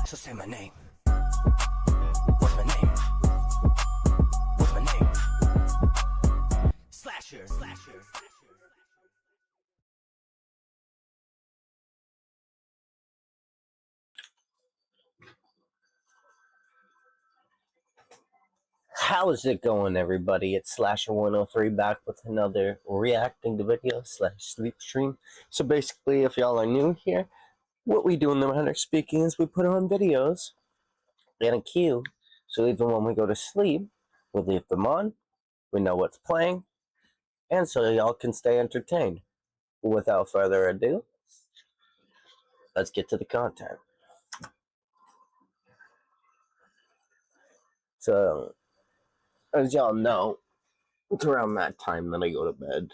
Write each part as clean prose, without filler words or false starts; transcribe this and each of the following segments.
So say my name. What's my name? What's my name? Slasher. How's it going, everybody? It's Slasher103 back with another reacting to video / sleep stream. So basically, if y'all are new here, what we do in the manner of speaking is we put on videos in a queue, so even when we go to sleep, we leave them on, we know what's playing, and so y'all can stay entertained. Without further ado, let's get to the content. So, as y'all know, it's around that time that I go to bed.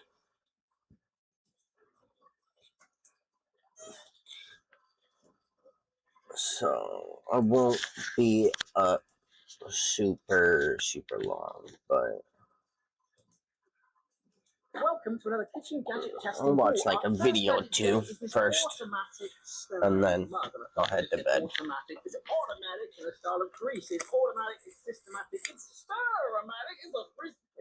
So, I won't be up super long, but welcome to another kitchen gadget testing. I'll watch like a video or two first, and then I'll head to bed. Automatic. Is it automatic in the style of Greece? It's automatic, it's systematic, it's stir-o-matic,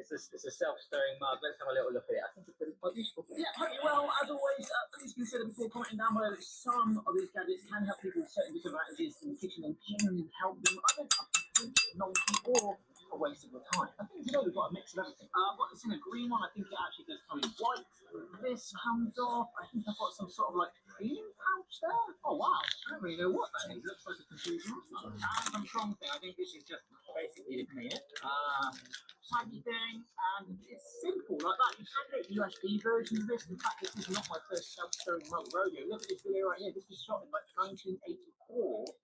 it's a self-stirring mug. Let's have a little look at it. I think it's pretty quite useful. Yeah, hope you're well. As always, please consider before commenting down below that some of these gadgets can help people with certain disadvantages in the kitchen and genuinely help them. Others are complete novelty or a waste of your time. I think today we've got a mix of everything. I've got this in a green one. I think it actually does come in white. This comes off. I think I've got some sort of like cleaning pouch there. Oh wow, I don't really know what that is. It looks like a confusion. And some strong thing. I think this is just basically the clean it. Tiny thing, and it's simple like that. You can get USB version of this. In fact, this is not my first self-stirring mug rodeo. Look at this video right here. This was shot in like 1984.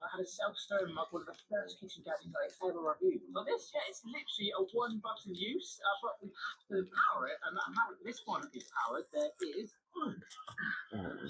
I had a self-stirring mug, one of the first kitchen gadgets I ever reviewed. So this, yeah, it's literally a one-button use, but we have to power it, and how this one is powered, there is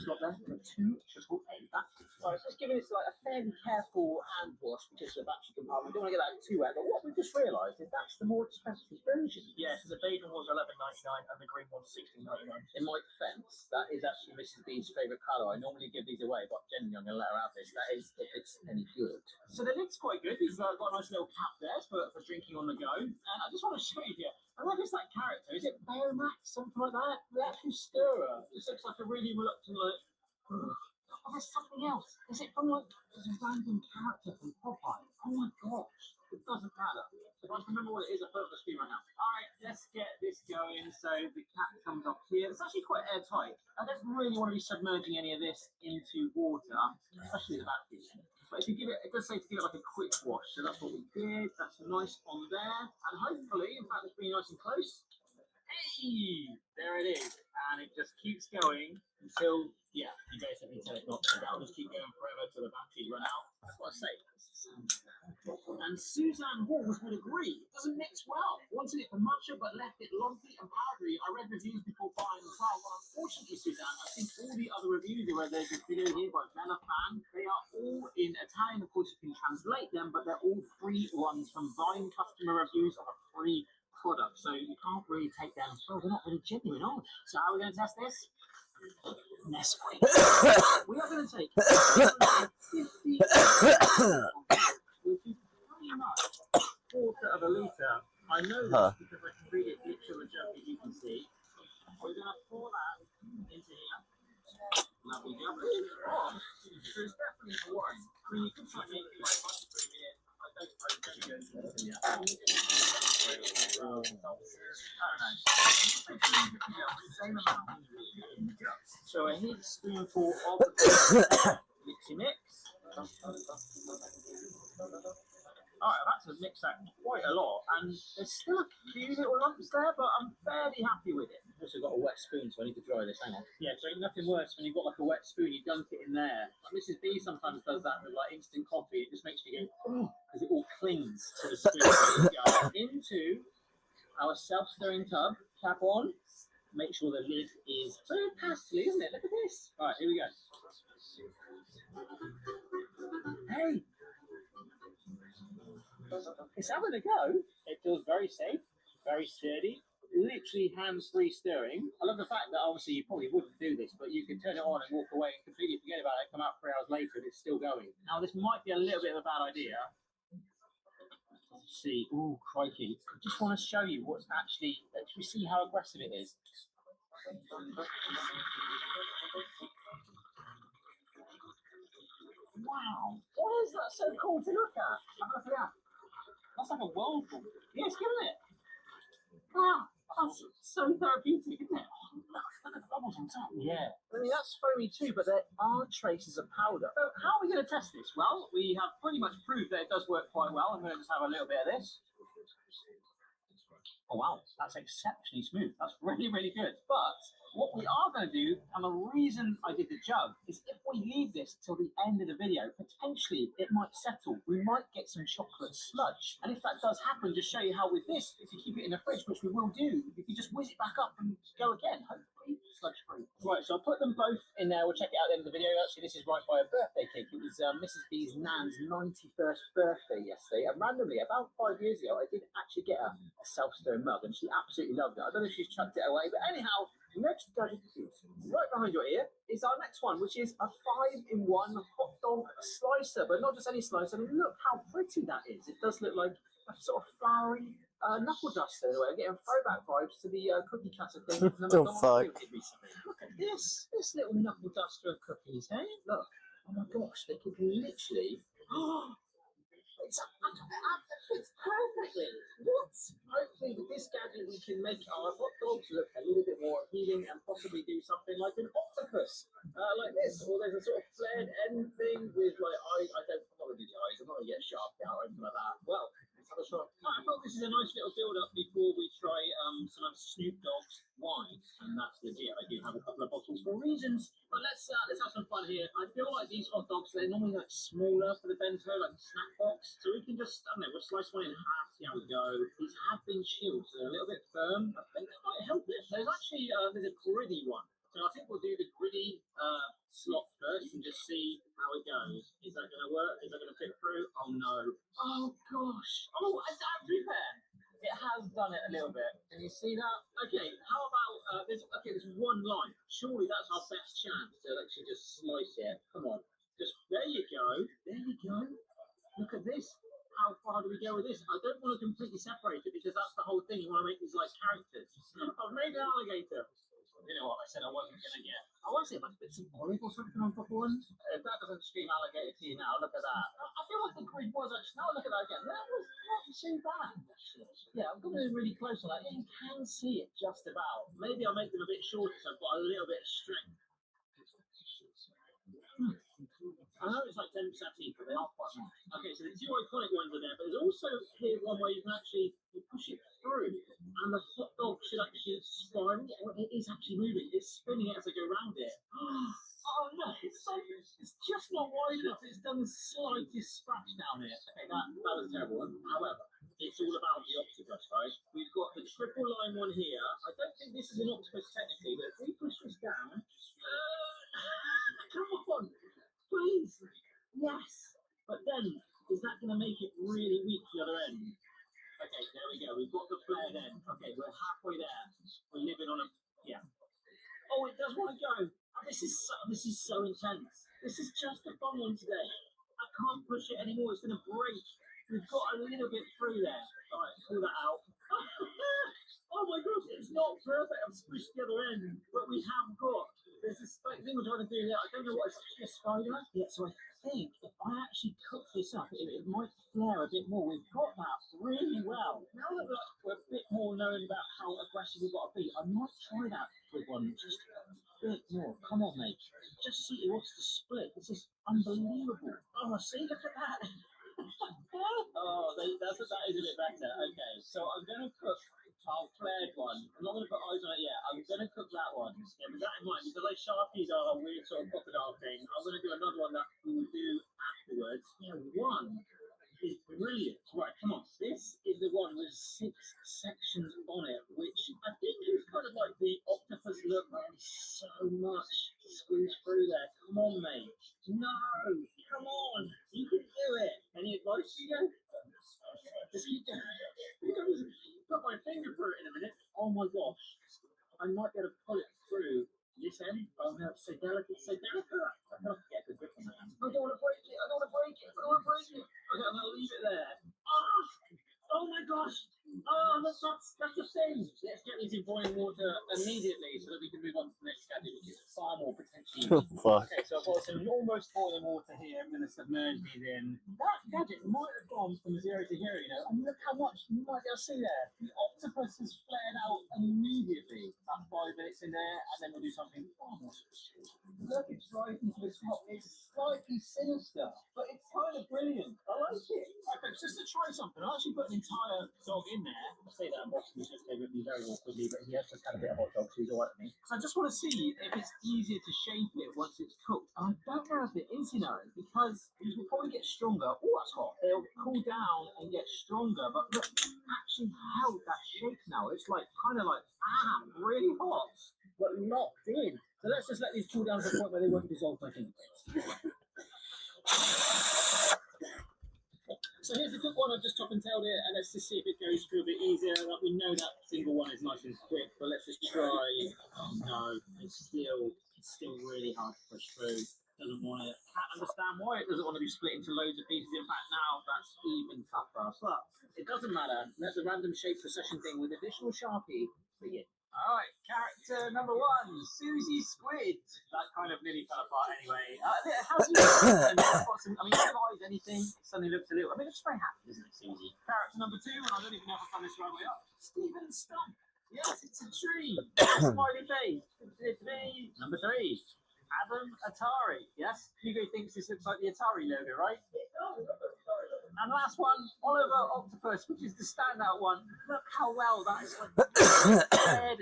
slot there for 2 AAA batteries. So it's just giving this like a fairly careful hand wash because the battery compartment. We don't want to get that too wet, but what we just realised is that's the more expensive version. Yeah, so the beige one was $11.99 and the green one's $16.99. In my defence, that is actually Mrs. B's favourite colour. I normally give these away, but genuinely I'm going to let her have this. That is if it's any good. So the lid's quite good. We've got a nice little cap there for drinking on the go. And I just want to show you here. I love this that character. Is it Baymax, something like that? The actual stirrer. This looks like a really reluctant, like. Oh, there's something else. Is it from like a random character from Popeye? Oh my gosh. It doesn't matter. If I can remember what it is, I'll put it on the screen right now. Alright, let's get this going. So the cap comes off here. It's actually quite airtight. I don't really want to be submerging any of this into water, especially the batteries. But if you give it, it does say to give it like a quick wash. So that's what we did. That's nice on there. And hopefully, in fact, it's being nice and close. Hey, there it is, and it just keeps going until, yeah, you basically tell it not to go. Just keep going forever till the batteries run out. That's what I say. And Suzanne Walls would agree. It doesn't mix well. Wanted it for matcha, but left it lumpy and powdery. I read reviews before buying as well. Well, unfortunately, Suzanne, I think all the other reviews, where there's this video here by Bella Fan, they are all in Italian. Of course, you can translate them, but they're all free ones from Vine customer reviews of a free product, so you can't really take them. So they're not really genuine, are they? So how are we going to test this? Nesquik. We are going to take 50 which is pretty much a quarter of a litre. I know this because I can read it literally on the jug, as you can see. We're going to pour that into here. Lovely jubbly. Oh, so it's definitely wine. I mean, you could try and make it like much for a minute. So a heaped spoonful of the mixy mix. Alright, I've had to mix that quite a lot, and there's still a few little lumps there, but I'm fairly happy with it. I've also got a wet spoon, so I need to dry this. Hang on. Yeah, so ain't nothing worse when you've got like a wet spoon, you dunk it in there. Like Mrs. B sometimes does that with like instant coffee. It just makes me go, oh, because it all clings to the spoon. Into our self-stirring tub, cap on. Make sure the lid is very pastely, isn't it? Look at this. Alright, here we go. Hey! It's having a go. It feels very safe, very sturdy. literally hands-free stirring. I love the fact that obviously you probably wouldn't do this, but you can turn it on and walk away and completely forget about it, come out 3 hours later and it's still going. Now this might be a little bit of a bad idea. Let's see, ooh, crikey. I just want to show you what's actually, let's see how aggressive it is. Wow, why is that so cool to look at? That's like a whirlpool. Yeah, it's killing it. Wow, that's so therapeutic, isn't it? Look at the bubbles on top. Yeah. I mean, that's foamy too, but there are traces of powder. So how are we going to test this? Well, we have pretty much proved that it does work quite well. I'm going to just have a little bit of this. Oh wow, that's exceptionally smooth. That's really, really good. But what we are going to do, and the reason I did the jug, is if we leave this till the end of the video, potentially it might settle. We might get some chocolate sludge. And if that does happen, just show you how with this, if you keep it in the fridge, which we will do, if you just whiz it back up and go again, hopefully sludge-free. Right, so I'll put them both in there. We'll check it out at the end of the video. Actually, this is right by a birthday cake. It was Mrs. B's nan's 91st birthday yesterday. And randomly, about 5 years ago, I did actually get a self-stirring mug, and she absolutely loved it. I don't know if she's chucked it away, but anyhow, next gadget right behind your ear is our next one, which is a 5-in-1 hot dog slicer, but not just any slicer. I mean, look how pretty that is. It does look like a sort of flowery knuckle duster in a way. I'm getting throwback vibes to the cookie cutter thing. Don't fuck. Look at this little knuckle duster of cookies, hey? Look, oh my gosh, they could literally. It's perfectly. What? Hopefully with this gadget we can make our hot dogs look a little bit more appealing and possibly do something like an octopus, like this. Or there's a sort of flared end thing with like eyes. I'm not going to do the eyes. I'm not going to get sharp out or anything like that. Well, let's have a try. I thought this is a nice little build-up before we try some of Snoop Dogg's wine, and that's legit. I do have a couple of bottles for reasons, but let's have some fun here. I feel like these hot dogs, they're normally like smaller for the bento, like the snack box, so we can just, I don't know, we'll slice one in half, see how we go. These have been chilled, so they're a little bit firm. I think that might help it. There's actually there's a gritty one, so I think we'll do the gritty slot first and just see how it goes. Is that going to work? Is that going to fit through? Oh no. Oh gosh. Oh, it's actually there. It has done it a little bit. Can you see that? Okay, how about there's one line. Surely that's our best chance to actually just slice it. Come on. Just there you go. There you go. Look at this. How far do we go with this? I don't want to completely separate it because that's the whole thing. You want to make these like characters. I've made an alligator. You know what I said I wasn't going to get? I want to see if I could put some olive or something on top one. If that doesn't scream alligator to you now, look at that. I feel like the grid was actually. Now look at that again. That was not too bad. Yeah, I'm coming in really close on that. You can see it just about. Maybe I'll make them a bit shorter so I've got a little bit of strength. I know it's like 10% each, but they are quite nice. Okay, so the two iconic ones are there, but there's also here one where you can actually push it through, and the hot dog should actually spiral. It is actually moving. It's spinning it as I go around it. Oh no, it's just not wide enough. It's done the slightest scratch down here. Okay, that was a terrible one. However, it's all about the octopus, right? We've got the triple line one here. I don't think this is an octopus technically, but if we push this down, come on, please, yes. But then, is that going to make it really weak the other end? Okay, there we go. We've got the flared end. Okay, we're halfway there. We're living on a yeah. Oh, it does want to go. Oh, this is so intense. This is just a fun one today. I can't push it anymore. It's going to break. We've got a little bit through there. All right, pull that out. Oh my gosh, it's not perfect. I've squished the other end, but we have got. There's this thing we're trying to do here. I don't know what it's actually a spider. Yeah, so I think if I actually cook this up, it might flare a bit more. We've got that really well. Now that we're a bit more known about how aggressive we've got to be, I might try that with one just a bit more. Come on, mate. Just see it wants to split. This is unbelievable. Oh, see, look at that. Oh, that is a bit better. Okay, so I'm going to cook our flared one. I'm not going to put eyes on it yet. I'm going to cook that one. Yeah, with that in mind, because like Sharpies are a weird sort of crocodile thing, I'm going to do another one that we will do afterwards. Yeah, one is brilliant. Right, come on. This is the one with 6 sections on it, which I think is kind of like the octopus look. There's so much to squeeze through there. Come on, mate. No, come on. You can do it. Any advice, you go? Just keep going. Put my finger through it in a minute. oh my gosh, I might be able to pull it through this end. Oh no, it's so delicate, so delicate. I can't get a good grip on that. I don't want to break it, I don't want to break it, I don't want to break it. Okay, I'm going to leave it there. Oh my gosh. Oh, that's the thing. Let's get these in boiling water immediately so that we can move on to the next gadget, which is far more potentially. Fuck. Okay, so I've got some almost boiling water here. I'm going to submerge these in. That gadget might have gone from 0 to hero, you know, and look how much you might be able to see there. The octopus has flared out immediately. About 5 minutes in there, and then we'll do something far more special. Look, it's right into the top. It's slightly sinister, but it's kind of brilliant. I like it. Okay, just to try something, I actually put an entire dog in there. I say that unboxing is okay with me very awkwardly, but he has just had a bit of hot dog, so he's alright with me. So I just want to see if it's easier to shape it once it's cooked. I don't know if it is, you know, because these will probably get stronger. Oh, that's hot. They'll cool down and get stronger, but look, it's actually held that shape now. It's like kind of like really hot, but locked in. So let's just let these cool down to the point where they won't dissolve, I think. So here's the quick one. I've just top and tailed it, and let's just see if it goes through a bit easier. Like, we know that single one is nice and quick, but let's just try. Oh no, it's still really hard to push through. Doesn't want it. Can't understand why it doesn't want to be split into loads of pieces. In fact, now that's even tougher. But it doesn't matter. Let the random shape procession thing with additional Sharpie be it. All right, character number 1, Susie Squid. That kind of nearly fell apart anyway. How's he doing? I mean, no eyes, anything. It suddenly looks a little. I mean, it's very happy, isn't it, Susie? Character number 2, and I don't even know if I've done this right way up. Stephen Stump. Yes, it's a tree. Smiley face. It's me. Number 3, Adam Atari. Yes, Hugo thinks this looks like the Atari logo, right? And last one, Oliver Octopus, which is the standout one. Look how well that is.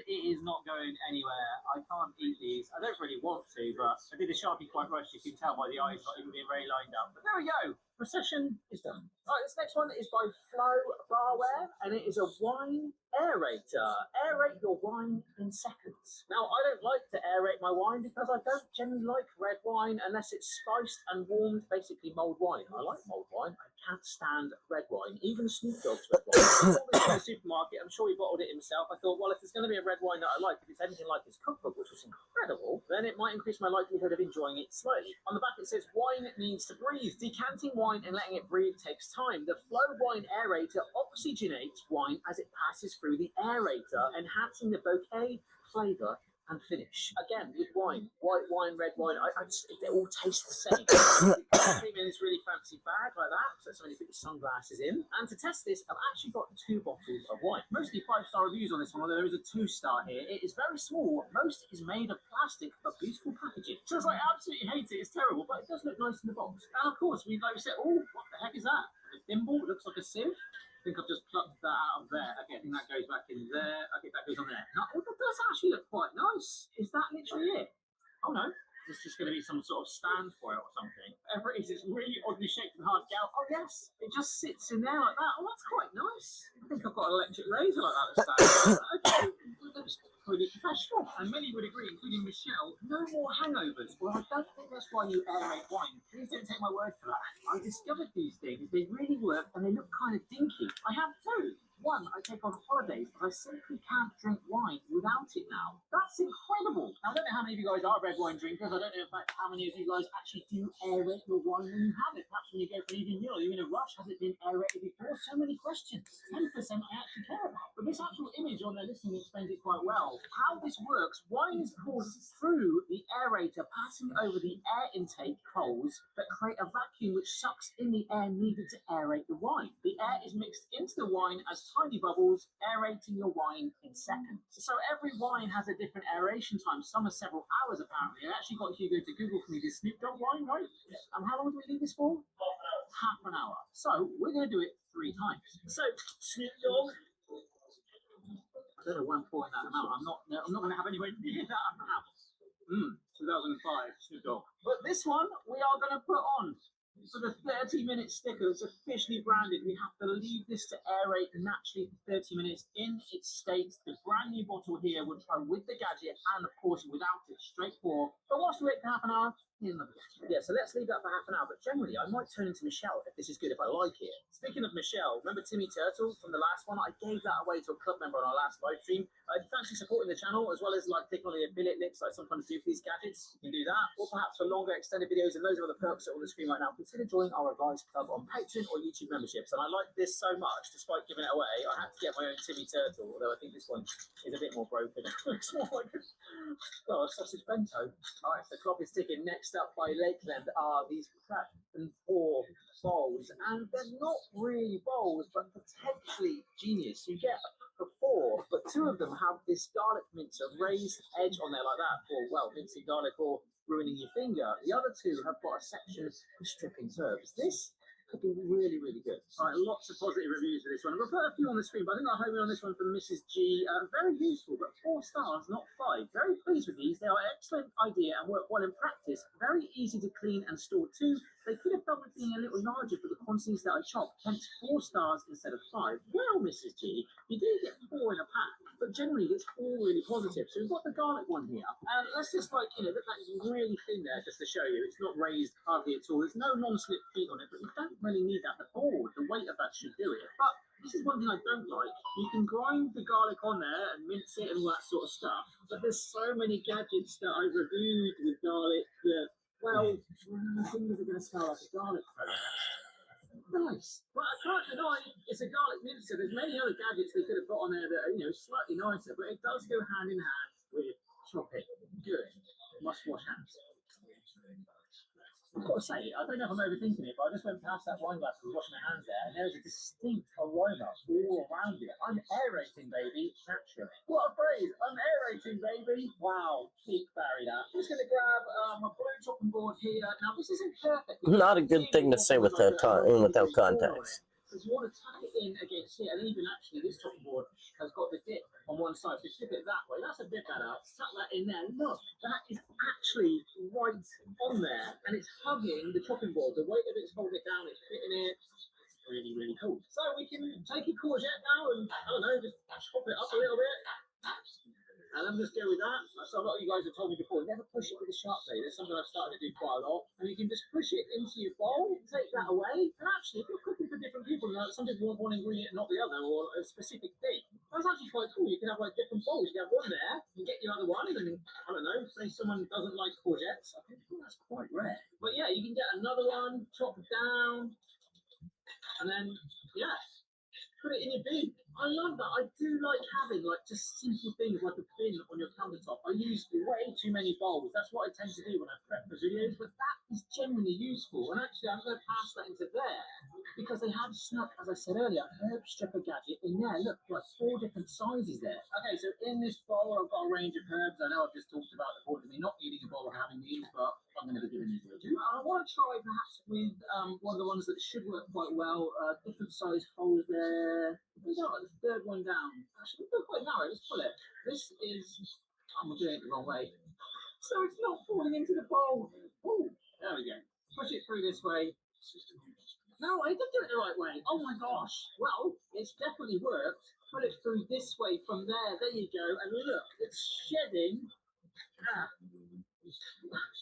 It is not going anywhere. I can't eat these. I don't really want to, but I did a Sharpie quite rush. You can tell by the eyes not even being very lined up. But there we go. Procession is done. All right, this next one is by Flow Barware, and it is a wine aerator. Aerate your wine in seconds. Now, I don't like to aerate my wine because I don't generally like red wine unless it's spiced and warmed, basically mulled wine. I like mulled wine. I can't stand red wine, even Snoop Dogg's red wine. I saw this in the supermarket. I'm sure he bottled it himself. I thought, well, if there's going to be a red wine that I like, if it's anything like his cookbook, which was incredible, then it might increase my likelihood of enjoying it slightly. On the back it says, wine needs to breathe. Decanting wine and letting it breathe takes time. The Flow Wine Aerator oxygenates wine as it passes through the aerator, enhancing the bouquet, flavour, and finish. Again, with wine, white wine, red wine, they all taste the same. It came in this really fancy bag like that, so somebody put your sunglasses in. And to test this, I've actually got 2 bottles of wine. Mostly 5-star reviews on this one, although there is a 2-star here. It is very small. Most is made of plastic, but beautiful packaging. So I absolutely hate it. It's terrible, but it does look nice in the box. And of course, we like said, oh, what the heck is that? A thimble. It looks like a sieve. I think I've just plucked that out of there. Okay, I think that goes back in there. Okay, that goes on there. Now, oh, that does actually look quite nice. Is that literally it? Oh no, there's just going to be some sort of stand for it or something. Whatever it is, it's really oddly shaped and hard to get out. Oh yes, it just sits in there like that. Oh, that's quite nice. I think I've got an electric razor like that to stand. Okay, that's pretty professional. And many would agree, including Michelle, no more hangovers. Well, I don't think that's why you aerate wine. Please don't take my word for that. I discovered these things. They really work and they look kind of dinky. I have 2. One I take on holidays, but I simply can't drink wine without it now. That's incredible. Now, I don't know how many of you guys are red wine drinkers. I don't know, in fact, how many of you guys actually do aerate your wine when you have it. Perhaps when you go for an evening meal, you're in a rush. Has it been aerated before? So many questions. 10% I actually care about. But this actual image on their listing explains it quite well. How this works, wine is poured through the aerator, passing over the air intake holes that create a vacuum which sucks in the air needed to aerate the wine. The air is mixed into the wine as tiny bubbles, aerating your wine in seconds. So every wine has a different aeration time. Some are several hours, apparently. I actually got Hugo to Google for me this Snoop Dogg wine, right? And how long do we leave this for? Half an hour. So we're going to do it 3 times. So, Snoop Dogg. I don't know why I'm pouring that amount. I'm not going to have anywhere near that amount. 2005, Snoop Dogg. But this one, we are going to put on So the 30-minute sticker is officially branded. We have to leave this to aerate naturally for 30 minutes in its state. The brand new bottle here will try with the gadget and, of course, without it, straight for. But whilst we wait for half an hour, here's another gadget. Yeah, so let's leave that for half an hour. But generally, I might turn into Michelle if this is good, if I like it. Speaking of Michelle, remember Timmy Turtle from the last one? I gave that away to a club member on our last live stream. If you fancy supporting the channel, as well as like clicking on the affiliate links I sometimes do for these gadgets, you can do that. Or perhaps for longer extended videos and loads of other perks that are on the screen right now, consider joining our Advice Club on Patreon or YouTube memberships. And I like this so much, despite giving it away, I had to get my own Timmy Turtle, although I think this one is a bit more broken. It's more like a sausage bento. Alright, so clock is ticking. Next up by Lakeland are these crap and poor bowls. And they're not really bowls, but potentially genius. You get a pack of 4, but 2 of them have this garlic mincer raised edge on there like that, or well, mincing garlic or ruining your finger. The other 2 have got a section for stripping herbs. This could be really, really good. All right, lots of positive reviews for this one. I've put a few on the screen, but I think I'll home in on this one from Mrs. G. Very useful, but 4 stars, not 5. Very pleased with these. They are an excellent idea and work well in practice. Very easy to clean and store too. They could have done with being a little larger for the quantities that I chopped, hence 4 stars instead of 5. Well, Mrs. G, you do get 4 in a pack, but generally it's all really positive. So we've got the garlic one here. And let's just look that is really thin there just to show you. It's not raised hardly at all. There's no non-slip feet on it, but you don't really need that. The board, the weight of that should do it. But this is one thing I don't like. You can grind the garlic on there and mince it and all that sort of stuff, but there's so many gadgets that I've reviewed with garlic that, well, my fingers are going to smell like a garlic product. Nice. Well, I can't deny it's a garlic mincer. There's many other gadgets they could have put on there that are, slightly nicer, but it does go hand in hand with chopping. Good. Must wash hands. I've got to say, I don't know if I'm overthinking it, but I just went past that wine glass and was washing my hands there, and there's a distinct aroma all around it. I'm aerating, baby, naturally. What a phrase! I'm aerating, baby. Wow, peak Barry that. I'm just going to grab my blue chopping board here. Now, this isn't perfect. Not a good thing to say without context. So you want to tuck it in against here, and even actually this chopping board has got the dip on one side, so tip it that way. That's a bit better. Tuck that in there. Look, that is actually right on there, and it's hugging the chopping board. The weight of it's holding it down, it's fitting it. Really, really cool. So we can take a courgette now and, I don't know, just chop it up a little bit. And then just go with that. So a lot of you guys have told me before, never push it with a sharp blade. It's something I've started to do quite a lot. And you can just push it into your bowl, take that away. And actually, if you're cooking for different people, some people want one ingredient and not the other, or a specific thing, that's actually quite cool. You can have like different bowls. You can have one there, you get your other one, and then, I don't know, say someone doesn't like courgettes. I think that's quite rare. But yeah, you can get another one, chop it down, and then, yeah, put it in your bin. I love that. I do like having just simple things like a bin on your countertop. I use way too many bowls. That's what I tend to do when I prep for videos, but that is genuinely useful. And actually, I'm going to pass that into there because they have snuck, as I said earlier, a herb stripper gadget in there. Look, like 4 different sizes there. Okay, so in this bowl, I've got a range of herbs. I know I've just talked about the point of me not needing a bowl or having these, but I'm going to be giving these away too. I want to try perhaps with one of the ones that should work quite well. Different size holes there. There's like the 3rd one down. Actually, it's quite narrow. Let's pull it. This is. I'm doing it the wrong way. So it's not falling into the bowl. Oh, there we go. Push it through this way. No, I didn't do it the right way. Oh my gosh. Well, it's definitely worked. Put it through this way from there. There you go. And look, it's shedding.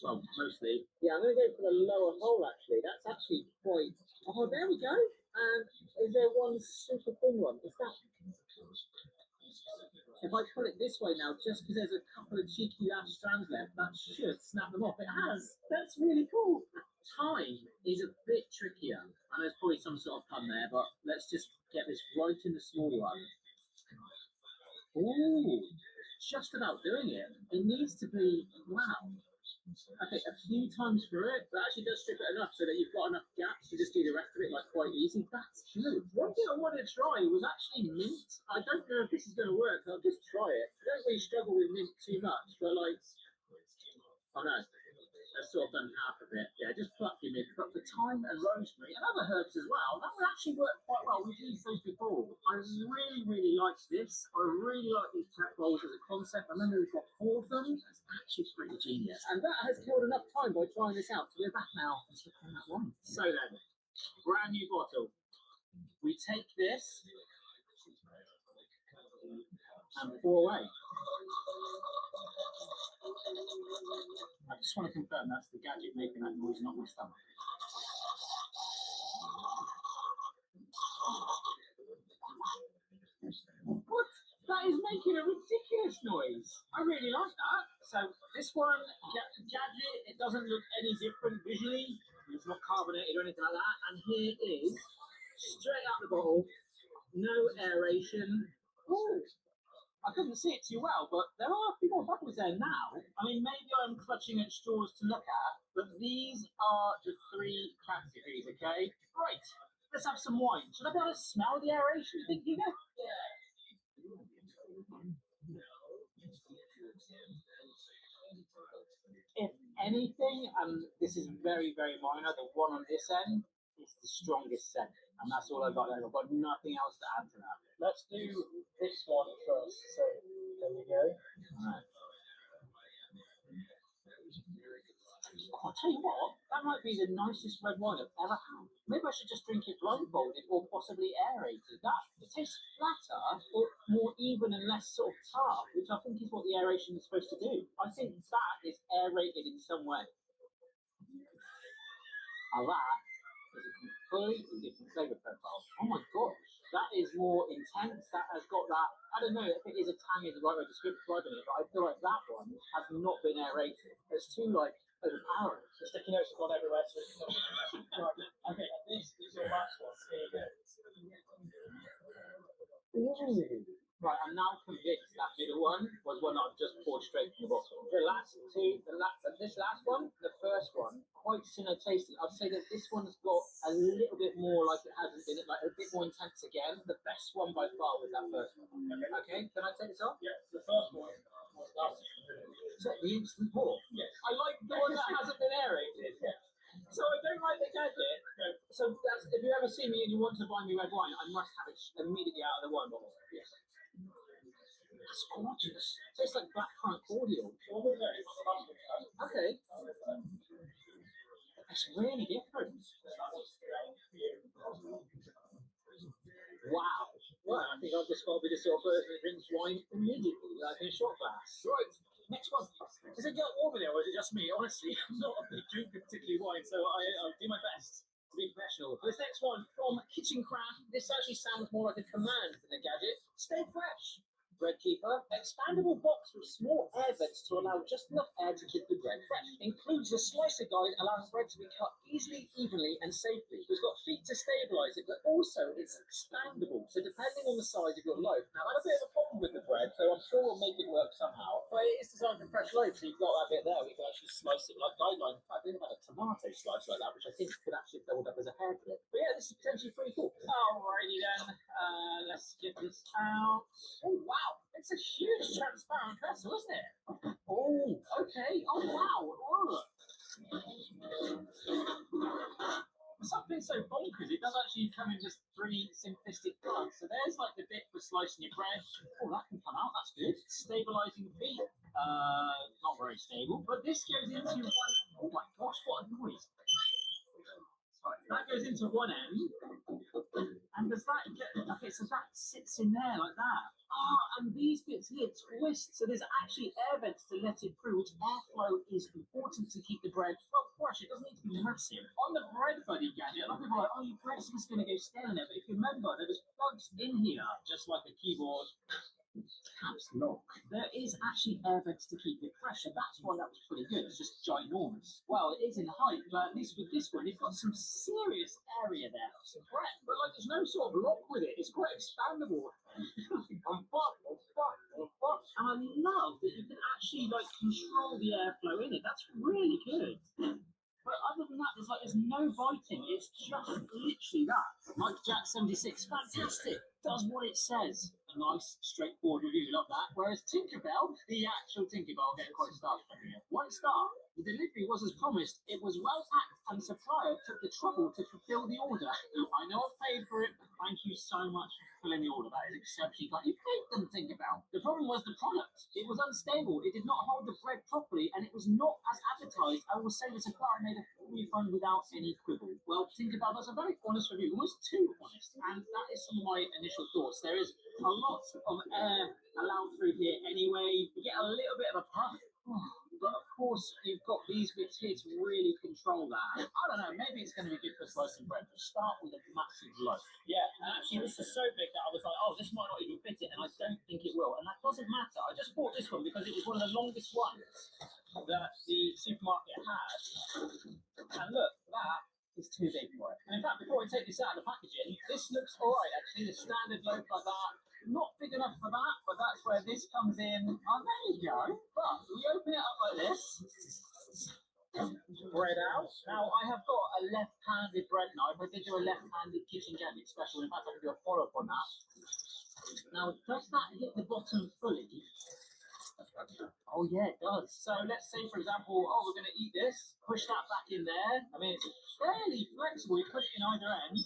Well, mostly. Yeah, I'm going to go for the lower hole actually. That's actually quite. Oh, there we go. And is there one super thin one? Is that? If I put it this way now, just because there's a couple of cheeky last strands left, that should snap them off. It has. That's really cool. Time is a bit trickier. I know there's probably some sort of pun there, but let's just get this right in the small one. Ooh, just about doing it. It needs to be, wow. Okay, a few times through it, but actually does strip it enough so that you've got enough gaps to just do the rest of it quite easy. That's good. One thing I wanted to try was actually mint. I don't know if this is going to work. I'll just try it. I don't really struggle with mint too much, but oh no. I've sort of done half of it. Yeah, just pluck your mid, but for thyme and rosemary and other herbs as well, that would actually work quite well. We've used those before. I really like this. I really like these tap bowls as a concept. I remember we've got 4 of them. It's actually pretty genius. And that has killed enough time by trying this out to go back now and check on that one. So then, brand new bottle. We take this and pour away. I just want to confirm that's the gadget making that noise, not my stomach. What? That is making a ridiculous noise. I really like that. So this one, gadget, it doesn't look any different visually. It's not carbonated or anything like that. And here is, straight out the bottle, no aeration. Ooh. I couldn't see it too well, but there are a few more bubbles there now. I mean, maybe I'm clutching at straws to look at, but these are the 3 categories, okay? Right, let's have some wine. Should I be able to smell the aeration, you think, Hugo? Yeah. If anything, this is very minor, the one on this end is the strongest scent, and that's all I've got there. I've got nothing else to add to that. Let's do this one first. So there we go. Right. I'll tell you what, that might be the nicest red wine I've ever had. Maybe I should just drink it blindfolded or possibly aerated. It tastes flatter, or more even and less sort of tart, which I think is what the aeration is supposed to do. I think that is aerated in some way. Now that is a completely different flavour profile. Oh my gosh, that is more intense. That has got that, I don't know if it is a tang is the right way to describe it, but I feel like that one has not been aerated. It's too like overpowering. The sticky notes have gone everywhere. So right. Okay, this is your last one. Here you go. Ooh. Right, I'm now convinced that middle one was one I've just poured straight from the bottle. The last two, this last one, the first one, quite similar tasting. I'd say that this one's got a little bit more like it hasn't been, like a bit more intense again. The best one by far was that first one. Okay, can I take this off? Yeah, the first one was last. So the instant pour? Yes. I like the one that hasn't been aerated. Yeah. So I don't like the gadget. So that's, if you ever see me and you want to buy me red wine, I must have it immediately out of the wine bottle. Yes. That's gorgeous. Tastes like blackcurrant cordial. Okay. That's really different. Wow. Well, I think I've just got to be the sort of person who drinks wine immediately, like in a shot glass. Right. Next one. Is it getting warm in there, or is it just me? Honestly, I'm not a big drinker, particularly wine, so I do my best to be professional. This next one from Kitchen Craft. This actually sounds more like a command than a gadget. Stay fresh. Bread keeper, expandable box with small air vents to allow just enough air to keep the bread fresh. Includes a slicer guide allowing bread to be cut easily, evenly, and safely. It's got feet to stabilise it, but also it's expandable. So depending on the size of your loaf, now I had a bit of a problem with the bread, so I'm sure we'll make it work somehow. But it is designed for fresh loaf, so you've got that bit there. We can actually slice it like guideline. I think about a tomato slice like that, which I think could actually build up as a hair clip. But yeah, this is potentially pretty cool. Alrighty then, let's get this out. Oh wow. It's a huge transparent vessel, isn't it? Oh, okay. Oh, wow. Oh. Something so bonkers, it does actually come in just 3 simplistic parts. So there's like the bit for slicing your bread. Oh, that can come out. That's good. Stabilizing feet. Not very stable. But this goes into one. Oh my gosh, what a noise. Sorry. That goes into one end. And does that get, okay, so that sits in there like that. And these bits here twist, so there's actually air vents to let it through, which airflow is important to keep the bread, well, fresh. It doesn't need to be massive. On the bread buddy gadget, a lot of people are like, oh, your bread's just going to go stale in there. But if you remember, there was plugs in here, just like a keyboard. Caps lock. There is actually air vents to keep it fresh, and that's why that was pretty good. It's just ginormous. Well, it is in height, but at least with this one, you've got some serious area there. Some breadth, but like there's no sort of lock with it. It's quite expandable. And I love that you can actually like control the airflow in it. That's really good. But other than that, there's no biting. It's just literally that. Mike Jack 76, fantastic. Does what it says. a nice, straightforward review like that. Whereas Tinkerbell, the actual Tinkerbell, getting quite started here. 1 star. The delivery was as promised. It was well packed, and the supplier took the trouble to fulfill the order. I know I've paid for it, but thank you so much for fulfilling the order. That is exceptionally kind. You paid them, Tinkerbell. The problem was the product. It was unstable. It did not hold the bread properly, and it was not as advertised. I will say the supplier made a full refund without any quibble. Well, Tinkerbell, that's a very honest review, almost too honest, and that is some of my initial thoughts. There is a lot of air allowed through here anyway. You get a little bit of a puff. But of course, you've got these bits here to really control that. I don't know, maybe it's going to be good for slicing bread. But start with a massive loaf. Yeah, and actually this is so big that I was like, oh, this might not even fit it, and I don't think it will. And that doesn't matter. I just bought this one because it was one of the longest ones that the supermarket had. And look, that is too big for it. And in fact, before I take this out of the packaging, this looks alright actually. The standard loaf like that. Not big enough for that, but that's where this comes in. Oh, there you go. But we open it up like this. Bread out. Now, I have got a left-handed bread knife. I did do a left-handed kitchen gadget special. In fact, I can do a follow-up on that. Now, does that hit the bottom fully? Oh, yeah, it does. So let's say, for example, we're going to eat this. Push that back in there. I mean, it's fairly flexible. You put it in either end.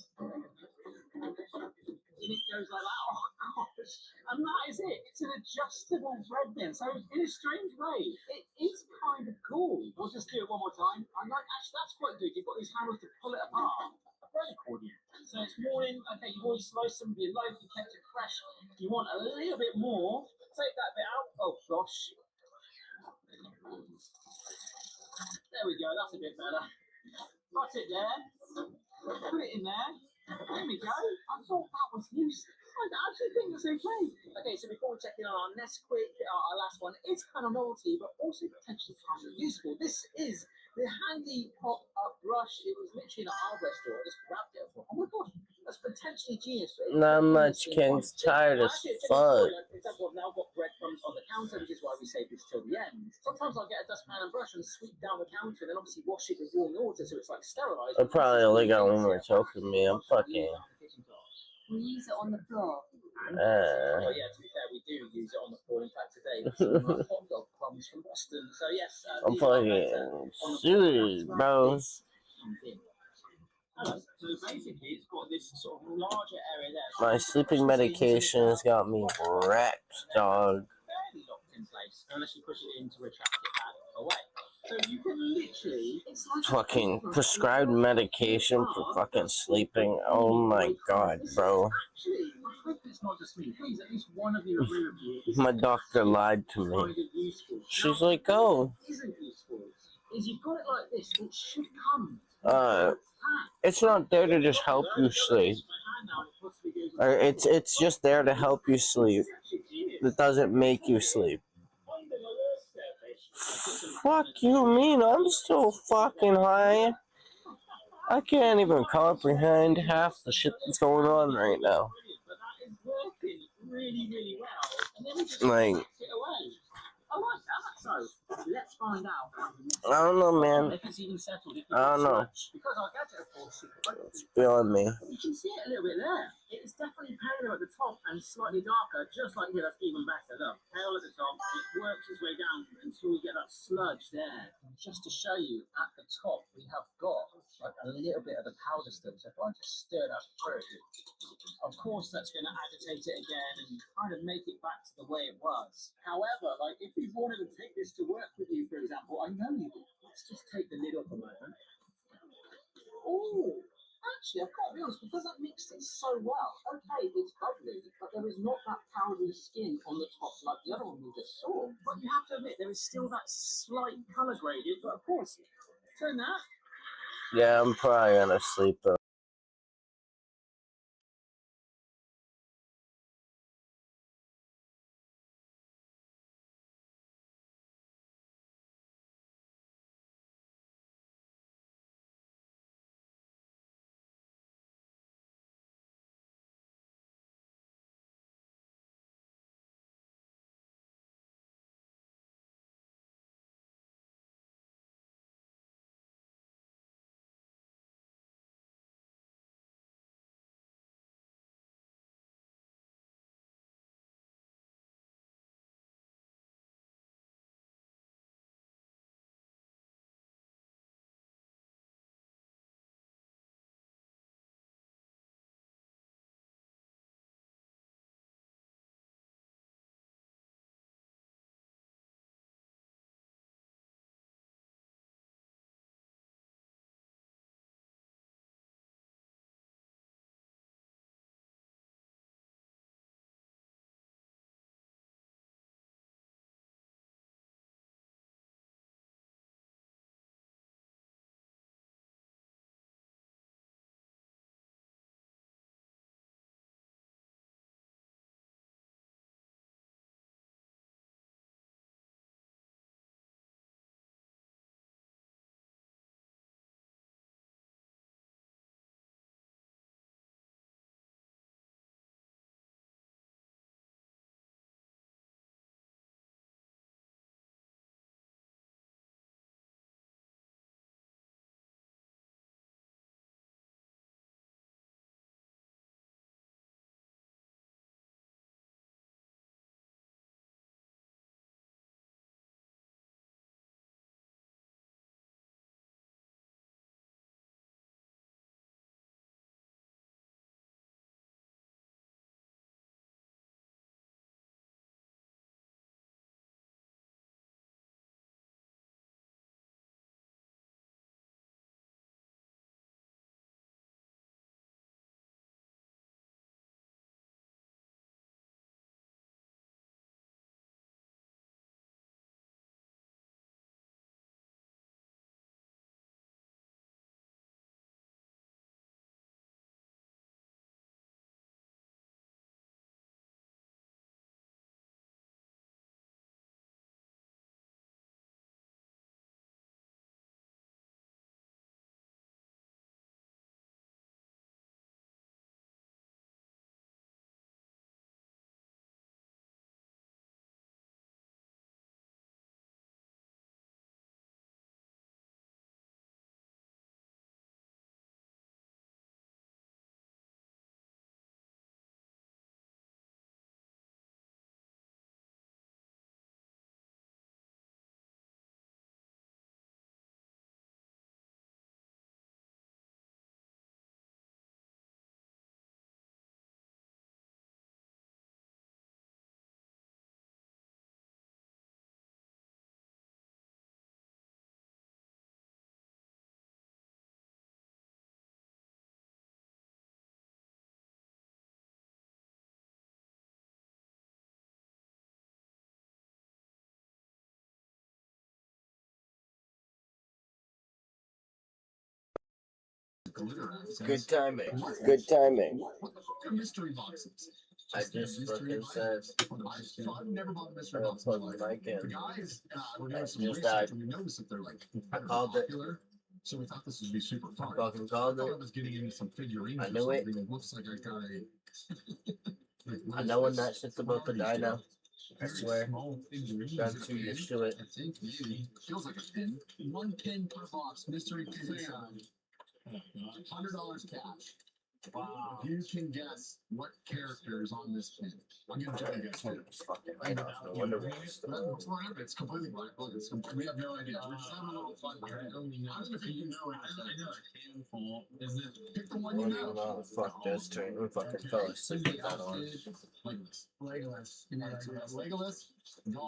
And it goes like that. Oh gosh. And that is it. It's an adjustable bread bin. So in a strange way, it is kind of cool. We'll just do it one more time. And like, actually, that's quite good. You've got these handles to pull it apart. A bread accordion. So it's morning. Okay, you've already sliced some of your loaf. You kept it fresh. You want a little bit more. Take that bit out. Oh gosh. There we go. That's a bit better. Put it there. Put it in there. There we go. I thought that was useless. I actually think it's okay. Okay, so before we check in on our Nesquik, our last one, it's kind of novelty, but also potentially kind of useful. This is the handy pop-up brush. It was literally in a hardware store. I just grabbed it. I thought, oh my god, that's potentially genius. Not much, Ken's tired as fuck. For example, I've now got breadcrumbs on the counter, which is why we save this till the end. Sometimes I'll get a dustpan and brush and sweep down the counter, and then obviously wash it with warm water so it's like sterilized. I probably only got one more talk with me. I'm fucking. We use it on the floor. Oh yeah, to be fair, we do use it on the floor. In fact, today we some of our hot dog crumbs from Boston. So yes, I'm fucking serious, bro. So basically, it's got this sort of larger area there. My sleeping medication's got me wrecked, dog. Fairly locked in place, unless you push it in to retract it back away. So you can literally, it's like Fucking prescribed medication for fucking sleeping. Oh my god, bro. actually, I hope it's not just me. Please, at least one of you agree with me. My doctor lied to me. Kind of useful. She's like, oh. Isn't useful. Is you've got it like this. It should come. It's not there to just help you sleep. Or it's just there to help you sleep. It doesn't make you sleep. Fuck you mean? I'm so fucking high. I can't even comprehend half the shit that's going on right now. Like, I like that. So let's find out. I don't know, man. If it's even settled. I don't know. Because our gadget, of course, It's beyond me. you can see it a little bit there. It's definitely paler at the top and slightly darker, just like here. That's even better. Look, pale at the top. It works its way down until we get that sludge there. And just to show you, at the top we have got like a little bit of the powder still. So if I just stir that through, of course that's going to agitate it again and kind of make it back to the way it was. However, like if you wanted to take this to work with you, for example, I know you would. Let's just take the lid off a moment. Oh, actually, I've got to be honest, because that mixed it so well. Okay, it's bubbly, but there is not that powdery skin on the top like the other one we just saw. But you have to admit, there is still that slight colour gradient. But of course, turn that. Yeah, I'm probably gonna sleep though. Good timing. Good timing. I just fucking said I'll plug the mic in. Just died. I called it. So we thought this would be super fun. Fucking called it. I was getting into some figurines. I knew it. It looks like I got a. I know when that shit's about to die now. I swear. I'm too used to it. I think maybe. Feels like a pin. 1 pin per box. Mystery fan. $100 cash. Wow. You can guess what character is on this pin. I'm gonna try to guess who. It's completely black. Look, we have no idea. We're just having a little fun here. I don't even know. I don't know if you know it. I know it's handful. Isn't it? Pick the one you know. Fuck this turn. We fucking fell asleep with that on. Legolas. Legolas? No.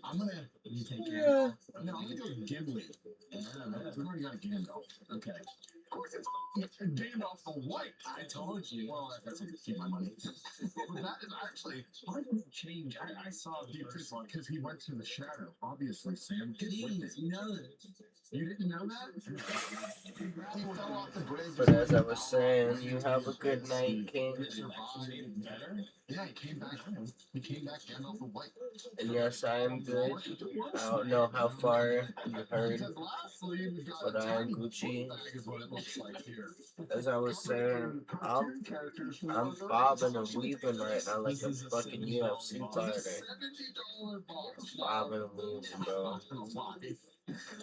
I'm gonna take it. No, I'm gonna go Gimli. We've already got a Gandalf. Okay. Of course it's Gandalf the White. I told you. Well, that's like to keep my money. But that is actually, why did it change? I saw because he went to the shadow. Obviously, Sam. You know that. You didn't know that? He fell off the bridge. But as I was saying, you have a good night, King. Yeah, he came back home. He came back Gandalf the White. And yes, I am good. I don't know how far you heard, but I am Gucci. As I was saying, I'm bobbing and weaving right now like a fucking UFC fighter. Bobbing and weaving, bro.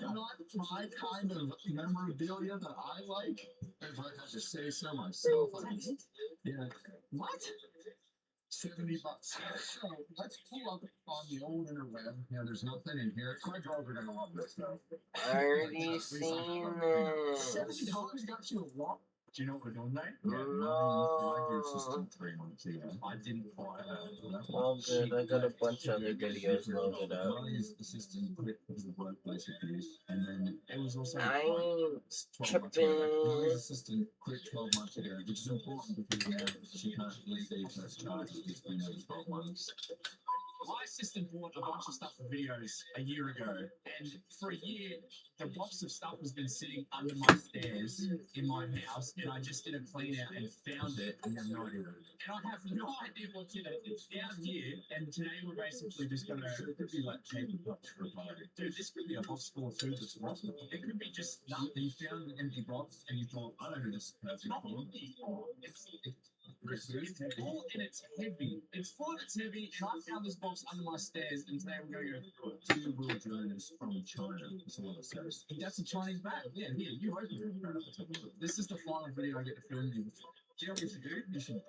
Not my kind of memorabilia that I like, if I have to say so myself. Yeah. What? $70. So let's pull up on the old interweb. Yeah, there's nothing in here. My girls are gonna love this stuff. I already seen this. $70 got you a walk. Do you know what we're doing, mate? No. I didn't quite. All good. I got a bunch of other videos loaded up. Assistant quit the workplace abuse, and then it was also. I ain't tripping. Assistant quit 12 months ago, which is important because now she can't leave the first charge. It's been over 12 months. My assistant bought a bunch of stuff for videos a year ago, and for a year, the box of stuff has been sitting under my stairs in my house, and I just did a clean out and found it, and I have no idea. And I have no idea what's in it. It's down here, and today we're basically just gonna, it could be like table box for a party. Dude, this could be a box full of food that's rotten. It could be just nothing. You found an empty box, and you thought, I don't know this perfect form. It's full and it's heavy. It's full and it's heavy, and I found this box under my stairs, and today we're going to go through it. 2 wheel drones from China. That's what it says. That's a Chinese bag. Yeah, here, you open it. This is the final video I get to film you. Do you know what we should do?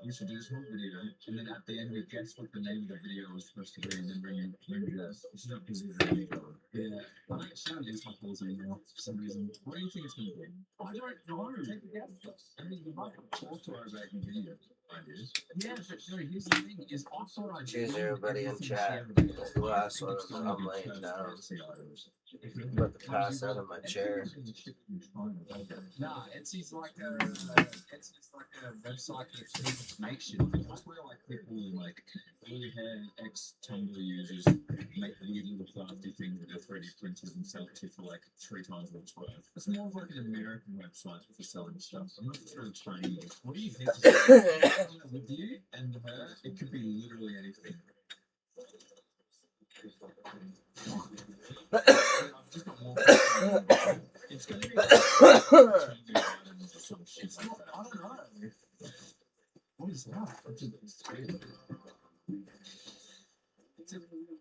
We should do this whole video, and then at the end we guess what the name of the video was supposed to be, and then bring us. It's not busy really. Yeah. I don't sound this my calls anymore for some reason. What do you think it's going to be? I don't know. Take a guess. I mean, you might talk to her about your video ideas. Yeah, but no, here's the thing: is I thought I'd choose everybody in chat. That's the last one. I'm laying down. I'm about to pass out of my chair. Nah, Etsy's like a website that makes shit. That's where like people like really had ex-Tumblr users make weird little crafty things with their 3D printers and sell it for like 3 times what it's worth. It's more of like an American website for selling stuff. I'm not sure it's Chinese. What do you think? With you and her, it could be literally anything. It's gonna be like it's not, I don't know. What is that? It's a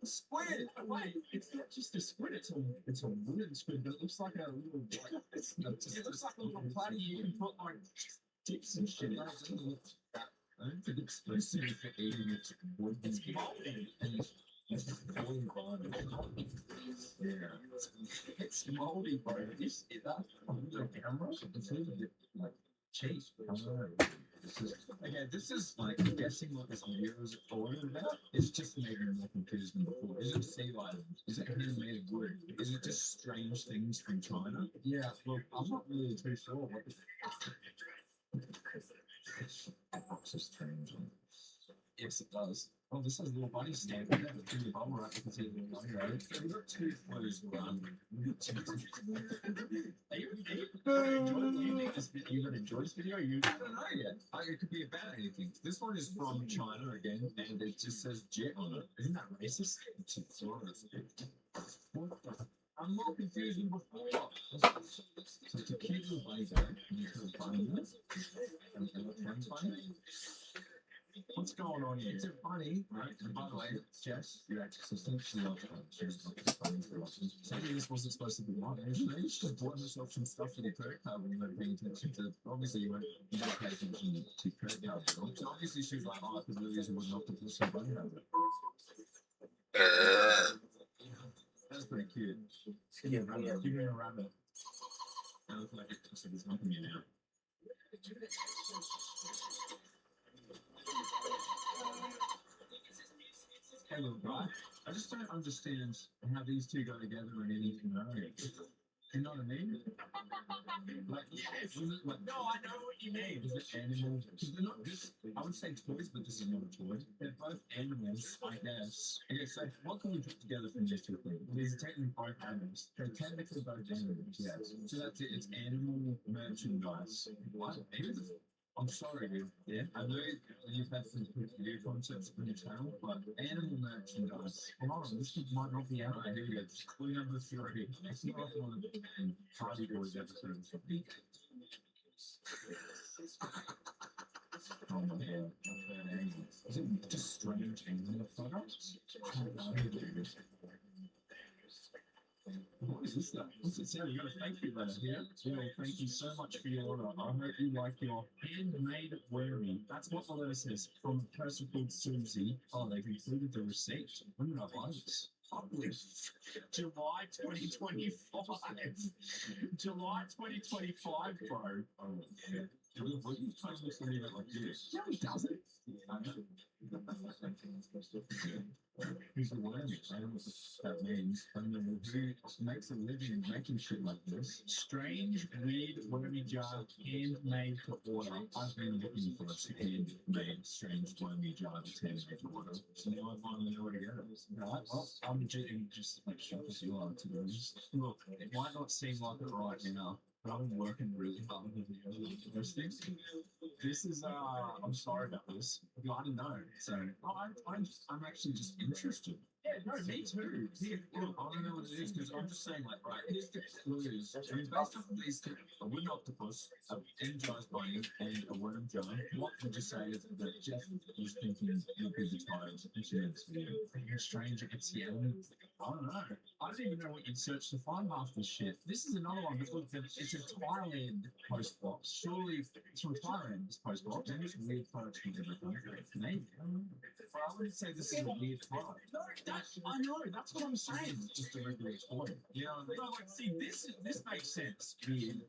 squid. Wait, it's not just a squid. It's a wooden squid, but it looks like a little. It looks like a little platter you can put like dips and shit. It doesn't look that. I don't think it's supposed to be for eating. It's wood. It's moldy. It's moldy. Yeah, it's moldy, bro. You see that on the camera? It's really like cheap. Okay, this is like guessing what this video is all about. It's just making more confused than before. Is it sea life? Is it handmade of wood? Is it just strange things from China? Yeah, look, I'm not really too sure what this box is strange. Yes, it does. Oh, this has a little bunny stand in there. Do the bubble wrap because it's a little bunny, right? We've got two flows, we've got two. Are you gonna enjoy this video? I don't know yet. It could be about anything. This one is from China again, and it just says Jet on it. Isn't that racist? What the? I'm more confused than before. So it's a cute little bunny bag, and you put a bunny in it. And a bunny. What's going on here? It's a bunny, right? And by the way, Jess, your actress assistant, she loves bunnies. She's like this bunny for us. So this wasn't supposed to be mine. She just bought herself some stuff for the credit card when you weren't paying attention to. Obviously, you weren't paying attention to credit card bills. So obviously, she was like, oh, I could really use a wooden octopus and bunny rabbit. That's pretty cute. Give me a rabbit. Give me a rabbit. I look like it's humping you now. Hey, little guy. I just don't understand how these two go together in any scenario. You know what I mean? Like, yes, like, no, I know what you mean. Is it animals? Because they're not just, I would say toys, but this is not a toy. They're both animals, I guess. Okay, so what can we put together from these two things? These are technically both animals. They're technically both animals, yes. So that's it. It's animal merchandise. What? I'm sorry, dude. Yeah, I know you've had some new concepts on your channel, but animal merchandise. Hold on, this might not be out. Here we go. Clue number 3. It's not one of the Party Boys episodes. Oh man, is it just strange animal products? What is this stuff? What's it say? We got a thank you letter here. Well, thank you so much for your order. I hope you like your handmade wormy. That's what the letter says. From a person called Susie. Oh, they've included the receipt. When did I buy this? July 2025. July 2025, bro. Oh, yeah. What are you trying to say that like this? No, he doesn't. I know. Who's the wormy? I don't know what that means. I don't know who makes a living making shit like this. Strange, weird, wormy jar, handmade to order. I've been looking for a handmade, strange, wormy jar that's handmade to order. So now I finally know where to get it. Right, well, I'm just like shocked as you are, to be honest. Look, it might not seem like it right now, but I've been working really hard on the video. Those things. This is, I'm sorry about this. I didn't know. So, I'm actually just interested. Yeah, no, me too. Yeah, look, I don't know what it is because I'm just saying, like, right, here's the clues. I mean, based off of these two, a wooden octopus, an energized bunny, and a worm jar, what would you say is that Jeff was thinking would be the title of this video? A stranger gets the element. I don't know. I don't even know what you'd search to find half this shit. This is another one because it's a Thailand post box. Surely it's from Thailand, this post box. And it's weird products from every country. Maybe. But I wouldn't say this is a weird product. No, I know, that's what I'm saying. It's just a regular toy. Yeah, no, like, see, this makes sense. Weird.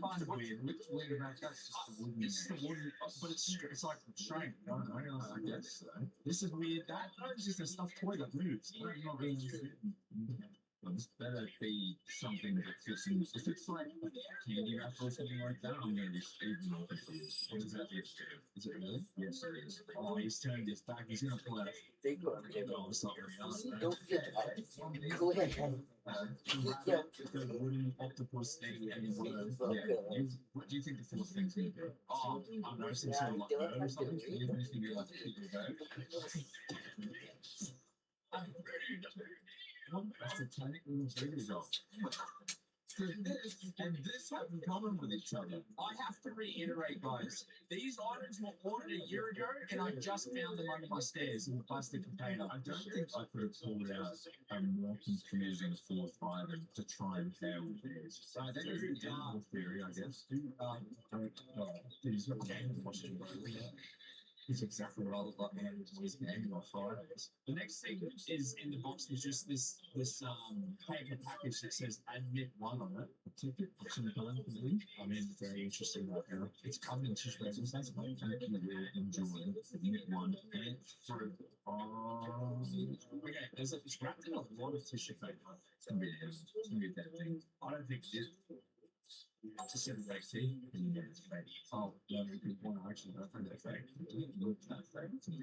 Kind of weird. What's weird about that's just the wooden. This is the wooden, but it's like strange. I don't know. I guess so. This is weird. That is just a stuffed toy that moves. I don't know really. Well, this better be something that fits in. If it's like candy wrap or something like that, I'm gonna be even more confused. What does that do? Is it really? Yes, it is. Oh, he's turned his back. He's gonna pull out. Oh, something else. Don't forget. Go ahead. The wooden octopus thing and worm. Yeah. What do you think the fourth thing's gonna be? Oh, I don't know, some sort of like bird or something. You think it's gonna be like a big bird? That's a tiny little video. And this have in common with each other. I have to reiterate, guys. These items were ordered a year ago, and I just found them under my stairs in a plastic container. I don't think I could have pulled out a more confusing fourth item to try and fail with these. So that is the general theory, I guess. These are game questions. Is exactly what I look like when I was eating on Fridays. The next thing is in the box is just this paper package that says admit one on it. A ticket of some kind, I believe. I mean, very interesting right now. It's covered in tissue paper. It says, I think you will enjoy admit one and through. Okay, it's wrapped in a lot of tissue paper. It's gonna be a dead thing. I don't think it is. Just in the teeth, and then it's fake. Oh, no, you want to actually go for that fake. Look that fake to me.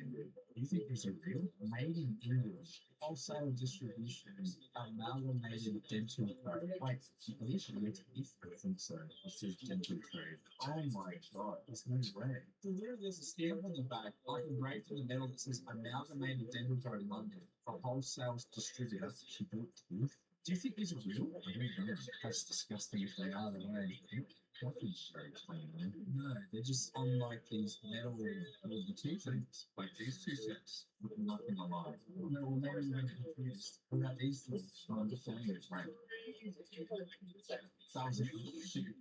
You think these are real? Made in English. Wholesale distribution. Amalgamated dental code. Wait, at least your teeth? I think so. It says dental code. Oh my god, there's no way. There's a stamp on the back, like engraved in the metal that says Amalgamated Dental Code London. A wholesale distributor. She bought teeth. Do you think these are real? I don't know. That's disgusting if they are the way. No, they're just on like these metal the two things. Like these two sets with nothing alive. No, well maybe I'm confused. What about these things? Oh, I'm just saying it's right. 1,000 shoot.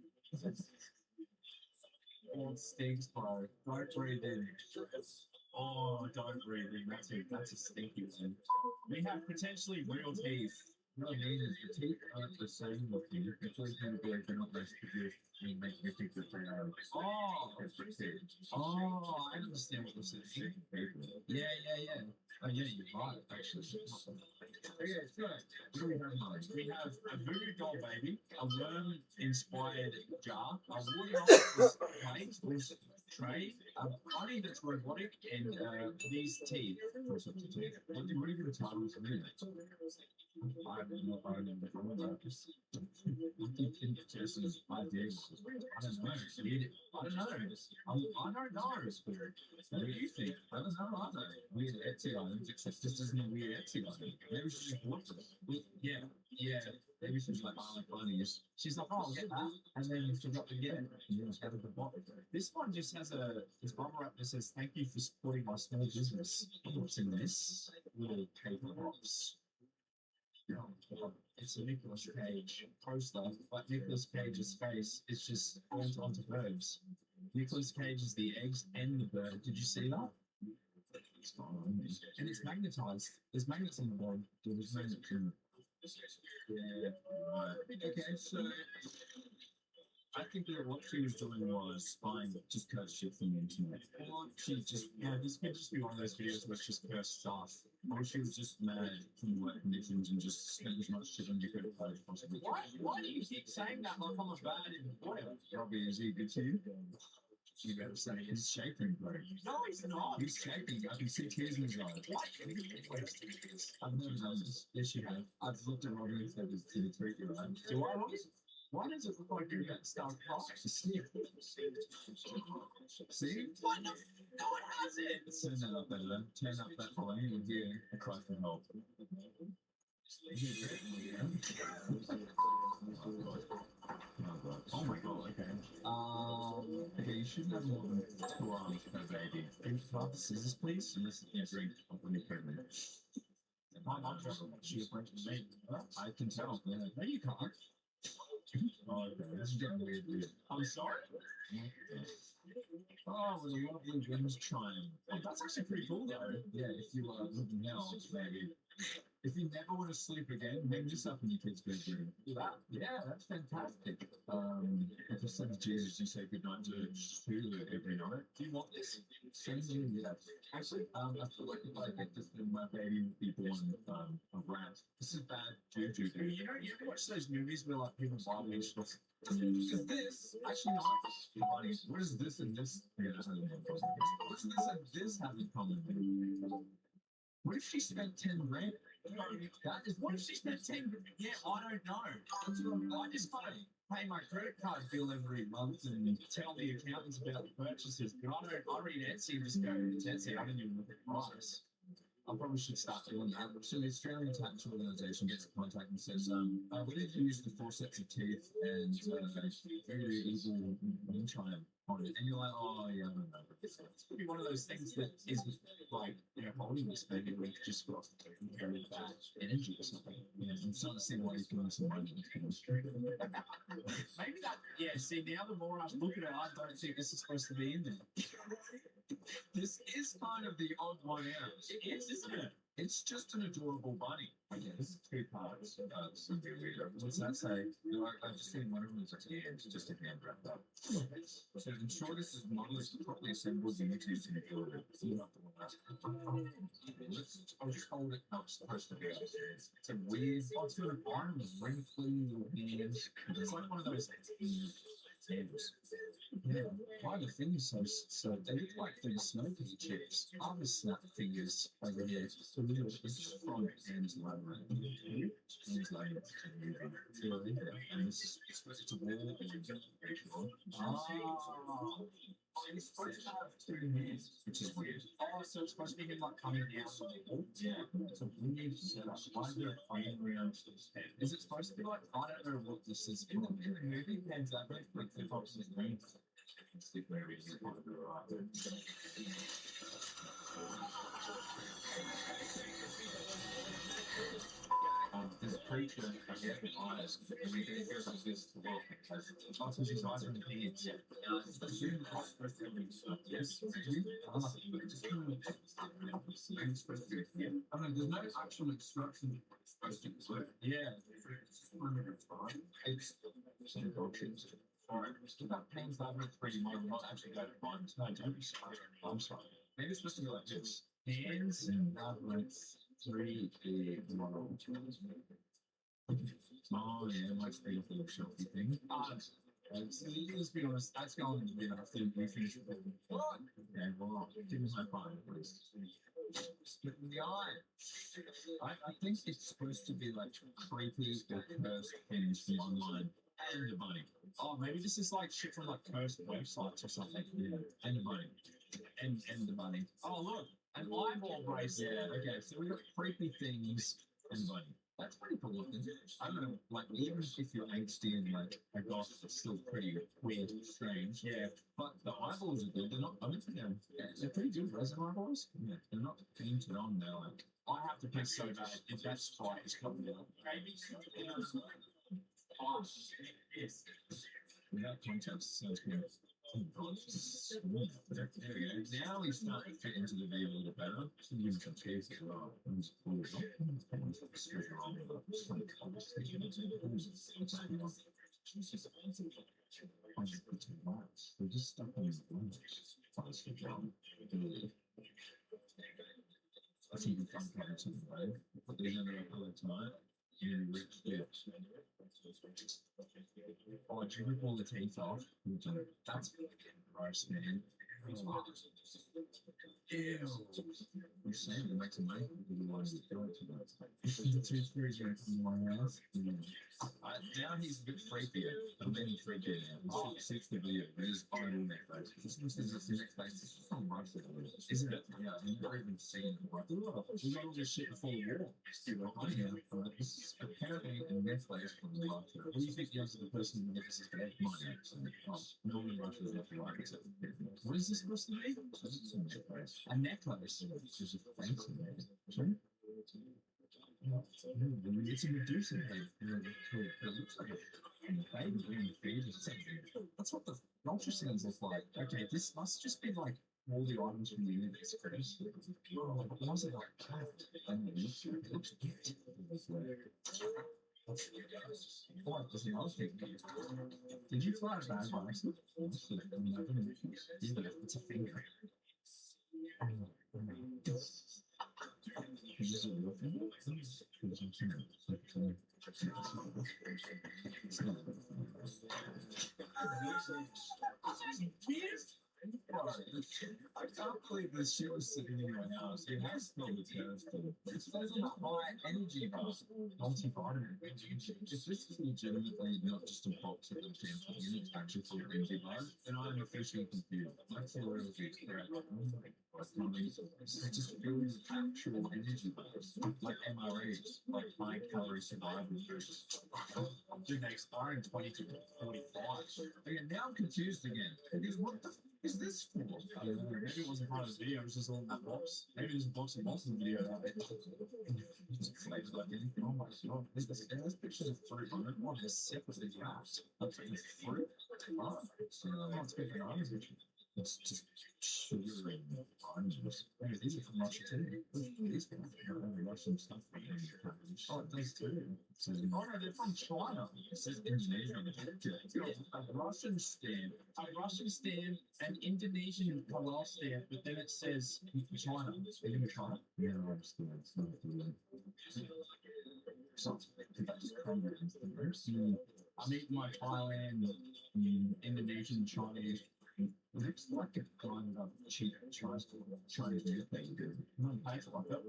Oh, it stinks, bro. Don't breathe in. Oh, don't breathe in. That's a stinky one. We have potentially real teeth. What I mean is the teeth aren't the same looking. It's always going to be like they're not less produced and make me think that they are. Oh, I understand what you're saying. Yeah. Oh, yeah, you're right, actually. Okay, so what do we have next? We have a voodoo doll baby, a worm-inspired jar, a wooden octopus plate with tray, a bunny that's robotic, and these teeth. What do you get a title for me? I don't know. I think Jess's idea was, I don't know. I don't know. What do you think? I don't know either. Weird Etsy items, except this isn't a weird Etsy item. Maybe she just bought it. Yeah. Maybe she's like, oh, like bunnies. She's like, oh, I'll get that. And then you forgot to get it. And you just have it at the bottom. This one just has this bubble wrap that says, thank you for supporting my small business. What's in this? Little paper box. It's a Nicolas Cage poster, but Nicolas Cage's face is just burnt onto birds. Nicolas Cage is the eggs and the bird. Did you see that? And it's magnetized. There's magnets in the board. There's magnets in it. Yeah. Okay, so I think that what she was doing was spying, just curse shit from the internet. Or she just, this could just be one of those videos where it's just curse stuff. Or she was just mad from the work conditions and just spent as much shit on your credit card as possible. Why do you keep saying that like I'm a bad employer? Robbie, is he good to you? You better say he's shaking, bro. No, he's not. He's shaking. I can see tears in his eyes. What? I've never done this. Yes, you have. I've looked at Robbie and said it's to the treat you, right? So why does it look like you're about to start crying? See? What? No one has it! Turn that up, Ella. Turn up that volume and hear a cry for help. Oh my god, okay. Okay, you shouldn't have more than 2 arms per baby. Can you have the scissors, please? Unless you drink when you're pregnant. My mom traveled. She was pregnant with me. I can tell. Yeah. No, you can't. Oh, okay. This is getting weird. I'm sorry. Oh, with a lovely wind chime. Oh, that's actually pretty cool, though. Yeah, if you live in house, maybe. If you never want to sleep again, hang this up in your kid's bedroom. Yeah, that's fantastic. If you said to Jesus, you say goodnight to Hulu every night. Do you want this? Send you, yes. Actually, I feel like if I get this, then my baby would be born a rat. This is bad juju. You ever watch those movies where like people buy these stuff? Because this, actually, not funny. What does this and this? Yeah, that's not even what does this and this have in common? What if she spent 10 grand? That is, what if she spent 10 grand? Yeah, I don't know. I just kind of pay my credit card bill every month and tell the accountants about the purchases. But I read Etsy and just go, it's Etsy. I don't even look at the price. I probably should start doing that. So the Australian Tax Organisation gets in contact and says, we need to use the 4 sets of teeth and very evil wind chime on it. And you're like, oh, yeah, I don't know. It's could be one of those things that is like, holding this baby with just got very bad energy or something. I'm starting to see why he's doing some money. Maybe that, see, now the more I look at it, I don't think this is supposed to be in there. This is kind of the odd one out. It is, isn't it? It's just an adorable bunny. I guess two parts. Something weird. What's that say? No, I've just seen one of them as a hand, just a hand wrapped up. So ensure this is models properly assembled and used in the order. I'll just hold it up. It's supposed to be upstairs. It's a weird. Oh, it's got an arm with wrinkly little hands. It's like one of those hands. Yeah, why the fingers so they look like they're smoking chips. Other snap fingers over here. So it's from hands lower. Hands lower. And this is it's a wall it's supposed to have two hands, which is weird. Oh, so it's supposed to be like coming down from the wall? Yeah. It's a weird setup. Why is there a frame around his head? Is it supposed to be like, I don't know what this is in the movie, hands that way, like the fox is green. Stick where it is. This creature, I guess, with eyes, and we think it goes like this to walk. Also, his eyes are in the hands. Assume it's supposed to be yes. Just kind of it's supposed to be. I mean, there's no actual instruction supposed to work. Yeah. It's some bullshit. Alright, that pains that with pretty much not actually go to find. No, don't be sorry. I'm sorry. Maybe it's supposed to be like this. Hands and outlets. Three big models. Oh yeah, like three little shelfie thing. Let's be honest, that's going to be enough to finish it. Okay, well, give me some fun, please. Split in the eye. I think it's supposed to be like creepy or cursed things from online and the bunny. Oh, maybe this is like shit from like cursed websites or something. Yeah, and the bunny. And the bunny. Oh look. An eyeball brace. Yeah, okay, so we got creepy things and bunny. That's pretty cool looking. I don't know, like, even if you're angsty and like a goth, it's still pretty weird and strange. Yeah, but the eyeballs are good. They're not, I mean, they're pretty good resin eyeballs. Yeah, they're not painted on, they're like, I have to piss so bad if that sprite is coming out. Yes. Without context, sounds good. There we go. Now we start to fit into the view a little better. Use some chairs as well. We're just stuck on his lunch. I think we can't come to the way. Put these under a pillow tonight. You rich bitch. Oh, did you rip all the teeth off? That's gross, man. Ew. You're saying it makes a mate with the ones that do it to them. The tooth fairy's going to come in my house. Now he's a bit freakier. I'm getting freakier now. Six the video. There's fire on their face. This is the next face. This is from Russia. Isn't it? Yeah, I've never even seen it. We got all this shit before the war. This is apparently a Netflix from Russia. What do you think the answer to the person who makes this today? My accent. No one in Russia is left to right except what is this supposed to be? A necklace. It's just a fancy man. It's a Medusa head. It looks like a baby in the feed or something. That's what the ultrasounds look like. Okay, this must just be like all the items from the universe, Chris. Why is it like cat? And it looks cute. What does the other thing do? Did you fly a bag by accident? I mean, I don't know. Yeah, it's a finger. Is it a real finger? I can't believe this shit was sitting in my house. It has smelled the terms. It's those on the high energy bar, multivitamin. If this is legitimately not just a box of them campaign, it's actually for energy bars, then I'm officially confused. That's the real thing. It's just feeling actual energy bars, like MREs, like high calorie survival foods. Dude, they expire in 20 to 45. Okay, now I'm confused again. Because what the is this for? I don't know. Maybe it wasn't part of the video, it was just all in that box. Maybe there's a box of boxes in the video out there. Just flavors like anything. Oh my god. There's pictures of fruit on it. What is separately wrapped? Like fruit? Oh, it's big bananas. It's just sugar and oranges. Maybe these are from Russia too. These guys are Russian stuff. Oh, it does too. It says, oh no, they're from China. It says Indonesia. A Russian stamp, an Indonesian halal stamp, but then it says China. Are you in China? Yeah, I understand. It's not the something. I'm eating my Thailand, Indonesian, Chinese. Looks like a kind of cheap Chinese thing. Tastes like it.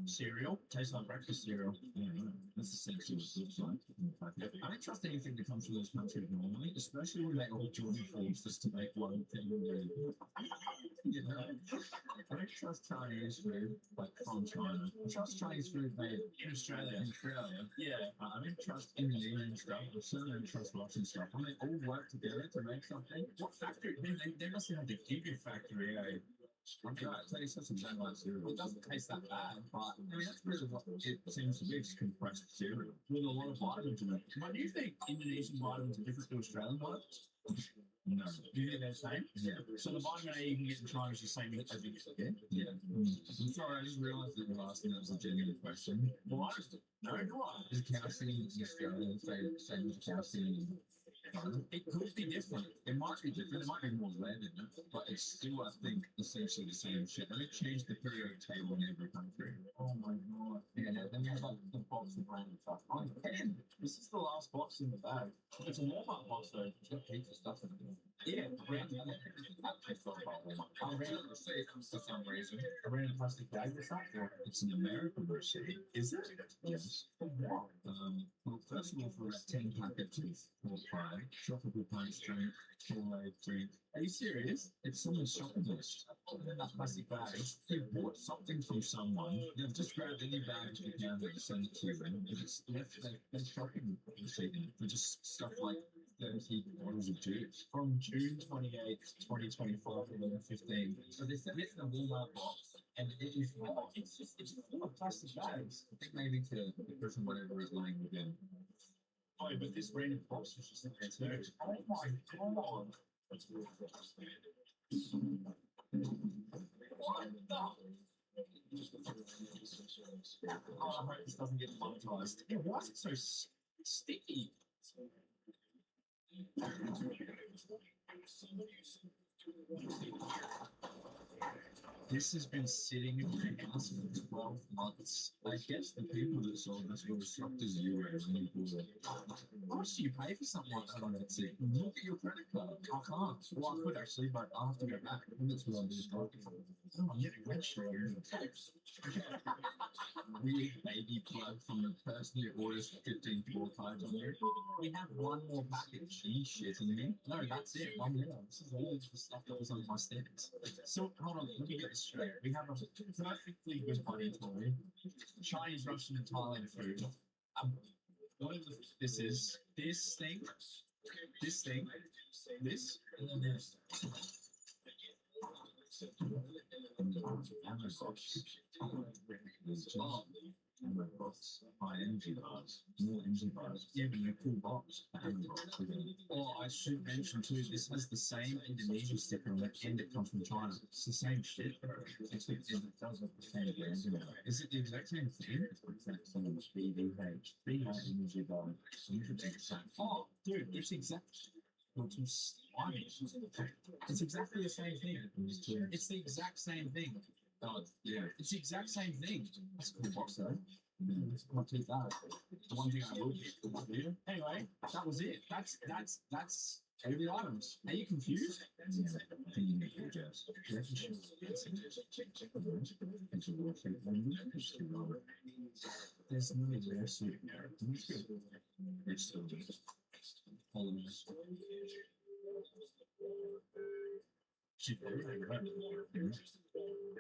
Cereal. Tastes like breakfast cereal. Yeah, that's essentially what it looks like. I don't trust anything that comes from those countries normally, especially when they all join forces to make one thing. You know, I don't trust Chinese food like from China. I trust Chinese food made in Australia. Yeah. I don't trust Indonesian stuff. I certainly don't trust Russian stuff. When they all work together to make something, what factory? They must have the gigafactory. I'm going to tell you something like cereal. It doesn't taste that bad, but I mean, that's really what it seems to be. It's compressed cereal with a lot of vitamins in it. But do you think Indonesian vitamins are different to Australian vitamins? No. Do you think they're the same? Yeah. So the vitamin A you can get in China is the same as you get? Yeah. I'm sorry, I just realised that you're asking that was a genuine question. Well, I just no, do I? Is calcium in Australia the same as calcium in China? It could be different. It might be different. It might be more lead in it, but it's still, I think, essentially the same shit. And it changed the periodic table in every country. Oh my god. Yeah, then we have like the box of random stuff. Oh, 10. This is the last box in the bag. It's a Walmart box though. It's got heaps of stuff in it. Yeah, I ran a receipt for some reason. I ran a plastic bag with that. It's an American receipt. Is it? Yes. Well, first of all, for 10 packets of pork pie, tropical pastry, chocolate drink. Are you serious? It's someone's shopping list. In that plastic bag, they bought something from someone. They've just grabbed any bag you can and send it to them. If it's left their shopping receipt for just stuff like 30 bottles of juice from June 28th, 2024 to 11:15. So they sent it in a Walmart box, and it is it's full of plastic bags. I think maybe to the person whatever is lying within. Oh, but this random box was just in there too. Oh my god! That's really what the? Oh, I hope this doesn't get monetized. Yeah, why is it so sticky? This has been sitting in my house for 12 months. I guess the people that sold this were as shocked as you were when you bought it. How much do you pay for something like that on Etsy? Look at your credit card. I can't. Well, I could actually, but I'll have to go back. I think that's what I'm doing. Oh, I'm getting rich here. Weird baby plug from the person who orders 15 4 times on there. We have one more package. Are you shitting me? No, that's it. One more. This is all the stuff that was on my stairs. So, hold on. Let me get this straight. We have a perfectly good money toy. Chinese, Russian, and Thailand food. Whatever this is. This thing. This thing. This. And then this. Ammo box, high energy bars, more energy bars. Yeah, but they're cool box. Oh, I should mention too, this has the same Indonesian sticker on it and it comes from China. It's the same shit. Except it does look the same brand. Is it the exact same thing? It's the exact same BBH. BH energy bar. Oh, dude, it's exact. It's exactly the same thing. It's the exact same thing. Oh, yeah. It's the exact same thing. That's a cool box though. I'll take that. The one thing I will do. Anyway, that was it. That's every items. Are you confused? Yeah, I think you need to adjust. There's no rare suit in there. It's still just polymers.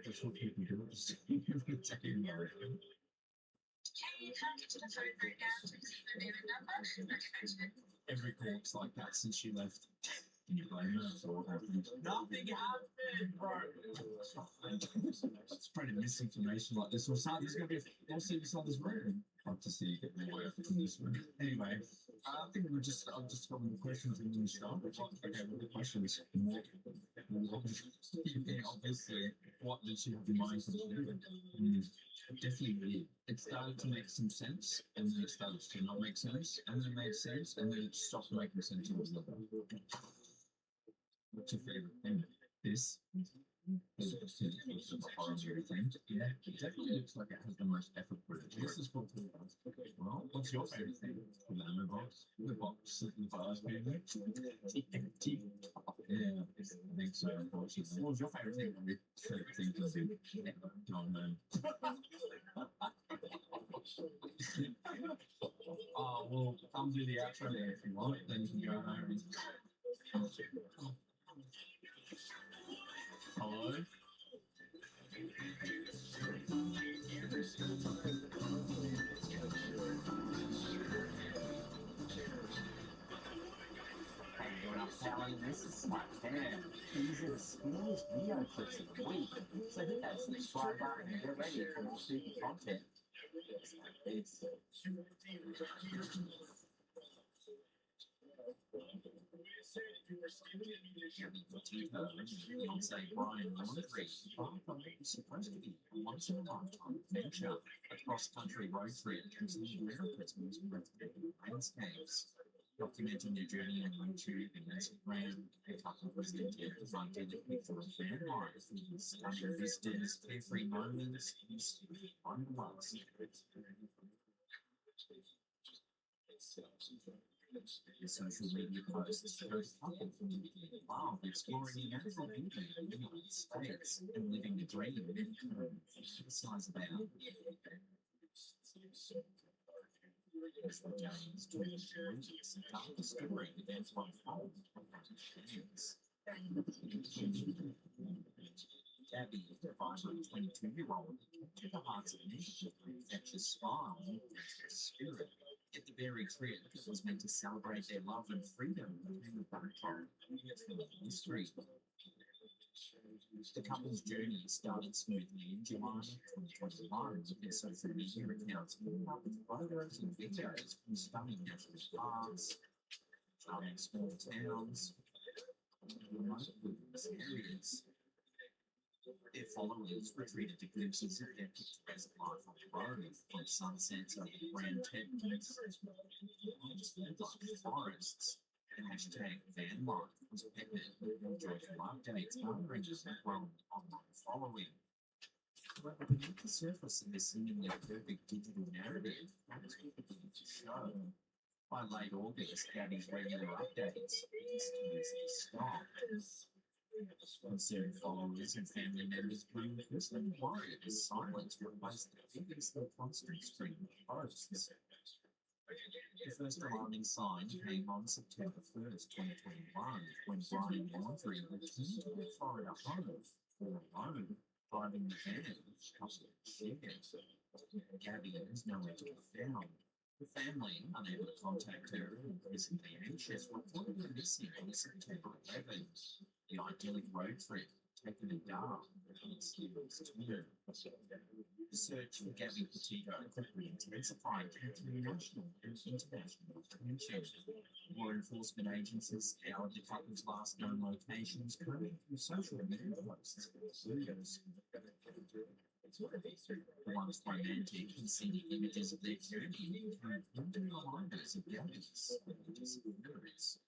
That's what people do. Every call's like that since she left. Can you blame her? Nothing happened, bro. Spreading misinformation like this. There's going to be a lawsuit inside this room. I'll have to see you get more work in this room. Anyway, I think I've just got more questions than you stuff. Okay, well, the questions. Yeah, obviously, what did she have in mind for doing? Definitely weird. It started to make some sense, and then it started to not make sense, and then it made sense, and then it stopped making sense a little bit. What's your favorite thing? This? Is it a horror thing? Yeah, it definitely looks like it has the most effort for it. This is what it does. Well, what's your favorite thing? The lemon box? The box, the bars, maybe? Yeah, I think so, unfortunately. What was your favorite thing? Favorite thing to do? Oh, man. Oh, well, come do the outro there if you want, then you can go home. Hello? Hey, what I'm telling you, this is my fan. These are the skills video clips of the week. So hit that subscribe button and get ready for more super content. It's Fiance Brian Laundrie is supposed to be a once-in-a-lifetime adventure, a cross-country road trip through some of America's most breathtaking landscapes. Documenting their journey on YouTube and Instagram, the couple presented as identically through their life, stunning vistas, carefree moments, and wonderlust. The social media posts show the couple wow, exploring the natural beauty of the United States and living the dream emphasize about. As the James Jones and tell the story against one phone Gabby, the vibrant 22-year-old, to the hearts of many with an infectious smile and spirit. Yet the very trip that was meant to celebrate their love and freedom became a backdrop of history. The couple's journey started smoothly in July 2021 with their social media accounts filled up with photos and videos from stunning national parks, charming small towns, and remote wilderness areas. Their followers retreated to glimpses of their picturesque life on the road, from sunsets over the Grand Tetons, lush forests. The hashtag van life was peppered with joyful updates honoring and growing online following. However, beneath the surface of this seemingly perfect digital narrative, things were beginning to show. By late August, Gabby's regular updates mysteriously stopped. Concerned followers and family members grew increasingly worried as silence replaced the previously constant stream of posts. The first alarming sign came on September 1st, 2021, when Brian Laundrie returned to their Florida home, all alone, driving the van which couple shared. Gabby is nowhere to be found. The family, unable to contact her and increasingly anxious, reported her missing on September 11th. The idyllic road trip taken in dark became serious too. The search for Gabby Petito quickly intensified, capturing national and international attention. Law enforcement agencies scoured the couple's last known locations, combing through social media posts and videos. The once romantic and scenic images of their journey became vivid reminders of Gabby's disappearance.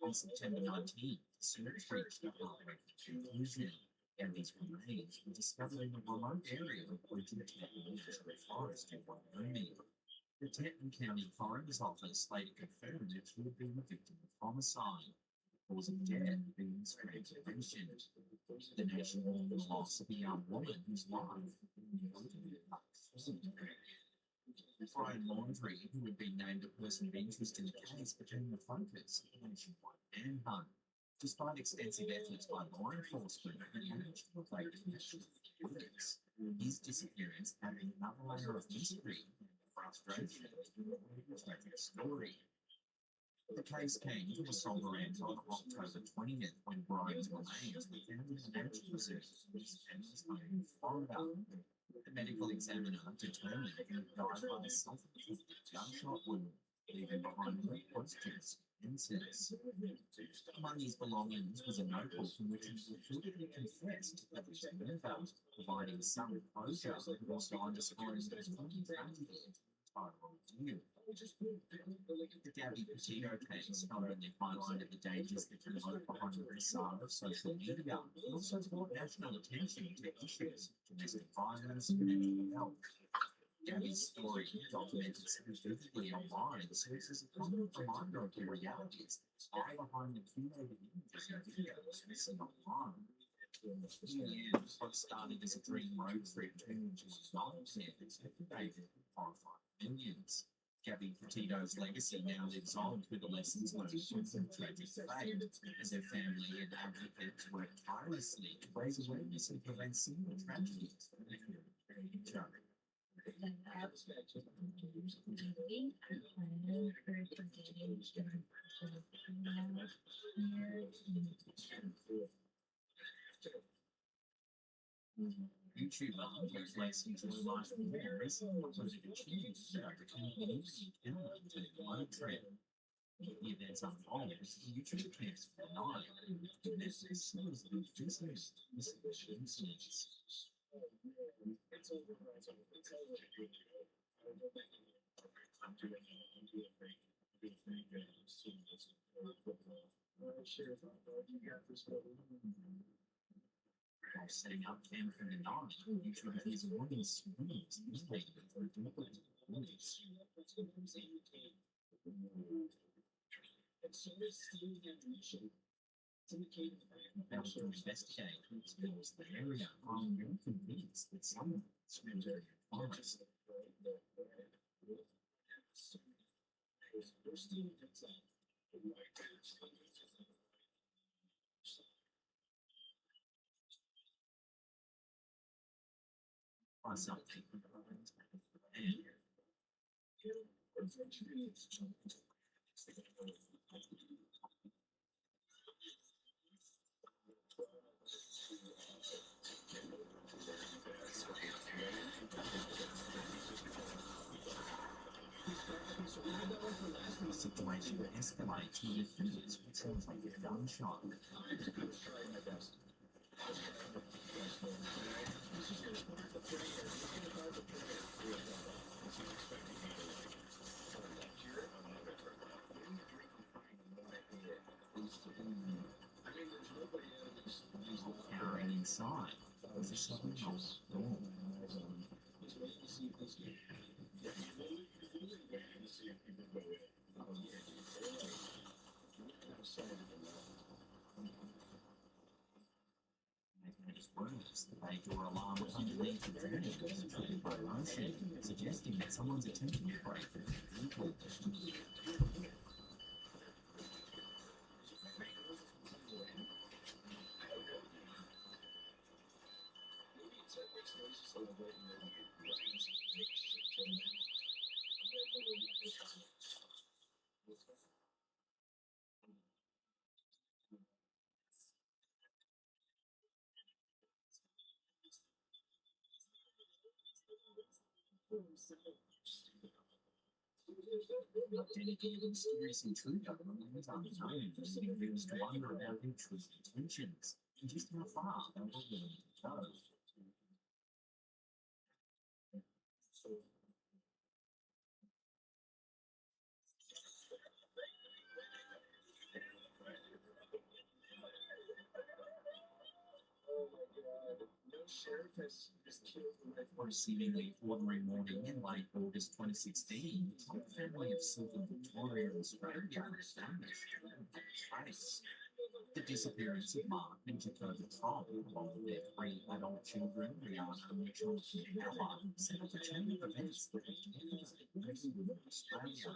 On September 19th, the search reached a heartbreaking conclusion. Gabby's remains were discovered in a remote area of Bridget National Forest in Wyoming. The Teton County Coroner's Office later confirmed that she had been the victim of homicide. The cause of death being strangulation. The nation mourned the loss of a young woman whose life Brian Laundrie, who had been named a person of interest in the case, became the focus of a nationwide manhunt. Despite extensive efforts by law enforcement, he managed to evade detection of evidence. His disappearance added another layer of mystery and frustration to the tragic story. The case came to a somber end on October 20th when Brian's remains were found in a natural reserve in his family's home in Florida. The medical examiner determined he died by a self-inflicted gunshot wound. leaving behind great questions and says, among his belongings was a notebook in which he repeatedly confessed that his murder, providing some closure, but also underscoring his fucking tragedy and entire ordeal. The Gabby Petito case not only highlighted the dangers that can lurk behind the facade of social media, but also brought national attention to issues of domestic violence and mental health. Gabby's story, documented so vividly online, serves as a prominent reminder of the realities that lie behind the cumulative images and videos we see online. In the end, what started as a dream road trip turned into a nightmare that's activated and horrified millions. Gabby Petito's legacy now lives on through the lessons learned from her tragic fate, as her family and advocates work tirelessly to raise awareness and prevent similar tragedies from occurring in the future. YouTuber whose lessons in life more recently uploaded a change about the community to the low trend. The events unfold as the YouTube camps for the night, and there's a series of business incidents. While setting up camp for the night, YouTube is warning swings indicating that they're deliberate police. Now to investigate who explores the area, I'm very convinced that someone is entering the forest. By something. The situation escalates when he hears what sounds like a gunshot. Cowering inside, there's a sudden knock at the door. Words, the bay door alarm underneath the door is triggered by motion, suggesting that someone's attempting to break the vehicle. The identity of the mysterious intruder remains unknown, leaving viewers to wonder about their true intentions and just how far they were willing to go. For a seemingly ordinary morning in late August 2016, the top family of Silver Victoria, Australia, vanished without a trace. The disappearance of Mark and Jitter-less, along with their 3 adult children, Rihanna, Mitchell, and Ella, set up a chain of events that have devastated everyone in Australia.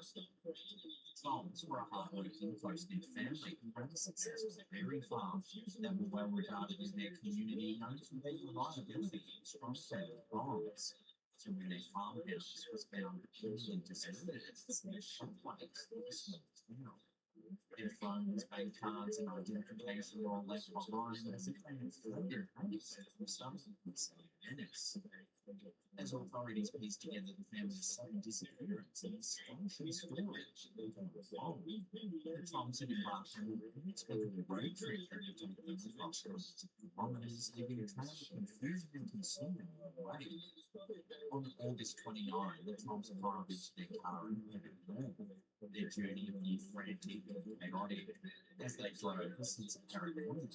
Toms were a hard-working, close-knit family who ran a successful dairy farm that were well regarded in their community, known for their reliability and strong family bonds. So when their farmhouse was found completely deserted, their shopways in a small town. Their phones, bank cards, and identification were all left behind as if they had fled their haste from some unseen menace. As authorities pieced together the family's sudden disappearance and astonishing story, the Thompson embarked on an unexpected road trip that would take them across hundreds of kilometers, leaving a trail of confusion and concern on the way. On August 29, the Thompson reached their car and headed home. Their journey appeared frantic and chaotic. As they drove, a sense of paranoia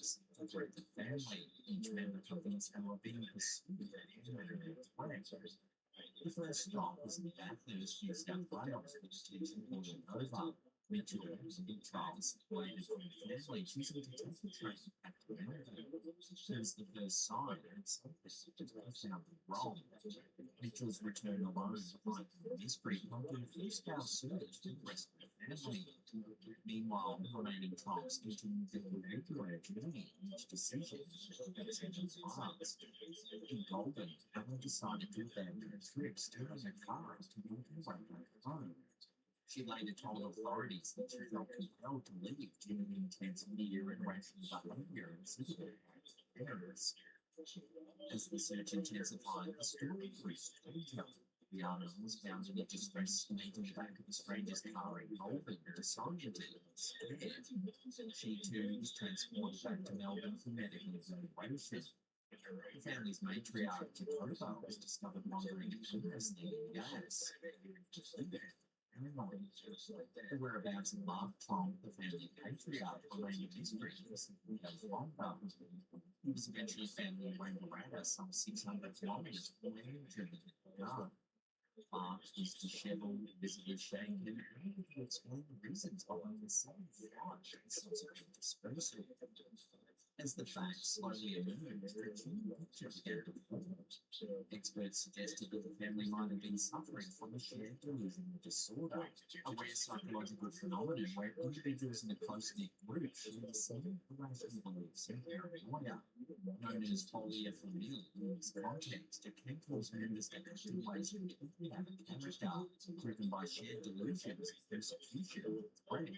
gripped the family, each member convinced they were being pursued and threat. The first stop was in Bathurst, New South Wales, which station called Nova. Mitchell and Charles separated from the family, choosing to take the train back to Melbourne. Since the first sign and something was found wrong. Mitchell's return alone provided the mystery, prompting a full-scale search for the rest of the family. Meanwhile, the remaining tribes continued their irregular journey, each decision as passed. In Golden, Emma decided to abandon her trip, steering her car to make her way back home. She later told authorities that she felt compelled to leave due to the intense fear and irrational behavior exhibited by her parents. As the search intensified, the story grew stranger. The owner was found in a distressed state in the back of a stranger's car in Melbourne, disoriented and scared. She too was transported back to Melbourne for medical evaluation. The family's matriarch, Jitter-less, was discovered wandering aimlessly in gas. The whereabouts of Mark Tom, the family patriarch, remained a mystery for simply how long ago. He was eventually found in Wangaratta, some 600 kilometres from Germany. Mark was dishevelled, visibly shaken, and unable to explain the reasons behind the sudden flight and subsequent dispersal. As the facts slowly emerged, the true picture began to form. Experts suggested that the family might have been suffering from a shared delusional disorder, a rare psychological phenomenon where individuals in a close-knit group share the same irrational beliefs and paranoia. Known as folia familia in this context, it can cause members to act in ways completely out of character, driven by shared delusions, persecution, and threat.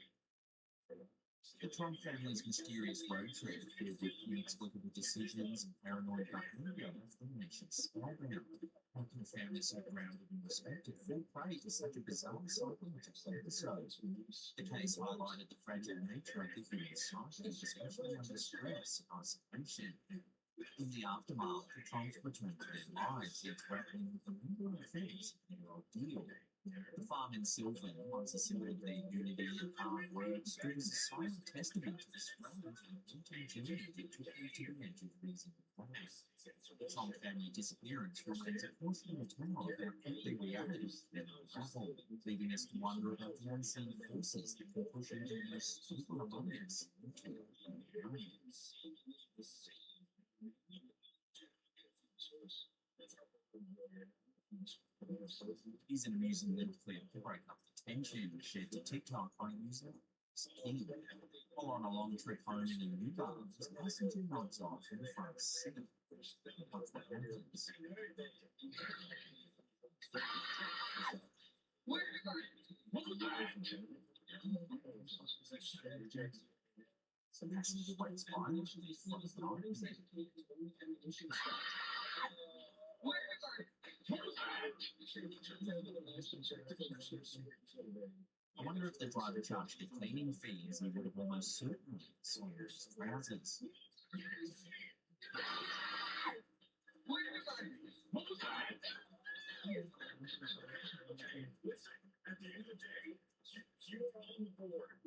The Trump family's mysterious road trip, filled with inexplicable decisions and paranoid behavior, left the nation spellbound. How can a family so grounded and respected fall prey to such a bizarre psychological episode? The case highlighted the fragile nature of the human psyche, especially under stress and isolation. In the aftermath, the Trumps returned to their lives, yet grappling with the lingering effects of their ordeal. The farm in Sylvan, once a symbol of their unity and hard work, stood as a silent testament to the strange and ingenuity that took them to the edge of reason and faith. The Trump family disappearance remains a cautionary tale of how quickly reality can unravel, leaving us to wonder about the unseen forces that can push into the most simple among us into the unknown. Here's an amusing little clip to break up the tension shared to TikTok by user King. While on a long trip home in a new bar, his passenger nods off in the front seat. Watch what happens. The passenger waits violently for the noise. I wonder if the driver charged a cleaning fee, as he would have almost certainly soiled his trousers. At the end of the day, you're on board.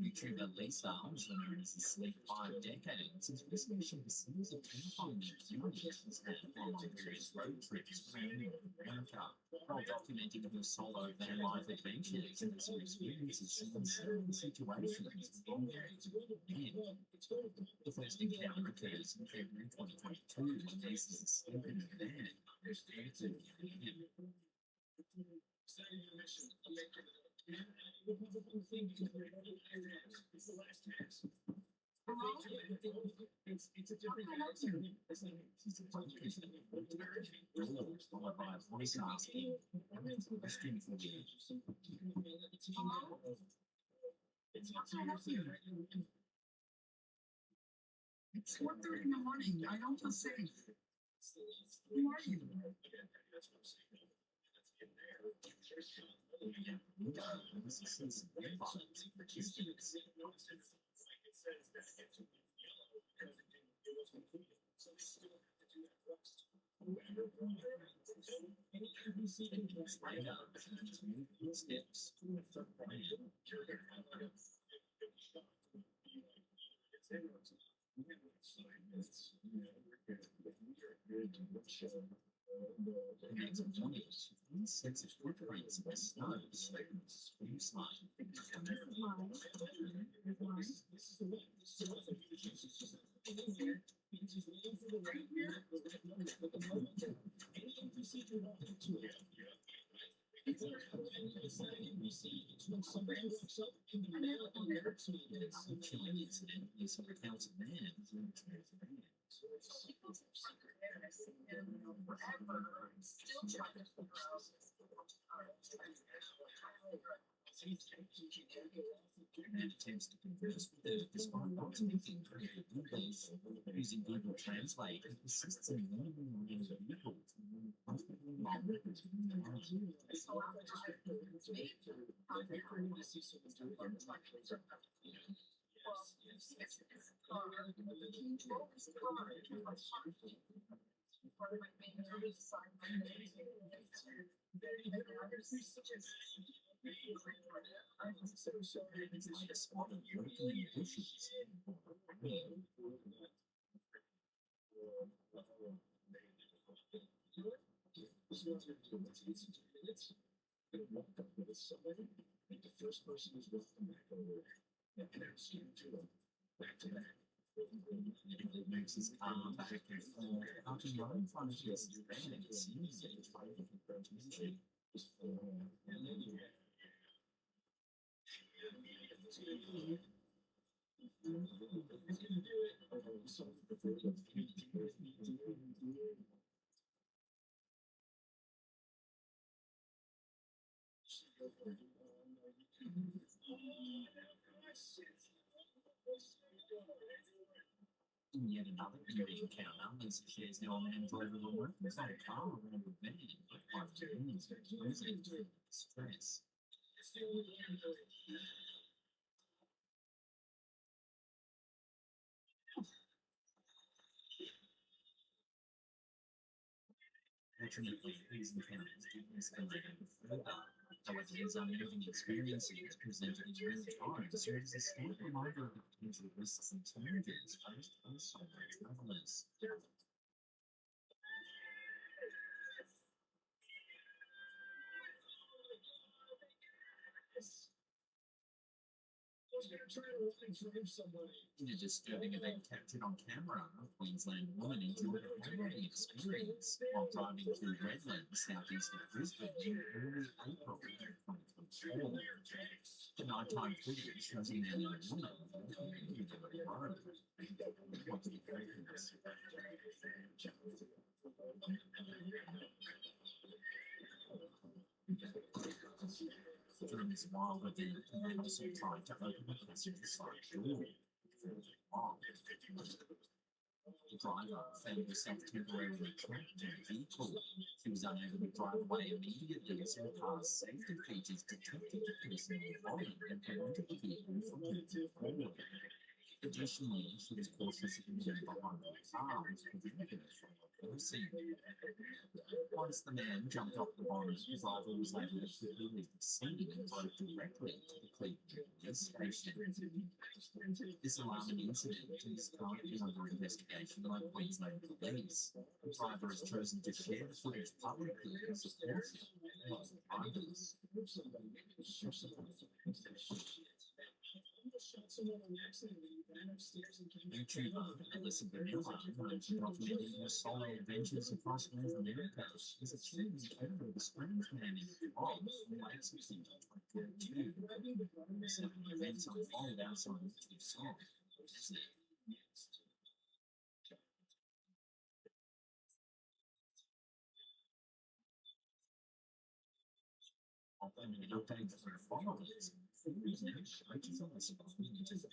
YouTuber Lisa, also known as the Sleep 5 Decades, is researching a series of terrifying experiences she's had while on various road trips around America. While documenting her solo van life adventures and her experiences in unsettling situations involving men. The first encounter occurs in February 2022 when Lisa is asleep in her van. There's 30 men. It's the last task. It's a different answer. It's a followed by a voice asking a question for you. It's 1:30 in the morning. I don't feel safe. Sense of footprints in the snow, so you smart. Killing incident is accounts of man. And attempts to converse with her despite not speaking English. Using Google Translate, it assists in learning language vehicles. It's like a spot of working in bushes. It makes his arm back and forth. After your own front of his band, it seems that it's fighting for attention. In yet another eerie encounter, Lisa shares how a man drove a workman's own car around a van for 5 minutes, exposing to stress. Fortunately, these encounters didn't escalate any further. However, these unnerving experiences presented in real time serve as a slight reminder of the potential risks and challenges faced by solo travelers. In a disturbing event captured on camera, a Queensland woman endured a harrowing experience while driving through Redlands, southeast of Brisbane, in early April 2024. The nighttime footage shows a man and a woman walking into the road. During this wild event, the man also tried to open the passenger side door. The driver found herself temporarily trapped in the vehicle. She was unable to drive away immediately as her car's safety features detected the person in the body and prevented the vehicle from moving forward. Additionally, she was cautious of moving behind the car, which prevented her from reversing. Once the man jumped off the bonnet, the driver was able to quickly leave the scene and drove directly to the Cleveland police station. This alarming incident is currently under investigation by Queensland Police. The driver has chosen to share the footage publicly as a caution among drivers. YouTuber Melissa Vanilla, known for documenting her solo adventures across North America, is accused of the strange man in the vlog from late September 2022. Several events unfolded outside of the song. Offering an update for her followers, Foods now coaches on the spot into the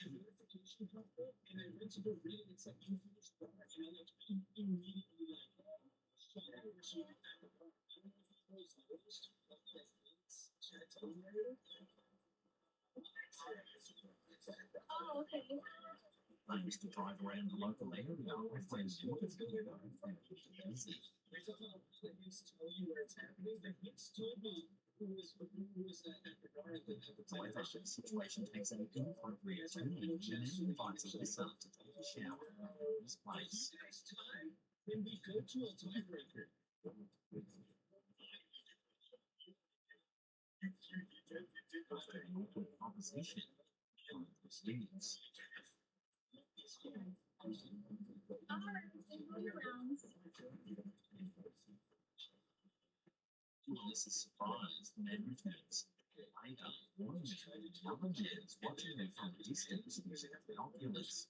I used to drive around the local area with friends looking for you. However, the situation takes an inappropriate turn and then invites Alyssa to take a shower in this place. After an awkward conversation, she proceeds. To Alyssa's surprise, the man returns. Later, one of the other man's watching them from a distance using binoculars.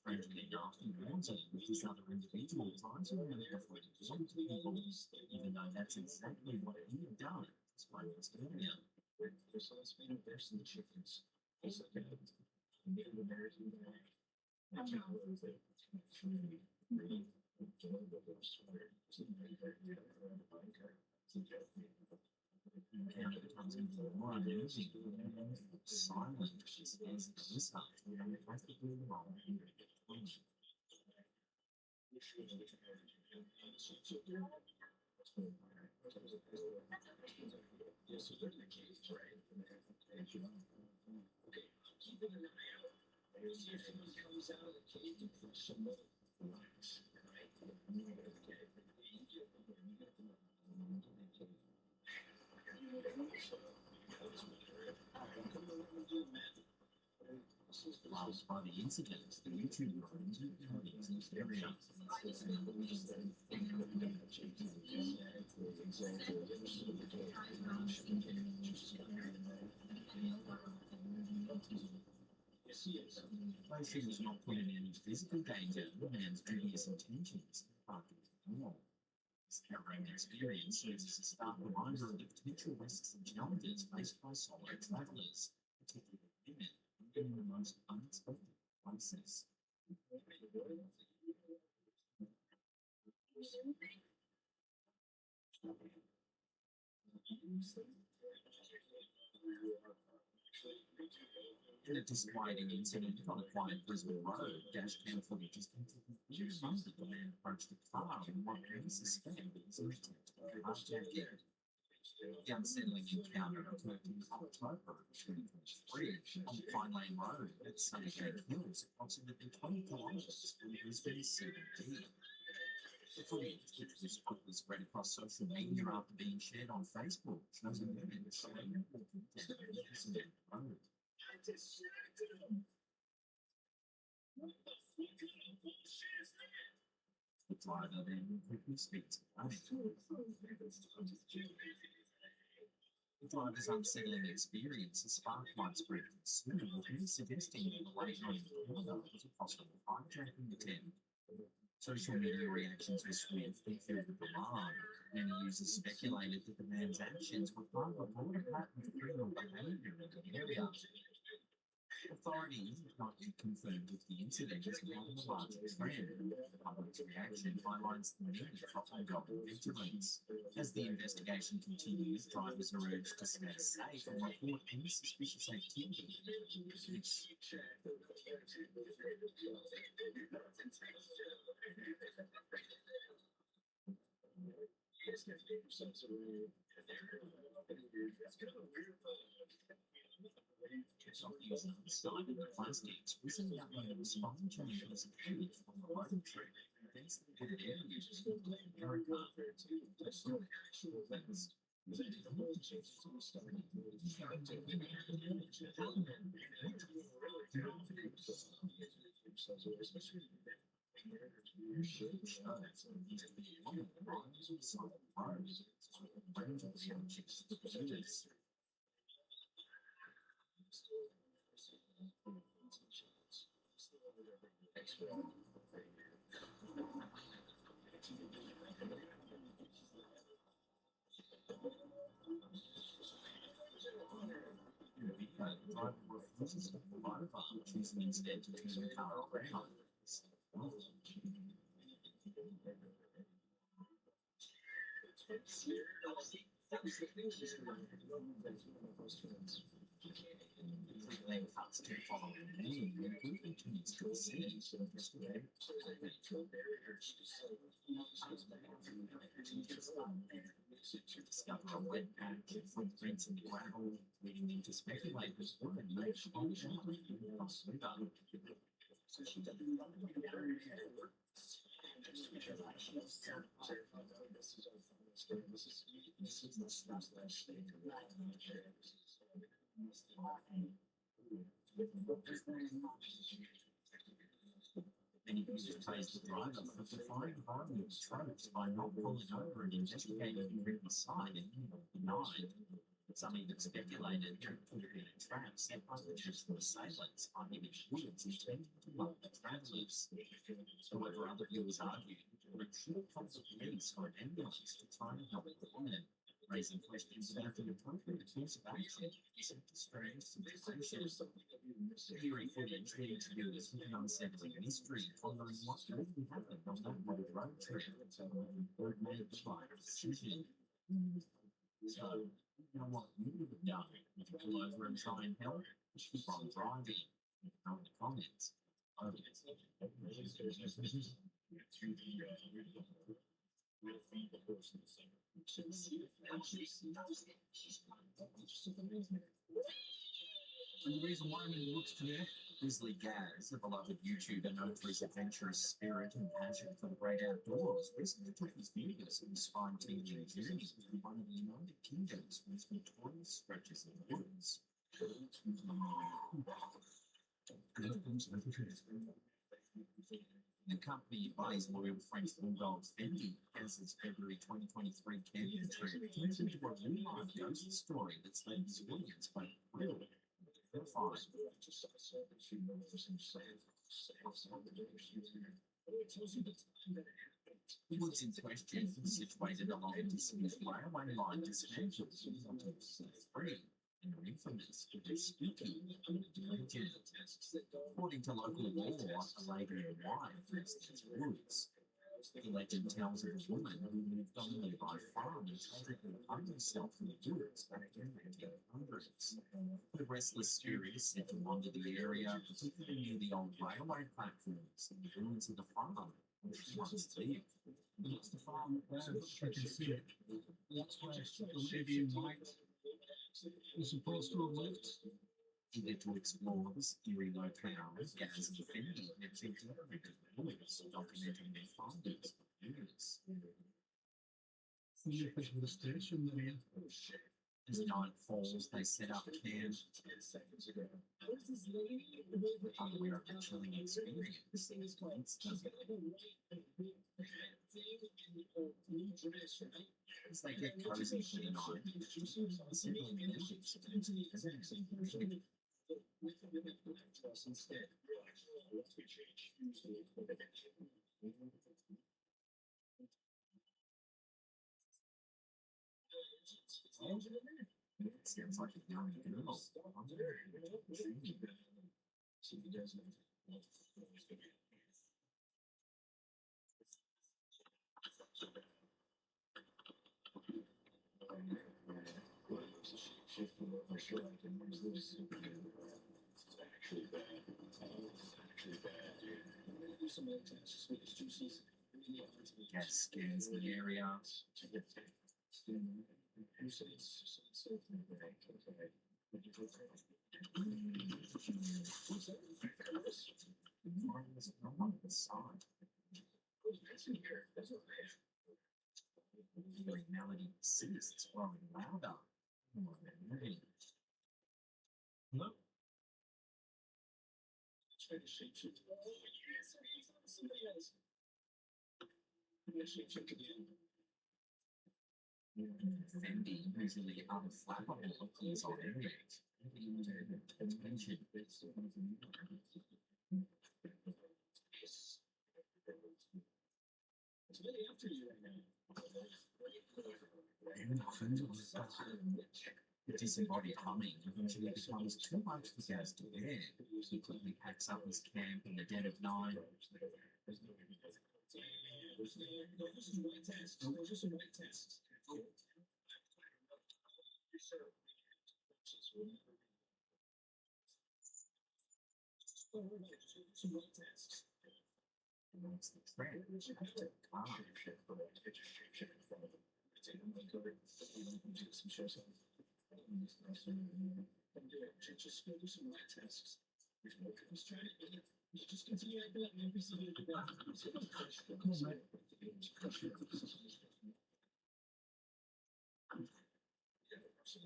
Strangely enough, he warns her that this other individual drives around before he kills people, even though that's exactly what he had done, despite his earlier. The encounter becomes even more amusing and silent as she stares at Alyssa and practically wrong. Whilst by the incident, the YouTube runs in this area. Though she was not put in any physical danger, the man's dubious intentions are normal. This harrowing experience serves as a stark reminder of the potential risks and challenges faced by solo travellers, particularly women, in the most unexpected places. In a disquieting incident on a quiet Brisbane road, dash cam footage is confirmed that the man approached the car in what many suspect is an attempt at carjacking. The unsettling encounter occurred in October 2023 on Pine Lane Road at Sunnygate Hills, approximately 20 kilometres from Brisbane CBD. The footage, which was spread across social media after being shared on Facebook, shows a man slowly walking down the road. The driver then quickly speaks away. The driver's unsettling experience has sparked widespread concern, with many suggesting that the late night corner was a possible hijacking attempt. Social media reactions were swift and filled with alarm. Many users speculated that the man's actions were part of a broader pattern of criminal behaviour in the area. Authorities have not yet confirmed if the incident is part of a larger trend. The public's reaction highlights the need for ongoing vigilance. As the investigation continues, drivers are urged to stay safe and report any suspicious activity. Using unsighted plastics, recently uploaded a spine changes footage from the road trip against the wooded areas in America. causes of the motor, choosing instead to turn the car around. Lane cuts to follow the lane, moving towards the sea. To discover a wet patch of footprints in the gravel, leading them to speculate this woman may have gone down in the Cross River. Many users praise the driver for defying harming tropes by not pulling over and investigating the previous side and denied. Some even speculated that it could have been a trap set by the Jesuit assailants, finding its woods intended to mock the travellers. However, other viewers argued that it should have come to police or an ambulance to try and help the woman, raising questions about the appropriate course of action. Is it strange situations? Hearing footage leading to viewers with an unsettling mystery, pondering what really happened on that road trip, or it may have defied a decision. So, you know what you would have done if you pull over and try and help? Keep on driving. Know in the comments. And the reason why he looks today, Grizzly Gaz, a beloved YouTuber known for his adventurous spirit and passion for the great outdoors, recently took his videos and spine tingling journeys through one of the United Kingdom's most notorious stretches of the woods. Accompanied by his loyal French bulldog Fendi, Gaz's February 2023 camping trip turns into a real-life ghost story that's led his audience both thrilled and terrified. The woods in question, situated along a disused railway line, dismantled in 1963, and are infamous for their spooky legend. According to local lore, a lady in white lives in these woods. The legend tells of a woman who lived on a nearby farm and tragically hung herself in the woods back in the 1800s. The restless spirit is said to wander the area, particularly near the old railway platforms and the ruins of the farm where she once lived. It's the farm there, I can see it. That's where the lady in white was supposed to have lived. Eager to explore this eerie locale, Gaz and Fendi have been delivering videos documenting their findings for years. The official station there. As night falls, they set up camp. Unaware of the chilling experience, as they get cozy for the night, several images sounds like a young girl. Gas scans the area. The melody persists, growing louder. Hello? Fendi, usually unflappable, is on edge. Attention. The disembodied humming eventually becomes too much for Gaz to bear. He quickly packs up his camp in the dead of night. Amongst the threat,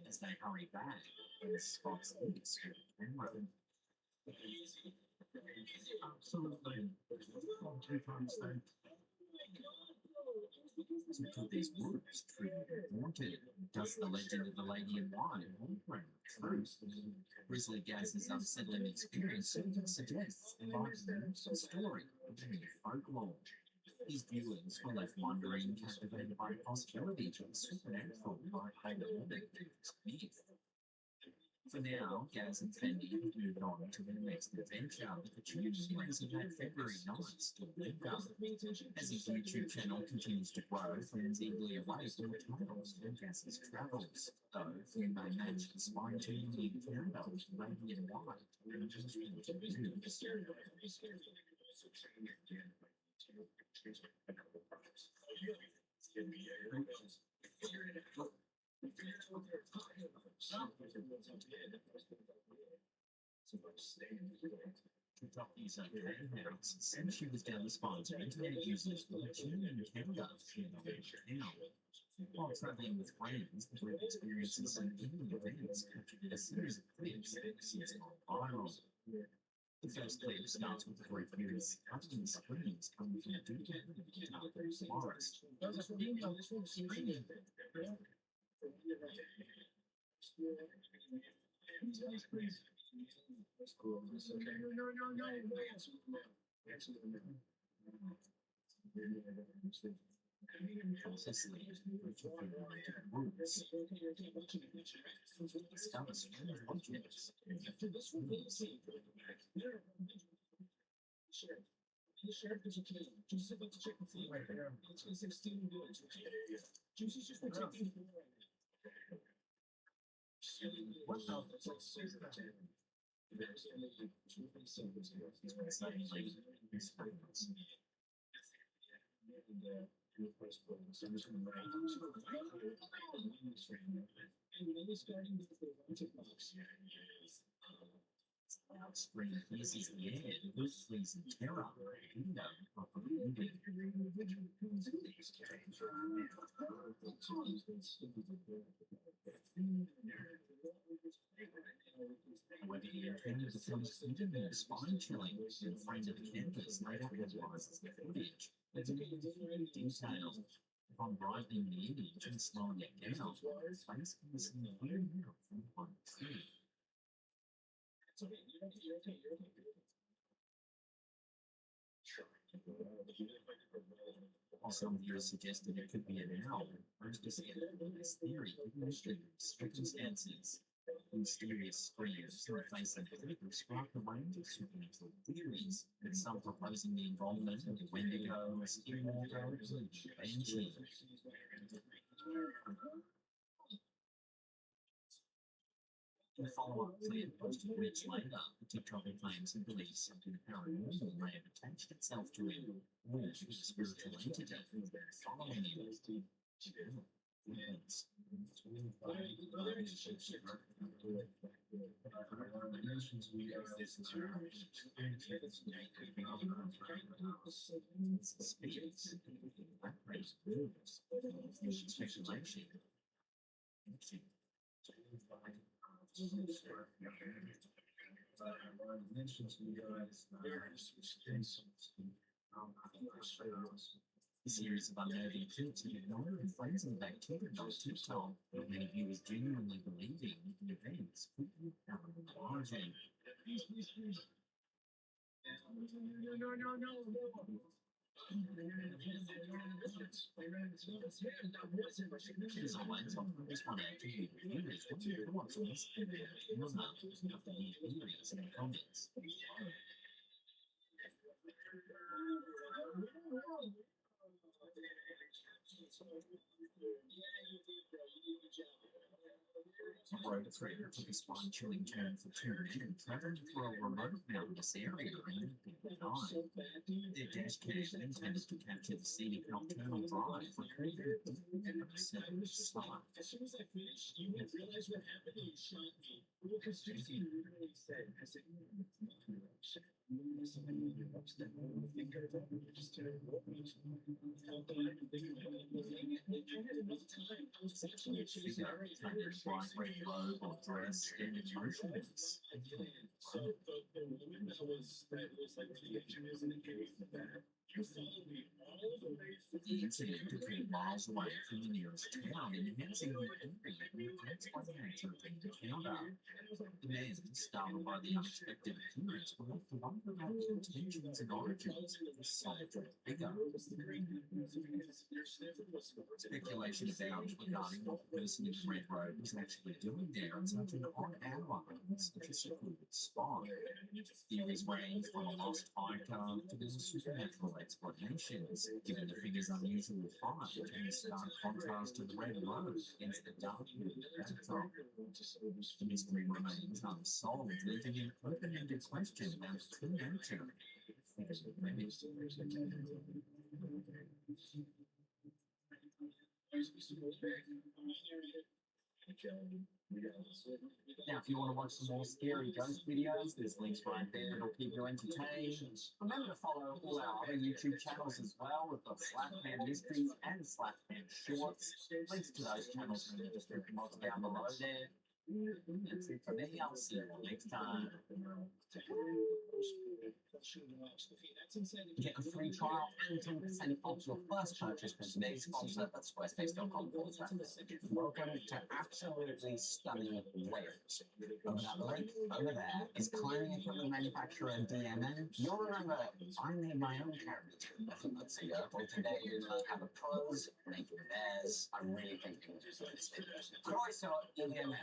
as they hurry back, and spots this and run. Absolutely. One, two times then. So could these woods truly be haunted? Does the legend of the Lady in White hold true? Grizzly Gaz's unsettling experience suggests a story of folklore. His viewers were left wondering, captivated by the possibility of the supernatural by Paleolithic myth. For now, Gaz and Fendi have moved on to their next adventure, but the tune series of that February night still linger. As his YouTube channel continues to grow, fans eagerly await more tales from Gaz's travels, though few may match the spine-tingling encounter with Lady in White and just Kentucky's okay house, since she was down the spines of internet users for a human encounter now. While traveling with friends, the group experiences some eerie events captured a series of clips since gone viral. The first clip starts with the group hearing scuttling screams coming from a deep forest. Cautiously, reaching for the woods, discover strange objects. What suddenly, this happens. Spring pierces the air, the roof flees in terror. However, the encounter becomes even more spine-chilling when a friend of the campus later analyzes the footage. There's a detail. Upon brightening the image and slowing it down, face can be seen peering out from one tree. While some viewers suggested it could be an owl, most discounted this theory given the circumstances. Mysterious screams in the face of the clip sparked a range of supernatural theories, with some proposing the involvement of the Wendigo, a skinwalker, and a banshee. In the follow-up clip, posted weeks later, the TikToker claims he believes something paranormal may have attached itself to him, or a spiritual entity has been following him. Speculation. A series of unnerving clips of ignoring friends in the bacteria on TikTok, with many viewers genuinely believing the events could be encouraging. Here's a lens on this one actually. Here's what you want to listen to. Here's not just enough to need earrings and comments. Road 3 took a spine-chilling turn for 2 men travelling through a remote mountainous area in night. Their dash cam intended to capture the scenic nocturnal drive recorded in the setting of sun. Bright red robe or dress and motionless. The incident occurred miles away from the nearest town, enhancing the area that's why the actor encounter. The men, startled by the unexpected appearance, were left to wonder about the intentions and origins of the solitary figure. Speculation abounds regarding what the person in the red robe was actually doing there at such an odd hour in such a secluded spot. Theories range from a lost icon to the supernatural explanations, given the figure's unusual height and the stark contrast to the red robe against the dark backdrop. The mystery remains unsolved, leaving an open-ended question about true nature. Now, if you want to watch some more scary ghost videos, there's links right there that'll keep you entertained. Remember to follow all our other YouTube channels as well. We've got Slapman Mysteries and Slapman Shorts. Links to those channels in the description box down below there. That's it for me. I'll see you next time. Get a free trial and 10% off your first purchase from today's sponsor at squarespace.com/. Welcome to absolutely stunning Wales. Over that lake, over there, is climbing equipment manufacturer DMN. You'll remember I made my own character. Nothing but well, today we learn how the pros make theirs. I really think you can do this. Croeso DMN.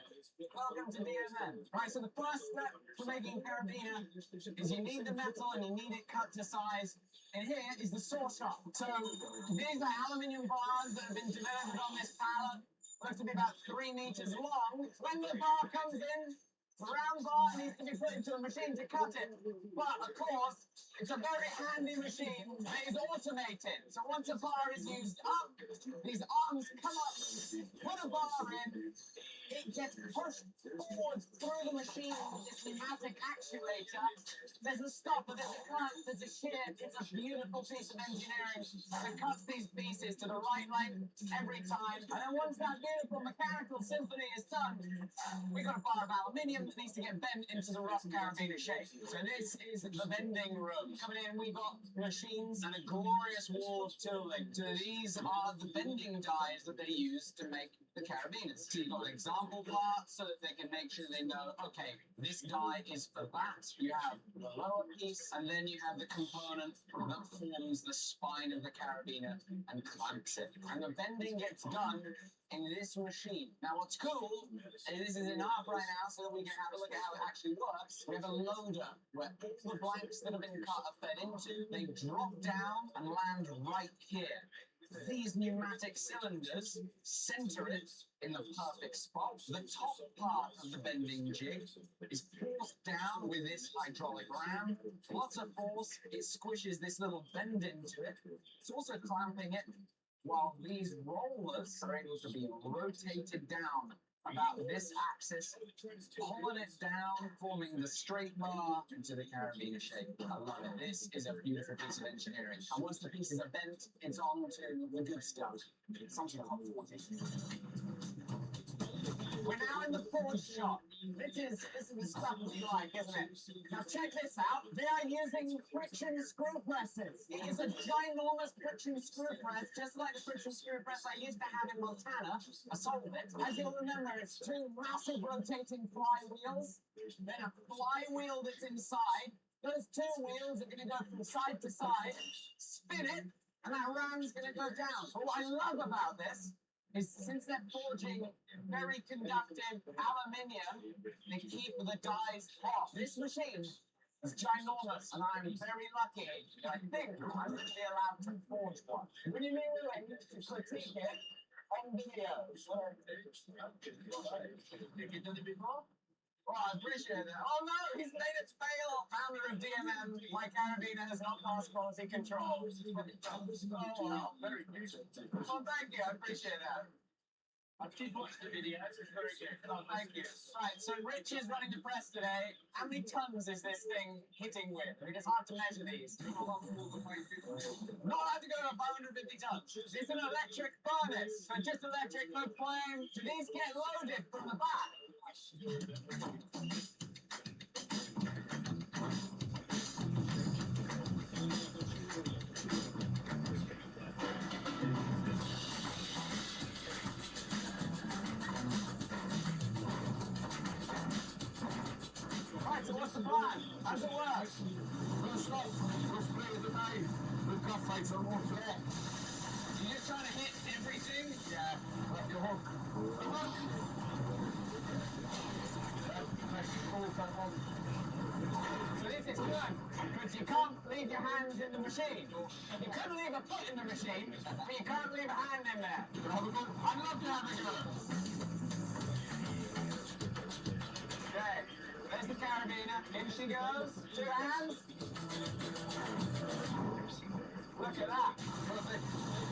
Welcome to DMN. Right, so the first step for making carabiner is you need the metal and you need it cut to size. And here is the saw shop. So these are aluminium bars that have been delivered on this pallet. Looks to be about 3 meters long. When the bar comes in, the round bar needs to be put into a machine to cut it. But of course, it's a very handy machine that is automated. So once a bar is used up, these arms come up, put a bar in, it gets pushed forwards through the machine with this pneumatic actuator. There's a stop, there's a clamp, there's a shear. It's a beautiful piece of engineering that cuts these pieces to the right length every time. And then once that beautiful mechanical symphony is done, we've got a bar of aluminium that needs to get bent into the rough carabiner shape. So this is the bending room. Coming in, we've got machines and a glorious wall of tooling. So these are the bending dies that they use to make the carabiners. So you've got an example part so that they can make sure they know, okay, this die is for that. You have the lower piece, and then you have the component that forms the spine of the carabiner and clamps it. And the bending gets done in this machine. Now what's cool, and this is in half right now so that we can have a look at how it actually works, we have a loader where all the blanks that have been cut are fed into, they drop down and land right here. These pneumatic cylinders center it in the perfect spot. The top part of the bending jig is forced down with this hydraulic ram. Lots of force, it squishes this little bend into it. It's also clamping it while these rollers are able to be rotated down about this axis, pulling it down, forming the straight bar into the carabiner shape. I love it. This is a beautiful piece of engineering. And once the pieces are bent, it's on to the good stuff. It's on to the hot 40. We're now in the forge shop. This is the stuff we like, isn't it? Now check this out. They are using friction screw presses. It is a ginormous friction screw press, just like the friction screw press I used to have in Montana. I sold it. As you'll remember, it's 2 massive rotating flywheels, then a flywheel that's inside, Those two wheels are going to go from side to side, spin it, and that ram's going to go down. But what I love about this is since they're forging very conductive aluminium, they keep the dies off. This machine is ginormous, and I'm very lucky that I think I'm going to be allowed to forge one. Would you be willing to critique it on video? Have you done it before? Oh, I appreciate it. Oh no, he's made it fail. Founder of DMM, my carabiner has not passed quality control. Oh, well, very good. Oh, thank you, I appreciate that. I've just watched the video, it's very good. Oh, thank you. Right, so Rich is running the press today. How many tons is this thing hitting with? I mean, it's hard to measure these. Not allowed to go to 550 tons. It's an electric furnace, so just electric, no flame. These get loaded from the back. Right, so what's the plan? How's it work? First off, we'll split the knife. We've got fights on one thread. You're just trying to hit everything? Yeah, like a hook. A hook? So this is good, because you can't leave your hands in the machine. You couldn't leave a foot in the machine, but you can't leave a hand in there. I'd love to have a go. Okay, there's the carabiner. In she goes. 2 hands. Look at that. Perfect.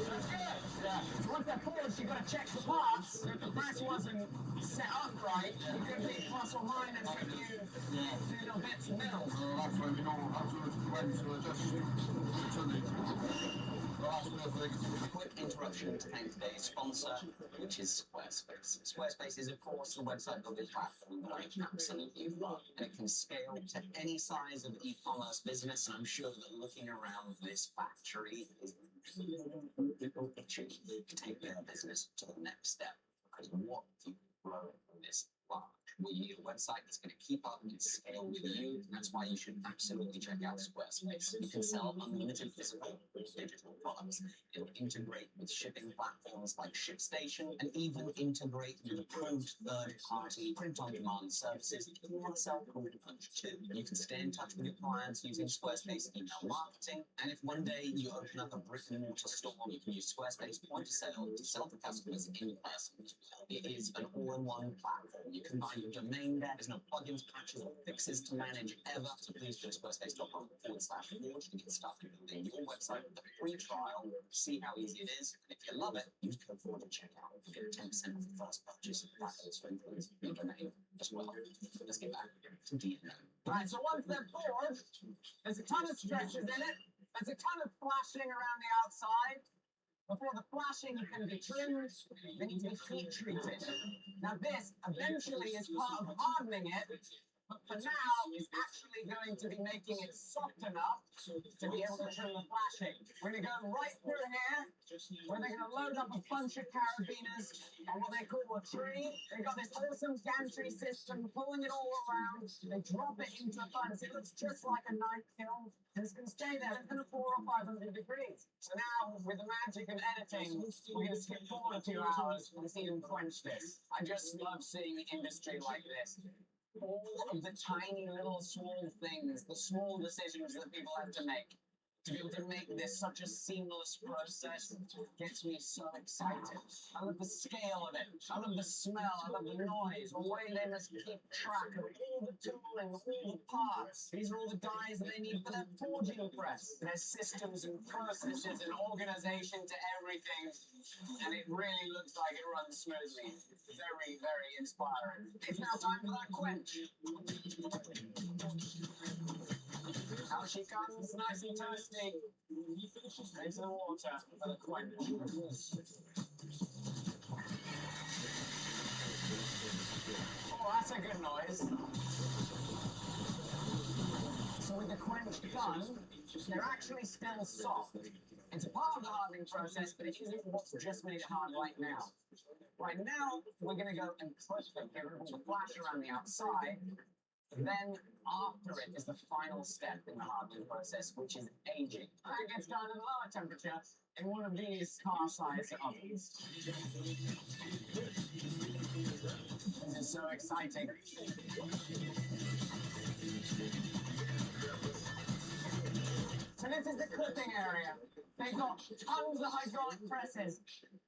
That's good. Yeah. So once they're forged, you've got to check the parts. If the press wasn't set up right, it could be plus or minus a few little bits and middles. That's when we know absolutely when, so just that's perfect. Quick interruption to thank today's sponsor, which is Squarespace. Squarespace is, of course, the website building platform that I absolutely love, and it can scale to any size of e-commerce business. And I'm sure that looking around this factory is people itching to take their business to the next step. Because what do you grow this large? Well, you need a website that's going to keep up and scale with you. And that's why you should absolutely check out Squarespace. You can sell unlimited physical or digital products. It'll integrate with shipping platforms like ShipStation and even integrate with approved third-party print-on-demand services if you want to sell Cool Punch too. You can stay in touch with your clients using Squarespace email marketing. And if one day you open up a brick-and-mortar store, you can use Squarespace point of sale to sell to customers in person. It is an all-in-one platform. You can buy your domain there. There's no plugins, patches, or fixes to manage ever. So please go to squarespace.com/forge to get started building your website with a free trial. See how easy it is. And if you love it, use code FORGE at checkout to get 10% off the first purchase. That also includes your domain as well. Let's get back to DMM. Right, so once they're forged, there's a ton of stretches in it. There's a ton of flashing around the outside. Before the flashing can be trimmed, they need to be heat treated. Now this eventually is part of hardening it, but for now is actually going to be making it soft enough to be able to trim the flashing. We're going to go right through here, where they're going to load up a bunch of carabiners on what they call a tree. They've got this awesome gantry system pulling it all around. They drop it into a furnace. It looks just like a knife kiln, and it's going to stay there until 400 or 500 degrees. So now, with the magic of editing, we're going to skip forward a few hours and see them quench this. I just love seeing industry like this. All of the tiny little small things, the small decisions that people have to make. To be able to make this such a seamless process gets me so excited. I love the scale of it. I love the smell. I love the noise. The way they must keep track of all the tooling, all the parts. These are all the dies that they need for their forging press. There's systems and processes and organization to everything. And it really looks like it runs smoothly. Very, very inspiring. It's now time for that quench. Out she comes, nice and toasty, into the water for the quench. Oh, that's a good noise. So with the quench done, they're actually still soft. It's a part of the hardening process, but it isn't what's just made it hard right now. Right now, we're going to go and push them, get rid of all the flash around the outside, Then after it is the final step in the hardening process, which is aging. That gets done at a lower temperature in one of these car-sized ovens. This is so exciting. So this is the clipping area. They've got tons of hydraulic presses.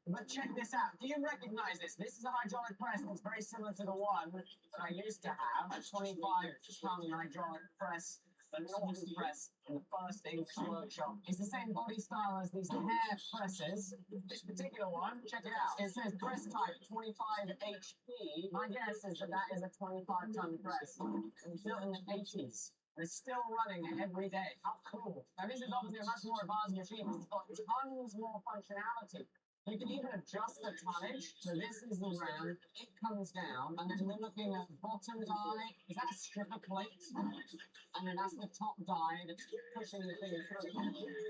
But check this out. Do you recognize this? This is a hydraulic press that's very similar to the one that I used to have, a 25-ton hydraulic press, the Norton press in the first English workshop. It's the same body style as these hair presses. This particular one, check it out. It says press type 25 HP. My guess is that that is a 25-ton press. It was built in the 80s. And it's still running every day. How cool. Now this is obviously a much more advanced machine. It's got tons more functionality. You can even adjust the tonnage. So this is the ram. It comes down, and then we're looking at bottom die. Is that a stripper plate? And then that's the top die that's pushing the thing through.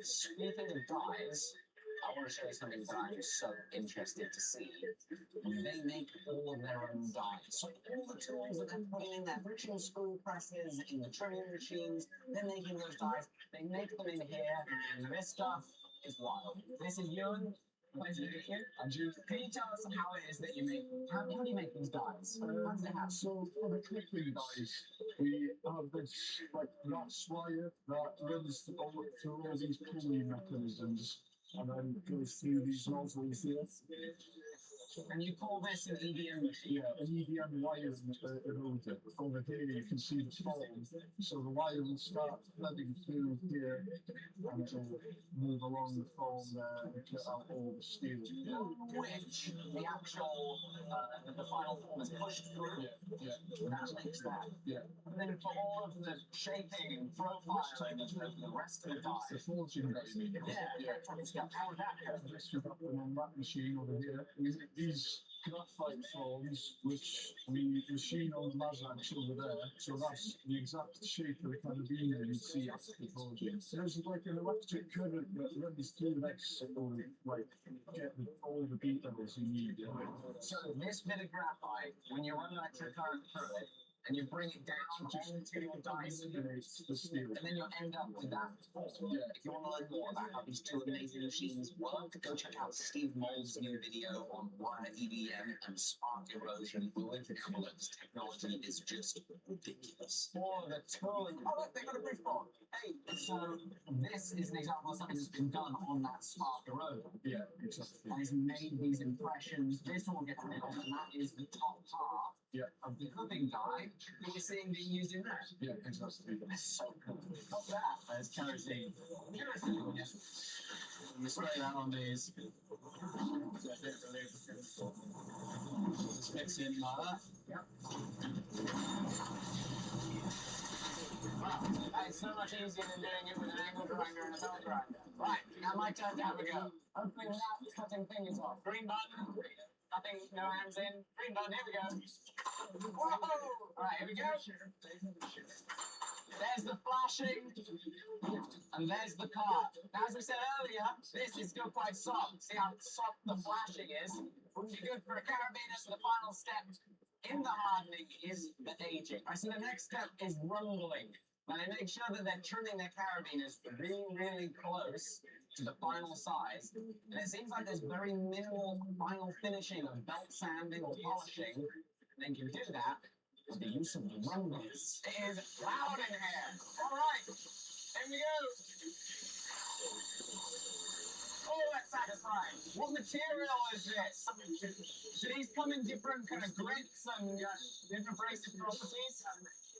Speaking of dies, I want to show you something that I'm so interested to see. They make all of their own dies. So all the tools that they're putting in their friction screw presses, in the trimming machines, they're making those dies. They make them in here, and this stuff is wild. This is Ewan. Pleasure to meet you. And you, can you tell us how it is that you make, how do you make these dies? How does it happen? So for the clipping dies, we have this like brass wire that runs through all these pulley mechanisms and then goes through these nozzles here. And you call this an EDM? Yeah, an EDM wire eroder. Over here you can see the foam. So the wire will start threading through here and it will move along the foam there and cut out all the steel. Which the actual, the final form is pushed through. Yeah. That makes that. Yeah. And then for all of the shaping and profiling of the rest of the die. The forging that you need. Yeah. How would that go? This would happen on that machine over here. These graphite forms, which we machine on the Mazaks over there, so that's the exact shape of the carabiner you see after the forging. There's like an electric current that runs through this to like get all the details you need. Yeah. So this bit of graphite, when you run electric current through it, and you bring it down onto your dice, and then you end up with that. Yeah. If you want to learn more about how these two amazing machines work, go check out Steve Moll's new video on wire EDM and spark erosion. We'll link it down below. This technology is just ridiculous. For the tooling, oh look, they got a bridge board. Hey, so this is an example of something that's been done on that spark eroder. Yeah, exactly. And it's made these impressions. This one gets nailed, and that is the top half. Yeah. Of the clipping die that you're seeing being used in there. Yeah, exactly. That's so cool. What's that? There's kerosene. Kerosene, yeah. You spray that on these. Just mix in like that. Yep. Wow, that is so much easier than doing it with an angle grinder and a belt grinder. Right, now my turn to have a go. Hopefully without cutting fingers off. Green button. Nothing, no hands in. Green button, here we go. Whoa! Alright, here we go. There's the flashing, and there's the car. Now, as we said earlier, this is still quite soft. See how soft the flashing is? Wouldn't be good for a carabiner, so the final step in the hardening is the aging. Right, so the next step is rumbling. Now, they make sure that they're trimming their carabiners really, really close to the final size. And it seems like there's very minimal final finishing of belt sanding or polishing. And they can do that with the use of rumblers. It is loud in here. All right, here we go. Oh, that's satisfying. What material is this? Do these come in different kind of grits and different abrasive properties?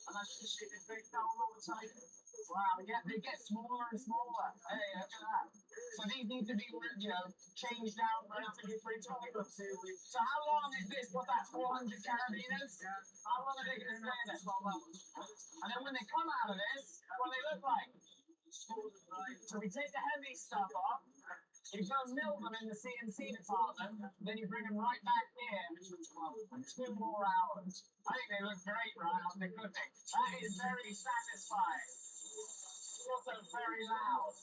And that's just getting big down all the time. Wow, yeah, they get smaller and smaller. Hey, look at that. So these need to be, changed out relatively frequently. So how long is this? What's that, 400 carabiners? How long are they going to stay there? And then when they come out of this, what do they look like? So we take the heavy stuff off. You go mill them in the CNC department, then you bring them right back here for 2 more hours. I think they look great right after cooking. That is very satisfying. It's also very loud.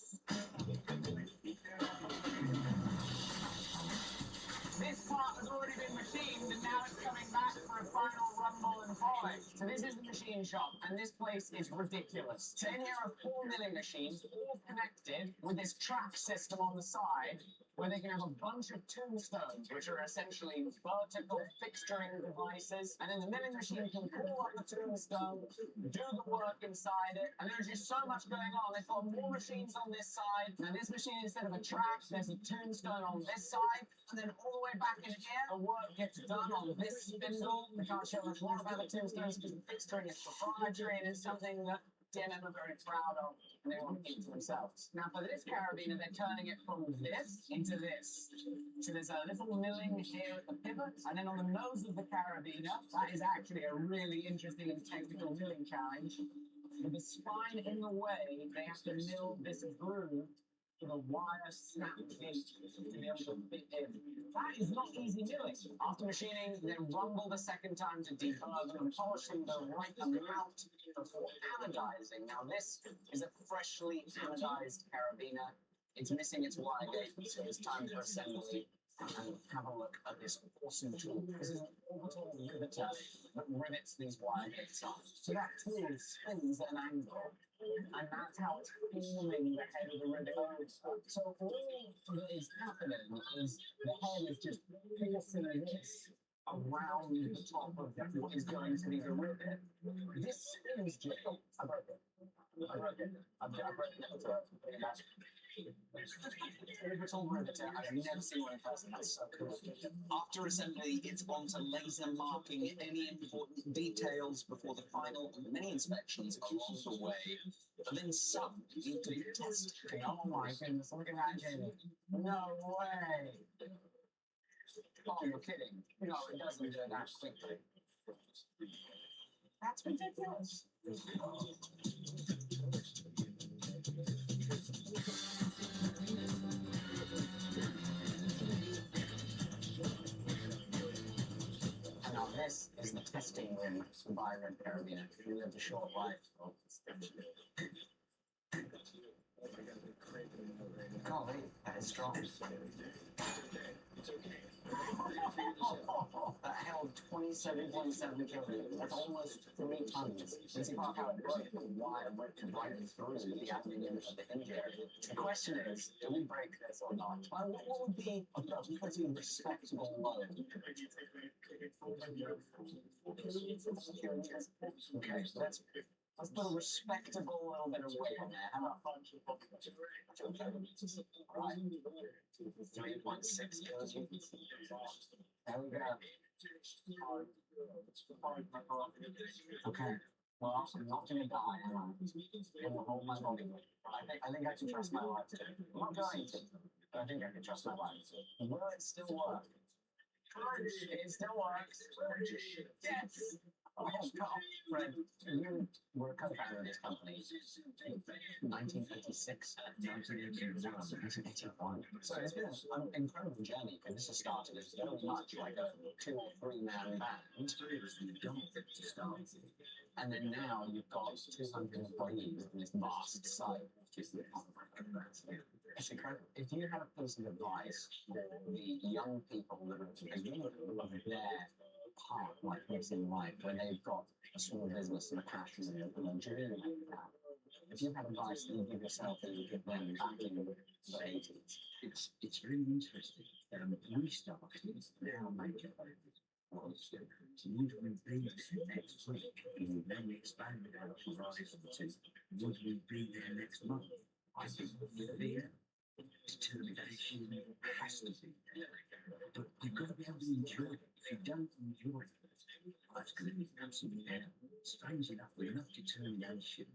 This part has already been machined, and now it's coming back for a final rumble and polish. So this is the machine shop, and this place is ridiculous. So in here are 4 milling machines, all connected with this track system on the side, where they can have a bunch of tombstones, which are essentially vertical fixturing devices. And then the milling machine can pull up the tombstone, do the work inside it, and there's just so much going on. They've got more machines on this side, and this machine, instead of a track, there's a tombstone on this side, and then all the way back in here, the work gets done on this spindle. We can't show much more about the tombstones because the fixturing is proprietary, and it's something that DMM are very proud of, and they want to keep to themselves. Now, for this carabiner, they're turning it from this into this. So there's a little milling here at the pivot, and then on the nose of the carabiner, that is actually a really interesting and technical milling challenge. With the spine in the way, they have to mill this groove with a wire snap gate to be able to fit in. That is not easy milling. After machining, they rumble the second time to debug and polishing the right amount before anodizing. Now this is a freshly anodized carabiner. It's missing its wire gate, so it's time for assembly. And have a look at this awesome tool. This is an orbital riveter that rivets these wire gates on. So that tool spins at an angle, and that's how it's forming the head of the rivet. So all that is happening is the head is just piercing this around the top of what is going to be the rivet. This spins just... I broke it. I broke it. I broke it. Orbital riveter. I've never seen one in person. That's so cool. After assembly, it's on to laser marking any important details before the final and many inspections along the way. But then some need to be tested. Oh my goodness, look at that, Jamie. No way. Oh, you're kidding. No, it doesn't do it that quickly. That's ridiculous. And now this is the testing room for Byron Carabiner. We lived a short life. Golly, that is strong. That held 27.7 kilograms. That's almost 3 tons. You see how it broke the wire went right through the aluminium of the hinge area. The question is, do we break this or not? Well, what would be a pretty respectable load? Okay, so let's put a respectable little bit of weight on there. How about right? 3.6 kilograms. There we go. Okay. Well, I'm not going to die, am I? I'm going to hold my body weight. I think I can trust my wife to. I'm not going to, but I think I can trust my wife to. Will it still work? It still works. Yes. Oh, God, Fred, you were a co-founder of this company in 1986, 1981. So it's been an incredible journey, because this has started as very much like a 2 or 3 man band. And then now you've got 200 employees in this vast site. It's incredible. If you had a piece of advice for the young people that are beginning their part like this in life, when they've got a small business and a passion and a dream like that, if you had advice that you give yourself that you give them back in the 80s, It's really interesting. We started our major was would we be there next week? And then we expanded our horizon to would we be there next month? I think fear, determination has to be there. But you've got to be able to enjoy it. If you don't enjoy it, it's going to be absolutely there. Strange enough, with enough determination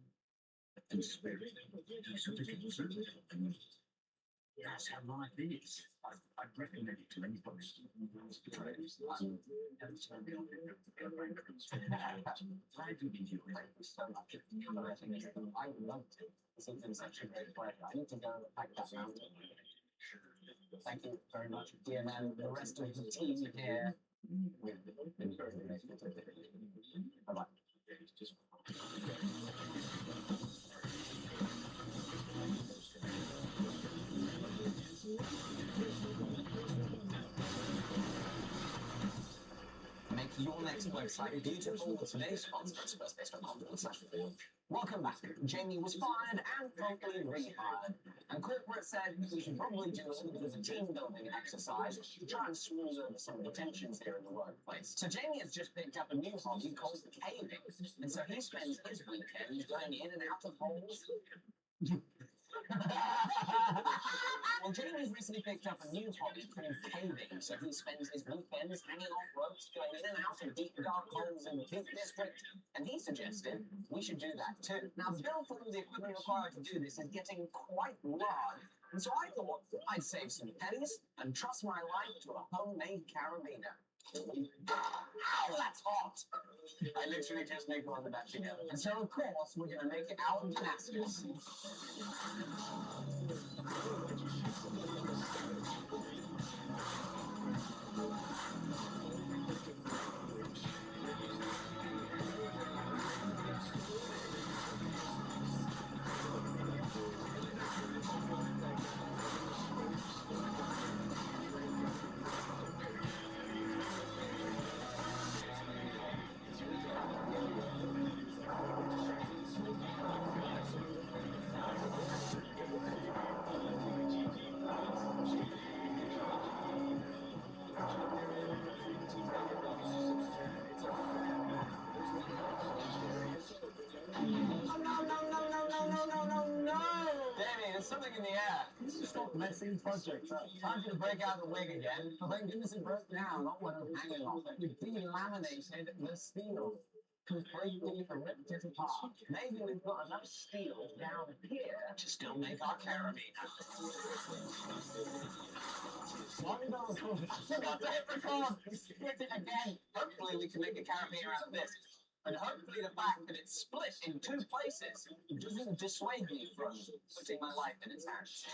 and spirit, you sort of get through it. And that's how life is. I'd recommend it to anybody. I do enjoy it so much. I loved it. This has been such a great pleasure. I need to go back that mountain. Thank you very much, DMM, the rest of the team here. We've been very grateful to you. Bye-bye. your next website beautiful. Today's sponsor is squarespace.com/forward. Welcome back. Jamie was fired and promptly rehired. And corporate said we should probably do a little bit of a team building exercise to try and smooth over some of the tensions here in the workplace. So Jamie has just picked up a new hobby called caving. And so he spends his weekends going in and out of holes. Well, Jamie's recently picked up a new hobby called caving, so he spends his weekends hanging off ropes, going in and out of deep, dark holes in the Peak District, and he suggested we should do that too. Now, the bill for all the equipment required to do this is getting quite large, and so I thought I'd save some pennies and trust my life to a homemade carabiner. Ow, that's hot! I literally just made one of that together. And so, of course, we're going to make it out of Damascus. Jamie, there's something in the air. Stop messing projects up. Time to break out the wig again. Oh, thank goodness it broke down, not when I'm hanging off it. We delaminated the steel. Completely ripped it apart. Maybe we've got enough steel down here to still make our carabiner. I forgot to hit record. We split it again. Hopefully we can make a carabiner out of this. And hopefully the fact that it's split in two places doesn't dissuade me from putting my life in its hands.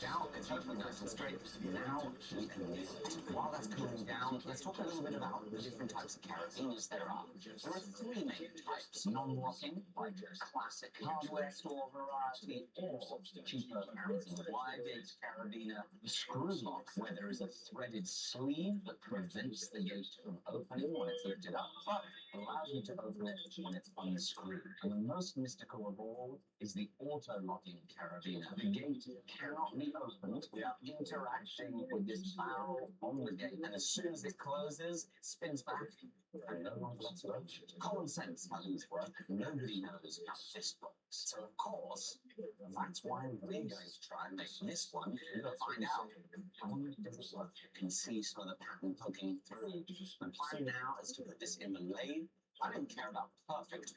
Down, it's hopefully nice and straight. Now we can use it. While that's cooling down, let's talk a little bit about the different types of carabiners there are. There are three main types: non-locking, like classic hardware store variety, or cheaper Amazon wire-gauge carabiner. The screw lock, where there is a threaded sleeve that prevents the gate from opening when it's lifted up, but allows you to open it when it's unscrewed. And the most mystical of all is the auto-locking carabiner. The gate cannot be opened without interacting with this valve on the gate. And as soon as it closes, it spins back and no longer lets it open. Common sense how these work. Nobody knows how this works. So, of course, that's why we're going to try and make this one. We're going to find out how does it work. You can see some of the pattern poking through. My plan now is to put this in the lathe. I don't care about perfect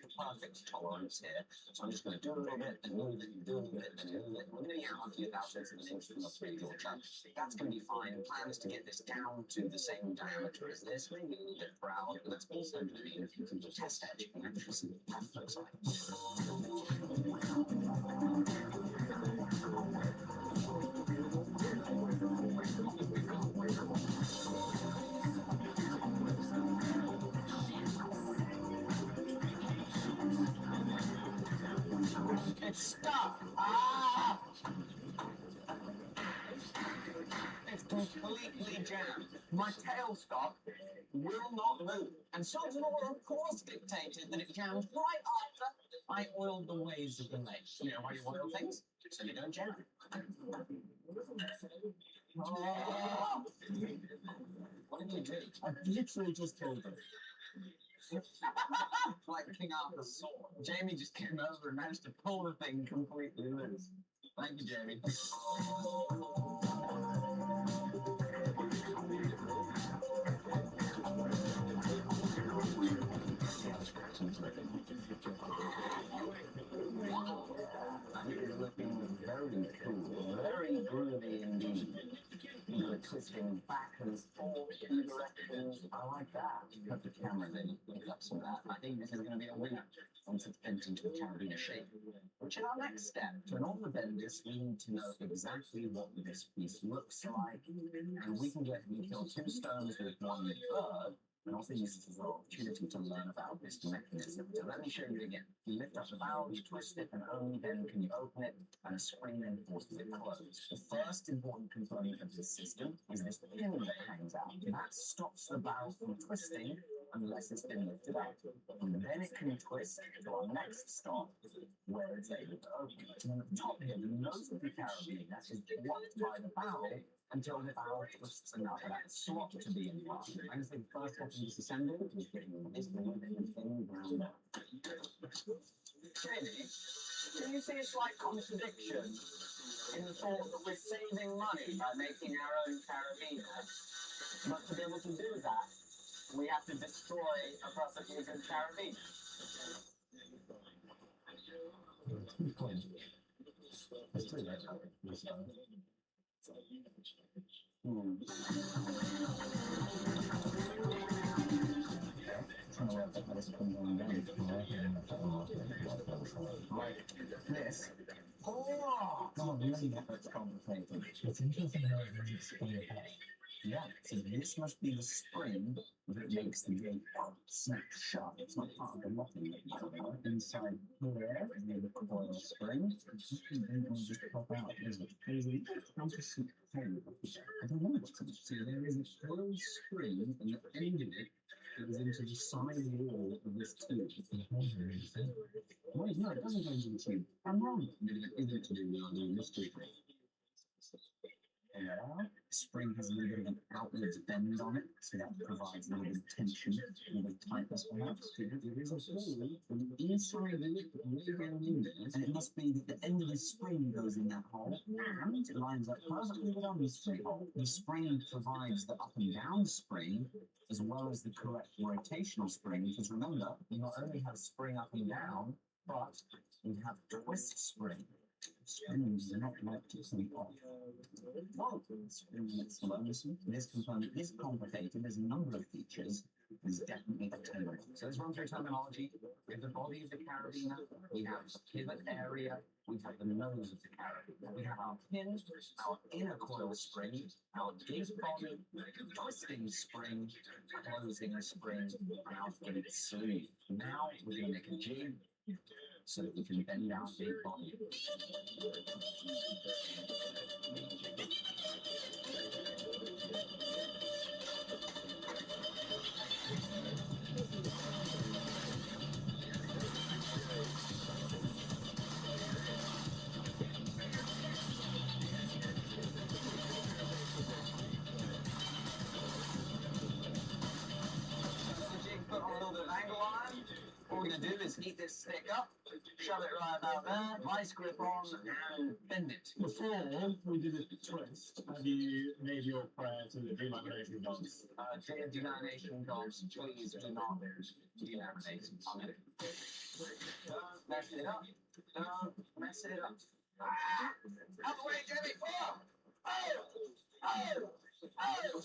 tolerance here, so I'm just going to do a little bit and move it and do a little bit and move it. We're going to get a few thousandths of an inch from a 3-door chunk. That's going to be fine. The plan is to get this down to the same diameter as this, maybe a little bit proud, but that's also going to be a test edge and actually see what that looks like. It's stuck! Ah! It's completely jammed. My tailstock will not move. And Sod's law, of course, dictated that it jammed right after I oiled the ways of the lathe. You know why you oil things? So you don't jam. Oh. What did you do? I literally just killed it. Like King Arthur's sword. Jamie just came over and managed to pull the thing completely loose. Thank you, Jamie. It's looking very cool, very groovy indeed. You're twisting back and forth in directions. I like that. Put the camera in, pick up some of that. I think this is going to be a winner once it's bent into a carabiner shape. Which is our next step. To in order to bend this, we need to know exactly what this piece looks like. And we can kill two stones with one bird and also use it as an opportunity to learn about this mechanism. So let me show you again. You lift up the valve, you twist it, and only then can you open it, and a spring then forces it closed. The first important component of this system is this pin that hangs out. That stops the valve from twisting unless it's been lifted up. And then it can twist to our next stop, where it's able to open. And on the top here, the nose of the carabiner is blocked by the valve until the valve twists enough for that slot to be in place. I can say the first step in disassembly is getting this thing ground up. Jamie, can you see a slight contradiction in the thought that we're saving money by making our own carabiner? But to be able to do that, we have to destroy a perfectly good carabiner. Like this. Oh, God, really, that's complicated. It's interesting how it doesn't spin apart. Yeah, so this must be the spring that makes the gate snap shut. It's not part of the locking mechanism. Inside here is the coil spring. It will just pop out, isn't it? There's a opposite thing. I don't know what's in it. So there is a coil spring, and the end of it goes into the side wall of this tube. Wait, no, it doesn't go into the tube. I'm wrong. It isn't to do with this tube. Yeah. Spring has a little bit of an outwards bend on it, so that provides a little bit of tension, a little bit of tightness perhaps. There is a hole from the inside of it, way down in there, and it must be that the end of the spring goes in that hole, and it lines up perfectly with the spring hole. The spring provides the up and down spring, as well as the correct rotational spring, because remember, we not only have spring up and down, but we have twist spring. Springs are not like to sleep off. Well, this component is complicated. There's a number of features. There's definitely a tailor. So let's run through terminology. We have the body of the carabiner. We have the pivot area. We have the nose of the carabiner. We have our pin, our inner coil spring, our gate body, twisting spring, closing spring, and our gate sleeve. Now we're going to make a jig so that we can bend our gate body. Put on a little bit of angle on it. What we're going to do is heat this stick up, shove it right about there, vice grip on, and bend it. Before we did a twist, have you made your prayer to the delamination gods? Dear delamination gods, please do not delaminate on it. Mess it up. Don't mess it up. Out the way, Jimmy! Oh! Oh! Oh! Oh!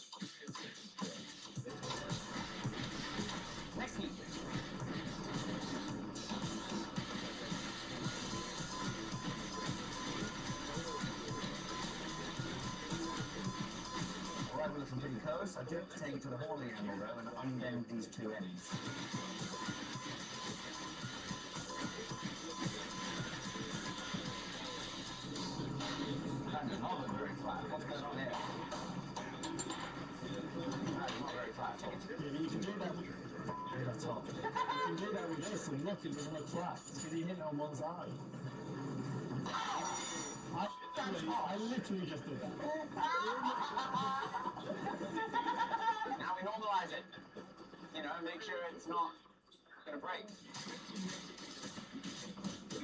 Next week. Alright, we're looking pretty close. I do have to take it to the horny angle though and unbend these two ends. That does not look very flat. What's going on here? That is not very flat at all. Yeah, you can do that with you can do that with this and look, it doesn't look flat. It's because you hit it on one side. I literally just did that. Now we normalize it. You know, make sure it's not going to break.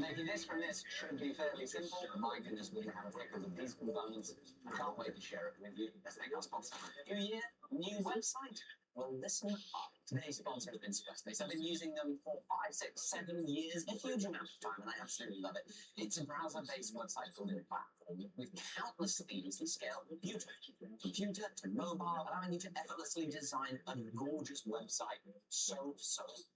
Making this from this should be fairly simple. My goodness, we have a record of these components. I can't wait to share it with you. Let's thank our sponsor. New year, new website. Well, listen up. Today's sponsor has been Squarespace. I've been using them for 5, 6, 7 years, a huge amount of time, and I absolutely love it. It's a browser-based website building platform with countless themes that scale beautifully, from computer to mobile, allowing you to effortlessly design a gorgeous website so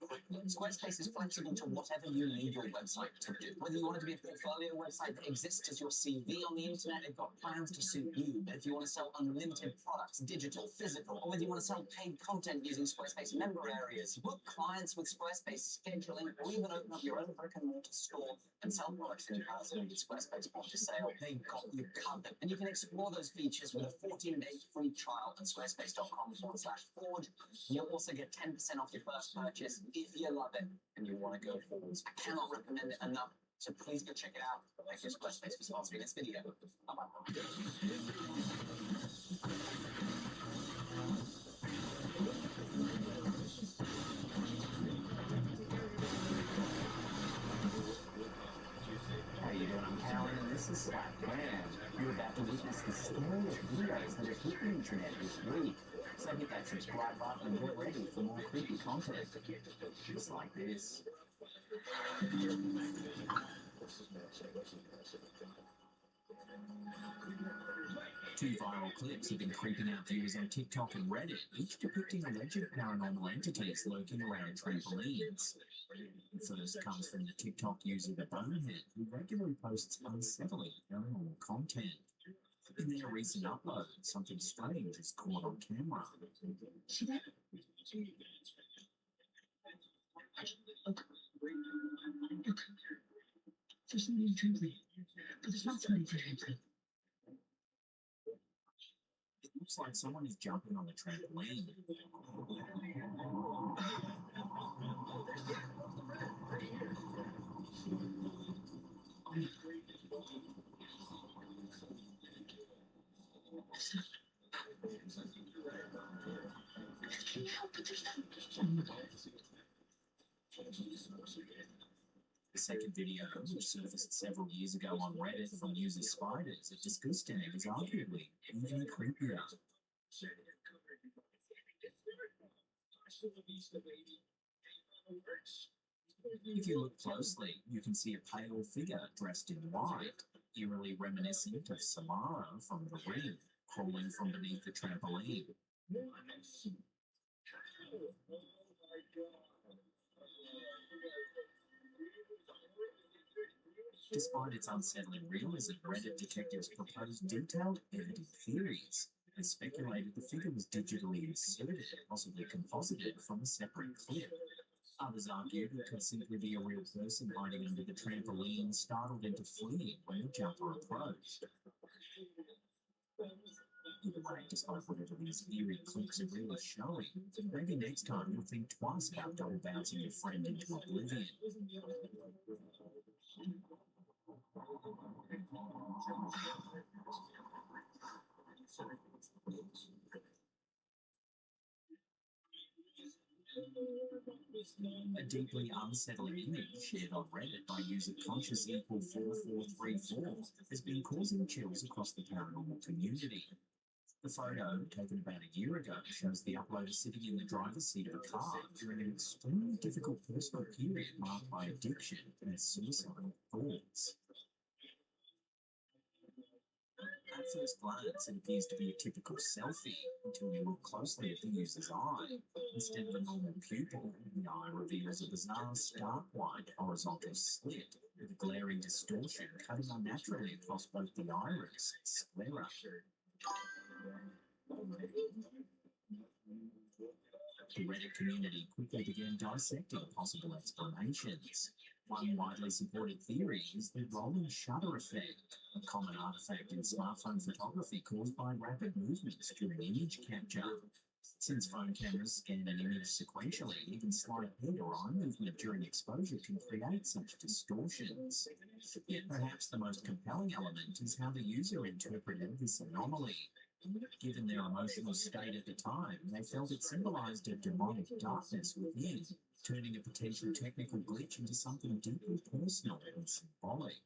quickly. Squarespace is flexible to whatever you need your website to do. Whether you want it to be a portfolio website that exists as your CV on the internet, they've got plans to suit you. But if you want to sell unlimited products, digital, physical, or whether you want to sell paid content using Squarespace member areas, book clients with Squarespace scheduling, or even open up your own brick-and-mortar store and sell products in person with Squarespace point of sale, they've got you covered. And you can explore those features with a 14-day free trial at squarespace.com/forge. You'll also get 10% off your first purchase if you love it and you want to go forwards. I cannot recommend it enough, so please go check it out. Thank you, Squarespace, for sponsoring this video. Bye-bye. How you doing? I'm Calvin, and this is Slack. Man, you're about to witness the scariest videos that have hit the internet this week. So hit that subscribe button and get ready for more creepy content. Just like this. Two viral clips have been creeping out viewers on TikTok and Reddit, each depicting alleged paranormal entities lurking around trampolines. The first comes from the TikTok user The Bonehead, who regularly posts unsettling paranormal content. In their recent upload, something strange is caught on camera. See that? Look. There's something in the trampoline. But there's not somebody in the trampoline. It looks like someone is jumping on the trampoline. The second video, which surfaced several years ago on Reddit from user Spiders, a disgusting and is arguably even creepier. If you look closely, you can see a pale figure dressed in white, eerily reminiscent of Samara from The Ring, crawling from beneath the trampoline. Despite its unsettling realism, Reddit detectives proposed detailed editing theories. They speculated the figure was digitally inserted, possibly composited from a separate clip. Others argued it could simply be a real person hiding under the trampoline, startled into fleeing when the jumper approached. Either way, despite whatever these eerie clips are really showing, maybe next time you'll think twice about double bouncing your friend into oblivion. A deeply unsettling image shared on Reddit by user Conscious4434 has been causing chills across the paranormal community. The photo, taken about a year ago, shows the uploader sitting in the driver's seat of a car during an extremely difficult personal period marked by addiction and suicidal thoughts. At first glance, it appears to be a typical selfie until you look closely at the user's eye. Instead of a normal pupil, the eye reveals a bizarre stark white horizontal slit with a glaring distortion cutting unnaturally across both the iris and sclera. The Reddit community quickly began dissecting possible explanations. One widely supported theory is the rolling shutter effect, a common artifact in smartphone photography caused by rapid movements during image capture. Since phone cameras scan an image sequentially, even slight head or eye movement during exposure can create such distortions. Yet perhaps the most compelling element is how the user interpreted this anomaly. Given their emotional state at the time, they felt it symbolized a demonic darkness within, turning a potential technical glitch into something deeply personal and symbolic.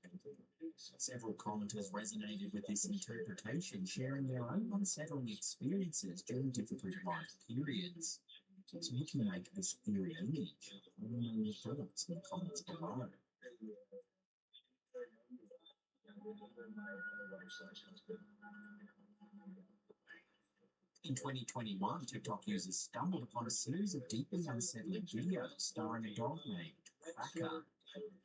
Several commenters resonated with this interpretation, sharing their own unsettling experiences during difficult life periods. So what do you make of this eerie image? Let me know your thoughts in the comments below. In 2021, TikTok users stumbled upon a series of deeply unsettling videos starring a dog named Cracker,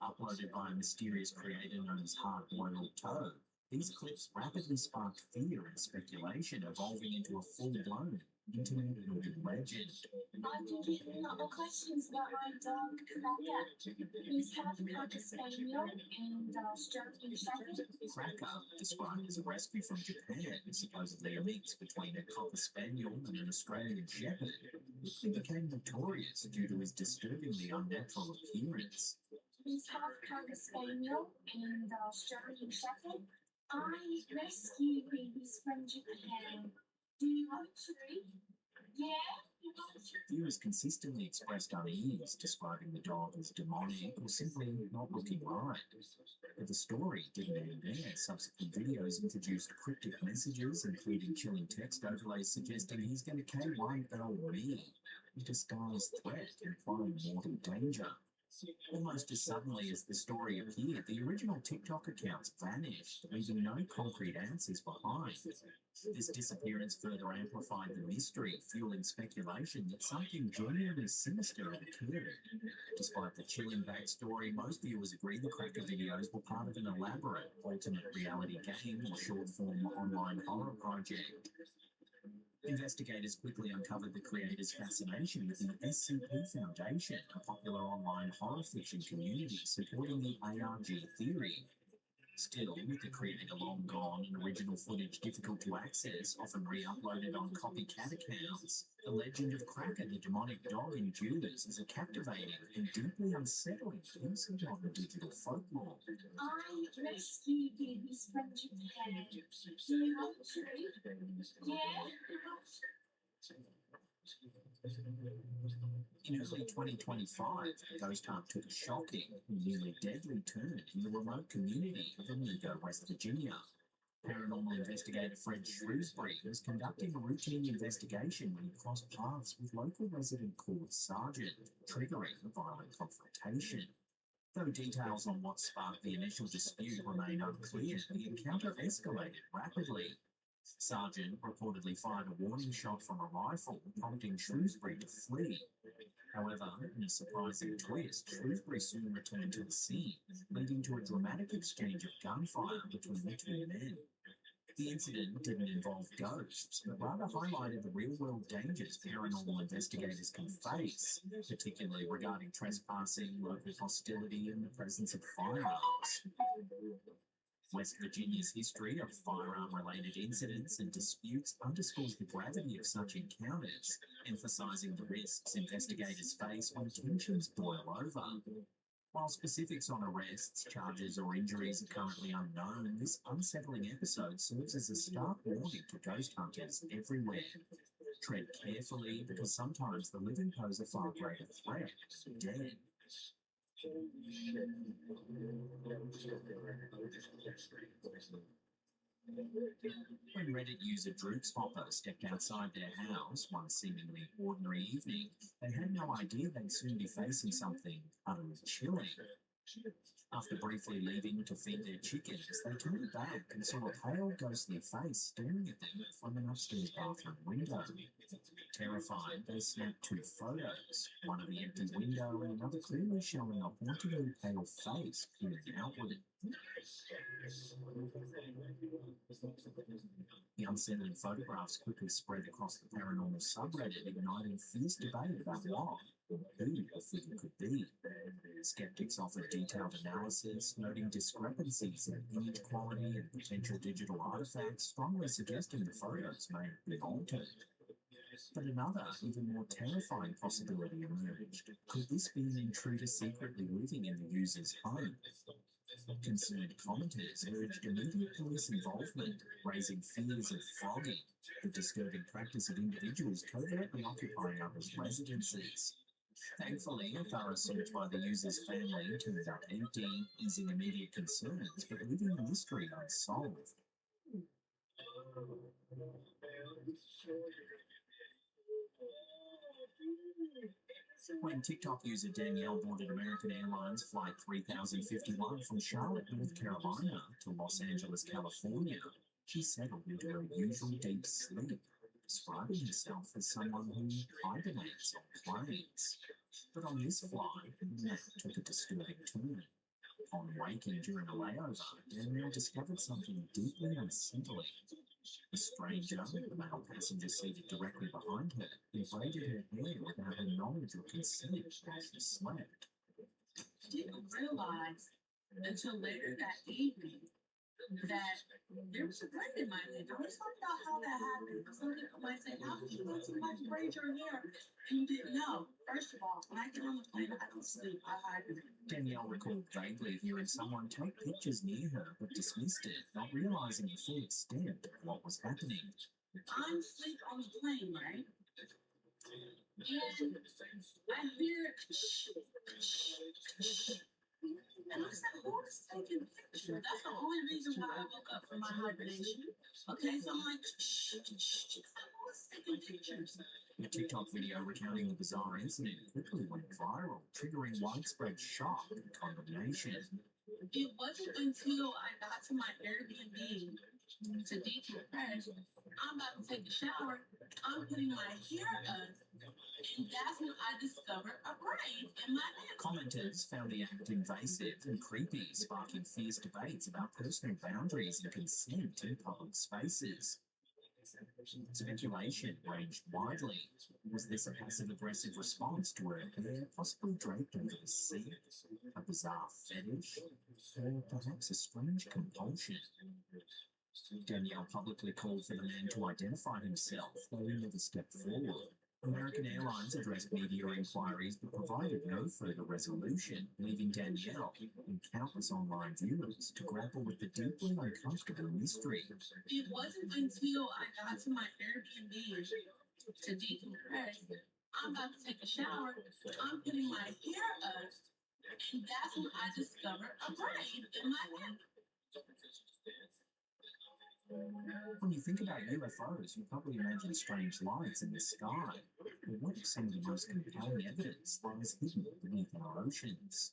uploaded by a mysterious creator known as Hard-Boiled Toe. These clips rapidly sparked fear and speculation, evolving into a full-blown internet legend. I've been getting a lot of questions about my dog, Cracker. He's half Cocker Spaniel and Australian Shepherd. Cracker, described as a rescue from Japan, supposedly a mix between a Cocker Spaniel and an Australian Shepherd, he became notorious due to his disturbingly unnatural appearance. He's half Cocker Spaniel and Australian Shepherd. I rescue babies from Japan. Do you want a treat? Yeah? Viewers consistently expressed unease, describing the dog as demonic or simply not looking right. But the story didn't end there. Subsequent videos introduced cryptic messages, including chilling text overlays suggesting he's going to K1L me, a disguised threat implying mortal danger. Almost as suddenly as the story appeared, the original TikTok accounts vanished, leaving no concrete answers behind. This disappearance further amplified the mystery, fueling speculation that something genuinely sinister had occurred. Despite the chilling backstory, most viewers agree the Cracker videos were part of an elaborate alternate reality game or short-form online horror project. Investigators quickly uncovered the creator's fascination with the SCP Foundation, a popular online horror fiction community supporting the ARG theory. Still, with the creator long gone and original footage difficult to access, often re-uploaded on copycat accounts, the legend of Cracker the demonic dog endures as a captivating and deeply unsettling piece of modern digital folklore. I rescue babies from Japan. Do you want a treat? Yeah? In early 2025, Ghost Hunt took a shocking and nearly deadly turn in the remote community of Amigo, West Virginia. Paranormal investigator Fred Shrewsbury was conducting a routine investigation when he crossed paths with local resident called Sergeant, triggering a violent confrontation. Though details on what sparked the initial dispute remain unclear, the encounter escalated rapidly. Sergeant reportedly fired a warning shot from a rifle, prompting Shrewsbury to flee. However, in a surprising twist, Shrewsbury soon returned to the scene, leading to a dramatic exchange of gunfire between the two men. The incident didn't involve ghosts, but rather highlighted the real-world dangers paranormal investigators can face, particularly regarding trespassing, local hostility, and the presence of firearms. West Virginia's history of firearm-related incidents and disputes underscores the gravity of such encounters, emphasizing the risks investigators face when tensions boil over. While specifics on arrests, charges, or injuries are currently unknown, this unsettling episode serves as a stark warning to ghost hunters everywhere. Tread carefully, because sometimes the living pose a far greater threat than the dead. When Reddit user Droopshopper stepped outside their house one seemingly ordinary evening, they had no idea they'd soon be facing something utterly chilling. After briefly leaving to feed their chickens, they turned back and saw a pale, ghostly face staring at them from an upstairs bathroom window. Terrified, they snapped two photos, one of the empty window and another clearly showing a hauntingly pale face peering outward. The unsettling photographs quickly spread across the paranormal subreddit, igniting fierce debate about what or who the figure could be. Skeptics offered detailed analysis, noting discrepancies in image quality and potential digital artifacts, strongly suggesting the photos may have been altered. But another, even more terrifying possibility emerged. Could this be an intruder secretly living in the user's home? Concerned commenters urged immediate police involvement, raising fears of frogging, the disturbing practice of individuals covertly occupying others' residences. Thankfully, a thorough search by the user's family turned up empty, easing immediate concerns, but leaving the mystery unsolved. When TikTok user Danielle boarded American Airlines Flight 3051 from Charlotte, North Carolina to Los Angeles, California, she settled into her usual deep sleep, describing herself as someone who hibernates on planes. But on this flight, that took a disturbing turn. On waking during a layover, Danielle discovered something deeply unsettling. A stranger, the male passenger seated directly behind her, braided her hair without her knowledge or consent while she slept. I didn't realize until later that evening that there was a braid in my head. I was talking about how that happened. Some people might say, how did you let somebody braid your hair and you didn't know? First of all, when I get on the plane, I don't sleep. I hibernate. Danielle recalled vaguely hearing someone take pictures near her but dismissed it, not realizing the full extent of what was happening. I'm asleep on the plane, right? And I hear and I said, who is taking pictures? That's the only reason why I woke up from my hibernation. Okay, so I'm like, who is taking pictures? A TikTok video recounting the bizarre incident quickly went viral, triggering widespread shock and condemnation. It wasn't until I got to my Airbnb to decompress, I'm about to take a shower, I'm putting my hair up, and that's when I discovered a braid in my neck. Commenters found the act invasive and creepy, sparking fierce debates about personal boundaries and consent in public spaces. Speculation ranged widely. Was this a passive-aggressive response to her hair possibly draped over the seat? A bizarre fetish? Or perhaps a strange compulsion? Danielle publicly called for the man to identify himself, though he never stepped forward. American Airlines addressed media inquiries but provided no further resolution, leaving Danielle and countless online viewers to grapple with the deeply uncomfortable mystery. It wasn't until I got to my Airbnb to decompress, I'm about to take a shower, I'm putting my hair up, and that's when I discovered a braid in my neck. When you think about UFOs, you probably imagine strange lights in the sky. But what if some of the most compelling evidence lies hidden beneath our oceans?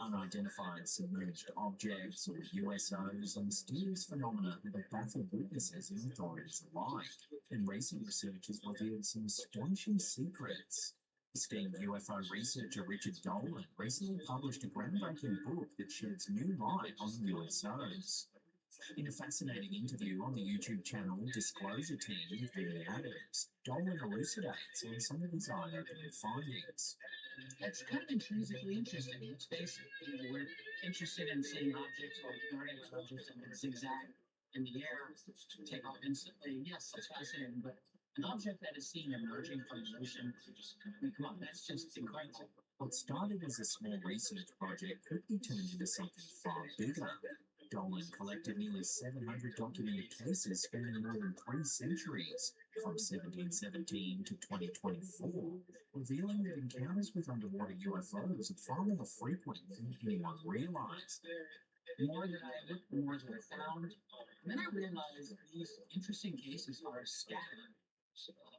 Unidentified submerged objects or USOs are mysterious phenomena that have baffled witnesses and authorities alike, and recent research has revealed some astonishing secrets. Esteemed UFO researcher Richard Dolan recently published a groundbreaking book that sheds new light on USOs. In a fascinating interview on the YouTube channel Disclosure Team with Vinny Adams, Dolan elucidates on some of his eye-opening findings. It's kind of intrinsically interesting. Let's face it, we're interested in seeing objects or learning about objects and zigzag in the air, take off instantly. Yes, that's fascinating, but an object that is seen emerging from the ocean, come on, that's just incredible. What started as a small research project could be turned into something far bigger. Dolan collected nearly 700 documented cases spanning more than 3 centuries, from 1717 to 2024, revealing that encounters with underwater UFOs are far more frequent than anyone realized. The more that I looked, the more that I found. And then I realized these interesting cases are scattered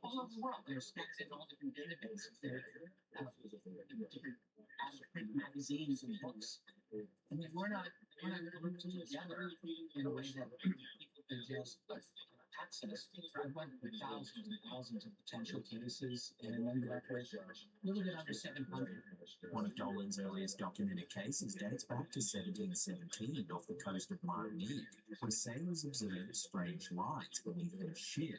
all over the world. They're scattered in all different databases. They're in different print magazines and books. I mean, we're not grouped together in a way that people can just access. I went through thousands and thousands of potential cases, and then that was a little bit under 700. One of Dolan's earliest documented cases dates back to 1717 off the coast of Martinique, where sailors observed strange lights beneath their ship,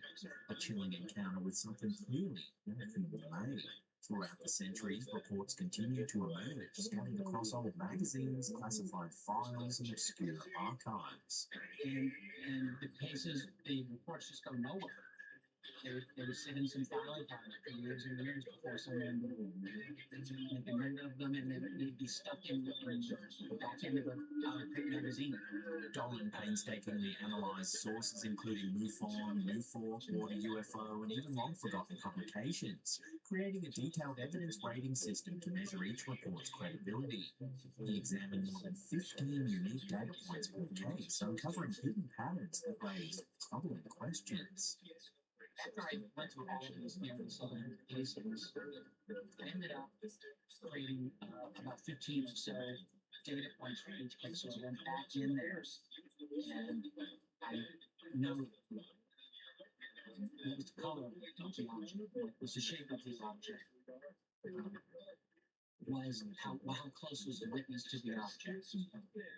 a chilling encounter with something clearly not human-made. Throughout the centuries, reports continue to emerge, scattered across old magazines, classified files, and obscure archives. And the cases, the reports just go nowhere. They would sit in some filing cabinet for years and years before someone would make a note of them, and then they'd be stuck in the back end of a print magazine. Dolan painstakingly analysed sources including MUFON, MUFOR, Water UFO, and even long-forgotten publications, creating a detailed evidence rating system to measure each report's credibility. He examined more than 15 unique data points per case, uncovering hidden patterns that raised troubling questions. after I went through all of these different southern places, I ended up creating about 15 or so data points for each place. So I went back in there and I know what was the color of the object, what was the shape of the object, was how close was the witness to the object,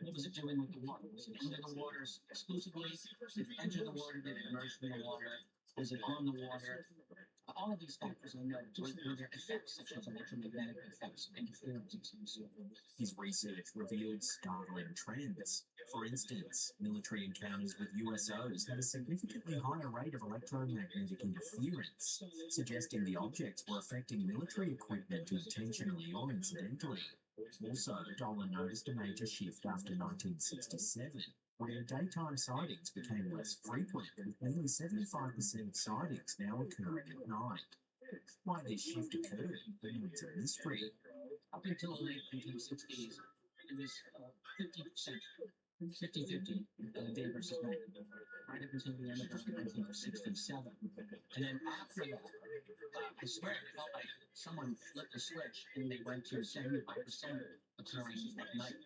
what was it doing with the water, was it under the water exclusively, did it enter the water, did it emerge from the water, was it on the water? All of these factors I know were their effects, such as electromagnetic effects, interferences, and so forth. His research revealed startling trends. For instance, military encounters with USOs had a significantly higher rate of electromagnetic interference, suggesting the objects were affecting military equipment intentionally or incidentally. Also, Dolan noticed a major shift after 1967, where daytime sightings became less frequent, with nearly 75% of sightings now occurring at night. Why this shift occurred remains a mystery. Up until the late 1960s, it was 50%, 50-50, day versus night, right up until the end of 1967. And then after that, I swear it felt like someone flipped a switch and they went to 75% occurring at night.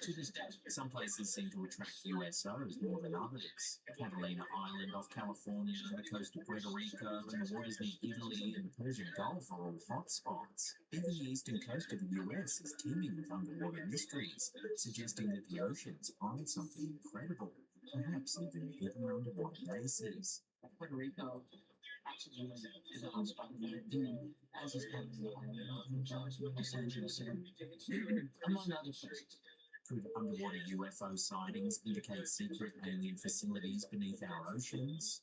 To this day, some places seem to attract USOs more than others. Catalina Island off California, the coast of Puerto Rico, and the waters near Italy and the Persian Gulf are all hotspots. Even the eastern coast of the US is teeming with underwater mysteries, suggesting that the oceans hide something incredible, perhaps even hidden underwater bases. Puerto Rico absolutely is a hotspot in my opinion, as is Los Angeles, among other places. Could underwater UFO sightings indicate secret alien facilities beneath our oceans?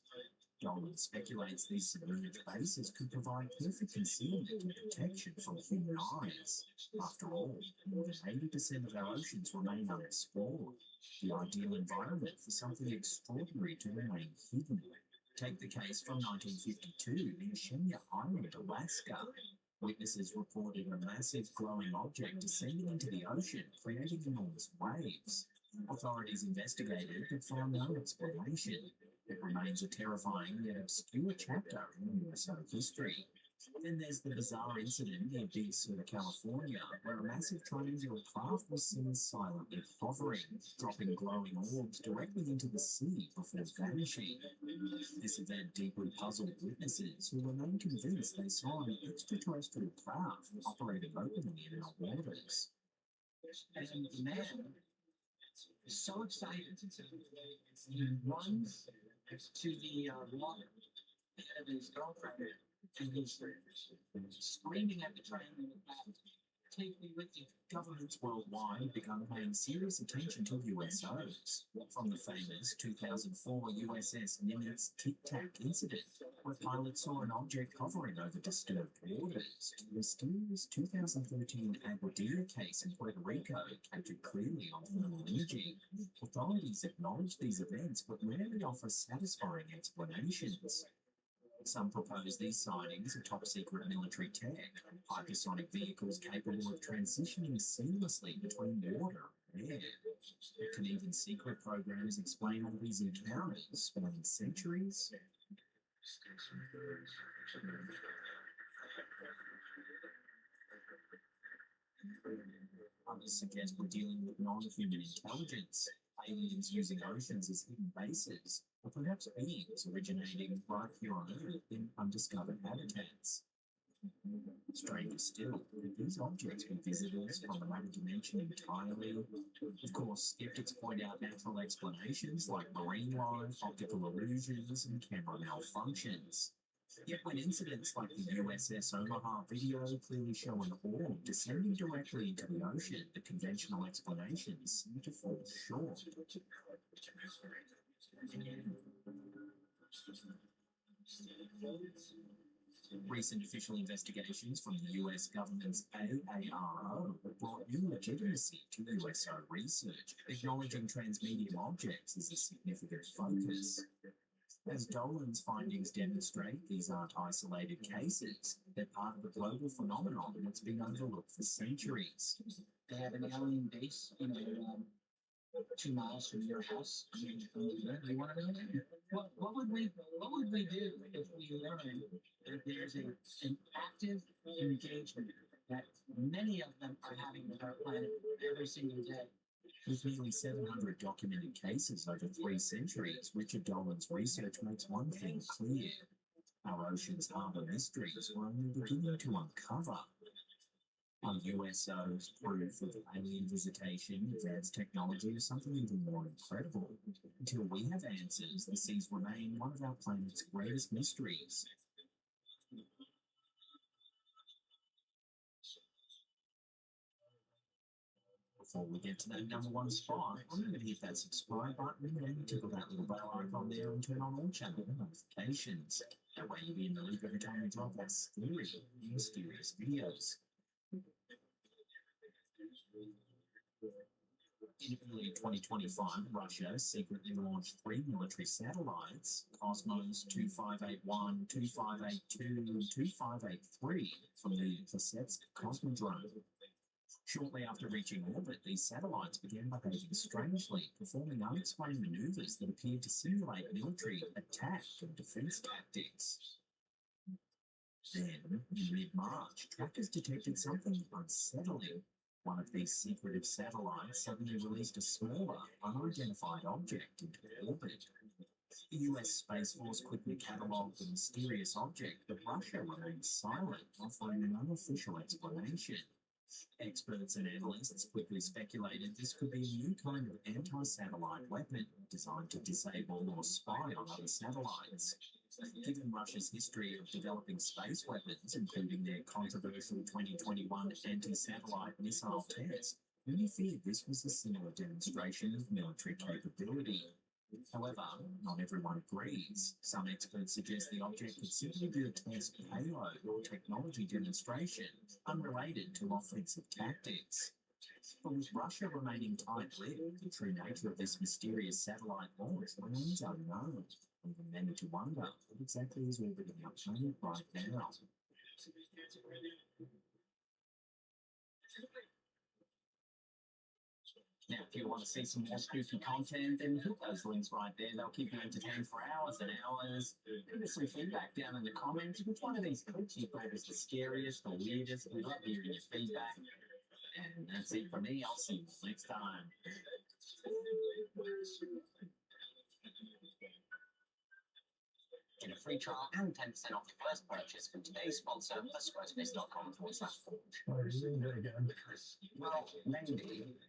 Dolan speculates these submerged bases could provide perfect concealment and protection from human eyes. After all, more than 80% of our oceans remain unexplored, the ideal environment for something extraordinary to remain hidden. Take the case from 1952 near Shemya Island, Alaska. Witnesses reported a massive glowing object descending into the ocean, creating enormous waves. Authorities investigated but found no explanation. It remains a terrifying yet obscure chapter in USO history. Then there's the bizarre incident near Big Sur, California, where a massive triangular craft was seen silently hovering, dropping glowing orbs directly into the sea before vanishing. This event deeply puzzled witnesses who remained convinced they saw an extraterrestrial craft operating openly in our waters. And the man is so excited, he runs to the water ahead of his girlfriend, and he's screaming at the triangular craft, "Take me with you." Governments worldwide began paying serious attention to USOs, from the famous 2004 USS Nimitz Tic Tac incident, where pilots saw an object hovering over disturbed waters, to the mysterious 2013 Aguadilla case in Puerto Rico, captured clearly on thermal imaging. Authorities acknowledge these events but rarely offer satisfying explanations. Some propose these sightings are top-secret military tech, hypersonic vehicles capable of transitioning seamlessly between water and air. Can even secret programs explain all these encounters spanning centuries? Others suggest we're dealing with non-human intelligence, aliens using oceans as hidden bases, or perhaps beings originating right here on Earth in undiscovered habitats. Stranger still, could these objects be visitors from another dimension entirely? Of course, skeptics point out natural explanations like marine life, optical illusions, and camera malfunctions. Yet when incidents like the USS Omaha video clearly show an orb descending directly into the ocean, the conventional explanations seem to fall short. Recent official investigations from the US government's AARO brought new legitimacy to USO research, acknowledging transmedium objects as a significant focus. As Dolan's findings demonstrate, these aren't isolated cases. They're part of a global phenomenon that's been overlooked for centuries. They have an alien base, 2 miles from your house. You want to know what would we do if we learned that there's an active engagement that many of them are having with our planet every single day? With nearly 700 documented cases over 3 centuries, Richard Dolan's research makes one thing clear. Our oceans harbour mysteries we're only beginning to uncover. On USOs, proof of alien visitation, advanced technology, or something even more incredible. Until we have answers, the seas remain one of our planet's greatest mysteries. Before we get to that #1 spot, remember to hit that subscribe button and tickle that little bell icon there and turn on all channel notifications. That way you'll be in the loop every time we drop our scary, mysterious videos. In early 2025, Russia secretly launched 3 military satellites, Cosmos 2581, 2582, and 2583, from the Plesetsk Cosmodrome. Shortly after reaching orbit, these satellites began behaving strangely, performing unexplained maneuvers that appeared to simulate military attack and defense tactics. Then, in mid-March, trackers detected something unsettling. One of these secretive satellites suddenly released a smaller, unidentified object into orbit. The US Space Force quickly catalogued the mysterious object, but Russia remained silent, offering an unofficial explanation. Experts and analysts quickly speculated this could be a new kind of anti-satellite weapon designed to disable or spy on other satellites. Given Russia's history of developing space weapons, including their controversial 2021 anti-satellite missile test, many feared this was a similar demonstration of military capability. However, not everyone agrees. Some experts suggest the object could simply be a test payload or technology demonstration unrelated to offensive tactics. But with Russia remaining tight-lipped, the true nature of this mysterious satellite launch remains unknown, leaving many to wonder what exactly is orbiting our planet right now. Now, if you want to see some more spooky content, then hit those links right there. They'll keep you entertained for hours and hours. Give us some feedback down in the comments. Which one of these clips you thought was the scariest or weirdest? We love hearing your feedback. And that's it for me. I'll see you next time. Get a free trial and 10% off your first purchase from today's sponsor, squarespace.com/forge. Well, maybe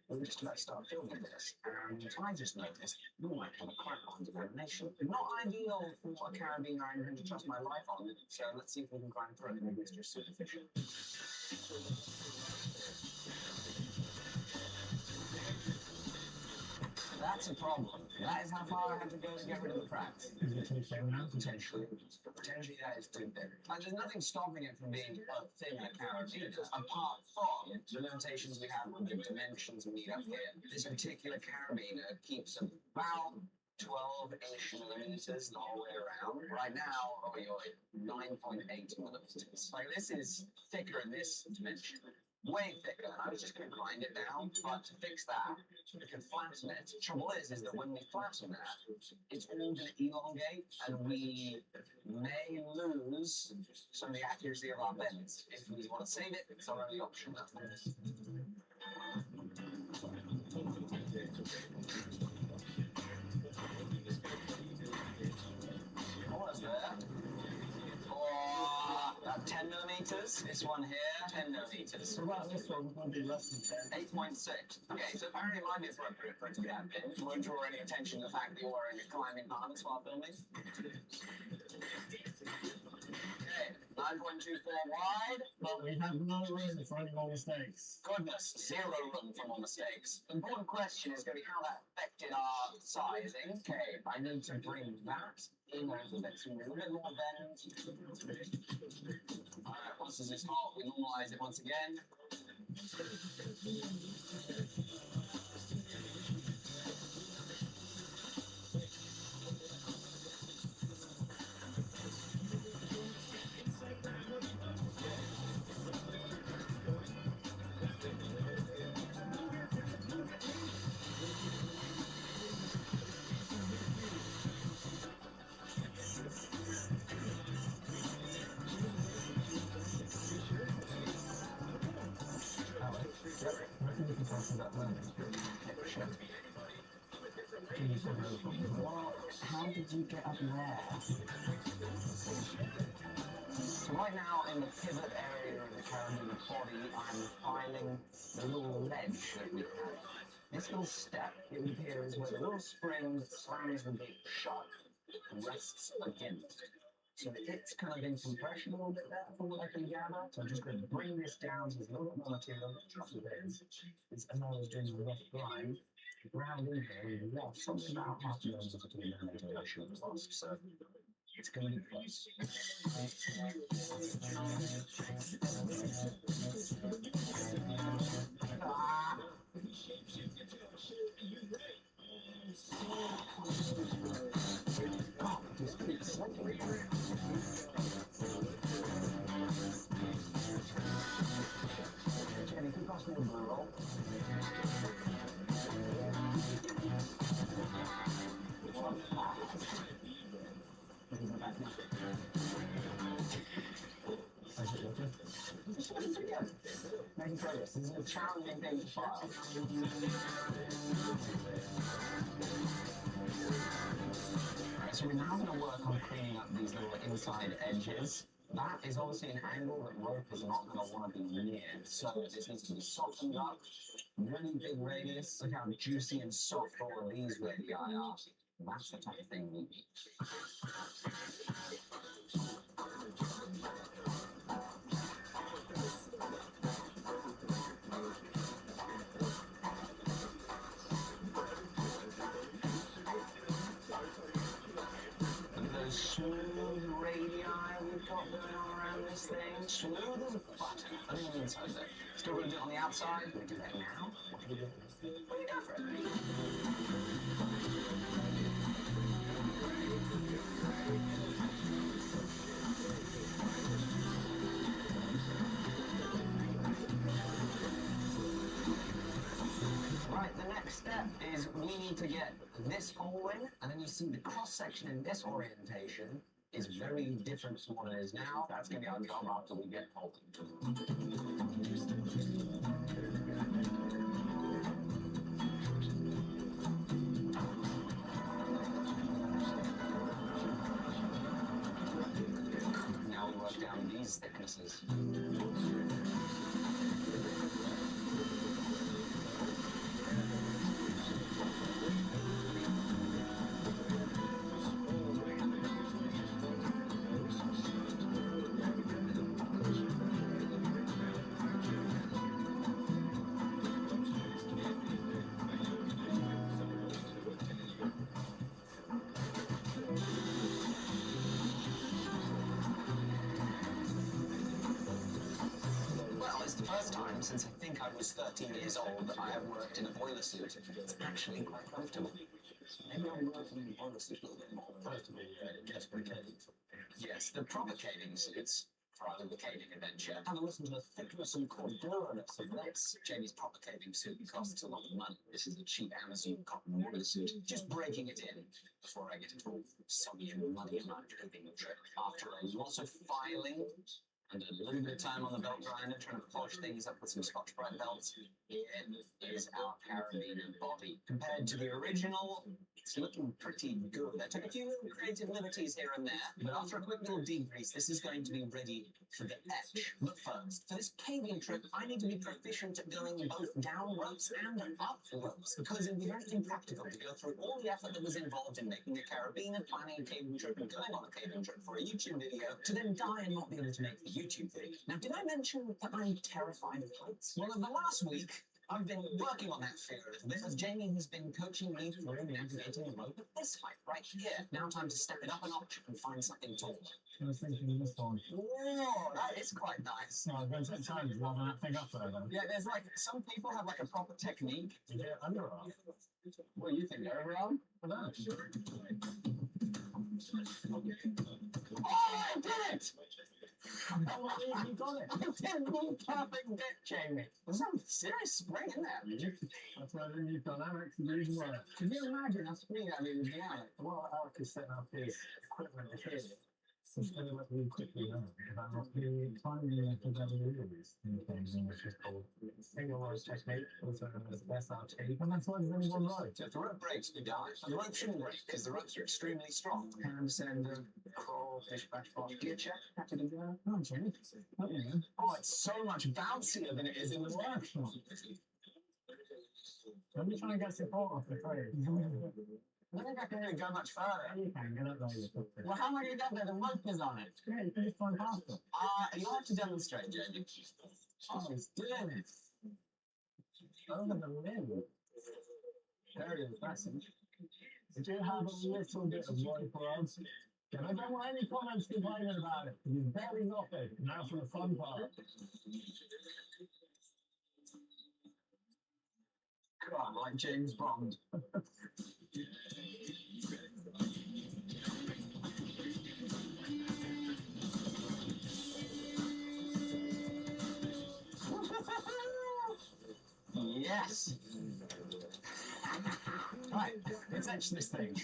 we're just about to start filming this, and I just noticed you might have a crack on determination. Not ideal for a Caribbean or anything to trust my life on, so let's see if we can grind through it. Maybe it's just superficial. That's a problem. That is how far I have to go to get rid of the cracks. Potentially. Potentially that is too big. And there's nothing stopping it from being a thinner carabiner, apart from the limitations we have with the dimensions we need up here. This particular carabiner keeps about 12-ish millimeters the whole way around. Right now, you're 9.8 millimeters. Like, this is thicker in this dimension. Way thicker. I was just going to grind it down, but to fix that, we can flatten it. The trouble is that when we flatten that, it's all going to elongate, and we may lose some of the accuracy of our bends. If we want to save it, it's our only option. Almost there. 10 millimeters. This one here, 10 millimeters. So about this one, would be less than 10. 8.6. Okay, so apparently it might be appropriate for it to be that big. You won't draw any attention to the fact that you're wearing a climbing harness while filming. Okay, 9.24 wide. But we have no room for any more mistakes. Goodness, 0 room for more mistakes. The important question is going to be how that affected our sizing. Okay, I need to bring that in a little bit, so a little bit more bend. Alright, once this is hot, we normalize it once again. reckon you can talk about that picture. Well, how did you get up there? So right now, in the pivot area of the carabiner body, I'm filing the little ledge that we have. This little step, it would appear, is where the little spring that slams the gate shut rests against. So it's kind of in compression a little bit there, from what I can gather. So I'm just going to bring this down so there's a little bit more material to drop the beds. As I was doing the rough grind, the ground in here, we lost something about half a million between the ventilation and lost. So it's going to be close. God, just keeps slipping. Jenny, keep us more brutal. Making progress. This is a challenging thing to file. Right, so we're now going to work on cleaning up these little inside edges. That is obviously an angle that rope is not going to want to be near. So this needs to be softened up. Really big radius. Look how juicy and soft all of these radii are. That's the type of thing we need. Smooth radii we've got going on around this thing. Smooth as butter. Only on the inside though. Still going to do it on the outside. Can we do that now? What do we do? What do we go for it? Right, the next step is we need to get this hole in, and then you see the cross-section in this orientation is very different from what it is now. That's going to be our job after we get hole in. Now we work down these thicknesses. First time since I think I was 13 years old that I have worked in a boiler suit. It's actually quite comfortable. Maybe I'm working in a boiler suit a little bit more. First of all, just lubricating. Yes, the provocating suits for our lubricating adventure. Have a listen to the thickness and cordurousness of this. Jamie's provocating suit costs a lot of money. This is a cheap Amazon cotton boiler suit. Just breaking it in before I get it all soggy and muddy in my dripping trip. After a lot of filing and a little bit of time on the belt grinder trying to polish things up with some Scotch-Brite belts, here is our carabiner body. Compared to the original, it's looking pretty good. I took a few little creative liberties here and there, but after a quick little degrease, this is going to be ready for the etch. But first, for this caving trip, I need to be proficient at going both down ropes and up ropes, because it would be very impractical to go through all the effort that was involved in making a carabiner, planning a caving trip, and going on a caving trip for a YouTube video, to then die and not be able to make the YouTube video. Now, did I mention that I'm terrified of heights? Well, in the last week, I've been working on that fear a little bit, as Jamie has been coaching me through navigating the rope at this height, right here. Now time to step it up a notch and find something taller. I was thinking this one. Whoa, that is quite nice. No, I'm going to take time to warm that thing up there, then. Yeah, there's like, some people have like a proper technique. You get underarm. What do you think, overarm? I know. Oh, I did it! You got it. You did the perfect bit, Jamie. There's some serious spring in there. That's why I need dynamics and reason why. Can you imagine how spring that is now? Well, Alec is setting up his equipment here. It's going to let me quickly know if I'm not really climbing to the release. Which is called single rope technique, also known as SRT. And that's what anyone right. So if the rope breaks, you die. And the rope shouldn't break because the ropes are extremely strong. Handstand, crawl, fish back, flash, gear check. Have to do that. Oh, Jimmy. Oh, it's so much bouncier than it is in the workshop. Let me try and get support off the crate. I don't think I can really go much further. You can get up there. Well, how am I going to get there? The rope is on it. Yeah, you can just find faster. You'll have to demonstrate, Jamie. Oh, it's doing it. Over the limb. Very impressive. We do have a little bit of rope for us. And I don't want any comments complaining about it. It's very nothing. Now for the fun part. Come on, like James Bond. Yes! Right, let's etch this thing.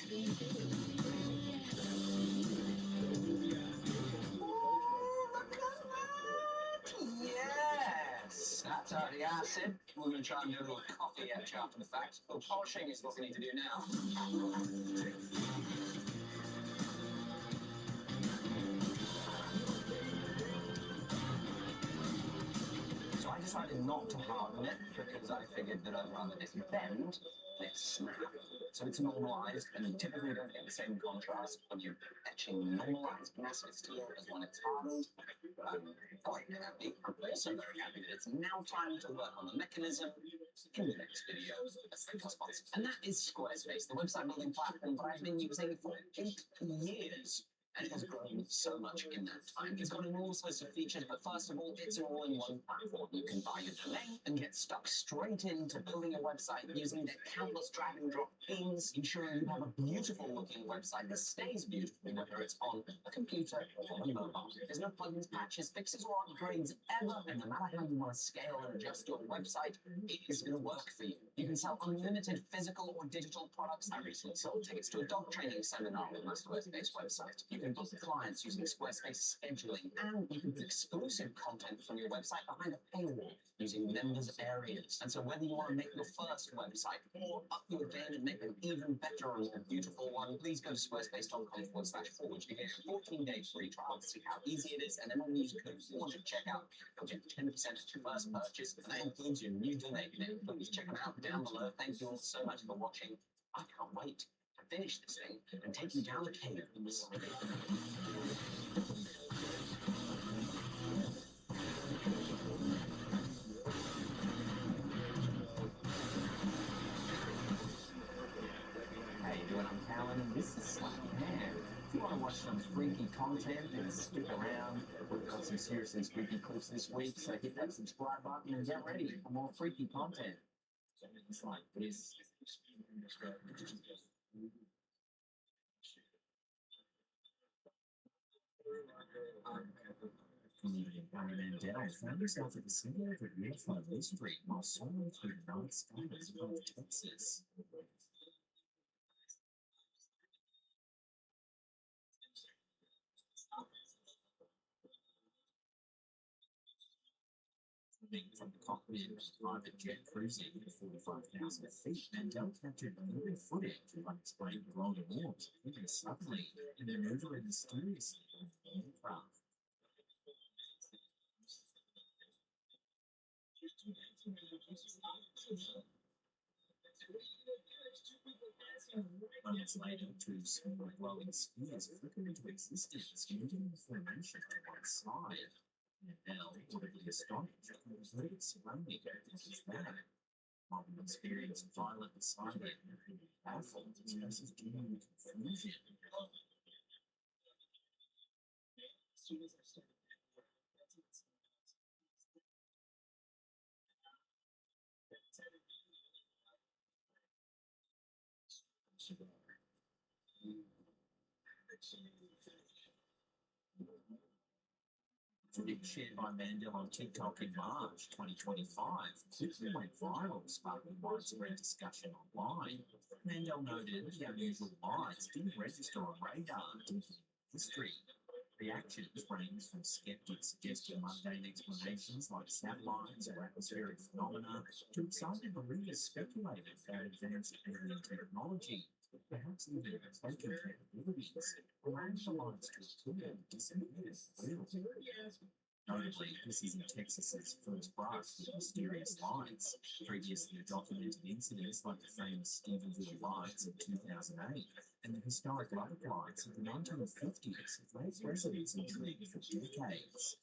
Yes! That's out the acid. We're going to try and do a little coffee etch after the fact. A little polishing is what we need to do now. So I decided not to harden it because I figured that I'd rather this bend than it snap. So it's normalized, and you typically don't get the same contrast when you're etching normalized massive steel as when it's hardened. But I'm quite happy. I'm also very happy that it's now time to work on the mechanism in the next video as the sponsor. And that is Squarespace, the website building platform that I've been using for 8 years. And it has grown so much in that time. It's got an enormous list of features, but first of all, it's an all-in-one platform. You can buy a domain and get stuck straight into building a website using their countless drag and drop themes, ensuring you have a beautiful-looking website that stays beautiful, whether it's on a computer or a mobile. There's no plugins, patches, fixes, or upgrades ever, and no matter how you want to scale and adjust your website, it is going to work for you. You can sell unlimited physical or digital products. I recently sold tickets to a dog training seminar with my Squarespace website. You can book clients using Squarespace scheduling, and you can put exclusive content from your website behind a paywall using members areas. And so whether you want to make your first website or up your game and make an even better and more beautiful one, please go to squarespace.com/forge to get a 14-day free trial to see how easy it is. And then when you use code FORGE at checkout, you'll get 10% to your first purchase, and that includes your new domain name. Please check them out down below. Thank you all so much for watching. I can't wait to finish this thing and take you down the caves. How you doing? I'm Callan, and this is Slack-Man. If you want to watch some freaky content, then stick around. We've got some seriously spooky clips this week, so hit that subscribe button and get ready for more freaky content. It's like this. Comedian Barry Mandel found himself at the center of a UFO mystery while soaring through the night skies above Texas. From the cockpit of a private jet cruising at 45,000 feet, Mandel captured vivid footage of unexplained glowing orbs appearing suddenly and maneuvering mysteriously on the aircraft. Moments later, two small glowing spheres flickered into existence, moving the formation to one side. Mandel, audibly astonished, was really surrounding what was that? Modern experienced violent excitement and baffled expresses genuine confusion. Video shared by Mandel on TikTok in March 2025 quickly went viral, sparking widespread discussion online. Mandel noted the unusual lights didn't register on radar due to history. Reactions range from skeptics suggesting mundane explanations like satellites or atmospheric phenomena to excited believers speculating about advanced alien technology, perhaps even cloaking capabilities, allowing the lights to appear and disappear at will. Notably, this isn't Texas's first brush with mysterious lights. Previously documented incidents like the famous Stephenville lights in 2008 and the historic Lubbock lights of the 1950s have left residents intrigued for decades.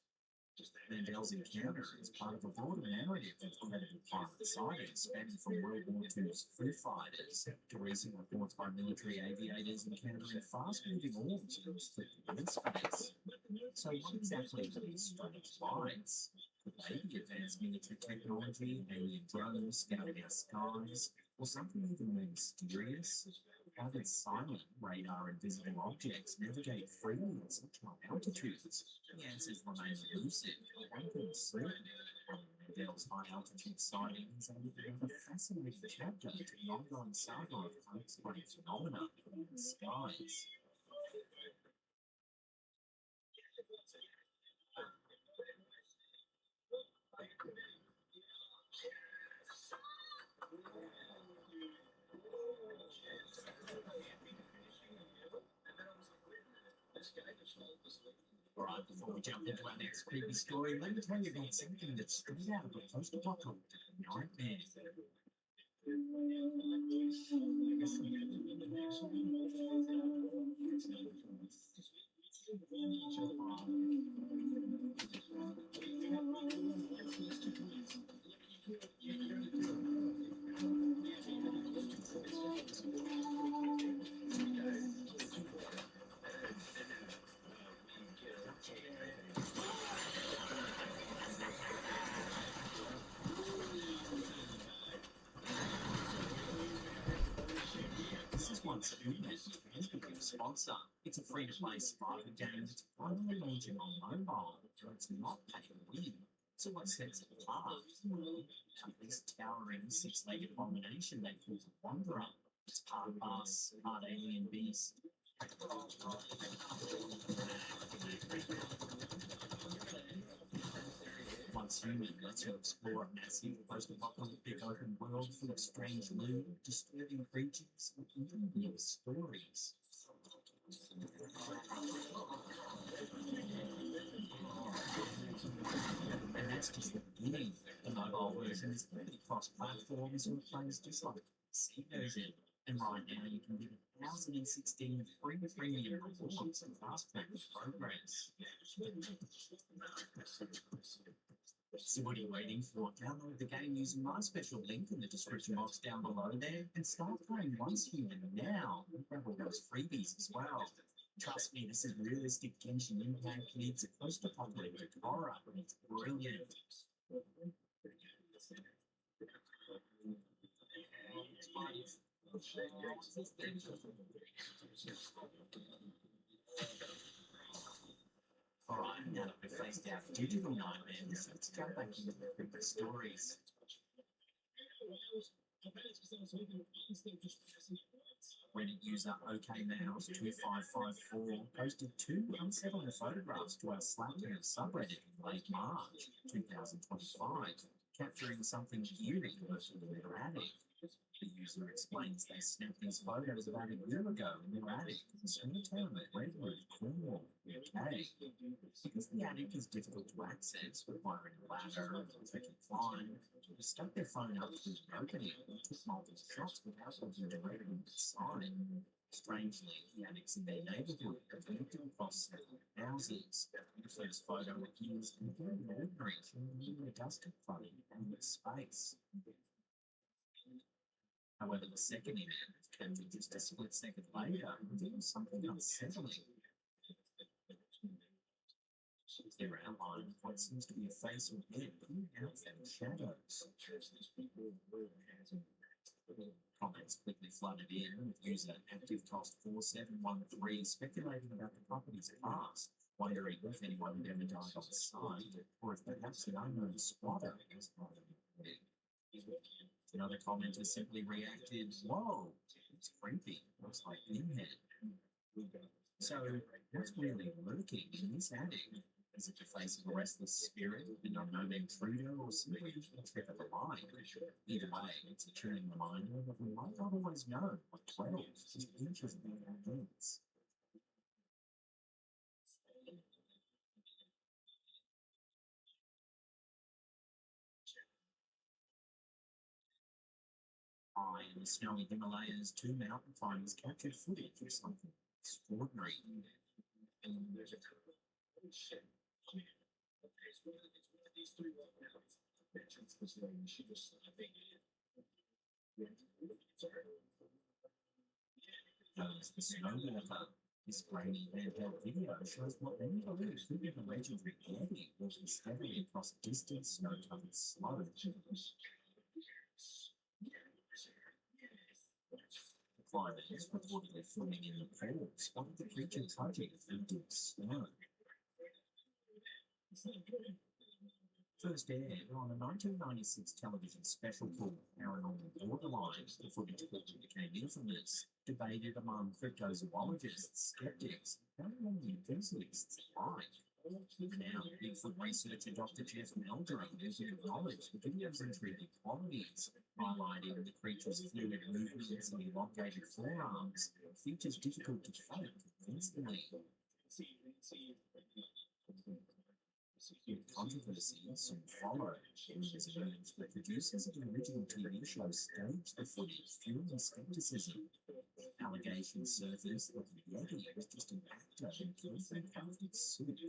Mandel's encounter is part of a broader narrative of credible private sightings spanning from World War II's Foo Fighters to recent reports by military aviators encountering fast-moving orbs in restricted airspace. So what exactly are these strange lights? Could they be advanced military technology, alien drones scouting our skies, or something even more mysterious? How did silent radar and visible objects navigate freely at such high altitudes? The answers remain elusive, but one thing is certain. Mandel's high-altitude sightings are another fascinating chapter to the ongoing saga of unexplained phenomena in the skies. Alright, before we jump into our next creepy story, let me tell you about something that's straight out of a post-apocalyptic nightmare. This is once a good sponsor. It's a free-to-play survival game that's finally launching on mobile, so it's not pay to win. So what sets it apart? This towering six-legged abomination they call the Wanderer. It's part bus, part alien beast. Once human, lets you explore a massive post-apocalyptic open world full of strange loot, disturbing creatures, and even real stories. And that's just the beginning. The mobile version is fully cross-platforms and plays just like the PC version. And right now you can get 1,016 free premium rewards and fast-track progress. So what are you waiting for? Download the game using my special link in the description box down below there and start playing Once Human now and grab all those freebies as well. Trust me, this is realistic Genshin Impact meets post-apocalyptic horror. It's brilliant. Alright, now that we've faced our digital nightmares, let's jump back into the creepy stories. Reddit user OKMouse2554 posted 2 unsettling photographs to our Slacktown subreddit in late March 2025, capturing something eerie in their attic. The user explains they snapped these photos about a year ago in their attic in the small town of Redwood, Cornwall, UK. Because the attic is difficult to access, requiring a ladder and a tricky climb, they stuck their phone up through the opening and took multiple shots without looking directly inside. Strangely, the attics in their neighbourhood are connected across several houses. The first photo appears completely ordinary, showing a dusty, funny, and space. However, the second image, captured just a split second later, reveals something unsettling. Their outline of what seems to be a face or head peering out from the shadows. Comments quickly flooded in, with user ActiveTost4713 speculating about the property's past, wondering if anyone had ever died on site, or if perhaps an unknown squatter was part of it. Another commenter simply reacted, "Whoa, it's creepy, looks like Pinhead." So, what's really lurking in this attic? Is it the face of a restless spirit, an unknown intruder, or simply a trick of the mind? Either way, it's a chilling reminder that we might not always know what 12 is interested in our needs. High in the snowy Himalayas, two mountain climbers captured footage of something extraordinary. There's the Snowwalker. This grainy handheld video shows what many believe could be the legendary Yeti walking steadily across distant snow-covered slopes. The climber is reportedly filming in the pool, spotted the creature trudging through deep snow. First aired on a 1996 television special called Paranormal Borderline, the footage quickly became infamous, debated among cryptozoologists, skeptics, and paranormal enthusiasts alike. Now, Bigfoot researcher Dr. Jeff Meldrum has acknowledged the video's intriguing qualities, highlighting the creature's fluid movements and elongated forearms, features difficult to fake convincingly. Controversy soon followed. Rumors emerged that producers of the original TV show staged the footage, fueling skepticism. Allegations surfaced that the Yeti was just an actor in a carefully crafted suit.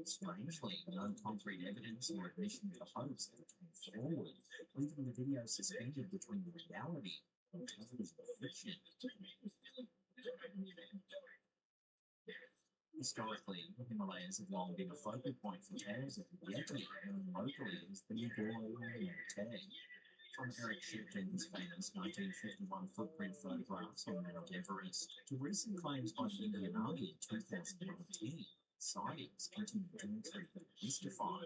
Strangely, no concrete evidence or admission to the hoax ever came forward, leaving the video suspended between reality and television fiction. Historically, the Himalayas have long been a focal point for tales of the Yeti, known locally as the Tag. From Eric Shipton's famous 1951 footprint photographs on Mount Everest to recent claims by the Indian Army in 2019, sightings continue to intrigue and mystify.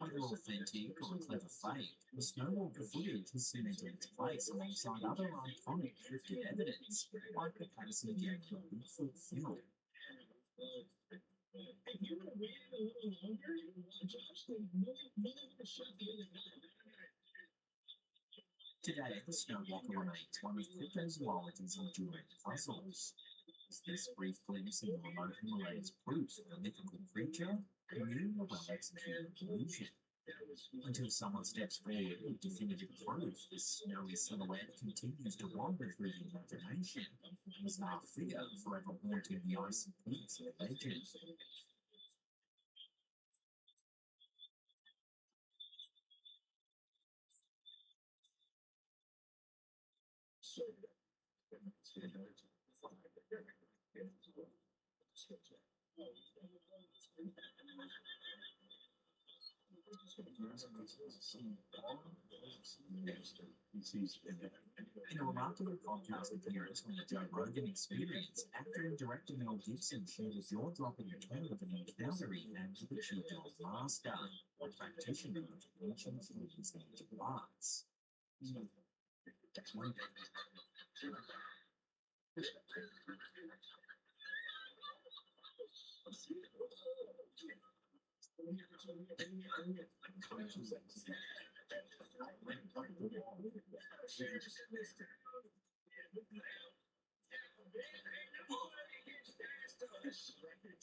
Whether authentic or a clever fake, the Snowwalker footage has cemented its place alongside other iconic cryptid evidence, like the Patterson-Gimlin Bigfoot film. Today, the Snowwalker remains one of cryptozoology's enduring puzzles. Is this brief glimpse in the remote Himalayas proof of a mythical creature, or merely a well-executed illusion? Until someone steps forward with definitive proof, this snowy silhouette continues to wander through the imagination, a bizarre figure forever haunting the icy peaks of legend. In a remarkable podcast appearance on the Joe Rogan Experience, actor and director Mel Gibson shared a jaw-dropping account of an encounter he had with the Jitter-less master, a practitioner of ancient Chinese martial arts.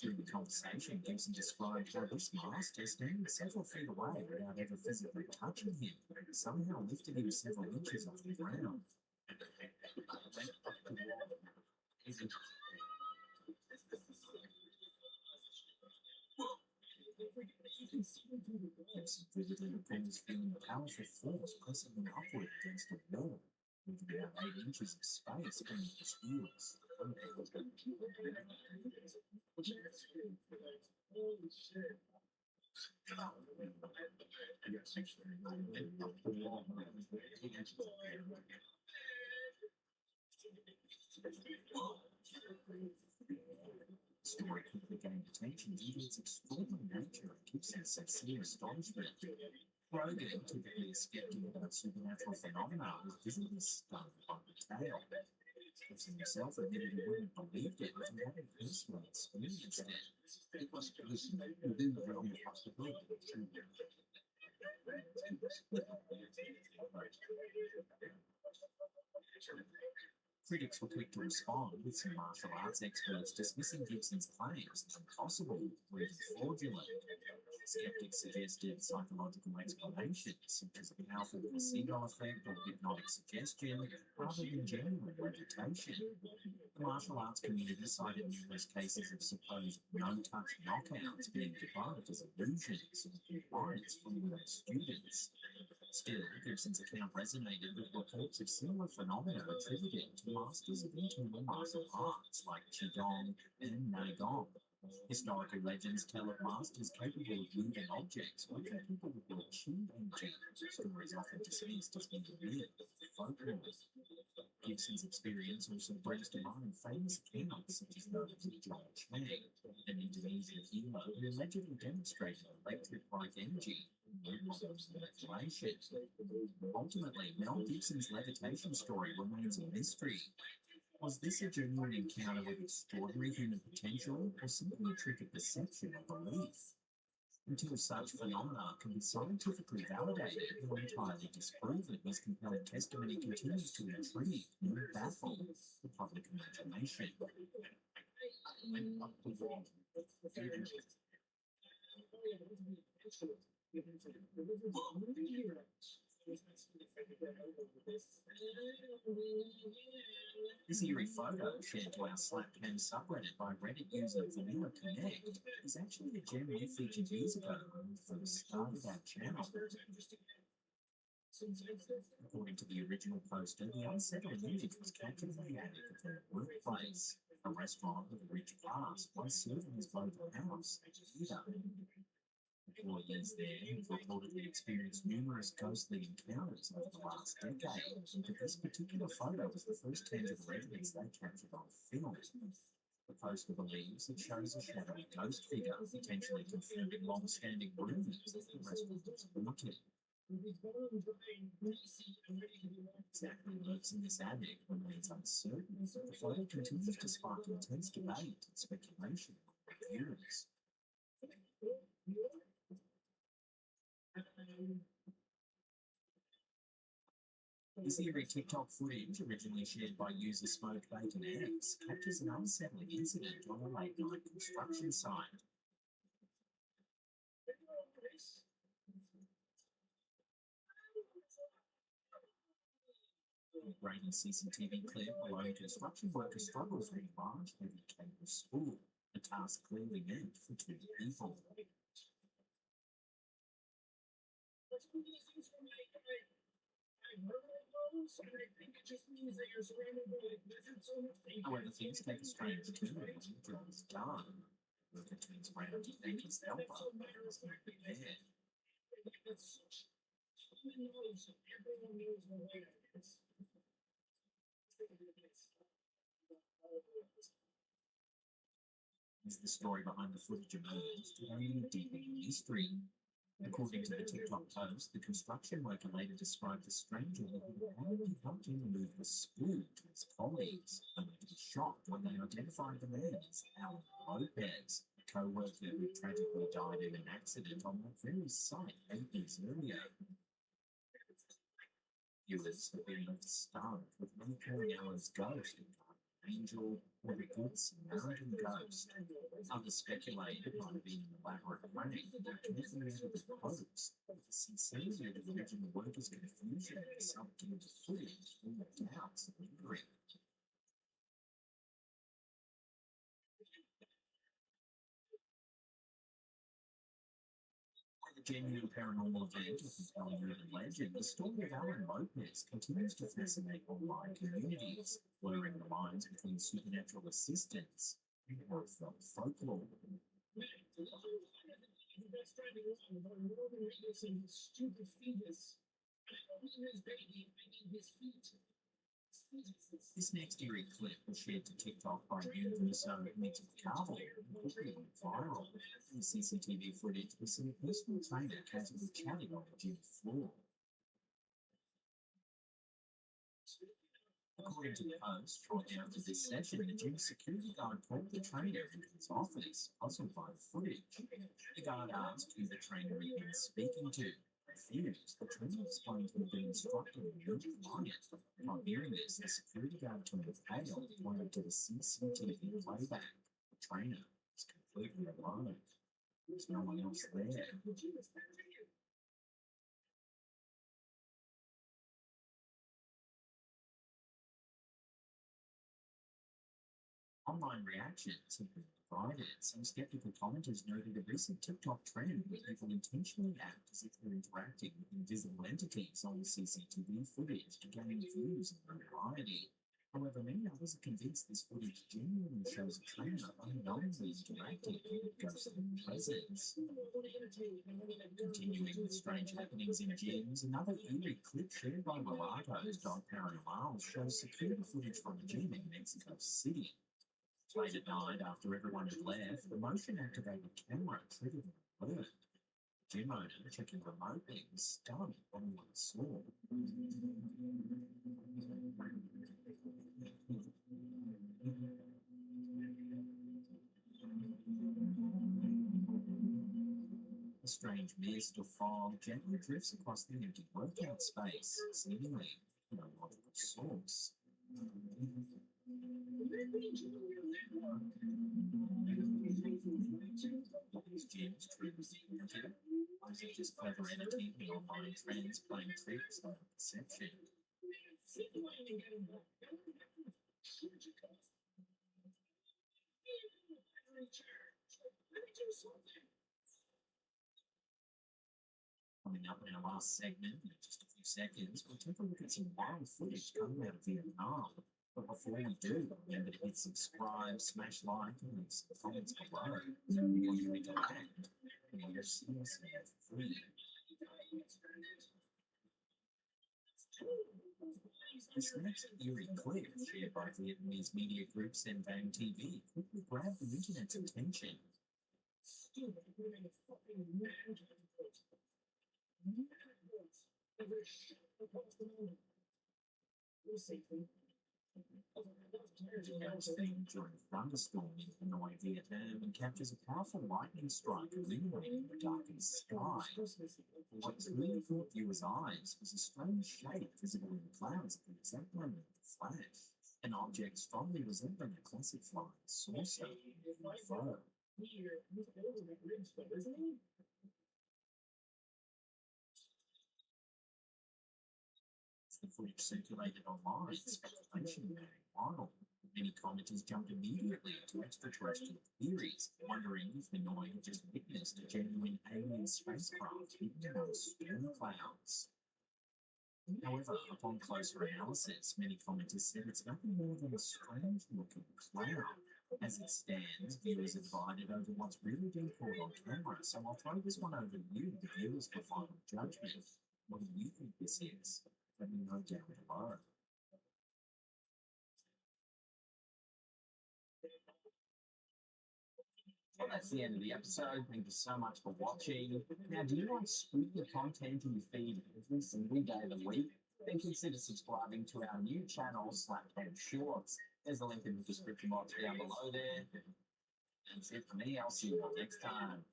During the conversation, Gibson described how this master, standing several feet away without ever physically touching him, somehow lifted him several inches off the ground. Gibson vividly recalls feeling a powerful force pressing him upward against a wall, leaving about 8 inches of space beneath his heels. The story quickly gained attention due to its extraordinary nature and Gibson's sincere astonishment. Rogan, typically a skeptic about supernatural phenomena, was visibly stunned by the tale. Gibson himself admitted he wouldn't have believed it if he hadn't personally experienced it. It was within the realm of possibility. Critics were quick to respond, with some martial arts experts dismissing Gibson's claims as impossible or even fraudulent. Skeptics suggested psychological explanations, such as a powerful placebo effect or hypnotic suggestion, rather than genuine levitation. The martial arts community cited numerous cases of supposed no-touch knockouts being debunked as illusions or compliance from their students. Still, Gibson's account resonated with reports of similar phenomena attributed to masters of internal martial arts like Qigong and Neigong. Historical legends tell of masters capable of moving objects, making people with their qi energy. Stories often dismissed as being myth or folklore. Gibson's experience also brings to mind famous accounts such as those of John Chang, an Indonesian healer who allegedly demonstrated electric-like energy in movement manipulation. Ultimately, Mel Gibson's levitation story remains a mystery. Was this a genuine encounter with extraordinary human potential, or simply a trick of perception or belief? Until such phenomena can be scientifically validated or entirely disproven, this compelling testimony continues to intrigue and baffle the public imagination. This eerie photo shared to our Slapcam subreddit by Reddit user Vanilla Connect is actually a gem we featured years ago when we first started our channel. According to the original poster, the unsettling image was captured in the attic of their workplace, a restaurant with a rich past, once serving as both a house and a theatre. Employees there have reportedly experienced numerous ghostly encounters over the last decade, and this particular photo was the first tangible evidence they captured on film. The poster believes it shows a shadowy ghost figure, potentially confirming long-standing rumours that the restaurant was haunted. Exactly what lurks in this attic remains uncertain, but the photo continues to spark intense debate and speculation among viewers. This eerie TikTok footage, originally shared by user Smoked Bacon X, captures an unsettling incident on a late-night construction site. A grainy CCTV clip, a lone construction worker struggles with a large, heavy cable spool, a task clearly meant for two people. However, things take a strange turn when the job is done. The worker turns around to thank his helper, but there's nobody there. As the story behind the footage emerged, it only deepened the mystery. According to the TikTok post, the construction worker later described the stranger who had apparently helped him remove the spool to his colleagues, only to be shocked when they identified the man as Alan Lopez, a co-worker who tragically died in an accident on that very site 8 years earlier. Viewers have been left stunned, with many calling Alan's ghost an angel or a good Samaritan ghost. Others speculate it might have been an elaborate prank or carefully edited post. The sincerity of the original worker's confusion and the subdued footage all the doubts lingering. A genuine paranormal event or compelling urban legend, the story of Alan Lopez continues to fascinate online communities, blurring the lines between supernatural assistance and heartfelt folklore. This next eerie clip was shared to TikTok by Universo Mix Carvel and quickly went viral. In the CCTV footage, we see a personal trainer casually chatting on the gym floor. According to the Post, shortly after this session, the gym security guard pulled the trainer into his office, puzzled by the footage. The guard asked who the trainer had been speaking to. Refused, the trainer explained he had been instructing a new client. Upon hearing this, the security guard turned pale and pointed to the CCTV playback. The trainer was completely alone. There was no one else there. Online reactions have been divided. Some skeptical commenters noted a recent TikTok trend where people intentionally act as if they're interacting with invisible entities on CCTV footage to gain views and notoriety. However, many others are convinced this footage genuinely shows a trainer unknowingly interacting with ghostly presence. Continuing with strange happenings in gyms, another eerie clip shared by Mulatto's Dog Paranormal shows security footage from a gym in Mexico City. Late at night, after everyone had left, the motion-activated camera triggered an alert. The gym owner, checking remotely, was stunned by what he saw. A strange mist or fog gently drifts across the empty workout space, seemingly no logical source. These gyms truly secret, or is it just clever editing and online trends playing tricks on perception? Coming up in our last segment, in just a few seconds, we'll take a look at some wild footage coming out of Vietnam. But before we do, remember to hit subscribe, smash like, and leave some comments below. Or you interact, and you'll see us for free. This next eerie clip, shared by Vietnamese media group Sen Vang TV, quickly grabbed the internet's attention. It was filmed during a thunderstorm in Hanoi, Vietnam, and captures a powerful lightning strike illuminating the darkened sky. What clearly caught viewers' eyes was a strange shape visible in the clouds at the exact moment of the flash, an object strongly resembling a classic flying saucer, UFO. The footage circulated online, speculation ran wild. Many commenters jumped immediately to extraterrestrial theories, wondering if Hanoi had just witnessed a genuine alien spacecraft hidden amongst storm clouds. However, upon closer analysis, many commenters said it's nothing more than a strange-looking cloud. As it stands, viewers are divided over what's really been caught on camera, so I'll throw this one over to you, the viewers, for final judgment. What do you think this is? Let me know down below. Well, that's the end of the episode. Thank you so much for watching. Now, do you like spooky content in your feed every single day of the week? Then consider subscribing to our new channel, Slaphead Shorts. There's a link in the description box down below there. That's it for me. I'll see you all next time.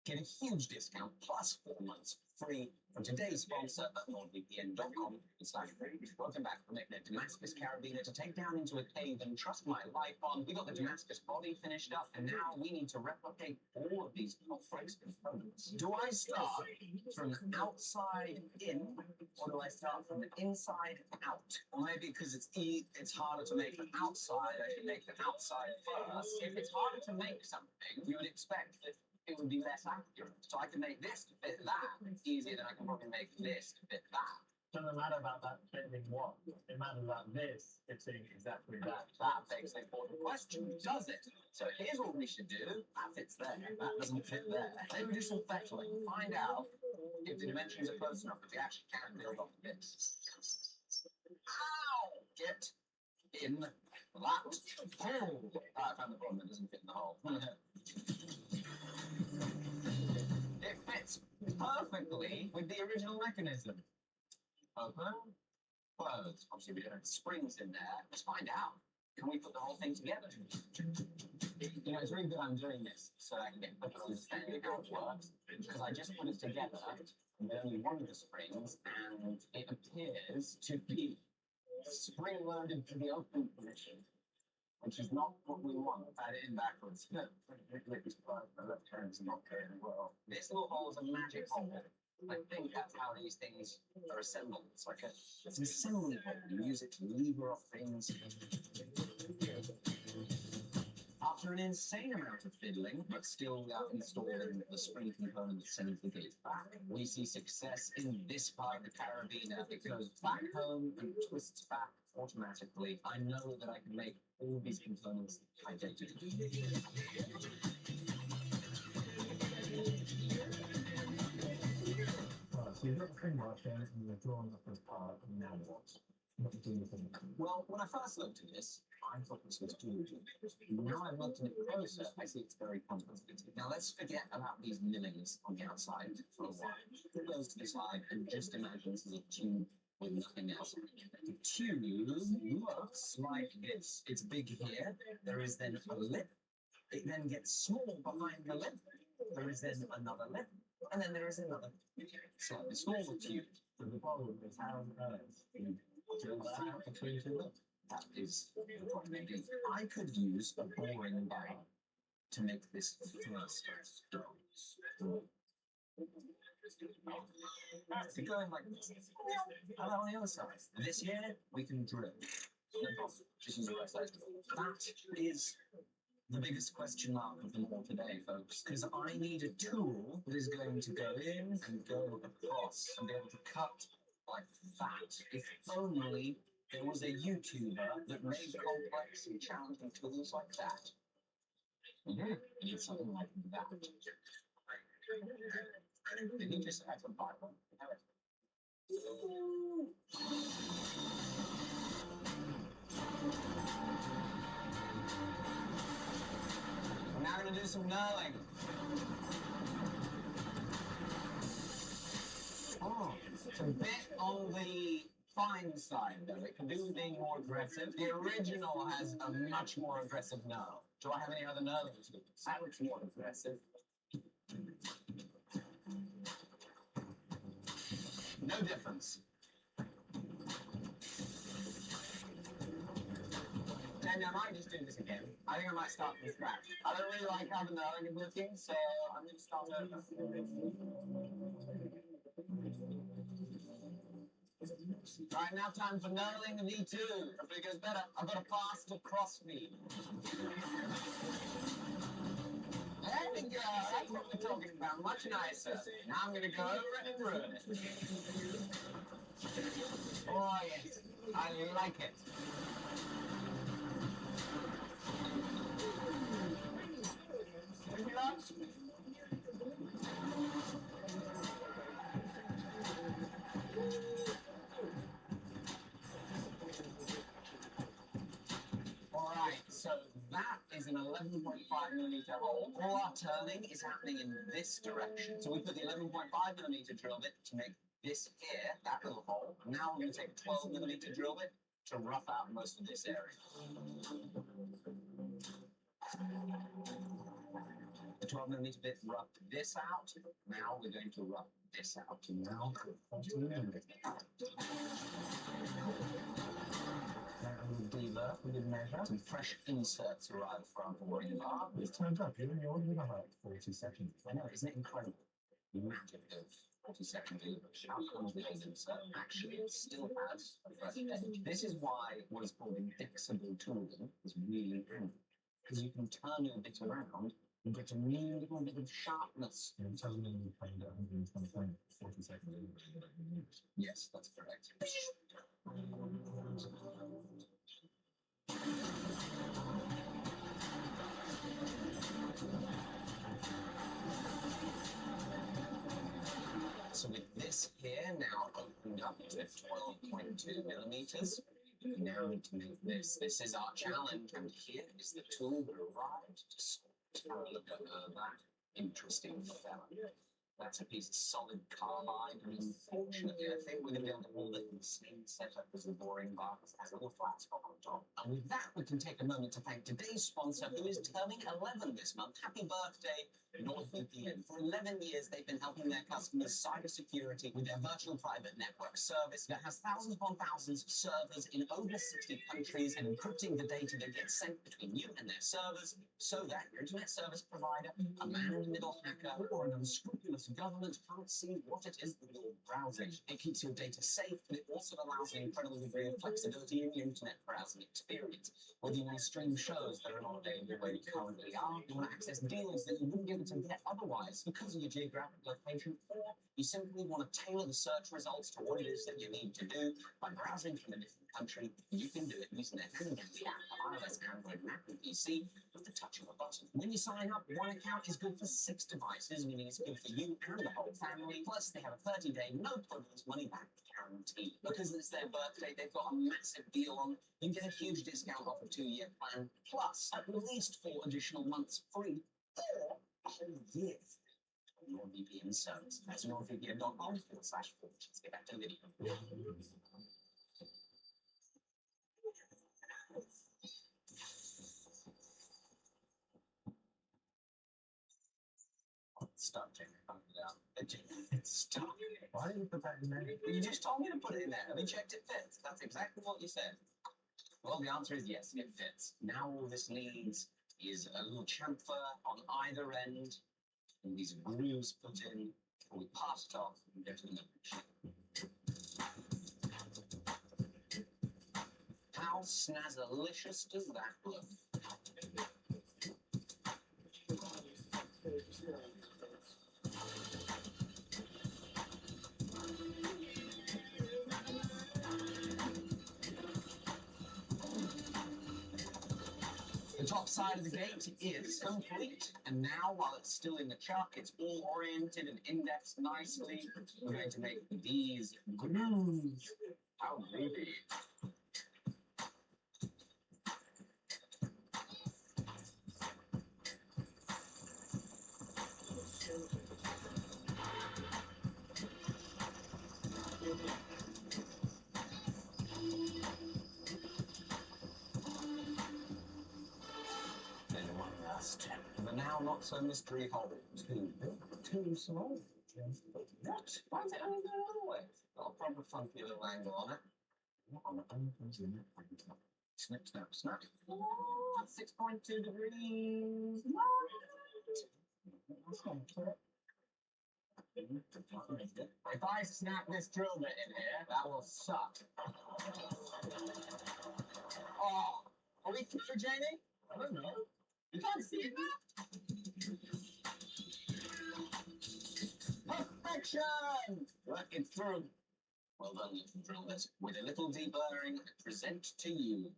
Get a huge discount plus 4 months free from today's sponsor at nordvpn.com/free. Welcome back from the Damascus Carabiner to take down into a cave and trust my life on. We got the Damascus body finished up, and now we need to replicate all of these complex components. Do I start from outside in, or do I start from the inside out? Or maybe because it's harder to make the outside, I should make the outside first. If it's harder to make something, you would expect that it would be less accurate. So I can make this to fit that easier than I can probably make this to fit that. It doesn't matter about that fitting what. It matters about this fitting exactly that. That begs the important question, does it? So here's what we should do. That fits there. That doesn't fit there. Then do some fettling. Find out if the dimensions are close enough that we actually can build off this. Ow! Get in that hole. I found the problem that doesn't fit in the hole. It fits. fits perfectly with the original mechanism. Open, close. Obviously, we don't have springs in there. Let's find out. Can we put the whole thing together? You know, it's really good I'm doing this so I can get a better understanding of how it works. Because I just put it together with only one of the springs, and it appears to be spring-loaded to the open position, which is not what we want. Add it in backwards. No, the left hand's not going well. This little hole is a magic hole. I think that's how these things are assembled. It's like it's an assembly hole. You use it to lever off things. After an insane amount of fiddling, but still without installing the spring component that sends the gate back, we see success in this part of the carabiner. It goes back home and twists back automatically. I know that I can make all these components identical. So you've got the framework then, and you're drawing up this part, and now what? What do you think? Well, when I first looked at this, I thought this was doable. Now I've looked at it closer, I see it's very complicated. Now let's forget about these millings on the outside for a while. Put those to the side and just imagine this little tube with nothing else. The tube looks like it's big here. There is then a lip. It then gets small behind the lip. There is then another lip. And then there is another slightly smaller tube. So the problem is how on earth you drill that out between two lips? That is the problem indeed. I could use a boring bar to make this first door. Going like this. And on the other side, this here, we can drill. No problem. Just use the right size drill. That is the biggest question mark of them all today, folks, because I need a tool that is going to go in and go across and be able to cut like that. If only there was a YouTuber that made complex and challenging tools like that. You need something like that. Did you just have to buy one? We're now going to do some knurling. Oh, it's a bit on the fine side, though. It can do being more aggressive. The original has a much more aggressive knurl. Do I have any other knurling tools? That looks more aggressive. No difference. And I might just do this again. I think I might start from scratch. I don't really like how the knurling is looking, so I'm going to start over. Right, now time for knurling the V2. Hopefully it goes better. I've got a faster cross feed. There we go. That's what we're talking about. Much nicer. Now I'm going to go over it and ruin it. Oh, yes. I like it. Alright, so that is an 11.5mm hole. All our turning is happening in this direction. So we put the 11.5mm drill bit to make this here, that little hole. Now we're going to take a 12mm drill bit to rough out most of this area. The 12mm bit roughed this out. Now we're going to rough this out. Now, 14mm. Dealer, we did measure. Some fresh inserts arrived from boring bar. It turns out you're only got like 40 seconds. I know, isn't it incredible? The magic of 40-second delivery. How comes with an insert? Actually, it still has a fresh edge. This is why what is called indexable tooling is really handy. Because you can turn your bit around and get a new little bit of sharpness. You're telling me you played at 120 frames, 40 seconds. Yes, that's correct. So with this here now opened up to 12.2mm, we now need to make this. This is our challenge, and here is the tool that arrived. Just have a look at that interesting fella. That's a piece of solid carbide, and unfortunately, I think we're going to be able to hold it in the same setup as the boring box, as a little flat spot on top. And with that, we can take a moment to thank today's sponsor, who is turning 11 this month. Happy birthday, NordVPN. For 11 years, they've been helping their customers cybersecurity with their virtual private network service that has thousands upon thousands of servers in over 60 countries and encrypting the data that gets sent between you and their servers so that your internet service provider, a man-in-the-middle hacker, or an unscrupulous government can't see what it is that you're browsing. It keeps your data safe, but it also allows an incredible degree of flexibility in your internet browsing experience. Whether you want to stream shows that are not available where you currently are, you want to access deals that you wouldn't be able to get otherwise because of your geographic location, or you simply want to tailor the search results to what it is that you need to do by browsing from a different country, you can do it using their handy app for iOS, Android, Mac, and PC with the touch of a button. When you sign up, one account is good for 6 devices, meaning it's good for you and the whole family. Plus, they have a 30-day no problems money back guarantee. Because it's their birthday, they've got a massive deal on. You can get a huge discount off a 2-year plan, plus at least 4 additional months free, or a whole year. NordVPN service. That's nordvpn.com/forge. Let's get back to the video. Stop, Jamie. Stop. Why didn't you put that in there? You just told me to put it in there. We checked it fits. That's exactly what you said. Well, the answer is yes, it fits. Now all this needs is a little chamfer on either end, and these grooves put in, and we pass it off and go to the number. How snazzalicious does that look? The top side of the gate is complete, and now, while it's still in the chuck, it's all oriented and indexed nicely. We're going to make these grooves. How maybe? The now not so mystery hole. Too small. What? Why is it only going all the way? Got a proper funky little angle on it. What on the is in it? Snip, snap, snap. Oh, 6.2 degrees. If I snap this drill bit in here, that will suck. Oh, are we through, Jamie? I don't know. You can't see it now? Perfection! Look, it's through. Well done, little drill bit. With a little deburring, I present to you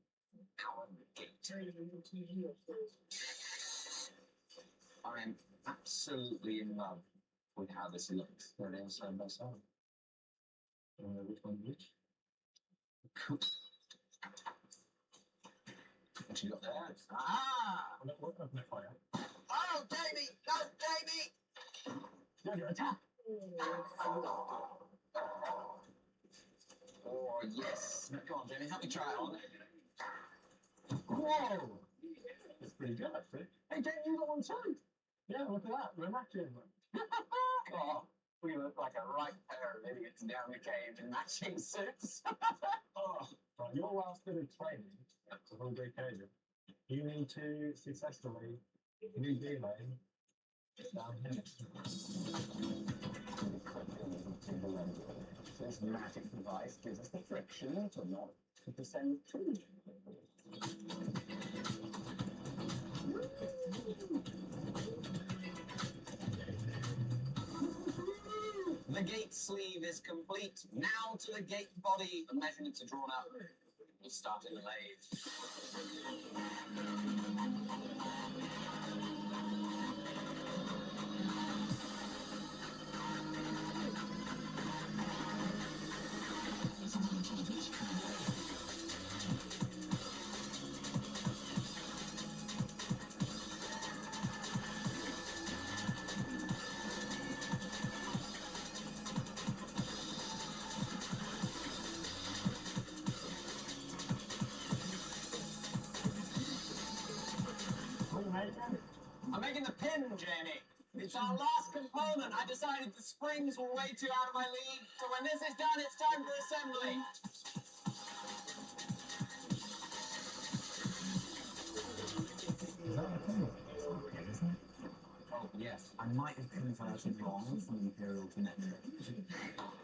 our gate. I am absolutely in love with how this looks. They're all side by side. Which one which? Cool. What you got there? Ah! Oh, Jamie! No, Jamie! No, you're attack! Oh, yes. Come on, Jamie, help me try it on. Whoa! That's pretty good, actually. Hey, Jamie, you got one too! Yeah, look at that. We're matching. Oh, we look like a right pair of idiots down the cave in matching suits. Oh, right, your last bit of training for whole day caving, you need to successfully relay down here. This magic device gives us the friction to not descend to. The gate sleeve is complete. Now to the gate body. The measurements are drawn up. We'll start in the lathe. in, Jamie. It's our last component. I decided the springs were way too out of my league, so when this is done, it's time for assembly. Is that the thing? Isn't it? Oh, yes. I might have converted wrong from imperial to metric.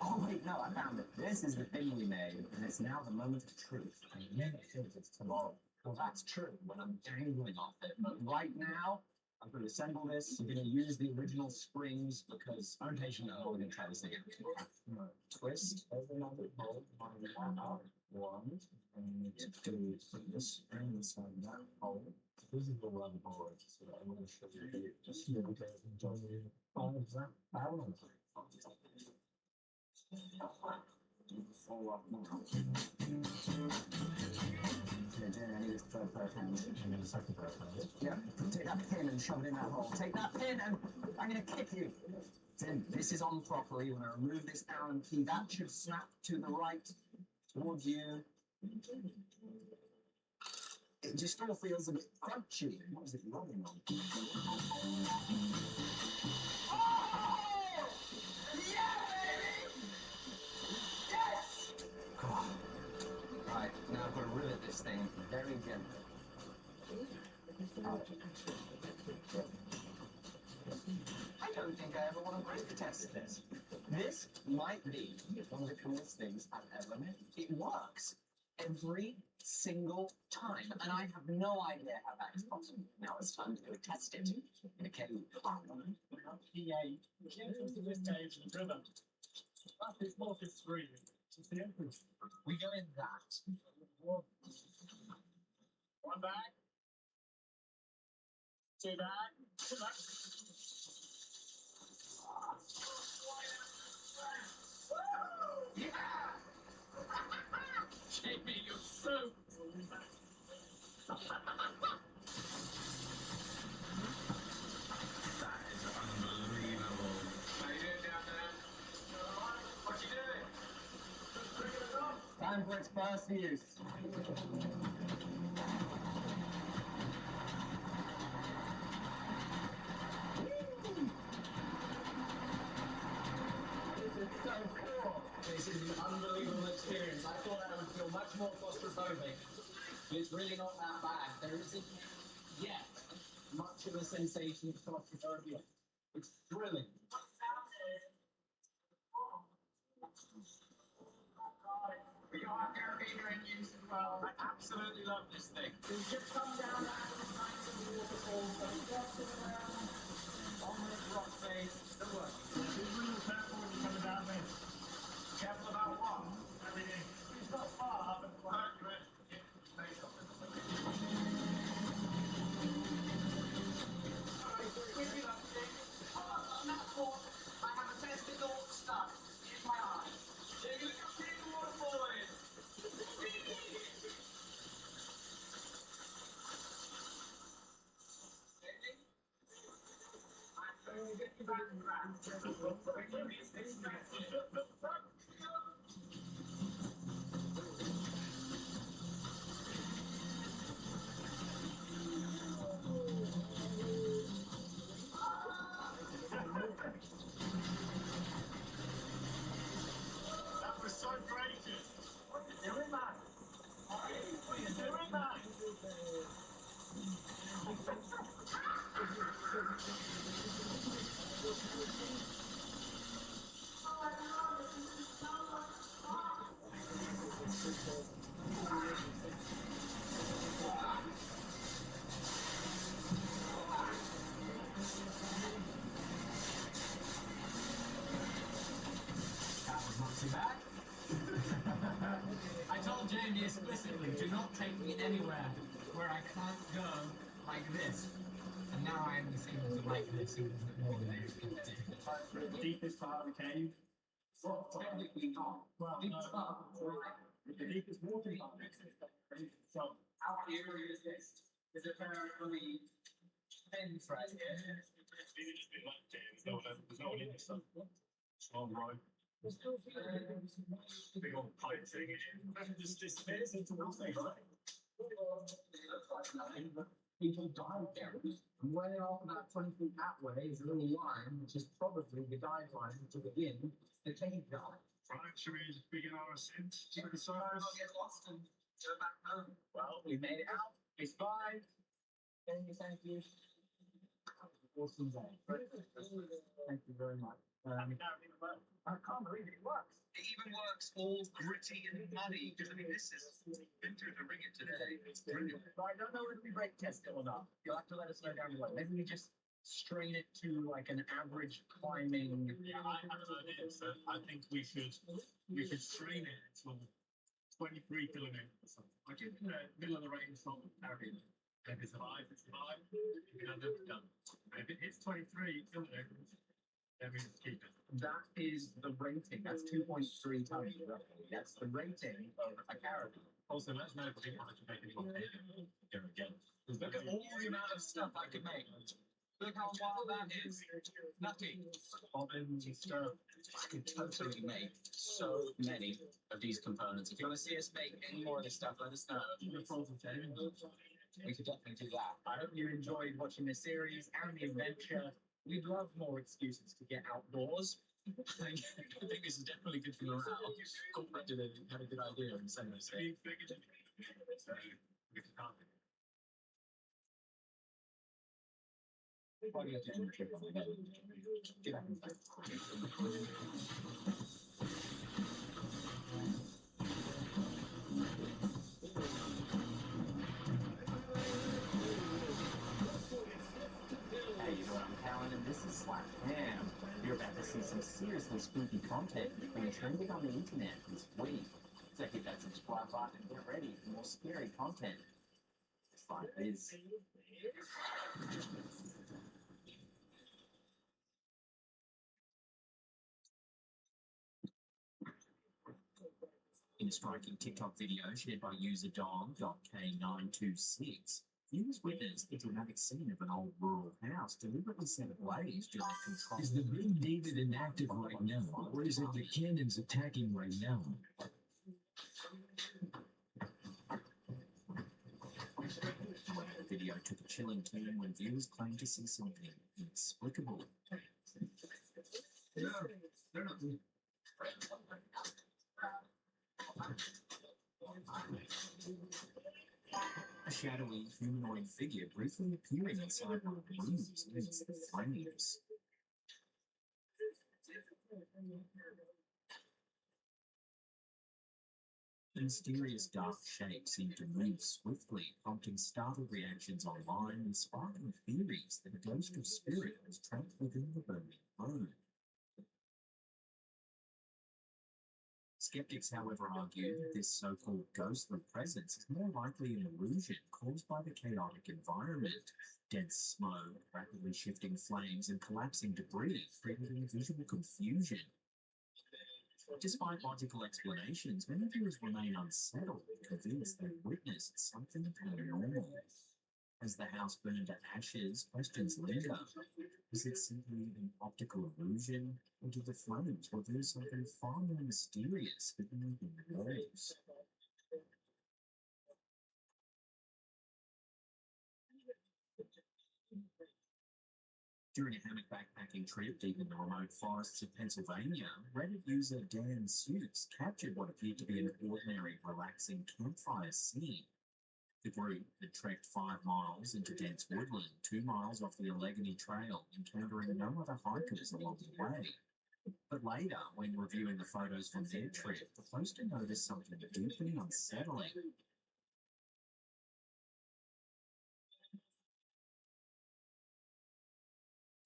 Oh, wait, no, I found it. This is the thing we made, and it's now the moment of truth. And then it's tomorrow. Well, that's true when I'm dangling off it. But right now, I'm going to assemble this. I'm going to use the original springs because orientation. Oh, we're going to try this again. Twist over another hole. One. And to put the spring inside that hole. This is the run board, so I'm going to show you here. Just here, okay, enjoy the that balance. Fall off now. Yeah, Jenny, I need this third pair of hands. I need a second pair of hands. Yeah, take that pin and shove it in that hole. Take that pin and I'm going to kick you. Then this is on properly. When I remove this Allen key, that should snap to the right towards you. It just all feels a bit crunchy. What is it running on? Oh! Yeah, baby! Yes! Right, now I've got to rivet this thing very gently. I don't think I ever want to break test this. This might be one of the coolest things I've ever made. It works every single time, and I have no idea how that is possible. Now it's time to go test it in a cave. We go in that. One back. Two back. Two back. Yeah! Jamie, you're so That is unbelievable. How you doing down there? What you doing? Time for its first use. This is so cool. This is an unbelievable experience. I thought I would feel much more claustrophobic. It's really not that bad. There isn't yet much of a sensation of claustrophobia. It's thrilling. We got our carabiner in use as well. I absolutely love this thing. We've just come down out of the sides of the waterfall, so we've got it around on this rock face. Good work. Be real careful when you're coming down this. Careful about what? Everything. It's not far up and flat. I have a test in the stuff. Here's my eye. Take a look at the waterfall is. I'm going to get you back to That was so creative. What are you doing, man? What are you doing, man? That was not too bad. I told Jamie explicitly, do not take me anywhere where I can't go like this. And now I am able to like this even more than I expected. The deepest part of the cave. Well, technically not. Well, Deepest no. part of the right. The deepest water part. So, How eerie is this? There's apparently thin thread here. Maybe just been like there's no one in this stuff. Small right. Big old pipe thing. Just disappears into nothing, right? It looks like nothing, but people dive there. Way off about 20 feet that way is a little line, which is probably the dive line to begin the cave dive. Right, should we begin our ascent to the Try not surface? to get lost and go back home. Well, we made it out. We survived. Thank you. Awesome day. Thank you very much. I can't believe it works. It even works all gritty and muddy, because I mean, this is been through the ringer today. It's brilliant. But I don't know if we brake test it or not. You'll have to let us know down below. Maybe we just strain it to like an average climbing. Yeah, I have an idea. So I think we should strain it to 23 kilometers or something. Like in the middle of the range from Caribbean. If it's alive, it's alive. You can have it done. And if it hits 23 kilometers, then we just keep it. That is the rating. That's 2.3 tons roughly. That's the rating of a Caribbean. Also, let us know if you want to make any more paper. There again. Look at all the amount of stuff I can make. Look how wild that is. Nothing. Bobbins and stuff. I could totally make so many of these components. If you want to see us make any more of this stuff, let us know. We could definitely do that. I hope you enjoyed watching the series and the adventure. We'd love more excuses to get outdoors. I think this is definitely good for morale. Corporate had a good idea and so We figured it. We can't. Why do you have to end the trip on the head? Get back in time. Hey, you know what I'm telling, and this is Slack Cam. You're about to see some seriously spooky content being trending on the internet this week. So hit that subscribe button and get ready for more scary content. Just like this. In a striking TikTok video shared by user dog.k926, viewers witnessed the dramatic scene of an old rural house deliberately set ablaze during control. Is the Big David inactive right now, or is it the cannons attacking right now? The video took a chilling turn when viewers claimed to see something inexplicable. A shadowy humanoid figure briefly appearing inside one of the rooms amidst the flames. The mysterious dark shape seemed to move swiftly, prompting startled reactions online and sparking theories that a ghost or spirit was trapped within the burning home. Skeptics, however, argue that this so-called ghostly presence is more likely an illusion caused by the chaotic environment. Dense smoke, rapidly shifting flames, and collapsing debris creating visual confusion. Despite logical explanations, many viewers remain unsettled, convinced they've witnessed something paranormal. As the house burned to ashes, questions linger. Was it simply an optical illusion, or did the flames reveal something far more mysterious hidden in the walls? During a hammock backpacking trip deep in the remote forests of Pennsylvania, Reddit user Dan Suits captured what appeared to be an ordinary, relaxing campfire scene. The group had trekked 5 miles into dense woodland, 2 miles off the Allegheny Trail, encountering no other hikers along the way. But later, when reviewing the photos from their trip, the poster noticed something deeply unsettling.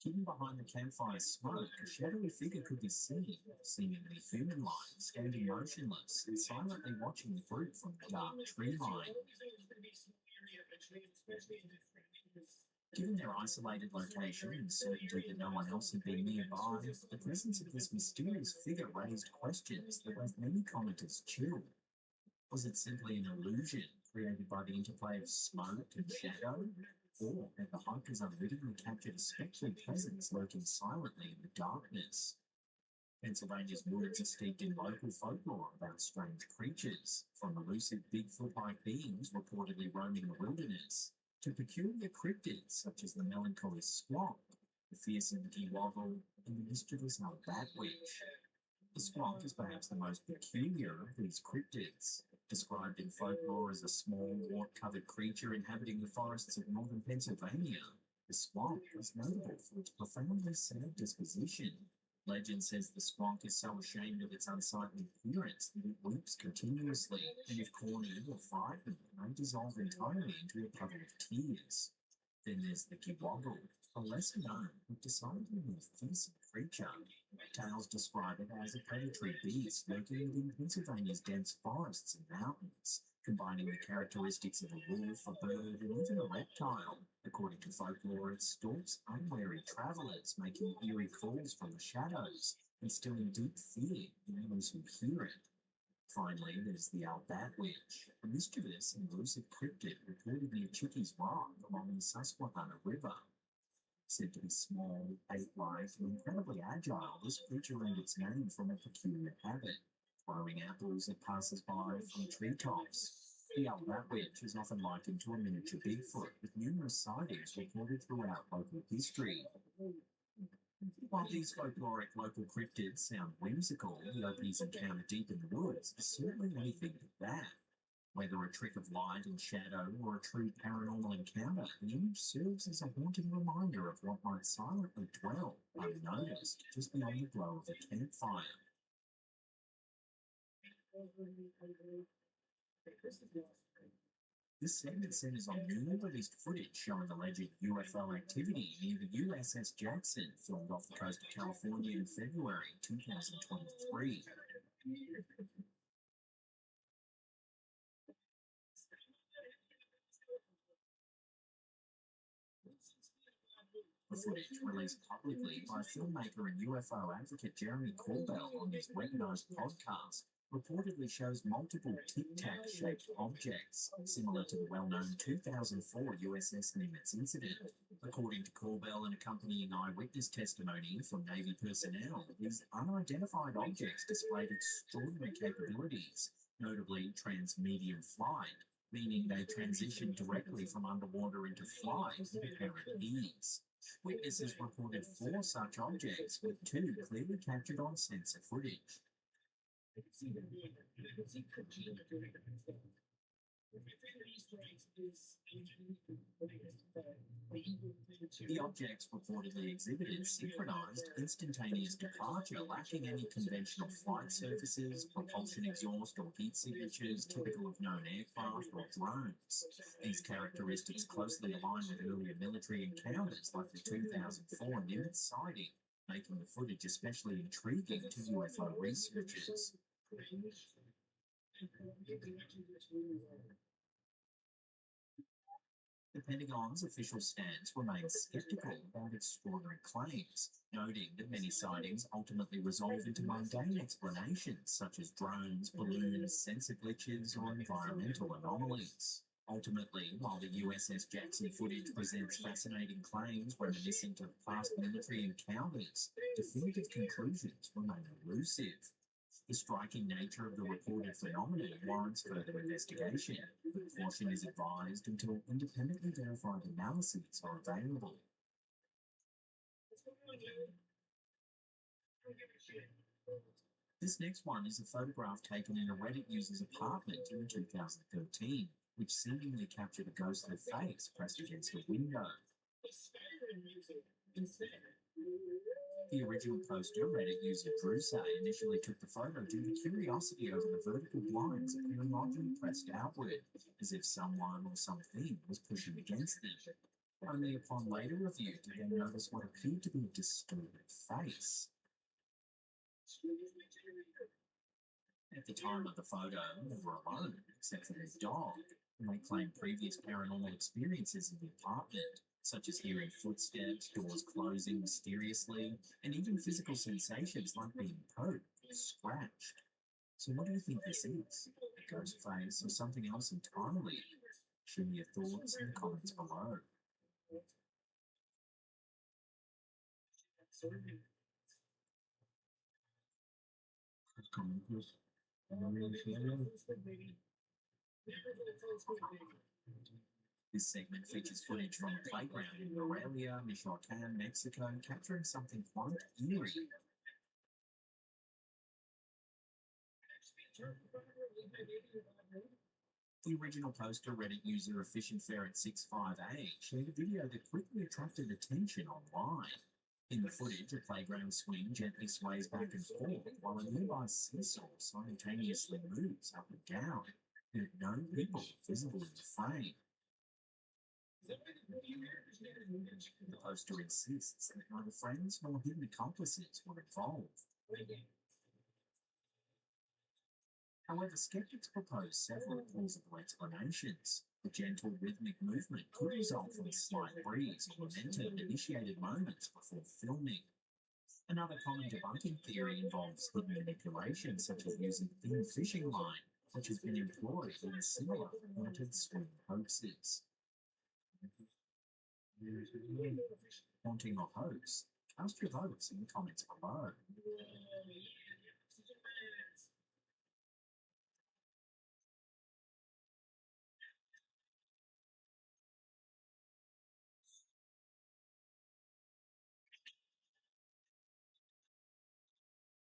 Hidden behind the campfire smoke, a shadowy figure could be seen, seemingly human-like, standing motionless and silently watching the group from the dark tree line. Given their isolated location and certainty that no one else had been nearby, the presence of this mysterious figure raised questions that left many commenters chilled. Was it simply an illusion created by the interplay of smoke and shadow? Or had the hikers unwittingly captured a spectral presence lurking silently in the darkness? Pennsylvania's woods are steeped in local folklore about strange creatures, from elusive Bigfoot-like beings reportedly roaming the wilderness, to peculiar cryptids such as the melancholy squonk, the fearsome woggle, and the mischievous batwitch. The squonk is perhaps the most peculiar of these cryptids. Described in folklore as a small, wart-covered creature inhabiting the forests of northern Pennsylvania, the squonk is notable for its profoundly sad disposition. Legend says the squonk is so ashamed of its unsightly appearance that it weeps continuously, and if cornered or frightened, may dissolve entirely into a puddle of tears. Then there's the kiwoggle, a lesser known but decidedly more fearsome creature. Tales describe it as a predatory beast located in Pennsylvania's dense forests and mountains, combining the characteristics of a wolf, a bird, and even a reptile. According to folklore, it stalks unwary travellers, making eerie calls from the shadows, instilling deep fear in those who hear it. Finally, there's the batwitch, a mischievous and elusive cryptid reported near Chickies Rock along the Susquehanna River. Said to be small, ape-like, and incredibly agile, this creature earned its name from a peculiar habit, throwing apples at passers-by from treetops. The batwitch is often likened to a miniature Bigfoot, with numerous sightings reported throughout local history. While these folkloric local cryptids sound whimsical, the openings encountered deep in the woods is certainly anything but that. Whether a trick of light and shadow or a true paranormal encounter, the image serves as a haunting reminder of what might silently dwell, unnoticed, just beyond the glow of a campfire. This segment centers on newly released footage showing alleged UFO activity near the USS Jackson, filmed off the coast of California in February 2023. The footage, released publicly by filmmaker and UFO advocate Jeremy Corbell on his Weaponized podcast, reportedly shows multiple tic-tac-shaped objects, similar to the well-known 2004 USS Nimitz incident. According to Corbell and accompanying eyewitness testimony from Navy personnel, these unidentified objects displayed extraordinary capabilities, notably transmedium flight, meaning they transitioned directly from underwater into flight with apparent ease. Witnesses reported 4 such objects, with 2 clearly captured on sensor footage. The objects reportedly exhibited synchronized, instantaneous departure, lacking any conventional flight surfaces, propulsion exhaust, or heat signatures typical of known aircraft or drones. These characteristics closely align with earlier military encounters like the 2004 Nimitz sighting, making the footage especially intriguing to UFO researchers. The Pentagon's official stance remains skeptical about extraordinary claims, noting that many sightings ultimately resolve into mundane explanations such as drones, balloons, sensor glitches, or environmental anomalies. Ultimately, while the USS Jackson footage presents fascinating claims reminiscent of past military encounters, definitive conclusions remain elusive. The striking nature of the reported phenomenon warrants further investigation, but caution is advised until independently verified analyses are available. This next one is a photograph taken in a Reddit user's apartment in 2013, which seemingly captured a ghostly face pressed against a window. The original poster, Reddit user Drusay, initially took the photo due to curiosity over the vertical blinds appearing oddly pressed outward, as if someone or something was pushing against them. Only upon later review did they notice what appeared to be a distorted face. At the time of the photo, they were alone, except for their dog, and they claimed previous paranormal experiences in the apartment, such as hearing footsteps, doors closing mysteriously, and even physical sensations like being poked or scratched. So what do you think this is? A ghost face or something else entirely? Share your thoughts in the comments below. This segment features footage from a playground in Morelia, Michoacan, Mexico, capturing something quite eerie. The original poster, Reddit user EfficientFerret65A, shared a video that quickly attracted attention online. In the footage, a playground swing gently sways back and forth, while a nearby seesaw simultaneously moves up and down, with no people visible in the frame. The poster insists that neither friends nor hidden accomplices were involved. However, skeptics propose several plausible explanations. The gentle rhythmic movement could result from a slight breeze or momentum at initiated moments before filming. Another common debunking theory involves hidden manipulation, such as using thin fishing line, which has been employed in similar haunted swing hoaxes. Haunting or hoax? Cast your votes in the comments below.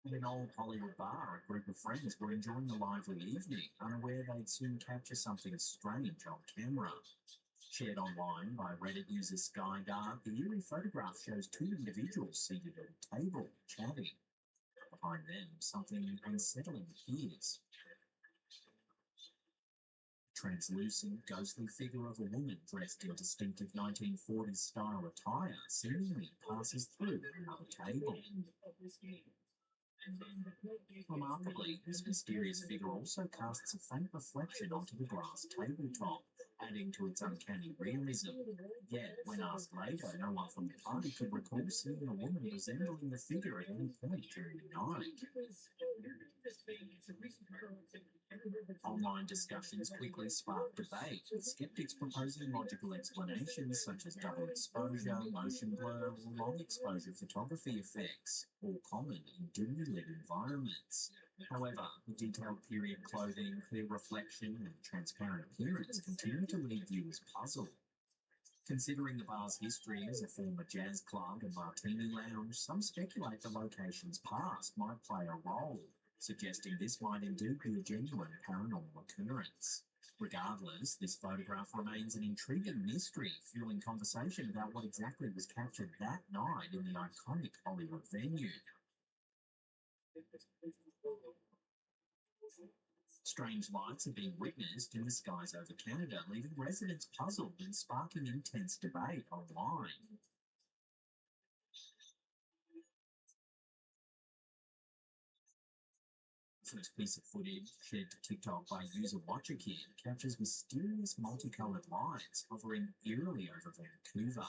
In an old Hollywood bar, a group of friends were enjoying a lively evening, unaware they'd soon capture something strange on camera. Shared online by Reddit user SkyGuard, the eerie photograph shows two individuals seated at a table, chatting. Behind them, something unsettling appears. A translucent, ghostly figure of a woman dressed in distinctive 1940s style attire seemingly passes through another table. Remarkably, this mysterious figure also casts a faint reflection onto the glass tabletop, adding to its uncanny realism. Yet, when asked later, no one from the party could recall seeing a woman resembling the figure at any point during the night. Online discussions quickly sparked debate, with skeptics proposing logical explanations such as double exposure, motion blur, or long exposure photography effects, all common in dimly lit environments. However, the detailed period clothing, clear reflection, and transparent appearance continue to leave viewers puzzled. Considering the bar's history as a former jazz club and martini lounge, some speculate the location's past might play a role, suggesting this might indeed be a genuine paranormal occurrence. Regardless, this photograph remains an intriguing mystery, fueling conversation about what exactly was captured that night in the iconic Hollywood venue. Strange lights are being witnessed in the skies over Canada, leaving residents puzzled and sparking intense debate online. First piece of footage, shared to TikTok by user WatcherKid, captures mysterious multicolored lights hovering eerily over Vancouver.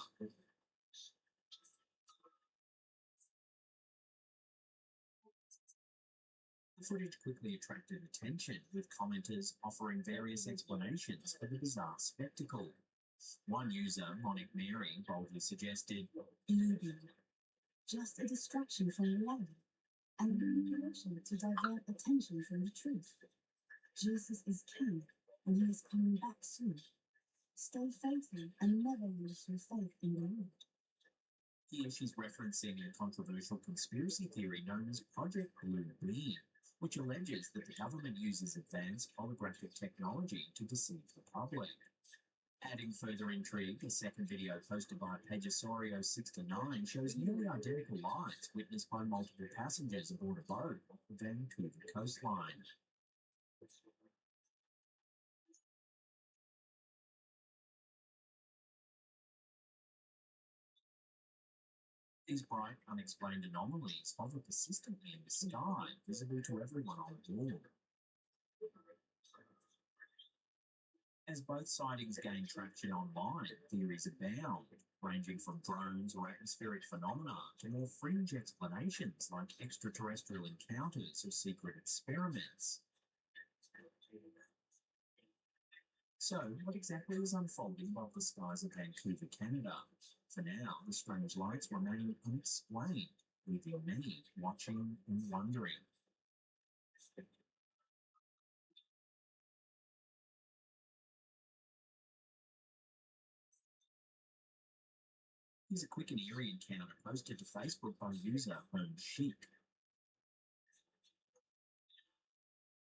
The footage quickly attracted attention, with commenters offering various explanations for the bizarre spectacle. One user, Monic Mary, boldly suggested, "Maybe just a distraction from reality and manipulation to divert attention from the truth. Jesus is king, and he is coming back soon. Stay faithful and never lose your faith in the Lord." Here she's referencing a controversial conspiracy theory known as Project Blue Beam, which alleges that the government uses advanced holographic technology to deceive the public. Adding further intrigue, a second video posted by Pegasorio69 shows nearly identical lights witnessed by multiple passengers aboard a boat off the Vancouver coastline. These bright, unexplained anomalies hover persistently in the sky, visible to everyone on board. As both sightings gain traction online, theories abound, ranging from drones or atmospheric phenomena to more fringe explanations like extraterrestrial encounters or secret experiments. So, what exactly is unfolding above the skies of Vancouver, Canada? For now, the strange lights remain unexplained, leaving many watching and wondering. Here's a quick and eerie encounter posted to Facebook by user Home Chic.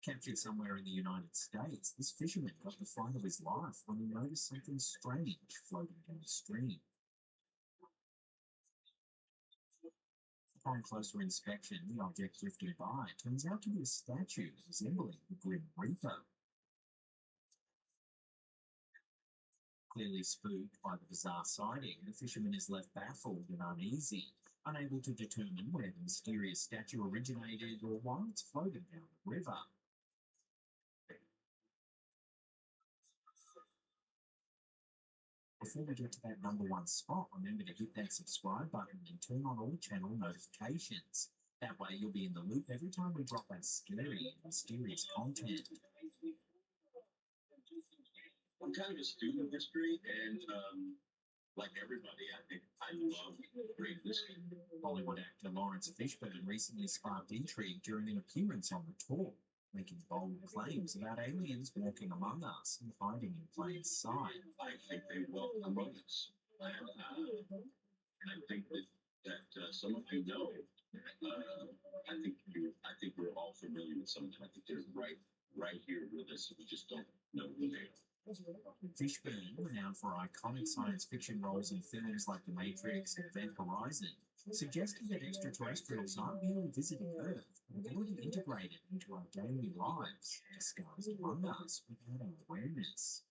Captured somewhere in the United States, this fisherman got the fright of his life when he noticed something strange floating downstream. Upon closer inspection, the object drifting by turns out to be a statue resembling the Grim Reaper. Clearly spooked by the bizarre sighting, the fisherman is left baffled and uneasy, unable to determine where the mysterious statue originated or why it's floating down the river. Before we get to that #1 spot, remember to hit that subscribe button and turn on all channel notifications. That way you'll be in the loop every time we drop that scary and mysterious content. I'm kind of a student of history, and like everybody, I think I love great history. Hollywood actor Lawrence Fishburne recently sparked intrigue during an appearance on the tour, making bold claims about aliens walking among us and hiding in plain sight. I think they welcome among us. And I think that some of you know. I think we're all familiar with some of them. I think they're right here with us. We just don't know who they are. Fishburne, renowned for iconic science fiction roles in films like The Matrix and Event Horizon, suggested that extraterrestrials aren't merely visiting Earth, but already integrated into our daily lives, disguised among us without our awareness.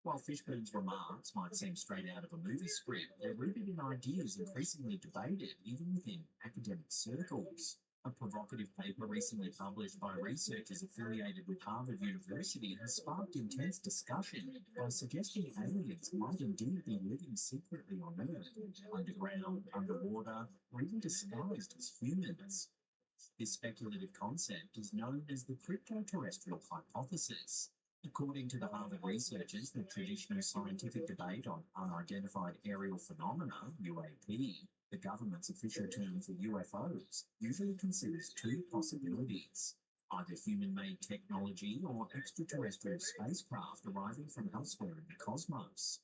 While Fishburne's remarks might seem straight out of a movie script, they're rooted in ideas increasingly debated even within academic circles. A provocative paper recently published by researchers affiliated with Harvard University has sparked intense discussion by suggesting aliens might indeed be living secretly on Earth, underground, underwater, or even disguised as humans. This speculative concept is known as the crypto-terrestrial hypothesis. According to the Harvard researchers, the traditional scientific debate on unidentified aerial phenomena, UAP, the government's official term for UFOs, usually considers two possibilities: either human-made technology or extraterrestrial spacecraft arriving from elsewhere in the cosmos.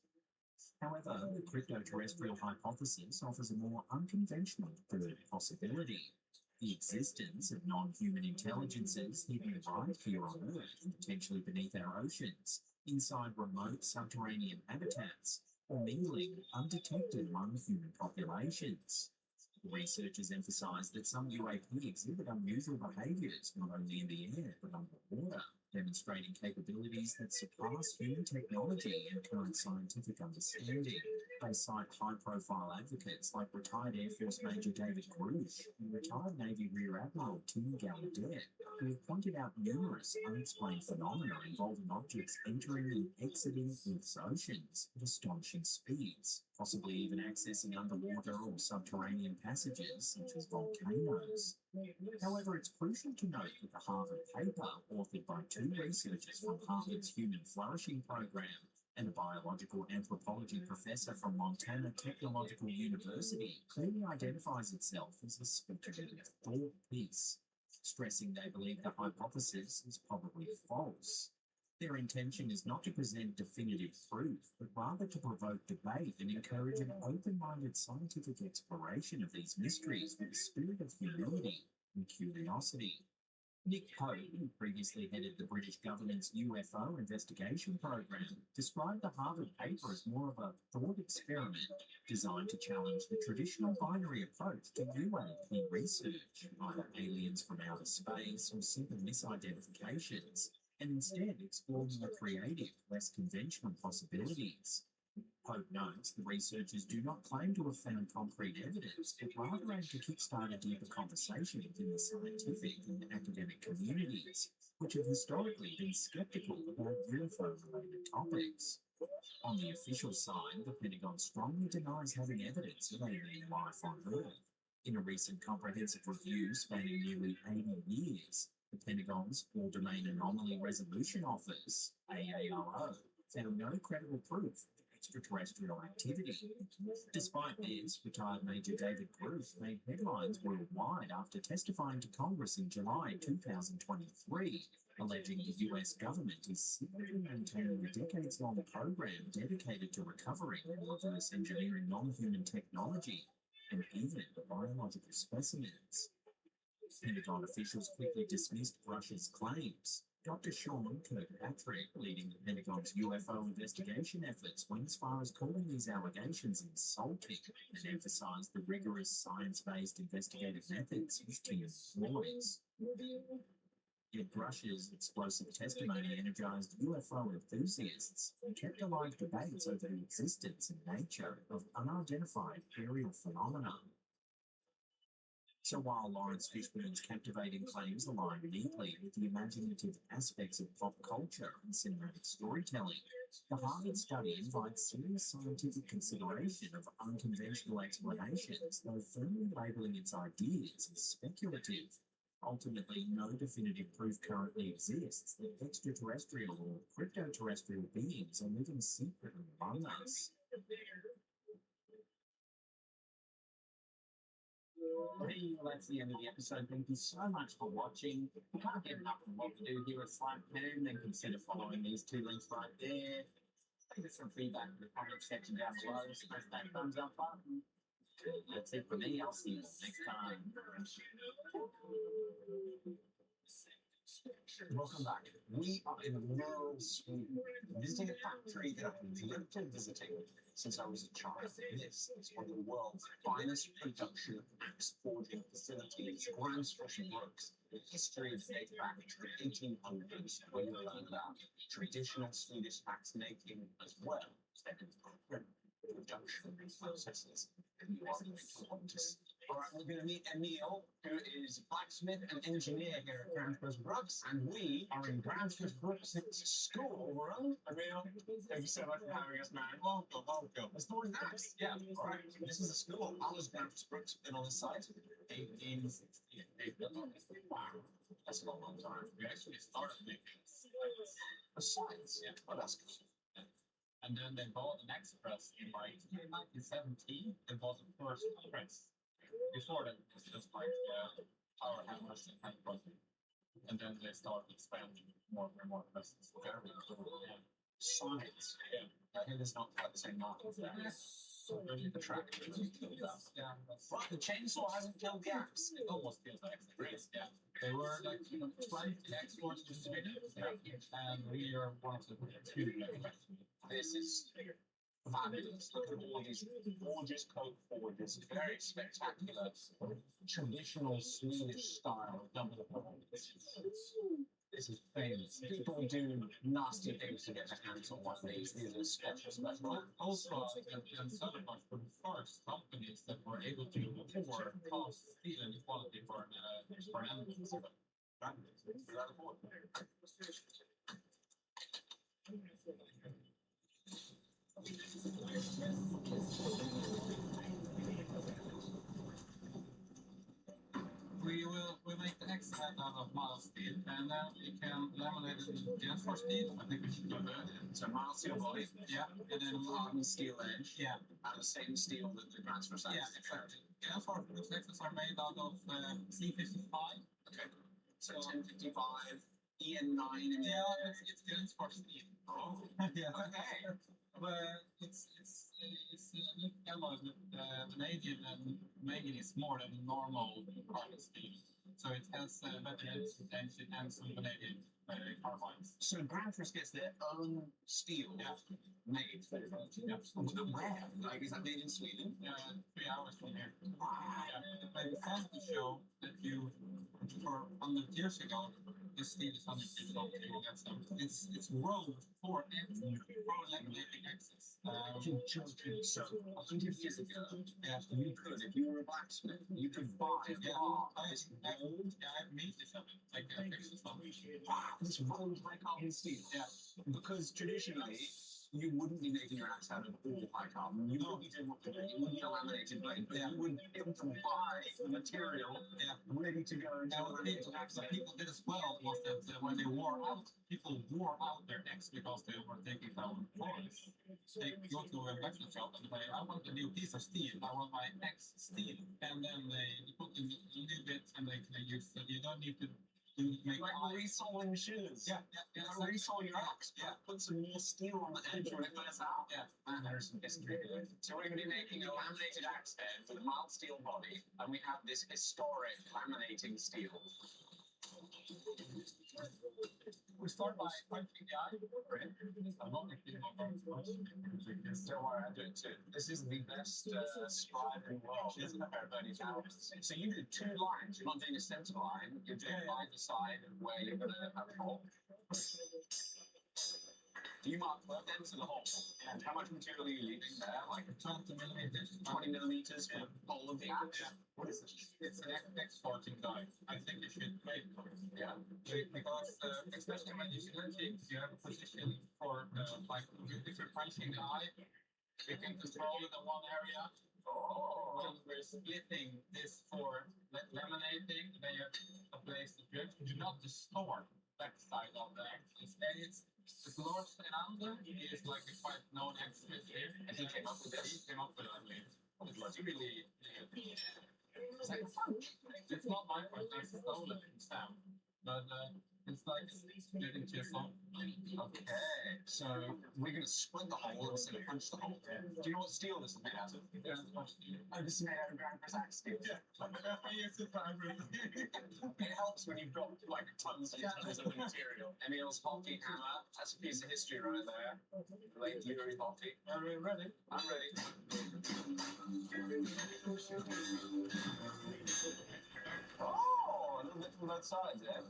However, the crypto-terrestrial hypothesis offers a more unconventional third possibility: the existence of non-human intelligences hidden right here on Earth, potentially beneath our oceans, inside remote subterranean habitats, or mingling undetected among human populations. The researchers emphasize that some UAP exhibit unusual behaviors not only in the air but underwater, demonstrating capabilities that surpass human technology and current scientific understanding. They cite high-profile advocates like retired Air Force Major David Grush and retired Navy Rear Admiral Tim Gallaudet, who have pointed out numerous unexplained phenomena involving objects entering and exiting Earth's oceans at astonishing speeds, possibly even accessing underwater or subterranean passages such as volcanoes. However, it's crucial to note that the Harvard paper, authored by two researchers from Harvard's Human Flourishing Program and a biological anthropology professor from Montana Technological University, clearly identifies itself as a speculative thought piece, stressing they believe the hypothesis is probably false. Their intention is not to present definitive proof, but rather to provoke debate and encourage an open-minded scientific exploration of these mysteries with a spirit of humility and curiosity. Nick Pope, who previously headed the British government's UFO investigation program, described the Harvard paper as more of a thought experiment designed to challenge the traditional binary approach to UAP research, either aliens from outer space or simple misidentifications, and instead explore more creative, less conventional possibilities. Pope notes the researchers do not claim to have found concrete evidence, but rather aim to kickstart a deeper conversation within the scientific and academic communities, which have historically been skeptical about UFO-related topics. On the official side, the Pentagon strongly denies having evidence of alien life on Earth. In a recent comprehensive review spanning nearly 80 years, the Pentagon's All-Domain Anomaly Resolution Office, AARO, found no credible proof extraterrestrial activity. Despite this, retired Major David Grush made headlines worldwide after testifying to Congress in July 2023 alleging the US government is secretly maintaining a decades-long program dedicated to recovering and reverse engineering non-human technology and even biological specimens. Pentagon officials quickly dismissed Russia's claims. Dr. Sean Kirkpatrick, leading the Pentagon's UFO investigation efforts, went as far as calling these allegations insulting and emphasized the rigorous science-based investigative methods used to employs. Yet Russia's explosive testimony energized UFO enthusiasts and kept alive debates over the existence and nature of unidentified aerial phenomena. So while Lawrence Fishburne's captivating claims align neatly with the imaginative aspects of pop culture and cinematic storytelling, the Harvard study invites serious scientific consideration of unconventional explanations, though firmly labeling its ideas as speculative. Ultimately, no definitive proof currently exists that extraterrestrial or cryptoterrestrial beings are living secretly among us. Hey, well, that's the end of the episode. Thank you so much for watching. If you can't get enough of what we do here at Stream-A-Thon, then consider following these two links right there. Leave us some feedback in the comment section down below. Smash that thumbs up button. That's it for me. I'll see you next time. Welcome back. We are in rural Sweden, visiting a factory that I've dreamt of visiting since I was a child. This is one of the world's finest production axe forging facilities, Gränsfors Bruks. The history is dates back to the 1800s, when you learn about traditional Swedish axe making as well as their different production processes. And you are going to want to see. All right, we're going to meet Emil, who is a blacksmith and engineer here at Gränsfors Bruks, and we are in Gränsfors Bruks' schoolroom. Emil, thank you so much for having us, man. Welcome, welcome. Let's go in next. Yeah, all right. This is a school. How was Gränsfors Bruks been on this site? 1868. Wow, that's a long time. We actually started making a science. Yeah, well, that's good. And then they bought an axe press in like 1917. It was the first press. Before that, it was just like power hammers and hand pressing. And then they started expanding more and more presses. Very cool. Yeah. Science. Yeah. I hear there's not quite the same market for that. Really the tractor really killed that. Yeah. Right, the chainsaw hasn't killed the axe. It almost killed the axe. Really? Yeah. They were like 20 exports to Sweden. Yeah. And we are one of the two. This is fabulous. Look at all these gorgeous coat forges. Very spectacular. Traditional Swedish style double forges. This is famous. People do nasty things to get their hands on one of these. These are special. Also, and Soderbergh were the first companies that were able to afford cost steel and equality for animals. We make the X head out of mild steel, and then we can laminate it in Gränsfors steel. I think we should do that. So mild steel body. Yeah, and then hardened steel edge. Yeah, and the same steel that the Gränsfors has. Yeah, exactly. Gränsfors X's are made out of C55. Okay. So 1055, EN9. Yeah, it's Gränsfors steel. Oh. Yeah. Okay. But it's alloy with vanadium, and manganese more than normal carbon steel. So it has better retention and some vanadium carbides. So Gränsfors gets their own steel made. Yeah. Where? Like, is that made in Sweden? 3 hours from here. Wow. Yeah. They decided to show that for 100 years ago, this steel is 100 years old. It's rolled for laminating axis. You're joking. So 100 years ago, you could, if you were a blacksmith, you could buy a bar. I've made this of it. Like I fixed this one. Wow, this rolled high carbon steel. Yeah. Because traditionally, you wouldn't be making your axe out of all high carbon. You wouldn't be doing what you're doing. You wouldn't be a laminated blade. You would be able to buy the material ready to go. What people did as well was that when they wore out, people wore out their axe because they were taking down forest. They go to a blacksmith shop and say, I want a new piece of steel. I want my axe steel. And then they put in a little bit and they use it. You don't need to Make like resoling shoes. Yeah. Resole your axe. Yeah. Put some more steel on the edge when it bursts out. Yeah. And there's some history to it. So we're going to be making a laminated axe head with a mild steel body, and we have this historic laminating steel. We start by punching the eye. I'm not making my own punch. Don't worry, I do it too. This is the best scribe in the world, isn't it? Bernie Towers. So you do 2 lines. You're not doing a center line. You're doing either side where you're going to have a hole. Do you mark both ends of the hole? And how much material are you leaving there? Like 20 millimeters. 20 millimeters for the whole of the axe? Yeah. What is it? It's an exporting die. I think you should wait for it. Yeah. Because especially when you switch, you have a position for like if you're punching the eye, you can control it in one area. When we're splitting this for laminating, then you have a place to drift. Do not distort back side of the axe. Instead, it's Lars Enander is like a quite known expert here, and he came up with this. He came up with it. It's really. It's like a punch. It's not my punch. I stole it from Sam, but it's like splitting to a song. Okay, so we're going to split the hole instead of punch the hole. Yeah. Do you know what steel this is made out of? Yeah, it's much steel. Oh, this is made out of ground press axe steel. Yeah. It helps when you've got like tons and tons of material. Emil's hockey hammer. That's a piece of history right there. Late Yuri hockey. Are we ready? I'm ready. Oh, a little bit from both sides, eh?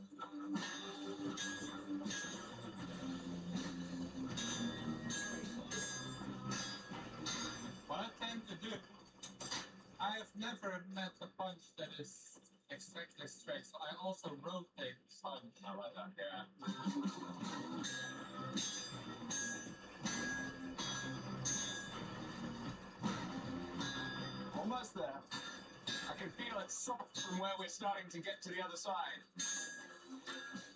What I tend to do, I have never met a punch that is exactly straight, so I also rotate the punch. I like that. Yeah. Almost there. I can feel it soft from where we're starting to get to the other side.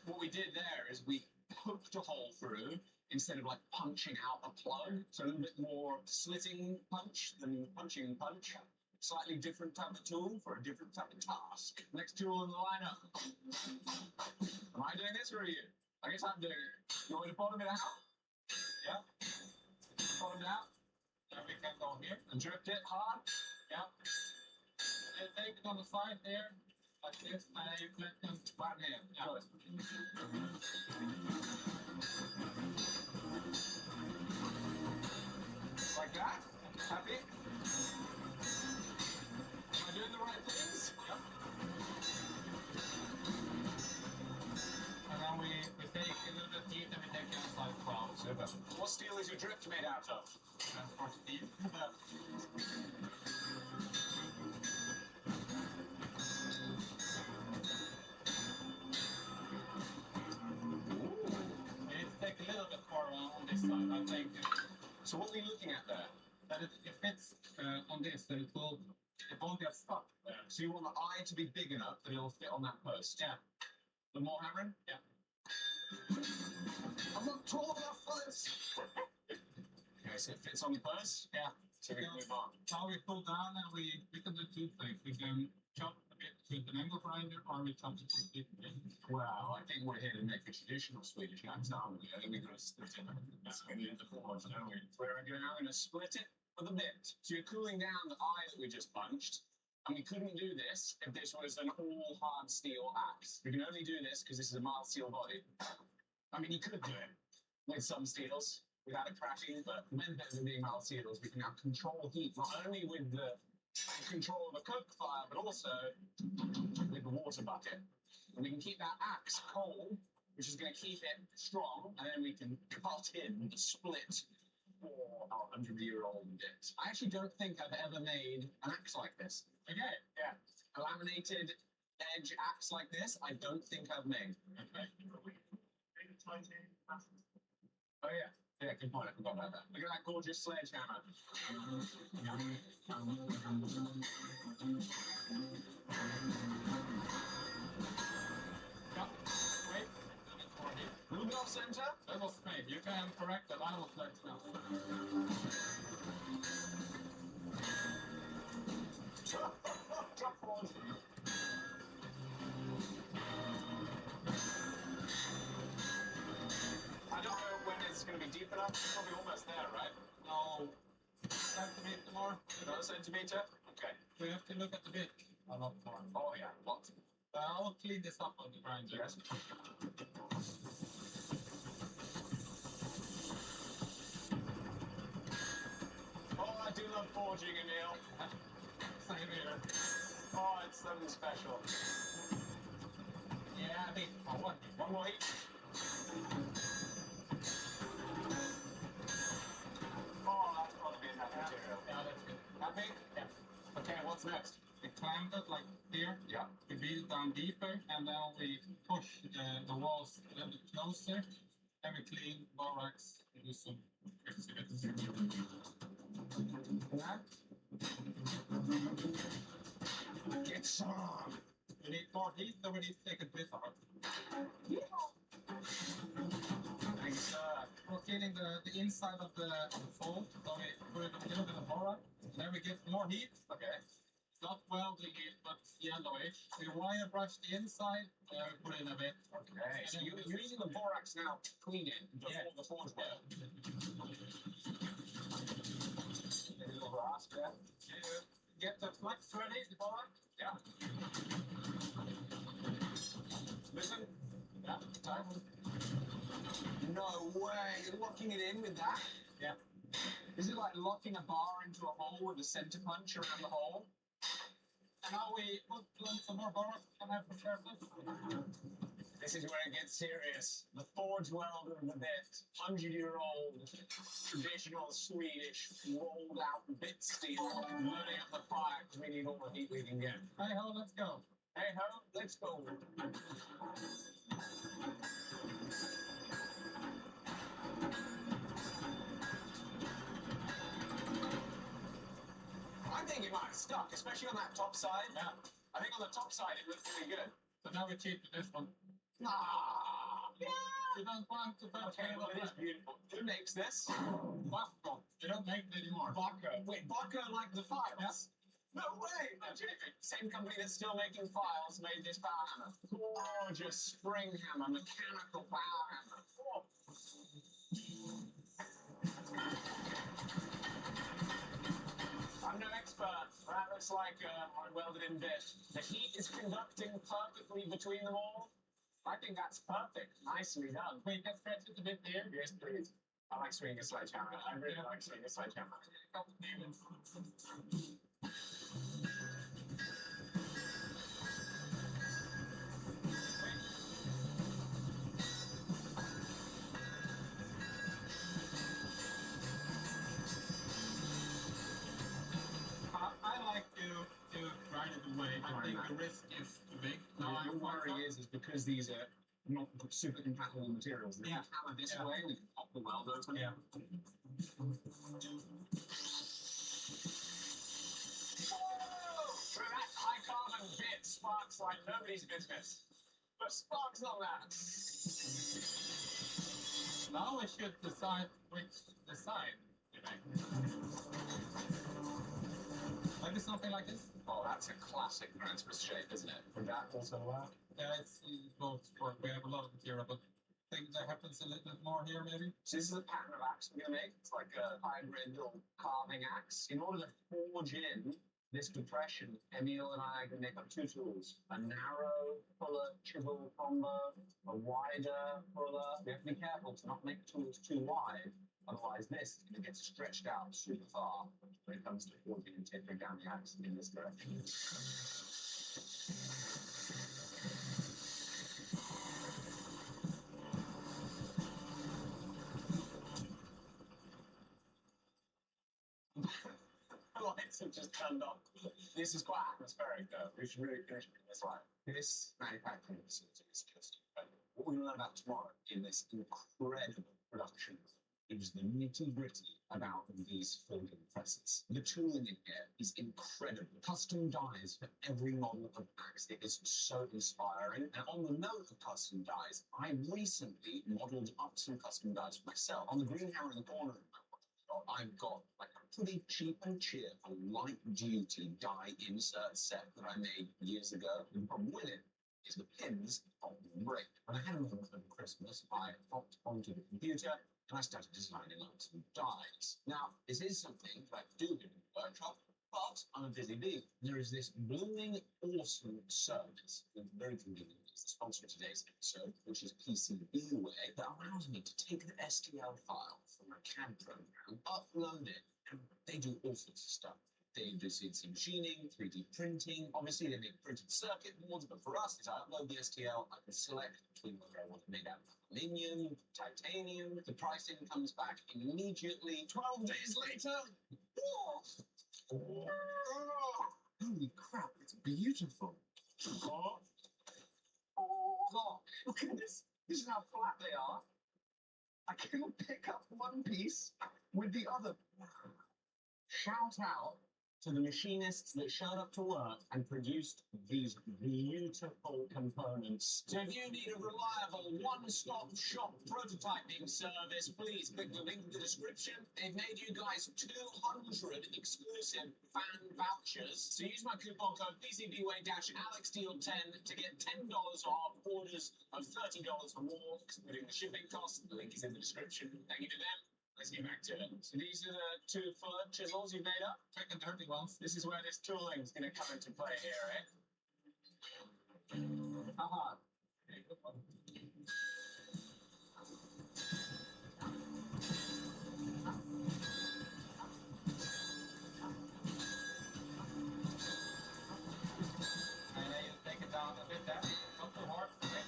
What we did there is we poked a hole through instead of like punching out a plug. So a little bit more slitting punch than punching punch. Slightly different type of tool for a different type of task. Next tool in the lineup. Am I doing this or are you? I guess I'm doing it. You want me to bottom it out? Yeah. Bottom it out. Then we can go here. And drift it hard. Yeah. You take it on the side there, like this, and you flip them right here. Yeah. Good. Like that? Happy? Am I doing the right things? Yep. And then we take a little bit heat and we take it outside the cloud. Super. What steel is your drift made out of? Transport steel. Take a little bit more on this side, I think. So what are we looking at there? That it fits on this, that it won't get stuck there. So you want the eye to be big enough that it'll fit on that post? Yeah. The more hammering? Yeah. I'm not tall enough for this. Okay, so it fits on the post? Yeah. So we can move on. Now we pull down and we can do 2 things. We can chop a bit with an angle grinder or we chop it completely. Wow, I think we're here to make a traditional Swedish axe, aren't we? I think we're going to split it. That's going to be the forge, don't we? We're going to split it with a bit. So you're cooling down the eye that we just punched. And we couldn't do this if this was an all hard steel axe. We can only do this because this is a mild steel body. I mean, you could do it with some steels without it cracking, but the main benefit of being mild steels, we can now control heat, not only with the control of a coke fire, but also with the water bucket. And we can keep that axe cold, which is going to keep it strong, and then we can cut in the split for our 100-year-old bit. I actually don't think I've ever made an axe like this. Okay, yeah. A laminated edge axe like this, I don't think I've made. Okay. Oh, yeah. Yeah, good point. I forgot about that. Look at that gorgeous sledgehammer. Yeah. Wait. A little bit off center. That was great. You can correct that. I will flex now. That's probably almost there, right? No. Centimeter more. Another centimeter? Okay. We have to look at the bit. A lot more. Oh, yeah. What? I'll clean this up on the grinder. Yes. Oh, I do love forging, Emil. Same here. Oh, it's something special. Yeah, I think one more heat. Oh, that's got to be enough material. Yeah, that's good. Happy? Yeah. Okay, what's next? We clamp it like here. Yeah. We beat it down deeper, and then we push the walls a little bit closer, and we clean borax and do some crazy bits. That. Get some. We need more heat, so we need to take a bit out. Thanks, sir. We're cleaning the inside of the fold, so we put a little bit of borax, and then we get more heat. Okay. Not welding it, but yellowish. We wire brush the inside, put in a bit. Okay, so you're using the borax now to clean it before the forge weld. A little rasp there. Get the flux ready, the borax? Yeah. Listen. Yeah, tight. No way, you're locking it in with that? Yeah. Is it like locking a bar into a hole with a center punch around the hole? And now we put some more borax and have to prepare this. This is where it gets serious. The forge welder of the bit. 100-year-old traditional Swedish rolled out bit steel loading up the fire because we need all the heat we can get. Hey ho, let's go. Hey ho, let's go. I think it might have stuck, especially on that top side. Yeah. I think on the top side it looks pretty good. So now we're cheap to this one. Ah, yeah. You don't want to touch it. Well, it is beautiful. Who makes this? Bacco. They don't make it anymore. Bacco. Wait, Bacco like the files? Yes. No way! No, same company that's still making files made this power hammer. Gorgeous spring hammer, mechanical power hammer. Oh. I'm no expert. That looks like a welded-in bit. The heat is conducting perfectly between them all. I think that's perfect. Nicely done. Wait, let's stretch it a bit here. Yes, please. I like swinging a sledgehammer. I really like swinging a sledgehammer. I like to grind it away. I think the risk is too big. No, your worry is because these are not super compatible materials. If you hammer this way, we can pop the weld open. Yeah. Whoa! For that high carbon bit sparks like nobody's business. But sparks on that. Now we should decide which side we make. Maybe something like this? Oh, that's a classic transverse shape, isn't it? From that also that? Yeah, it's both. We have a lot of material, but I think that happens a little bit more here, maybe. So this is a pattern of axe we're going to make. It's like a hybrid little carving axe. In order to forge in this depression, Emil and I are going to make up two tools. A narrow fuller chisel combo, a wider fuller. We have to be careful to not make tools too wide. Otherwise, this is going to get stretched out super far when it comes to forging and tapering down the axe in this direction. The lights have just turned off. This is quite atmospheric, though. We should really finish it this way. This manufacturing facility is just incredible. What we learn about tomorrow in this incredible production is the nitty-gritty about these forging presses. The tooling in here is incredible. Custom dies for every model of axe. It is so inspiring. And on the note of custom dies, I recently modeled up some custom dies for myself. On the green hammer in the corner of my workshop, I've got like a pretty cheap and cheerful light-duty die insert set that I made years ago. The problem with it is the pins on the brick. When I had a moment over Christmas, I hopped onto the computer and I started designing up some dies. Now, this is something that I do in the workshop, but I'm a busy bee. There is this blooming awesome service, very convenient. It's the sponsor of today's episode, which is PCBWay, that allows me to take the STL file from my CAD program, upload it, and they do all sorts of stuff. They do CNC machining, 3D printing. Obviously, they make printed circuit boards, but for us, as I upload the STL, I can select between whether I want it made out of aluminium, titanium. The pricing comes back immediately. 12 days later. Oh, holy crap, it's beautiful. Oh, look at this. This is how flat they are. I can't pick up one piece with the other. Shout out to the machinists that showed up to work and produced these beautiful components. So if you need a reliable one-stop shop prototyping service, please click the link in the description. They've made you guys 200 exclusive fan vouchers. So use my coupon code PCBWay-AlexDeal10 to get $10 off orders of $30 or more, excluding the shipping costs. The link is in the description. Thank you to them. Let's get back to it. So these are the 2 fuller chisels you've made up, quick and dirty ones. This is where this tooling is going to come into play here, eh? How hard? Okay, good one. And then you take it down a bit there. Not too hard. Okay.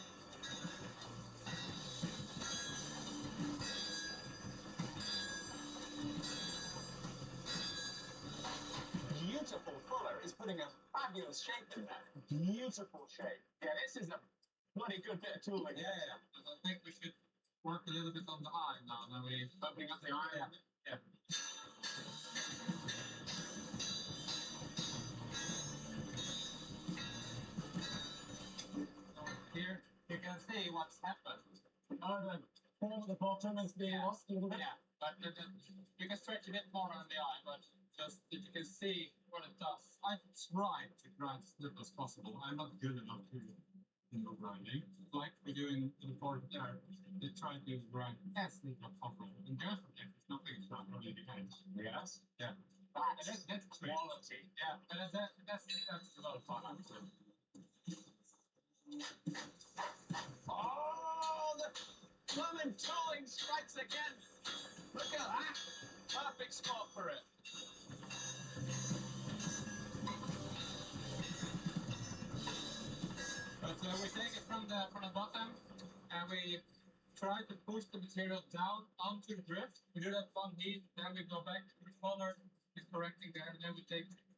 Beautiful fuller is putting a fabulous shape in there. Beautiful shape. Yeah, this is a bloody good bit of tooling. Yeah. I think we should work a little bit on the eye now. Now we're opening up the eye. Yeah. So here you can see what's happened. The bottom is being lost a little bit. Yeah, but you can stretch a bit more on the eye, but just if you can see what it does. I try to grind as little as possible. I'm not good enough to grinding. Like we do in the board there, they try to grind as little as possible. And just if it's nothing, it's not really the case. Yes? Yeah. That's quality. Yeah, but that's a lot of fun, actually. Oh, the blooming tooling strikes again. Look at that. Perfect spot for it. But we take it from the bottom and we try to push the material down onto the drift. We do that one heat, then we go back to the color, it's correcting there, and then we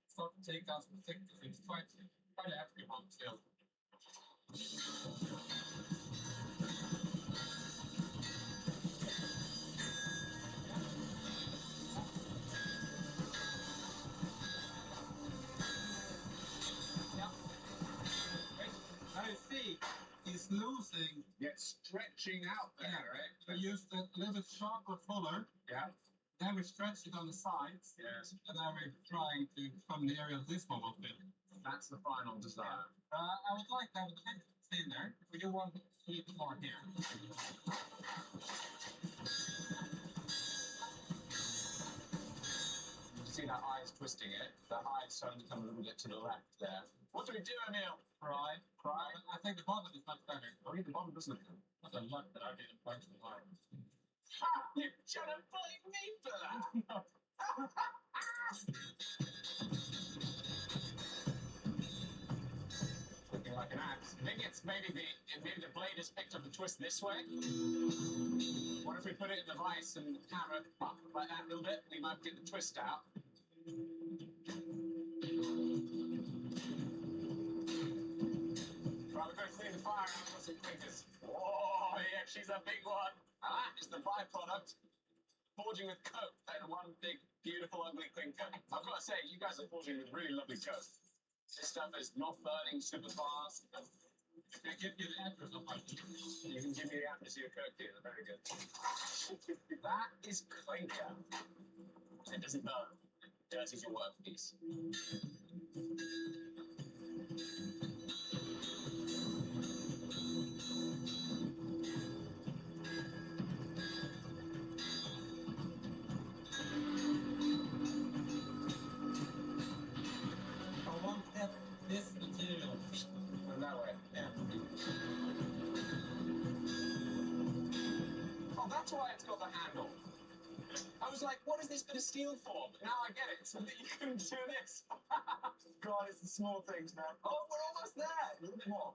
start to take down some thickness. It's quite a hefty one still. Now you see, it's losing. It's stretching out there, right? We use a little bit sharper fuller. Yeah. Then we stretch it on the sides. Yes. And then we're trying to come the area of this one a bit. That's the final design. I would like to have a bit thinner. We do want to keep more here. You can see that eye is twisting it. The eye is starting to come a little bit to the left there. What do we do, Emil? Cry. I think the bottom is much better. Oh, yeah, the bottom doesn't look good. What a luck that I didn't punch the eye. You're trying to blame me for that? Looking like an axe. I think it's maybe the blade has picked up the twist this way. What if we put it in the vise and hammer it up like that a little bit? We might get the twist out. Right, we're going to clean the fire out with some clinkers. Oh, yeah, she's a big one. And that is the byproduct. Forging with coke and one big, beautiful, ugly clinker. I've got to say, you guys are forging with really lovely coke. This stuff is not burning super fast. Can I give you the address of my You can give me the address of your coke dealer. Very good. That is clinker. It doesn't burn. Dirties your workpiece. That's why it's got the handle. I was like, what is this bit of steel for? But now I get it, so that you can do this. God, it's the small things, man. Oh, we're almost there. A little bit more.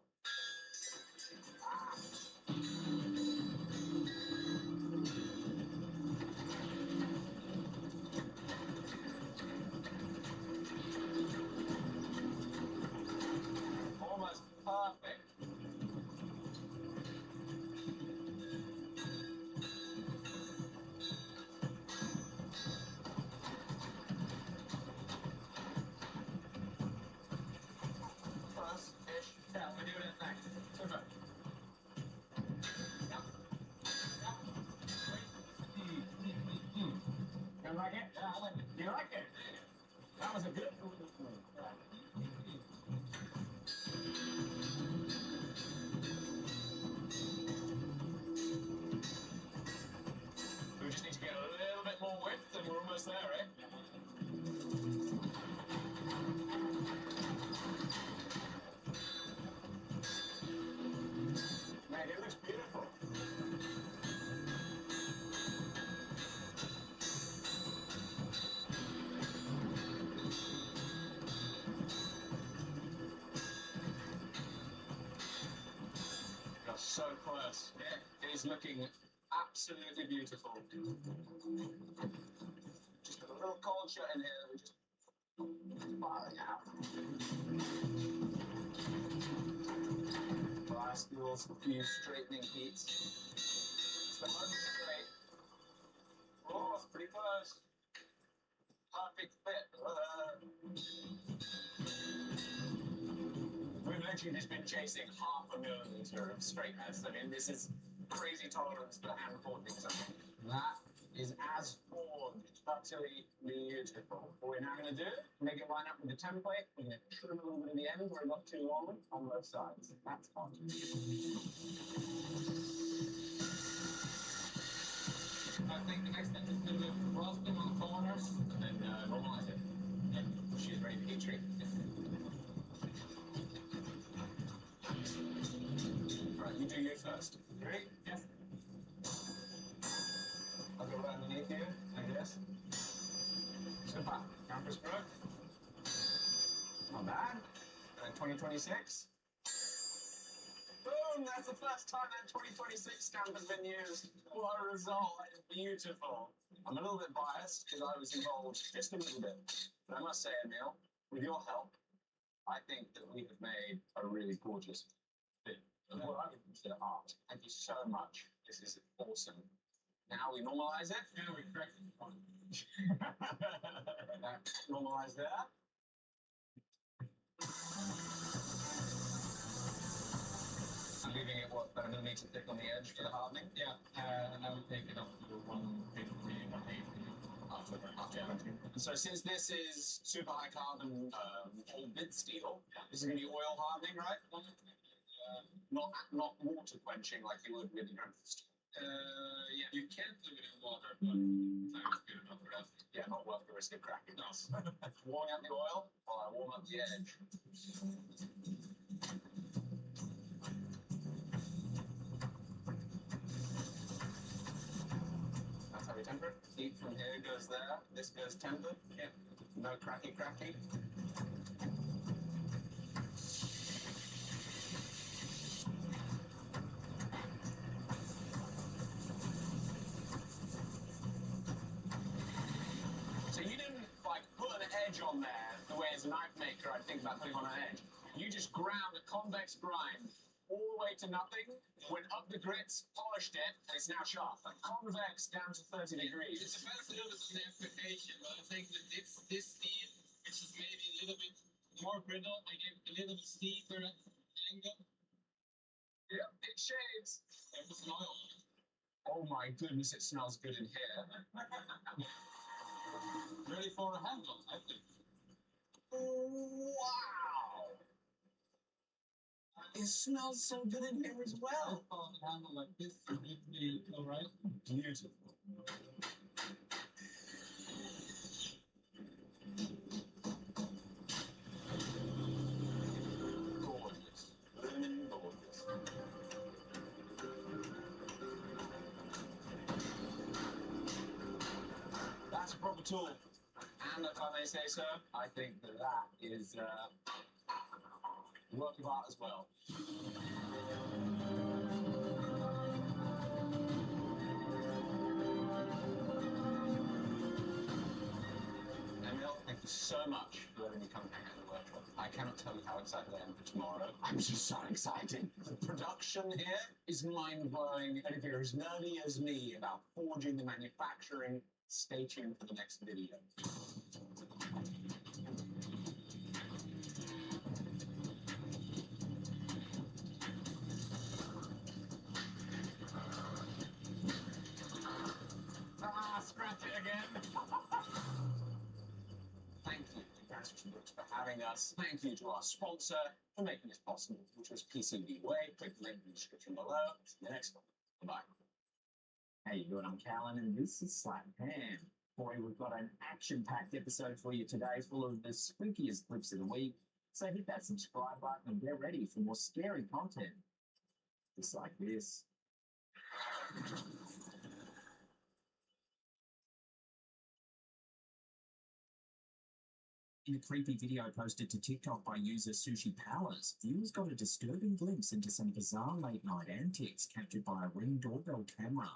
Almost perfect. Close-ish. Yeah, we're doing it next. Super. You like it? Yeah, I like it. You like it? That was a good one. We just need to get a little bit more width and we're almost there, eh? Man, it looks beautiful. You're so close. Yeah. It is looking absolutely beautiful. Just a little cold shut in here. We're just firing out. Last little few straightening heats. It's the home straight. Oh, it's pretty close. Perfect fit. We've literally just been chasing 500,000 of straightness. I mean, this is crazy tolerance for hand forging something. That is as forged, utterly beautiful. What we're now going to do, make it line up with the template. We're going to trim a little bit at the end where it got too long on both sides. That's hot. I think the next step is to do frosting on the corners and then normalize it. Yep, she's ready to heat treat. Alright, you do you first. You ready? Yes. I'll go right underneath you, like this. Super. Campus broke. Not bad. And then 2026. Boom! That's the first time that 2026 stamp has been used. What a result. That is beautiful. I'm a little bit biased because I was involved just a little bit. But I must say, Emil, with your help, I think that we have made a really gorgeous bit of what I would consider art. Thank you so much. This is awesome. Now we normalize it. Now we correct it. Normalize there. I'm leaving it what, about a millimeter thick on the edge for the hardening? Yeah, and I would take it up to 150, 180 after. So since this is super high carbon all bit steel, this is going to be oil hardening, right? Not water quenching like you would with the ground steel. Yeah, you can't do it in water, but time's good enough for that. Yeah, not worth the risk of cracking us. Warming up the oil while I warm up the edge. That's how we temper it. Heat from here goes there. This goes tempered. Yeah. No cracky. So you didn't like put an edge on there the way as a knife maker I'd think about putting on an edge. You just ground a convex grind all the way to nothing, went up the grits, polished it, and it's now sharp. Like convex down to 30 degrees. It depends a little bit on the application, but I think that this steel, which is maybe a little bit more brittle, I give it a little bit steeper angle. Yeah, it shades. There was an oil. Oh my goodness, it smells good in here. Ready for a handle, I think. Wow! It smells so good in here as well. A handle like this would be alright. Beautiful. Gorgeous. Gorgeous. at all. And if I may say so, I think that that is a work of art as well. Emil, thank you so much for letting me come hang out in the workshop. I cannot tell you how excited I am for tomorrow. I'm just so excited. The production here is mind-blowing, and if you're as nerdy as me about forging the manufacturing, stay tuned for the next video. Scratch it again. Thank you to Fiance for having us. Thank you to our sponsor for making this possible, which was PCB Way. Click the link in the description below. See you next time. Bye-bye. Hey, you doing? I'm Callan, and this is Slap Ham. Boy, we've got an action-packed episode for you today, full of the spookiest clips of the week. So hit that subscribe button and get ready for more scary content. Just like this. In a creepy video posted to TikTok by user Sushi Palace, viewers got a disturbing glimpse into some bizarre late-night antics captured by a Ring doorbell camera.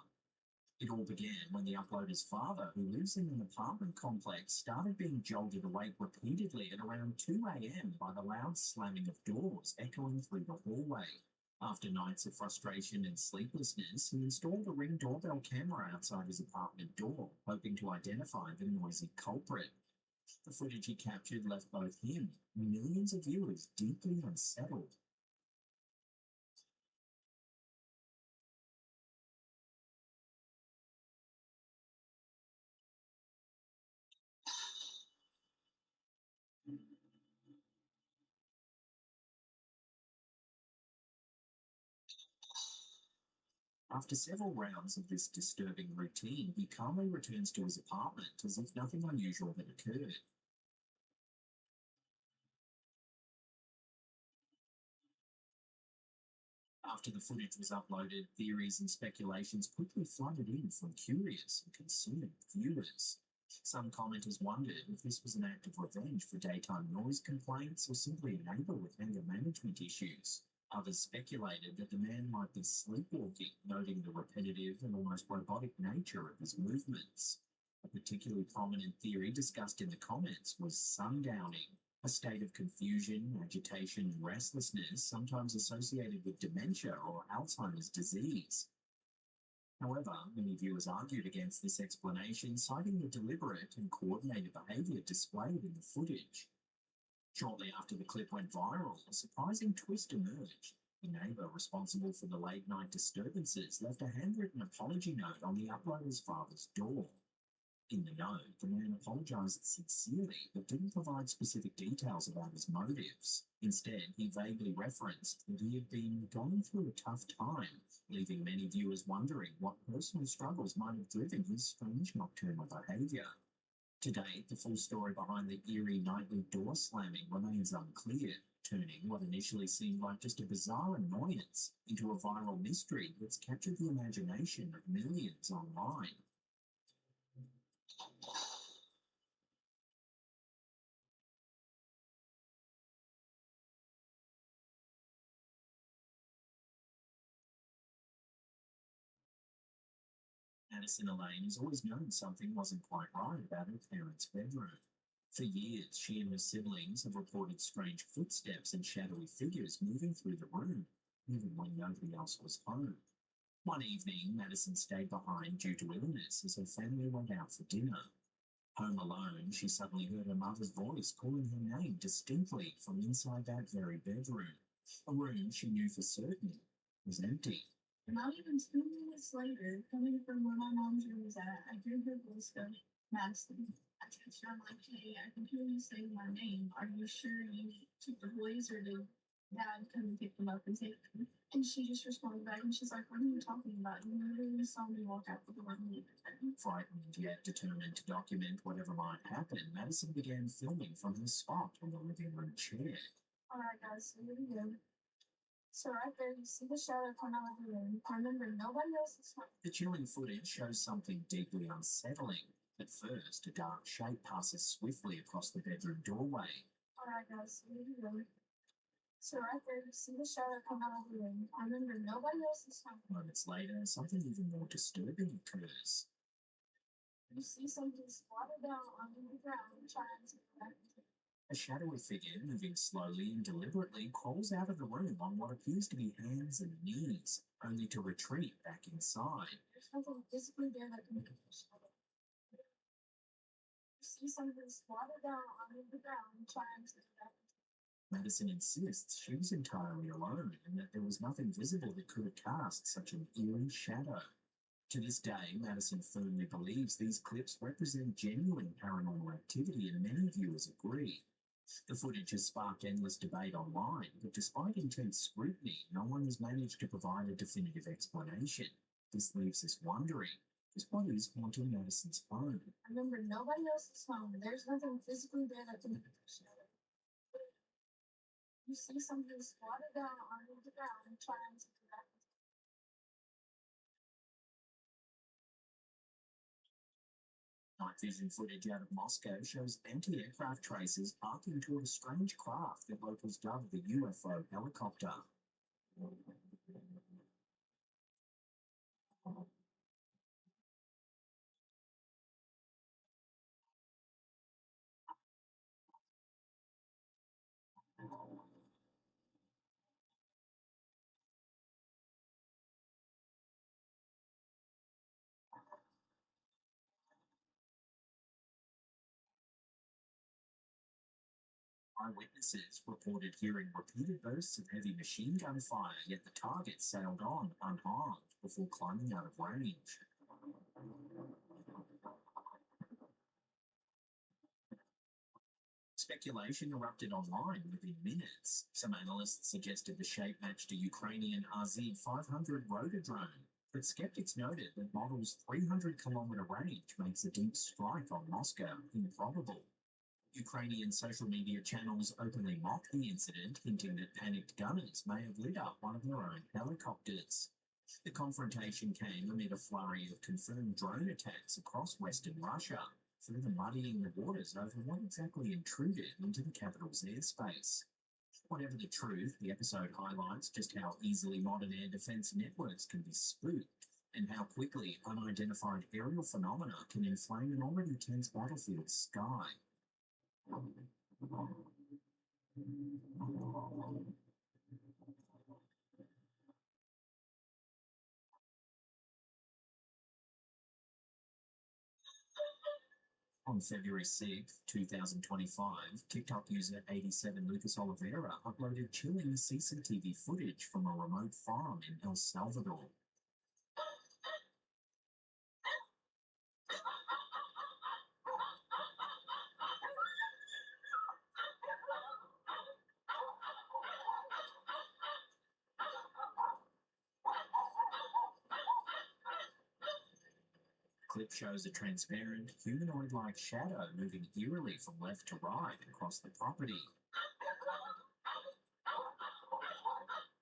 It all began when the uploader's father, who lives in an apartment complex, started being jolted awake repeatedly at around 2 a.m. by the loud slamming of doors echoing through the hallway. After nights of frustration and sleeplessness, he installed a Ring doorbell camera outside his apartment door, hoping to identify the noisy culprit. The footage he captured left both him and millions of viewers deeply unsettled. After several rounds of this disturbing routine, he calmly returns to his apartment as if nothing unusual had occurred. After the footage was uploaded, theories and speculations quickly flooded in from curious and concerned viewers. Some commenters wondered if this was an act of revenge for daytime noise complaints or simply a neighbour with anger management issues. Others speculated that the man might be sleepwalking, noting the repetitive and almost robotic nature of his movements. A particularly prominent theory discussed in the comments was sundowning, a state of confusion, agitation, and restlessness sometimes associated with dementia or Alzheimer's disease. However, many viewers argued against this explanation, citing the deliberate and coordinated behaviour displayed in the footage. Shortly after the clip went viral, a surprising twist emerged. The neighbour responsible for the late-night disturbances left a handwritten apology note on the uploader's father's door. In the note, the man apologised sincerely, but didn't provide specific details about his motives. Instead, he vaguely referenced that he had been going through a tough time, leaving many viewers wondering what personal struggles might have driven his strange nocturnal behaviour. To date, the full story behind the eerie nightly door slamming remains unclear, turning what initially seemed like just a bizarre annoyance into a viral mystery that's captured the imagination of millions online. Madison Elaine has always known something wasn't quite right about her parents' bedroom. For years, she and her siblings have reported strange footsteps and shadowy figures moving through the room, even when nobody else was home. One evening, Madison stayed behind due to illness as her family went out for dinner. Home alone, she suddenly heard her mother's voice calling her name distinctly from inside that very bedroom. A room she knew for certain was empty. Not even 2 minutes later, coming from where my mom's room was at, I hear her voice go, Madison. I text her, I'm like, hey, I can hear you saying my name. Are you sure you took the boys or did Dad come and pick them up and take them? And she just responded back and she's like, what are you talking about? You literally saw me walk out the door and leave. Frightened yet determined to document whatever might happen, Madison began filming from her spot on the living room chair. Alright guys, so here we go. So right there, you see the shadow come out of the room. Remember, nobody else is home. The chilling footage shows something deeply unsettling. At first, a dark shape passes swiftly across the bedroom doorway. Alright guys, what are you doing? So right there, you see the shadow come out of the room. I remember nobody else is home. Moments later, something even more disturbing occurs. You see something squatted down onto the ground trying to protect you. A shadowy figure, moving slowly and deliberately, crawls out of the room on what appears to be hands and knees, only to retreat back inside. There's nothing physically there that can protect you. You see something squatted down onto the ground trying to protect you. Madison insists she was entirely alone and that there was nothing visible that could have cast such an eerie shadow. To this day, Madison firmly believes these clips represent genuine paranormal activity, and many viewers agree. The footage has sparked endless debate online, but despite intense scrutiny, no one has managed to provide a definitive explanation. This leaves us wondering, just what is haunting Madison's home? Remember, nobody else is home. There's nothing physically there that can protect you. You see something squatted down onto the ground trying to protect you. Night vision footage out of Moscow shows anti-aircraft tracers arcing toward a strange craft that locals dubbed the UFO helicopter. Eyewitnesses reported hearing repeated bursts of heavy machine gun fire, yet the target sailed on unharmed before climbing out of range. Speculation erupted online within minutes. Some analysts suggested the shape matched a Ukrainian RZ-500 rotor drone, but skeptics noted that model's 300-kilometer range makes a deep strike on Moscow improbable. Ukrainian social media channels openly mocked the incident, hinting that panicked gunners may have lit up one of their own helicopters. The confrontation came amid a flurry of confirmed drone attacks across western Russia, further muddying the waters over what exactly intruded into the capital's airspace. Whatever the truth, the episode highlights just how easily modern air defense networks can be spooked, and how quickly unidentified aerial phenomena can inflame an already tense battlefield sky. On February 6, 2025, TikTok user 87 Lucas Oliveira uploaded chilling CCTV footage from a remote farm in El Salvador. Clip shows a transparent, humanoid-like shadow moving eerily from left to right across the property.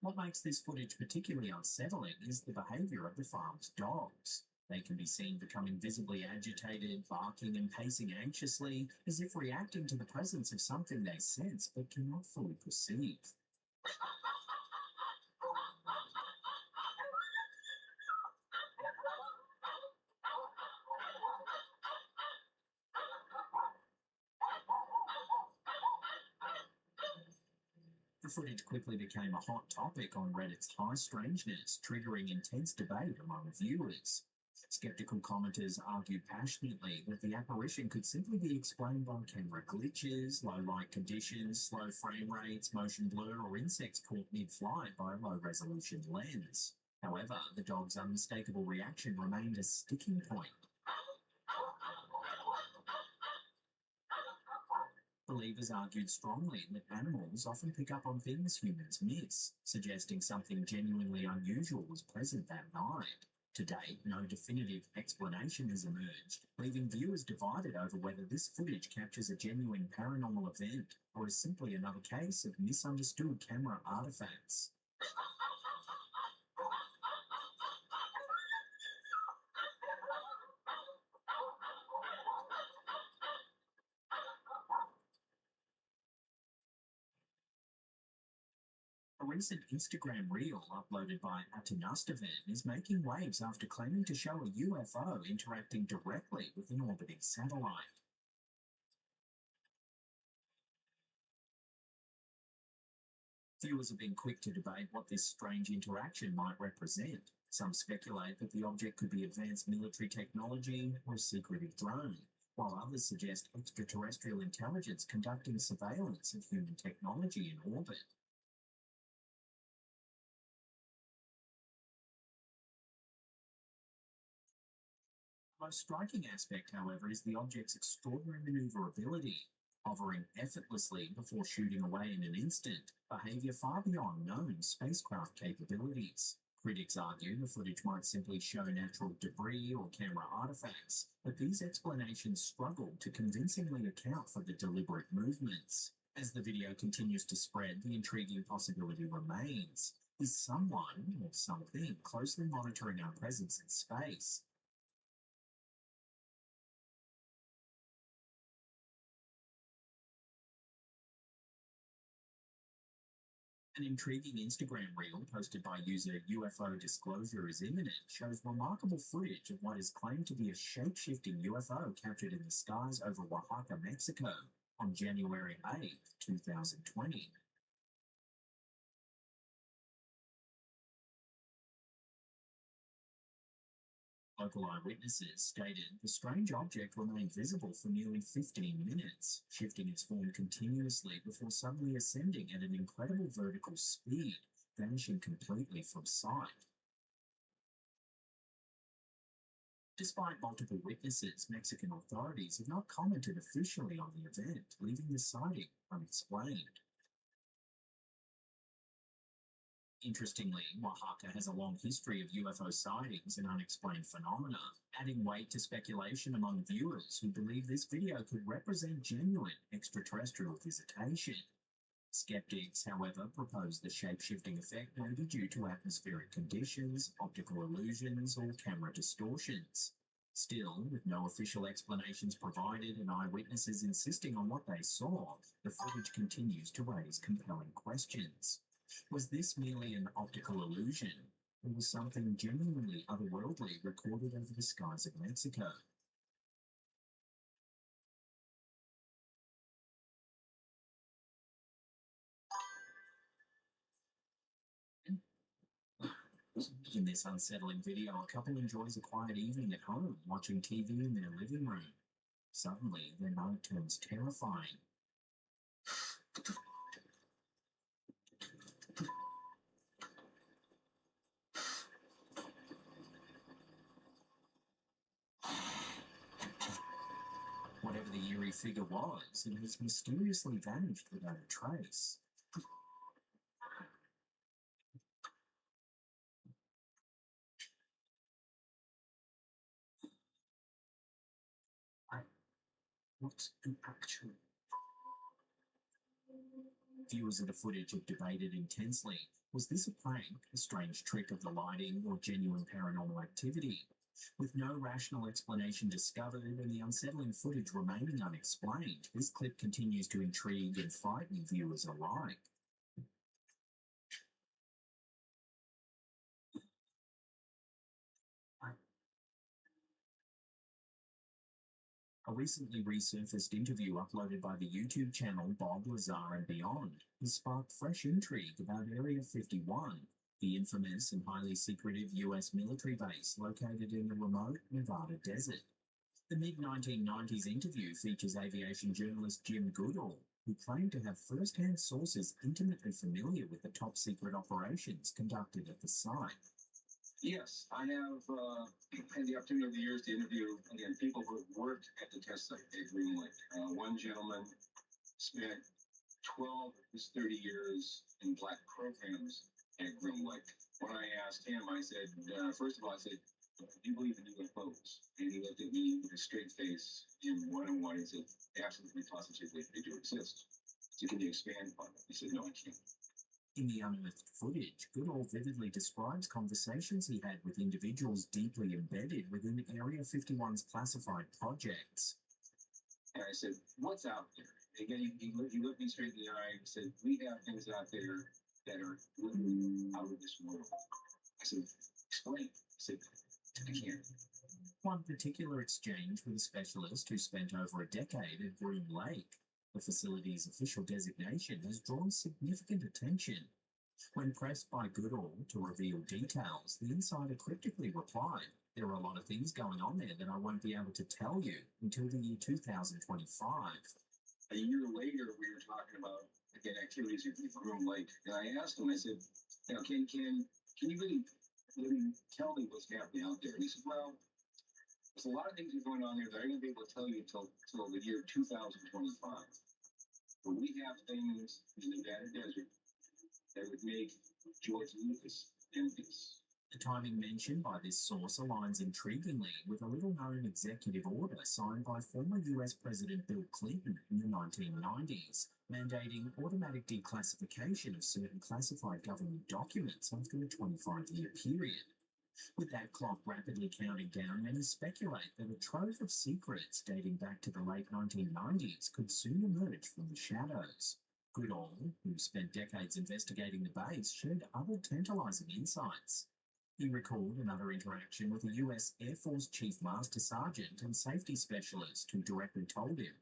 What makes this footage particularly unsettling is the behaviour of the farm's dogs. They can be seen becoming visibly agitated, barking and pacing anxiously, as if reacting to the presence of something they sense but cannot fully perceive. The footage quickly became a hot topic on Reddit's High Strangeness, triggering intense debate among viewers. Skeptical commenters argued passionately that the apparition could simply be explained on camera glitches, low light conditions, slow frame rates, motion blur, or insects caught mid-flight by a low-resolution lens. However, the dog's unmistakable reaction remained a sticking point. Believers argued strongly that animals often pick up on things humans miss, suggesting something genuinely unusual was present that night. To date, no definitive explanation has emerged, leaving viewers divided over whether this footage captures a genuine paranormal event or is simply another case of misunderstood camera artifacts. recent Instagram reel uploaded by Atanustavan is making waves after claiming to show a UFO interacting directly with an orbiting satellite. Viewers have been quick to debate what this strange interaction might represent. Some speculate that the object could be advanced military technology or a secretive drone, while others suggest extraterrestrial intelligence conducting surveillance of human technology in orbit. The most striking aspect, however, is the object's extraordinary maneuverability, hovering effortlessly before shooting away in an instant, behavior far beyond known spacecraft capabilities. Critics argue the footage might simply show natural debris or camera artifacts, but these explanations struggle to convincingly account for the deliberate movements. As the video continues to spread, the intriguing possibility remains. Is someone or something closely monitoring our presence in space? An intriguing Instagram reel posted by user UFO Disclosure is Imminent shows remarkable footage of what is claimed to be a shape-shifting UFO captured in the skies over Oaxaca, Mexico on January 8, 2020. Local eyewitnesses stated the strange object remained visible for nearly 15 minutes, shifting its form continuously before suddenly ascending at an incredible vertical speed, vanishing completely from sight. Despite multiple witnesses, Mexican authorities have not commented officially on the event, leaving the sighting unexplained. Interestingly, Oaxaca has a long history of UFO sightings and unexplained phenomena, adding weight to speculation among viewers who believe this video could represent genuine extraterrestrial visitation. Skeptics, however, propose the shape-shifting effect may be due to atmospheric conditions, optical illusions, or camera distortions. Still, with no official explanations provided and eyewitnesses insisting on what they saw, the footage continues to raise compelling questions. Was this merely an optical illusion, or was something genuinely otherworldly recorded over the skies of Mexico? In this unsettling video, a couple enjoys a quiet evening at home, watching TV in their living room. Suddenly, their night turns terrifying. Whatever the eerie figure was, it has mysteriously vanished without a trace. What's an actual? Viewers of the footage have debated intensely. Was this a prank, a strange trick of the lighting, or genuine paranormal activity? With no rational explanation discovered and the unsettling footage remaining unexplained, this clip continues to intrigue and frighten viewers alike. A recently resurfaced interview uploaded by the YouTube channel Bob Lazar and Beyond has sparked fresh intrigue about Area 51, the infamous and highly secretive US military base located in the remote Nevada desert. The mid-1990s interview features aviation journalist Jim Goodall, who claimed to have first-hand sources intimately familiar with the top-secret operations conducted at the site. Yes, I have had the opportunity over the years to interview, again, people who have worked at the test site at Greenlight. One gentleman spent 12 of his 30 years in black programs at Greenlight. When I asked him, I said, first of all, I said, do you believe in UFOs? And he looked at me with a straight face in one-on-one and said, absolutely, positively, they do exist. So can you expand on it? I said, no, I can't. In the unearthed footage, Goodall vividly describes conversations he had with individuals deeply embedded within Area 51's classified projects. And I said, what's out there? Again, he looked me straight in the eye and said, we have things out there that are literally out of this world. I said, explain. I said, I can't. One particular exchange with a specialist who spent over a decade at Groom Lake. The facility's official designation has drawn significant attention. When pressed by Goodall to reveal details, the insider cryptically replied, "There are a lot of things going on there that I won't be able to tell you until the year 2025. A year later, we were talking about, again, activities at Groom Lake. And I asked him, I said, you know, can you really tell me what's happening out there? And he said, well, there's a lot of things that are going on there that I won't be able to tell you until the year 2025. But we have things in the Nevada desert that would make George Lucas envious." The timing mentioned by this source aligns intriguingly with a little-known executive order signed by former US President Bill Clinton in the 1990s, mandating automatic declassification of certain classified government documents after a 25-year period. With that clock rapidly counting down, many speculate that a trove of secrets dating back to the late 1990s could soon emerge from the shadows. Goodall, who spent decades investigating the base, shared other tantalizing insights. He recalled another interaction with a US Air Force Chief Master Sergeant and safety specialist who directly told him,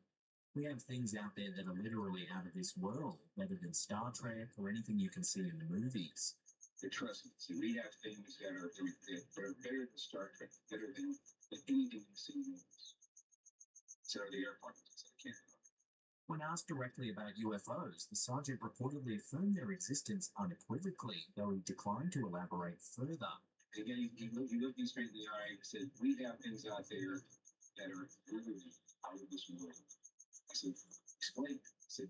"We have things out there that are literally out of this world, better than Star Trek or anything you can see in the movies." But trust me, see, we have things that are better than Star Trek, better than anything you've seen in movies. So the airplanes, so I can't. When asked directly about UFOs, the sergeant reportedly affirmed their existence unequivocally, though he declined to elaborate further. And again, he looked me straight in the eye and said, "We have things out there that are literally out of this world." I said, "Explain." I said,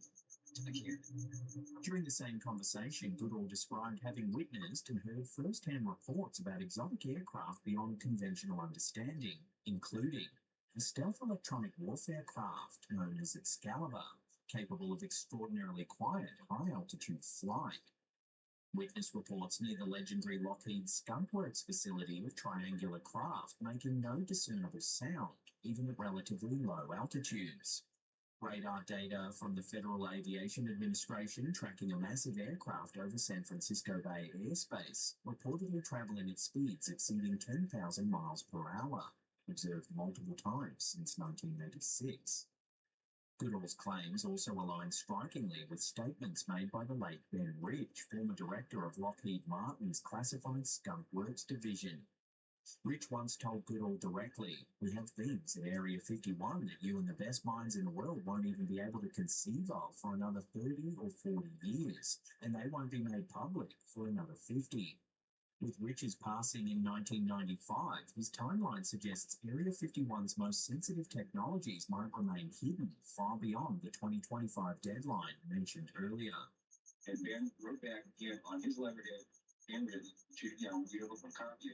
"I can't." During the same conversation, Goodall described having witnessed and heard first-hand reports about exotic aircraft beyond conventional understanding, including a stealth electronic warfare craft known as Excalibur, capable of extraordinarily quiet, high-altitude flight. Witness reports near the legendary Lockheed Skunk Works facility of triangular craft making no discernible sound, even at relatively low altitudes. Radar data from the Federal Aviation Administration tracking a massive aircraft over San Francisco Bay airspace, reportedly traveling at speeds exceeding 10,000 miles per hour, observed multiple times since 1986. Goodall's claims also align strikingly with statements made by the late Ben Rich, former director of Lockheed Martin's classified Skunk Works division. Rich once told Goodall directly, "We have things at Area 51 that you and the best minds in the world won't even be able to conceive of for another 30 or 40 years, and they won't be made public for another 50. With Rich's passing in 1995, his timeline suggests Area 51's most sensitive technologies might remain hidden far beyond the 2025 deadline mentioned earlier. And Ben wrote back again on his letterhead, handwritten, beautiful from copy,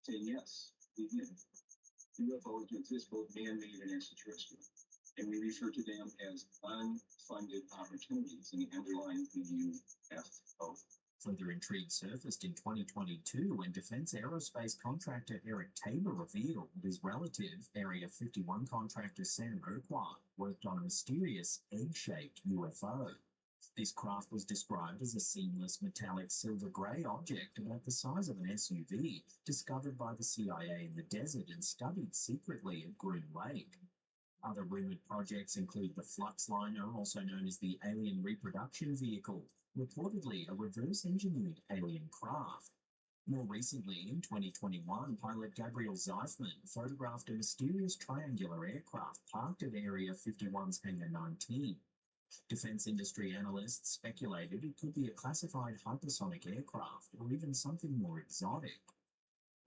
saying, "Yes, we did. UFOs exist both man-made and extraterrestrial, and we refer to them as unfunded opportunities in the underlying UFO." Further intrigue surfaced in 2022 when defense aerospace contractor Eric Tabor revealed that his relative, Area 51 contractor Sam Urquhart, worked on a mysterious egg-shaped UFO. This craft was described as a seamless metallic silver-grey object about the size of an SUV, discovered by the CIA in the desert and studied secretly at Groom Lake. Other rumoured projects include the Fluxliner, also known as the Alien Reproduction Vehicle, reportedly a reverse-engineered alien craft. More recently, in 2021, pilot Gabriel Zeifman photographed a mysterious triangular aircraft parked at Area 51's Hangar 19. Defense industry analysts speculated it could be a classified hypersonic aircraft or even something more exotic.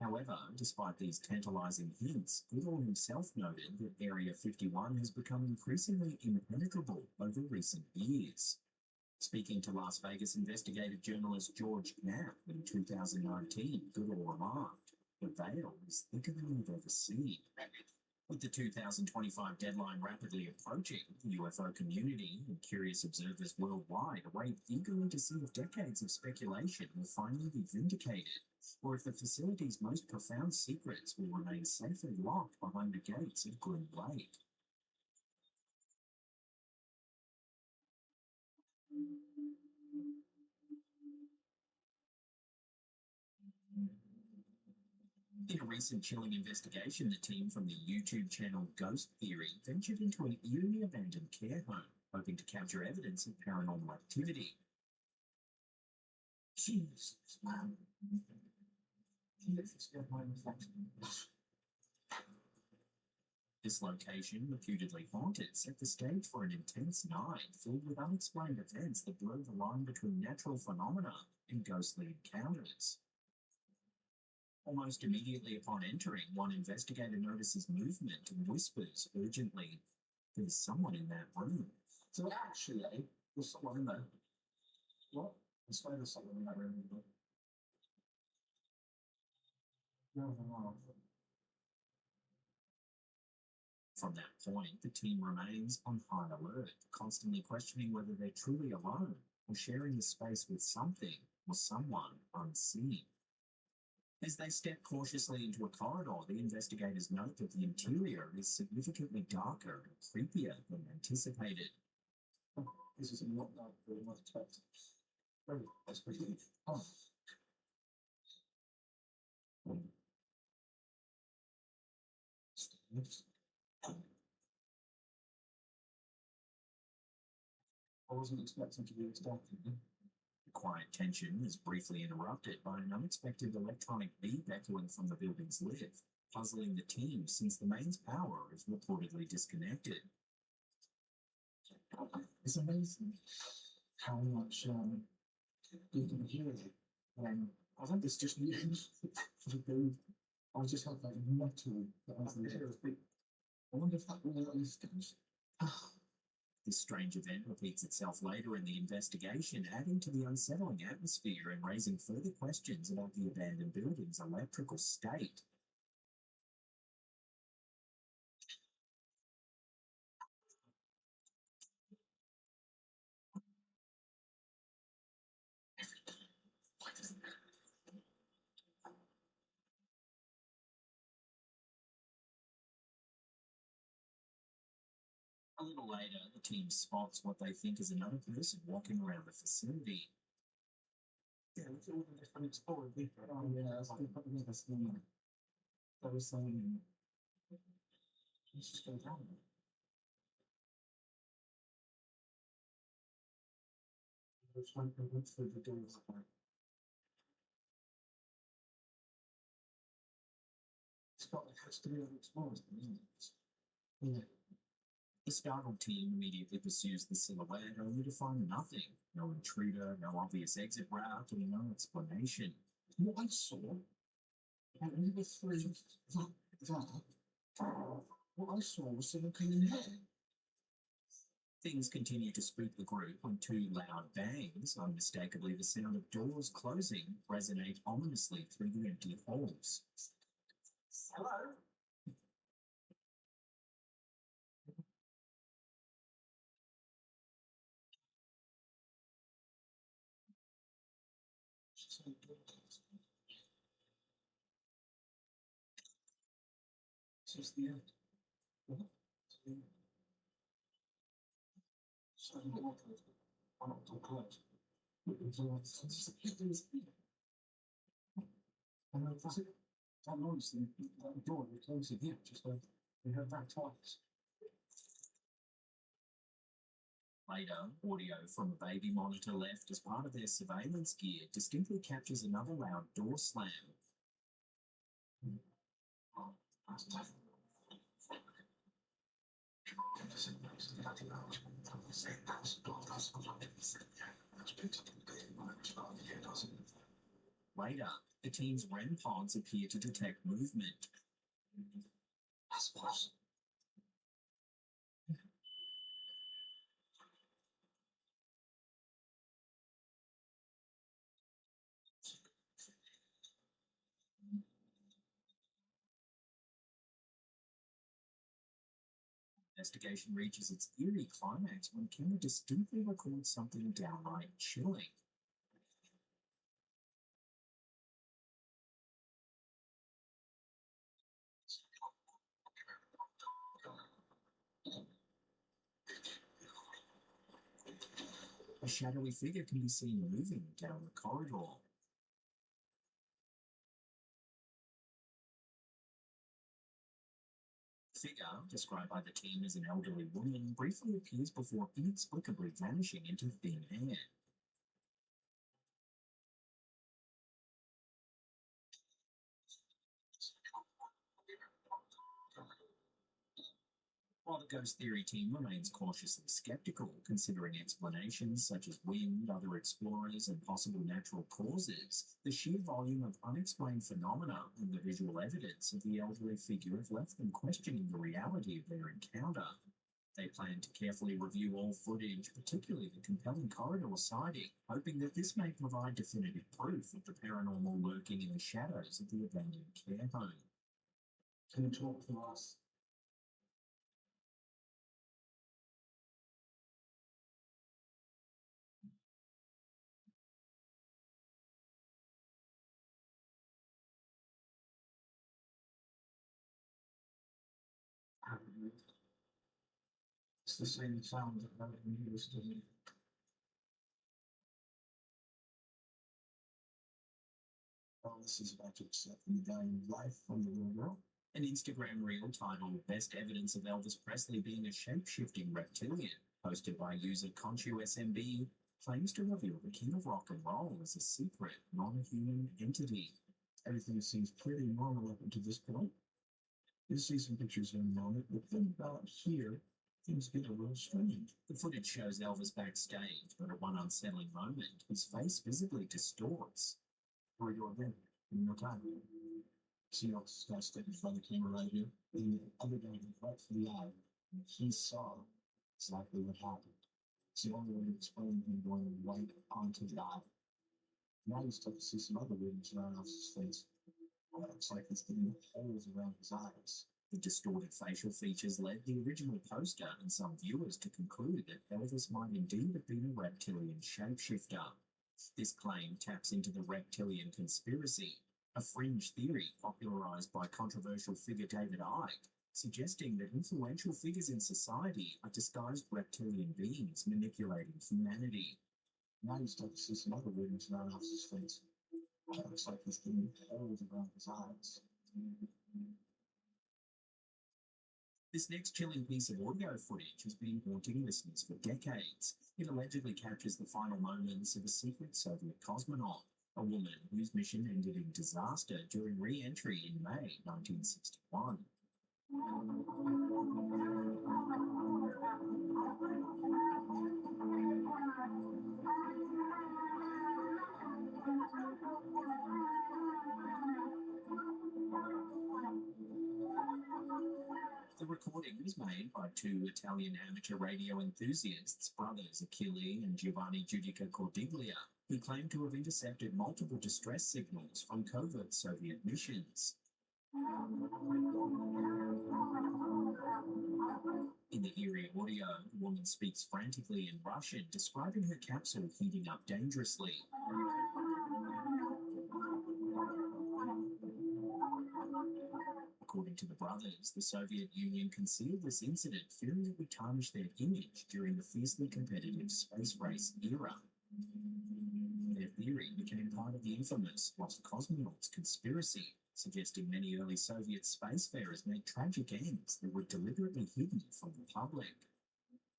However, despite these tantalizing hints, Goodall himself noted that Area 51 has become increasingly impenetrable over recent years. Speaking to Las Vegas investigative journalist George Knapp in 2019, Goodall remarked, "The veil is thicker than we've ever seen." With the 2025 deadline rapidly approaching, the UFO community and curious observers worldwide await eagerly to see if decades of speculation will finally be vindicated, or if the facility's most profound secrets will remain safely locked behind the gates of Groom Lake. In a recent chilling investigation, the team from the YouTube channel Ghost Theory ventured into an eerie abandoned care home, hoping to capture evidence of paranormal activity. Jesus, man. Let's get my reflection. This location, reputedly haunted, set the stage for an intense night filled with unexplained events that blur the line between natural phenomena and ghostly encounters. Almost immediately upon entering, one investigator notices movement and whispers urgently, "There's someone in that room." So actually, there's someone in there. What? I swear there's someone in that room. No. From that point, the team remains on high alert, constantly questioning whether they're truly alone or sharing the space with something or someone unseen. As they step cautiously into a corridor, the investigators note that the interior is significantly darker and creepier than anticipated. This is not that very much expected. Oh, that's pretty good. Oh. I wasn't expecting to be this dark. The quiet tension is briefly interrupted by an unexpected electronic beep echoing from the building's lift, puzzling the team since the mains power is reportedly disconnected. It's amazing how much you can hear when I think it's just used for the build. I just had like metal that I can hear. I wonder if that really goes. This strange event repeats itself later in the investigation, adding to the unsettling atmosphere and raising further questions about the abandoned building's electrical state. A little later, the team spots what they think is another person walking around the facility. Yeah, it's all the different exploring people. Oh, yeah, I was like, putting in this thing. There was saying, let's just go down. Let's went through the doors. It has to be unexplored, isn't it? Yeah. The startled team immediately pursues the silhouette, only to find nothing. No intruder, no obvious exit route, and no explanation. What I saw, when we were through what I saw was someone coming in there. Things continue to spook the group when two loud bangs, unmistakably the sound of doors closing, resonate ominously through the empty halls. Hello? This is the end. What? So I'm not too close. And that's it. That noise, that door, we're closing here, just we heard that twice. Later, audio from a baby monitor left as part of their surveillance gear distinctly captures another loud door slam. Later, the team's REM pods appear to detect movement. That's possible. Investigation reaches its eerie climax when camera distinctly records something downright chilling. A shadowy figure can be seen moving down the corridor. Figure, described by the team as an elderly woman, briefly appears before inexplicably vanishing into thin air. While the ghost theory team remains cautiously skeptical, considering explanations such as wind, other explorers, and possible natural causes, the sheer volume of unexplained phenomena and the visual evidence of the elderly figure have left them questioning the reality of their encounter. They plan to carefully review all footage, particularly the compelling corridor sighting, hoping that this may provide definitive proof of the paranormal lurking in the shadows of the abandoned care home. Can you talk to us? It's the same sound that Melody used to me. Oh, this is about to accept the dying life from the real world. An Instagram reel titled Best Evidence of Elvis Presley Being a Shape-Shifting Reptilian, posted by user ConchuSMB, claims to reveal the king of rock and roll as a secret, non-human entity. Everything seems pretty normal up until this point. You'll see some pictures in a moment, but then about here, things get a little strange. The footage shows Elvis backstage, but at one unsettling moment, his face visibly distorts. Where you again? In your time. See Elvis guy standing in front of the camera right here? And the other guy went right for the eye. And he saw exactly what happened. It's the only way to explain him going right onto the eye. Now you start to see some other weirdness around Elvis's face. It looks like he's getting holes around his eyes. The distorted facial features led the original poster and some viewers to conclude that Elvis might indeed have been a reptilian shapeshifter. This claim taps into the reptilian conspiracy, a fringe theory popularized by controversial figure David Icke, suggesting that influential figures in society are disguised reptilian beings manipulating humanity. Now you start to see some other weirdness around Elvis's face. It looks like he's getting holes around his eyes. This next chilling piece of audio footage has been haunting listeners for decades. It allegedly captures the final moments of a secret Soviet cosmonaut, a woman whose mission ended in disaster during re-entry in May 1961. The recording was made by two Italian amateur radio enthusiasts, brothers Achille and Giovanni Giudica Cordiglia, who claimed to have intercepted multiple distress signals from covert Soviet missions. In the eerie audio, the woman speaks frantically in Russian, describing her capsule heating up dangerously. According to the brothers, the Soviet Union concealed this incident, fearing it would tarnish their image during the fiercely competitive space race era. Their theory became part of the infamous Lost Cosmonauts conspiracy, suggesting many early Soviet spacefarers made tragic ends that were deliberately hidden from the public.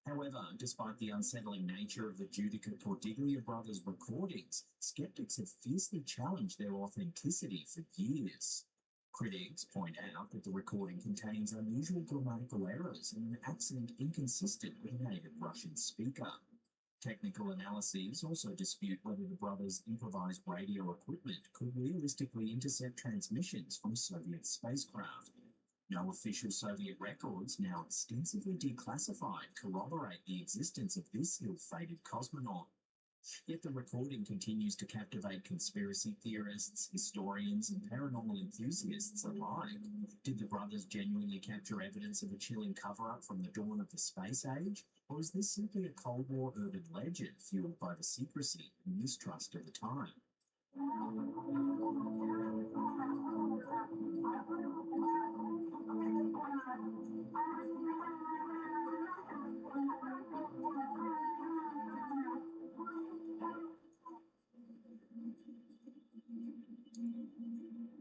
However, despite the unsettling nature of the Giudica Cordiglia brothers' recordings, skeptics have fiercely challenged their authenticity for years. Critics point out that the recording contains unusual grammatical errors and an accent inconsistent with a native Russian speaker. Technical analyses also dispute whether the brothers' improvised radio equipment could realistically intercept transmissions from Soviet spacecraft. No official Soviet records, now extensively declassified, corroborate the existence of this ill-fated cosmonaut. Yet the recording continues to captivate conspiracy theorists, historians, and paranormal enthusiasts alike. Did the brothers genuinely capture evidence of a chilling cover-up from the dawn of the space age? Or is this simply a Cold War urban legend fueled by the secrecy and mistrust of the time?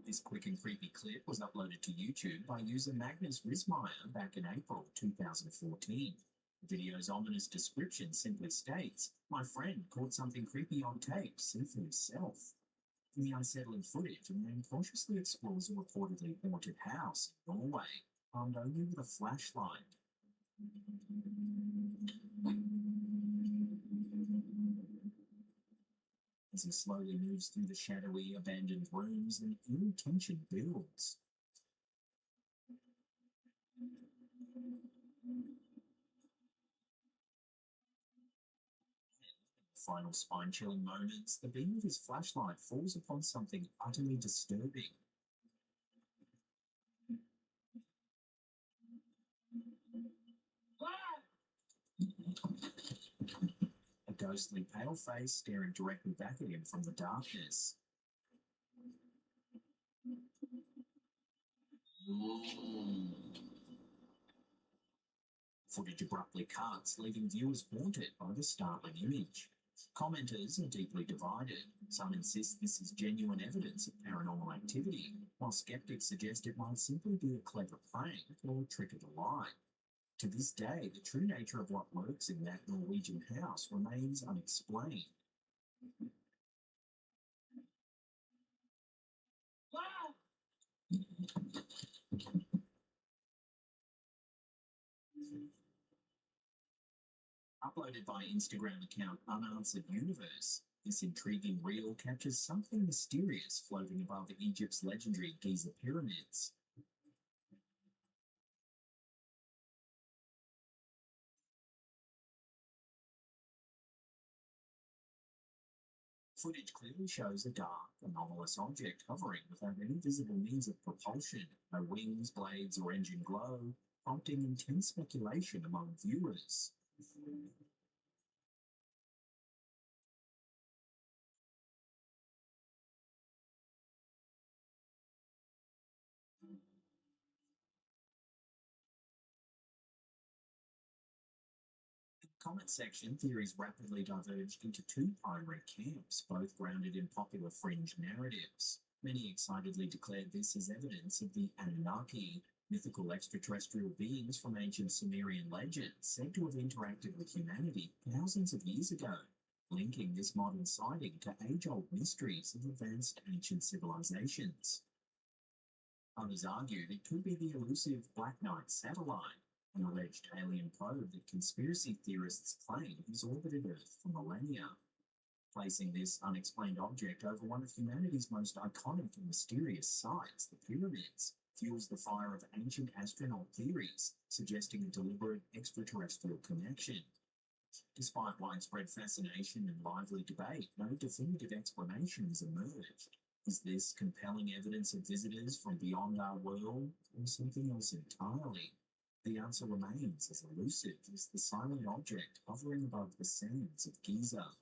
This quick and creepy clip was uploaded to YouTube by user Magnus Rismeyer back in April 2014. The video's ominous description simply states, "My friend caught something creepy on tape, see for himself." In the unsettling footage, a man cautiously explores a reportedly haunted house in Norway, armed only with a flashlight. As he slowly moves through the shadowy, abandoned rooms, an eerie tension builds. Final spine-chilling moments, the beam of his flashlight falls upon something utterly disturbing. A ghostly pale face staring directly back at him from the darkness. Footage abruptly cuts, leaving viewers haunted by the startling image. Commenters are deeply divided. Some insist this is genuine evidence of paranormal activity, while skeptics suggest it might simply be a clever prank or a trick of the light. To this day, the true nature of what lurks in that Norwegian house remains unexplained. Uploaded by Instagram account Unanswered Universe, this intriguing reel captures something mysterious floating above Egypt's legendary Giza pyramids. Footage clearly shows a dark, anomalous object hovering without any visible means of propulsion, no wings, blades, or engine glow, prompting intense speculation among viewers. Comment section, theories rapidly diverged into two primary camps, both grounded in popular fringe narratives. Many excitedly declared this as evidence of the Anunnaki, mythical extraterrestrial beings from ancient Sumerian legends said to have interacted with humanity thousands of years ago, linking this modern sighting to age-old mysteries of advanced ancient civilizations. Others argued it could be the elusive Black Knight satellite, an alleged alien probe that conspiracy theorists claim has orbited Earth for millennia. Placing this unexplained object over one of humanity's most iconic and mysterious sites, the pyramids, fuels the fire of ancient astronaut theories, suggesting a deliberate extraterrestrial connection. Despite widespread fascination and lively debate, no definitive explanation has emerged. Is this compelling evidence of visitors from beyond our world, or something else entirely? The answer remains as elusive as the silent object hovering above the sands of Giza.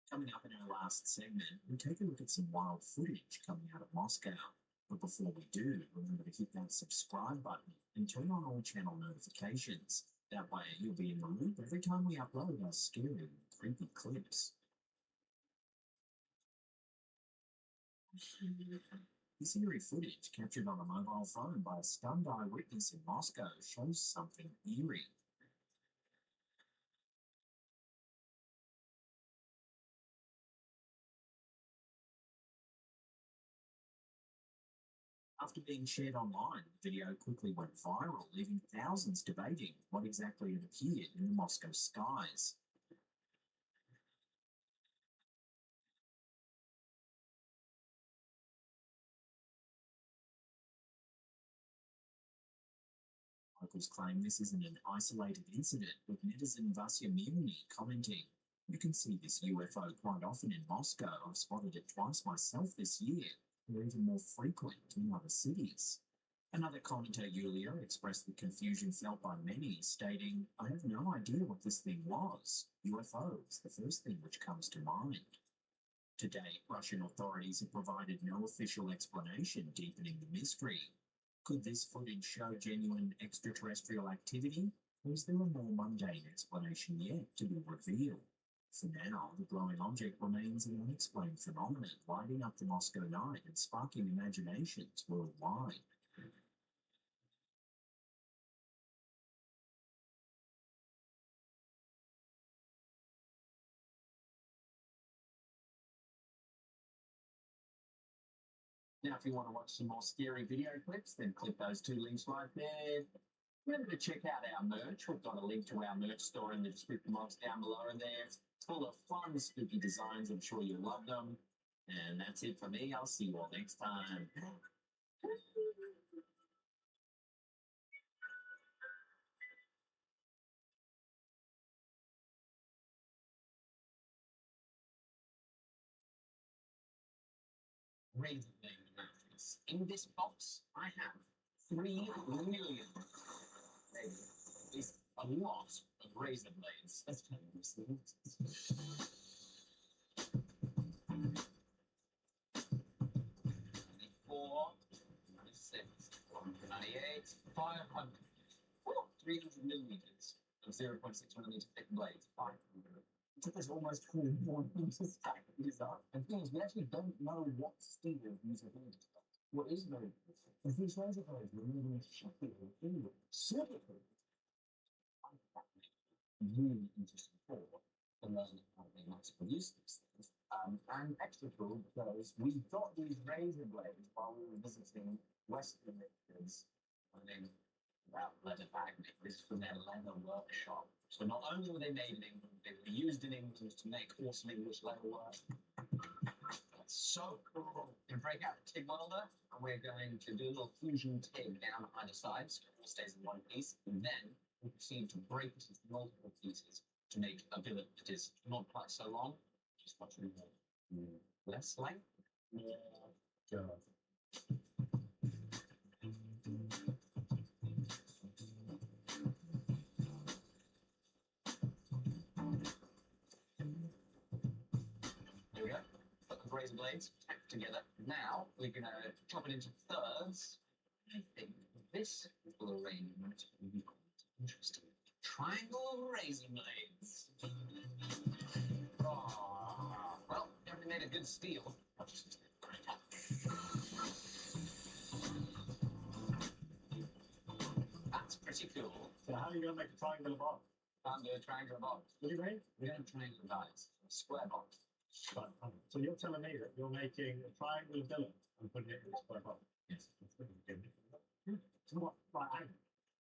Coming up in our last segment, we take a look at some wild footage coming out of Moscow. But before we do, remember to hit that subscribe button and turn on all channel notifications. That way you'll be in the loop every time we upload our scary and creepy clips. This eerie footage captured on a mobile phone by a stunned eyewitness in Moscow shows something eerie. After being shared online, the video quickly went viral, leaving thousands debating what exactly had appeared in the Moscow skies. Locals claim this isn't an isolated incident, with netizen Vasya Muni commenting, "You can see this UFO quite often in Moscow. I've spotted it twice myself this year. They're even more frequent in other cities." Another commenter, Yulia, expressed the confusion felt by many, stating, "I have no idea what this thing was. UFO is the first thing which comes to mind." To date, Russian authorities have provided no official explanation, deepening the mystery. Could this footage show genuine extraterrestrial activity? Is there a more mundane explanation yet to be revealed? For now, the glowing object remains an unexplained phenomenon, lighting up the Moscow night and sparking imaginations worldwide. Now, if you want to watch some more scary video clips, then click those two links right there. Remember to check out our merch. We've got a link to our merch store in the description box down below there. It's full of fun, spooky designs. I'm sure you'll love them. And that's it for me. I'll see you all next time. Razor blade mattress. In this box, I have 3 million. It's a lot of razor blades. Let's tell you this. 94, 96, 98, 500. 300 millimeters of 0.6 millimeter thick blades. 500. It took us almost 4 months to stack these up. And things, we actually don't know what steel these are made of. What is very different is these razor blades were made in a shipping in England. Silicon. Really interesting for to learn how they mass produce these things. And extra cool because we got these razor blades while we were visiting Western makers about leather bag makers from their leather workshop. So not only were they made in England, they were used in England to make awesome English leather work. That's so cool. We break out the TIG welder, and we're going to do a little fusion TIG down either side, so it all stays in one piece, and then we proceed to break it into multiple pieces to make a billet that is not quite so long, just much less length. Yeah. There we go. Put the razor blades together. Now we're going to chop it into thirds. I think this little arrangement will be quite interesting. Triangle razor blades. Oh, well, definitely made a good steel. That's pretty cool. So how are you going to make a triangular box? Can't do a triangular box. What do you mean? We're going to triangular dice. A square box. Right. So you're telling me that you're making a triangular billet and putting it in a square box? Yes. So what? Right.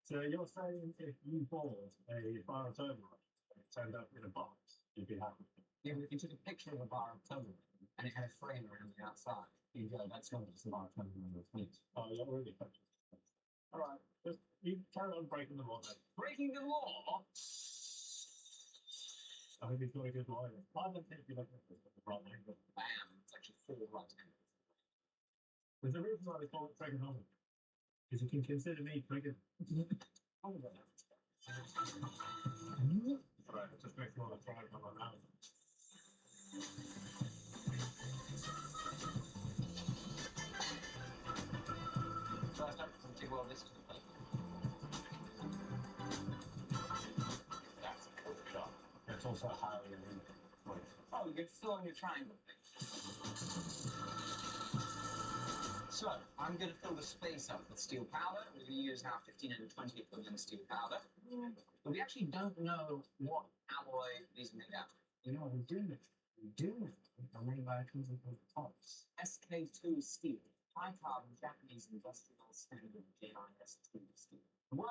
So you're saying if you bought a bar of turmeric and it turned up in a box, you'd be happy? Yeah, but if you took a picture of a bar of turmeric and it had a frame around the outside, you'd go, that's not just a bar of turmeric with meat. Oh, you're already touching it. All right. Just you carry on breaking the law then. Breaking the law? I think he's got a good lawyer. I don't think you're looking at this at the right angle. Bam. It's actually 4 right angles. There's a reason why they call it trigonometry. Because you can consider me triggered. Oh, well. Right, just make sure I try it on my mouth. First up, we'll take all this to the plate. That's a cool shot. It's also highly illegal. Oh, you get still on your triangle thing. So, I'm going to fill the space up with steel powder. We're going to use now 15 and 20 equivalent steel powder. But we actually don't know what alloy these are made out of. You know what we do? We do. They're made by a company called POTS. SK2 steel. High carbon Japanese industrial standard JIS2 steel. Whoa!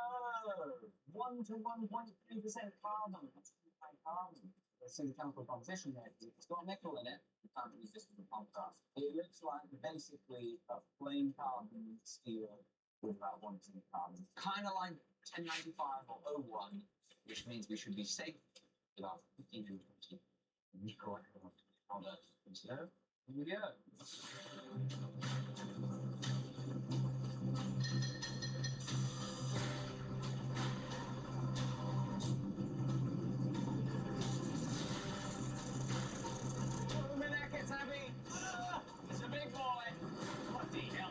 1 to 1.3% carbon. That's high carbon. Let's see the chemical composition there. It's got nickel in it. You can't use this for the contrast. It looks like basically a plain carbon steel with about 1% carbon. Kind of like 1095 or 01, which means we should be safe with our 15 and 20 nickel powder. So, here we go. It's a big boy. What the hell?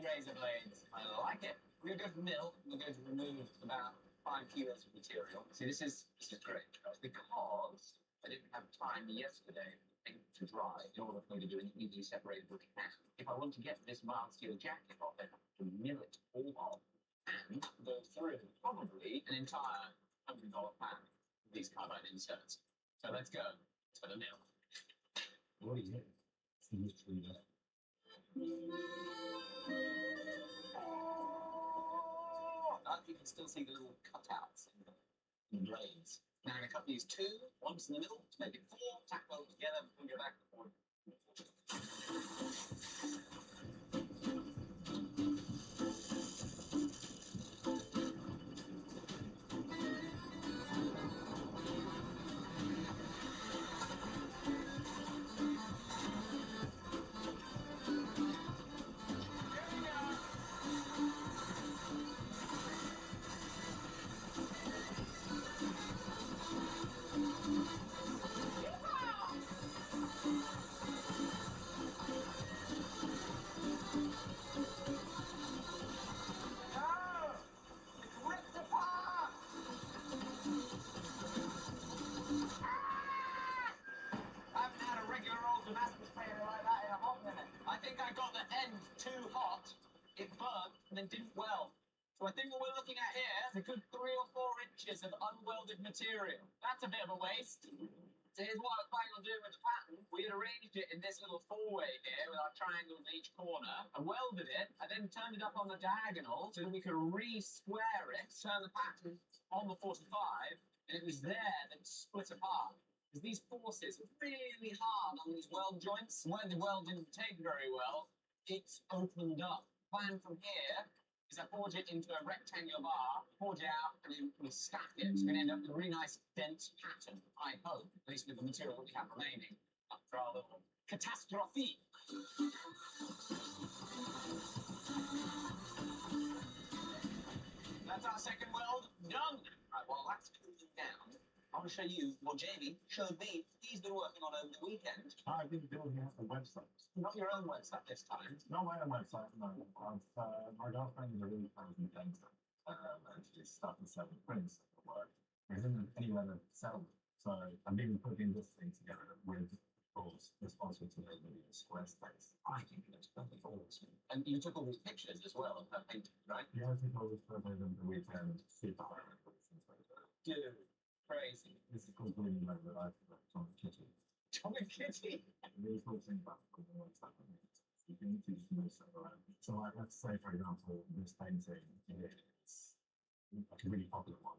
razor blades. I like it. We're going to mill. We're going to remove about 5 kilos of material. See, this is great because I didn't have time yesterday to dry in order for me to do an easily separatable can. If I want to get this mild steel jacket off, I have to mill it all off and go through probably an entire $100 pack of these carbide inserts. So let's go to the mill. Oh, yeah. It's literally that. You can still see the little cutouts in the blades. Now I'm going to cut these 2, once in the middle, to make it 4, tack those together, and go back and forth. It burned and then didn't weld. So I think what we're looking at here is a good 3 or 4 inches of unwelded material. That's a bit of a waste. So here's what I was planning on doing with the pattern. We had arranged it in this little 4-way here with our triangles in each corner. I welded it. I then turned it up on the diagonal so that we could re-square it, turn the pattern on the 45, and it was there that it split apart. Because these forces are really hard on these weld joints. Where the weld didn't take very well, it's opened up. Plan from here is I forge it into a rectangular bar, forge it out, and then we stack it. So we're going to end up with a really nice, dense pattern, I hope, at least with the material that we have remaining, after our little catastrophe. That's our second weld done. Right, well, that's cooling down. I want to show you what Jamie showed me he's been working on over the weekend. I've been building out a website. Not your own website this time. Not my own website, no. My girlfriend is a really talented painter, and she's starting to sell the prints of work. There isn't anywhere to sell them. So I'm even putting this thing together with, of course, responsible to the Squarespace. I think it looks perfect awesome. And you took all these pictures as well of her painting, right? Yeah, I took all this photos over the weekend, super high resolution photos. Dude, crazy. This is called Green Logo that I've got Tom and Kitty. Tom and Kitty? The really cool thing about the website on it, you can just move stuff around. So, like, let's say, for example, this painting is like a really popular one.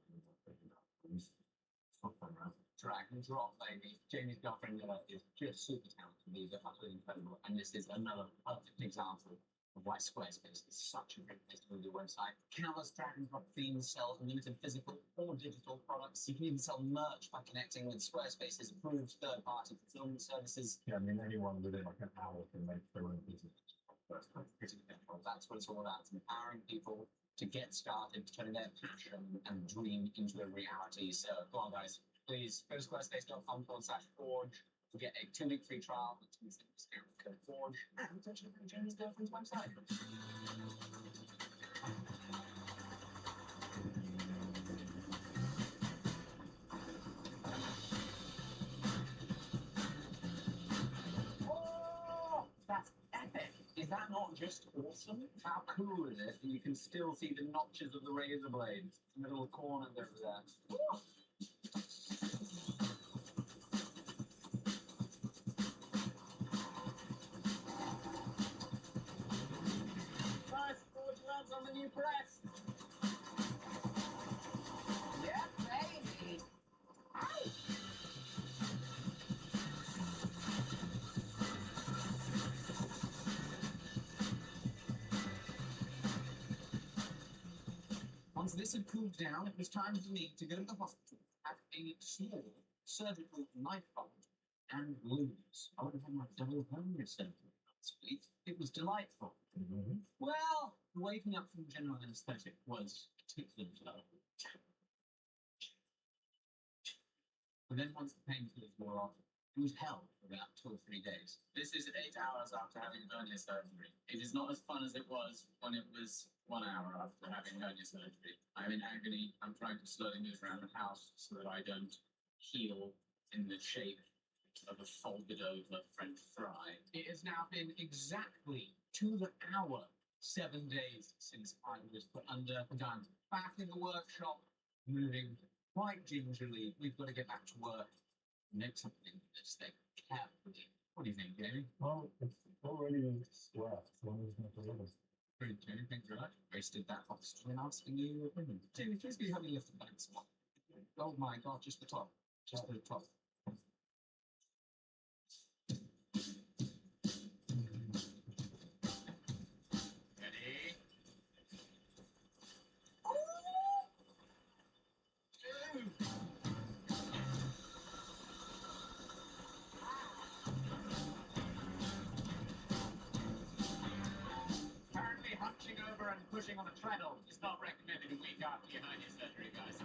Drag and drop, baby. Jamie's girlfriend is just super talented. These are utterly incredible. And this is another perfect example of why Squarespace is such a great place to build your website. Countless drag and drop themes sell limited physical or digital products. You can even sell merch by connecting with Squarespace's approved third-party fulfillment services. Yeah, I mean, anyone within like an hour can make their own business. That's what it's all about. It's empowering people to get started, turning their passion and dream into a reality. So go on, guys. Please go to squarespace.com/forge to get a 2-week free trial with 2% discount code forge and potentially from Jamie's girlfriend's website. Oh, that's epic! Is that not just awesome? How cool is it that you can still see the notches of the razor blades in the little corners over there? Woo! Nice forge labs on the new press. Yeah, baby. Ow! Once this had cooled down, it was time for me to go to the hospital, have a small surgical knife fight, and lose. I would have had my double hernia surgery last week. It was delightful. Well, waking up from general anesthetic was particularly low. But then once the painkillers wore off, It was hell for about 2 or 3 days. This is 8 hours after having hernia surgery. It is not as fun as it was when it was 1 hour after having hernia surgery. I'm in agony. I'm trying to slowly move around the house so that I don't heal in the shape of a folded over French fry. It has now been exactly to the hour 7 days since I was put under, and I'm back in the workshop, moving quite gingerly. We've got to get back to work. Make something of this thing carefully. What do you think, Jamie? Well, it's already sweat, so I'm just going to deliver. Brilliant, Jamie. Thank you very much. Wasted that oxygen asking you your opinion. Jamie, please be helping lift the back spot. Oh my god, just the top. Just the top. Ready? Apparently hunching over and pushing on a treadle is not recommended a week after your hernia surgery, guys.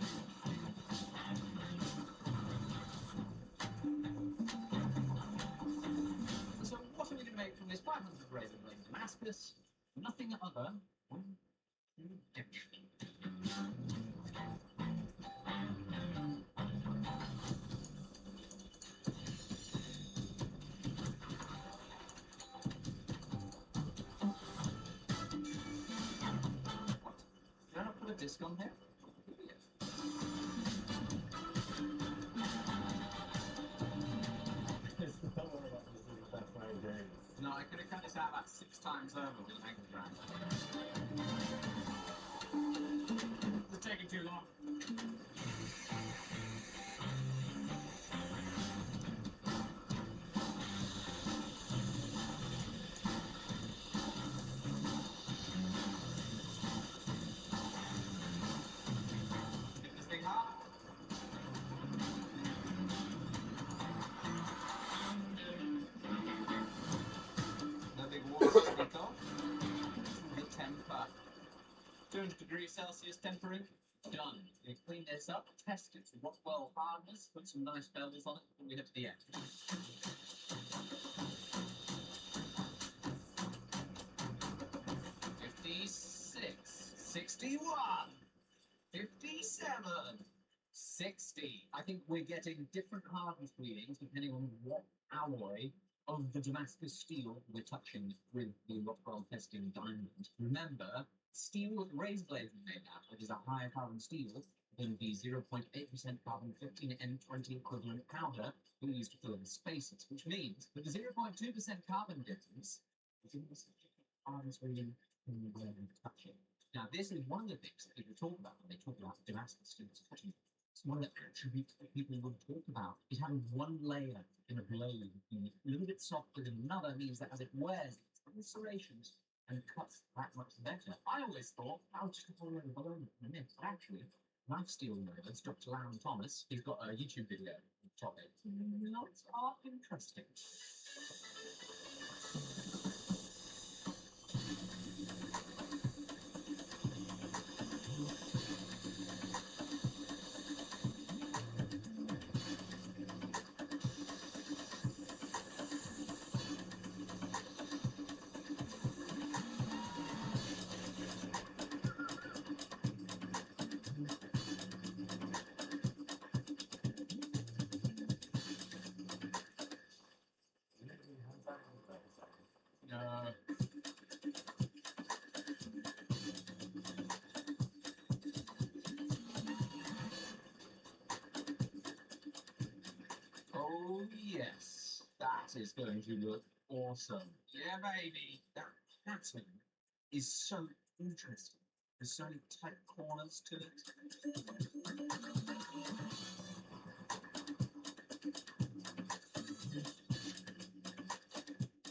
So what are we going to make from this 500 razor blade Damascus? Nothing other than action. Can I not put a disc on here? No, I could have cut this out about 6 times over with an angle grind. It's taking too long. Get this thing hot. No big water to take off. The temper. 200 degrees Celsius tempering. Done. You clean this up, test it for Rockwell hardness, put some nice bells on it before we head to the end. 56, 61, 57, 60. I think we're getting different hardness readings depending on what alloy of the Damascus steel we're touching with the Rockwell testing diamond. Remember, steel that razor blades are made out of is a higher carbon steel than the 0.8% carbon 15 N20 equivalent powder we use to fill in spaces, which means that the 0.2% carbon difference is in the hardness reading when we touch it. Now, this is one of the things that people talk about when they talk about Damascus steels touching. It's one of the attributes that people would talk about is having one layer in a blade being a little bit softer than another means that as it wears, it's serrations and cuts that much better. I always thought I was just a whole layer below it, but actually, knife steel nerds, Dr. Larry Thomas, he's got a YouTube video on the topic. Lots are interesting. Oh yes, that is going to look awesome. Yeah, baby. That pattern is so interesting. There's so many tight corners to it.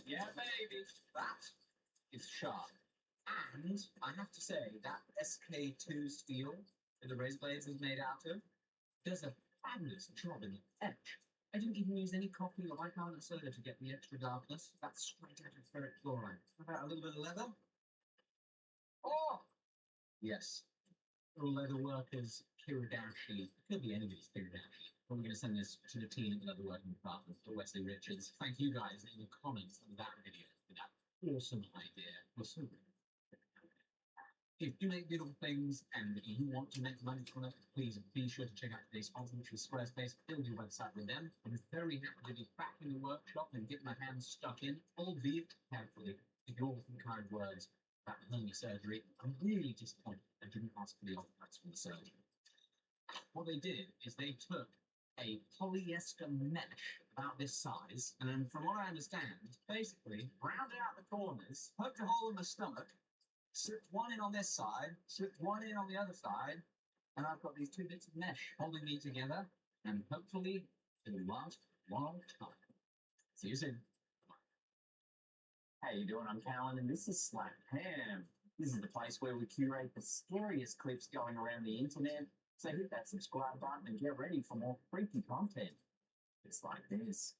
Yeah, baby. That is sharp. And I have to say, that SK2 steel that the razor blades is made out of does a fabulous job in the edge. I didn't even use any coffee or bicarbonate soda to get the extra darkness. That's straight out of ferric chloride. How about a little bit of leather? Oh! Yes. Leather workers, Kiradashi. It could be anybody's Kiradashi. We're going to send this to the team at the working department, to Wesley Richards. Thank you guys in the comments on that video for that awesome idea. Awesome. If you make beautiful things and you want to make money from it, please be sure to check out today's sponsor, which is Squarespace. Build your website with them. I'm very happy to be back in the workshop and get my hands stuck in, albeit carefully. Ignore the kind words about hernia surgery. I'm really disappointed I didn't ask for the offcuts from the surgeon. What they did is they took a polyester mesh about this size, and then from what I understand, basically rounded out the corners, poked a hole in the stomach, slipped one in on this side, slipped one in on the other side, and I've got these two bits of mesh holding me together, and hopefully it'll last a long time. See you soon. How you doing? I'm Callan, and this is Slap Ham. This is the place where we curate the scariest clips going around the internet. So hit that subscribe button and get ready for more freaky content. Just like this.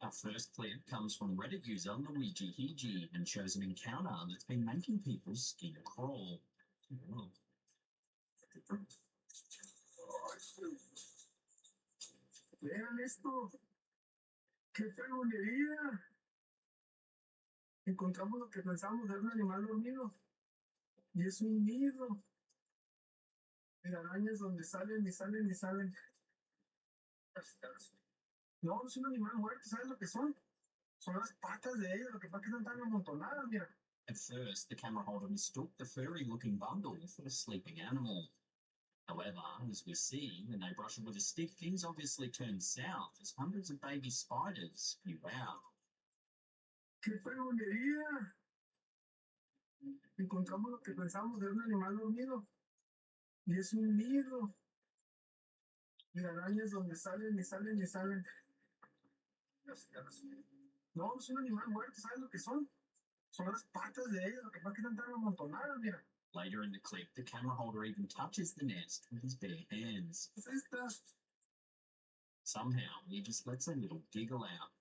Our first clip comes from Reddit user Luigi Hiji and shows an encounter that's been making people's skin crawl. Oh. Vean esto. ¡Qué fregonería! Encontramos lo que pensamos de un animal dormido. Y es un nido de arañas donde salen y salen y salen. No, es un animal muerto, ¿sabes lo que son? Son las patas de ellos, lo que pasa es que están tan amontonadas, mira. At first, the camera holder mistook the furry-looking bundle for a sleeping animal. However, as we see, when they brush it with a stick, things obviously turn south as hundreds of baby spiders spew out. ¡Qué fregonería! Encontramos lo que pensamos de un animal dormido. Y es un nido de arañas donde salen y salen y salen. No, es un animal muerto, ¿sabes lo que son? Son las patas de ellos, lo que pasa es que están tan amontonadas, mira. Later in the clip, the camera holder even touches the nest with his bare hands. Somehow, he just lets a little giggle out.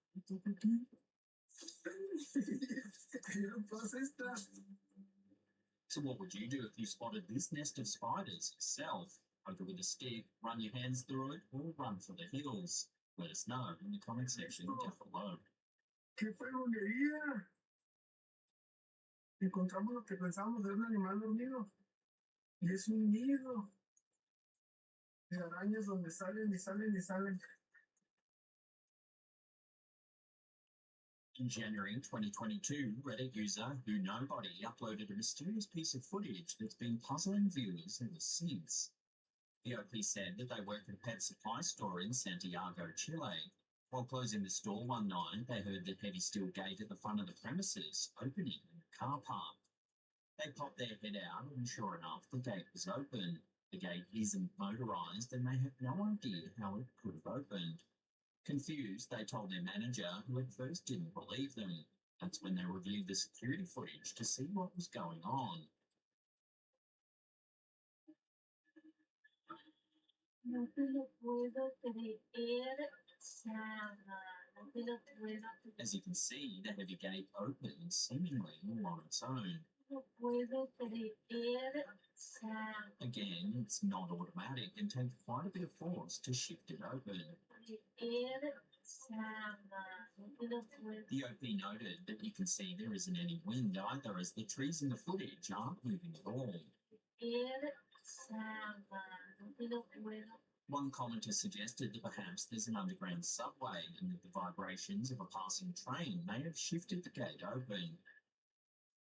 So what would you do if you spotted this nest of spiders yourself? Poke it with a stick, run your hands through it, or run for the hills? Let us know in the comment section down below. ¡Qué fregonería! Encontramos lo que pensamos de un animal dormido. Y es un nido de arañas donde salen y salen y salen. In January 2022, Reddit user Who Nobody uploaded a mysterious piece of footage that's been puzzling viewers ever since. The OP said that they work at a pet supply store in Santiago, Chile. While closing the store one night, they heard the heavy steel gate at the front of the premises opening in the car park. They popped their head out, and sure enough, the gate was open. The gate isn't motorized, and they have no idea how it could have opened. Confused, they told their manager, who at first didn't believe them. That's when they reviewed the security footage to see what was going on. No te lo puedo creer, Sama. No te lo puedo creer. As you can see, the heavy gate opened seemingly all on its own. No puedo creer, Sama. Again, it's not automatic and takes quite a bit of force to shift it open. The OP noted that you can see there isn't any wind either, as the trees in the footage aren't moving at all. One commenter suggested that perhaps there's an underground subway and that the vibrations of a passing train may have shifted the gate open.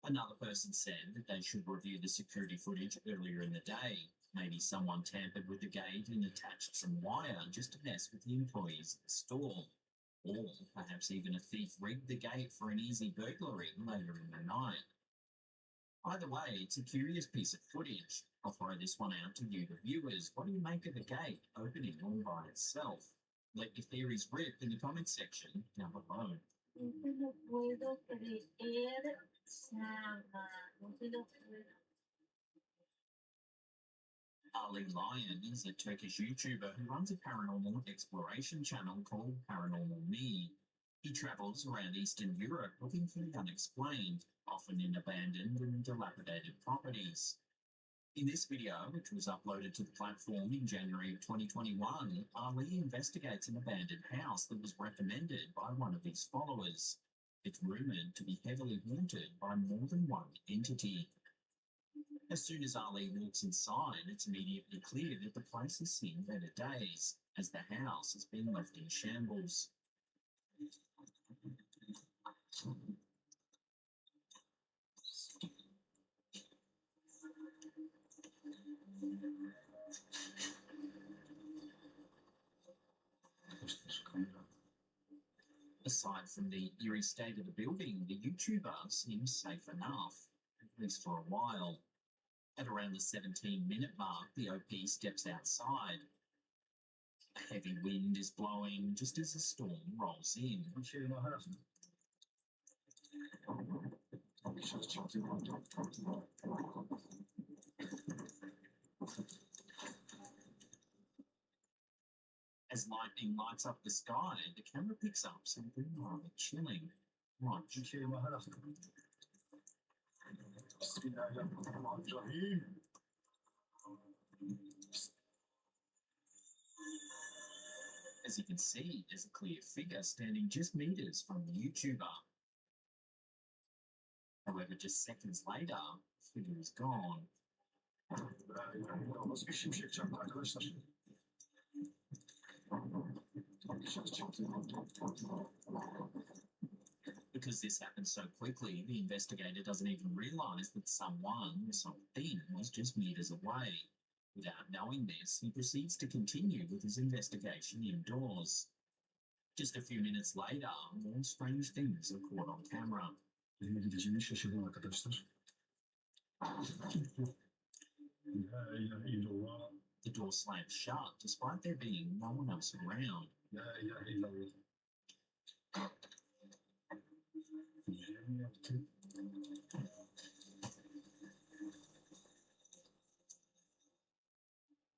Another person said that they should review the security footage earlier in the day. Maybe someone tampered with the gate and attached some wire just to mess with the employees at the store. Or perhaps even a thief rigged the gate for an easy burglary later in the night. Either way, it's a curious piece of footage. I'll throw this one out to you, the viewers. What do you make of the gate opening all by itself? Let your theories rip in the comment section down below. No te lo puedo creer, Sama. No te lo puedo. Ali Lion is a Turkish YouTuber who runs a paranormal exploration channel called Paranormal Me. He travels around Eastern Europe looking for the unexplained, often in abandoned and dilapidated properties. In this video, which was uploaded to the platform in January 2021, Ali investigates an abandoned house that was recommended by one of his followers. It's rumoured to be heavily haunted by more than one entity. As soon as Ali walks inside, it's immediately clear that the place has seen better days, as the house has been left in shambles. Aside from the eerie state of the building, the YouTuber seems safe enough, at least for a while. At around the 17-minute mark, the OP steps outside. A heavy wind is blowing just as the storm rolls in. As lightning lights up the sky, the camera picks up something rather chilling. Watch. As you can see, there's a clear figure standing just meters from the YouTuber. However, just seconds later, the figure is gone. Because this happened so quickly, the investigator doesn't even realise that someone or something was just meters away. Without knowing this, he proceeds to continue with his investigation indoors. Just a few minutes later, more strange things are caught on camera. The door slams shut despite there being no one else around.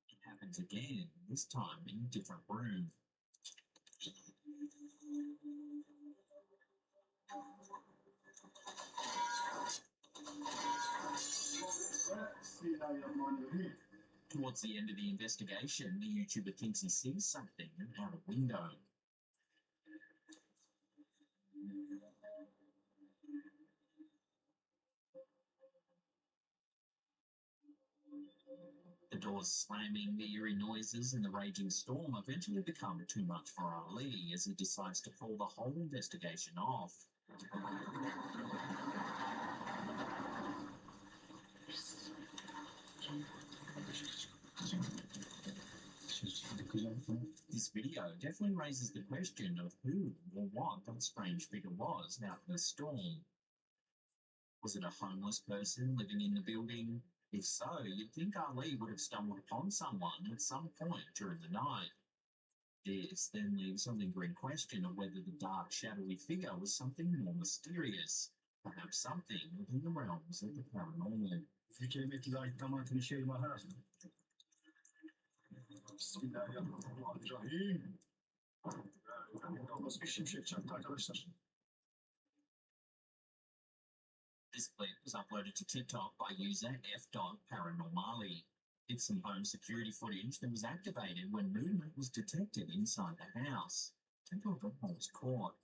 It happens again, this time in a different room. Towards the end of the investigation, the YouTuber thinks he sees something out a window. The doors slamming, the eerie noises, and the raging storm eventually become too much for Ali as he decides to call the whole investigation off. This video definitely raises the question of who or what that strange figure was out in the storm. Was it a homeless person living in the building? If so, you'd think Ali would have stumbled upon someone at some point during the night. This then leaves a lingering question of whether the dark, shadowy figure was something more mysterious, perhaps something within the realms of the paranormal. This clip was uploaded to TikTok by user f.paranormally. It's some home security footage that was activated when movement was detected inside the house. Take a look at what was caught.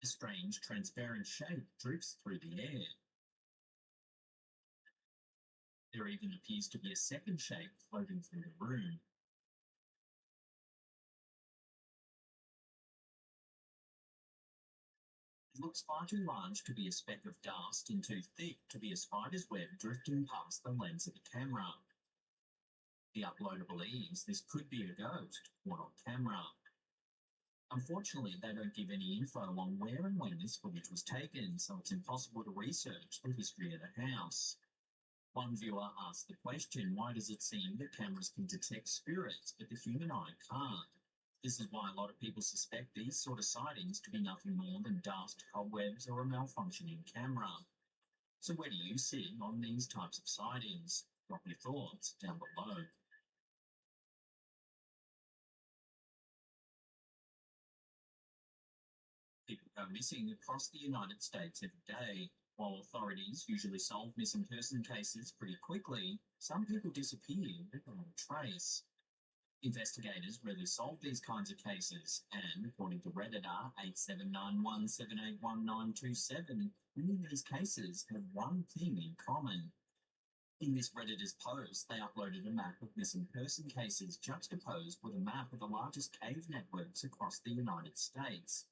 A strange, transparent shape drifts through the air. There even appears to be a second shape floating through the room. It looks far too large to be a speck of dust and too thick to be a spider's web drifting past the lens of the camera. The uploader believes this could be a ghost caught on camera. Unfortunately, they don't give any info on where and when this footage was taken, so it's impossible to research the history of the house. One viewer asked the question, why does it seem that cameras can detect spirits but the human eye can't? This is why a lot of people suspect these sort of sightings to be nothing more than dust, cobwebs, or a malfunctioning camera. So where do you sit on these types of sightings? Drop your thoughts down below. People go missing across the United States every day. While authorities usually solve missing person cases pretty quickly, some people disappear without a trace. Investigators rarely solve these kinds of cases, and according to Redditor 8791781927, many of these cases have one thing in common. In this Redditor's post, they uploaded a map of missing person cases juxtaposed with a map of the largest cave networks across the United States.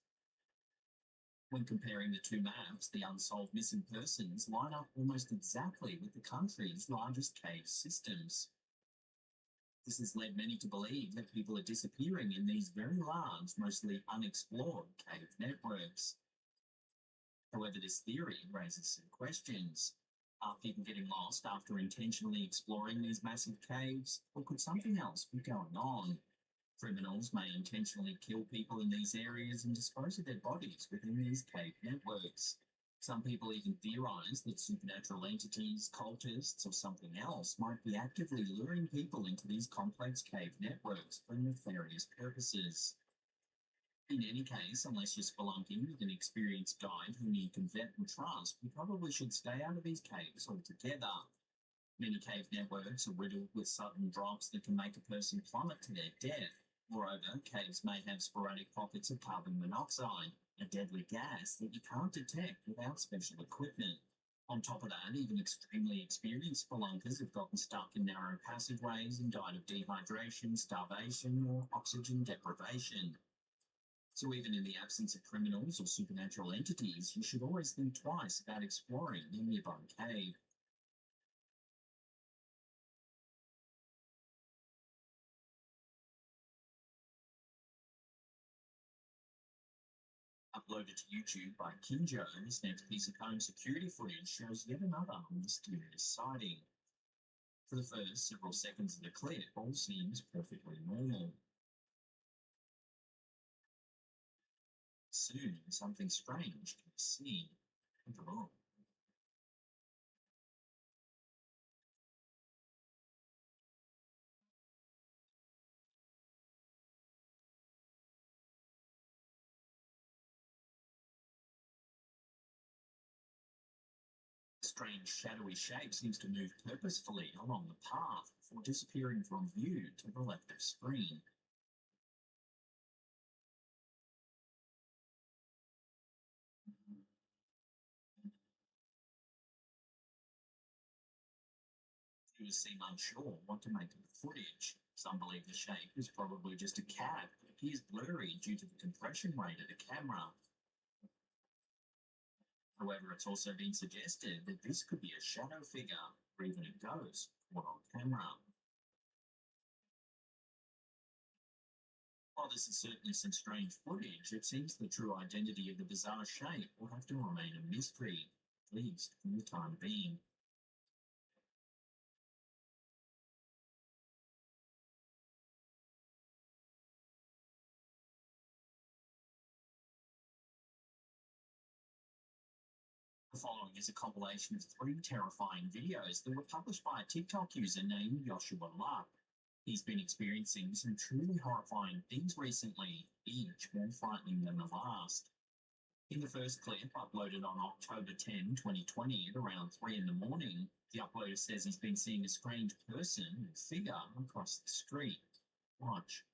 When comparing the two maps, the unsolved missing persons line up almost exactly with the country's largest cave systems. This has led many to believe that people are disappearing in these very large, mostly unexplored cave networks. However, this theory raises some questions. Are people getting lost after intentionally exploring these massive caves, or could something else be going on? Criminals may intentionally kill people in these areas and dispose of their bodies within these cave networks. Some people even theorize that supernatural entities, cultists, or something else might be actively luring people into these complex cave networks for nefarious purposes. In any case, unless you're spelunking with an experienced guide whom you can vet and trust, you probably should stay out of these caves altogether. Many cave networks are riddled with sudden drops that can make a person plummet to their death. Moreover, caves may have sporadic pockets of carbon monoxide, a deadly gas that you can't detect without special equipment. On top of that, even extremely experienced spelunkers have gotten stuck in narrow passageways and died of dehydration, starvation, or oxygen deprivation. So even in the absence of criminals or supernatural entities, you should always think twice about exploring a nearby cave. Uploaded to YouTube by Kinjo, this next piece of home security footage shows yet another mysterious sighting. For the first several seconds of the clip, all seems perfectly normal. Soon, something strange can be seen. Take a look. A strange shadowy shape seems to move purposefully along the path before disappearing from view to the left of screen. Viewers seem unsure what to make of the footage. Some believe the shape is probably just a cat that appears blurry due to the compression rate of the camera. However, it's also been suggested that this could be a shadow figure or even a ghost caught on camera. While this is certainly some strange footage, it seems the true identity of the bizarre shape will have to remain a mystery, at least for the time being. The following is a compilation of 3 terrifying videos that were published by a TikTok user named Joshua Luck. He's been experiencing some truly horrifying things recently, each more frightening than the last. In the first clip, uploaded on October 10, 2020 at around 3 in the morning, the uploader says he's been seeing a strange person or figure across the street. Watch.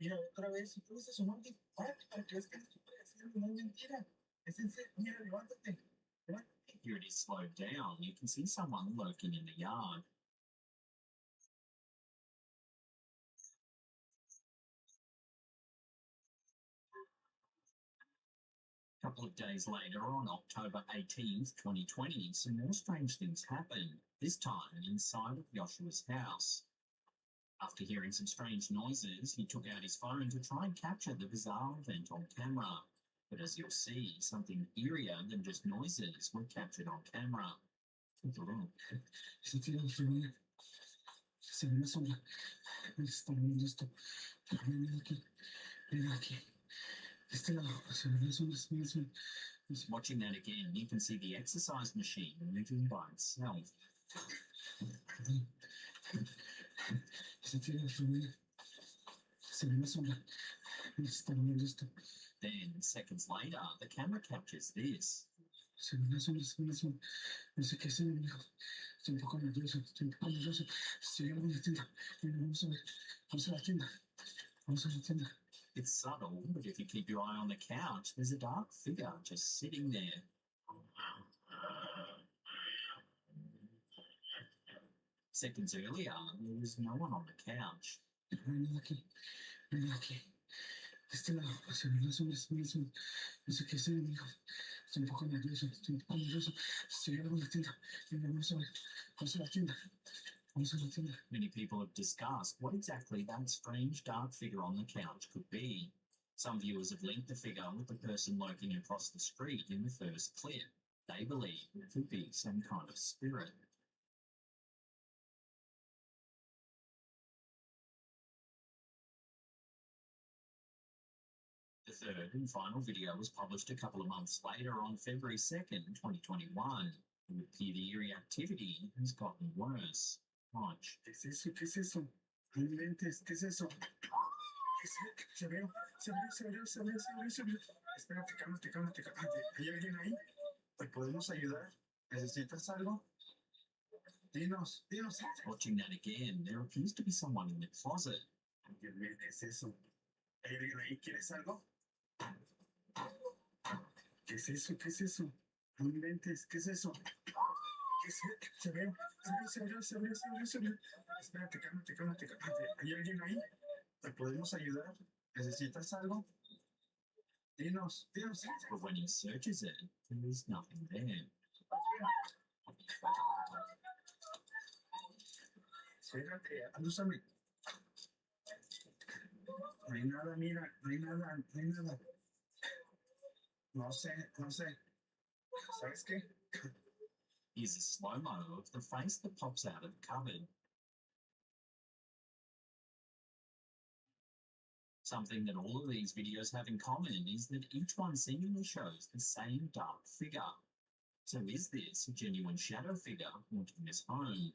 Mira, otra vez, puse su nombre, para que es que estoy haciendo, no es mentira. Es en serio, mira, levántate. Here it is slowed down. You can see someone lurking in the yard. A couple of days later, on October 18th, 2020, some more strange things happened, this time inside of Joshua's house. After hearing some strange noises, he took out his phone to try and capture the bizarre event on camera. But as you'll see, something eerier than just noises were captured on camera. Take a look. Se ve una sombra. Está viendo esto. Ven aquí. Ven aquí. Este lado. Se ve una sombra. Se ve una sombra. Watching that again, you can see the exercise machine moving by itself. Se ve una sombra. Está viendo esto. Then, seconds later, the camera captures this. Se ve una sombra. Se ve una sombra. No sé qué es el enemigo. Estoy un poco nervioso. Estoy un poco nervioso. Estoy en una tienda. Vamos a ver. Vamos a la tienda. Vamos a la tienda. It's subtle, but if you keep your eye on the couch, there's a dark figure just sitting there. Seconds earlier, there was no one on the couch. Ven aquí. Ven aquí. Este lado. Se ve una sombra. Se ve una sombra. No sé qué es el enemigo. Estoy un poco nervioso. Estoy un poco nervioso. Estoy en una tienda. Vamos a ver. Vamos a la tienda. Vamos a la tienda. Many people have discussed what exactly that strange dark figure on the couch could be. Some viewers have linked the figure with the person lurking across the street in the first clip. They believe it could be some kind of spirit. The third and final video was published a couple of months later on February 2nd, 2021. It would appear the eerie activity has gotten worse. Watch. ¿Qué es eso? ¿Qué es eso? No inventes. ¿Qué es eso? ¿Qué es eso? Se abrió. Se abrió. Se abrió. Se abrió. Se abrió. Se abrió. Espérate, cálmate, cálmate, cálmate. ¿Hay alguien ahí? ¿Te podemos ayudar? ¿Necesitas algo? Dinos, dinos. Watching that again, there appears to be someone in the closet. Dios mío, ¿qué es eso? ¿Hay alguien ahí? ¿Quieres algo? ¿Qué es eso? ¿Qué es eso? No inventes. ¿Qué es eso? ¿Qué es eso? Se abrió. Se abrió. Se abrió. Se abrió. Se abrió. Espérate, cálmate, cálmate, cálmate. ¿Hay alguien ahí? ¿Te podemos ayudar? ¿Necesitas algo? Dinos, dinos. But when he searches it, there is nothing there. Espérate, alúzame. No hay nada, mira, no hay nada, no hay nada. No sé, no sé. ¿Sabes qué? Here's a slow-mo of the face that pops out of the cupboard. Something that all of these videos have in common is that each one seemingly shows the same dark figure. So is this a genuine shadow figure haunting this home?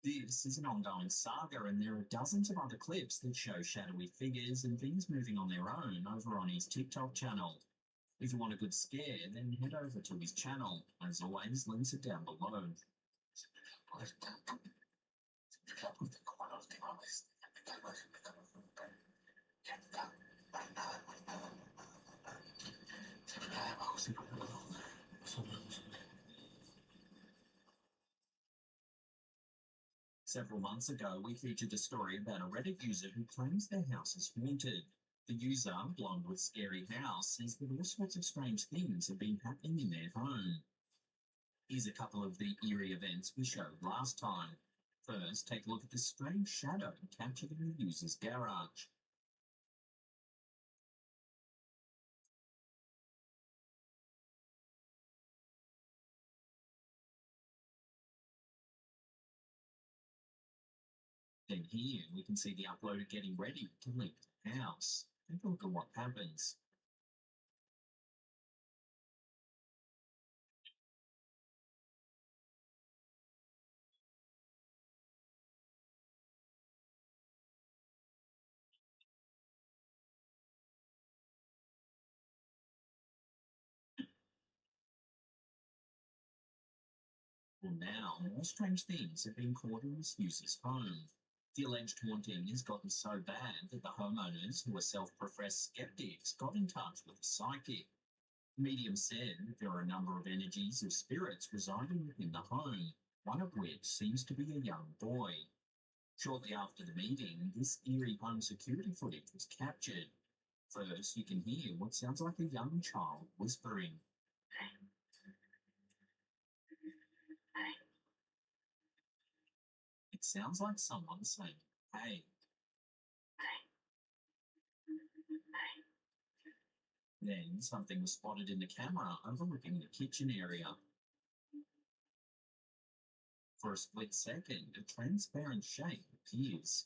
This is an ongoing saga, and there are dozens of other clips that show shadowy figures and things moving on their own over on his TikTok channel. If you want a good scare, then head over to his channel. As always, links are down below. Several months ago, we featured a story about a Reddit user who claims their house is haunted. The user, blonde with scary house, says that all sorts of strange things have been happening in their home. Here's a couple of the eerie events we showed last time. First, take a look at this strange shadow captured in the user's garage. Then here we can see the uploader getting ready to link the house. Take a look at what happens. Well, now more strange things have been caught in this user's home. The alleged haunting has gotten so bad that the homeowners, who are self-professed skeptics, got in touch with a psychic. The medium said that there are a number of energies of spirits residing within the home, one of which seems to be a young boy. Shortly after the meeting, this eerie home security footage was captured. First, you can hear what sounds like a young child whispering. It sounds like someone saying, "Hey." Then something was spotted in the camera overlooking the kitchen area. For a split second, a transparent shape appears.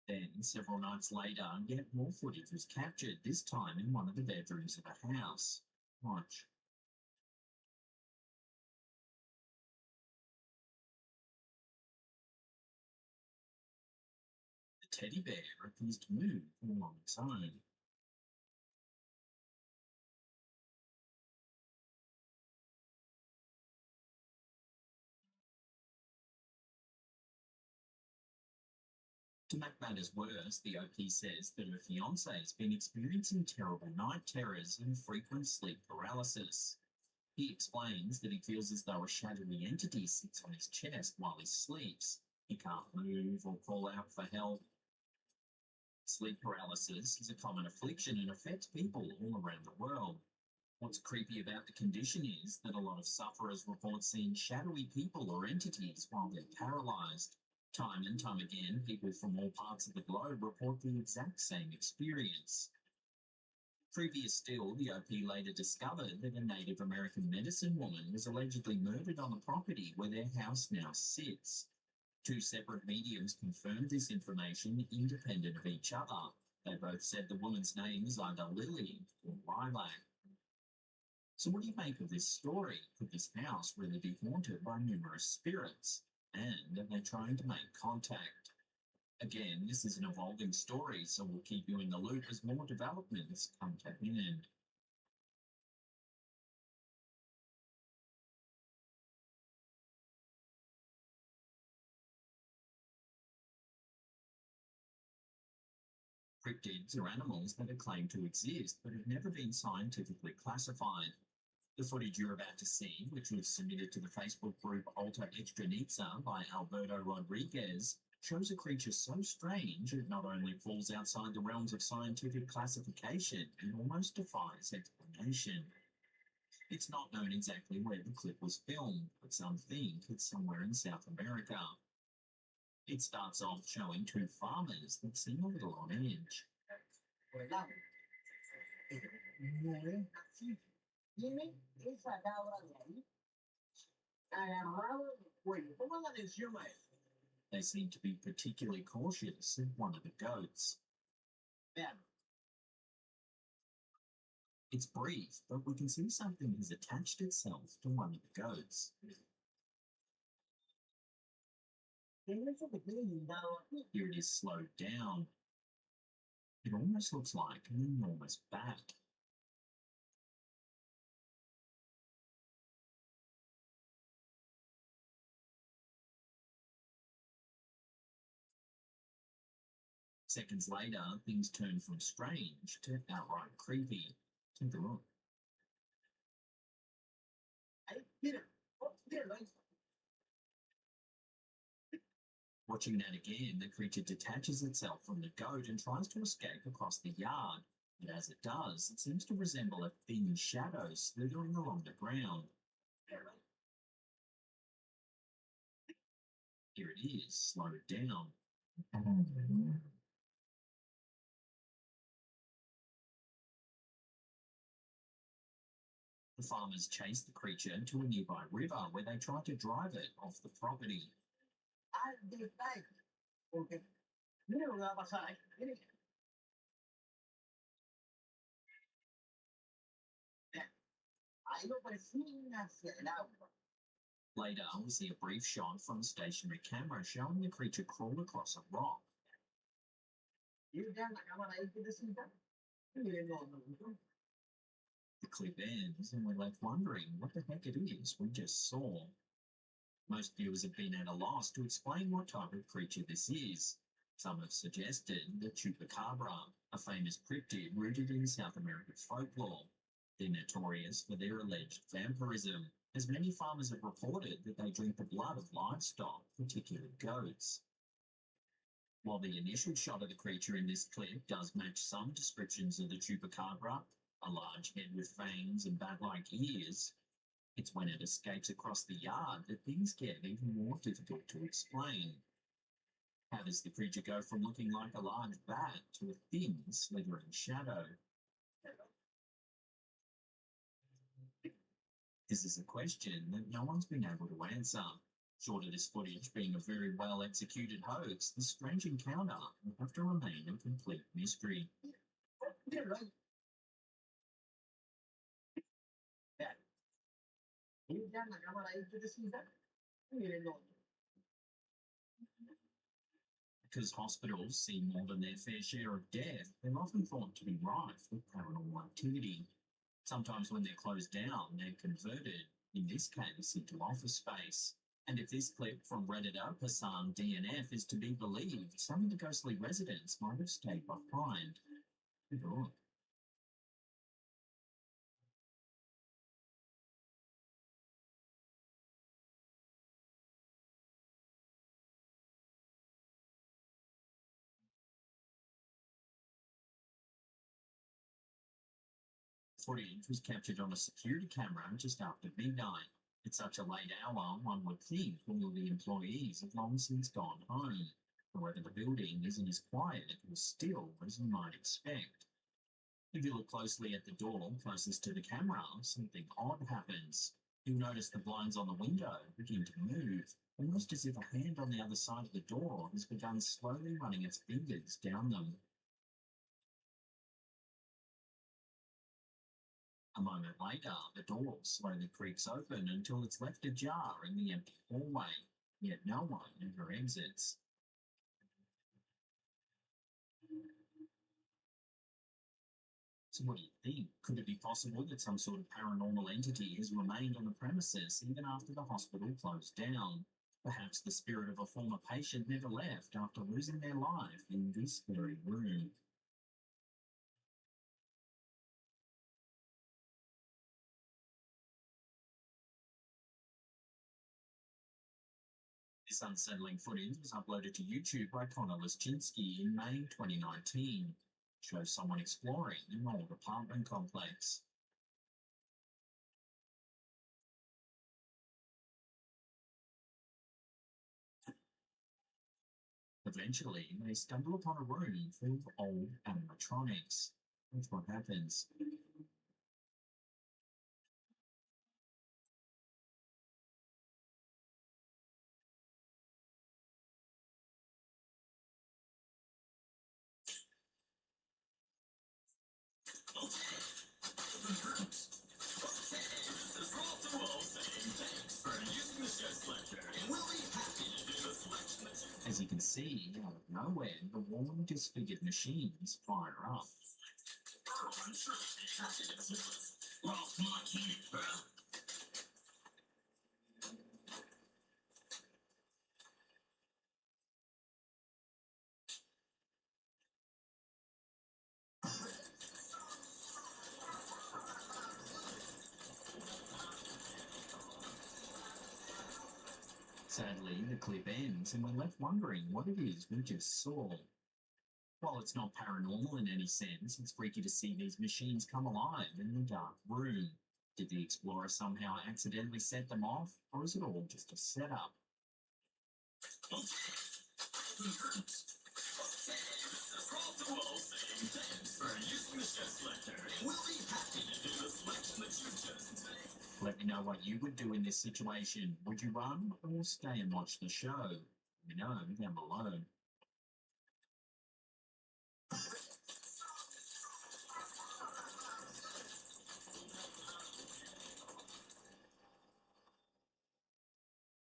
Then, several nights later, yet more footage was captured, this time in one of the bedrooms of a house. Watch. The teddy bear appears to move all on its own. To make matters worse, the OP says that her fiance has been experiencing terrible night terrors and frequent sleep paralysis. He explains that he feels as though a shadowy entity sits on his chest while he sleeps. He can't move or call out for help. Sleep paralysis is a common affliction and affects people all around the world. What's creepy about the condition is that a lot of sufferers report seeing shadowy people or entities while they're paralysed. Time and time again, people from all parts of the globe report the exact same experience. Previous still, the OP later discovered that a Native American medicine woman was allegedly murdered on the property where their house now sits. Two separate mediums confirmed this information independent of each other. They both said the woman's name is either Lily or Lilac. So what do you make of this story? Could this house really be haunted by numerous spirits? And are they trying to make contact? Again, this is an evolving story, so we'll keep you in the loop as more developments come to an end. Cryptids are animals that are claimed to exist but have never been scientifically classified. The footage you're about to see, which was submitted to the Facebook group Alta Extranitza by Alberto Rodriguez, shows a creature so strange it not only falls outside the realms of scientific classification, it almost defies explanation. It's not known exactly where the clip was filmed, but some think it's somewhere in South America. It starts off showing two farmers that seem a little on edge. They seem to be particularly cautious of one of the goats. It's brief, but we can see something has attached itself to one of the goats. Here it is slowed down. It almost looks like an enormous bat. Seconds later, things turn from strange to outright creepy. Take a look. Watching that again, the creature detaches itself from the goat and tries to escape across the yard. But as it does, it seems to resemble a thin shadow slithering along the ground. Here it is, slowed down. The farmers chase the creature to a nearby river where they try to drive it off the property. Later, we see a brief shot from a stationary camera showing the creature crawl across a rock. The clip ends and we're left wondering what the heck it is we just saw. Most viewers have been at a loss to explain what type of creature this is. Some have suggested the chupacabra, a famous cryptid rooted in South American folklore. They're notorious for their alleged vampirism, as many farmers have reported that they drink the blood of livestock, particularly goats. While the initial shot of the creature in this clip does match some descriptions of the chupacabra, a large head with fangs and bat-like ears, it's when it escapes across the yard that things get even more difficult to explain. How does the creature go from looking like a large bat to a thin, slithering shadow? This is a question that no one's been able to answer. Short of this footage being a very well executed hoax, the strange encounter will have to remain a complete mystery. Because hospitals see more than their fair share of death, they're often thought to be rife with paranormal activity. Sometimes when they're closed down, they're converted, in this case, into office space. And if this clip from Redditor Passan DNF is to be believed, some of the ghostly residents might have stayed behind. Good luck. Footage was captured on a security camera just after midnight. At such a late hour, one would think all of the employees have long since gone home. However, the building isn't as quiet or still as you might expect. If you look closely at the door closest to the camera, something odd happens. You'll notice the blinds on the window begin to move, almost as if a hand on the other side of the door has begun slowly running its fingers down them. A moment later, the door slowly creaks open until it's left ajar in the empty hallway, yet no one ever exits. So what do you think? Could it be possible that some sort of paranormal entity has remained on the premises even after the hospital closed down? Perhaps the spirit of a former patient never left after losing their life in this very room. This unsettling footage was uploaded to YouTube by Connor Leschinski in May 2019. It shows someone exploring an old apartment complex. Eventually, they stumble upon a room full of old animatronics. That's what happens. As you can see, out of nowhere, the worn disfigured machines fire up. Sadly, the clip ends and we're left wondering what it is we just saw. While it's not paranormal in any sense, it's freaky to see these machines come alive in the dark room. Did the explorer somehow accidentally set them off, or is it all just a setup? Let me know what you would do in this situation. Would you run or stay and watch the show? Let me know down below.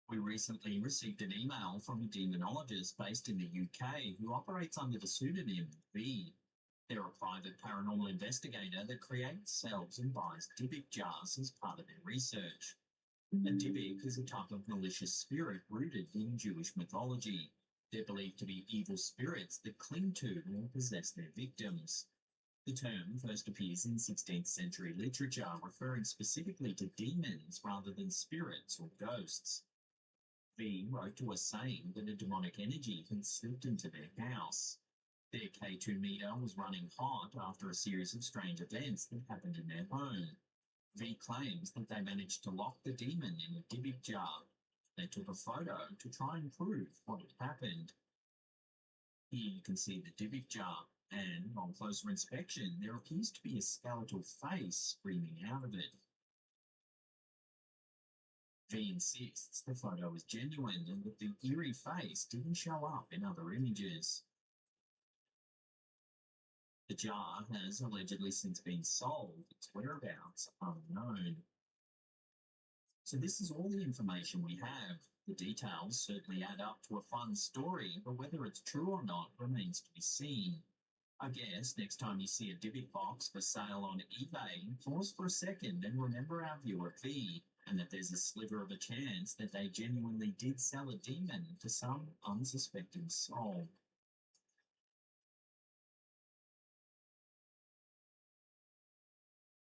We recently received an email from a demonologist based in the UK who operates under the pseudonym V. They're a private paranormal investigator that creates, sells and buys Dybbuk jars as part of their research. A Dybbuk is a type of malicious spirit rooted in Jewish mythology. They're believed to be evil spirits that cling to or possess their victims. The term first appears in 16th century literature, referring specifically to demons rather than spirits or ghosts. V wrote to us saying that a demonic energy had slipped into their house. Their K2 meter was running hot after a series of strange events that happened in their home. V claims that they managed to lock the demon in a Dybbuk jar. They took a photo to try and prove what had happened. Here you can see the Dybbuk jar, and on closer inspection there appears to be a skeletal face screaming out of it. V insists the photo is genuine and that the eerie face didn't show up in other images. The jar has allegedly since been sold, its whereabouts unknown. So this is all the information we have. The details certainly add up to a fun story, but whether it's true or not remains to be seen. I guess next time you see a Dybbuk box for sale on eBay, pause for a second and remember our viewer V, and that there's a sliver of a chance that they genuinely did sell a demon to some unsuspecting soul.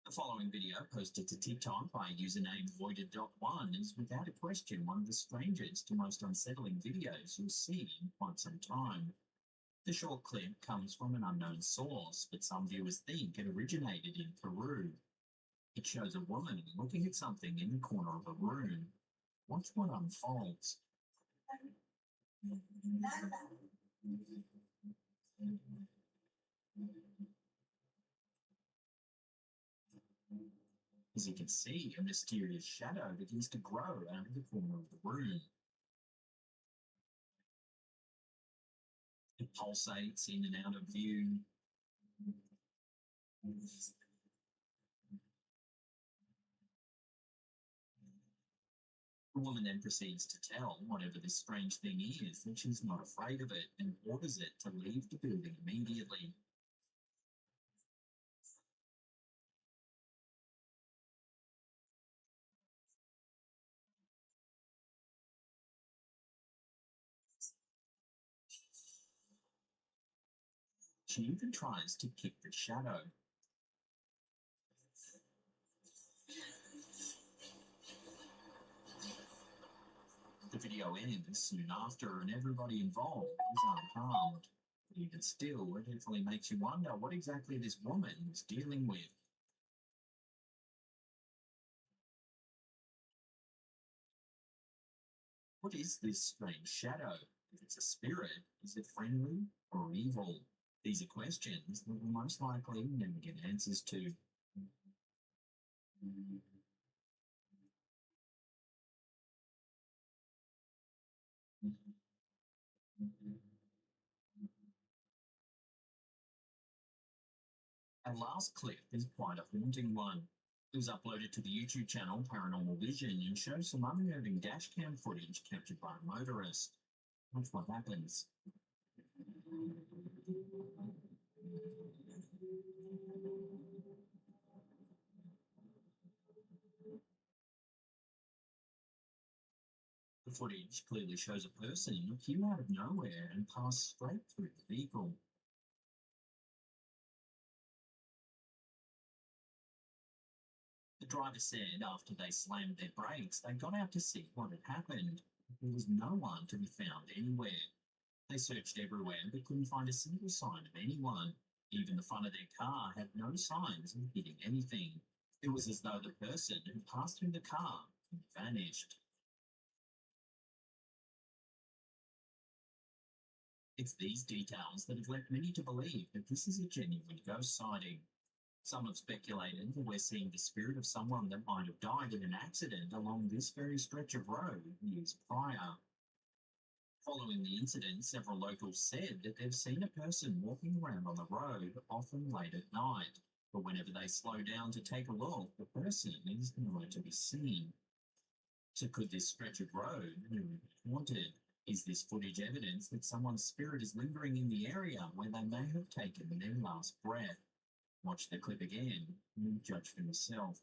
The following video, posted to TikTok by username voided.1, is without a question one of the strangest and most unsettling videos you'll see in quite some time. The short clip comes from an unknown source, but some viewers think it originated in Peru. It shows a woman looking at something in the corner of a room. Watch what unfolds. As you can see, a mysterious shadow begins to grow out of the corner of the room. It pulsates in and out of view. The woman then proceeds to tell whatever this strange thing is that she's not afraid of it and orders it to leave the building immediately. She even tries to kick the shadow. The video ends soon after and everybody involved is unharmed. But even still, it definitely makes you wonder what exactly this woman was dealing with. What is this strange shadow? If it's a spirit, is it friendly or evil? These are questions that we'll most likely never get answers to. Our last clip is quite a haunting one. It was uploaded to the YouTube channel Paranormal Vision and shows some unnerving dashcam footage captured by a motorist. Watch what happens. The footage clearly shows a person appear out of nowhere and pass straight through the vehicle. The driver said after they slammed their brakes, they got out to see what had happened. There was no one to be found anywhere. They searched everywhere but couldn't find a single sign of anyone. Even the front of their car had no signs of hitting anything. It was as though the person who passed through the car had vanished. It's these details that have led many to believe that this is a genuine ghost sighting. Some have speculated that we're seeing the spirit of someone that might have died in an accident along this very stretch of road years prior. Following the incident, several locals said that they've seen a person walking around on the road, often late at night, but whenever they slow down to take a look, the person is nowhere to be seen. So could this stretch of road be haunted? Is this footage evidence that someone's spirit is lingering in the area where they may have taken their last breath? Watch the clip again and judge for yourself.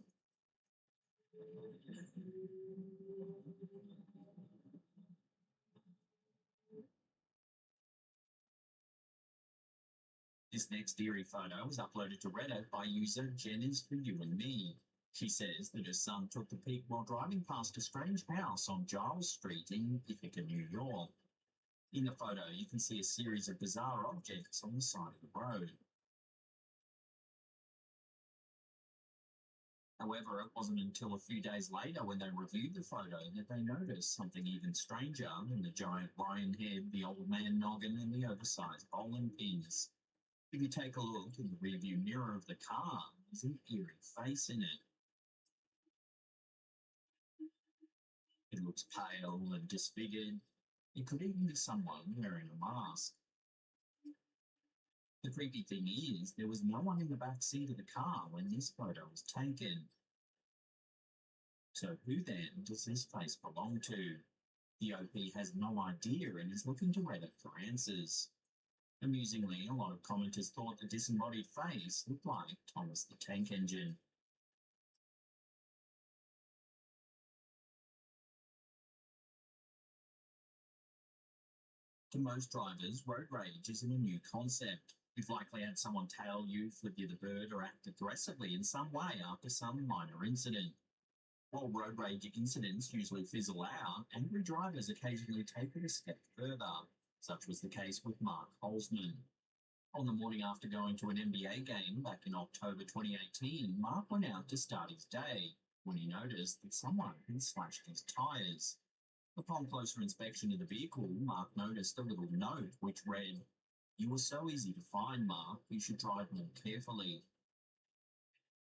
This next eerie photo was uploaded to Reddit by user Jen is for you and me. She says that her son took the peek while driving past a strange house on Giles Street in Ithaca, New York. In the photo, you can see a series of bizarre objects on the side of the road. However, it wasn't until a few days later when they reviewed the photo that they noticed something even stranger than the giant lion head, the old man noggin, and the oversized bowling pins. If you take a look in the rearview mirror of the car, there's an eerie face in it. It looks pale and disfigured. It could even be someone wearing a mask. The creepy thing is, there was no one in the back seat of the car when this photo was taken. So who then does this face belong to? The OP has no idea and is looking to Reddit for answers. Amusingly, a lot of commenters thought the disembodied face looked like Thomas the Tank Engine. To most drivers, road rage isn't a new concept. You've likely had someone tail you, flip you the bird, or act aggressively in some way after some minor incident. While road rage incidents usually fizzle out, angry drivers occasionally take it a step further. Such was the case with Mark Holzman. On the morning after going to an NBA game back in October 2018, Mark went out to start his day when he noticed that someone had slashed his tyres. Upon closer inspection of the vehicle, Mark noticed a little note which read, "You were so easy to find, Mark. You should drive more carefully."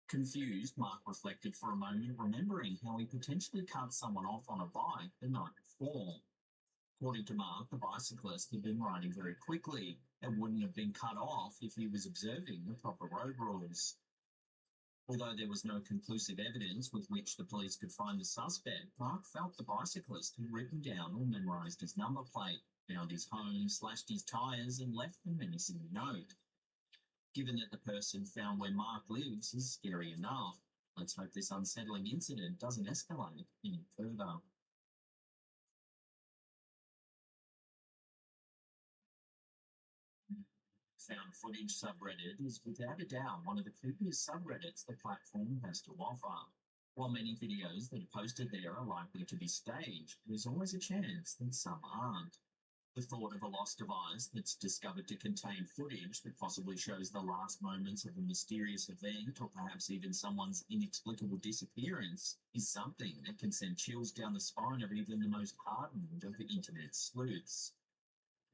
Confused, Mark reflected for a moment, remembering how he potentially cut someone off on a bike the night before. According to Mark, the bicyclist had been riding very quickly and wouldn't have been cut off if he was observing the proper road rules. Although there was no conclusive evidence with which the police could find the suspect, Mark felt the bicyclist had written down or memorised his number plate, found his home, slashed his tyres, and left a menacing note. Given that the person found where Mark lives is scary enough, let's hope this unsettling incident doesn't escalate any further. Found footage subreddit is without a doubt one of the creepiest subreddits the platform has to offer. While many videos that are posted there are likely to be staged, there's always a chance that some aren't. The thought of a lost device that's discovered to contain footage that possibly shows the last moments of a mysterious event or perhaps even someone's inexplicable disappearance is something that can send chills down the spine of even the most hardened of the internet sleuths.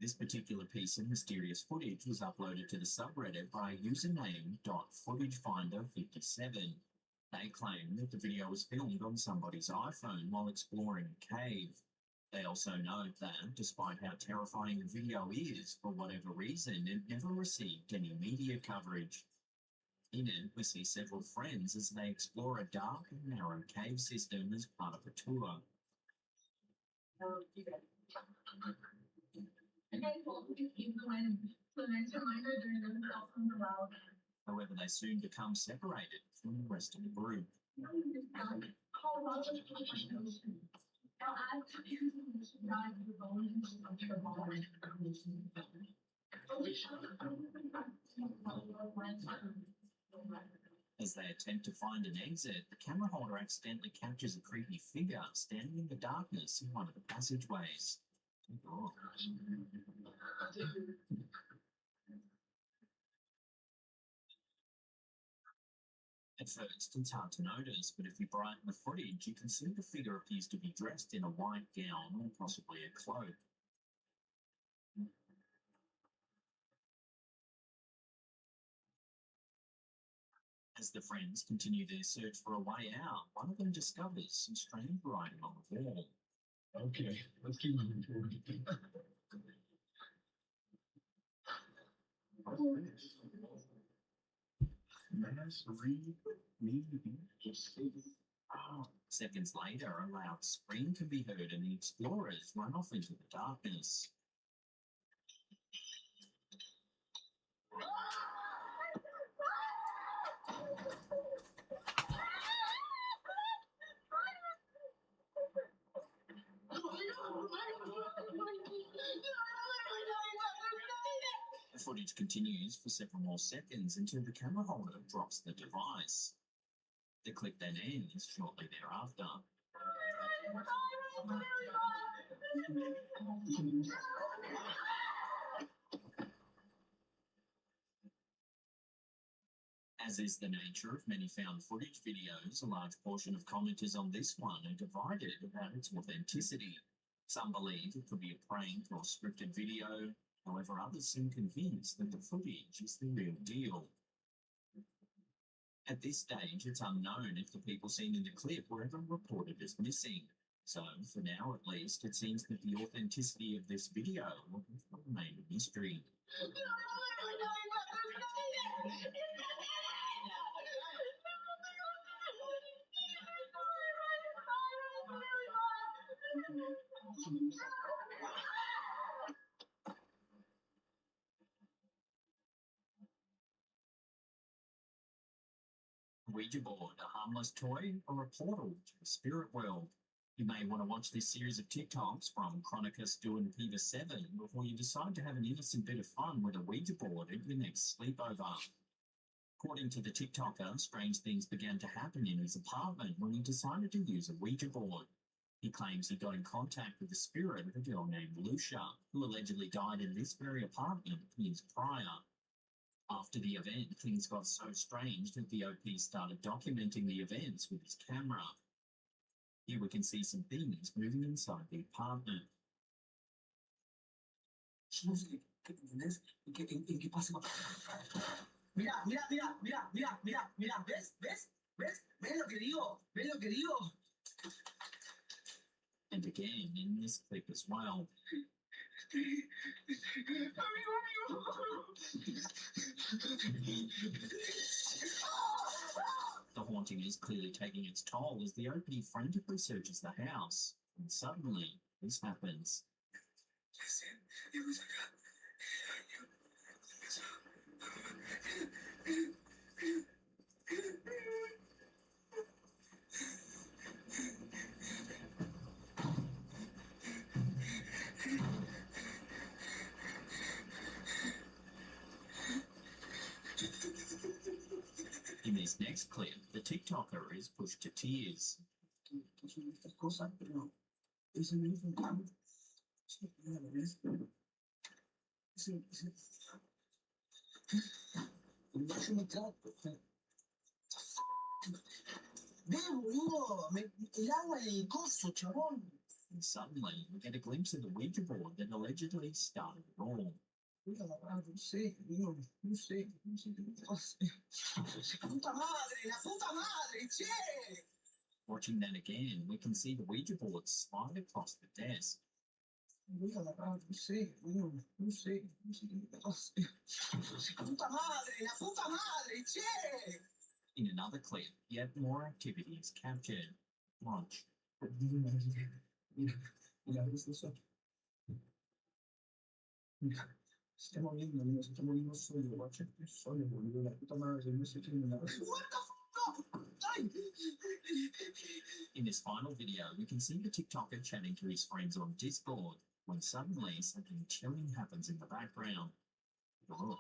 This particular piece of mysterious footage was uploaded to the subreddit by username .footagefinder57. They claim that the video was filmed on somebody's iPhone while exploring a cave. They also note that, despite how terrifying the video is, for whatever reason, it never received any media coverage. In it, we see several friends as they explore a dark and narrow cave system as part of a tour. However, they soon become separated from the rest of the group. As they attempt to find an exit, the camera holder accidentally captures a creepy figure standing in the darkness in one of the passageways. Oh. At first, it's hard to notice, but if you brighten the footage, you can see the figure appears to be dressed in a white gown or possibly a cloak. As the friends continue their search for a way out, one of them discovers some strange writing on the wall. Okay, let's keep moving forward. Seconds later, a loud scream can be heard and the explorers run off into the darkness. The footage continues for several more seconds until the camera holder drops the device. The clip then ends shortly thereafter. As is the nature of many found footage videos, a large portion of commenters on this one are divided about its authenticity. Some believe it could be a prank or scripted video, however others seem convinced that the footage is the real deal. At this stage, it's unknown if the people seen in the clip were ever reported as missing. So, for now at least, it seems that the authenticity of this video will remain a mystery. Ouija board, a harmless toy, or a portal to the spirit world? You may want to watch this series of TikToks from Chronicus doing Peter 7 before you decide to have an innocent bit of fun with a Ouija board at your next sleepover. According to the TikToker, strange things began to happen in his apartment when he decided to use a Ouija board. He claims he got in contact with the spirit of a girl named Lucia, who allegedly died in this very apartment years prior. After the event, things got so strange that the OP started documenting the events with his camera. Here we can see some things moving inside the apartment. Mira, mira, mira, mira, mira, mira, mira, ¿ves? ¿Ves? ¿Ves? ¿Ves lo que digo? ¿Ves lo que digo? And again in this clip as well. The haunting is clearly taking its toll as the OP frantically searches the house. And suddenly, this happens. In this next clip, the TikToker is pushed to tears. And suddenly, we get a glimpse of the Ouija board that allegedly started it all. Watching that again, we can see the Ouija board slide across the desk. In another clip, yet more activity is captured. Watch. In this final video, we can see the TikToker chatting to his friends on Discord, when suddenly something chilling happens in the background. Oh.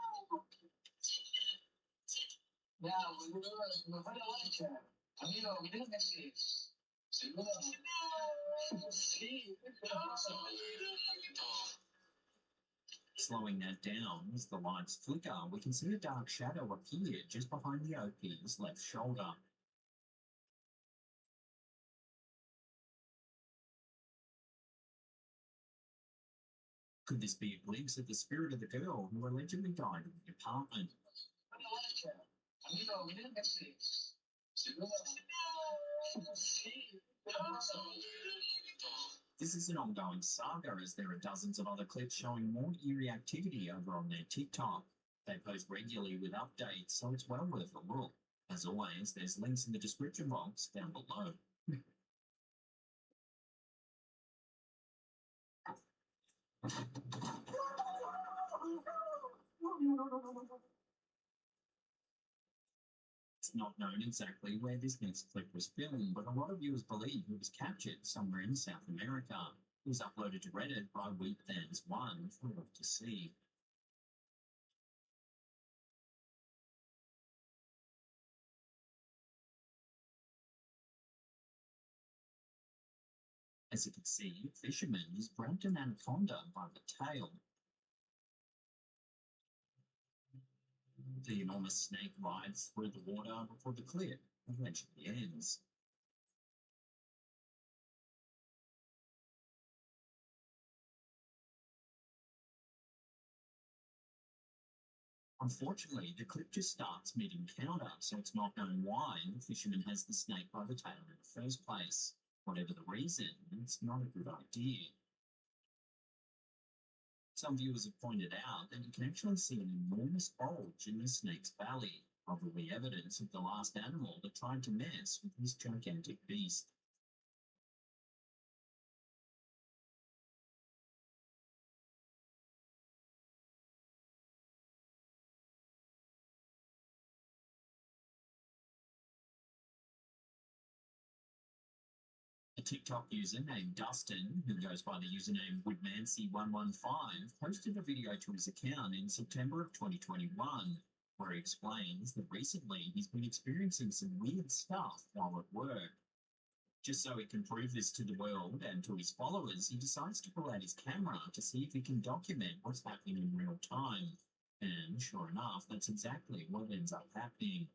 Slowing that down, as the lights flicker, we can see a dark shadow appear just behind the OP's left shoulder. Could this be a glimpse of the spirit of the girl who allegedly died in the apartment? This is an ongoing saga as there are dozens of other clips showing more eerie activity over on their TikTok. They post regularly with updates, so it's well worth a look. As always, there's links in the description box down below. It's not known exactly where this next clip was filmed, but a lot of viewers believe it was captured somewhere in South America. It was uploaded to Reddit by WheatFans1 for all to see. As you can see, a fisherman has grabbed an anaconda by the tail. The enormous snake rides through the water before the clip eventually ends. Unfortunately, the clip just starts mid-encounter, so it's not known why the fisherman has the snake by the tail in the first place. Whatever the reason, it's not a good idea. Some viewers have pointed out that you can actually see an enormous bulge in the snake's belly, probably evidence of the last animal that tried to mess with this gigantic beast. A TikTok user named Dustin, who goes by the username Woodmancy115, posted a video to his account in September of 2021, where he explains that recently he's been experiencing some weird stuff while at work. Just so he can prove this to the world and to his followers, he decides to pull out his camera to see if he can document what's happening in real time. And sure enough, that's exactly what ends up happening.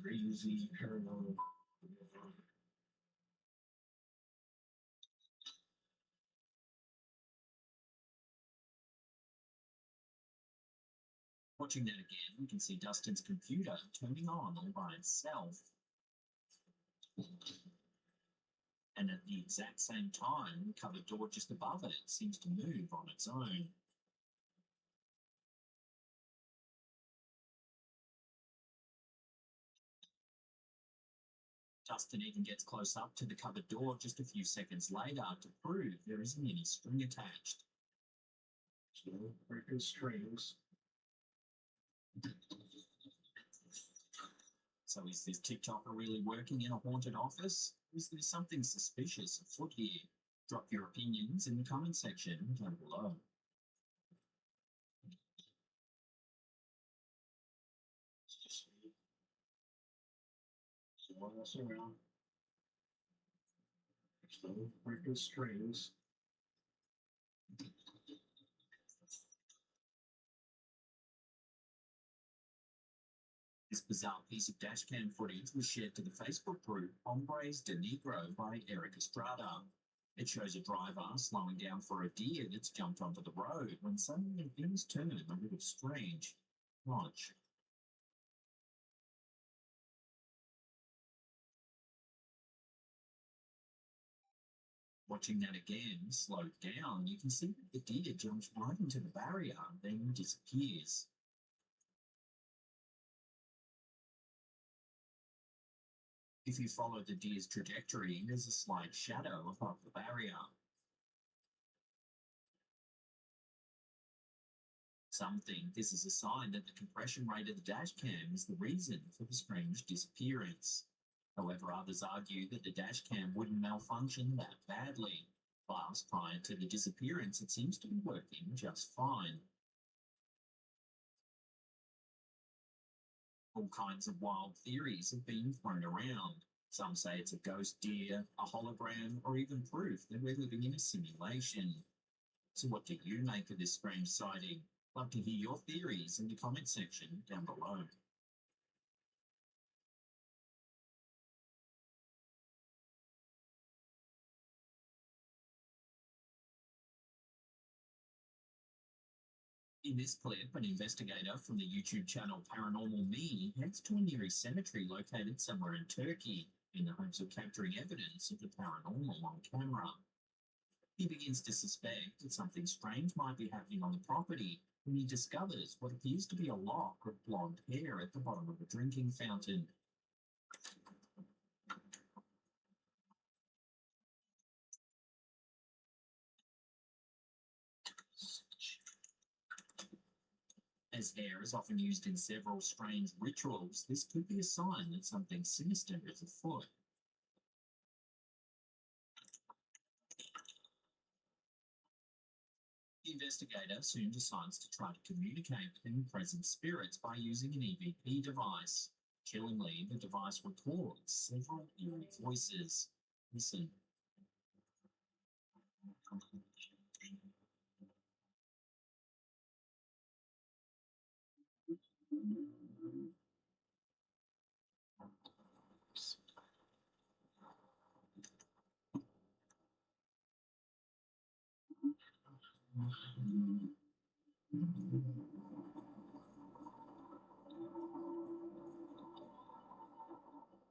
Crazy parallel. Watching that again, we can see Dustin's computer turning on all by itself. And at the exact same time, the cupboard door just above it seems to move on its own. Dustin even gets close up to the cupboard door just a few seconds later to prove there isn't any string attached. So, breaking strings. So is this TikToker really working in a haunted office? Is there something suspicious afoot here? Drop your opinions in the comment section down below. So us around. So, breaking strings. This bizarre piece of dashcam footage was shared to the Facebook group Hombres de Negro by Eric Estrada. It shows a driver slowing down for a deer that's jumped onto the road when suddenly things turn a little strange. Watch. Watching that again, slowed down, you can see that the deer jumps right into the barrier, then disappears. If you follow the deer's trajectory, there's a slight shadow above the barrier. Some think this is a sign that the compression rate of the dashcam is the reason for the strange disappearance. However, others argue that the dashcam wouldn't malfunction that badly. Plus, prior to the disappearance, it seems to be working just fine. All kinds of wild theories have been thrown around. Some say it's a ghost deer, a hologram, or even proof that we're living in a simulation. So what do you make of this strange sighting? Love to hear your theories in the comment section down below. In this clip, an investigator from the YouTube channel Paranormal Me heads to a nearest cemetery located somewhere in Turkey in the hopes of capturing evidence of the paranormal on camera. He begins to suspect that something strange might be happening on the property when he discovers what appears to be a lock of blonde hair at the bottom of a drinking fountain. As hair is often used in several strange rituals, this could be a sign that something sinister is afoot. The investigator soon decides to try to communicate with present spirits by using an EVP device. Chillingly, the device records several eerie voices. Listen.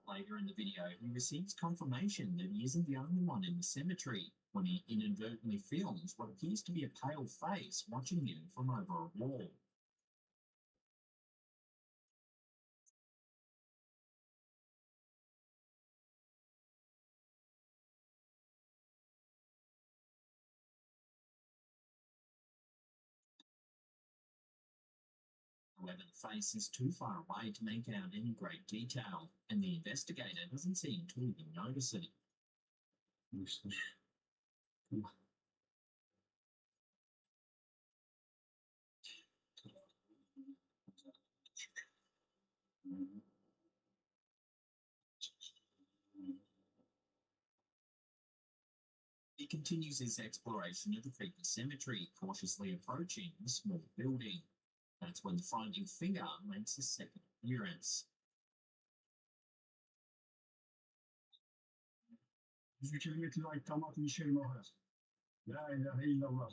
Later Later in the video, he receives confirmation that he isn't the only one in the cemetery when he inadvertently films what appears to be a pale face watching him from over a wall. However, the face is too far away to make out any great detail, and the investigator doesn't seem to even notice it. He continues his exploration of the creepy cemetery, cautiously approaching the small building. That's when the finding figure makes a second appearance. Yüzü kelimeti ait tamat işe mahar. La ilahe illallah.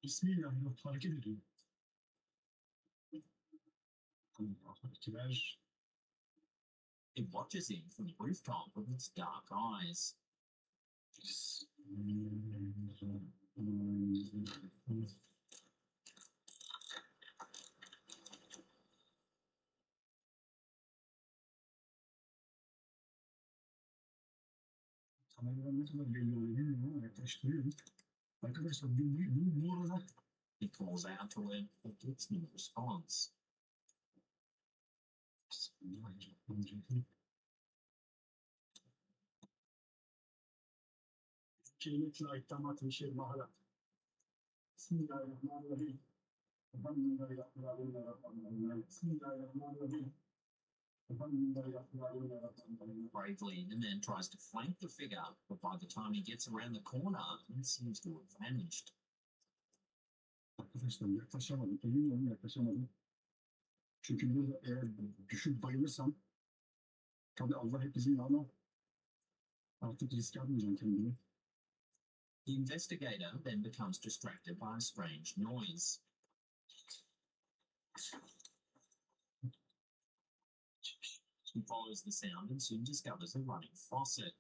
Bismillah hareket ediyor. Kiler. It watches him from the rooftop with its dark eyes. Kameradan ne kadar belli oluyor bilmiyorum ama yaklaştırıyorum. Arkadaşlar bu arada He calls out to him, but gets no response. kelimeti ait tamat işe mahar. Bismillahirrahmanirrahim. Bismillahirrahmanirrahim. Bravely, the man tries to flank the figure, but by the time he gets around the corner, it seems to have vanished. Arkadaşlar yaklaşamadım. Emin olun yaklaşamadım. Çünkü burada eğer düşüp bayılırsam tabii Allah hep bizimle ama artık riske atmayacağım kendimi. The investigator then becomes distracted by a strange noise. He follows the sound and soon discovers a running faucet.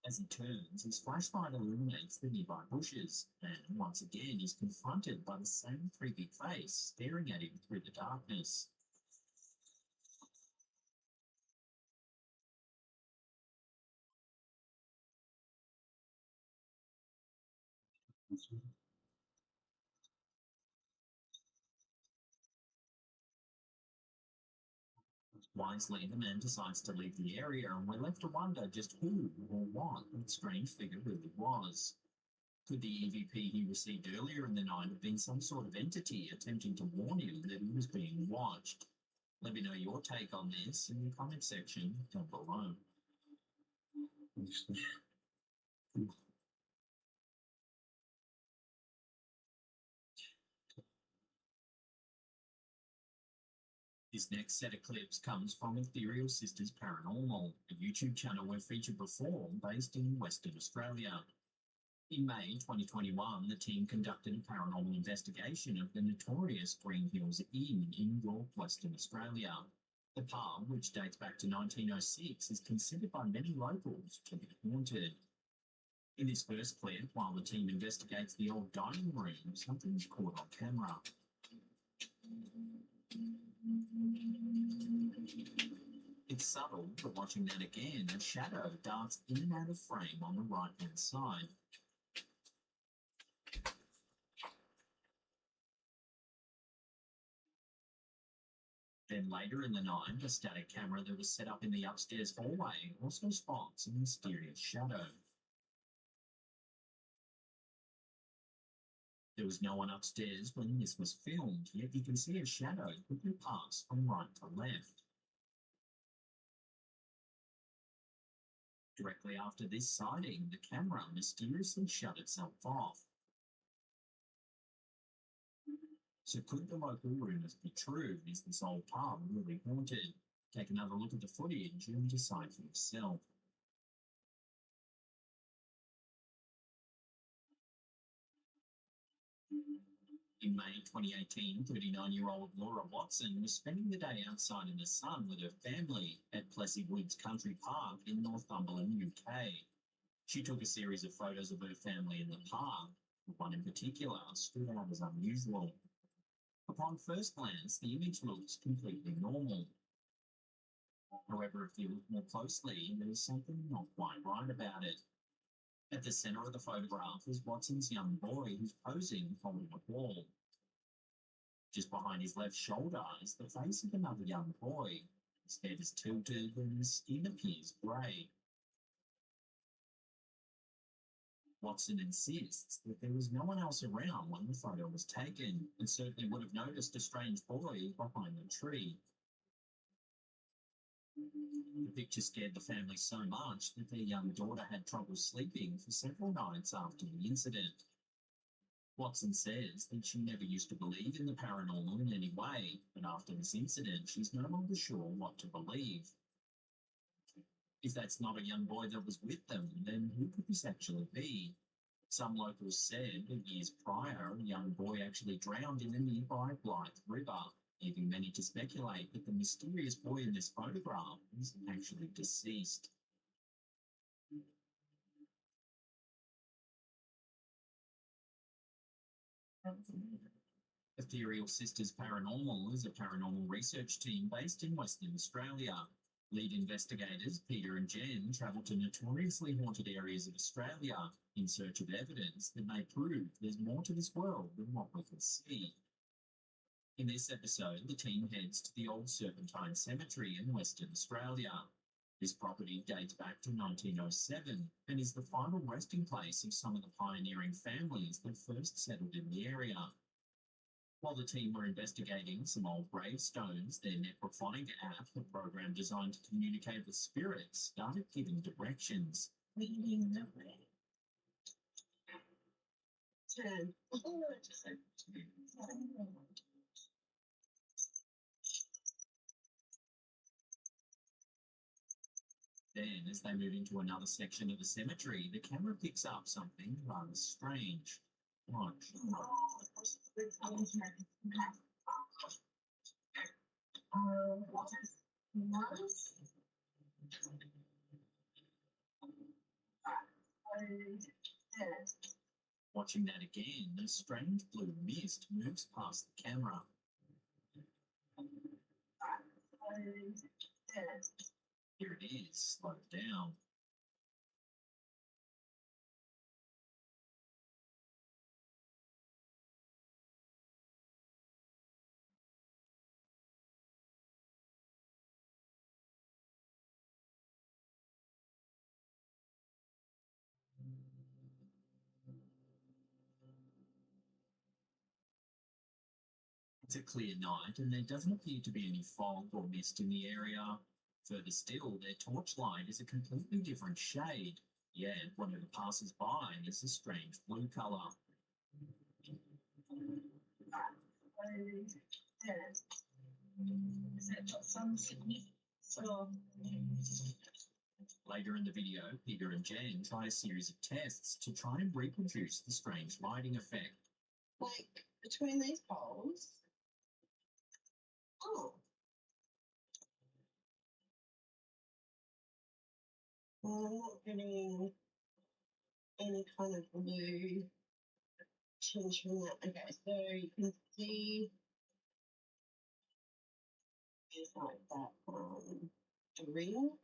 As he turns, his flashlight illuminates the nearby bushes, and once again he's confronted by the same creepy face staring at him through the darkness. Wisely, the man decides to leave the area, and we're left to wonder just who or what that strange figure really was. Could the EVP he received earlier in the night have been some sort of entity attempting to warn him that he was being watched? Let me know your take on this in the comment section down below. This next set of clips comes from Ethereal Sisters Paranormal, a YouTube channel we've featured before based in Western Australia. In May 2021, the team conducted a paranormal investigation of the notorious Green Hills Inn in York, Western Australia. The pub, which dates back to 1906, is considered by many locals to be haunted. In this first clip, while the team investigates the old dining room, something is caught on camera. It's subtle, but watching that again, a shadow darts in and out of frame on the right-hand side. Then later in the night, the static camera that was set up in the upstairs hallway also spots a mysterious shadow. There was no one upstairs when this was filmed, yet you can see a shadow quickly pass from right to left. Directly after this sighting, the camera mysteriously shut itself off. So could the local rumours be true? Is this old pub really haunted? Take another look at the footage and decide for yourself. In May 2018, 39-year-old Laura Watson was spending the day outside in the sun with her family at Plessy Woods Country Park in Northumberland, UK. She took a series of photos of her family in the park. One in particular stood out as unusual. Upon first glance, the image looks completely normal. However, if you look more closely, there's something not quite right about it. At the center of the photograph is Watson's young boy who's posing holding a ball. Just behind his left shoulder is the face of another young boy. His head is tilted and his skin appears grey. Watson insists that there was no one else around when the photo was taken and certainly would have noticed a strange boy behind the tree. The picture scared the family so much that their young daughter had trouble sleeping for several nights after the incident. Watson says that she never used to believe in the paranormal in any way, but after this incident, she's no longer sure what to believe. If that's not a young boy that was with them, then who could this actually be? Some locals said that years prior, a young boy actually drowned in a nearby Blythe River, leaving many to speculate that the mysterious boy in this photograph is actually deceased. Ethereal Sisters Paranormal is a paranormal research team based in Western Australia. Lead investigators Peter and Jen travel to notoriously haunted areas of Australia in search of evidence that may prove there's more to this world than what we can see. In this episode, the team heads to the old Serpentine Cemetery in Western Australia. This property dates back to 1907 and is the final resting place of some of the pioneering families that first settled in the area. While the team were investigating some old gravestones, their necrophonic app, a program designed to communicate with spirits, started giving directions. Leading the way. 10. Then, as they move into another section of the cemetery, the camera picks up something rather strange. Watch. Watching that again, a strange blue mist moves past the camera. Here it is, slowed down. It's a clear night and there doesn't appear to be any fog or mist in the area. Further still, their torchlight is a completely different shade, yet whatever passes by is a strange blue colour. Later in the video, Peter and Jen try a series of tests to try and reproduce the strange lighting effect. Like, between these poles. Oh. Well, I'm not getting any kind of blue tinge from that. Okay, so you can see there's like that a ring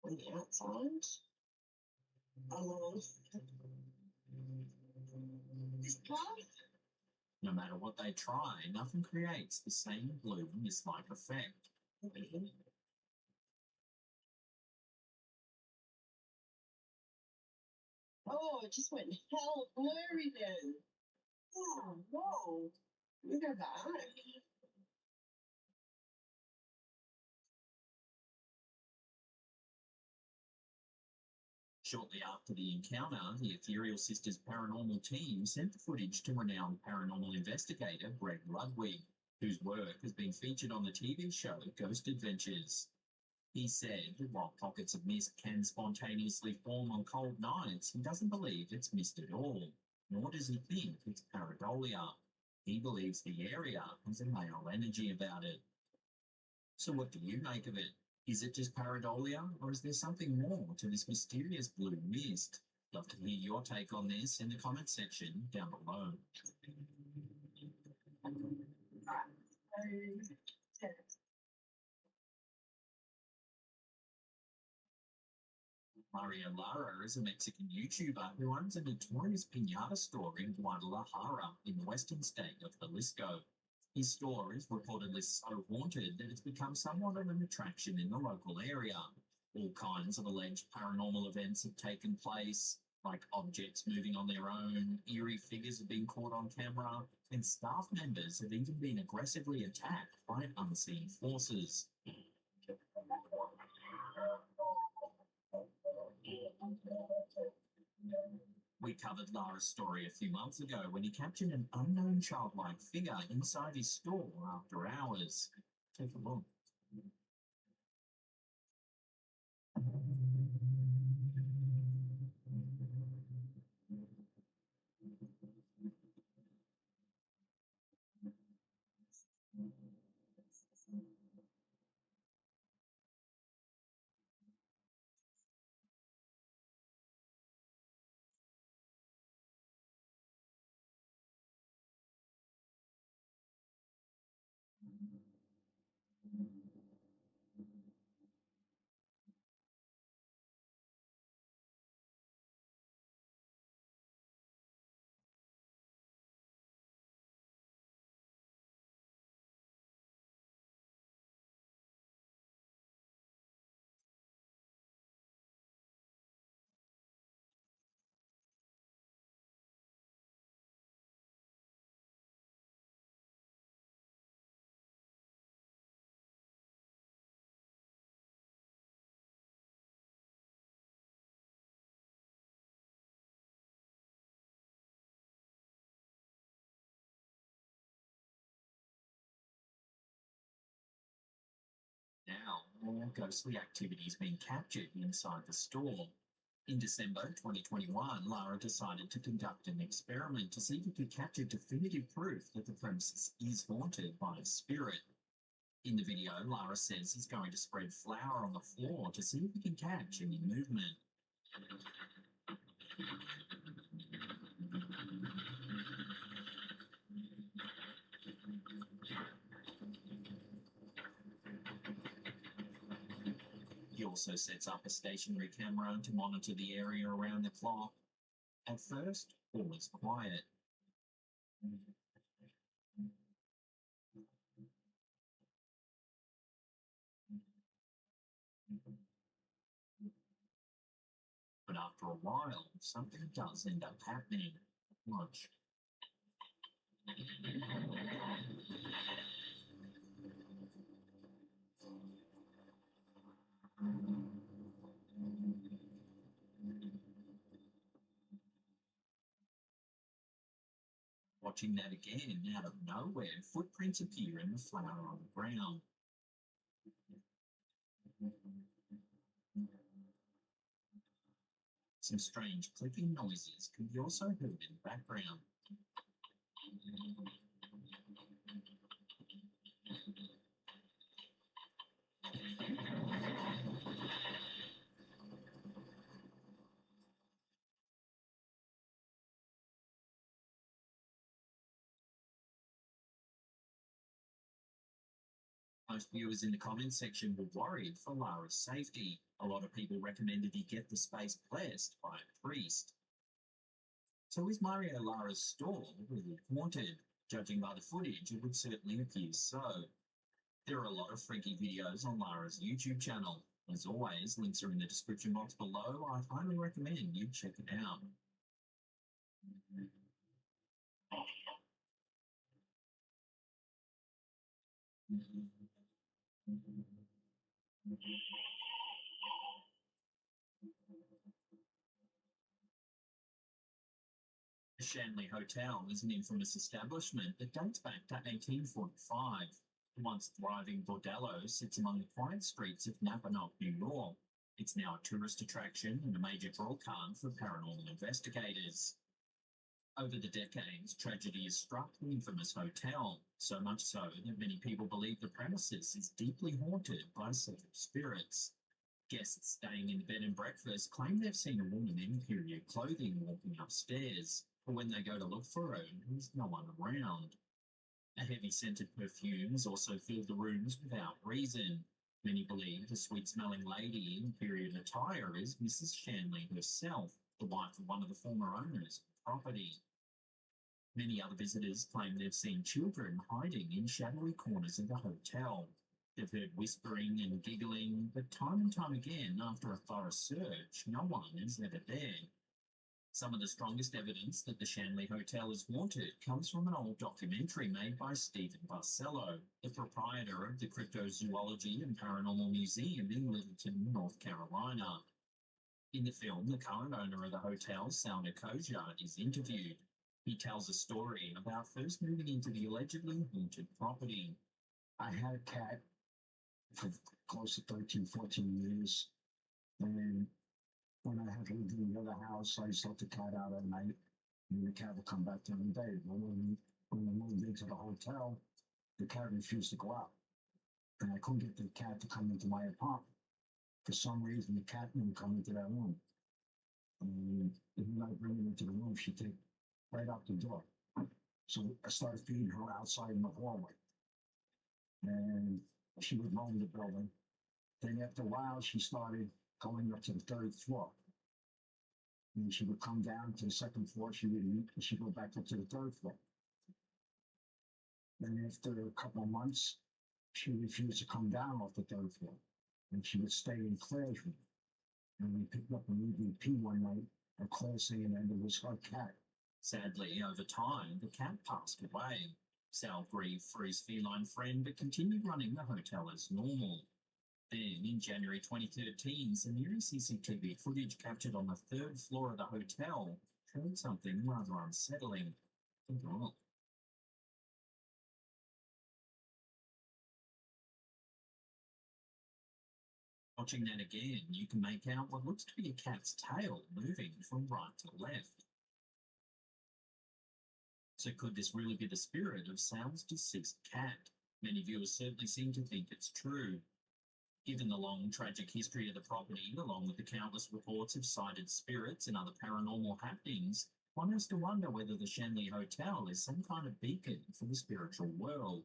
on the outside. This glass. No matter what they try, nothing creates the same blue mist-like effect. Oh, it just went hell blurry then. Oh, whoa. Look at that. Shortly after the encounter, the Ethereal Sisters paranormal team sent the footage to renowned paranormal investigator Greg Ludwig, whose work has been featured on the TV show Ghost Adventures. He said that while pockets of mist can spontaneously form on cold nights, he doesn't believe it's mist at all, nor does he think it's pareidolia. He believes the area has a male energy about it. So what do you make of it? Is it just pareidolia, or is there something more to this mysterious blue mist? Love to hear your take on this in the comment section down below. Mario Lara is a Mexican YouTuber who owns a notorious piñata store in Guadalajara in the western state of Jalisco. His store is reportedly so haunted that it's become somewhat of an attraction in the local area. All kinds of alleged paranormal events have taken place, like objects moving on their own, eerie figures have been caught on camera, and staff members have even been aggressively attacked by unseen forces. We covered Lara's story a few months ago when he captured an unknown childlike figure inside his store after hours. Take a look. Now, more ghostly activity has been captured inside the store. In December 2021, Lara decided to conduct an experiment to see if he could capture definitive proof that the premises is haunted by a spirit. In the video, Lara says he's going to spread flour on the floor to see if he can catch any movement. He also sets up a stationary camera to monitor the area around the clock. At first, all is quiet. But after a while, something does end up happening. Watch. Watching that again, out of nowhere, footprints appear in the flour on the ground. Some strange clicking noises can be also heard in the background. Most viewers in the comments section were worried for Lara's safety. A lot of people recommended he get the space blessed by a priest. So is Mario Lara's store really haunted? Judging by the footage, it would certainly appear so. There are a lot of freaky videos on Lara's YouTube channel. As always, links are in the description box below. I highly recommend you check it out. The Shanley Hotel is an infamous establishment that dates back to 1845. The once thriving bordello sits among the quiet streets of Napanoch, New York. It's now a tourist attraction and a major draw card for paranormal investigators. Over the decades, tragedy has struck the infamous hotel, so much so that many people believe the premises is deeply haunted by several spirits. Guests staying in the bed and breakfast claim they've seen a woman in period clothing walking upstairs, but when they go to look for her, there's no one around. A heavy scented perfume has also filled the rooms without reason. Many believe the sweet-smelling lady in period attire is Mrs. Shanley herself, the wife of one of the former owners of the property. Many other visitors claim they've seen children hiding in shadowy corners of the hotel. They've heard whispering and giggling, but time and time again, after a thorough search, no one is ever there. Some of the strongest evidence that the Shanley Hotel is haunted comes from an old documentary made by Stephen Barcelo, the proprietor of the Cryptozoology and Paranormal Museum in Littleton, North Carolina. In the film, the current owner of the hotel, Sal Nicosia, is interviewed. He tells a story about first moving into the allegedly haunted property. I had a cat for close to 13, 14 years. And when I had lived in the other house, I used to let the cat out at night. And the cat would come back during the day. But when we moved into the hotel, the cat refused to go out. And I couldn't get the cat to come into my apartment. For some reason, the cat wouldn't come into that room. And if I bring it into the room, she'd take right out the door. So I started feeding her outside in the hallway. And she would roam the building. Then after a while, she started going up to the third floor. And she would come down to the second floor, she would eat, and she'd go back up to the third floor. Then after a couple of months, she refused to come down off the third floor. And she would stay in Claire's room. And we picked up an EVP one night, and Claire saying that it was her cat. Sadly, over time, the cat passed away. Sal grieved for his feline friend, but continued running the hotel as normal. Then, in January 2013, some eerie CCTV footage captured on the third floor of the hotel showed something rather unsettling. Oh. Watching that again, you can make out what looks to be a cat's tail moving from right to left. So could this really be the spirit of Sal's deceased cat? Many viewers certainly seem to think it's true. Given the long, tragic history of the property, along with the countless reports of sighted spirits and other paranormal happenings, one has to wonder whether the Shanley Hotel is some kind of beacon for the spiritual world.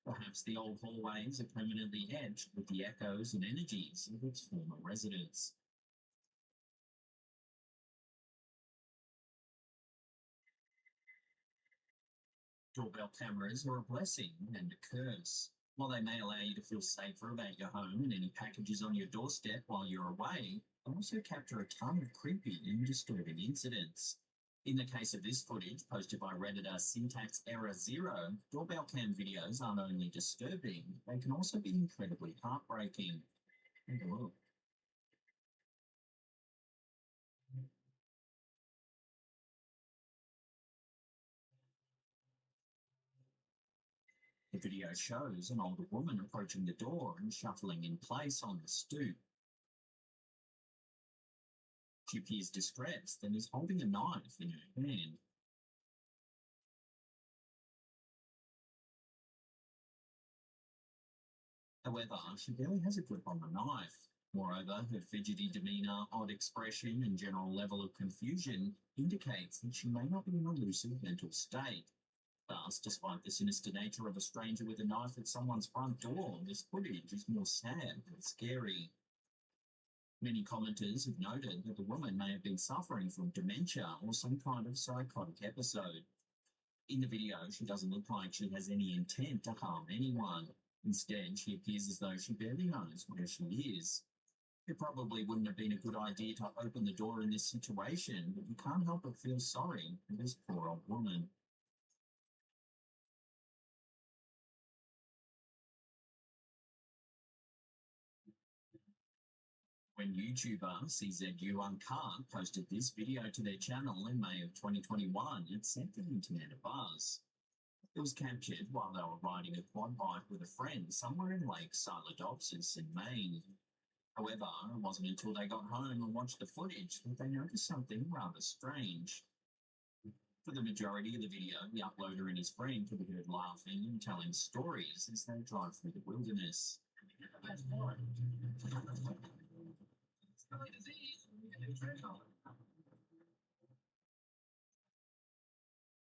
Perhaps the old hallways are permanently etched with the echoes and energies of its former residents. Doorbell cameras are a blessing and a curse. While they may allow you to feel safer about your home and any packages on your doorstep while you're away, they also capture a ton of creepy and disturbing incidents. In the case of this footage, posted by Redditor Syntax Error 0, doorbell cam videos aren't only disturbing, they can also be incredibly heartbreaking. Take a look. The video shows an older woman approaching the door and shuffling in place on the stoop. She appears distressed and is holding a knife in her hand. However, she barely has a grip on the knife. Moreover, her fidgety demeanour, odd expression, and general level of confusion indicates that she may not be in a lucid mental state. Thus, despite the sinister nature of a stranger with a knife at someone's front door, this footage is more sad than scary. Many commenters have noted that the woman may have been suffering from dementia or some kind of psychotic episode. In the video, she doesn't look like she has any intent to harm anyone. Instead, she appears as though she barely knows where she is. It probably wouldn't have been a good idea to open the door in this situation, but you can't help but feel sorry for this poor old woman. When YouTuber CZU Uncut posted this video to their channel in May of 2021, it sent the internet abuzz. It was captured while they were riding a quad bike with a friend somewhere in Lake Silodopsis in Maine. However, it wasn't until they got home and watched the footage that they noticed something rather strange. For the majority of the video, the uploader and his friend could be heard laughing and telling stories as they drive through the wilderness.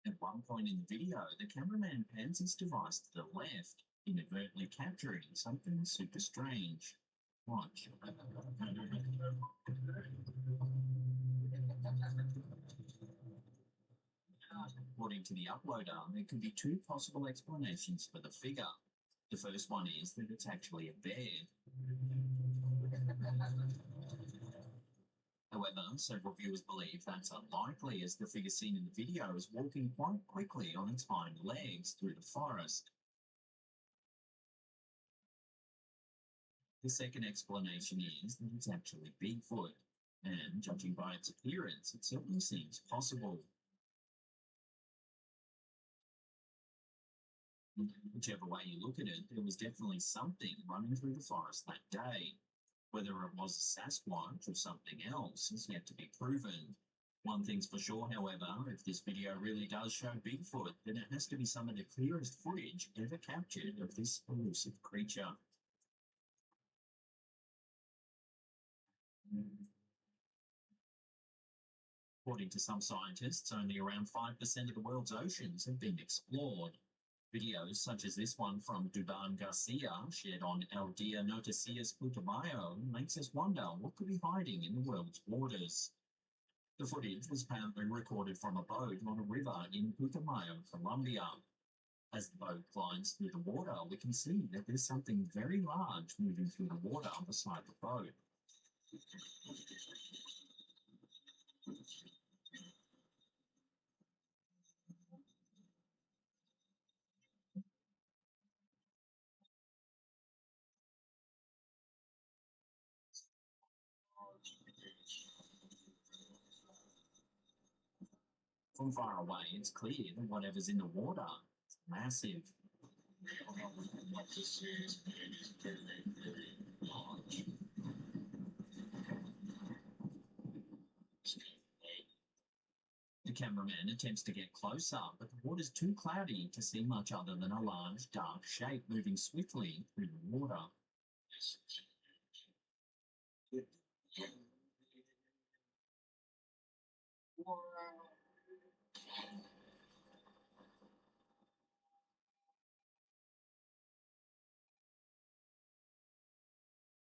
At one point in the video, the cameraman pans his device to the left, inadvertently capturing something super strange. Watch. According to the uploader, there could be two possible explanations for the figure. The first one is that it's actually a bear. However, several viewers believe that's unlikely, as the figure seen in the video is walking quite quickly on its hind legs through the forest. The second explanation is that it's actually Bigfoot, and judging by its appearance, it certainly seems possible. Whichever way you look at it, there was definitely something running through the forest that day. Whether it was a Sasquatch or something else is yet to be proven. One thing's for sure, however, if this video really does show Bigfoot, then it has to be some of the clearest footage ever captured of this elusive creature. According to some scientists, only around 5% of the world's oceans have been explored. Videos such as this one from Duban Garcia, shared on El Dia Noticias Putumayo, makes us wonder what could be hiding in the world's waters. The footage was apparently recorded from a boat on a river in Putumayo, Colombia. As the boat glides through the water, we can see that there's something very large moving through the water beside the boat. From far away, it's clear that whatever's in the water is massive. The cameraman attempts to get closer, but the water's too cloudy to see much other than a large, dark shape moving swiftly through the water.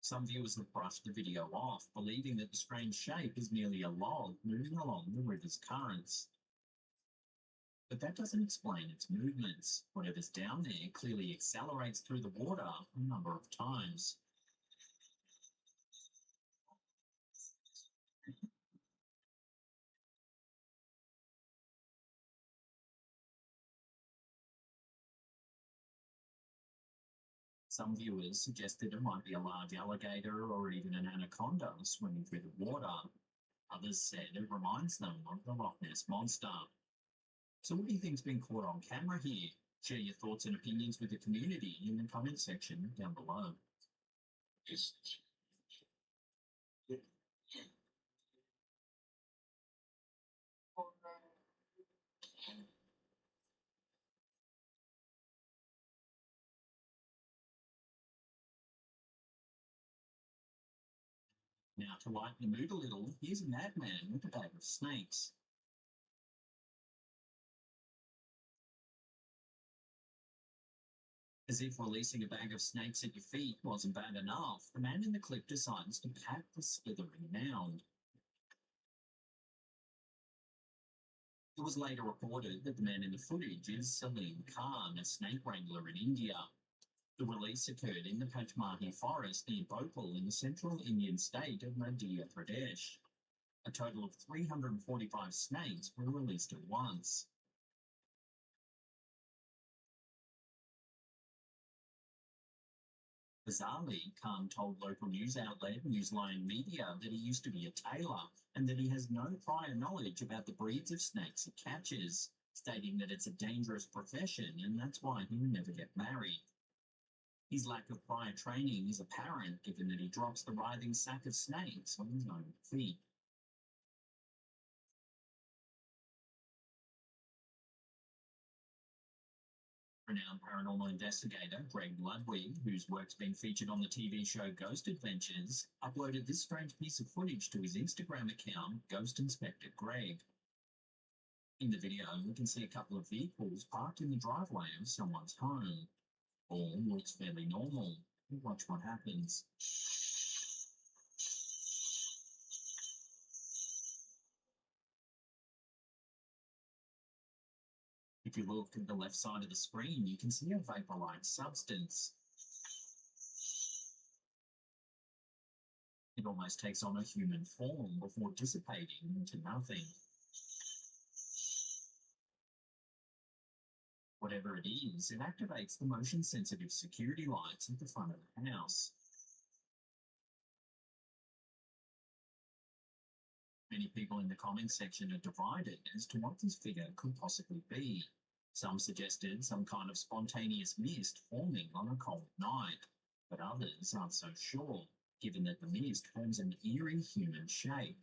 Some viewers have brushed the video off, believing that the strange shape is merely a log moving along the river's currents. But that doesn't explain its movements. Whatever's down there clearly accelerates through the water a number of times. Some viewers suggested it might be a large alligator or even an anaconda swimming through the water. Others said it reminds them of the Loch Ness Monster. So what do you think's been caught on camera here? Share your thoughts and opinions with the community in the comment section down below. Now, to lighten the mood a little, here's a madman with a bag of snakes. As if releasing a bag of snakes at your feet wasn't bad enough, the man in the clip decides to pat the slithering mound. It was later reported that the man in the footage is Salim Khan, a snake wrangler in India. The release occurred in the Pachmarhi forest near Bhopal in the central Indian state of Madhya Pradesh. A total of 345 snakes were released at once. Bizarrely, Khan told local news outlet Newsline Media that he used to be a tailor and that he has no prior knowledge about the breeds of snakes he catches, stating that it's a dangerous profession and that's why he will never get married. His lack of prior training is apparent given that he drops the writhing sack of snakes on his own feet. Renowned paranormal investigator Greg Ludwig, whose work's been featured on the TV show Ghost Adventures, uploaded this strange piece of footage to his Instagram account, Ghost Inspector Greg. In the video, we can see a couple of vehicles parked in the driveway of someone's home. All looks fairly normal. Watch what happens. If you look at the left side of the screen, you can see a vapor-like substance. It almost takes on a human form before dissipating into nothing. Whatever it is, it activates the motion-sensitive security lights at the front of the house. Many people in the comments section are divided as to what this figure could possibly be. Some suggested some kind of spontaneous mist forming on a cold night, but others aren't so sure, given that the mist forms an eerie human shape.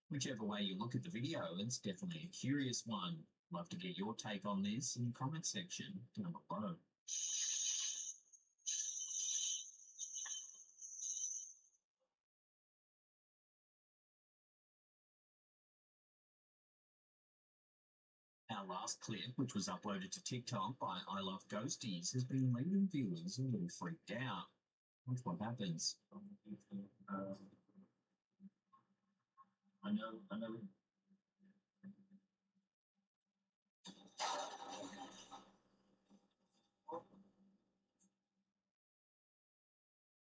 Whichever way you look at the video, it's definitely a curious one. Love to get your take on this in the comment section down below. Our last clip, which was uploaded to TikTok by I Love Ghosties, has been leaving viewers a little freaked out. Watch what happens. I know.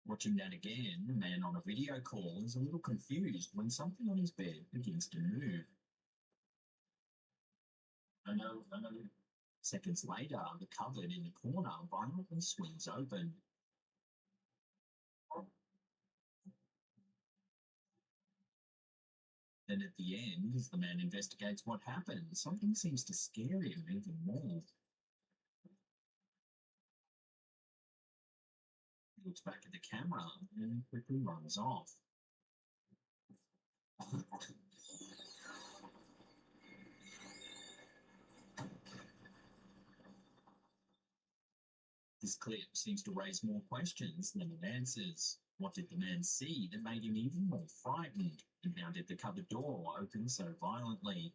Watching that again, the man on a video call is a little confused when something on his bed begins to move. I know. Seconds later, the cupboard in the corner violently swings open. Then at the end, as the man investigates what happened, something seems to scare him even more. He looks back at the camera and quickly runs off. This clip seems to raise more questions than it answers. What did the man see that made him even more frightened? And how did the cupboard door open so violently?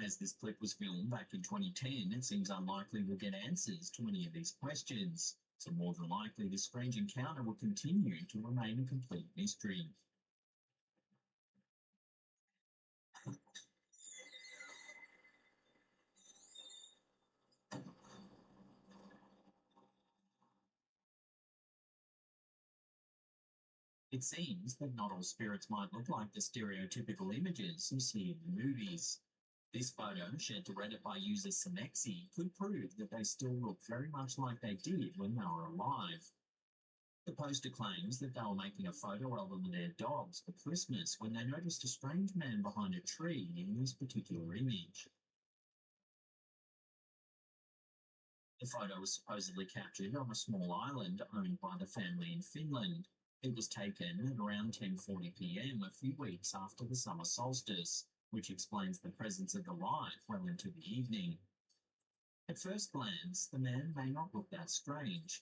As this clip was filmed back in 2010, it seems unlikely we'll get answers to any of these questions. So more than likely, this strange encounter will continue to remain a complete mystery. It seems that not all spirits might look like the stereotypical images you see in the movies. This photo, shared to Reddit by user Semexi, could prove that they still look very much like they did when they were alive. The poster claims that they were making a photo album of their dogs for Christmas when they noticed a strange man behind a tree in this particular image. The photo was supposedly captured on a small island owned by the family in Finland. It was taken at around 10:40 p.m. a few weeks after the summer solstice, which explains the presence of the light well into the evening. At first glance, the man may not look that strange.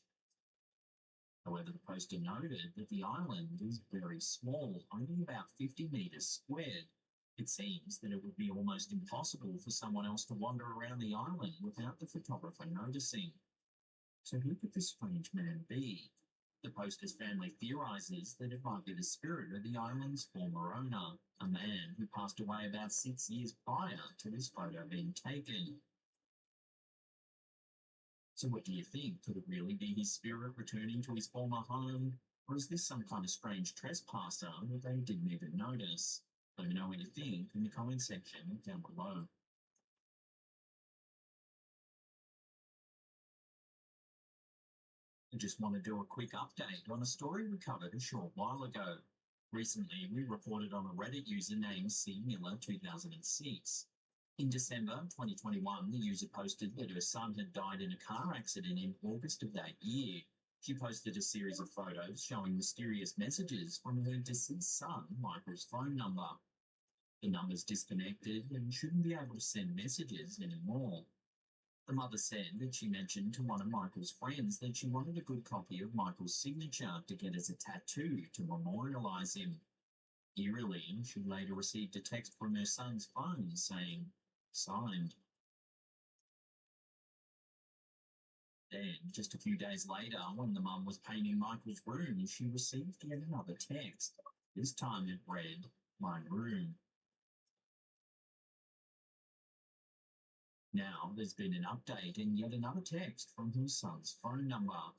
However, the poster noted that the island is very small, only about 50 meters squared. It seems that it would be almost impossible for someone else to wander around the island without the photographer noticing. So who could this strange man be? The poster's family theorizes that it might be the spirit of the island's former owner, a man who passed away about 6 years prior to this photo being taken. So what do you think? Could it really be his spirit returning to his former home? Or is this some kind of strange trespasser that they didn't even notice? Let me know what you think in the comment section down below. I just want to do a quick update on a story we covered a short while ago. Recently, we reported on a Reddit user named C.Miller2006. In December 2021, the user posted that her son had died in a car accident in August of that year. She posted a series of photos showing mysterious messages from her deceased son, Michael's phone number. The number's disconnected and shouldn't be able to send messages anymore. The mother said that she mentioned to one of Michael's friends that she wanted a good copy of Michael's signature to get as a tattoo to memorialize him. Eerily, she later received a text from her son's phone saying, "Signed." Then, just a few days later, when the mum was painting Michael's room, she received yet another text. This time it read, "My room." Now there's been an update and yet another text from her son's phone number.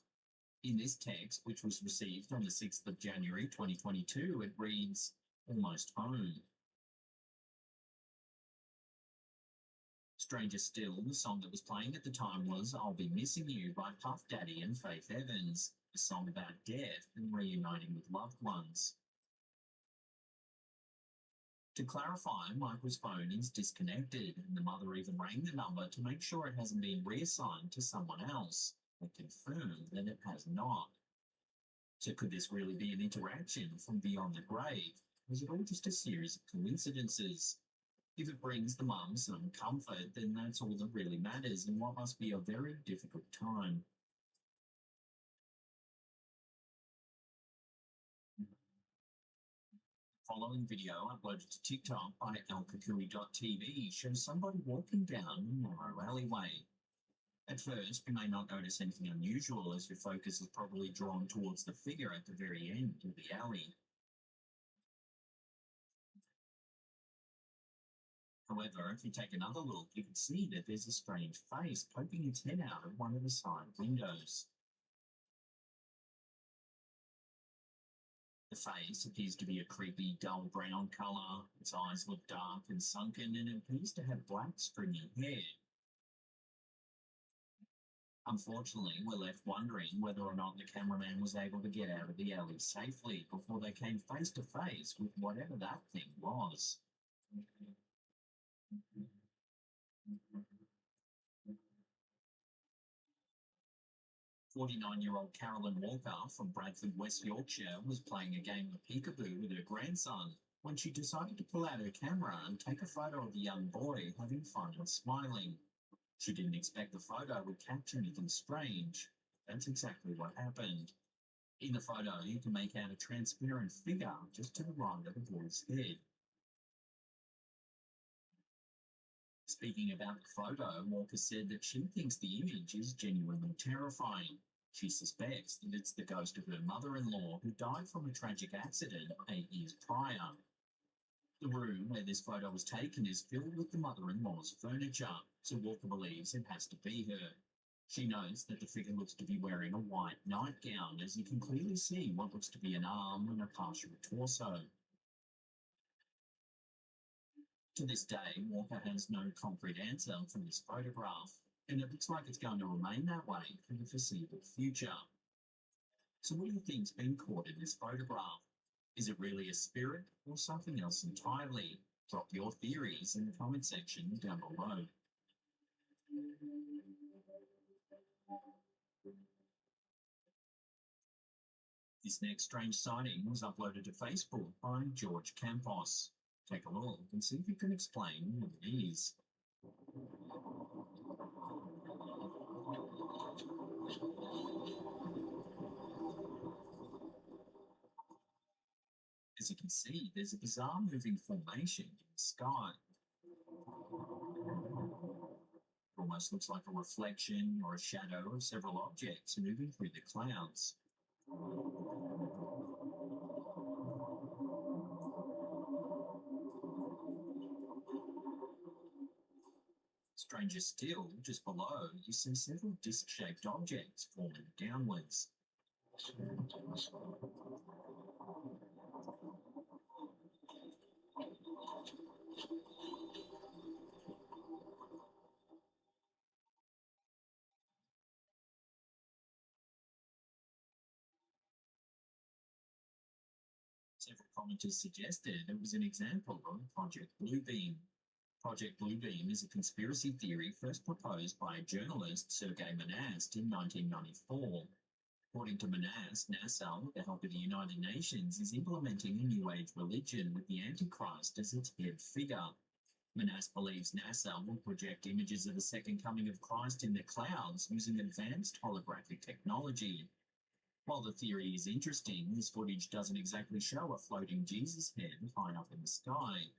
In this text, which was received on the 6th of January 2022, it reads, "Almost home." Stranger still, the song that was playing at the time was "I'll Be Missing You" by Puff Daddy and Faith Evans, a song about death and reuniting with loved ones. To clarify, Michael's phone is disconnected, and the mother even rang the number to make sure it hasn't been reassigned to someone else, and confirmed that it has not. So could this really be an interaction from beyond the grave? Or is it all just a series of coincidences? If it brings the mum some comfort, then that's all that really matters in what must be a very difficult time. Following video uploaded to TikTok by elkakui.tv shows somebody walking down a narrow alleyway. At first, you may not notice anything unusual as your focus is probably drawn towards the figure at the very end of the alley. However, if you take another look, you can see that there's a strange face poking its head out of one of the side windows. The face appears to be a creepy, dull brown colour, its eyes look dark and sunken, and it appears to have black, stringy hair. Unfortunately, we're left wondering whether or not the cameraman was able to get out of the alley safely before they came face to face with whatever that thing was. 49-year-old Carolyn Walker from Bradford, West Yorkshire, was playing a game of peekaboo with her grandson when she decided to pull out her camera and take a photo of the young boy having fun and smiling. She didn't expect the photo would capture anything strange. That's exactly what happened. In the photo, you can make out a transparent figure just to the right of the boy's head. Speaking about the photo, Walker said that she thinks the image is genuinely terrifying. She suspects that it's the ghost of her mother-in-law who died from a tragic accident 8 years prior. The room where this photo was taken is filled with the mother-in-law's furniture, so Walker believes it has to be her. She notes that the figure looks to be wearing a white nightgown, as you can clearly see what looks to be an arm and a partial torso. To this day, Walker has no concrete answer for this photograph, and it looks like it's going to remain that way for the foreseeable future. So what do you think's been caught in this photograph? Is it really a spirit or something else entirely? Drop your theories in the comment section down below. This next strange sighting was uploaded to Facebook by George Campos. Take a look and see if you can explain what it is. As you can see, there's a bizarre moving formation in the sky. It almost looks like a reflection or a shadow of several objects moving through the clouds. Stranger still, just below, you see several disc-shaped objects forming downwards. Several commenters suggested it was an example of Project Bluebeam. Project Bluebeam is a conspiracy theory first proposed by journalist Sergei Monast in 1994. According to Monast, NASA, with the help of the United Nations, is implementing a New Age religion with the Antichrist as its head figure. Manas believes NASA will project images of the second coming of Christ in the clouds using advanced holographic technology. While the theory is interesting, this footage doesn't exactly show a floating Jesus head high up in the sky.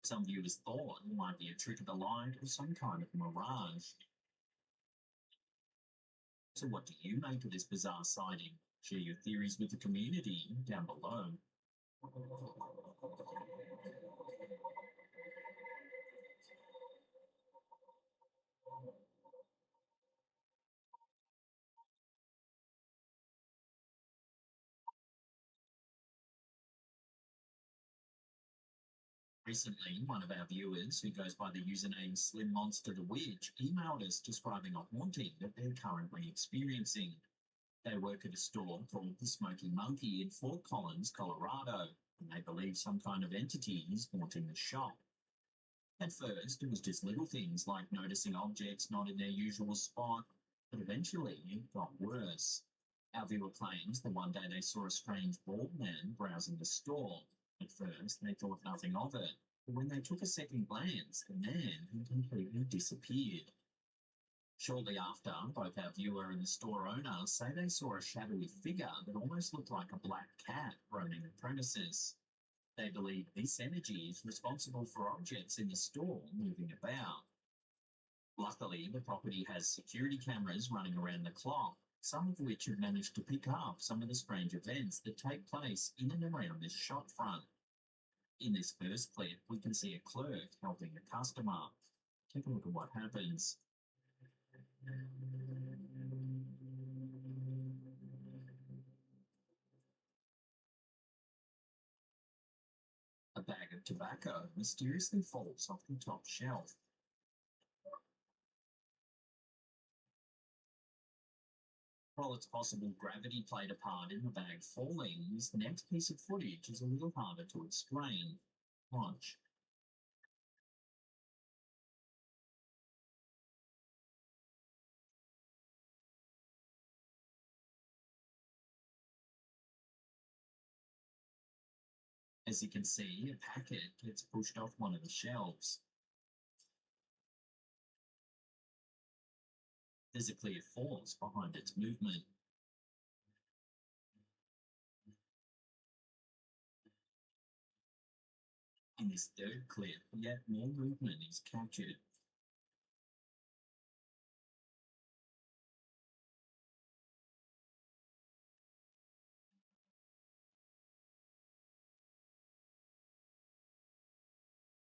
Some viewers thought it might be a trick of the light or some kind of mirage. So what do you make of this bizarre sighting? Share your theories with the community down below. Recently, one of our viewers, who goes by the username Slim Monster the Witch, emailed us describing a haunting that they're currently experiencing. They work at a store called the Smoky Monkey in Fort Collins, Colorado, and they believe some kind of entity is haunting the shop. At first, it was just little things like noticing objects not in their usual spot, but eventually it got worse. Our viewer claims that one day they saw a strange bald man browsing the store. At first, they thought nothing of it, but when they took a second glance, the man had completely disappeared. Shortly after, both our viewer and the store owner say they saw a shadowy figure that almost looked like a black cat roaming the premises. They believe this energy is responsible for objects in the store moving about. Luckily, the property has security cameras running around the clock, some of which have managed to pick up some of the strange events that take place in and around this shop front. In this first clip, we can see a clerk helping a customer. Take a look at what happens. A bag of tobacco mysteriously falls off the top shelf. While it's possible gravity played a part in the bag falling, this next piece of footage is a little harder to explain. Watch. As you can see, a packet gets pushed off one of the shelves. There's a clear force behind its movement. In this third clip, yet more movement is captured.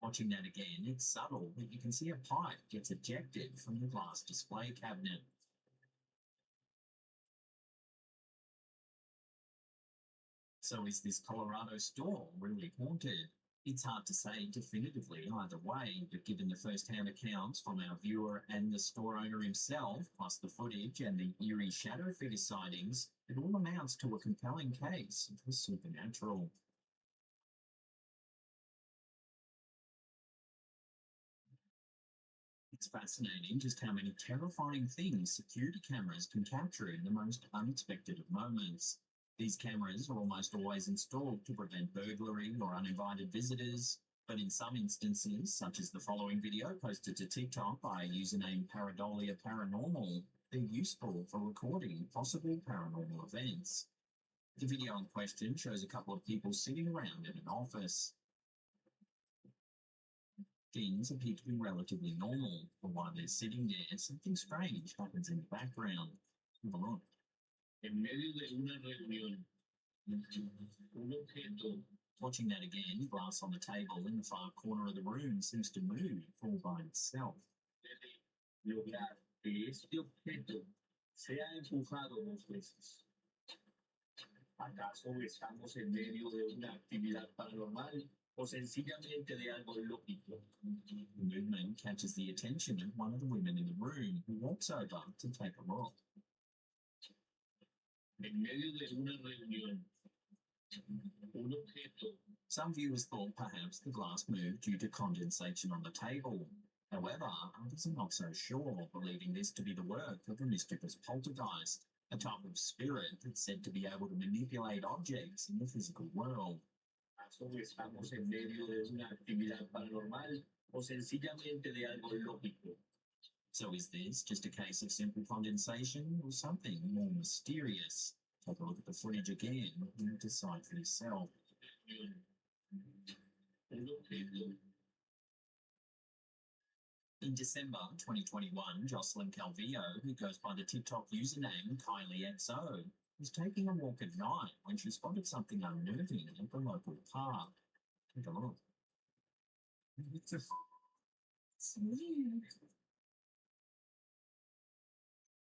Watching that again, it's subtle, but you can see a pipe gets ejected from the glass display cabinet. So is this Colorado store really haunted? It's hard to say definitively either way, but given the first-hand accounts from our viewer and the store owner himself, plus the footage and the eerie shadow figure sightings, it all amounts to a compelling case of the supernatural. It's fascinating just how many terrifying things security cameras can capture in the most unexpected of moments. These cameras are almost always installed to prevent burglary or uninvited visitors, but in some instances, such as the following video posted to TikTok by a username Paradolia Paranormal, they're useful for recording possible paranormal events. The video in question shows a couple of people sitting around in an office. Things appear to be relatively normal, but while they're sitting there, something strange happens in the background. Have a look. En medio de una reunión, un objeto. Watching that again, glass on the table in the far corner of the room seems to move all by itself. Lograr que este objeto sea empujado 2 veces. ¿Acaso estamos en medio de una actividad paranormal o sencillamente de algo ilógico? The movement catches the attention of one of the women in the room, who walks over to take a look. En medio de una reunión, un objeto. Some viewers thought perhaps the glass moved due to condensation on the table. However, others are not so sure, believing this to be the work of a mischievous poltergeist, a type of spirit that's said to be able to manipulate objects in the physical world. ¿Acaso estamos en medio de una actividad paranormal o sencillamente de algo lógico? So is this just a case of simple condensation or something more mysterious? Take a look at the footage again and decide for yourself. In December 2021, Jocelyn Calvillo, who goes by the TikTok username KylieXO, was taking a walk at night when she spotted something unnerving at the local park. Take a look. It's weird.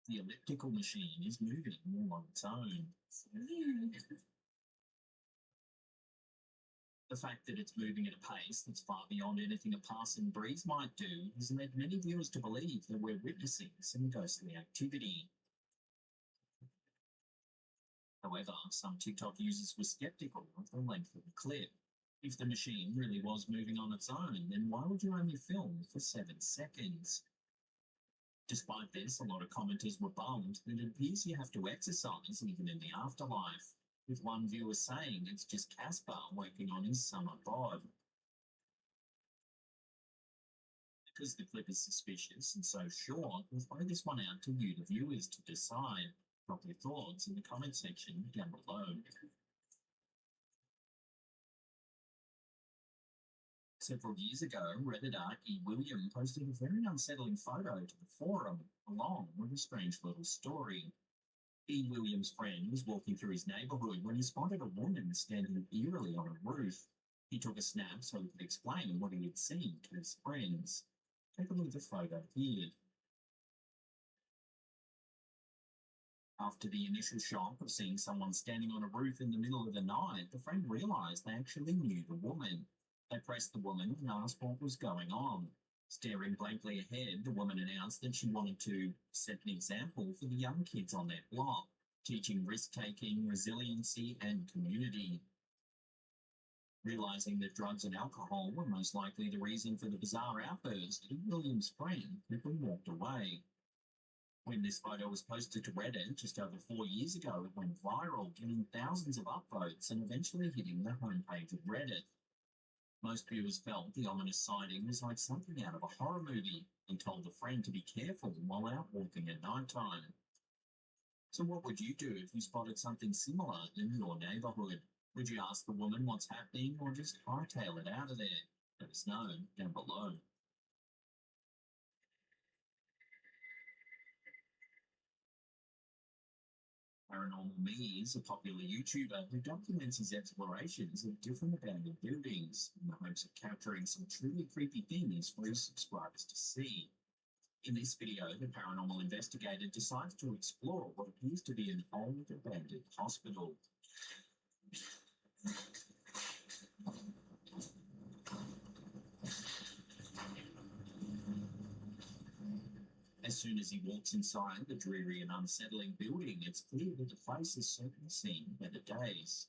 The elliptical machine is moving all on its own. It's weird. The fact that it's moving at a pace that's far beyond anything a passing breeze might do has led many viewers to believe that we're witnessing some ghostly activity. However, some TikTok users were skeptical of the length of the clip. If the machine really was moving on its own, then why would you only film for 7 seconds? Despite this, a lot of commenters were bummed that it appears you have to exercise even in the afterlife, with one viewer saying it's just Casper working on his summer bod. Because the clip is suspicious and so short, we'll throw this one out to you, the viewers, to decide. Drop your thoughts in the comment section down below. Several years ago, Redditor E. William posted a very unsettling photo to the forum, along with a strange little story. E. William's friend was walking through his neighbourhood when he spotted a woman standing eerily on a roof. He took a snap so he could explain what he had seen to his friends. Take a look at the photo here. After the initial shock of seeing someone standing on a roof in the middle of the night, the friend realised they actually knew the woman. They pressed the woman and asked what was going on. Staring blankly ahead, the woman announced that she wanted to set an example for the young kids on their block, teaching risk-taking, resiliency, and community. Realising that drugs and alcohol were most likely the reason for the bizarre outburst, William's friend quickly walked away. When this photo was posted to Reddit just over 4 years ago, it went viral, getting thousands of upvotes and eventually hitting the homepage of Reddit. Most viewers felt the ominous sighting was like something out of a horror movie and told a friend to be careful while out walking at night time. So what would you do if you spotted something similar in your neighbourhood? Would you ask the woman what's happening or just hightail it out of there? Let us know down below. Paranormal Me is a popular YouTuber who documents his explorations of different abandoned buildings in the hopes of capturing some truly creepy things for his subscribers to see. In this video, the paranormal investigator decides to explore what appears to be an old abandoned hospital. As soon as he walks inside the dreary and unsettling building, it's clear that the place has certainly seen better days.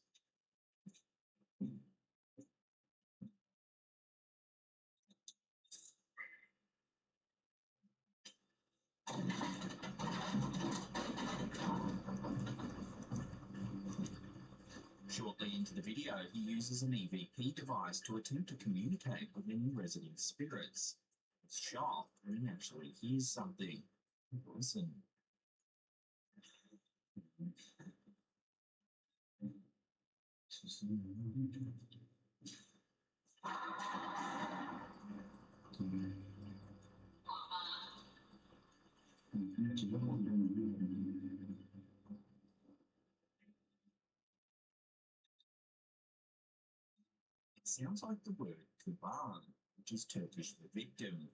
Shortly into the video, he uses an EVP device to attempt to communicate with any resident spirits. It's shocked when he actually hears something. Listen. It sounds like the word kurban, which is Turkish for victim.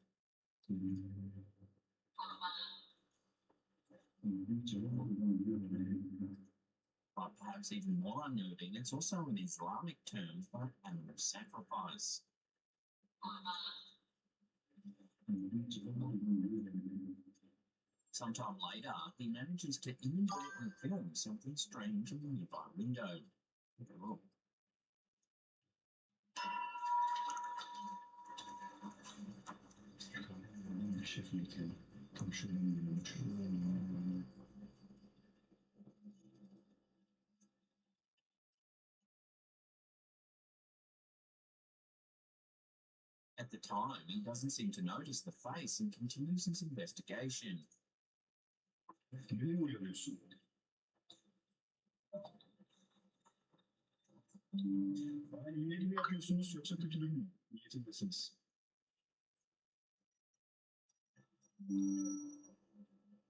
But perhaps even more unnerving, it's also an Islamic term for animal sacrifice. Sometime later, he manages to inadvertently film something strange in the nearby window. Take a look. At the time, he doesn't seem to notice the face and continues his investigation. Ne uyanıyorsun? Yani iyilik mi yapıyorsunuz yoksa kötülük mü? Niyetindesiniz.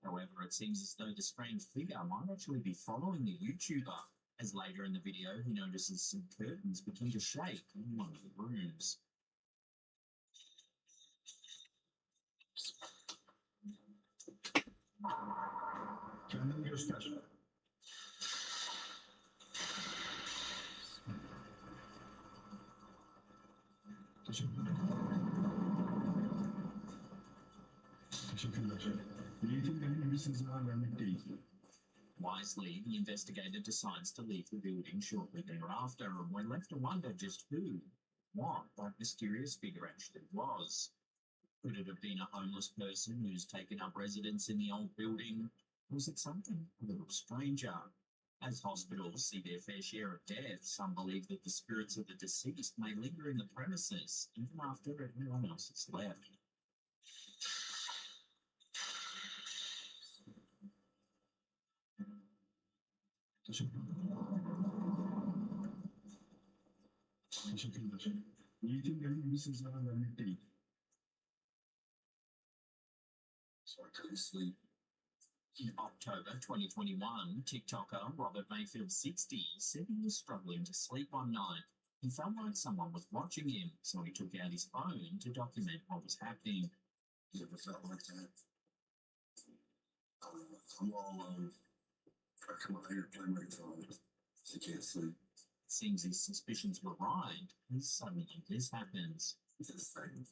However, it seems as though the strange figure might actually be following the YouTuber, as later in the video he notices some curtains begin to shake in one of the rooms. Kendini göster. Teşekkürler. Teşekkürler. Niyetim benim birisine zarar vermek değil. Wisely, the investigator decides to leave the building shortly thereafter, and we're left to wonder just who, what that mysterious figure actually was. Could it have been a homeless person who's taken up residence in the old building? Or was it something a little stranger? As hospitals see their fair share of deaths, some believe that the spirits of the deceased may linger in the premises even after everyone else has left. Teşekkürler. Niyetim benim birisine zarar vermek değil. So I couldn't sleep. In October 2021, TikToker Robert Mayfield 60 said he was struggling to sleep one night. He felt like someone was watching him, so he took out his phone to document what was happening. You ever felt like that? I'm all alone. I come out here to play reggaeton. You can't sleep. It seems his suspicions were right, as suddenly this happens. This thing.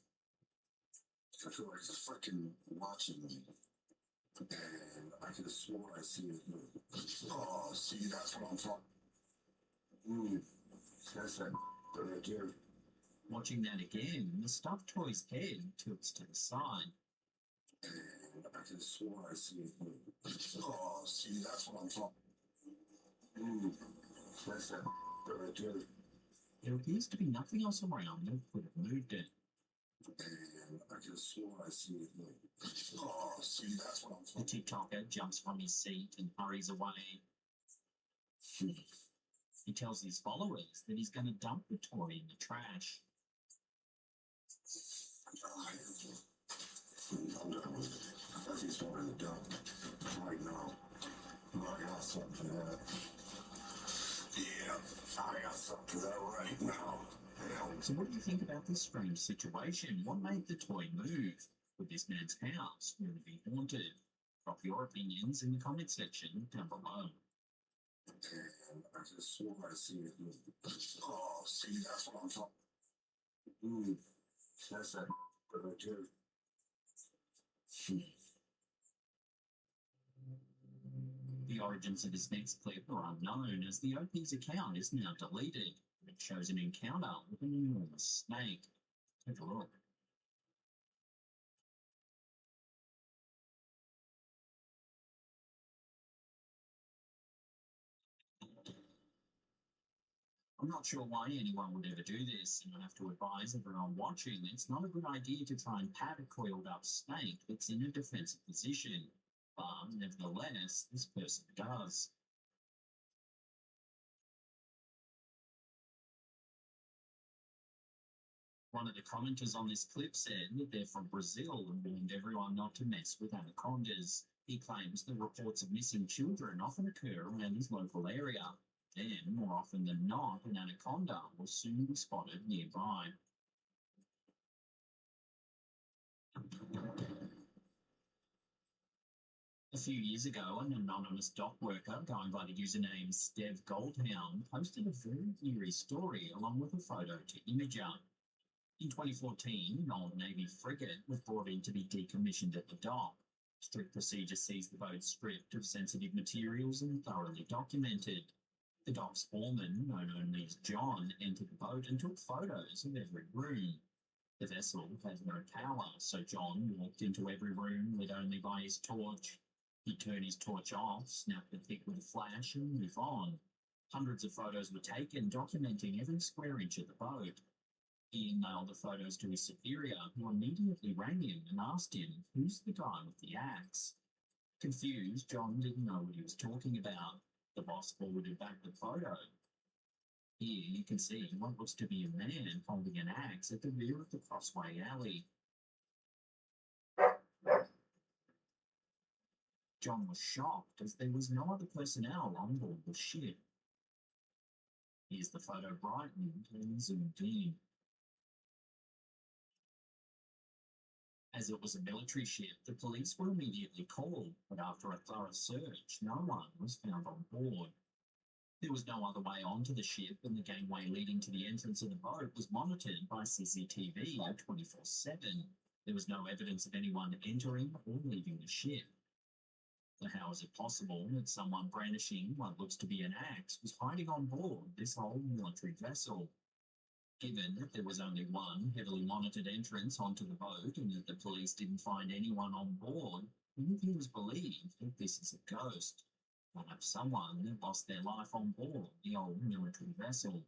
I feel like it's freaking watching me. And I could have sworn I seen it move. Oh, see, that's what I'm talking. That's that right there. Watching that again, the stuffed toy's head tilts to the side. And I could have sworn I seen it move. Oh, see, that's what I'm talking. That's that right there. There appears to be nothing else around that could have moved it. And I could have sworn I seen it move. Oh, see, that's what I'm The talking. TikToker jumps from his seat and hurries away. He tells his followers that he's going to dump the toy in the trash. I'm done with it. I just want to dump right now. I got something for that. Yeah, I got something for that right now. Hell. So what do you think about this strange situation? What made the toy move? Would this man's house really be haunted? Drop your opinions in the comment section down below. And I just swore I seen it move. Oh, see, that's what I'm talking. That's that right there. The origins of this next clip are unknown, as the OP's account is now deleted. It shows an encounter with an enormous snake. Take a look. I'm not sure why anyone would ever do this, and I have to advise everyone watching it's not a good idea to try and pat a coiled up snake that's in a defensive position. But nevertheless, this person does. One of the commenters on this clip said that they're from Brazil and warned everyone not to mess with anacondas. He claims the reports of missing children often occur around his local area. Then, more often than not, an anaconda will soon be spotted nearby. A few years ago, an anonymous dock worker going by the username Stev Goldhound posted a very eerie story along with a photo to Imager. In 2014, an old Navy frigate was brought in to be decommissioned at the dock. Strict procedure sees the boat stripped of sensitive materials and thoroughly documented. The dock's foreman, known only as John, entered the boat and took photos of every room. The vessel has no power, so John walked into every room lit only by his torch. He'd turn his torch off, snap the pic with a flash, and move on. Hundreds of photos were taken, documenting every square inch of the boat. He emailed the photos to his superior, who immediately rang him and asked him, who's the guy with the axe? Confused, John didn't know what he was talking about. The boss forwarded back the photo. Here you can see what looks to be a man holding an axe at the rear of the Crossway Alley. John was shocked as there was no other personnel on board the ship. Here's the photo brightened and zoomed in. As it was a military ship, the police were immediately called, but after a thorough search, no one was found on board. There was no other way onto the ship, and the gangway leading to the entrance of the boat was monitored by CCTV 24/7. There was no evidence of anyone entering or leaving the ship. So how is it possible that someone brandishing what looks to be an axe was hiding on board this whole military vessel? Given that there was only one heavily monitored entrance onto the boat and that the police didn't find anyone on board, many viewers believe that this is a ghost, perhaps someone that lost their life on board the old military vessel.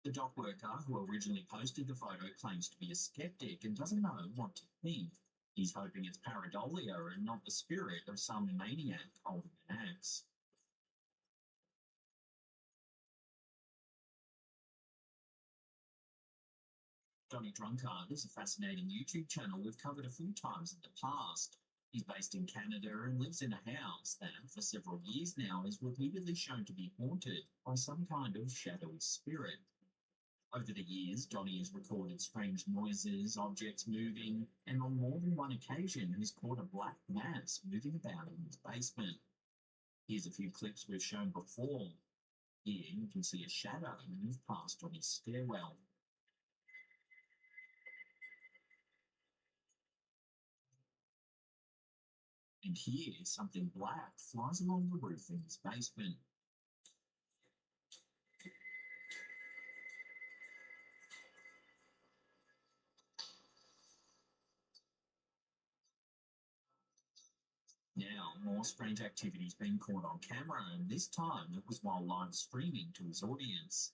The dock worker who originally posted the photo claims to be a skeptic and doesn't know what to think. He's hoping it's pareidolia and not the spirit of some maniac holding an axe. Johnny Drunkard is a fascinating YouTube channel we've covered a few times in the past. He's based in Canada and lives in a house that, for several years now, is repeatedly shown to be haunted by some kind of shadowy spirit. Over the years, Johnny has recorded strange noises, objects moving, and on more than one occasion has caught a black mass moving about in his basement. Here's a few clips we've shown before. Here you can see a shadow move past on his stairwell. And here, something black flies along the roof in his basement. Now, more strange activity's been caught on camera, and this time it was while live streaming to his audience.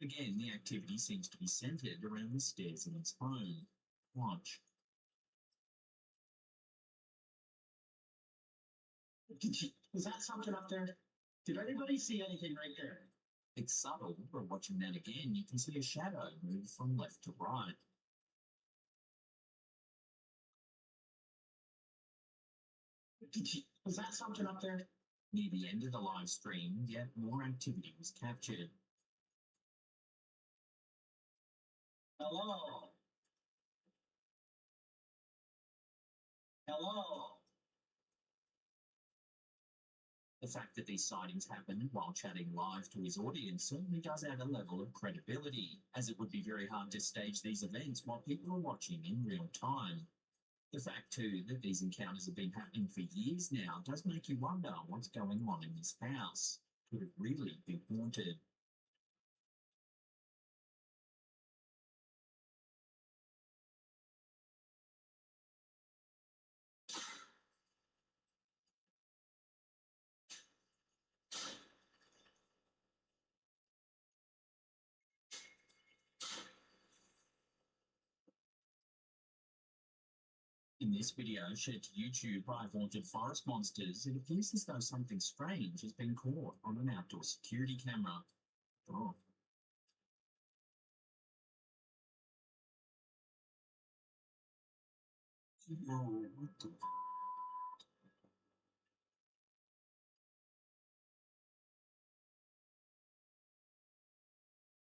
Again, the activity seems to be centered around the stairs in his home. Watch. Was that something up there? Did anybody see anything right there? It's subtle, but watching that again, you can see a shadow move from left to right. Was that something up there? Near the end of the live stream, yet more activity was captured. Hello? Hello? The fact that these sightings happened while chatting live to his audience certainly does add a level of credibility, as it would be very hard to stage these events while people are watching in real time. The fact, too, that these encounters have been happening for years now does make you wonder what's going on in this house. Could it really be haunted? In this video shared to YouTube by Haunted Forest Monsters, it appears as though something strange has been caught on an outdoor security camera. Oh. Oh, what the...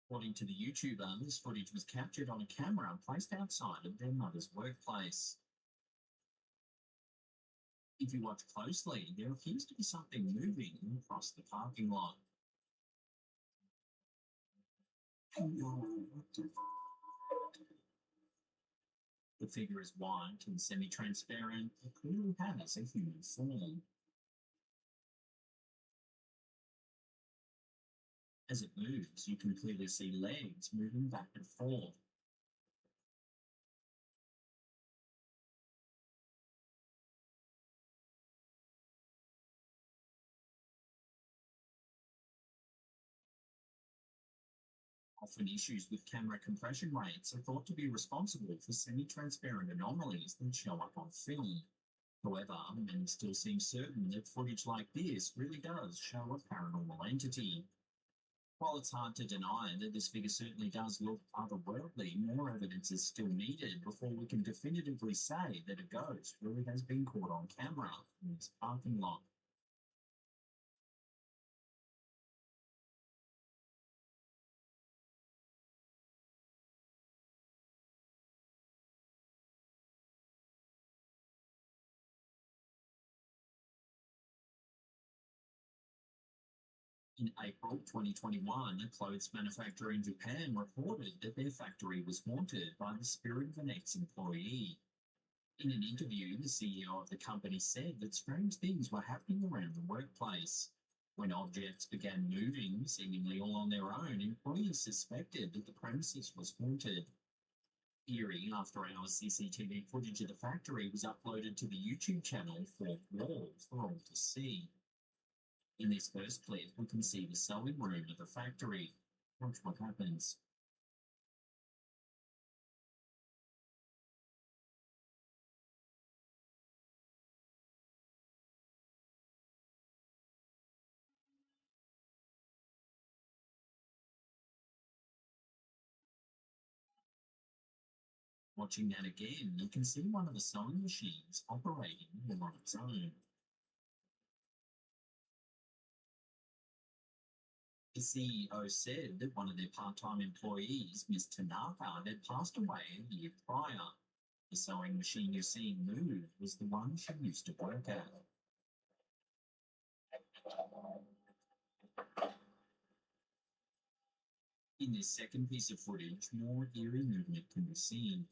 According to the YouTuber, this footage was captured on a camera placed outside of their mother's workplace. If you watch closely, there appears to be something moving across the parking lot. Oh, what the... The figure is white and semi-transparent. It clearly has a human form. As it moves, you can clearly see legs moving back and forth. Often issues with camera compression rates are thought to be responsible for semi-transparent anomalies that show up on film. However, many still seem certain that footage like this really does show a paranormal entity. While it's hard to deny that this figure certainly does look otherworldly, more evidence is still needed before we can definitively say that a ghost really has been caught on camera in this parking lot. In April 2021, a clothes manufacturer in Japan reported that their factory was haunted by the spirit of an ex-employee. In an interview, the CEO of the company said that strange things were happening around the workplace. When objects began moving, seemingly all on their own, employees suspected that the premises was haunted. Eerie after-hours CCTV footage of the factory was uploaded to the YouTube channel Fourth Wall for all to see. In this first clip, we can see the sewing room of the factory. Watch what happens. Watching that again, you can see one of the sewing machines operating all on its own. The CEO said that one of their part-time employees, Ms. Tanaka, had passed away a year prior. The sewing machine you're seeing move was the one she used to work at. In this second piece of footage, more eerie movement can be seen.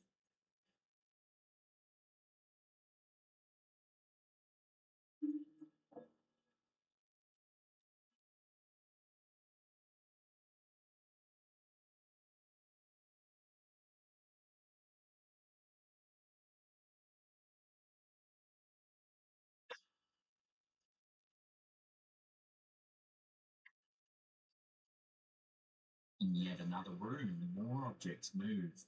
In yet another room, more objects move.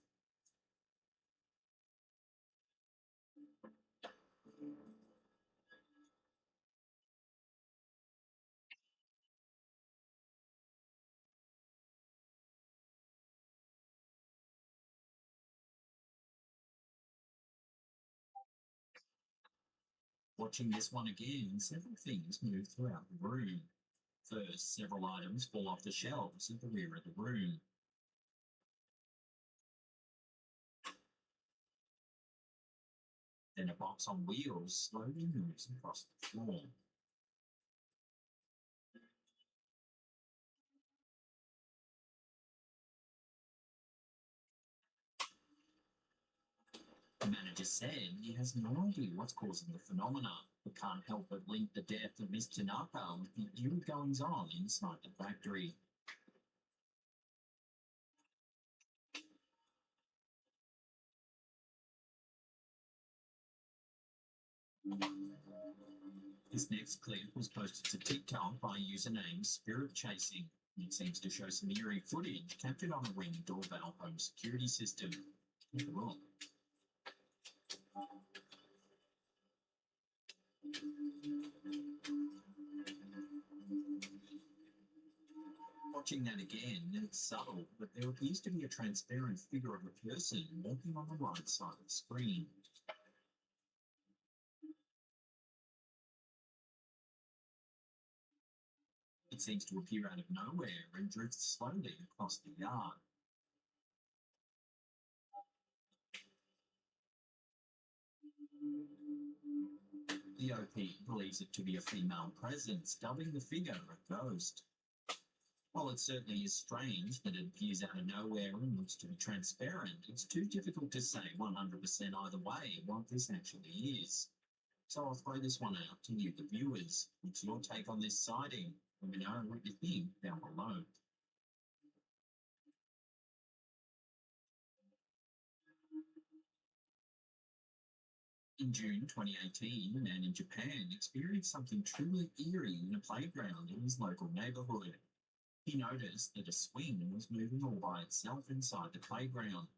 Watching this one again, several things move throughout the room. First, several items fall off the shelves at the rear of the room. Then a box on wheels slowly moves across the floor. The manager said he has no idea what's causing the phenomena, but can't help but link the death of Miss Tanaka with the eerie goings-on inside the factory. This next clip was posted to TikTok by username Spirit Chasing. It seems to show some eerie footage captured on a Ring doorbell home security system. Take a look. Watching that again, it's subtle, but there appears to be a transparent figure of a person walking on the right side of the screen. It seems to appear out of nowhere and drifts slowly across the yard. The OP believes it to be a female presence, dubbing the figure a ghost. While it certainly is strange that it appears out of nowhere and looks to be transparent, it's too difficult to say 100% either way what this actually is. So I'll throw this one out to you, the viewers. What's your take on this sighting? Let me know what you think down below. In June 2018, a man in Japan experienced something truly eerie in a playground in his local neighborhood. He noticed that a swing was moving all by itself inside the playground.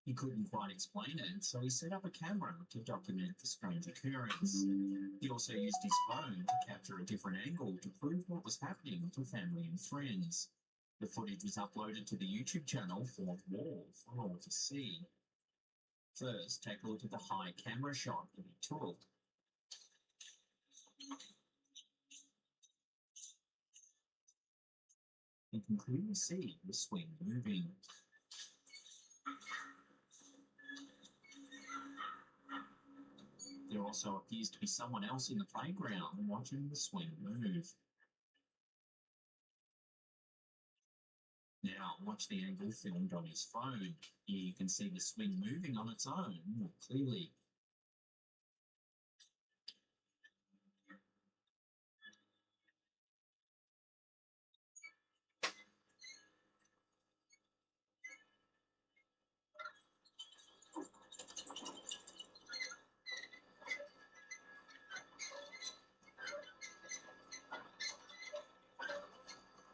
He couldn't quite explain it, so he set up a camera to document the strange occurrence. He also used his phone to capture a different angle to prove what was happening to family and friends. The footage was uploaded to the YouTube channel Fourth Wall for all to see. First, take a look at the high camera shot that he took. You can clearly see the swing moving. There also appears to be someone else in the playground watching the swing move. Now, watch the angle filmed on his phone. Here you can see the swing moving on its own more clearly.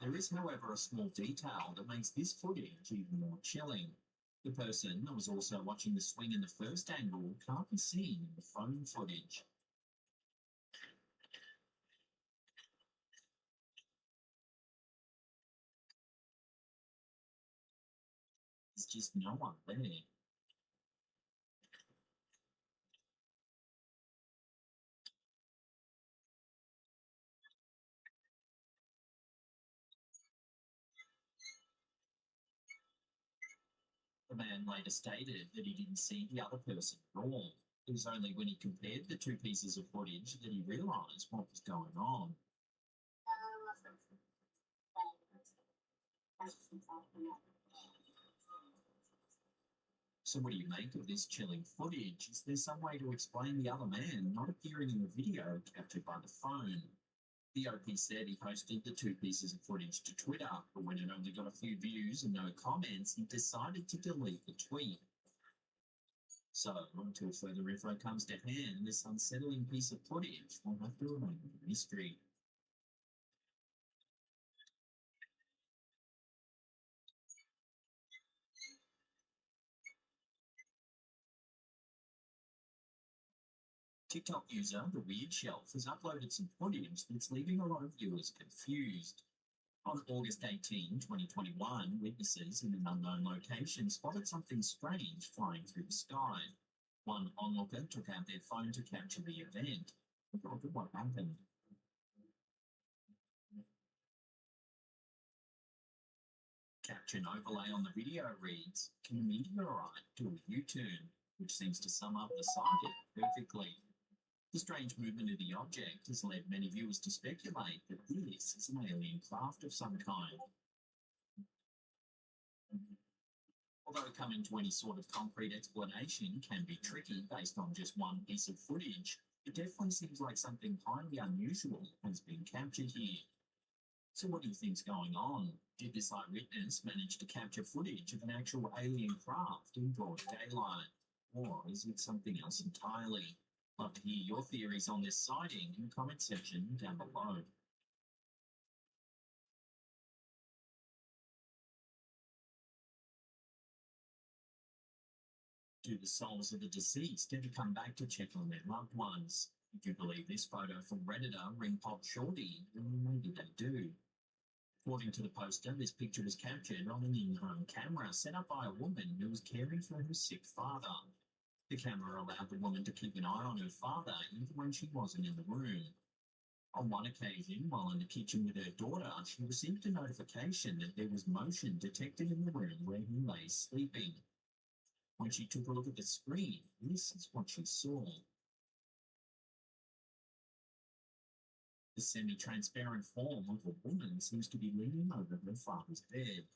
There is, however, a small detail that makes this footage even more chilling. The person that was also watching the swing in the first angle can't be seen in the phone footage. There's just no one there. The man later stated that he didn't see the other person at all. It was only when he compared the two pieces of footage that he realised what was going on. So what do you make of this chilling footage? Is there some way to explain the other man not appearing in the video captured by the phone? The OP said he posted the two pieces of footage to Twitter, but when it only got a few views and no comments, he decided to delete the tweet. So, until further info comes to hand, this unsettling piece of footage will have to remain a mystery. TikTok user The Weird Shelf has uploaded some footage that's leaving a lot of viewers confused. On August 18, 2021, witnesses in an unknown location spotted something strange flying through the sky. One onlooker took out their phone to capture the event. Look at what happened. Caption overlay on the video reads, "Can a meteorite do a U-turn?" which seems to sum up the sighting perfectly. The strange movement of the object has led many viewers to speculate that this is an alien craft of some kind. Although coming to any sort of concrete explanation can be tricky based on just one piece of footage, it definitely seems like something highly unusual has been captured here. So what do you think's going on? Did this eyewitness manage to capture footage of an actual alien craft in broad daylight? Or is it something else entirely? Love to hear your theories on this sighting in the comment section down below. Do the souls of the deceased ever come back to check on their loved ones? If you believe this photo from Redditor Ring Pop Shorty, then maybe they do. According to the poster, this picture was captured on an in-home camera set up by a woman who was caring for her sick father. The camera allowed the woman to keep an eye on her father even when she wasn't in the room. On one occasion, while in the kitchen with her daughter, she received a notification that there was motion detected in the room where he lay sleeping. When she took a look at the screen, this is what she saw. The semi-transparent form of a woman seems to be leaning over her father's bed.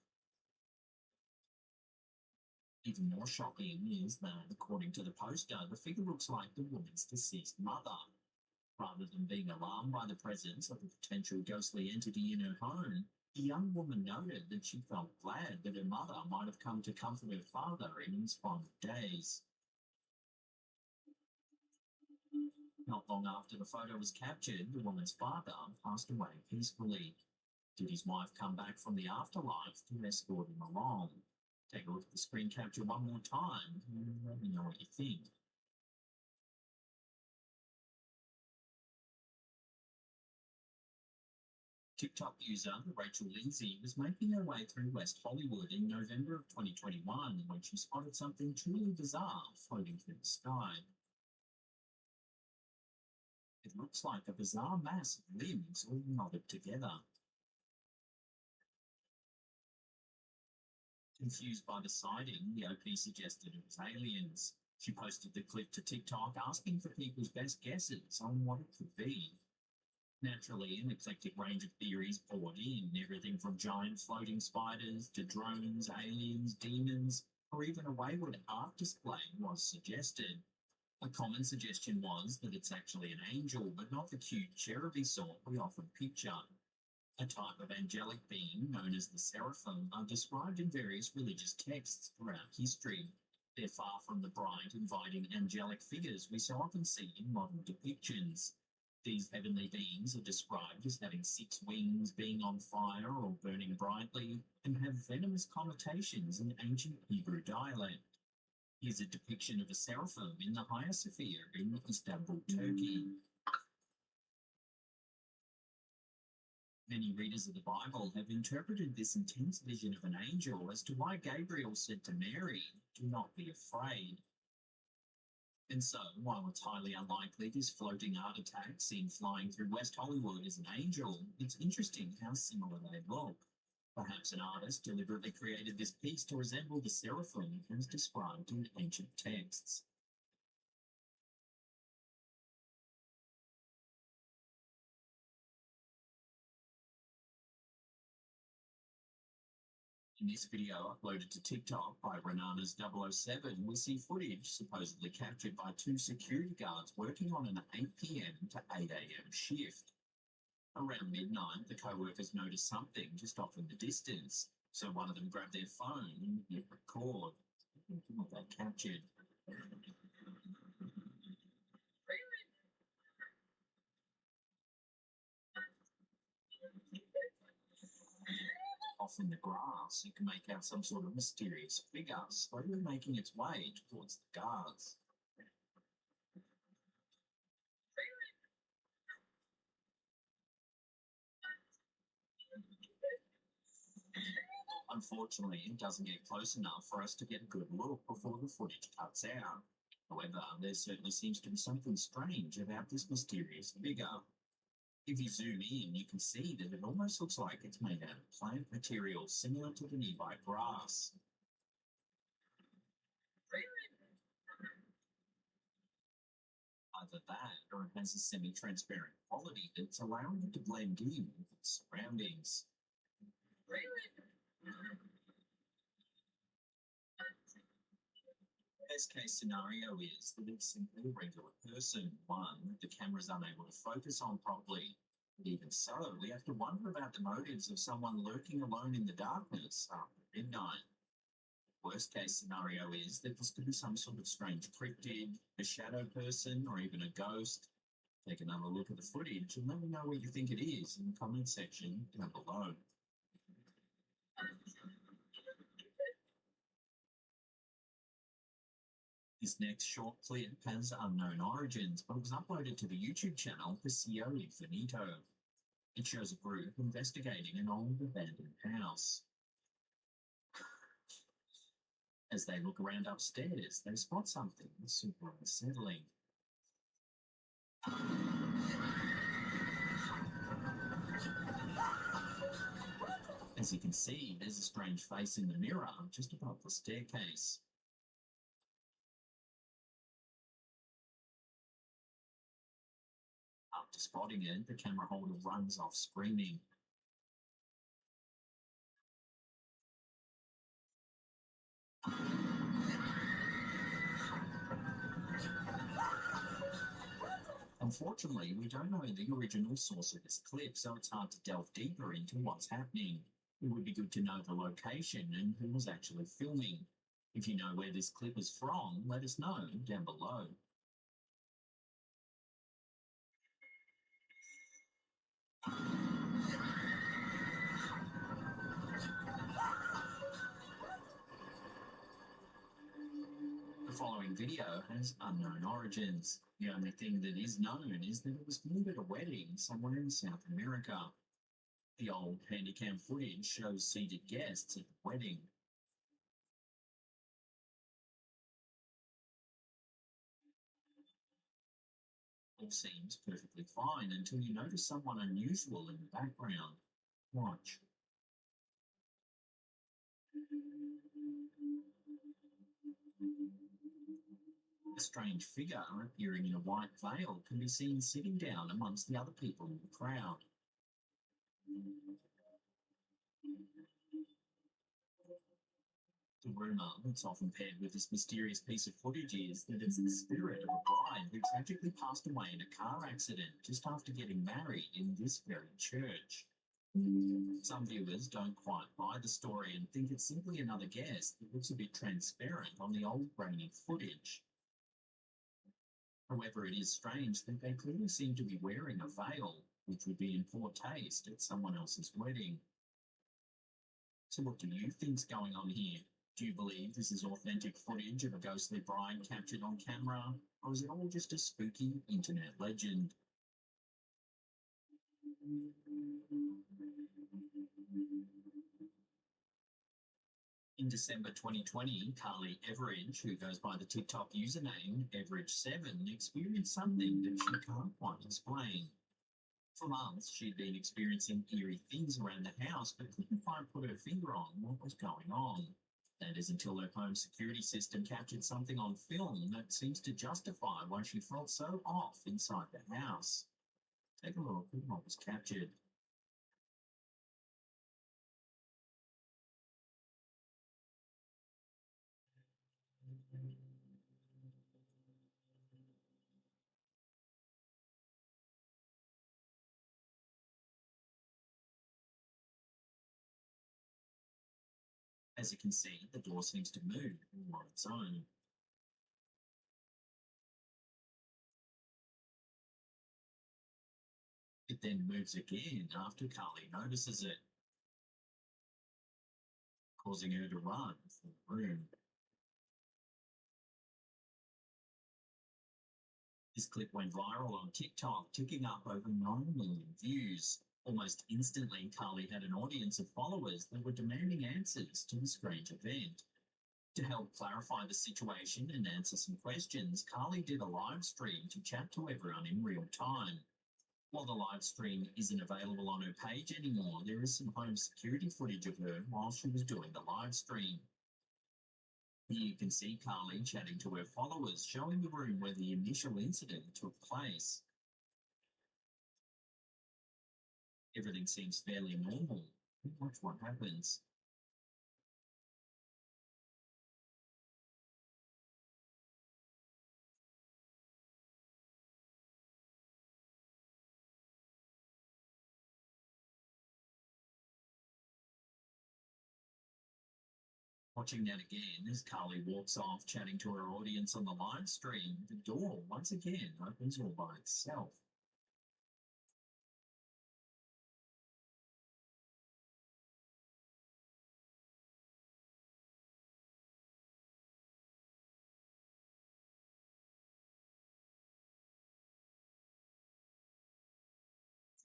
Even more shocking is that, according to the poster, the figure looks like the woman's deceased mother. Rather than being alarmed by the presence of a potential ghostly entity in her home, the young woman noted that she felt glad that her mother might have come to comfort her father in his final days. Not long after the photo was captured, the woman's father passed away peacefully. Did his wife come back from the afterlife to escort him along? Take a look at the screen capture one more time and let me know what you think. TikTok user Rachel Lindsay was making her way through West Hollywood in November of 2021 when she spotted something truly bizarre floating through the sky. It looks like a bizarre mass of limbs all knotted together. Confused by the sighting, the OP suggested it was aliens. She posted the clip to TikTok asking for people's best guesses on what it could be. Naturally, an eclectic range of theories poured in, everything from giant floating spiders to drones, aliens, demons, or even a wayward art display was suggested. A common suggestion was that it's actually an angel, but not the cute cheruby sort we often picture. A type of angelic being known as the seraphim are described in various religious texts throughout history. They're far from the bright, inviting angelic figures we so often see in modern depictions. These heavenly beings are described as having 6 wings, being on fire or burning brightly, and have venomous connotations in ancient Hebrew dialect. Here's a depiction of a seraphim in the Hagia Sophia in Istanbul, Turkey. Many readers of the Bible have interpreted this intense vision of an angel as to why Gabriel said to Mary, "Do not be afraid." And so, while it's highly unlikely this floating art attack seen flying through West Hollywood is an angel, it's interesting how similar they look. Perhaps an artist deliberately created this piece to resemble the seraphim as described in ancient texts. In this video uploaded to TikTok by Renanas007, we see footage supposedly captured by 2 security guards working on an 8 p.m. to 8 a.m. shift. Around midnight, the co-workers noticed something just off in the distance, so one of them grabbed their phone and hit record. What they captured. Off in the grass, you can make out some sort of mysterious figure slowly making its way towards the guards. Unfortunately, it doesn't get close enough for us to get a good look before the footage cuts out. However, there certainly seems to be something strange about this mysterious figure. If you zoom in, you can see that it almost looks like it's made out of plant material similar to the nearby grass. Either that, or it has a semi-transparent quality that's allowing it to blend in with its surroundings. Best case scenario is that it's simply a regular person, one that the camera's unable to focus on properly. But even so, we have to wonder about the motives of someone lurking alone in the darkness after midnight. Worst case scenario is that this could be some sort of strange cryptid, a shadow person, or even a ghost. Take another look at the footage and let me know what you think it is in the comment section down below. This next short clip has unknown origins, but was uploaded to the YouTube channel Paseo Infinito. It shows a group investigating an old abandoned house. As they look around upstairs, they spot something super unsettling. As you can see, there's a strange face in the mirror just above the staircase. After spotting it, the camera holder runs off screaming. Unfortunately, we don't know the original source of this clip, so it's hard to delve deeper into what's happening. It would be good to know the location and who was actually filming. If you know where this clip is from, let us know down below. The following video has unknown origins. The only thing that is known is that it was filmed at a wedding somewhere in South America. The old handycam footage shows seated guests at the wedding. All seems perfectly fine until you notice someone unusual in the background. Watch. A strange figure appearing in a white veil can be seen sitting down amongst the other people in the crowd. The rumour that's often paired with this mysterious piece of footage is that it's the spirit of a bride who tragically passed away in a car accident just after getting married in this very church. Some viewers don't quite buy the story and think it's simply another guest that looks a bit transparent on the old grainy footage. However, it is strange that they clearly seem to be wearing a veil, which would be in poor taste at someone else's wedding. So what do you think's going on here? Do you believe this is authentic footage of a ghostly bride captured on camera, or is it all just a spooky internet legend? In December 2020, Carly Everidge, who goes by the TikTok username Everidge7, experienced something that she can't quite explain. For months, she'd been experiencing eerie things around the house, but couldn't quite put her finger on what was going on. That is until her home security system captured something on film that seems to justify why she felt so off inside the house. Take a look at what was captured. As you can see, the door seems to move all on its own. It then moves again after Carly notices it, causing her to run from the room. This clip went viral on TikTok, ticking up over 9 million views. Almost instantly, Carly had an audience of followers that were demanding answers to the strange event. To help clarify the situation and answer some questions, Carly did a live stream to chat to everyone in real time. While the live stream isn't available on her page anymore, there is some home security footage of her while she was doing the live stream. Here you can see Carly chatting to her followers, showing the room where the initial incident took place. Everything seems fairly normal. Watch what happens. Watching that again as Carly walks off chatting to her audience on the live stream, the door once again opens all by itself.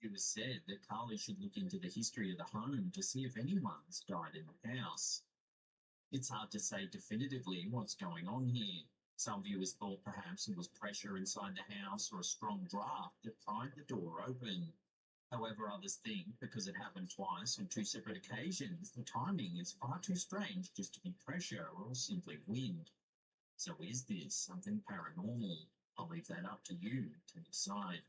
It was said that Carly should look into the history of the home to see if anyone's died in the house. It's hard to say definitively what's going on here. Some viewers thought perhaps it was pressure inside the house or a strong draft that pried the door open. However, others think because it happened twice on 2 separate occasions, the timing is far too strange just to be pressure or simply wind. So is this something paranormal? I'll leave that up to you to decide.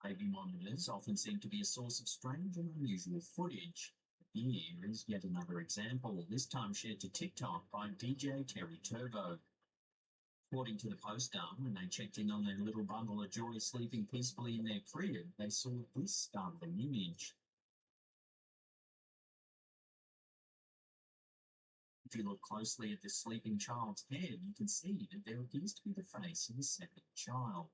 Baby monitors often seem to be a source of strange and unusual footage. Here is yet another example, this time shared to TikTok by DJ Terry Turbo. According to the poster, when they checked in on their little bundle of joy sleeping peacefully in their crib, they saw this startling image. If you look closely at the sleeping child's head, you can see that there appears to be the face of a second child.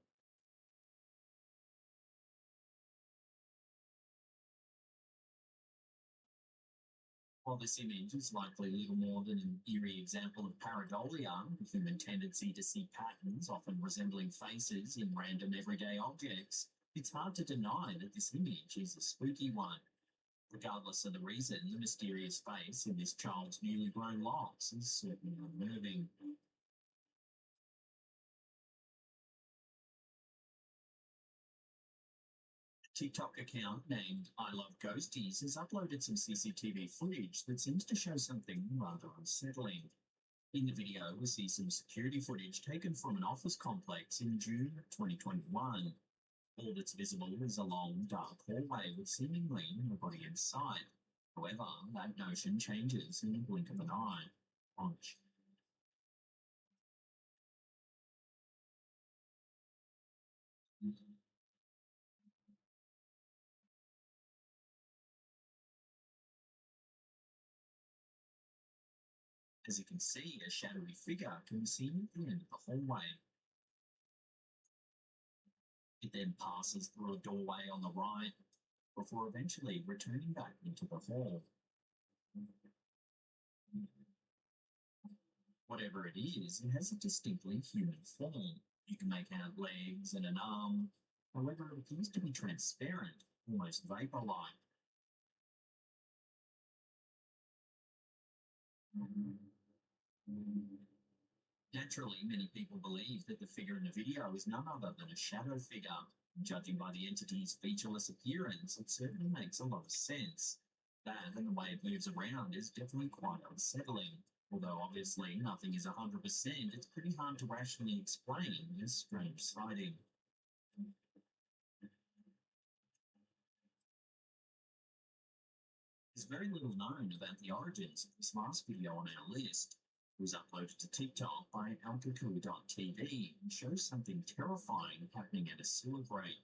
While this image is likely little more than an eerie example of pareidolia, the human tendency to see patterns, often resembling faces, in random everyday objects, it's hard to deny that this image is a spooky one. Regardless of the reason, the mysterious face in this child's newly grown locks is certainly unnerving. TikTok account named I Love Ghosties has uploaded some CCTV footage that seems to show something rather unsettling. In the video, we see some security footage taken from an office complex in June 2021. All that's visible is a long, dark hallway with seemingly nobody in sight. However, that notion changes in the blink of an eye. Watch. As you can see, a shadowy figure can be seen at the end of the hallway. It then passes through a doorway on the right, before eventually returning back into the hall. Whatever it is, it has a distinctly human form. You can make out legs and an arm. However, it appears to be transparent, almost vapor-like. Naturally, many people believe that the figure in the video is none other than a shadow figure. Judging by the entity's featureless appearance, it certainly makes a lot of sense. That and the way it moves around is definitely quite unsettling. Although obviously nothing is 100%, it's pretty hard to rationally explain this strange sighting. There's very little known about the origins of this last video on our list. It was uploaded to TikTok by alkaku.tv and shows something terrifying happening at a sewer grate.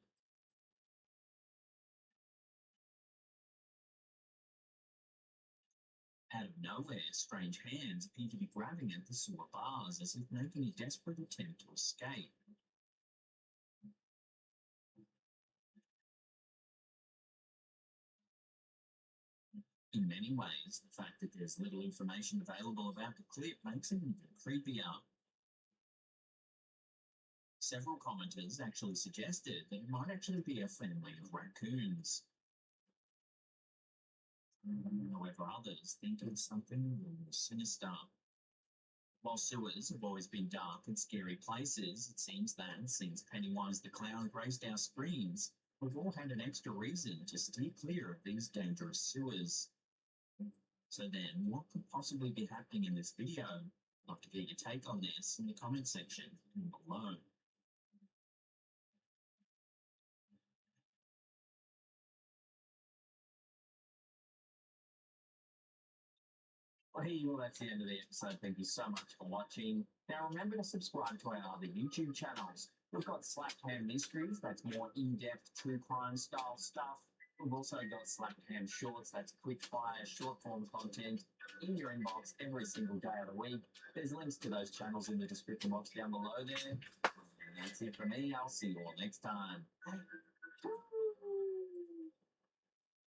Out of nowhere, strange hands appear to be grabbing at the sewer bars as if making a desperate attempt to escape. In many ways, the fact that there's little information available about the clip makes it even creepier. Several commenters actually suggested that it might actually be a family of raccoons. However, others think it's something more sinister. While sewers have always been dark and scary places, it seems that since Pennywise the Clown graced our screens, we've all had an extra reason to steer clear of these dangerous sewers. So then, what could possibly be happening in this video? I'd love to get your take on this in the comment section below. Well, here you are, that's the end of the episode. Thank you so much for watching. Now remember to subscribe to our other YouTube channels. We've got Slapcam Mysteries, that's more in-depth true crime style stuff. We've also got Slapcam Shorts, that's quick fire, short form content in your inbox every single day of the week. There's links to those channels in the description box down below there. And that's it from me. I'll see you all next time.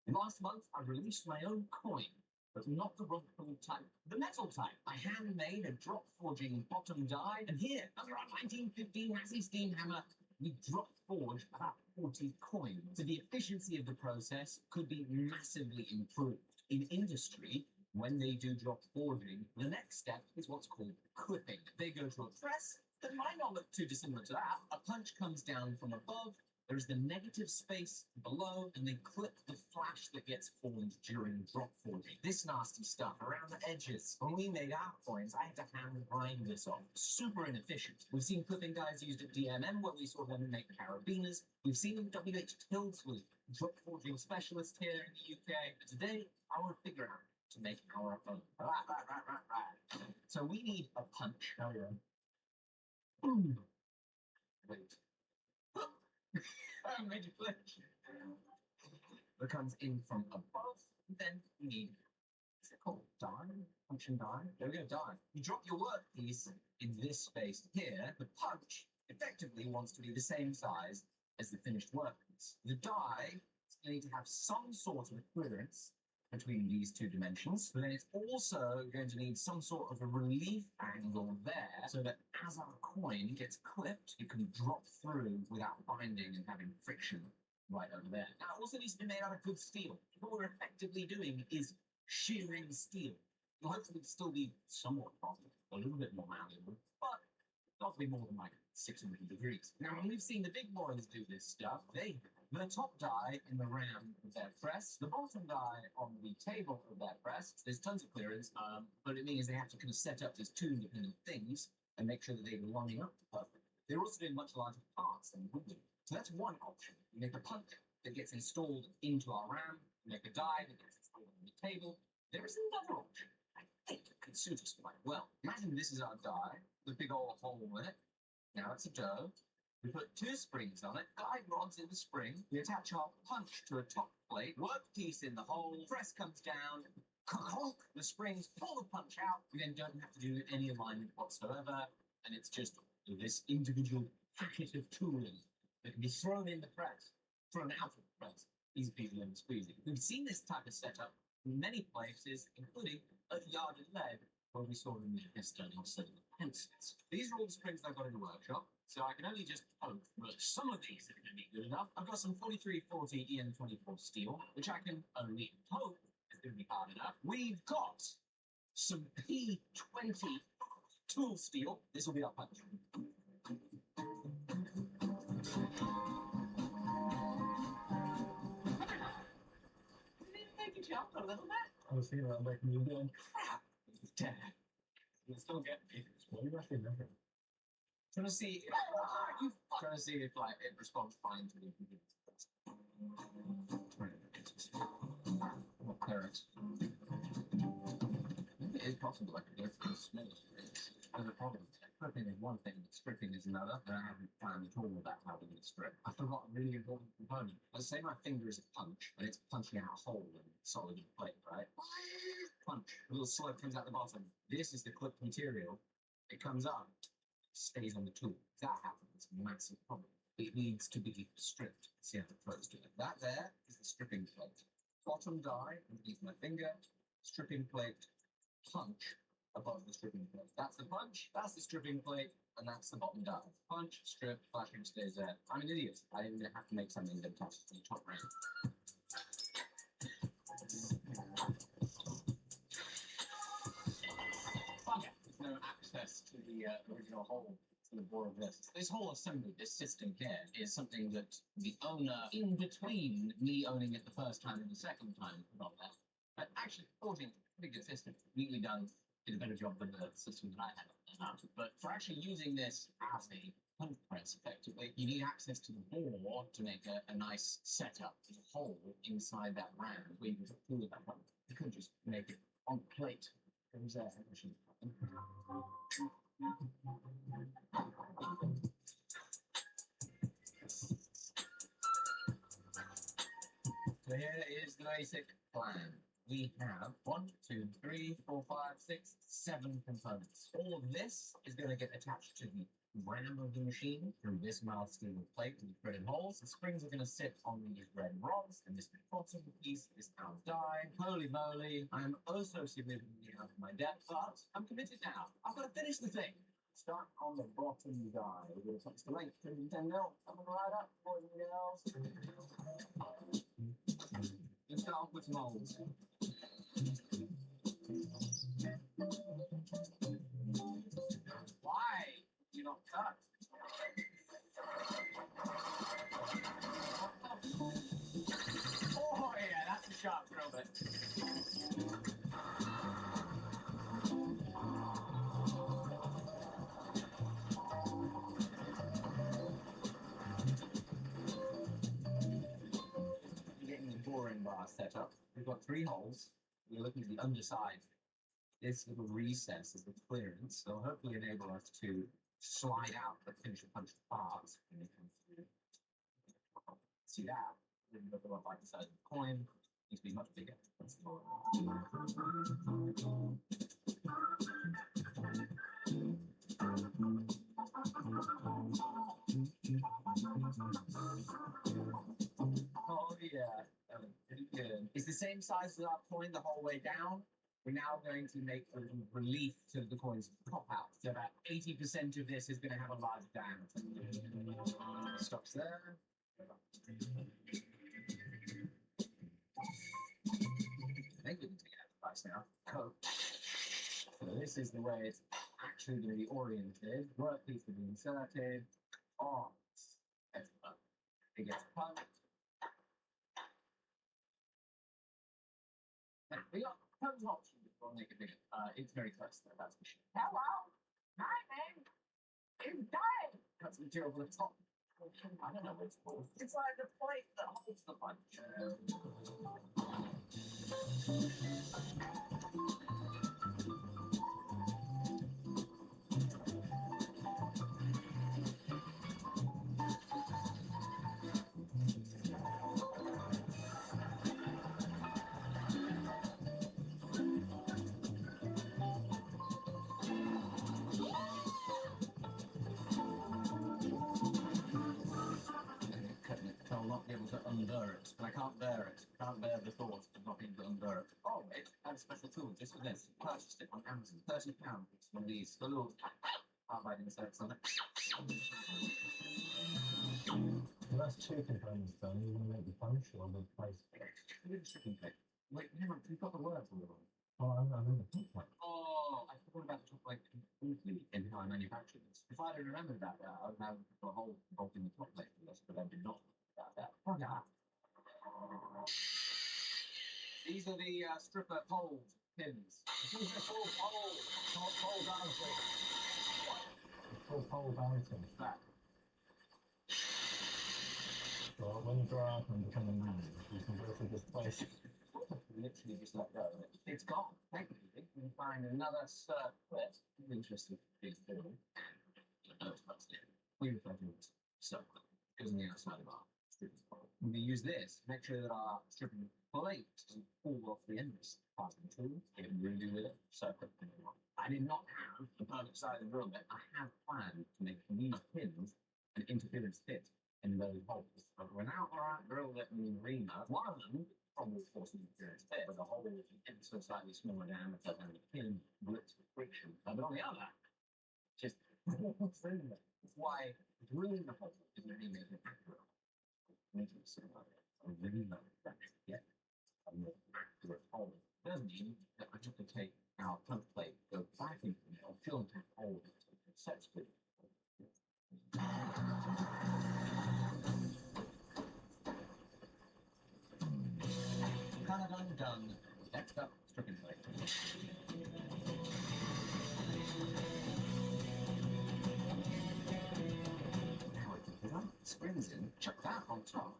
Last month, I released my own coin, but not the rock type, the metal type. I handmade a drop forging bottom die, and here, under our 1915 Massey steam hammer, we drop forged about 40 coins. So the efficiency of the process could be massively improved. In industry, when they do drop forging, the next step is what's called clipping. They go to a press that might not look too dissimilar to that. A punch comes down from above, there's the negative space below, and they clip the flash that gets formed during drop forging. This nasty stuff around the edges. When we made our coins, I had to hand grind this off. Super inefficient. We've seen clipping guys used at DMM where we saw them make carabiners. We've seen them at WH Tilsley, drop forging specialist here in the UK. But today, I want to figure out to make our own. Right. So we need a punch. Oh yeah. Boom. Wait. I made a flash. That comes in from above. Then we need, what's it called? Die. punch and die. There we go, die. You drop your workpiece in this space here. The punch effectively wants to be the same size as the finished workpiece. The die is going to need to have some sort of clearance between these two dimensions, but then it's also going to need some sort of a relief angle there so that as our coin gets clipped, it can drop through without binding and having friction right over there. Now, it also needs to be made out of good steel. What we're effectively doing is shearing steel. It'll hopefully still be somewhat profitable, a little bit more malleable, but not be more than like 600 degrees. Now, when we've seen the big boys do this stuff, they have the top die in the ram of their press, the bottom die on the table of their press. There's tons of clearance, but it means they have to kind of set up these two independent things and make sure that they're lining up perfectly. They're also doing much larger parts than we do. So that's one option. You make a punch that gets installed into our RAM, you make a die that gets installed on the table. There is another option. I think it could suit us quite well. Imagine this is our die, the big old hole in it. Now it's a dough. We put two springs on it, guide rods in the spring. We attach our punch to a top plate, workpiece in the hole, press comes down, honk, the springs pull the punch out. We then don't have to do any alignment whatsoever, and it's just this individual packet of tooling that can be thrown in the press, thrown out of the press, easy peasy lemon squeezy. We've seen this type of setup in many places, including at Yard and Lead, where we saw them make external cylinder pencils. These are all the springs I've got in the workshop, so I can only just hope that some of these are going to be good enough. I've got some 4340 EN24 steel, which I can only hope is going to be hard enough. We've got some P20 tool steel. This will be our punch. Make you jump a little bit. I was thinking about making you doing crap. Dad. You still get me. What are you actually making? Trying to see if like it responds fine to the what clearance. It is possible I could go for a small strip. There's a problem. Stripping is one thing, stripping is another, and I haven't found at all about how to strip. I forgot a really important component. Let's say my finger is a punch, and it's punching out a hole in solid plate, right? Punch. A little slug comes out the bottom. This is the clipped material. It comes up, stays on the tool. If that happens, massive problem. It needs to be stripped. See how the pros do it. That there is the stripping plate. Bottom die underneath my finger, stripping plate, punch above the stripping plate. That's the punch, that's the stripping plate, and that's the bottom die. Punch, strip, flashing stays there. I'm an idiot. I didn't have to make something that attaches to the top round. Bugger. There's no access to the original hole. The bore of this. This whole assembly, this system here, is something that the owner, in between me owning it the first time and the second time, put on there. But actually, forging, pretty good system. Neatly done. Did a better job than the system that I had on it. But for actually using this as a punch press, effectively, you need access to the bore to make a nice setup, a hole inside that round where you can pull that one. You could just make it on plate. It was there. So here is the basic plan. We have 1, 2, 3, 4, 5, 6, 7 components. All of this is going to get attached to the ram of the machine through this mild steel plate with threaded holes. The springs are going to sit on these red rods, and this bottom piece is our die. Holy moly, I'm also significantly out of my depth, but I'm committed now. I've got to finish the thing. Start on the bottom die. We're going to touch the length, 210 mil. Coming right up, boys and girls. Let's start with molds. Why do you not cut? Oh yeah, that's a sharp drill bit. Getting the boring bar set up. We've got 3 holes. We're looking at the underside. This little recess is the clearance, so hopefully enable us to slide out the finisher punch parts when it comes through. See that? Then look at like the size of the coin. Needs to be much bigger. That's the Yeah, pretty good. It's the same size as our coin the whole way down. We're now going to make a little relief to the coins pop out. So about 80% of this is going to have a large diameter. Stops there. I think we can take it out twice now. So this is the way it's actually going to be oriented. Workpiece will be inserted. Oh, excellent. It gets pumped. We got tons of options. We'll make it bigger. It's very close though, that's for sure. Hello, my name is Dave. Got some material for the top. I don't know what it's called. It's like the plate that holds the punch. I'll not be able to unbear it, but I can't bear it. Can't bear the thought of not being able to unbear it. Oh, wait, I have a special tool just for this. Purchased it on Amazon. £30. It's one of these little carbide inserts on it. Well, that's two components done. You're going to make the punch or the place? Stripping plate. Wait, hang on, you've got the word for it. Oh, I'm in the top plate. Oh, I forgot about the top plate completely in how I manufacture this. If I'd have remembered that, I would have a whole bolt in the top plate for this, but I did not. Oh, yeah. These are the stripper pole pins. These are full pole. Pole balancing. Full pole balancing. That. So when you grow up and become a man, you can go through this place. Literally just let go of it. It's gone. Thankfully, we can find another circlet. Interesting big thing. We refer to it as circlet. It goes on the outside of our stripping pole. We use this to make sure that our stripping plate doesn't fall off the end of this part of the tool. Get really with it. Circlet. I did not have the perfect size of drill bit. I had planned to make these pins an interference fit in those holes. But we're now drill bit in the arena. One of them probably forced an interference fit, but the hole is so slightly smaller diameter than the pin blitz with friction. But on the other, just what's in there? That's why drilling the hole is really making it accurate. I really know that. Yeah. I'm not through a hole. It doesn't mean that I have to take our punch plate, go back into the middle, fill into the hole, set screw. Kind of undone. Next up, stripping plate. Now I can put on springs in, chuck that on top.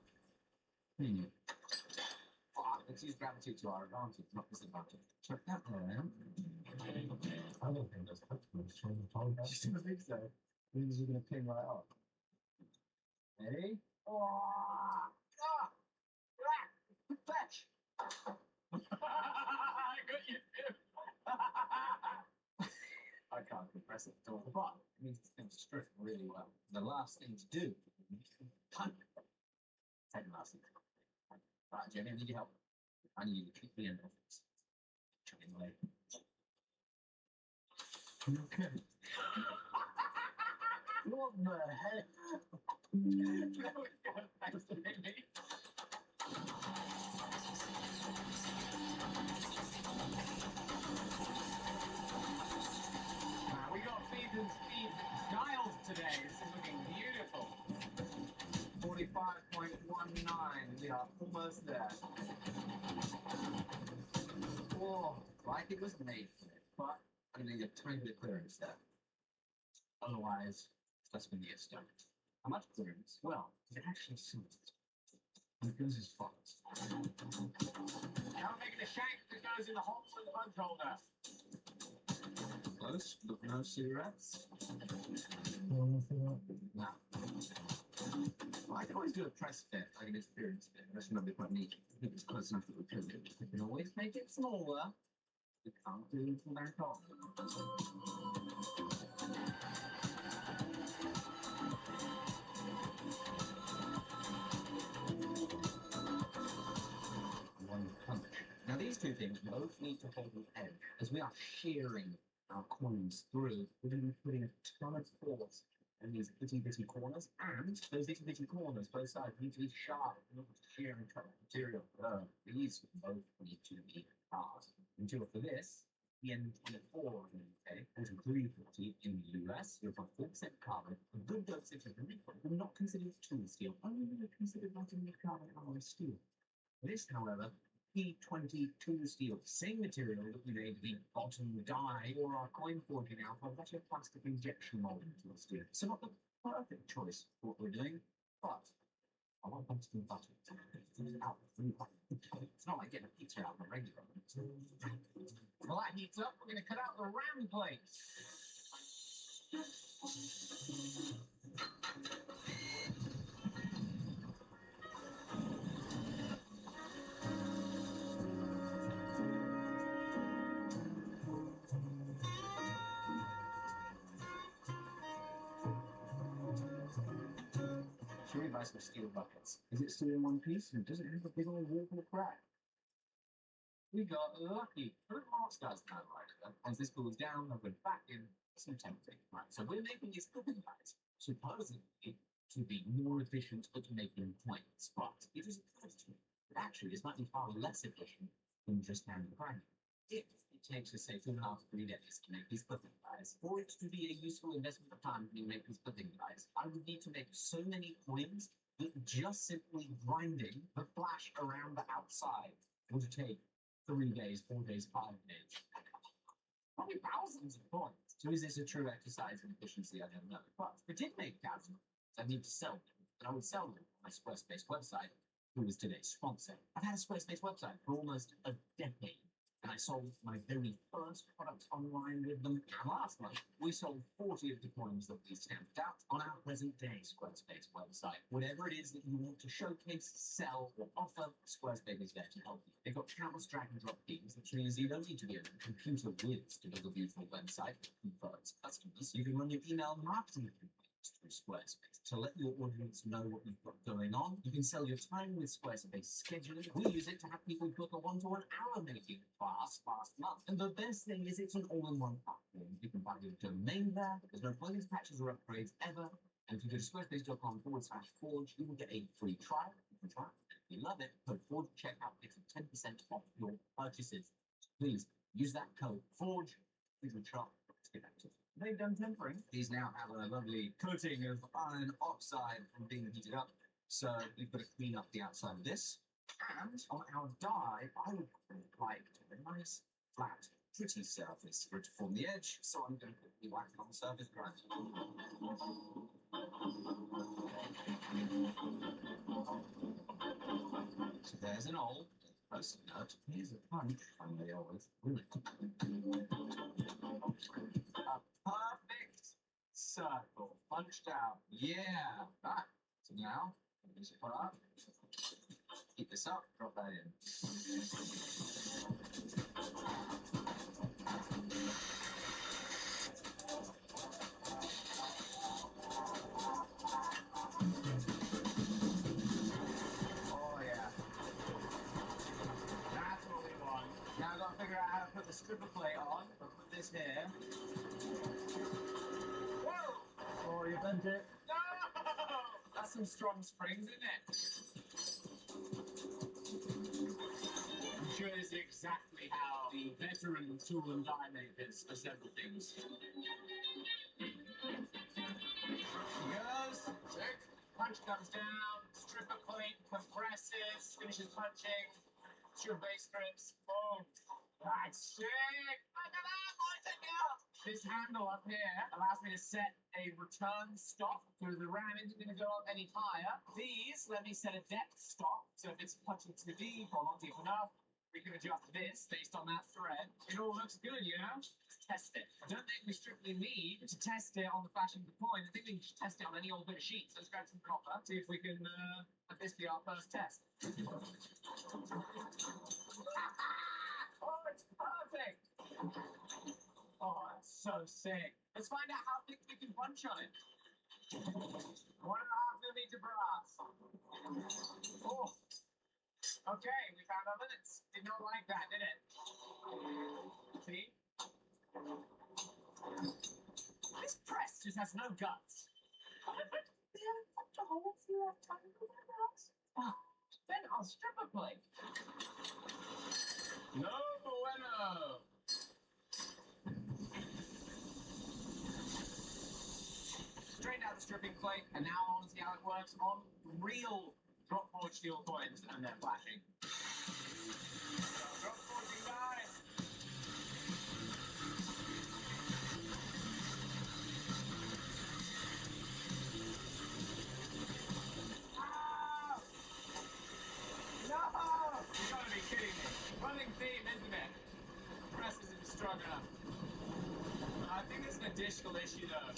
Let's use gravity to our advantage, not disadvantage. Chuck that there. I don't think that's helpful. It's trying to hold that. You don't think so? Means you're going to ping right up. Ready? Fetch! I got you. I can't compress it at all, but it means it's going to strip really well. The last thing to do is punch. Take the last thing. Right, Jenny, I need your help. I need you to kick the end off this. Chuck it in the leg. Okay. What the heck? That was good. Thanks to me. We got feeds and speed dials today. This is looking beautiful. 45.19. We are almost there. Oh, like it was made for it, but I'm going to need a tiny bit of clearance there. Otherwise, that's going to be a stunt. How much clearance? Well, it actually suits. It goes as follows. Now I'm making a shank that goes in the hole of the punch holder. Close, but no cigarettes. No. Well, I can always do a press fit, like an experience fit. That's going to be quite neat. I think it's close enough to the pyramid. I can always make it smaller. We can't do it from back off. These two things both need to hold the edge. As we are shearing our coins through, we're going to be putting a ton of force in these bitty corners, and those bitty corners, both sides, need to be sharp in order to shear and cut the material. These both need to be hard. Until for this, the N24 in the UK, 4340 in the US, you're about 4% carbon, a good dosage of nickel, but not considered tool steel, only considered like a carbon alloy steel. This, however, P22 steel, same material that we made the bottom die or our coin forging out of, that's a plastic injection molding tool steel. So not the perfect choice for what we're doing, but I want Bunsen butter. It's not like getting a pizza out of a regular oven. While that heats up, we're going to cut out the round plate. Should we buy some steel buckets? Is it still in one piece? And does it have a big old wall for the crack? We got lucky. But Mark's does that right. As this cools down, I'll go back in some tempting. Right, so we're making these cooking guys supposedly to be more efficient at making coins, but it is it actually is slightly far less efficient than just hand grinding. If it takes us, say, 2.5 to 3 days to make these cooking guys, for it to be a useful investment of time to make these cooking guys, I would need to make so many coins that just simply grinding the flash around the outside would take 3 days, 4 days, 5 days. Probably thousands of coins. So is this a true exercise in efficiency? I don't know. But if I did make thousands, I need to sell them. And I would sell them on my Squarespace website, who is today's sponsor. I've had a Squarespace website for almost a decade. And I sold my very first product online with them. And last month, we sold 40 of the coins that we stamped out on our present-day Squarespace website. Whatever it is that you want to showcase, sell, or offer, Squarespace is there to help you. They've got countless drag-and-drop themes, which means you don't need to be a computer whiz to build a beautiful website that converts customers. You can run your email marketing campaigns through Squarespace to let your audience know what you've got going on. You can sell your time with Squarespace scheduling. We use it to have people book a one-to-one hour making fast month. And the best thing is it's an all-in-one platform. You can buy your domain there. There's no plugins, patches, or upgrades ever. And if you go to squarespace.com/forge, you will get a free trial. You can try it. If you love it, code FORGE checkout gets you 10% off your purchases. Please use that code FORGE. Leave a chart. Let's get back to it. They've done tempering. These now have a lovely coating of iron oxide from being heated up. So we've got to clean up the outside of this. And on our die, I would like a nice, flat, pretty surface for it to form the edge. So I'm going to quickly whack it on the surface grind. So there's an old post-it note. Here's a punch. I'm the always. A perfect circle punched out. Yeah. Right. So now, this part. Keep this up. Drop that in. Put the stripper plate on, I'll put this here. Whoa! Oh, you bent it. No! That's some strong springs, isn't it? I'm sure this is exactly how the veteran tool and die makers assemble things. Here goes. Check. Punch comes down, stripper plate compresses, finishes punching, your base strips, boom. That's sick! Look at that! This handle up here allows me to set a return stop, so the ram isn't going to go up any higher. These let me set a depth stop, so if it's punching too deep or not deep enough, we can adjust this based on that thread. It all looks good, you know? Let's test it. I don't think we strictly need to test it on the flashing the coin. I think we can just test it on any old bit of sheet. So let's grab some copper, see if we can have this be our first test. Oh, it's perfect! Oh, it's so sick. Let's find out how thick we can punch on it. 1.5 millimeter brass. Oh, Okay, we found our limits. Did not like that, did it? See? This press just has no guts. Then I'll strip a plate. No bueno. Straight out the stripping plate, and now I want to see how it works on real drop forged steel coins and they're flashing. So, drop forging guys. Ah! No! You gotta be kidding me. Running theme, isn't it? Press isn't strong enough. I think there's an additional issue though.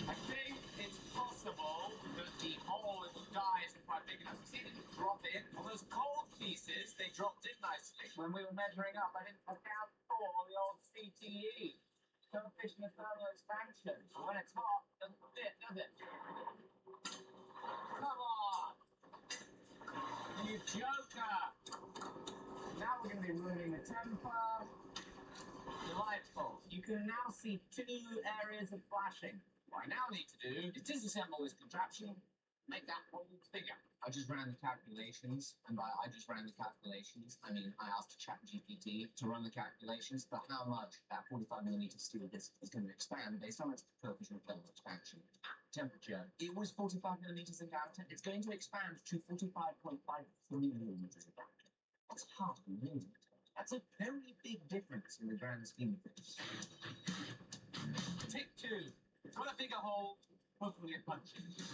I think it's possible that the hole in the die isn't quite big enough. You see, it didn't drop in. Well, those cold pieces, they dropped in nicely. When we were measuring up, I didn't account for the old CTE. Coefficient of thermal expansion. So when it's hot, it doesn't fit, does it? Come on! You joker! Now we're going to be ruining the temper. Delightful. You can now see two areas of flashing. What I now need to do is disassemble this contraption, make that hole bigger. I just ran the calculations, and by I just ran the calculations, I mean I asked ChatGPT to run the calculations for how much that 45mm steel disc is going to expand based on its coefficient of thermal expansion. Temperature, it was 45mm in diameter. It's going to expand to 45.53 millimeters in diameter. That's half a millimeter. That's a very big difference in the grand scheme of things. Take two. Put a bigger hole, hopefully it punches. It's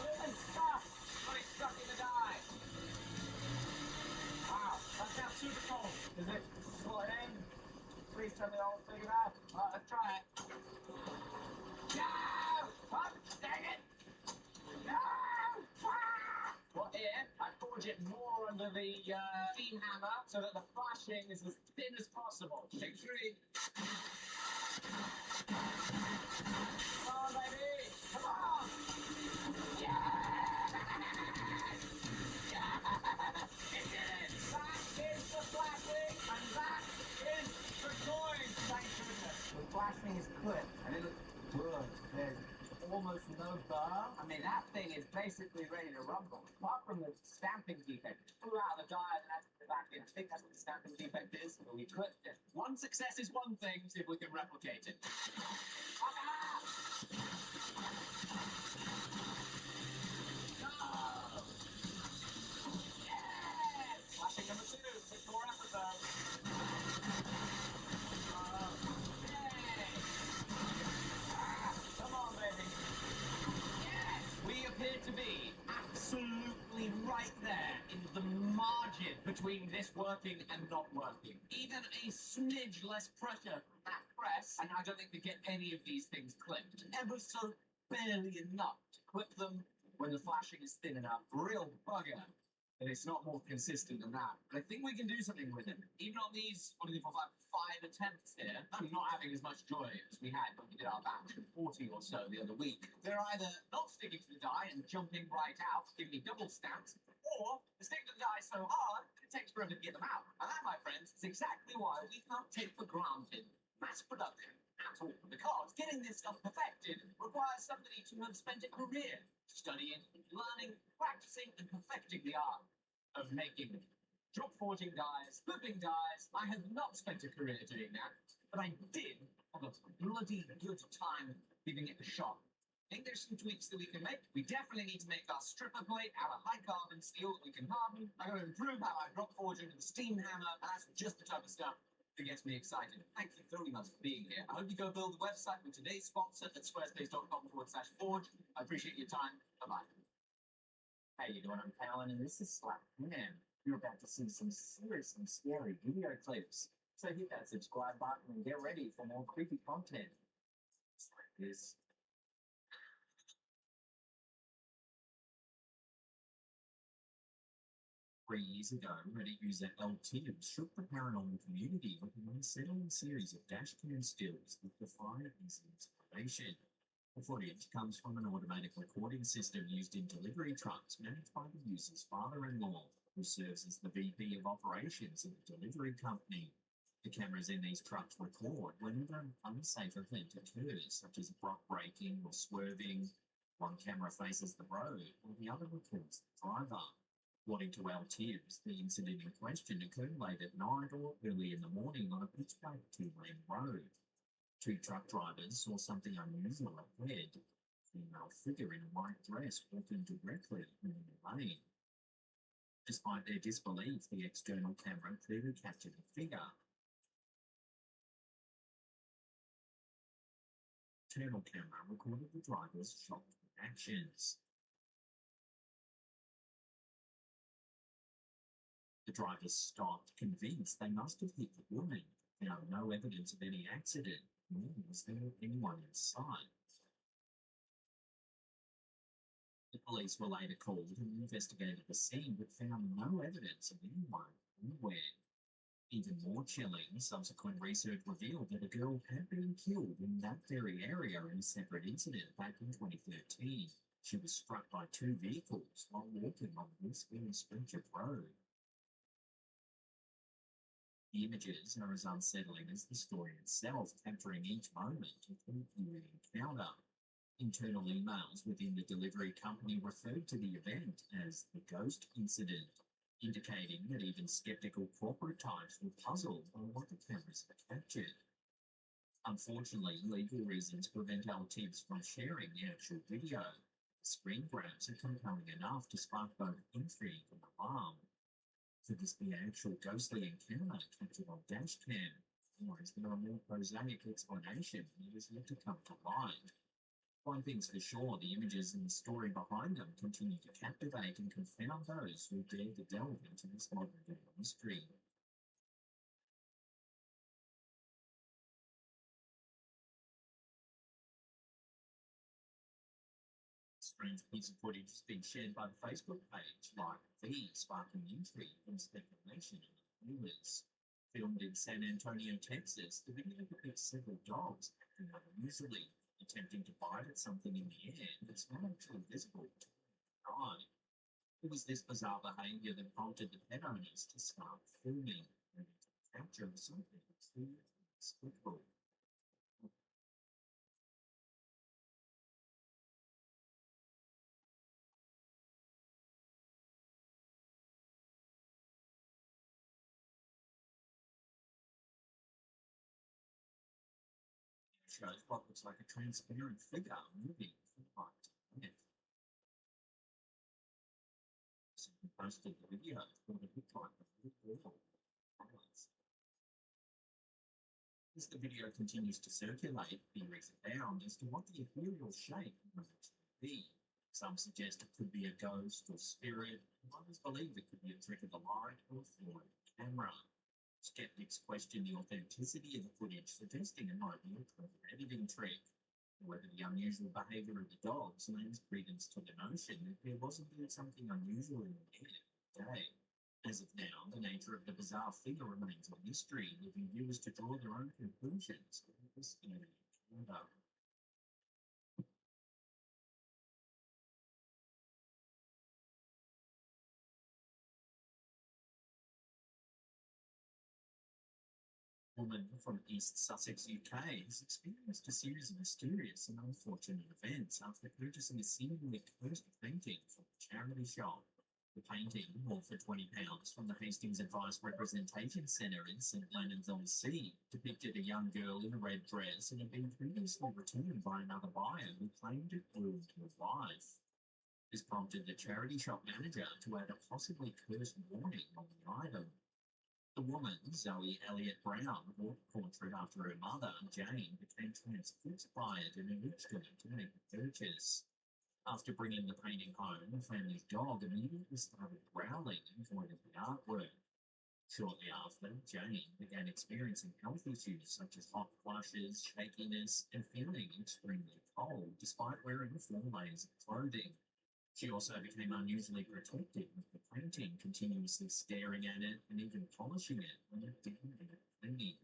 really stuck! Got it stuck in the die! Wow, that sounds super cold. Is it pull it in? Please tell me all figured out. Let's try it. No! Oh, dang it! No! Well, here, I forge it more under the steam hammer so that the flashing is as thin as possible. Take three. Come on, baby! Come on! Yes! Yes! It did it! That is the flashing, and that is the coin! Thank goodness. The flashing is clipped, and it looks good. There's almost no burr. I mean, that thing is basically ready to rumble. Apart from the stamping defect, it flew out of the die and had to go back in. I think that's what the stamping defect is, but we clipped it. One success is one thing, see if we can replicate it. No! Yes! Flashing number two. Took more effort though. Yay! Come on, baby. Yes! We appear to be absolutely right there in the margin between this working and not working. Even a smidge less pressure from that press, and I don't think we get any of these things clipped. Ever so barely enough to clip them when the flashing is thin enough. Real bugger. And it's not more consistent than that. But I think we can do something with it. Even on these, what are they for, like 5 attempts here, I'm not having as much joy as we had when we did our batch of 40 or so the other week. They're either not sticking to the die and jumping right out, giving me double stamps, or they stick to the die so hard, it takes forever to get them out. And that, my friends, is exactly why we can't take for granted mass production at all. Because getting this stuff perfected requires somebody to have spent a career studying, learning, practicing, and perfecting the art of making them. Drop forging dies, flipping dies. I have not spent a career doing that, but I did have a bloody good time giving it a shot. I think there's some tweaks that we can make. We definitely need to make our stripper plate out of high carbon steel that we can harden. I'm going to improve how I drop forge into the steam hammer, and that's just the type of stuff that gets me excited. Thank you very much for being here. I hope you go build the website with today's sponsor at squarespace.com/forge. I appreciate your time. Bye-bye. How you doing? I'm Callan, and this is Slack. Man, you're about to see some seriously scary video clips. So hit that subscribe button and get ready for more creepy content. It's like this. 3 years ago, Reddit user LT shook the paranormal community with an unsettling series of dashcam stills that defy his inspiration. The footage comes from an automatic recording system used in delivery trucks managed by the user's father-in-law, who serves as the VP of operations of the delivery company. The cameras in these trucks record whenever an unsafe event occurs, such as abrupt braking or swerving. One camera faces the road, while the other records the driver. According to Al Tibbs, the incident in question occurred late at night or early in the morning on a pitch-black two-lane road. Two truck drivers saw something unusual ahead. A female figure in a white dress walking directly in the lane. Despite their disbelief, the external camera clearly captured the figure. The internal camera recorded the driver's shocked reactions. The drivers stopped, convinced they must have hit the woman. Found no evidence of any accident, nor was there anyone in sight. The police were later called and investigated the scene, but found no evidence of anyone anywhere. Even more chilling, subsequent research revealed that a girl had been killed in that very area in a separate incident back in 2013. She was struck by two vehicles while walking on this very stretch of road. The images are as unsettling as the story itself, capturing each moment of the eerie encounter. Internal emails within the delivery company referred to the event as the ghost incident, indicating that even skeptical corporate types were puzzled by what the cameras had captured. Unfortunately, legal reasons prevent Al Tibbs from sharing the actual video. The screen grabs are compelling enough to spark both intrigue and alarm. Could this be an actual ghostly encounter captured on dashcam, or is there a more prosaic explanation that is yet to come to light? One thing's for sure, the images and the story behind them continue to captivate and confound those who dare to delve into this modern-day mystery. Strange piece of footage has been shared by the Facebook page, like these, sparking intrigue and speculation in the viewers. Filmed in San Antonio, Texas, the video depicts several dogs acting unusually, attempting to bite at something in the air that's not actually visible to the eye. It was this bizarre behaviour that prompted the pet owners to start filming and to capture something truly inexplicable. Shows what looks like a transparent figure moving from right to left. Someone posted the video for the look like a little girl. As the video continues to circulate, theories abound as to what the ethereal shape might actually be. Some suggest it could be a ghost or spirit, and others believe it could be a trick of the light or a flaw of the camera. Skeptics question the authenticity of the footage, suggesting it might be a clever editing trick. Whether the unusual behaviour of the dogs lends credence to the notion that there was indeed something unusual in the air that day. As of now, the nature of the bizarre figure remains a mystery, leaving viewers to draw their own conclusions about this eerie encounter. Woman from East Sussex, UK, has experienced a series of mysterious and unfortunate events after purchasing a seemingly cursed painting from a charity shop. The painting, bought for £20 from the Hastings Advice Representation Centre in St Leonards-on-Sea, depicted a young girl in a red dress and had been previously returned by another buyer who claimed it ruined her life. This prompted the charity shop manager to add a possibly cursed warning on the item. The woman, Zoe Elliott Brown, bought the portrait after her mother, Jane, became transfixed by it and urged her to make the purchase. After bringing the painting home, the family's dog immediately started growling and avoided the artwork. Shortly after, Jane began experiencing health issues such as hot flushes, shakiness, and feeling extremely cold despite wearing full layers of clothing. She also became unusually protective of the painting, continuously staring at it and even polishing it when it didn't need cleaning.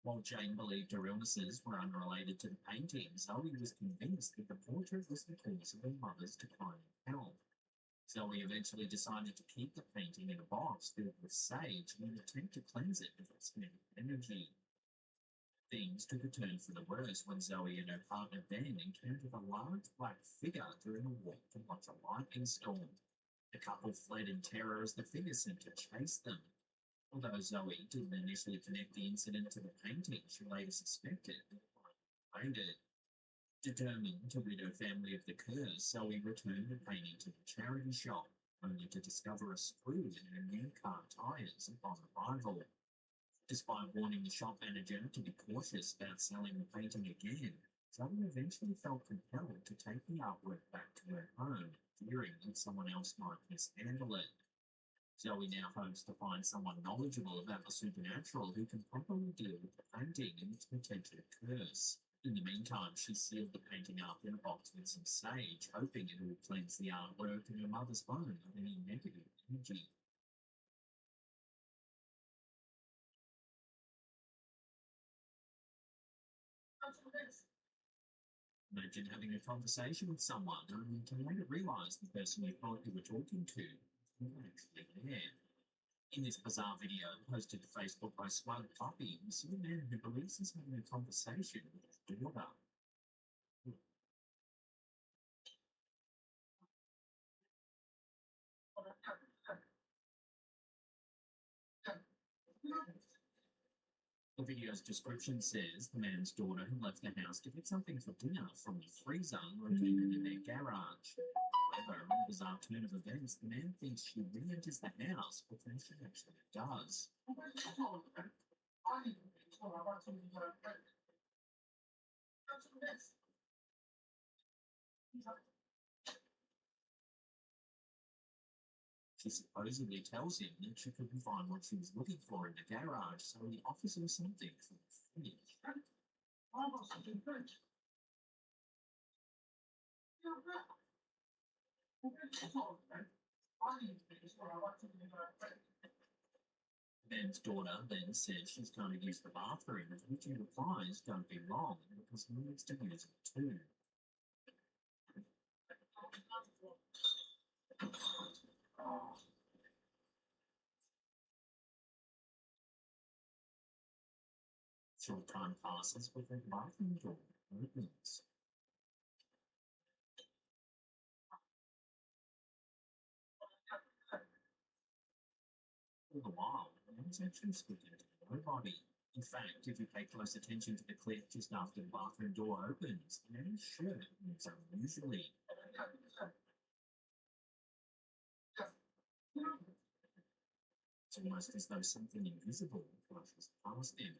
While Jane believed her illnesses were unrelated to the painting, Zoe was convinced that the portrait was the cause of her mother's declining health. Zoe eventually decided to keep the painting in a box filled with sage in an attempt to cleanse it of its negative energy. Things took a turn for the worse when Zoe and her partner Ben encountered a large black figure during a walk towards a lightning storm. The couple fled in terror as the figure seemed to chase them. Although Zoe didn't initially connect the incident to the painting, she later suspected it behind it. Determined to rid her family of the curse, Zoe returned the painting to the charity shop, only to discover a screw in her new car tyres upon arrival. Despite warning the shop manager to be cautious about selling the painting again, Zoe eventually felt compelled to take the artwork back to her home, fearing that someone else might mishandle it. Zoe now hopes to find someone knowledgeable about the supernatural who can properly deal with the painting and its potential curse. In the meantime, she sealed the painting up in a box with some sage, hoping it would cleanse the artwork and her mother's home of any negative energy. Imagine having a conversation with someone only to later realise the person you thought you were talking to wasn't actually there. In this bizarre video posted to Facebook by Swag Puppy, we see a man who believes he's having a conversation with his daughter. The video's description says the man's daughter who left the house to get something for dinner from the freezer located in their garage. However, in a bizarre turn of events, the man thinks she re-enters the house before she actually does. She supposedly tells him that she couldn't find what she was looking for in the garage, so he offers her something from the fridge. Ben's daughter then says she's going to use the bathroom, to which he replies, "Don't be wrong, because he needs to use it too." Short time passes before the bathroom door opens. All the while, the man's actually speaking to nobody. In fact, if you pay close attention to the clip just after the bathroom door opens, the man's shirt moves unusually. It's almost as though something invisible flashes past him.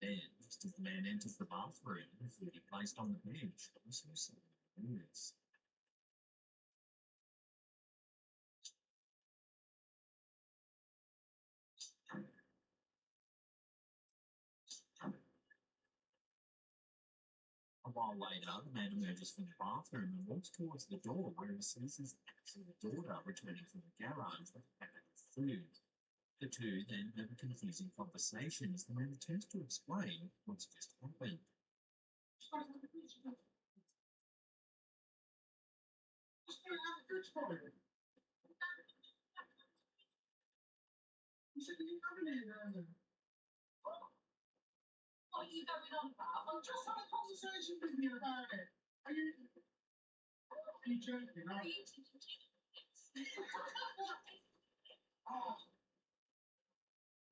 Then, just as the man enters the bathroom, the food he placed on the bench also suddenly moves. A while later, the man emerges from the bathroom and walks towards the door where he sees his actual daughter returning from the garage with a packet of food. The two then have a confusing conversation as the man attempts to explain what's just happened. What are you going on about? I'm just having a conversation with you about it. Are you joking? Are you Oh.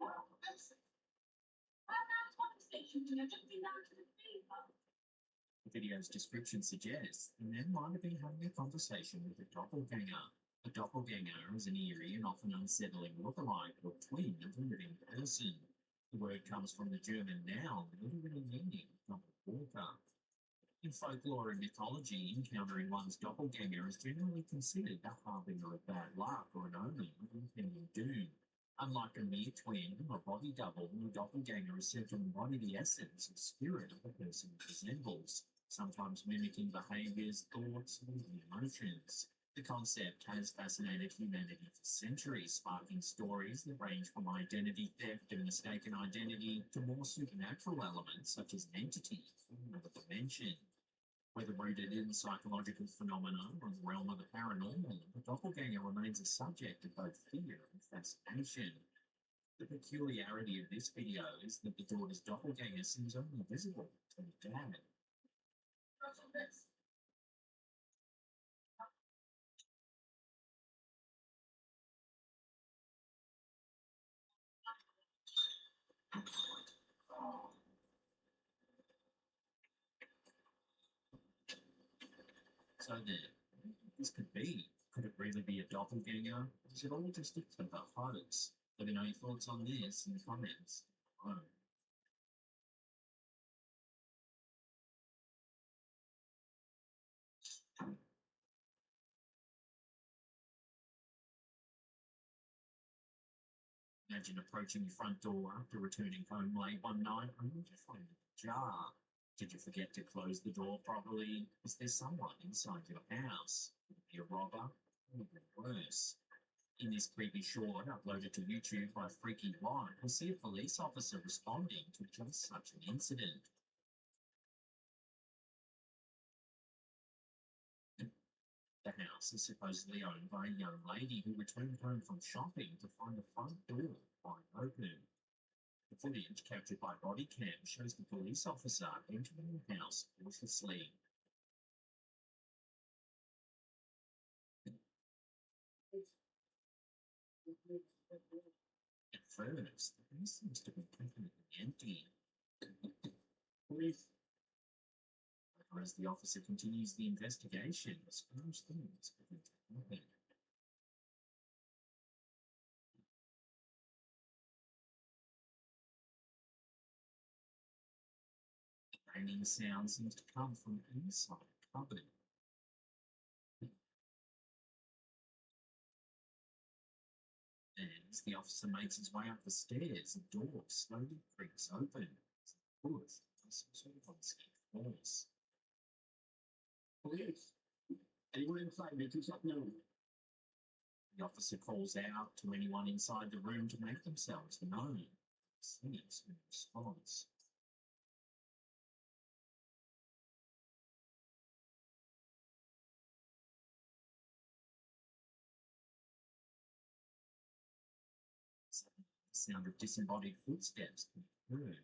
Well, listen. Have that conversation with you. Just be down to the paper. The video's description suggests the man might have been having a conversation with a doppelganger. A doppelganger is an eerie and often unsettling lookalike or twin of a living person. The word comes from the German noun, literally meaning doppelganger. In folklore and mythology, encountering one's doppelganger is generally considered a harbinger of bad luck or an omen of impending doom. Unlike a mere twin or body double, a doppelganger is said to embody the essence or spirit of the person it resembles, sometimes mimicking behaviours, thoughts, and emotions. The concept has fascinated humanity for centuries, sparking stories that range from identity theft and mistaken identity to more supernatural elements such as an entity from another dimension. Whether rooted in psychological phenomena or the realm of the paranormal, the doppelganger remains a subject of both fear and fascination. The peculiarity of this video is that the daughter's doppelganger seems only visible to the dad. So then, this could be? Could it really be a doppelganger? Or is it all just a clever hoax? Let me know your thoughts on this in the comments. Oh. Imagine approaching your front door after returning home late one night only to find it ajar. Did you forget to close the door properly? Is there someone inside your house? Could it be a robber? Or even worse. In this creepy short uploaded to YouTube by Freaky One, we see a police officer responding to just such an incident. The house is supposedly owned by a young lady who returned home from shopping to find the front door wide open. The footage captured by body cam shows the police officer entering the house cautiously. At first, the house seems to be completely empty. Police. As the officer continues the investigation, strange things begin to happen. The banging sound seems to come from inside the cupboard. And as the officer makes his way up the stairs, the door slowly creaks open as it pulls some sort of unseen force. Police. Anyone inside make yourself known. The officer calls out to anyone inside the room to make themselves known. Sneaks in response. The sound of disembodied footsteps can be heard.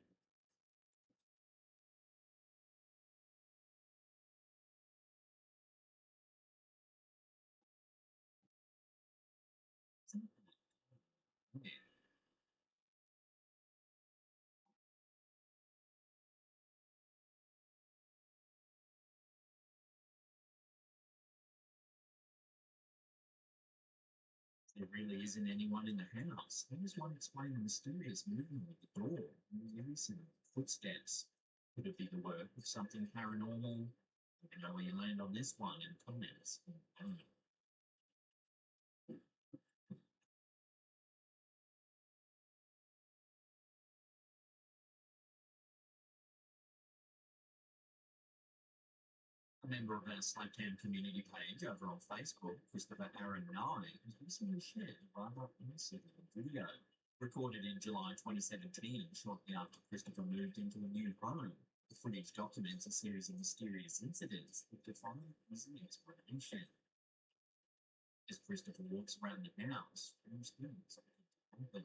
There really isn't anyone in the house. How does one explain the mysterious movement of the door and the recent footsteps? Could it be the work of something paranormal? Let me know where you land on this one in the comments. A member of our Slowtown community page over on Facebook, Christopher Aaron Nye, has recently shared a rather unsettling video recorded in July 2017, shortly after Christopher moved into a new home. The footage documents a series of mysterious incidents that defy easy explanation. As Christopher walks around the house, strange things happen.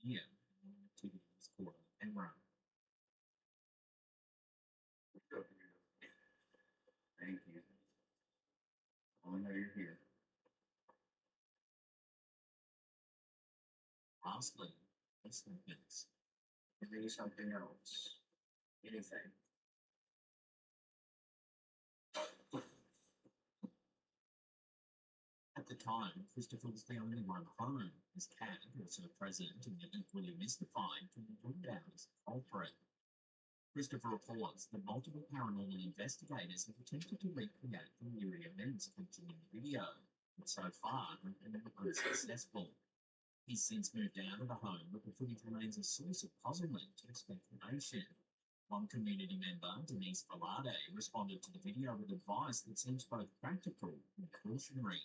Yeah, activities for and run. Thank you. I know you're here. Lastly, this sentence. Maybe something else. Anything. At the time, Christopher was the only one home. His cat, also present and equally mystified, to ruled out as a culprit. Christopher reports that multiple paranormal investigators have attempted to recreate the eerie events featured in the video, but so far have been unsuccessful. He's since moved out of the home, but the footage remains a source of puzzlement and speculation. One community member, Denise Valade, responded to the video with advice that seems both practical and cautionary.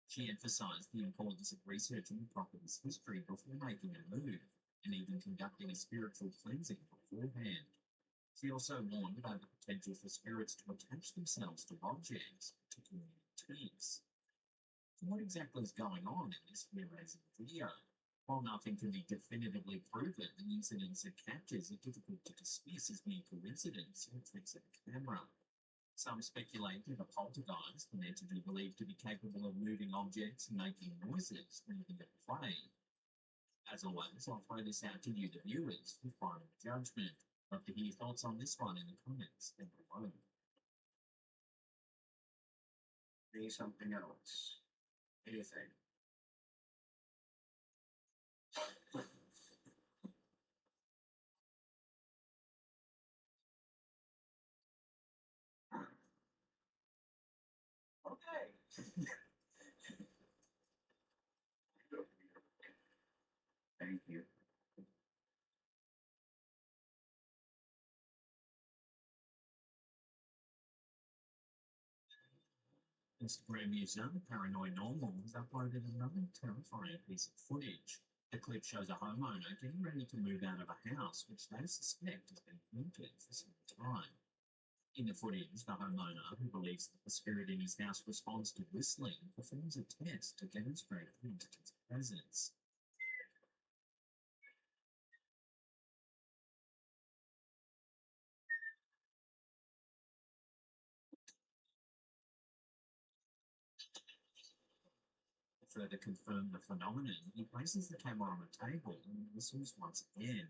She emphasised the importance of researching the property's history before making a move, and even conducting a spiritual cleansing beforehand. She also warned about the potential for spirits to attach themselves to objects, particularly antiques. So what exactly is going on in this hair-raising video? While nothing can be definitively proven, the incidents it captures are difficult to dismiss as mere coincidence or tricks of the camera. Some speculate that a poltergeist, an entity believed to be capable of moving objects and making noises, may be at play. As always, I'll throw this out to you, the viewers, for final judgment. Love to hear your thoughts on this one in the comments down below. Need something else. Anything. Okay. Thank you. Instagram user Paranoid Normal has uploaded another terrifying piece of footage. The clip shows a homeowner getting ready to move out of a house which they suspect has been haunted for some time. In the footage, the homeowner, who believes that the spirit in his house responds to whistling, performs a test to demonstrate the entity's presence. To further confirm the phenomenon, he places the camera on a table and whistles once again.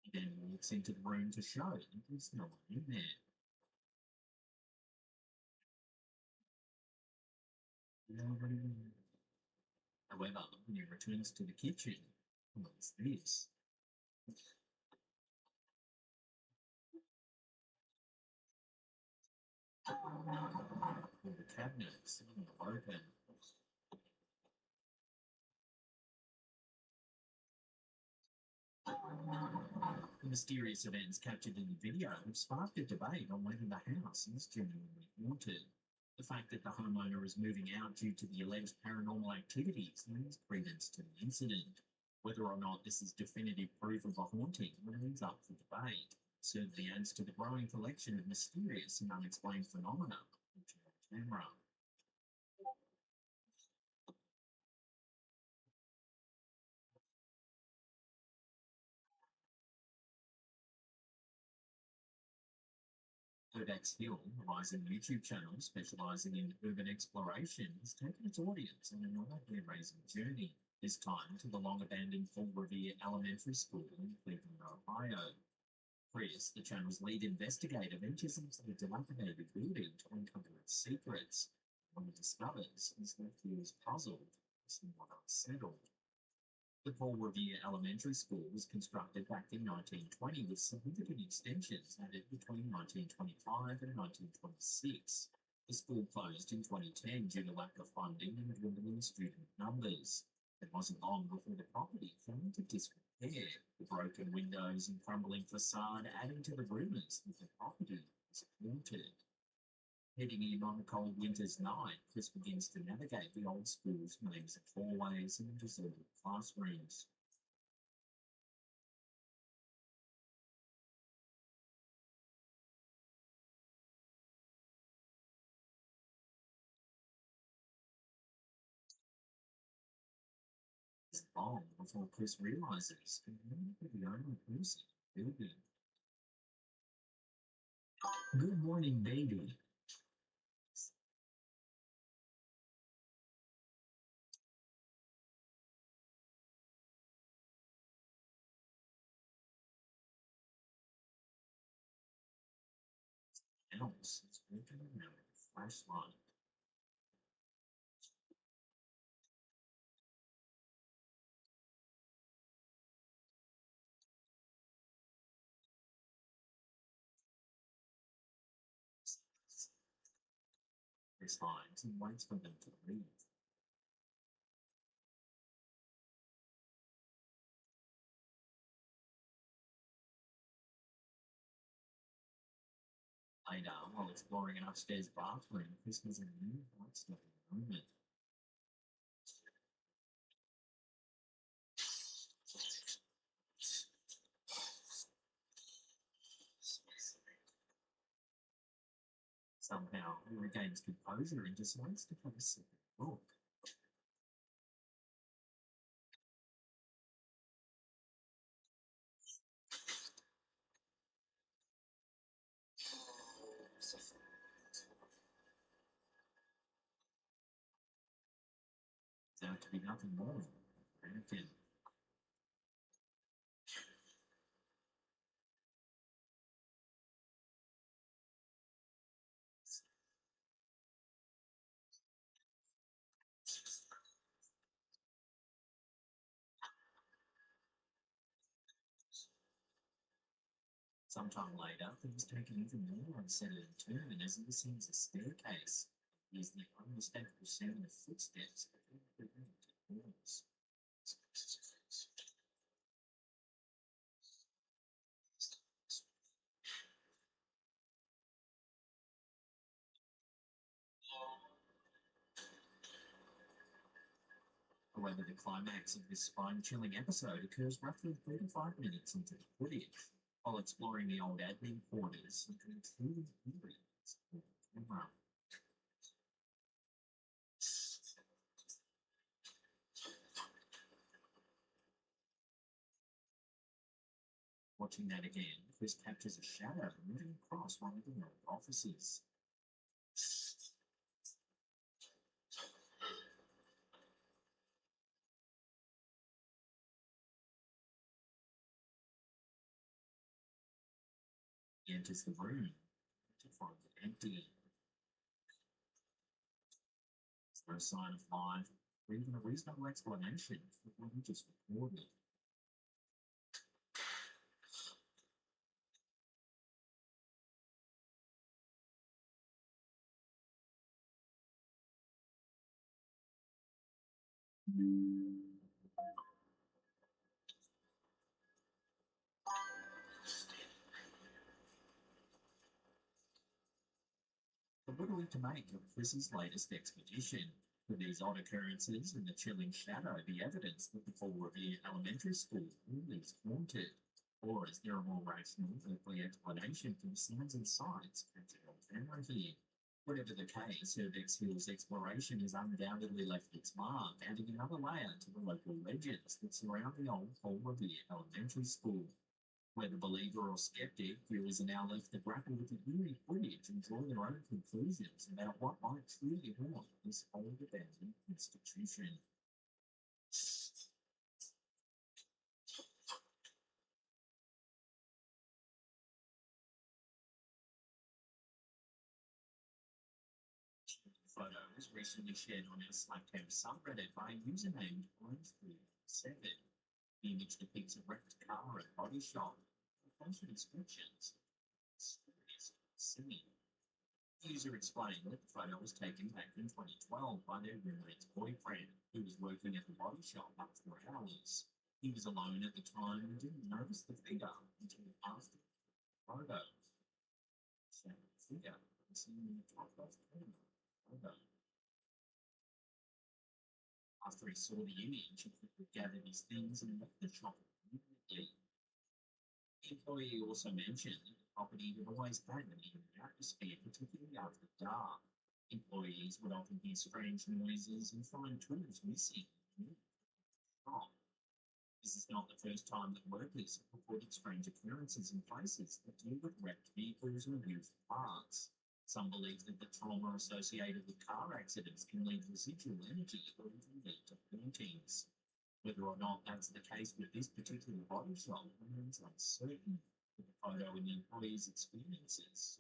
He then walks into the room to show that there's no one in there. However, when he returns to the kitchen, what's this? All the cabinets are open. The mysterious events captured in the video have sparked a debate on whether the house is genuinely haunted. The fact that the homeowner is moving out due to the alleged paranormal activities lends credence to the incident. Whether or not this is definitive proof of a haunting remains up for debate. Certainly adds to the growing collection of mysterious and unexplained phenomena featured on camera. Codex Hill, a rising YouTube channel specializing in urban exploration, has taken its audience on another hair-raising journey, this time to the long-abandoned Paul Revere Elementary School in Cleveland, Ohio. Chris, the channel's lead investigator, ventures into the dilapidated building to uncover its secrets. What he discovers is that he is puzzled, somewhat unsettled. The Paul Revere Elementary School was constructed back in 1920 with significant extensions added between 1925 and 1926. The school closed in 2010 due to lack of funding and dwindling student numbers. It wasn't long before the property fell into disrepair, the broken windows and crumbling facade adding to the rumours that the property was haunted. Heading in on a cold winter's night, Chris begins to navigate the old school's maze of hallways and deserted classrooms. It's long before Chris realizes he may be the only person in the building. Good morning, baby. Else is working around with a flashlight. various hives and waits for them to leave. Later, while exploring an upstairs bathroom, Chris has a new heart-stopping moment. Somehow, he regains composure and decides to have a second look. It's out to be nothing more than Anakin. Sometime later, things take an even more unsettling turn as he ascends a staircase. Hears the unmistakable sound of footsteps and the walls. However, the climax of this spine-chilling episode occurs roughly 35 minutes into the footage. While exploring the old admin quarters, you can truly hear it. Camera. Watching that again, Chris captures a shadow moving across one of the old offices. He enters the room to find it empty. There's no sign of life or even a reasonable explanation for what he just recorded. But what are we to make of Chris's latest expedition? Are these odd occurrences and the chilling shadow the evidence that the Fall Revere Elementary School really is haunted? Or is there a more rational, earthly explanation for the sounds and sights captured on camera here? Whatever the case, Urbex Hill's exploration has undoubtedly left its mark, adding another layer to the local legends that surround the old Fall Revere Elementary School. Whether believer or skeptic, viewers are now left to grapple with the eerie footage and draw their own conclusions about what might truly haunt this old abandoned institution. Photo was recently shared on our Slackcam subreddit by a user named Orange7. The image depicts a wrecked car at body shop. Closer inspections, serious singing. The user explained that the photo was taken back in 2012 by their roommate's boyfriend, who was working at the body shop after hours. He was alone at the time and didn't notice the figure until after the photo. So the figure was seen in the top left corner of the photo. After he saw the image, he gathered his things and left the shop immediately. The employee also mentioned that the property had always had an eerie atmosphere, particularly after dark. Employees would often hear strange noises and find tools missing. This is not the first time that workers have reported strange occurrences in places that deal with wrecked vehicles or used parts. Some believe that the trauma associated with car accidents can leave residual energy or even lead to hauntings. Whether or not that's the case with this particular body shop remains uncertain, but the photo and the employee's experiences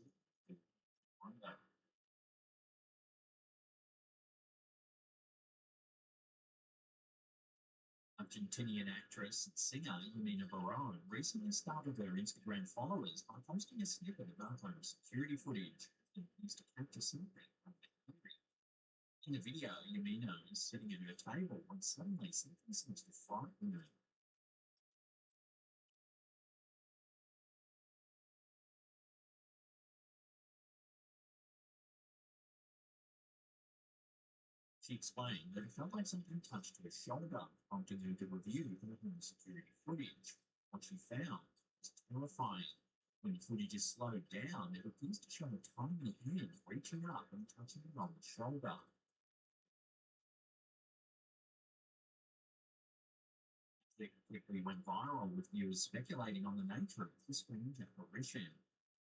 wonder. Argentinian actress and singer Yamina Barone recently started her Instagram followers by posting a snippet of her home security footage and used to capture something from the In the video, Yamino is sitting at her table when suddenly something seems to frighten her. She explained that it felt like something touched her shoulder, prompting her to review her home security footage. What she found was terrifying. When the footage is slowed down, it appears to show a tiny hand reaching up and touching her on the shoulder. It quickly went viral, with viewers speculating on the nature of the strange apparition.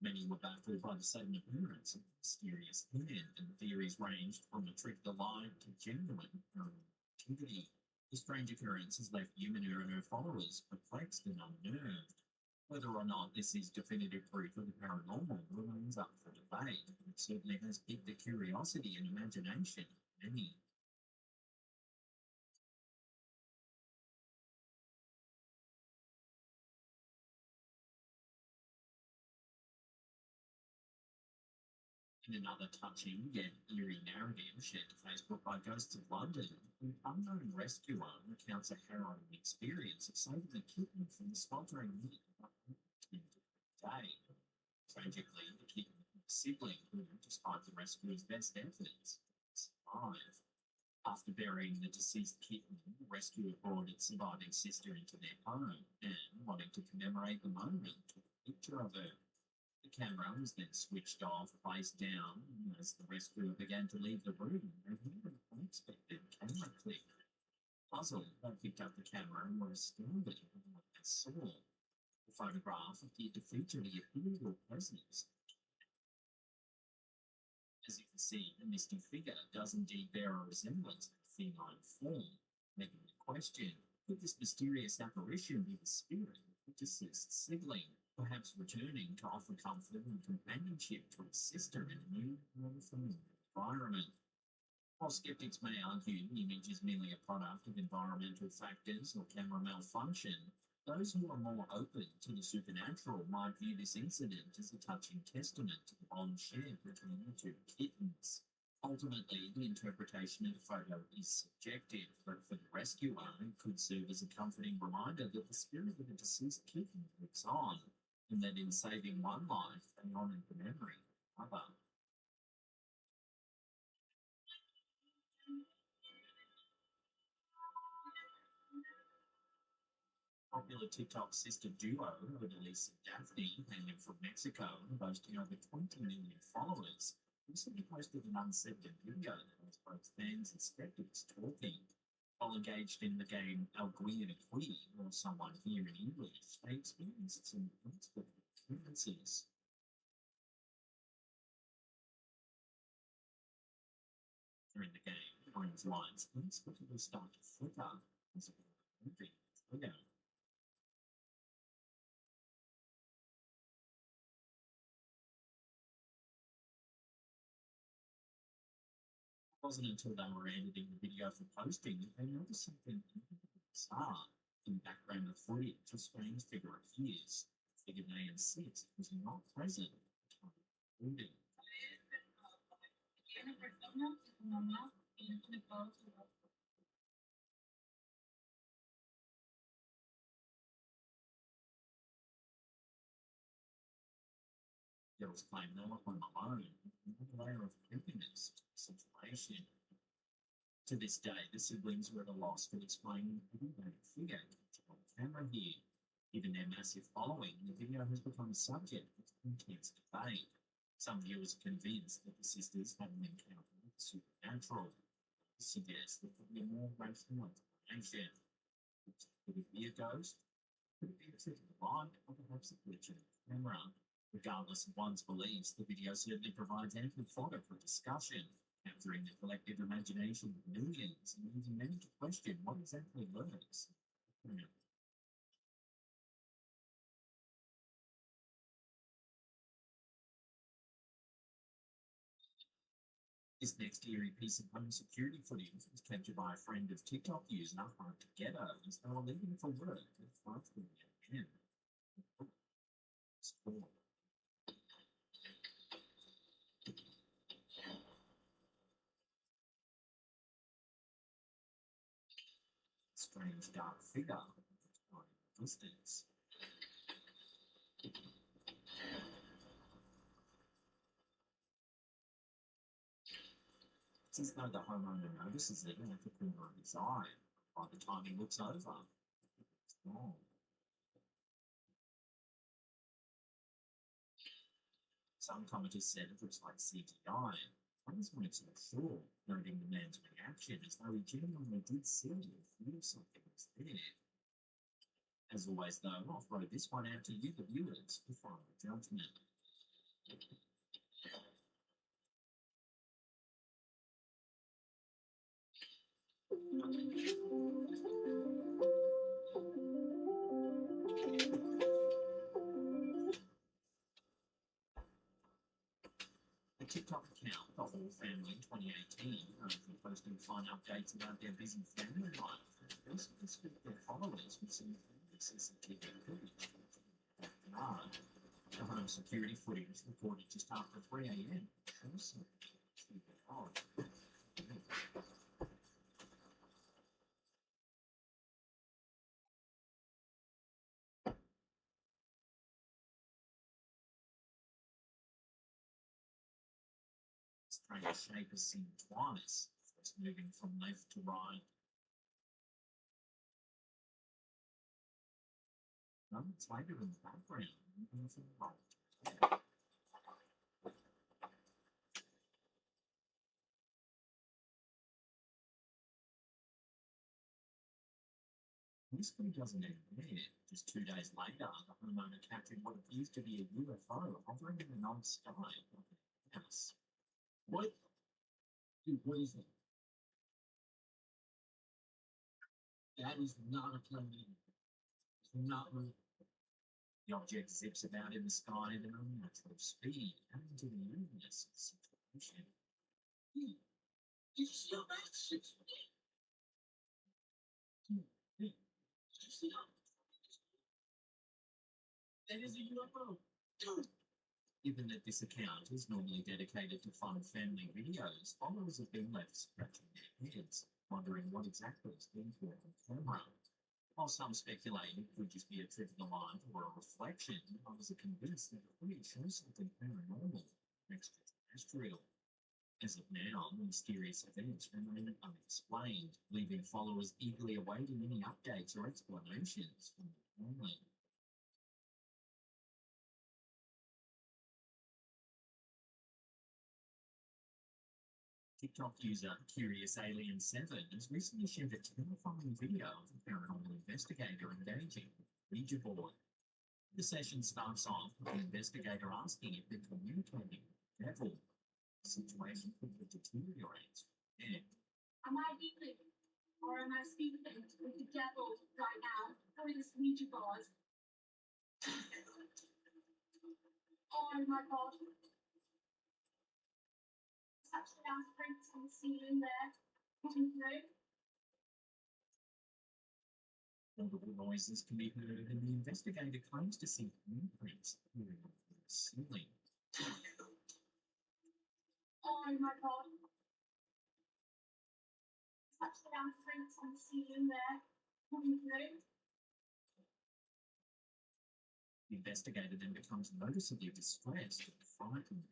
Many were baffled by the sudden appearance of the mysterious hand, and theories ranged from a trick of the light to genuine paranormal activity. The strange occurrence has left Yumina and her followers perplexed and unnerved. Whether or not this is definitive proof of the paranormal remains up for debate, but it certainly has piqued the curiosity and imagination of many. In another touching yet eerie narrative shared to Facebook by Ghosts of London, an unknown rescuer recounts a harrowing experience of saving a kitten from the sweltering heat of a day. Tragically, the kitten had a sibling who, despite the rescuer's best efforts, survived. After burying the deceased kitten, the rescuer brought its surviving sister into their home and, wanting to commemorate the moment, took a picture of her. The camera was then switched off, placed down, and as the rescuer began to leave the room, they heard an unexpected camera click. Puzzled, they picked up the camera and were astounded at what they saw. The photograph appeared to feature the ethereal presence. As you can see, the misty figure does indeed bear a resemblance to a feline form, making the question, could this mysterious apparition be the spirit of the deceased sibling, perhaps returning to offer comfort and companionship to its sister in a new, more familiar environment? While skeptics may argue the image is merely a product of environmental factors or camera malfunction, those who are more open to the supernatural might view this incident as a touching testament to the bond shared between the two kittens. Ultimately, the interpretation of the photo is subjective, but for the rescuer, it could serve as a comforting reminder that the spirit of the deceased kitten lives on, and that in saving one life, they honoured the memory of another. Popular TikTok sister duo, Odalise and Daphne, hailing from Mexico and boasting over 20 million followers, recently posted an uncensored video that has both fans and skeptics talking. While engaged in the game Alguien Qui, or Someone Here in English, they experienced some unexpected occurrences. During the game, the room's lights unexpectedly start to flicker as if moving trigger. It wasn't until they were editing the video for posting that they noticed something bizarre. In the background of the footage, a strange figure appears. The figure named Sesh was not present at the time of the recording. Girls claim they were home alone, another layer of creepiness to the situation. To this day, the siblings were at a loss for explaining the hidden figure captured on camera here. Given their massive following, the video has become a subject of intense debate. Some viewers are convinced that the sisters had an encounter with the supernatural. This suggests there could be a more rational explanation. Could it be a ghost? Could it be a trick of the light, or perhaps a glitch in the camera? Regardless of one's beliefs, the video certainly provides ample fodder for discussion, capturing the collective imagination of millions and leaving many to question what exactly lurks. This next eerie piece of home security footage was captured by a friend of TikTok user Hard to Ghetto as they were leaving for work at 5:30 a.m. strange dark figure in the distance. It's as though the homeowner notices it at the corner of his eye. By the time he looks over, it's gone. Some commenters said it looks like CGI. Others weren't so sure, noting the man's reaction as though he genuinely did see or feel something was there. As always, though, I'll throw this one out to you, the viewers, for final judgment. The TikTok account, The Whole Family 2018, known for posting fun updates about their busy family life, recently spooked their followers with some CCTV footage. The home security footage recorded just after 3 a.m. shows something odd. Strange shape is seen twice, first moving from left to right. Moments later in the background, moving from right to left. This one doesn't end there. Just 2 days later, the homeowner captured what appears to be a UFO hovering in the night sky above the house. What? Dude, what is that? That is not a plane. It's not real. The object zips about in the sky at an unnatural speed, adding to the weirdness of the situation. Did you see how fast it is? Did you see how? That is a UFO. Given that this account is normally dedicated to fun family videos, followers have been left scratching their heads, wondering what exactly is being caught on camera. While some speculate it could just be a trick of the mind or a reflection, others are convinced that the footage shows something paranormal, extraterrestrial. As of now, the mysterious events remain unexplained, leaving followers eagerly awaiting any updates or explanations from the family. TikTok user CuriousAlien7 has recently shared a terrifying video of a paranormal investigator engaging with a Ouija board. The session starts off with the investigator asking if they're communicating with the devil. The situation quickly deteriorates. Am I dealing or am I speaking with the devil right now through this Ouija board? Oh my god. Such down prints on the ceiling there, coming through. Audible noises can be heard, and the investigator claims to see handprints appearing on the ceiling. Oh my god. Such down prints on the ceiling there, coming through. The investigator then becomes noticeably distressed and frightened.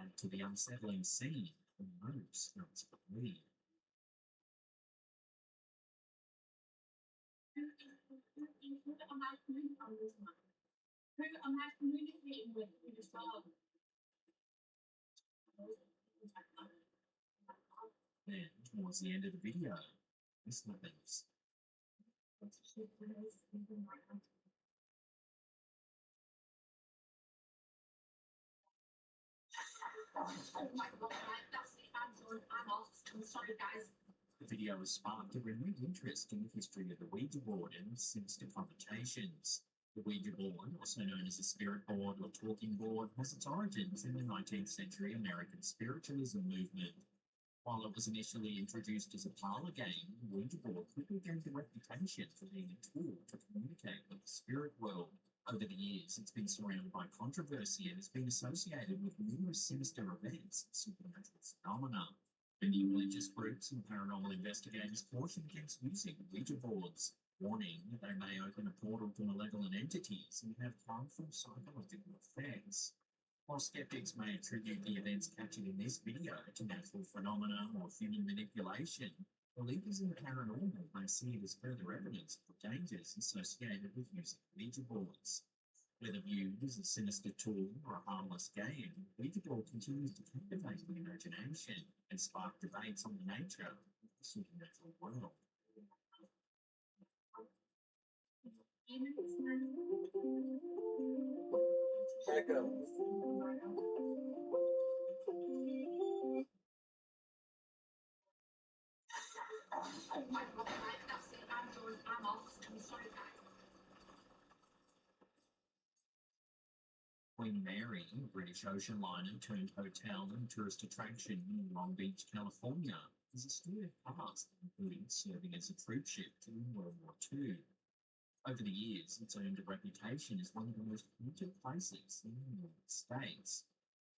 Add to the unsettling scene, the mood starts to bleed. Who am I communicating with in this world? Then, towards the end of the video, this happens. Oh my god, that's it. I'm off. I'm sorry, guys. The video has sparked a renewed interest in the history of the Ouija board and sinister connotations. The Ouija board, also known as a spirit board or talking board, has its origins in the 19th century American spiritualism movement. While it was initially introduced as a parlor game, the Ouija board quickly gained a reputation for being a tool to communicate with the spirit world. Over the years, it's been surrounded by controversy and has been associated with numerous sinister events and supernatural phenomena. Many religious groups and paranormal investigators caution against using Ouija boards, warning that they may open a portal to malevolent entities and have harmful psychological effects. While skeptics may attribute the events captured in this video to natural phenomena or human manipulation, believers in the paranormal may see it as further evidence of the dangers associated with using Ouija boards. Whether viewed as a sinister tool or a harmless game, Ouija board continues to captivate the imagination and spark debates on the nature of the supernatural world. Queen Mary, a British ocean liner turned hotel and tourist attraction in Long Beach, California, is a storied past that includes serving as a troop ship during World War II. Over the years, it's earned a reputation as one of the most haunted places in the United States.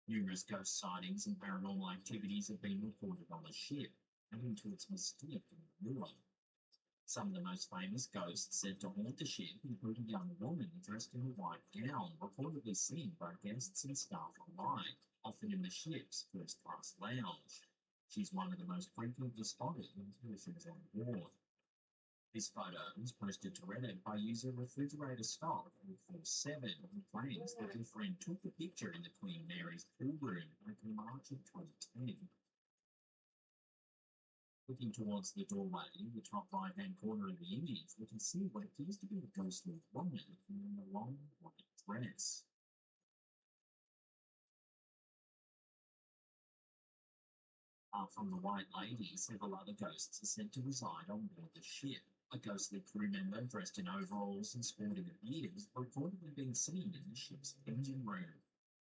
Numerous ghost sightings and paranormal activities have been reported on the ship, adding to its mystique and allure. Some of the most famous ghosts said to haunt the ship include a young woman dressed in a white gown, reportedly seen by guests and staff alike, often in the ship's first-class lounge. She's one of the most frequently spotted apparitions on board. This photo was posted to Reddit by user Refrigerator Stock 447, who claims that her friend took the picture in the Queen Mary's pool room back in March of 2010. Looking towards the doorway, the top right-hand corner of the image, we can see what appears to be a ghostly woman in a long white dress. Apart from the white lady, several other ghosts are said to reside on board the ship. A ghostly crew member dressed in overalls and sporting a beard has reportedly been seen in the ship's engine room.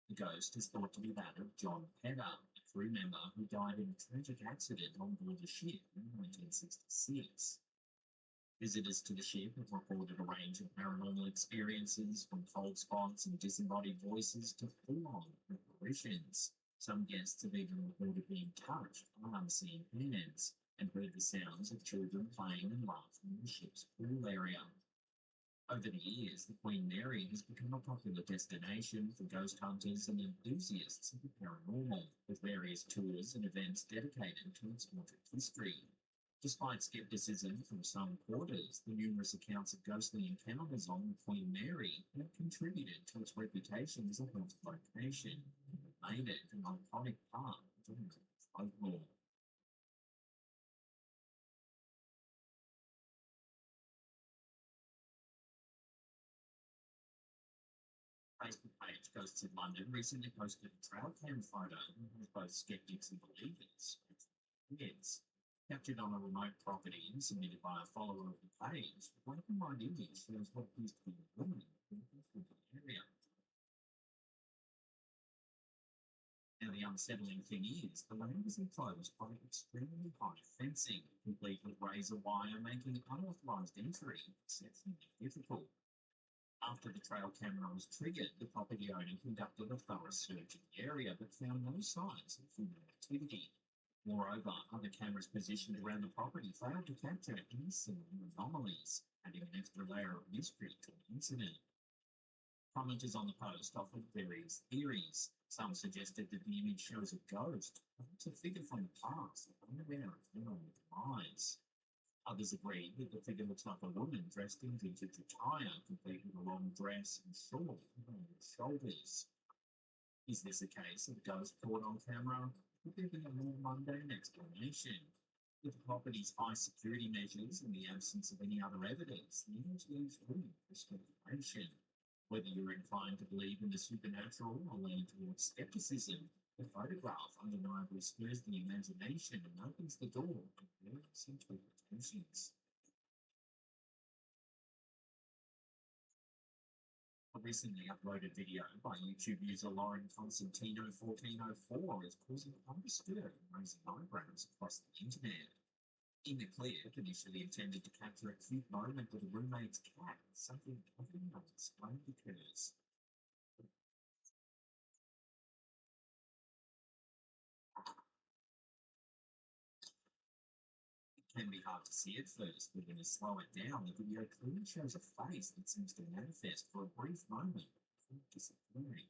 The ghost is thought to be that of John Pedder, a crew member who died in a tragic accident on board the ship in 1966. Visitors to the ship have reported a range of paranormal experiences, from cold spots and disembodied voices to full-on apparitions. Some guests have even reported being touched by unseen hands and heard the sounds of children playing and laughing in the ship's pool area. Over the years, the Queen Mary has become a popular destination for ghost hunters and enthusiasts of the paranormal, with various tours and events dedicated to its haunted history. Despite skepticism from some quarters, the numerous accounts of ghostly encounters on the Queen Mary have contributed to its reputation as a haunted location and made it an iconic part of American folklore. Facebook page Ghosts in London recently posted a trail cam photo with both skeptics and believers. Yes, captured on a remote property and submitted by a follower of the page, the black and white image shows what appears to be a woman in the area. Now, the unsettling thing is, the land is enclosed by extremely high fencing, complete with razor wire, making unauthorized entry exceptionally difficult. After the trail camera was triggered, the property owner conducted a thorough search of the area but found no signs of human activity. Moreover, other cameras positioned around the property failed to capture any similar anomalies, adding an extra layer of mystery to the incident. Commenters on the post offered various theories. Some suggested that the image shows a ghost, perhaps a figure from the past, unaware of their own demise. Others agreed that the figure looks like a woman dressed in vintage attire, complete with a long dress and short, rounded shoulders. Is this a case of ghost caught on camera? Could there be a more mundane explanation? With the property's high security measures and the absence of any other evidence, the image leaves room for speculation. Whether you're inclined to believe in the supernatural or lean towards skepticism, the photograph undeniably stirs the imagination and opens the door to various interpretations. A recently uploaded video by YouTube user Lauren Constantino1404 is causing understir and raising eyebrows across the internet. In the clip, initially intended to capture a cute moment with a roommate's cat, something utterly unexplained occurs. It can be hard to see at first, but when you slow it down, the video clearly shows a face that seems to manifest for a brief moment before disappearing.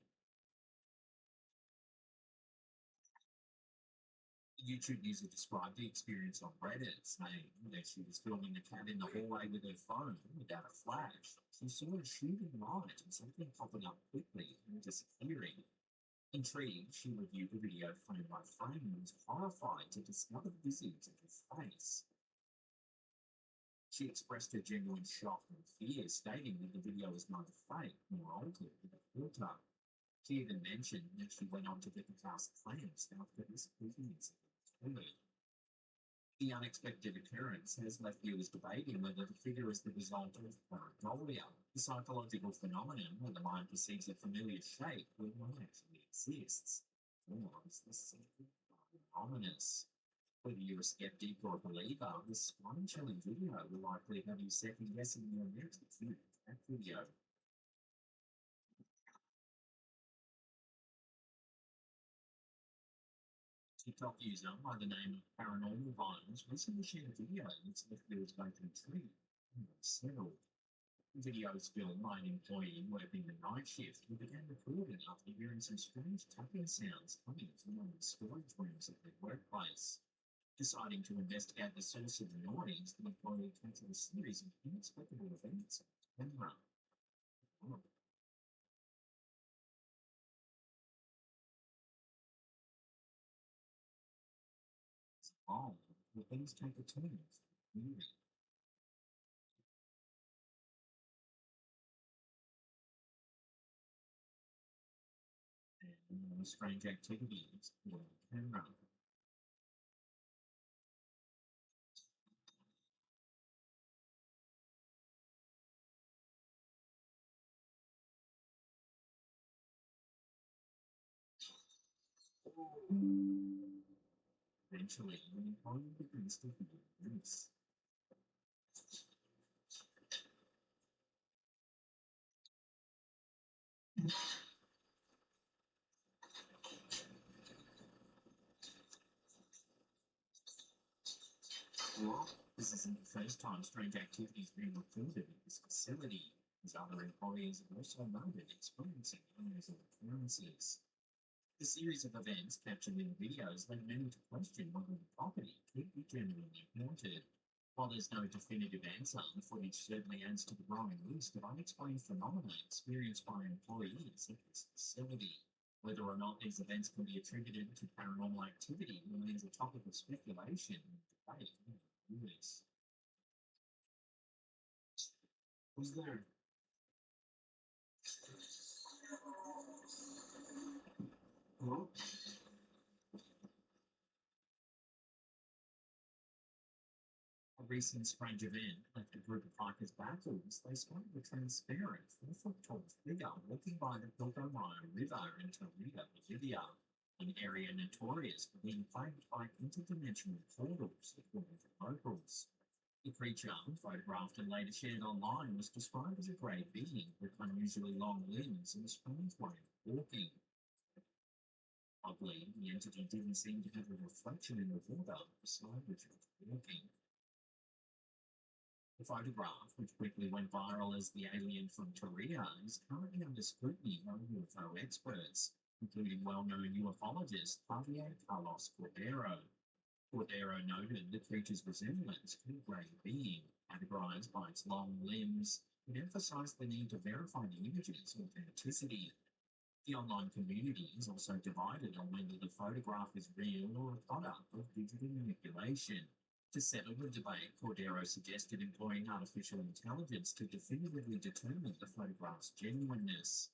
YouTube user described the experience on Reddit, saying that she was filming the cat in the hallway with her phone without a flash. She saw a shooting light and something popping up quickly and disappearing. Intrigued, she reviewed the video frame by frame and was horrified to discover the visage of her face. She expressed her genuine shock and fear, stating that the video was neither fake nor altered with a filter. She even mentioned that she went on to get the house cleansed after this incident occurred. The unexpected occurrence has left viewers debating whether the figure is the result of pareidolia, the psychological phenomenon where the mind perceives a familiar shape when one actually exists. Or is this something ominous? Whether you're a skeptic or a believer, this spine-chilling video will likely have you second-guessing your next view of that video. TikTok user by the name of Paranormal Violence recently shared a video that's left viewers both intrigued and unsettled. The video was filmed by an employee working the night shift who began recording after hearing some strange tapping sounds coming from one of the storage rooms at their workplace. Deciding to investigate the source of the noise, the employee captured a series of inexplicable events on camera. Oh, the things take a turn. And strange activities on camera. Eventually, the employee begins to hear this. Well, this isn't the first time strange activity has been reported at this facility, as other employees have also noted experiencing unusual occurrences. The series of events captured in the videos led many to question whether the property could be genuinely haunted. While there's no definitive answer, the footage certainly adds to the growing list of unexplained phenomena experienced by employees at this facility. Whether or not these events can be attributed to paranormal activity remains a topic of speculation and debate among viewers. Was there? Hello? A recent strange event left a group of hikers baffled as they spotted a transparent 4-foot-tall figure walking by the Pilcomayo River in Torreya, Bolivia, an area notorious for being plagued by interdimensional portals, according to locals. The creature, photographed and later shared online, was described as a grey being with unusually long limbs and a strange way of walking. Oddly, the entity didn't seem to have a reflection in the water beside which it was walking. The photograph, which quickly went viral as the alien from Torreya, is currently under scrutiny by UFO experts, including well-known ufologist Javier Carlos Cordero. Cordero noted the creature's resemblance to a grey being, categorized by its long limbs, and emphasized the need to verify the image's authenticity. The online community is also divided on whether the photograph is real or a product of digital manipulation. To settle the debate, Cordero suggested employing artificial intelligence to definitively determine the photograph's genuineness.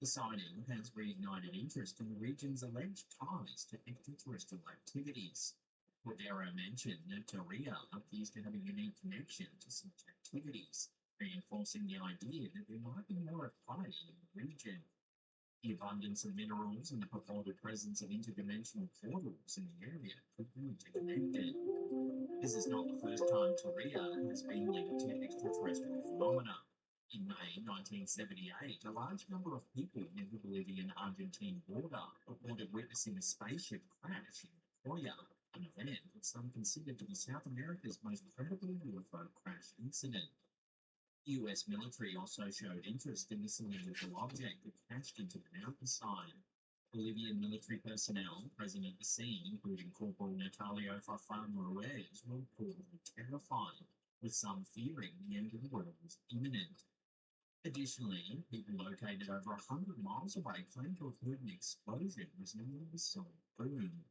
The sighting has reignited interest in the region's alleged ties to extraterrestrial activities. Cordero mentioned that Torreya appears to have a unique connection to such activities, reinforcing the idea that there might be more at play in the region. The abundance of minerals and the purported presence of interdimensional portals in the area could be interconnected. This is not the first time Korea has been linked to extraterrestrial phenomena. In May 1978, a large number of people near the Bolivian-Argentine border reported witnessing a spaceship crash in Korea, an event that some considered to be South America's most credible UFO crash incident. The US military also showed interest in the cylindrical object that crashed into the mountainside. Bolivian military personnel present at the scene, including Corporal Natalio Farfan Ruiz, were reportedly terrified, with some fearing the end of the world was imminent. Additionally, people located over 100 miles away claimed to have heard an explosion resembling a sonic boom.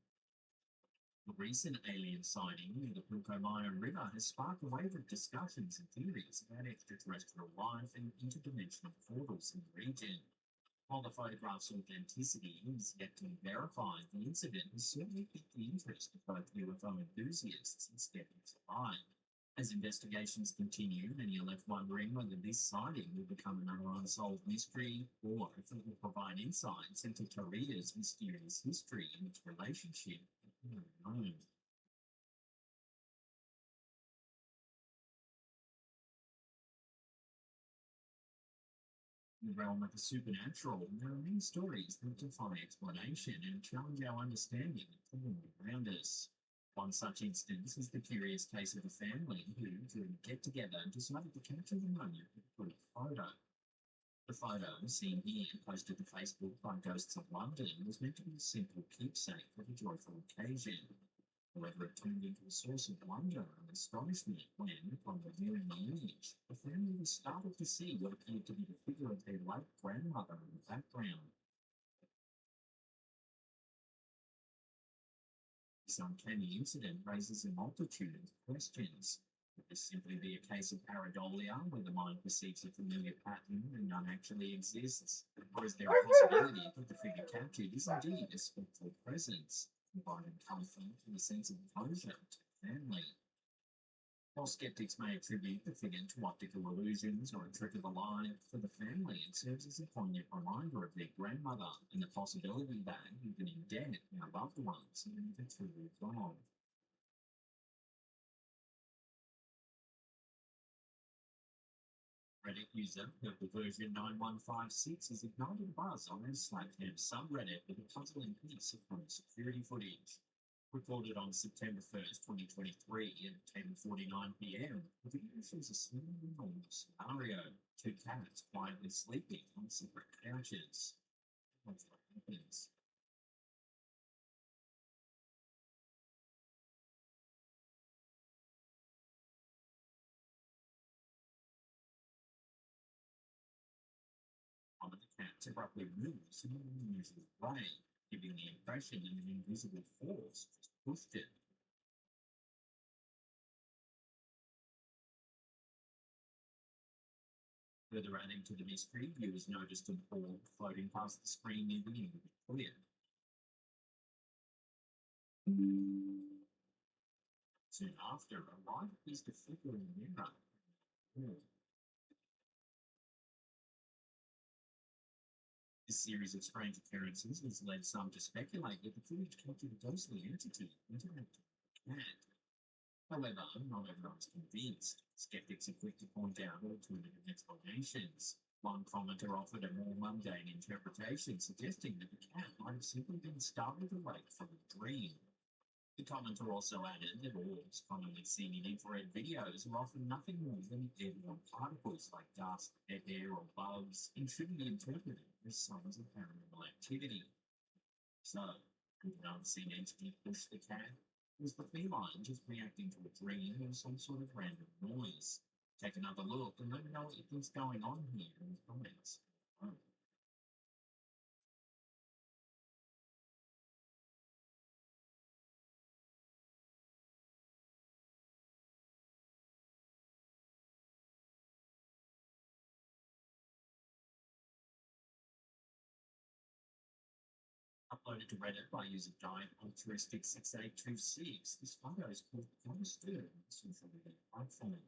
The recent alien sighting near the Pucomaya River has sparked a wave of discussions and theories about extraterrestrial life and interdimensional portals in the region. While the photograph's authenticity is yet to be verified, the incident has certainly piqued the interest of both UFO enthusiasts and skeptics alike. As investigations continue, many are left wondering whether this sighting will become another unsolved mystery or if it will provide insights into Korea's mysterious history and its relationship with the unknown. In the realm of the supernatural, there are many stories that defy explanation and challenge our understanding of the world around us. One such instance is the curious case of a family who, during a get-together, decided to capture the moment with a group photo. The photo, seen here, posted to Facebook by Ghosts of London, was meant to be a simple keepsake of a joyful occasion. However, it turned into a source of wonder and astonishment when, upon reviewing the image, the family was startled to see what appeared to be the figure of their late grandmother in the background. This uncanny incident raises a multitude of questions. Could this simply be a case of pareidolia, where the mind perceives a familiar pattern and none actually exists? Or is there a possibility that the figure captured is indeed a spectral presence, providing comfort and a sense of closure to the family? While skeptics may attribute the figure to optical illusions or a trick of the light, for the family it serves as a poignant reminder of their grandmother and the possibility that, even in death, our loved ones are never truly gone. Reddit user Purple9156 has ignited a buzz on his Slackcam subreddit with a puzzling piece of home security footage. Recorded on September 1st, 2023 at 10:49 p.m., the video shows a seemingly normal scenario: two cats quietly sleeping on separate couches. What happens? One of the cats abruptly moves in an unusual way, giving the impression that an invisible force just pushed it. Further adding to the mystery, viewers noticed an orb floating past the screen near the end of the clip. Soon after, a light appears to flicker in the mirror. This series of strange occurrences has led some to speculate that the footage captured a ghostly entity interacting with the cat. However, not everyone is convinced. Skeptics are quick to point out alternative explanations. One commenter offered a more mundane interpretation, suggesting that the cat might have simply been startled awake from a dream. The commenter also added that orbs commonly seen in infrared videos are often nothing more than airborne particles like dust, dead air, or bugs, and shouldn't be interpreted as signs of paranormal activity. So, could an unseen entity push the cat? Was the feline just reacting to a dream or some sort of random noise? Take another look and let me know what you think's going on here in the comments. Uploaded to Reddit by user Giant Altruistic 6826, this photo is called Disturbed on the social media platform.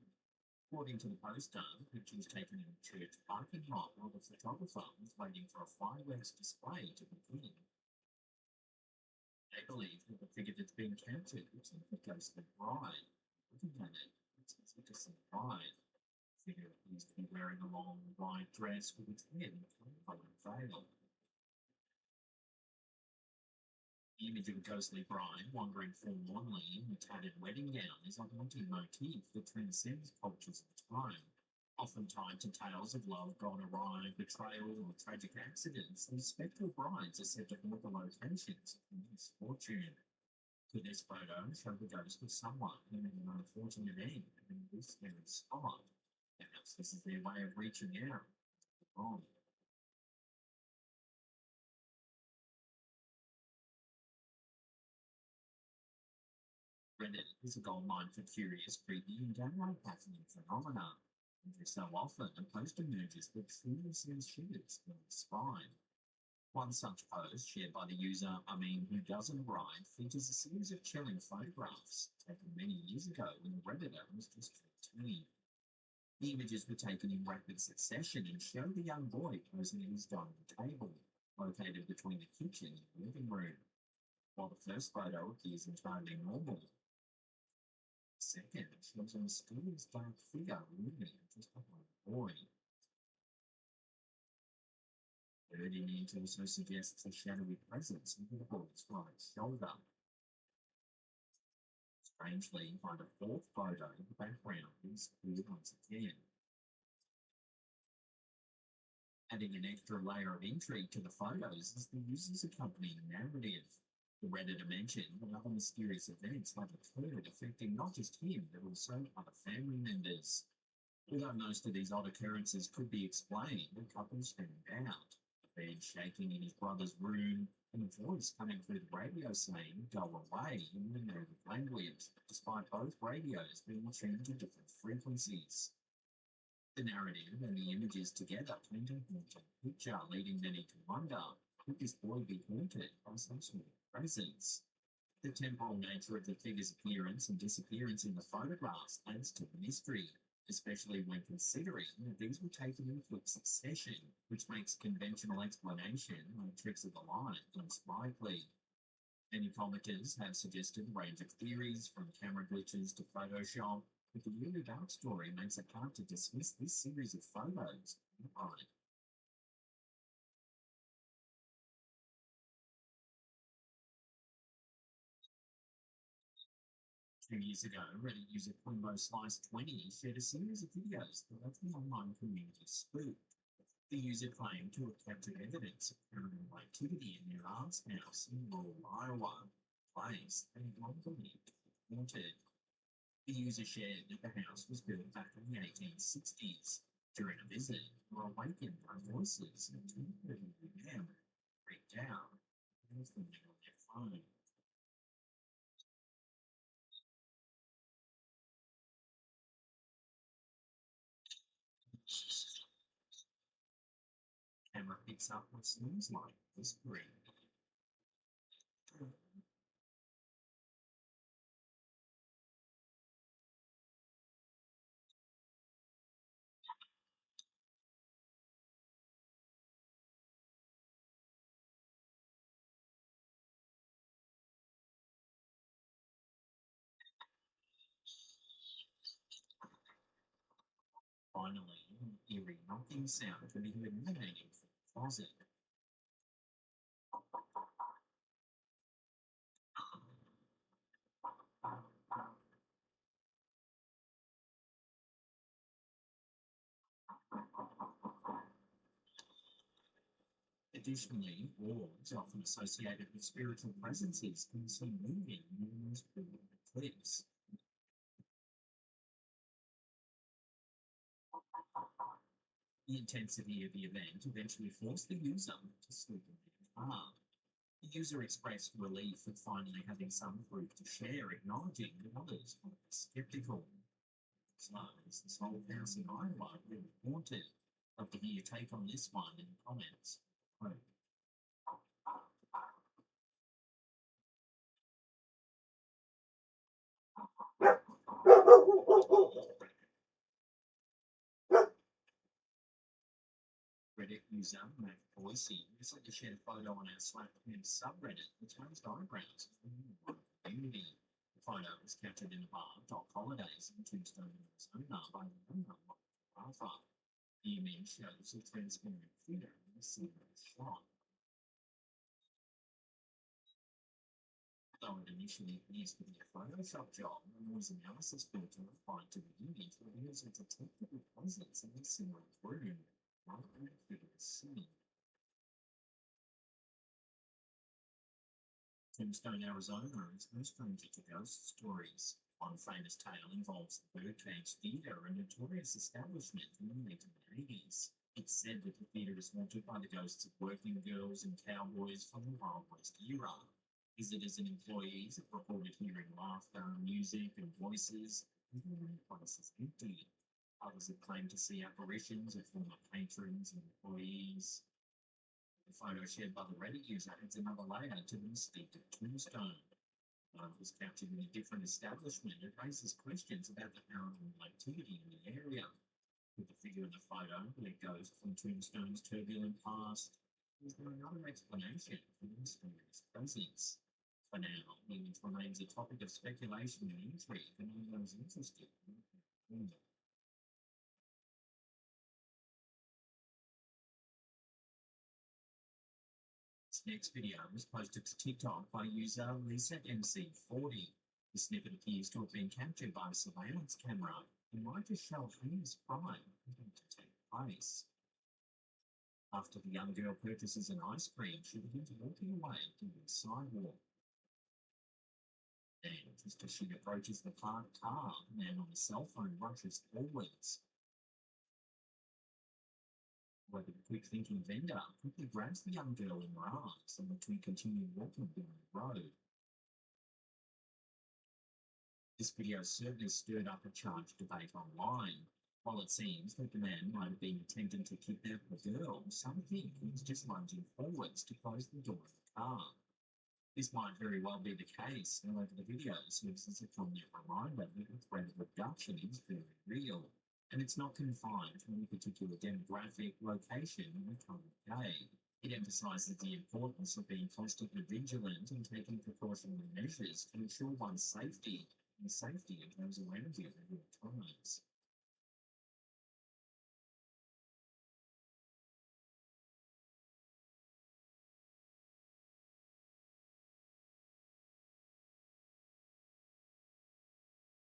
According to the poster, pictures taken in a church parking lot while the photographer was waiting for a fireworks display to begin. They believe that the figure that's been captured looks like a ghostly bride. Looking at it, it's as if it's a bride. The figure appears to be wearing a long white dress with its head covered by a veil. The image of a ghostly bride wandering forlornly in a tattered wedding gown is a haunting motif that transcends cultures of time. Often tied to tales of love gone awry, betrayal, or tragic accidents, these spectral brides are said to haunt the locations of misfortune. Could this photo show the ghost of someone who had an unfortunate end in this very spot? Perhaps this is their way of reaching out. Oh. Reddit is a goldmine for curious, creepy, and downright fascinating phenomena. Every so often, a post emerges that truly sends shivers down the spine. One such post, shared by the user Who Doesn't Ride, features a series of chilling photographs taken many years ago when the Redditor was just 14. The images were taken in rapid succession and show the young boy posing at his dining table, located between the kitchen and the living room. While the first photo appears entirely normal, the second shows a mysterious dark figure looming just behind the boy. The third image also suggests a shadowy presence over the boy's right shoulder. Strangely, by the fourth photo, the background is clear once again. Adding an extra layer of intrigue to the photos is the user's accompanying narrative. The Redditor mentioned that other mysterious events have occurred affecting not just him, but also other family members. Although most of these odd occurrences could be explained, the couple stand out. A bed shaking in his brother's room, and a voice coming through the radio saying, "Go away," in the native language, despite both radios being tuned to different frequencies. The narrative and the images together paint a haunting picture, leading many to wonder, could this boy be haunted by some sort of presence? The temporal nature of the figure's appearance and disappearance in the photographs adds to the mystery, especially when considering that these were taken in quick succession, which makes conventional explanation like tricks of the light less likely. Many commenters have suggested a range of theories, from camera glitches to Photoshop, but the really dark story makes it hard to dismiss this series of photos outright. 2 years ago, Reddit user QuimboSlice20 shared a series of videos that left the online community spooked. The user claimed to have captured evidence of paranormal activity in their aunt's house in rural Iowa, a place they had long believed to be haunted. The user shared that the house was built back in the 1860s. During a visit, they were awakened by voices at 2:30 a.m. Freaked out, and filming on their phone. Camera picks up what seems like whispering. Finally, an eerie knocking sound could be heard emanating from the closet. Additionally, wards, often associated with spiritual presences, can be seen moving in the most brilliant eclipse. The intensity of the event eventually forced the user to sleep in their car. The user expressed relief at finally having some proof to share, acknowledging that others were skeptical. So, is this whole house in Iowa really haunted? Love to hear your take on this one in the comments. Reddit user Mac Boise recently shared a photo on our Slack subreddit which raised eyebrows in the community. The photo was captured in a bar, Dock Holidays in Tombstone, Arizona by the owner of Rafa. The image shows a transparent figure in a silver shot. Though it initially appears to be a Photoshop job, the noise analysis filter applied to the image reveals a detectable presence in the similar room, right where the figure is seen. Tombstone, Arizona is no stranger to ghost stories. One famous tale involves the Birdcage Theater, a notorious establishment in the 1880s. It's said that the theater is haunted by the ghosts of working girls and cowboys from the Wild West era. Visitors and employees have reported hearing laughter, music, and voices, even when the place is empty. Others have claimed to see apparitions of former patrons and employees. The photo shared by the Reddit user adds another layer to the mystique of Tombstone. It was captured in a different establishment. It raises questions about the paranormal activity in the area. With the figure in the photo, the ghost from Tombstone's turbulent past, is there another explanation for the mysterious presence? For now, the image remains a topic of speculation and intrigue among those interested in the phenomenon. This next video was posted to TikTok by user LisaMC40. The snippet appears to have been captured by a surveillance camera and might just show a heinous crime about to take place. After the young girl purchases an ice cream, she begins walking away to the sidewalk. And just as she approaches the parked car, a man on a cell phone rushes forwards. However, the quick-thinking vendor quickly grabs the young girl in her arms and the two continue walking down the road. This video certainly stirred up a charged debate online. While it seems that the man might have been attempting to kidnap the girl, some think he was just lunging forwards to close the door of the car. This might very well be the case, however the video serves as a prominent reminder that the threat of abduction is very real, and it's not confined to any particular demographic, location, or time of day. It emphasises the importance of being constantly vigilant and taking precautionary measures to ensure one's safety and the safety of those around you at all times.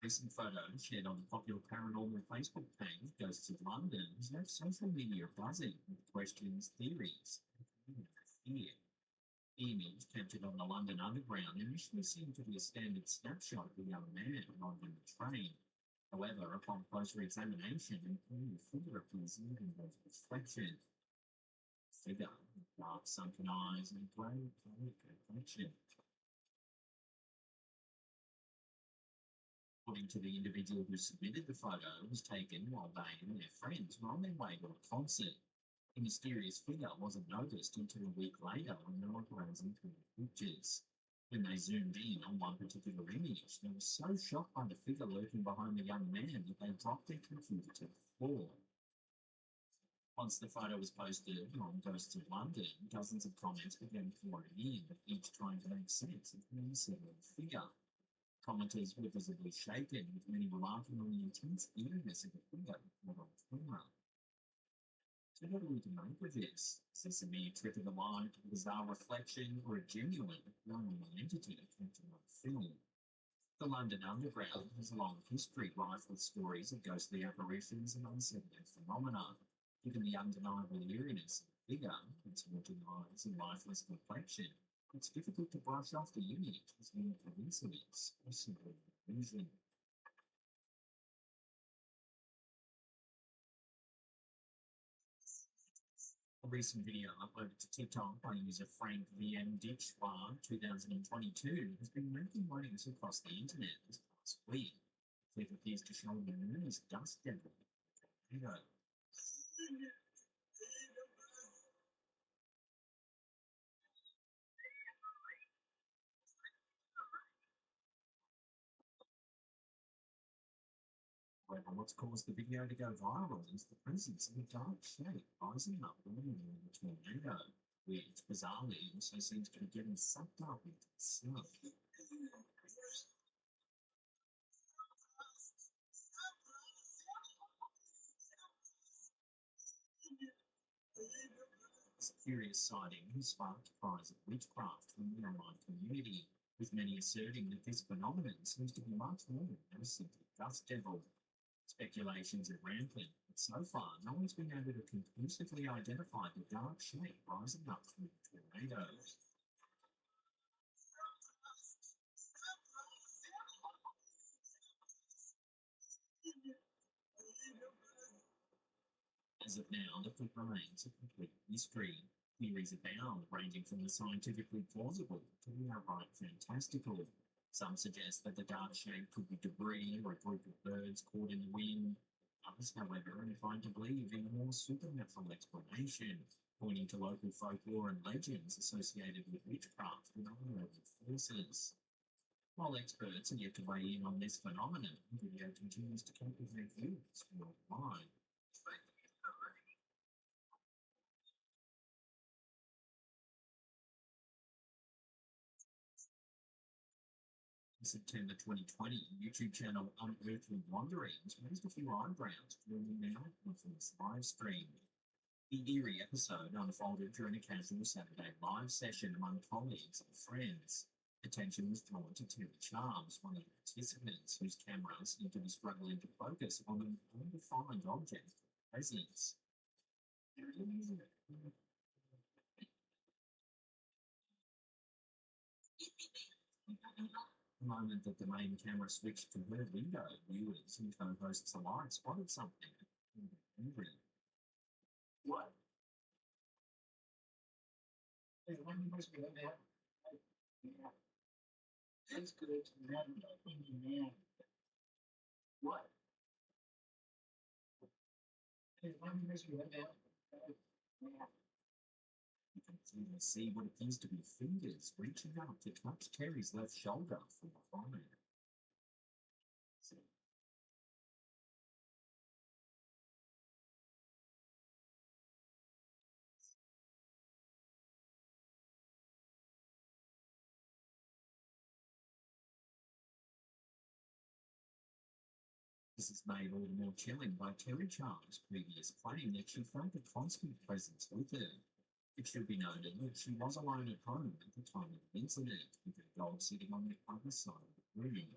Recent photos shared on the popular paranormal Facebook page, Ghosts of London, has left social media buzzing with questions, theories, and fear. The image captured on the London Underground initially seemed to be a standard snapshot of a young man on the train. However, upon closer examination, the figure appears in the reflection. Figure with dark sunken eyes and grey complexion. According to the individual who submitted the photo, it was taken while they and their friends were on their way to a concert. The mysterious figure wasn't noticed until a week later when they were browsing through the pictures. When they zoomed in on one particular image, they were so shocked by the figure lurking behind the young man that they dropped their computer to the floor. Once the photo was posted on Ghosts of London, dozens of comments began pouring in, each trying to make sense of the unsettling figure. Commenters were visibly shaken, with many remarking on the intense eeriness of the figure on camera. So what are we to make of this? Is this a mere trick of the mind, a bizarre reflection, or a genuine, paranormal entity captured on film? The London Underground has a long history rife with stories of ghostly apparitions and unsettling phenomena. Given the undeniable eeriness of the figure, its haunting eyes and lifeless complexion, it's difficult to brush off the image as mere coincidence or simply illusion. A recent video uploaded to TikTok by user Frank VM Ditchwa 2022 has been making waves across the internet this past week. The clip appears to show the moon as dust devil. Video. However, what's caused the video to go viral is the presence of a dark shape rising up along the tornado, which bizarrely also seems to be getting sucked up into the sun. This curious sighting has sparked cries of witchcraft from the online community, with many asserting that this phenomenon seems to be much more than a simple dust devil. Speculations are rampant, but so far no one's been able to conclusively identify the dark shape rising up from the tornado. As of now, the fleet remains a complete mystery. Theories abound, ranging from the scientifically plausible to the outright fantastical. Some suggest that the dark shape could be debris or a group of birds caught in the wind. Others, however, are inclined to believe in a more supernatural explanation, pointing to local folklore and legends associated with witchcraft and other local forces. While experts are yet to weigh in on this phenomenon, the video continues to captivate viewers worldwide. In September 2020, YouTube channel Unearthly Wanderings raised a few eyebrows during the now infamous live stream. The eerie episode unfolded during a casual Saturday live session among colleagues and friends. Attention was drawn to Terry Charles, one of the participants, whose camera seemed to be struggling to focus on an undefined object presence. The moment that the main camera switched to her window, viewers and co-hosts alike spotted something. Angry. What? Hey, when you must be that? Yeah. That's good. Man. What? Hey, when you must be that? Yeah. You can even see what appears to be fingers reaching out to touch Terry's left shoulder from behind. This is made all the more chilling by Terry Charles' previous claim that she felt a constant presence with her. It should be noted that she was alone at home at the time of the incident, with her dog sitting on the other side of the room.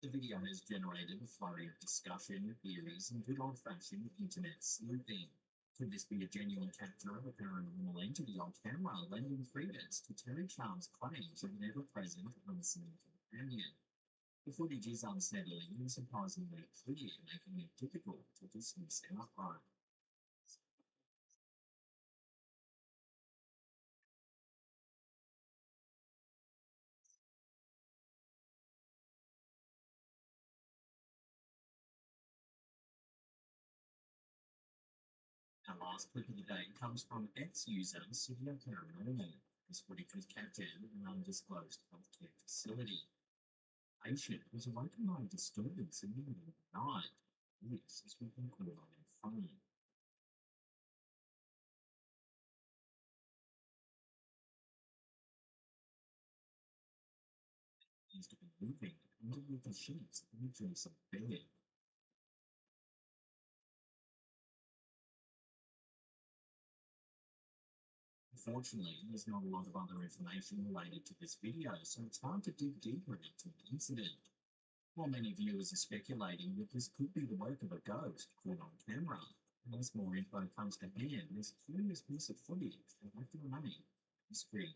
The video has generated a flurry of discussion, theories, and good old-fashioned internet sleuthing. Could this be a genuine capture of a paranormal entity on camera, lending credence to Terry Charles' claims of an ever-present, unseen companion? The footage is unsettling and surprisingly clear, making it difficult to dismiss outright. Our last clip of the day comes from ex-user Severe Paranormal. This footage was captured in an undisclosed healthcare facility. A patient was awoken by a disturbance in the middle of the night. This is what we call on their phone. It seems to be moving underneath the sheets of the adjacent bed. Unfortunately, there's not a lot of other information related to this video, so it's hard to dig deeper into the incident. While many viewers are speculating that this could be the work of a ghost caught on camera, and as more info comes to hand, this curious piece of footage will have to remain a mystery.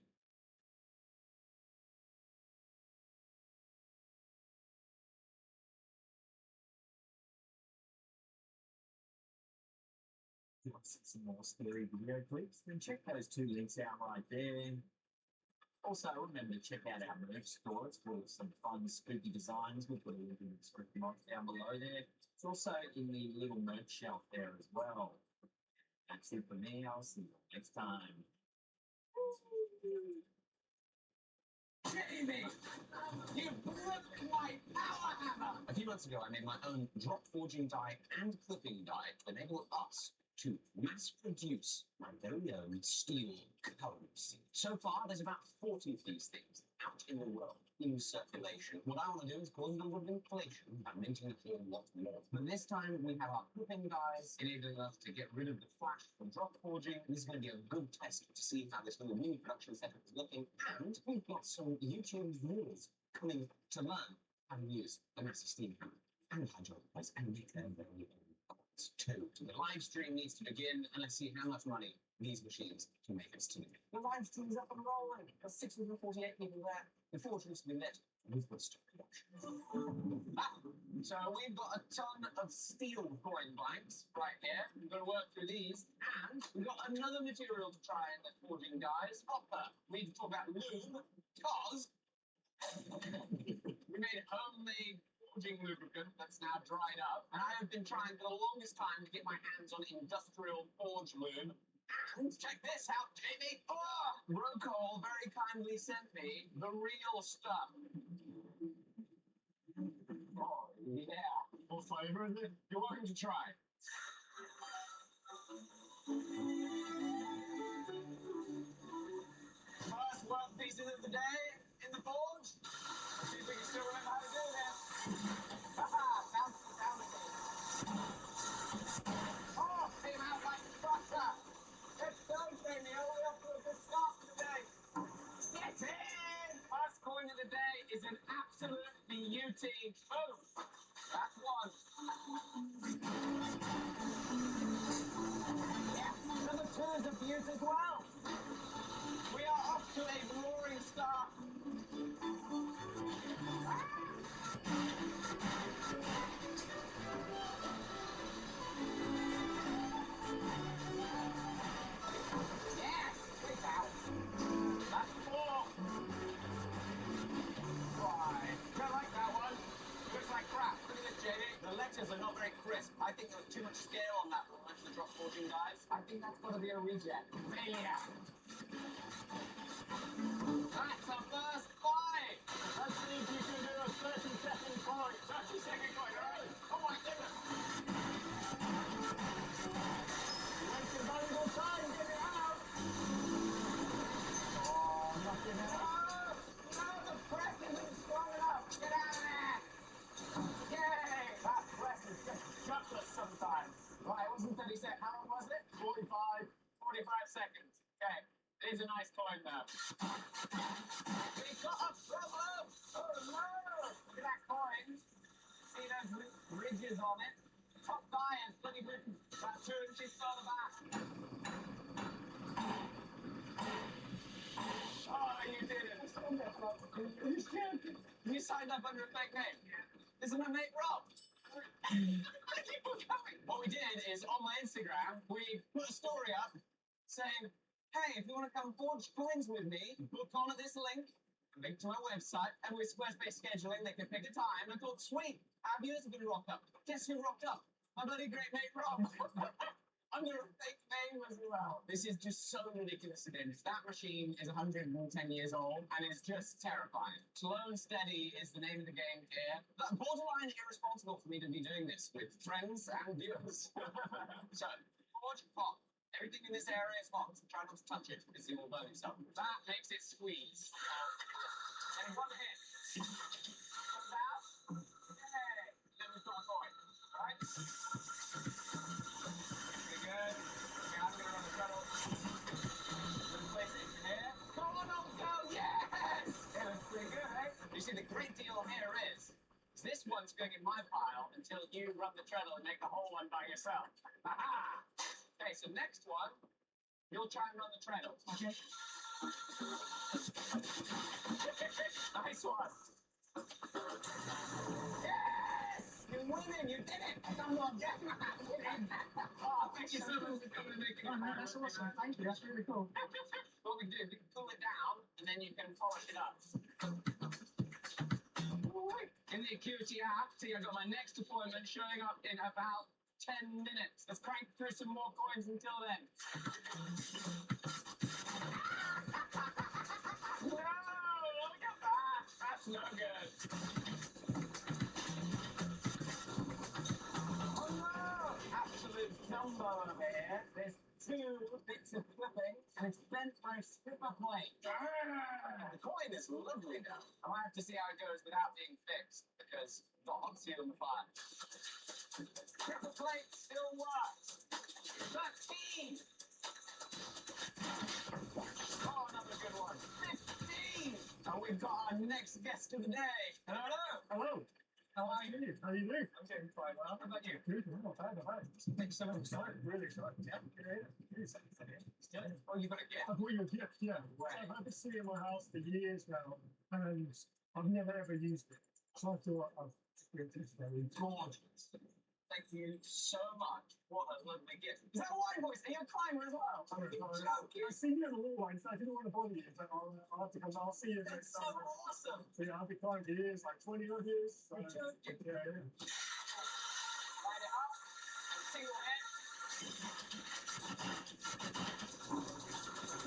If you want to see some more scary video clips, then check those two links out right there. Also, remember to check out our merch store. It's full of some fun, spooky designs. We'll put a link in the description box down below there. It's also in the little merch shelf there as well. That's it for me. I'll see you next time. Jamie! You look like power hammer! A few months ago, I made my own drop forging die and clipping die to enable us to mass produce my very own steel currency. So far, there's about 40 of these things out in the world, in circulation. What I want to do is cause a little bit of inflation by minting a whole lot more. But this time, we have our clipping dies, enabling us to get rid of the flash from drop forging. This is going to be a good test to see how this little mini production setup is looking. And we've got some YouTube viewers coming to learn how to use a massive steam hammer and hydraulic press and make their very own coins too. So the live stream needs to begin, and let's see how much money these machines can make us today. The live stream is up and rolling. There's 648 people there. The forge needs to be lit. We've got stock production. So we've got a ton of steel coin blanks right here. We're going to work through these, and we've got another material to try in the forging dies. Copper. We need to talk about lube because we made homemade forging lubricant that's now dried up, and I have been trying for the longest time to get my hands on industrial forge lube. And check this out, Jamie! Oh! Brocol very kindly sent me the real stuff. Oh, yeah. What flavour is it? You're welcome to try. First work pieces of the day in the forge. Let's see if we can still remember how to do this. Haha, bouncy, bouncy. Oh, came out like butter. Let's go, Jamie. All the way up to a good start today. Get in! First coin of the day is an absolute beauty. Boom. That's one. Yeah, number two is a beaut as well. We are off to a roaring start. Yes, quick out. That's four. Right. Don't like that one. Looks like crap. Look at this, JD. The letters are not very crisp. I think there was too much scale on that one. The drop forging guys. I think that's got to be a reject. Failure. That's our first fight. Let's see if you can do a 30-second coin. 30-second coin, all right? Oh my goodness. Wasting valuable time. Get it out. Oh, nothing else. No, the press isn't strong enough. Get out of there. Yay. That press is just gutless sometimes. Right, it wasn't 30 seconds. How long was it? 45 seconds. Okay. It is a nice coin though. We got a problem! Oh no! Look at that coin. See those ridges on it? Top die is bloody written. About 2 inches further back. Oh, you didn't. You signed up under a fake name. This is my mate Rob. What we did is on my Instagram, we put a story up saying, hey, if you want to come forge coins with me, book on at this link to my website, and with Squarespace scheduling, they can pick a time. And I thought, sweet, our viewers are going to rock up. Guess who rocked up? My bloody great mate Rob. Under a fake name as well. This is just so ridiculous to do. That machine is 110 years old, and it's just terrifying. Slow and steady is the name of the game here. Borderline irresponsible for me to be doing this with friends and viewers. So, forge hot. Everything in this area is hot. Try not to touch it because it will burn itself. That makes it squeeze. And one hit. Comes out. Yay! Then we've got a coin. Right? Pretty good. Okay, I'm going to run the treadle. Place it here. Come on, old girl. Yes! It looks pretty good, eh? You see, the great deal here is this one's going in my pile until you run the treadle and make the whole one by yourself. Aha! Okay, so next one, you'll try and run the treadle. Okay. Nice one. Yes! You're winning, you did it! Come on, get me. Oh, thank you so much for coming and making it. Oh, no, that's awesome. Thank you. That's really cool. What we do, we can cool it down, and then you can polish it up. In the Acuity app, see, I've got my next appointment showing up in about 10 minutes. Let's crank through some more coins until then. No, look at That's no good. Oh no! Absolute jumbo over here. There's 2 bits of clipping and it's bent by a stripper plate. The coin is lovely now. I might have to see how it goes without being fixed because the hot seal in the fire. Stripper plate still works. 13! Oh, another good one. 15! And we've got our next guest of the day. Hello, hello. Hello. How are you? How you doing? I'm doing quite well. How about you? Good. Not bad. Thanks so much. Excited. Really excited. Yeah. Yeah. Oh, you got a gift? I bought you a gift, yeah. I've had this thing in my house for years now, and I've never ever used it. So I thought I'd give it to you. Gorgeous. Thank you so much. What a lovely gift. Is that a wine voice? Are you a climber as well? I've seen you in the wall, so I didn't want to bother you, but I'll have to come. I'll see you That's next so time. awesome. So yeah, I've been climbing for years, like 20 odd years. So, You're joking. yeah. Light it up and single head.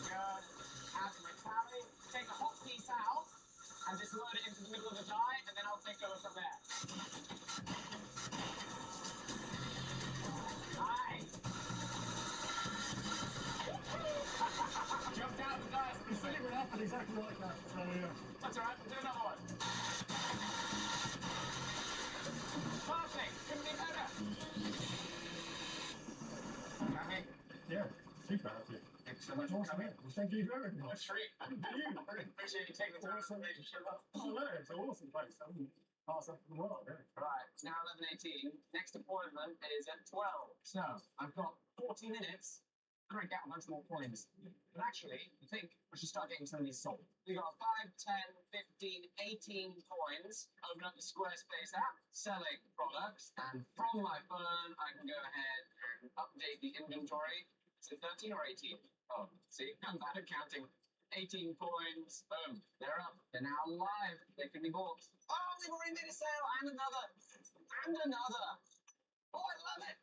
Go out of my tally. Take the hot piece out and just load it into the middle of the die, and then I'll take over from there. Hi. Jumped out of the die. You said it would happen exactly like that. So yeah. That's alright, we'll do another one. Perfect. Couldn't be better. Okay. Yeah. Super happy. Thanks so much for coming. Thank you very much. What a treat. Thank you. I really appreciate you taking the time to make sure up. Oh no, it's an awesome place. I wouldn't pass up for the world, really. Right, it's now 11:18. Next appointment is at 12. So I've got 40 minutes to crank out a bunch more coins. But actually, I think I should start getting some of these sold. We got 5, 10, 15, 18 coins. Open up the Squarespace app, selling products, and from my phone, I can go ahead and update the inventory. Is it 13 or 18? Oh, see, I'm bad at counting. 18 coins, boom, they're up. They're now live. They can be bought. Oh, they've already made a sale, and another, and another. Oh, I love it.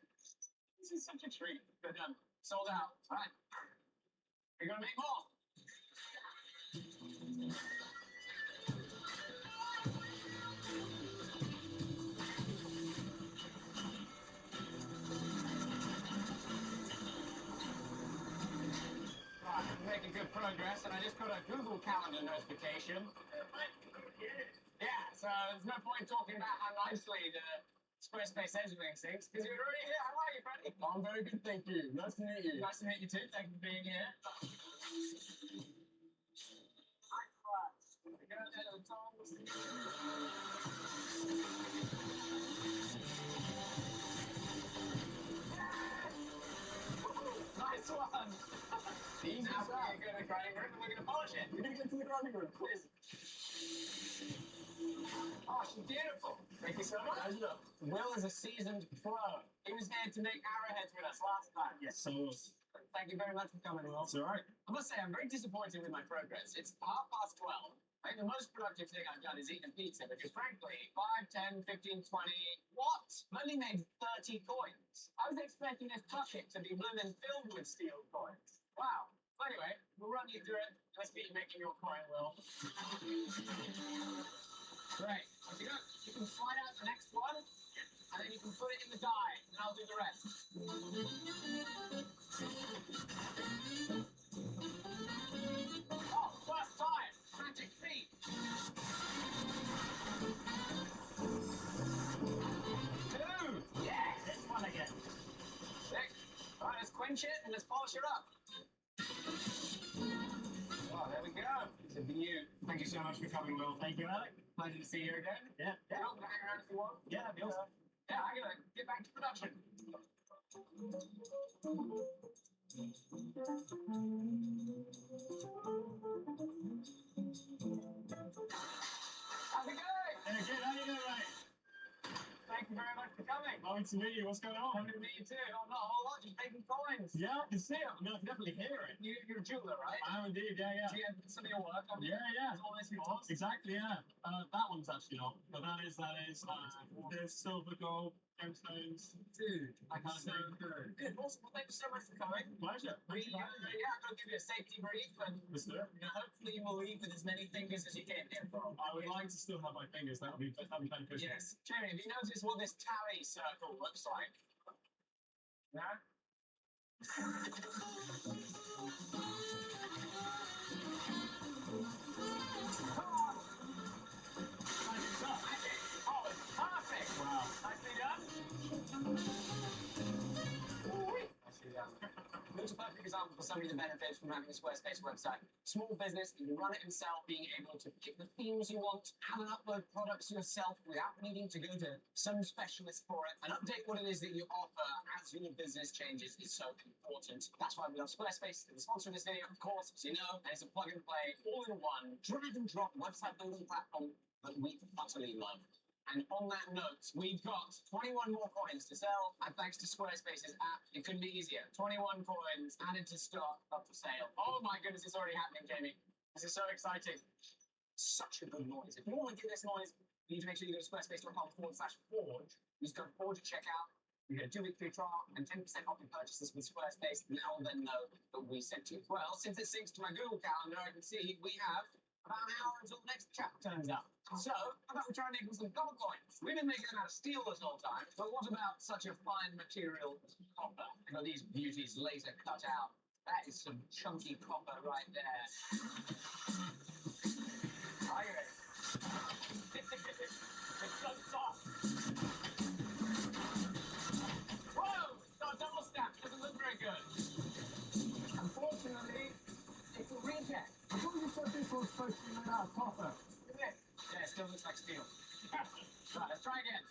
This is such a treat. They're done. Sold out. All right. We're going to make more. Right, I'm making good progress, and I just got a Google Calendar notification. Yeah, so there's no point talking about how nicely the Squarespace engineering things, because you're already here. How are you, Freddie? I'm very good, thank you. Nice to meet you. Nice to meet you too. Thank you for being here. Go ahead and tongs. Nice one. Now we're going to go to the grinding room and we're going to polish it. We're going to get to the grinding room, please. Oh, she's beautiful. Thank you so much. Will is a seasoned pro. He was here to make arrowheads with us last time. Yes, so Thank you very much for coming, Will. it's all right. I must say, I'm very disappointed with my progress. It's 12:30. I think the most productive thing I've done is eating pizza because, frankly, 5, 10, 15, 20, what? I only made 30 coins. I was expecting this bucket to be blooming filled with steel coins. Wow. Well, anyway, we'll run you through it. Let's get you making your coin, Will. Great. Once you go, you can slide out the next one, and then you can put it in the die, and I'll do the rest. Oh, first time! Magic feet! 2! Yes! This one again. 6. Alright, let's quench it and let's polish it up. Oh, there we go. It's a view. Thank you so much for coming, Will. Thank you, Alec. Pleasure to see you again. Yeah. Will, hang around if you want. Yeah, that'd be awesome. Yeah, I gotta get back to production. How's it going? Yeah, good. How you doing, mate? Thank you very much for coming. Lovely to meet you. What's going on? Lovely to meet you too. Oh, not a whole lot, just making coins. Yeah, I can see it. I mean, I can definitely hear it. You're a jeweler, right? I am indeed, yeah. Do you have some of your work on Yeah. all this Oh, exactly, yeah. That one's actually not, but that is there's silver, gold, gemstones. Dude, I can't say. good. Awesome. Well, thank you so much for coming. Pleasure. I'm going to give you a safety brief, and Let's do it. hopefully you will leave with as many fingers as you came here from. I would like to still have my fingers. That would be beneficial. Yes. Jerry, have you noticed what this tally circle looks like? No? Come on! Magic! Oh, it's perfect! Wow. Nicely done. Looks a perfect example for somebody that benefits from having a Squarespace website. Small business, you can run it himself, being able to pick the themes you want, have and upload products yourself without needing to go to some specialist for it, and update what it is that you offer as your business changes is so important. That's why we love Squarespace. The sponsor of this video, of course, as you know, and it's a plug and play, all in one, drag and drop website building platform that we utterly love. And on that note, we've got 21 more coins to sell, and thanks to Squarespace's app, it couldn't be easier. 21 coins added to stock, up for sale. Oh my goodness, it's already happening, Jamie. This is so exciting. Such a good noise. If you want to get this noise, you need to make sure you go to squarespace.com/forge. You just go to Forge at checkout. You get a 2-week free trial and 10% off your purchases with Squarespace. Now then know that we sent you. Well, since it syncs to my Google Calendar, I can see we have about an hour until the next chat turns up. So, how about we try and make some gold coins? We've been making them out of steel this whole time, but what about such a fine material as copper? Got these beauties laser cut out. That is some chunky copper right there. Are you ready? It's so soft. Whoa! Got a double stack. Doesn't look very good. Unfortunately, it's a reject. I thought you said this was supposed to be made out of copper. Isn't it? Yeah, it still looks like steel. Right, let's try again.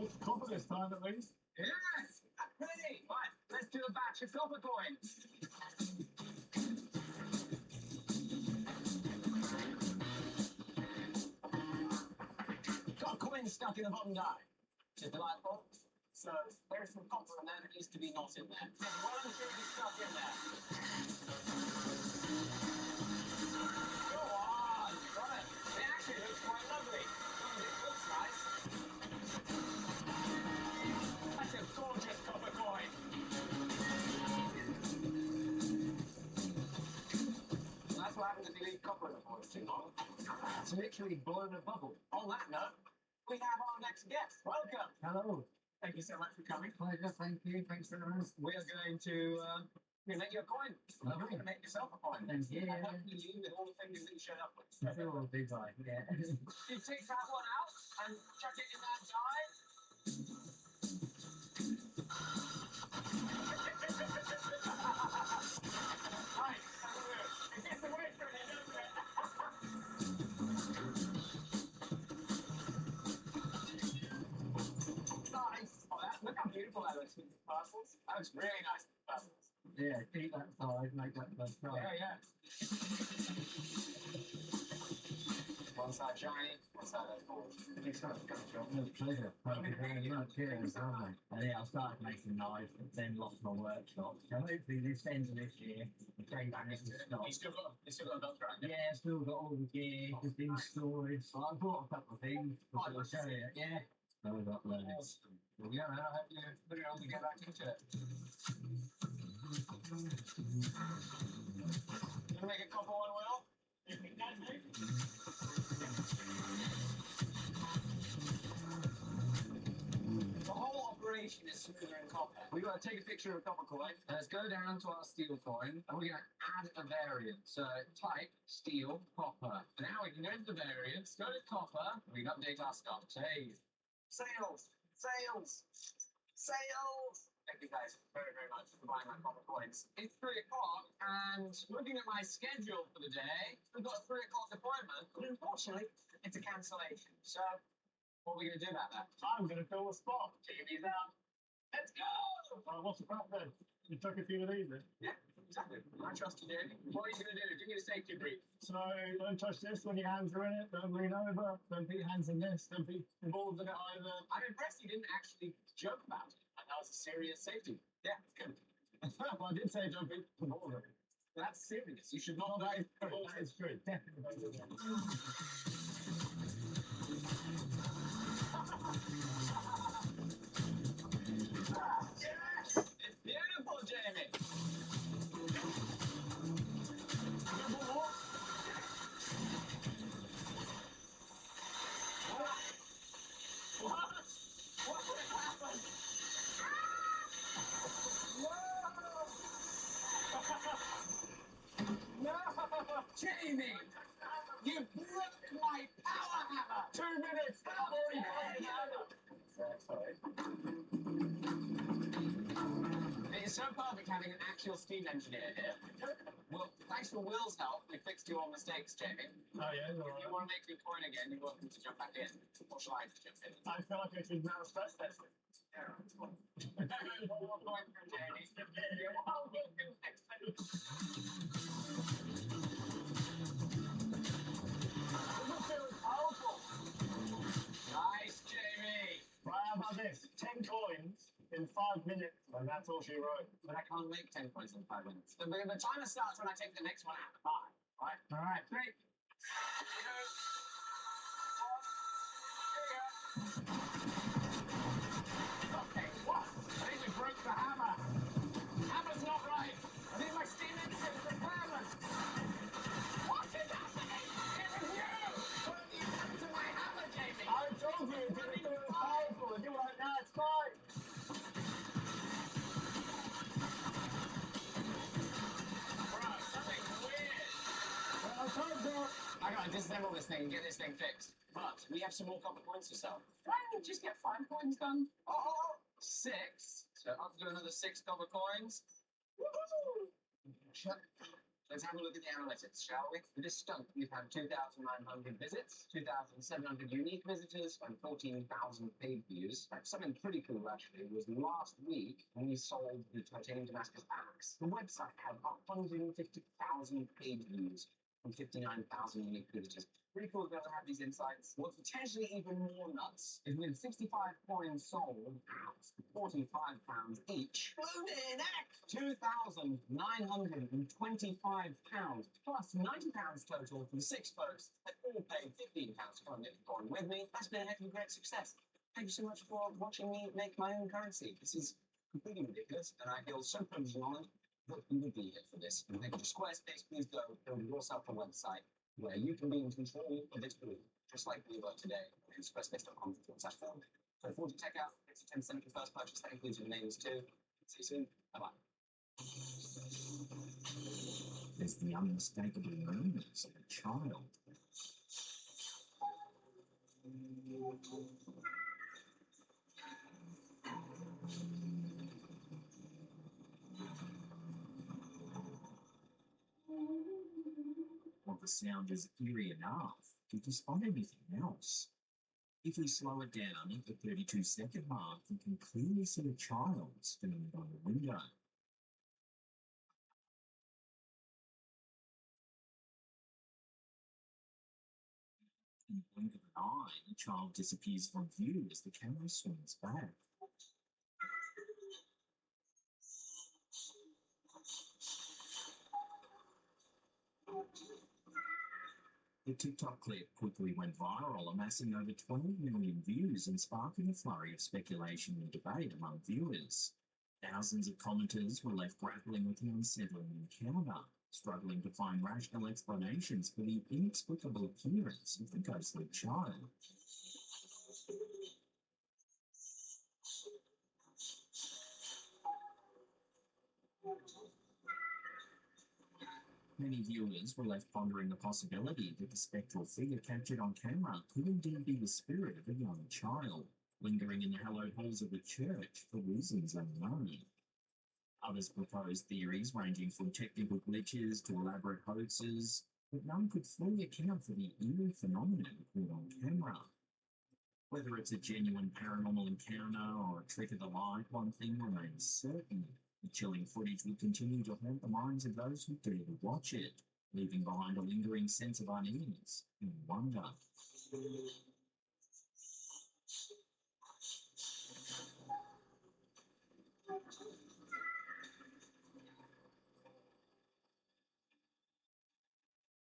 It's copper this time, at least. Yes! Ready! Right, let's do a batch of copper coins. Got coins stuck in the bottom die, which is delightful. So there's some copper in there that needs to be not in there. There's one should be stuck in there. Go on, you got it. It actually looks quite lovely. It looks nice. That's a gorgeous copper coin. That's what happens if you leave copper in the forge too long. It's literally blown a bubble. On that note, we have our next guest. Welcome. Hello. Thank you so much for coming. Pleasure, thank you. Thanks very much. We are going to make you a coin. You're going to make yourself a coin. Thank you. And hopefully you with all the fingers that you showed up with. Sure, will be fine, yeah. You take that one out and chuck it in that die. Right, it gets away from you, doesn't it? Nice. Oh, look how beautiful that looks with the parcels. That looks really nice with the parcels. Yeah, keep that side, make that first try. Yeah. One side shiny, one side gold. Thanks so much, pleasure. Thank you very much. Yeah, it's lovely. And yeah, I started making knives, but then lost my workshop. So hopefully this end of this year, the train back into stock. You still got a belt track? Yeah, still got all the gear, just in storage. So I bought a couple of things before I show you. Yeah. So we've got loads. Well, yeah, man, I hope you're able to get back into it. Gonna make a couple one, Will? You think that, mate? The whole operation is smoother in copper. We've got to take a picture of a copper coin, and let's go down to our steel coin, and we're going to add a variant. So type steel copper. Now we can go into the variants, go to copper, we can update our stock. Hey, sales! Thank you guys very, very much for buying my copper coins. It's 3 o'clock, and looking at my schedule for the day, we've got a 3 o'clock appointment, but unfortunately, it's a cancellation. So, what are we going to do about that? I'm going to fill the spot. Jamie's out. Let's go! What's the crap then? You took a few of these then? Yeah. Exactly. I trust you, Jamie. What are you going to do? Give me the safety brief. So don't touch this when your hands are in it. Don't lean over. Don't put your hands in this. Don't be involved in it either. I'm impressed you didn't actually joke about it. Like, that was a serious safety. Yeah, good. Well, I did say don't be involved in it. That's serious. You should not. That is true. That is true. Definitely. Yes! It's beautiful, Jamie. What would have happened? No! Jamie! You broke my power hammer! 2 minutes. I've already broken the hammer. It is so perfect having an actual steam engineer here. Well, thanks for Will's help. We fixed your mistakes, Jamie. Oh, yeah, If you want to make me coin again, you're welcome to jump back in. Or shall I jump in? I feel like I should now stress test it. Yeah, it's fine. One more point for Jamie. You're welcome. Nice, Jamie. Right, how about this? 10 coins in 5 minutes, and that's all she wrote. But I can't make 10 points in 5 minutes. The timer starts when I take the next one out of 5. Right? All right. 3, 2, 1. Okay, what? I think we broke the hammer. Hammer's not right. I think my steam engine's requirement. What is happening? It was you! What have you done to my hammer, Jamie? I told you it didn't do it powerful. Do it right now, it's fine. Bro, something weird. Well, time's up. I gotta disassemble this thing and get this thing fixed. But we have some more copper coins to sell. Why don't we just get 5 coins done? Oh, 6. So I'll do another 6 copper coins. Woohoo! Let's have a look at the analytics, shall we? For this stunt, we've had 2,900 visits, 2,700 unique visitors, and 14,000 paid views. Something pretty cool, actually, was last week when we sold the titanium Damascus axe. The website had 150,000 paid views and 59,000 unique visitors. Pretty cool to be able to have these insights. What's potentially even more nuts is with 65 coins sold at £45 each, blooming heck, £2,925 plus £90 total from 6 folks that all paid £15 to come and get the coin with me. That's been a heck of a great success. Thank you so much for watching me make my own currency. This is completely ridiculous, and I feel so privileged and honored that you would be here for this. And thank you to Squarespace. Please go build yourself a website where you can be in control of its food, just like we were today. And squarespace.com/food. So forward to checkout, it's a 10% your first purchase. That includes your names too. See you soon. Bye-bye. There's the unmistakable movements of a child. While the sound is eerie enough, you can spot anything else. If we slow it down at the 32-second mark, you can clearly see a child standing by the window. In the blink of an eye, the child disappears from view as the camera swings back. The TikTok clip quickly went viral, amassing over 20 million views and sparking a flurry of speculation and debate among viewers. Thousands of commenters were left grappling with the unsettling encounter, struggling to find rational explanations for the inexplicable appearance of the ghostly child. Many viewers were left pondering the possibility that the spectral figure captured on camera could indeed be the spirit of a young child, lingering in the hallowed halls of the church for reasons unknown. Others proposed theories ranging from technical glitches to elaborate hoaxes, but none could fully account for the eerie phenomenon caught on camera. Whether it's a genuine paranormal encounter or a trick of the light, one thing remains certain. The chilling footage would continue to haunt the minds of those who dared to watch it, leaving behind a lingering sense of unease and wonder.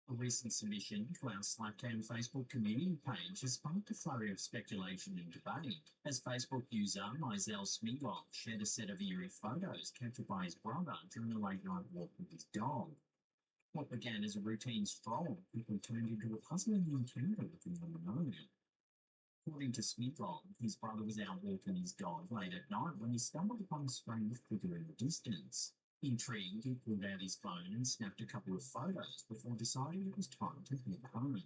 A recent submission to our Slapcam Facebook community page has sparked a flurry of speculation and debate, as Facebook user Mizell Smigol shared a set of eerie photos captured by his brother during a late-night walk with his dog. What began as a routine stroll quickly turned into a puzzling encounter with the unknown. According to Smigol, his brother was out walking his dog late at night when he stumbled upon a strange figure in the distance. Intrigued, he pulled out his phone and snapped a couple of photos before deciding it was time to head home.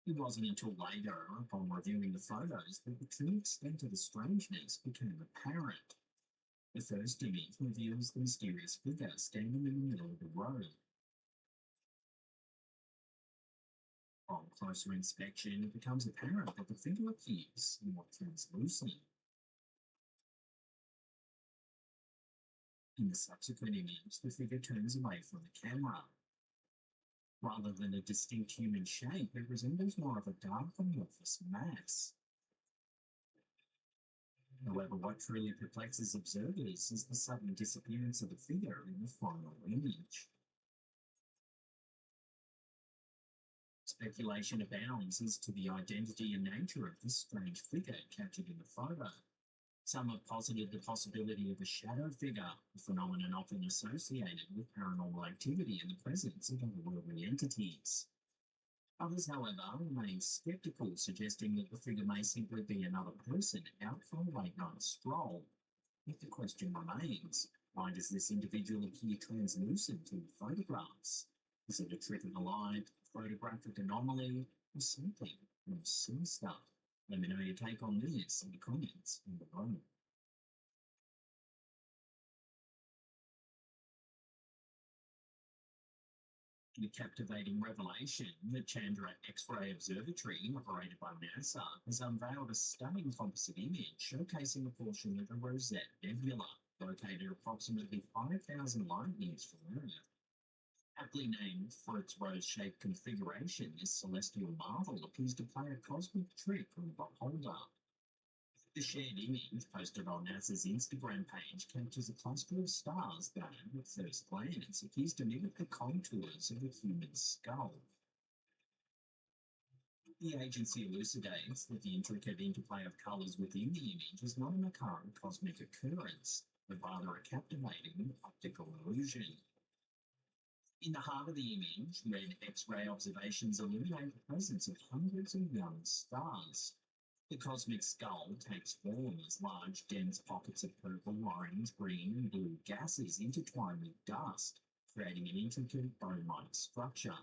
It wasn't until later, upon reviewing the photos, that the true extent of the strangeness became apparent. The first image reveals the mysterious figure standing in the middle of the road. On closer inspection, it becomes apparent that the figure appears somewhat translucent. In the subsequent image, the figure turns away from the camera. Rather than a distinct human shape, it resembles more of a dark amorphous mass. However, what truly perplexes observers is the sudden disappearance of the figure in the final image. Speculation abounds as to the identity and nature of this strange figure captured in the photo. Some have posited the possibility of a shadow figure, a phenomenon often associated with paranormal activity in the presence of otherworldly entities. Others, however, remain skeptical, suggesting that the figure may simply be another person out for a late-night stroll. Yet the question remains, why does this individual appear translucent in the photographs? Is it a trick of the light, a photographic anomaly, or something more sinister? Let me know your take on this in the comments below. The captivating revelation that Chandra X-ray Observatory, operated by NASA, has unveiled a stunning composite image showcasing a portion of the Rosette Nebula, located approximately 5,000 light-years from Earth. Aptly named for its rose-shaped configuration, this celestial marvel appears to play a cosmic trick on the beholder. The shared image posted on NASA's Instagram page captures a cluster of stars that, at first glance, appears to mimic the contours of a human skull. The agency elucidates that the intricate interplay of colours within the image is not an occurrent cosmic occurrence, but rather a captivating optical illusion. In the heart of the image, red X-ray observations illuminate the presence of hundreds of young stars. The cosmic skull takes form as large, dense pockets of purple, orange, green, and blue gases intertwine with dust, creating an intricate dome-like structure.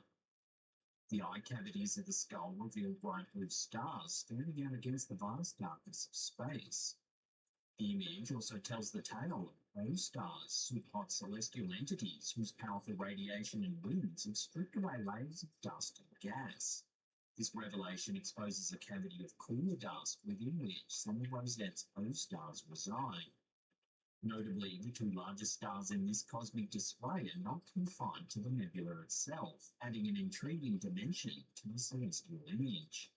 The eye cavities of the skull reveal bright blue stars standing out against the vast darkness of space. The image also tells the tale of those stars, super-hot celestial entities whose powerful radiation and winds have stripped away layers of dust and gas. This revelation exposes a cavity of cooler dust within which some of Rosette's O-stars reside. Notably, the two largest stars in this cosmic display are not confined to the nebula itself, adding an intriguing dimension to the celestial image.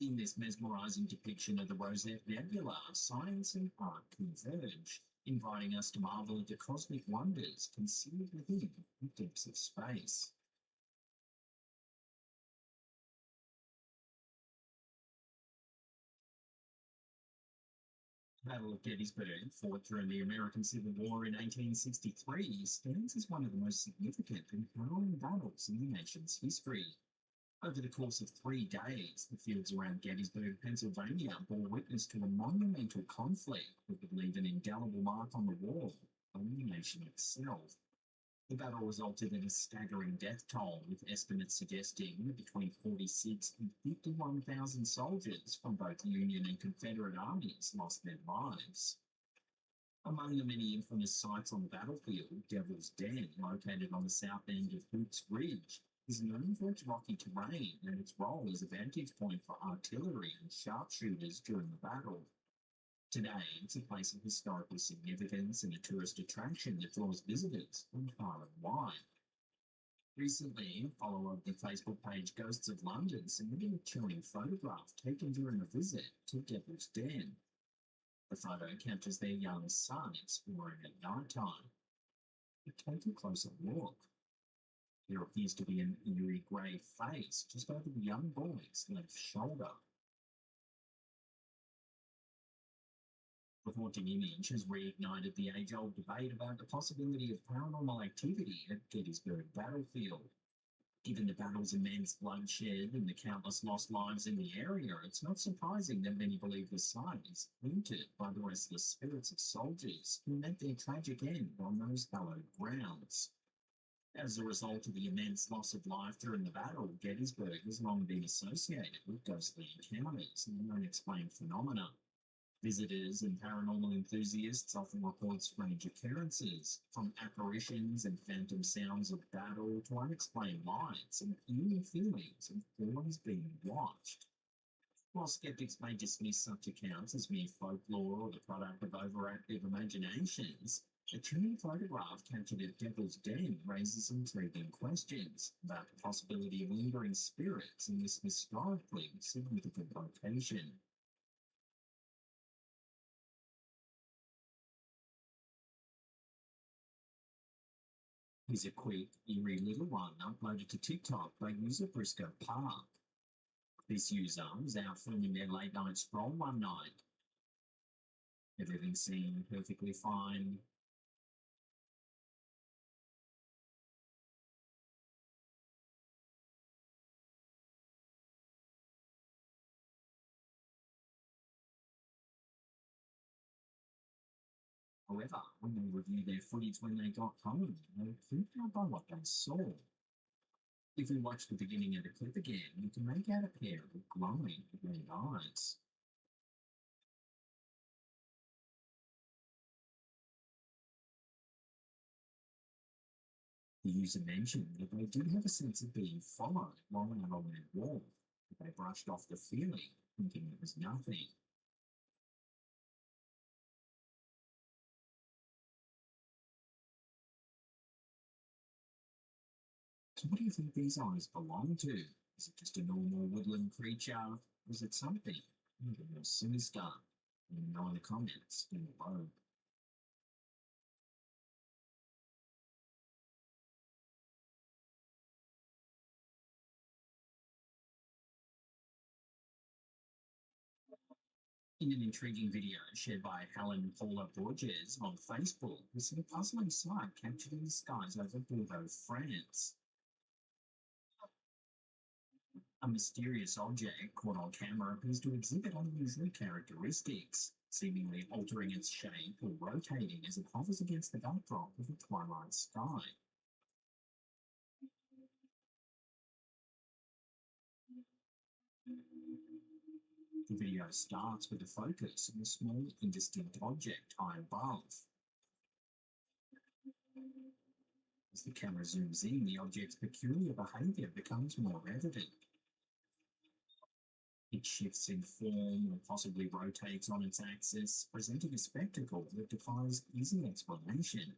In this mesmerizing depiction of the Rosette Nebula, science and art converge, inviting us to marvel at the cosmic wonders concealed within the depths of space. The Battle of Gettysburg, fought during the American Civil War in 1863, stands as one of the most significant and harrowing battles in the nation's history. Over the course of 3 days, the fields around Gettysburg, Pennsylvania, bore witness to a monumental conflict that would leave an indelible mark on the war and the nation itself. The battle resulted in a staggering death toll, with estimates suggesting that between 46 and 51,000 soldiers from both Union and Confederate armies lost their lives. Among the many infamous sites on the battlefield, Devil's Den, located on the south end of Hoops Ridge, is known for its rocky terrain and its role as a vantage point for artillery and sharpshooters during the battle. Today, it's a place of historical significance and a tourist attraction that draws visitors from far and wide. Recently, a follower of the Facebook page Ghosts of London submitted a chilling photograph taken during a visit to Devil's Den. The photo captures their young son exploring at night time. But take a closer look. There appears to be an eerie grey face just over the young boy's left shoulder. The haunting image has reignited the age-old debate about the possibility of paranormal activity at Gettysburg Battlefield. Given the battle's immense bloodshed and the countless lost lives in the area, it's not surprising that many believe the site is haunted by the restless spirits of soldiers who met their tragic end on those hallowed grounds. As a result of the immense loss of life during the battle, Gettysburg has long been associated with ghostly encounters and unexplained phenomena. Visitors and paranormal enthusiasts often report strange occurrences, from apparitions and phantom sounds of battle to unexplained lights and eerie feelings of always being watched. While skeptics may dismiss such accounts as mere folklore or the product of overactive imaginations, a chilling photograph captured at Devil's Den raises intriguing questions about the possibility of lingering spirits in this historically significant location. Here's a quick, eerie little one uploaded to TikTok by user Briscoe Park. This user was out filming their late night stroll one night. Everything seemed perfectly fine. However, when they reviewed their footage when they got home, they were creeped out by what they saw. If we watch the beginning of the clip again, you can make out a pair of glowing red eyes. The user mentioned that they did have a sense of being followed while out on their walk, but they brushed off the feeling, thinking it was nothing. So what do you think these eyes belong to? Is it just a normal woodland creature, or is it something even more sinister? Let me know in the comments down below. In an intriguing video shared by Helen Paula Borges on Facebook, we see a puzzling sight captured in the skies over Bordeaux, France. A mysterious object caught on camera appears to exhibit unusual characteristics, seemingly altering its shape or rotating as it hovers against the backdrop of a twilight sky. The video starts with a focus on a small, indistinct object high above. As the camera zooms in, the object's peculiar behavior becomes more evident. It shifts in form or possibly rotates on its axis, presenting a spectacle that defies easy explanation.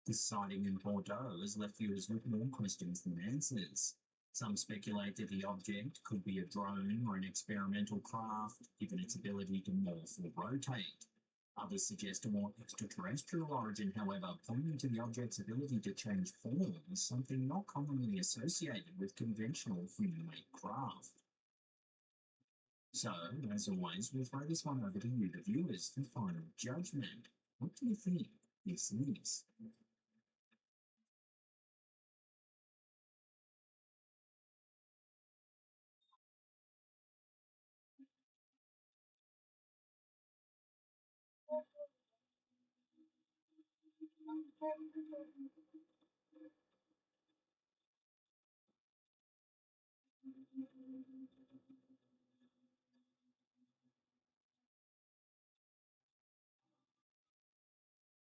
This sighting in Bordeaux has left viewers with more questions than answers. Some speculate that the object could be a drone or an experimental craft, given its ability to morph or rotate. Others suggest a more extraterrestrial origin, however, pointing to the object's ability to change form as something not commonly associated with conventional human-made craft. So, as always, we'll throw this one over to you, the viewers, for final judgment. What do you think this is?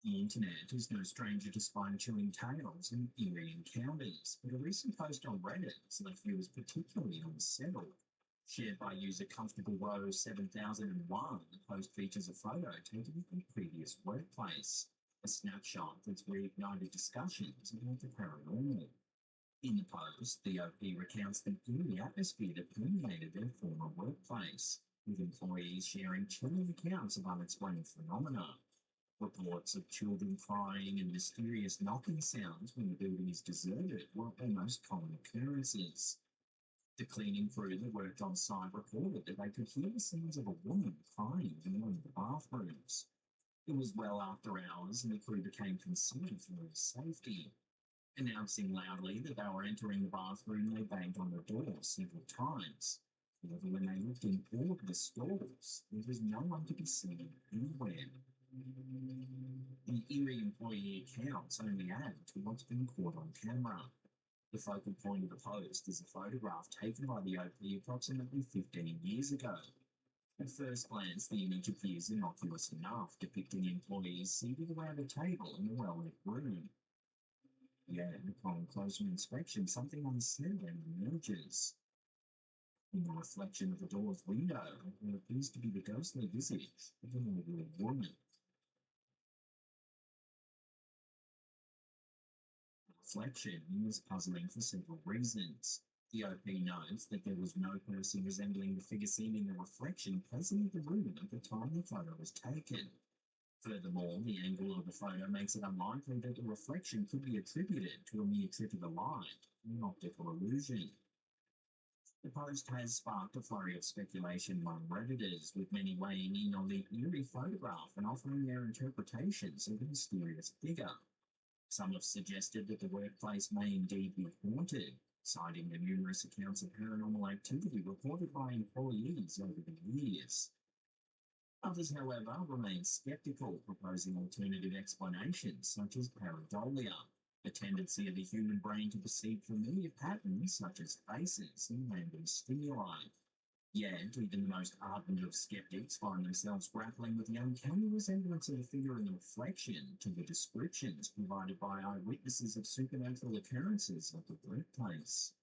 The internet is no stranger to spine-chilling tales and eerie encounters, but a recent post on Reddit has left viewers particularly unsettled. Shared by user Comfortable Row 7001, the post features a photo taken from a previous workplace, a snapshot that's reignited discussions about the paranormal. In the post, the OP recounts the eerie atmosphere that permeated their former workplace, with employees sharing chilling accounts of unexplained phenomena. Reports of children crying and mysterious knocking sounds when the building is deserted were almost common occurrences. The cleaning crew that worked on site reported that they could hear the sounds of a woman crying in one of the bathrooms. It was well after hours and the crew became concerned for their safety. Announcing loudly that they were entering the bathroom, they banged on the door several times. However, when they looked in all of the stalls, there was no one to be seen anywhere. The eerie employee accounts only add to what's been caught on camera. The focal point of the post is a photograph taken by the OP approximately 15 years ago. At first glance, the image appears innocuous enough, depicting employees seated around a table in a well-lit room. Yet, upon closer inspection, something unsettling emerges. In the reflection of the door's window, there appears to be the ghostly visage of an elderly woman. Reflection is puzzling for several reasons. The OP notes that there was no person resembling the figure seen in the reflection present in the room at the time the photo was taken. Furthermore, the angle of the photo makes it unlikely that the reflection could be attributed to a mere trick of the light, an optical illusion. The post has sparked a flurry of speculation among Redditors, with many weighing in on the eerie photograph and offering their interpretations of the mysterious figure. Some have suggested that the workplace may indeed be haunted, citing the numerous accounts of paranormal activity reported by employees over the years. Others, however, remain skeptical, proposing alternative explanations such as pareidolia, a tendency of the human brain to perceive familiar patterns such as faces and random stimuli. Yet, even the most ardent of skeptics find themselves grappling with the uncanny resemblance of the figure in the reflection to the descriptions provided by eyewitnesses of supernatural occurrences at the workplace.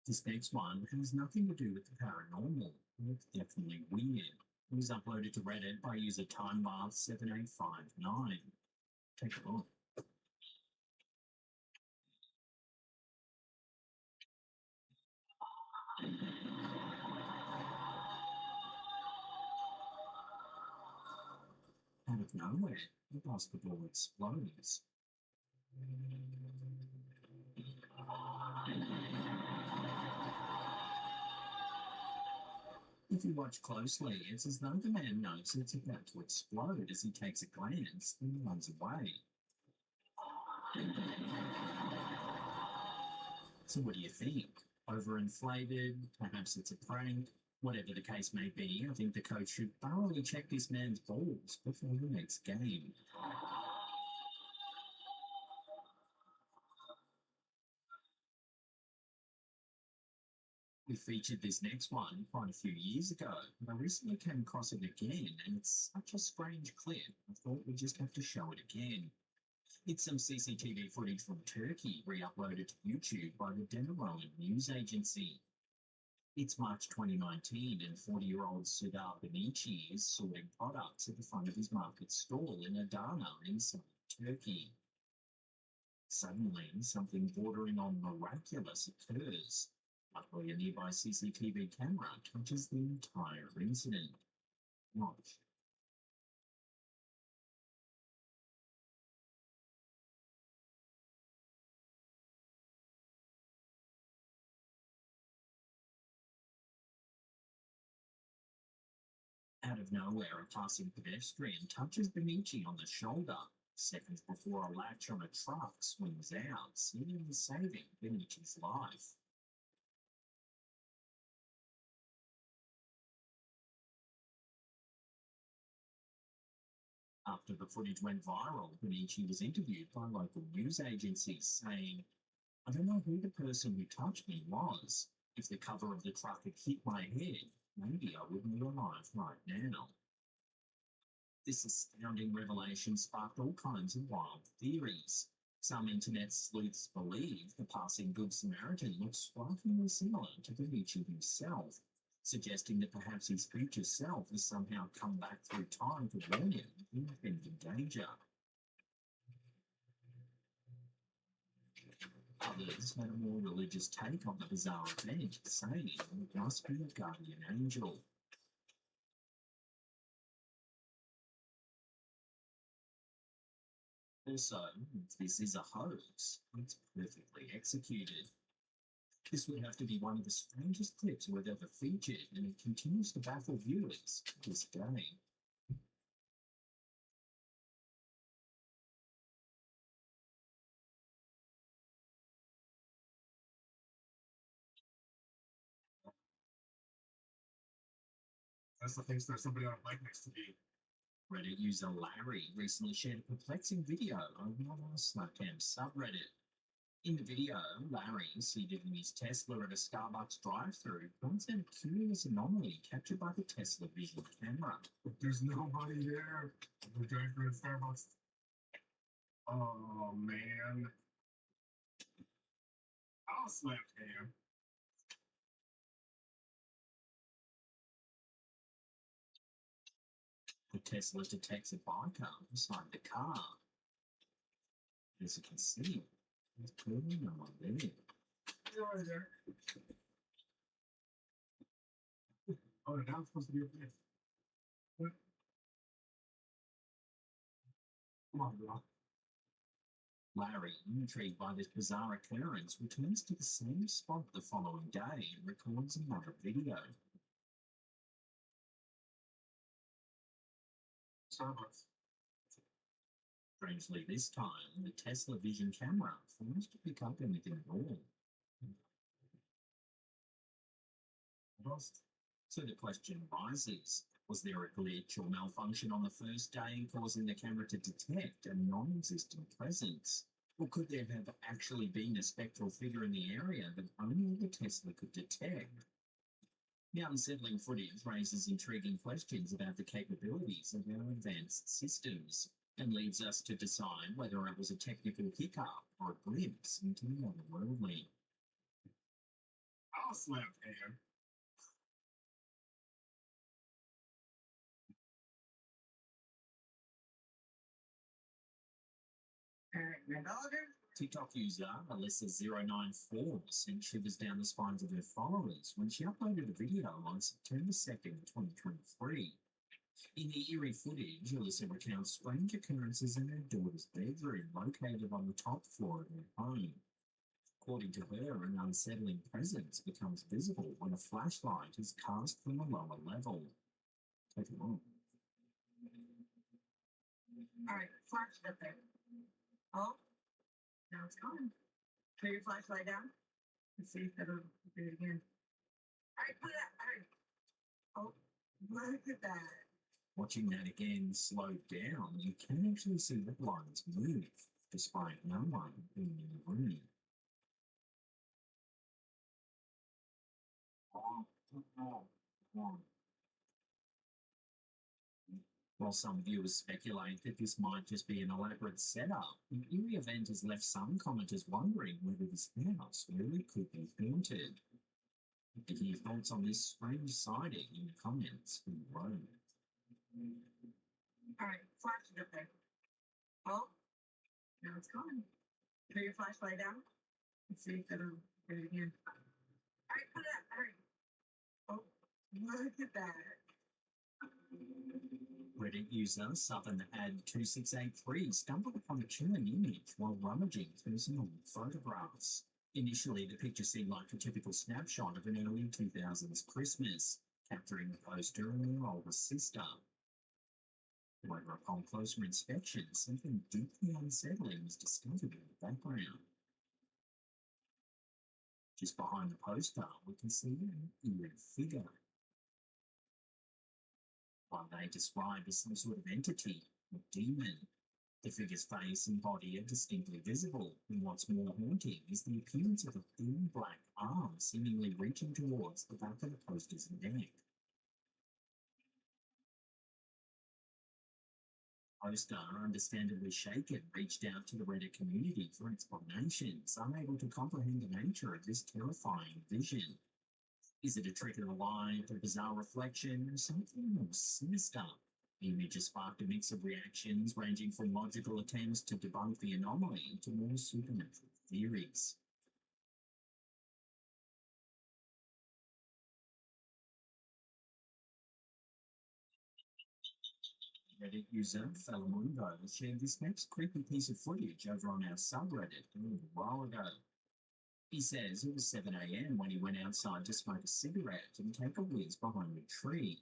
This next one has nothing to do with the paranormal, but it's definitely weird. It was uploaded to Reddit by user TimeBath7859. Take a look. Out of nowhere, the basketball explodes. If you watch closely, it's as though the man knows it's about to explode as he takes a glance and runs away. So what do you think? Overinflated? Perhaps it's a prank? Whatever the case may be, I think the coach should thoroughly check this man's balls before the next game. We featured this next one quite a few years ago, and I recently came across it again, and it's such a strange clip, I thought we'd just have to show it again. It's some CCTV footage from Turkey re-uploaded to YouTube by the Demiroan news agency. It's March 2019 and 40-year-old Sudar Benici is sorting products at the front of his market stall in Adana inside Turkey. Suddenly, something bordering on miraculous occurs. Luckily, a nearby CCTV camera catches the entire incident. Watch. Out of nowhere, a passing pedestrian touches Benici on the shoulder, seconds before a latch on a truck swings out, seemingly saving Benici's life. After the footage went viral, Benici was interviewed by local news agencies saying, "I don't know who the person who touched me was. If the cover of the truck had hit my head, maybe I wouldn't be alive right now. This astounding revelation sparked all kinds of wild theories. Some internet sleuths believe the passing Good Samaritan looks strikingly similar to Benici himself, suggesting that perhaps his future self has somehow come back through time to warn him of impending danger. Others had a more religious take on the bizarre event, saying it must be a guardian angel. Also, if this is a hoax, it's perfectly executed. This would have to be one of the strangest clips we've ever featured, and it continues to baffle viewers to this day. Tesla thinks there's somebody on a bike next to me. Reddit user Larry recently shared a perplexing video on our Snapcam subreddit. In the video, Larry, seated in his Tesla at a Starbucks drive-thru, points out a curious anomaly captured by the Tesla Vision camera. But there's nobody there. We're driving at Starbucks. Oh, man. I'll slap him. The Tesla detects a biker beside the car. As you can see, there's clearly no one there. He's already there. Oh, now I'm supposed to be up there. What? Come on, bro. Larry, intrigued by this bizarre occurrence, returns to the same spot the following day and records another video. Starbucks. Strangely, this time, the Tesla Vision camera fails to pick up anything at all. Lost. So the question arises, was there a glitch or malfunction on the first day causing the camera to detect a non-existent presence? Or could there have actually been a spectral figure in the area that only the Tesla could detect? The unsettling footage raises intriguing questions about the capabilities of our advanced systems and leads us to decide whether it was a technical hiccup or a glimpse into the otherworldly. I'll slap him. TikTok user Alyssa094 sent shivers down the spines of her followers when she uploaded a video on September 2nd, 2023. In the eerie footage, Alyssa recounts strange occurrences in her daughter's bedroom located on the top floor of her home. According to her, an unsettling presence becomes visible when a flashlight is cast from a lower level. Take a look. All right, flash it up there. Oh, now it's gone. Put your flashlight down. Let's see if it'll do it again. All right, put it up. All right. Oh, look at that. Watching that again slowed down, you can actually see the blinds move, despite no one being in the room. While some viewers speculate that this might just be an elaborate setup, the eerie event has left some commenters wondering whether this house really could be haunted. To hear thoughts on this strange sighting in the comments below. All right, flash it up there. Oh, now it's gone. Put your flashlight down. Let's see if it'll do it again. All right, put it up. All right. Oh, look at that. Reddit user Southern Ad 2683 stumbled upon a chilling image while rummaging through some old photographs. Initially, the picture seemed like a typical snapshot of an early 2000s Christmas, capturing the poster and their older sister. However, upon closer inspection, something deeply unsettling was discovered in the background. Just behind the poster, we can see an eerie figure. What they describe as some sort of entity, a demon. The figure's face and body are distinctly visible, and what's more haunting is the appearance of a thin black arm seemingly reaching towards the back of the poster's neck. Poster, understandably shaken, reached out to the Reddit community for explanations, unable to comprehend the nature of this terrifying vision. Is it a trick of the light, a bizarre reflection, or something more sinister? The image has sparked a mix of reactions ranging from logical attempts to debunk the anomaly to more supernatural theories. Reddit user Felamundo shared this next creepy piece of footage over on our subreddit a little while ago. He says it was 7 a.m. when he went outside to smoke a cigarette and take a whiz behind a tree,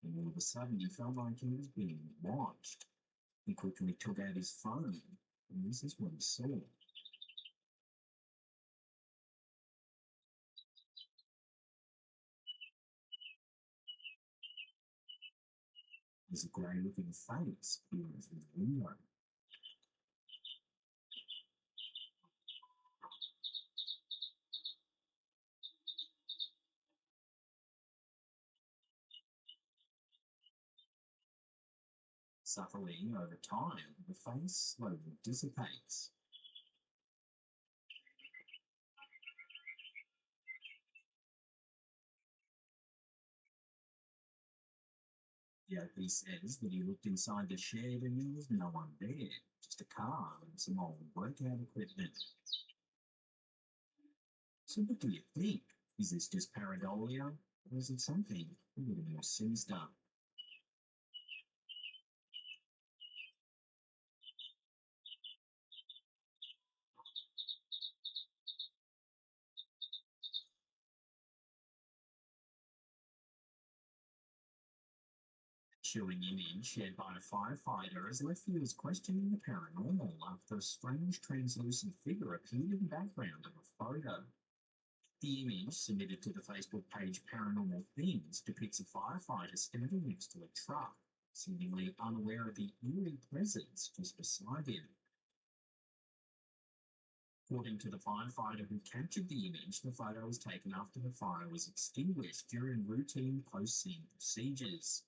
and all of a sudden he felt like he was being watched. He quickly took out his phone, and this is what he saw. There's a grey-looking face peering through the window. Subtly, over time, the face slowly dissipates. The OP says that he looked inside the shed and there was no one there, just a car and some old workout equipment. So what do you think? Is this just pareidolia, or is it something a little more sinister? Chilling image shared by a firefighter has left viewers questioning the paranormal after a strange translucent figure appeared in the background of a photo. The image, submitted to the Facebook page Paranormal Things, depicts a firefighter standing next to a truck, seemingly unaware of the eerie presence just beside him. According to the firefighter who captured the image, the photo was taken after the fire was extinguished during routine post-scene procedures.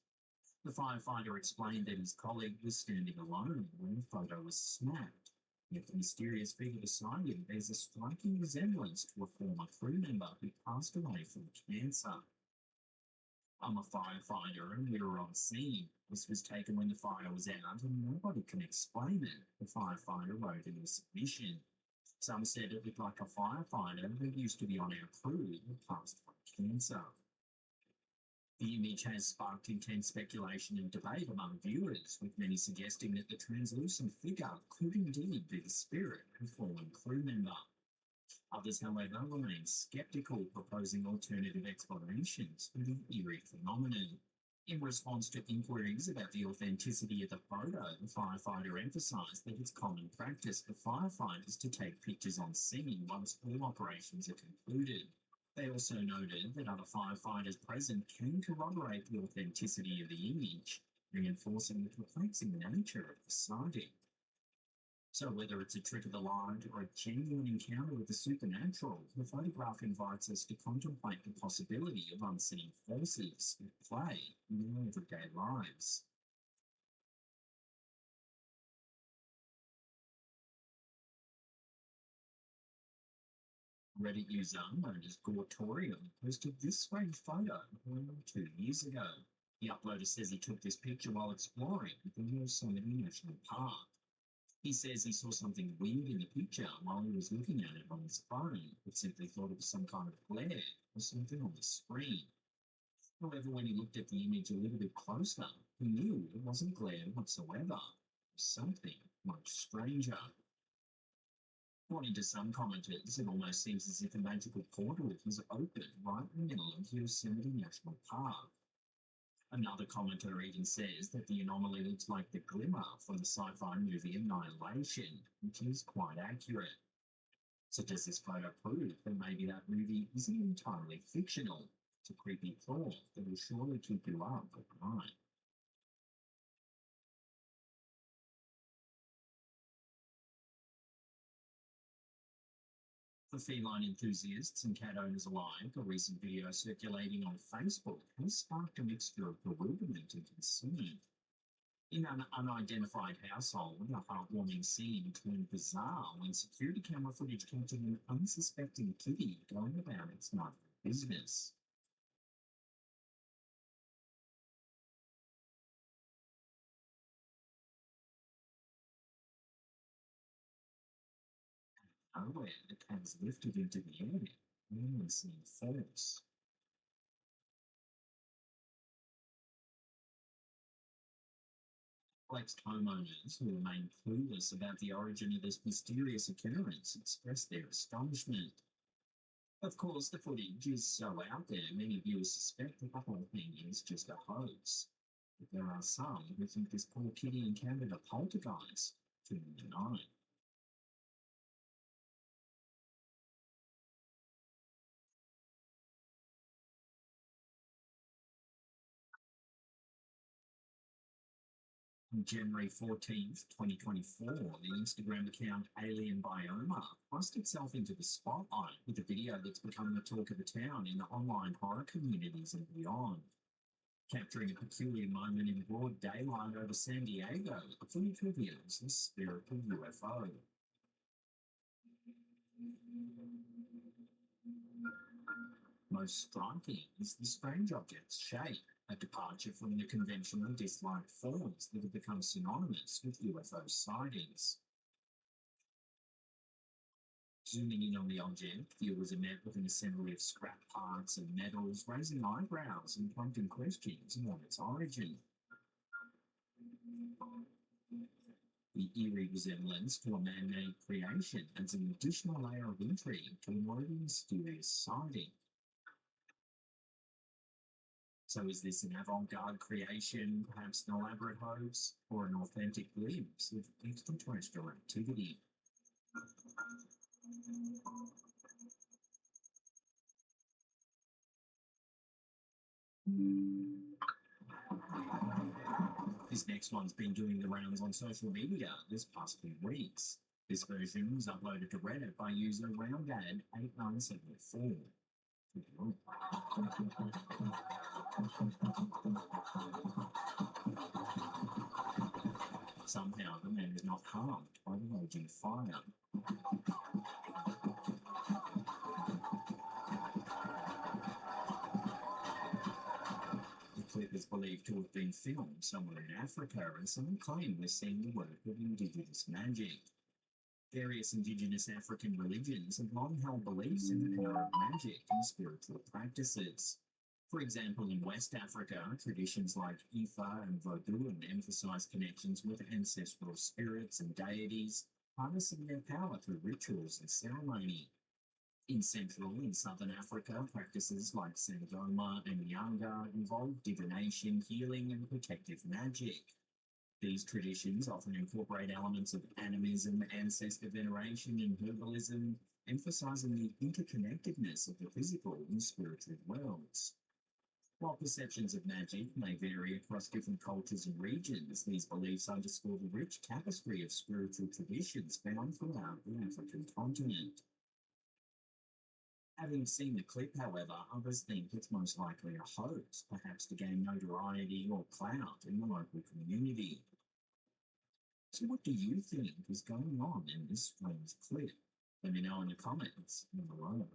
The firefighter explained that his colleague was standing alone when the photo was snapped. Yet the mysterious figure beside him bears a striking resemblance to a former crew member who passed away from cancer. I'm a firefighter and we were on scene. This was taken when the fire was out and nobody can explain it, the firefighter wrote in his submission. Some said it looked like a firefighter who used to be on our crew who passed from cancer. The image has sparked intense speculation and debate among viewers, with many suggesting that the translucent figure could indeed be the spirit of a fallen crew member. Others, however, remain sceptical, proposing alternative explanations for the eerie phenomenon. In response to inquiries about the authenticity of the photo, the firefighter emphasised that it's common practice for firefighters to take pictures on scene once all operations are concluded. They also noted that other firefighters present can corroborate the authenticity of the image, reinforcing the perplexing nature of the sighting. So whether it's a trick of the light or a genuine encounter with the supernatural, the photograph invites us to contemplate the possibility of unseen forces at play in our everyday lives. Reddit user known as Gortorium posted this strange photo 2 years ago. The uploader says he took this picture while exploring the Yosemite National Park. He says he saw something weird in the picture while he was looking at it on his phone, but simply thought it was some kind of glare or something on the screen. However, when he looked at the image a little bit closer, he knew it wasn't glare whatsoever. It was something much stranger. According to some commenters, it almost seems as if a magical portal was opened right in the middle of Yosemite National Park. Another commenter even says that the anomaly looks like the glimmer from the sci-fi movie Annihilation, which is quite accurate. So does this photo prove that maybe that movie isn't entirely fictional? It's a creepy thought that will surely keep you up at night. For feline enthusiasts and cat owners alike, a recent video circulating on Facebook has sparked a mixture of bewilderment and concern. In an unidentified household, a heartwarming scene turned bizarre when security camera footage captured an unsuspecting kitty going about its nightly business. Nowhere, the cat is lifted into the air, only seen force. Perplexed homeowners who remain clueless about the origin of this mysterious occurrence expressed their astonishment. Of course, the footage is so out there, many viewers suspect that the whole thing is just a hoax. But there are some who think this poor kitty encountered a poltergeist during the night. On January 14th, 2024, the Instagram account Alien Bioma thrust itself into the spotlight with a video that's become the talk of the town in the online horror communities and beyond. Capturing a peculiar moment in broad daylight over San Diego, the footage reveals a spherical UFO. Most striking is the strange object's shape, a departure from the conventional disc-like forms that have become synonymous with UFO sightings. Zooming in on the object, viewers are met with an assembly of scrap parts and metals, raising eyebrows and prompting questions on its origin. The eerie resemblance to a man-made creation adds an additional layer of intrigue to an already mysterious sighting. So is this an avant-garde creation, perhaps an elaborate hoax, or an authentic glimpse of extraterrestrial activity? This next one's been doing the rounds on social media this past few weeks. This version was uploaded to Reddit by user RoundDad8974. Somehow the man was not harmed by the raging fire. The clip is believed to have been filmed somewhere in Africa, and some claim we're seeing the work of indigenous magic. Various indigenous African religions have long held beliefs in the power of magic and spiritual practices. For example, in West Africa, traditions like Ifa and Vodou emphasize connections with ancestral spirits and deities, harnessing their power through rituals and ceremony. In Central and Southern Africa, practices like Sangoma and Nyanga involve divination, healing, and protective magic. These traditions often incorporate elements of animism, ancestor veneration, and herbalism, emphasizing the interconnectedness of the physical and spiritual worlds. While perceptions of magic may vary across different cultures and regions, these beliefs underscore the rich tapestry of spiritual traditions found throughout the African continent. Having seen the clip, however, others think it's most likely a hoax, perhaps to gain notoriety or clout in the local community. So what do you think is going on in this strange clip? Let me know in the comments below.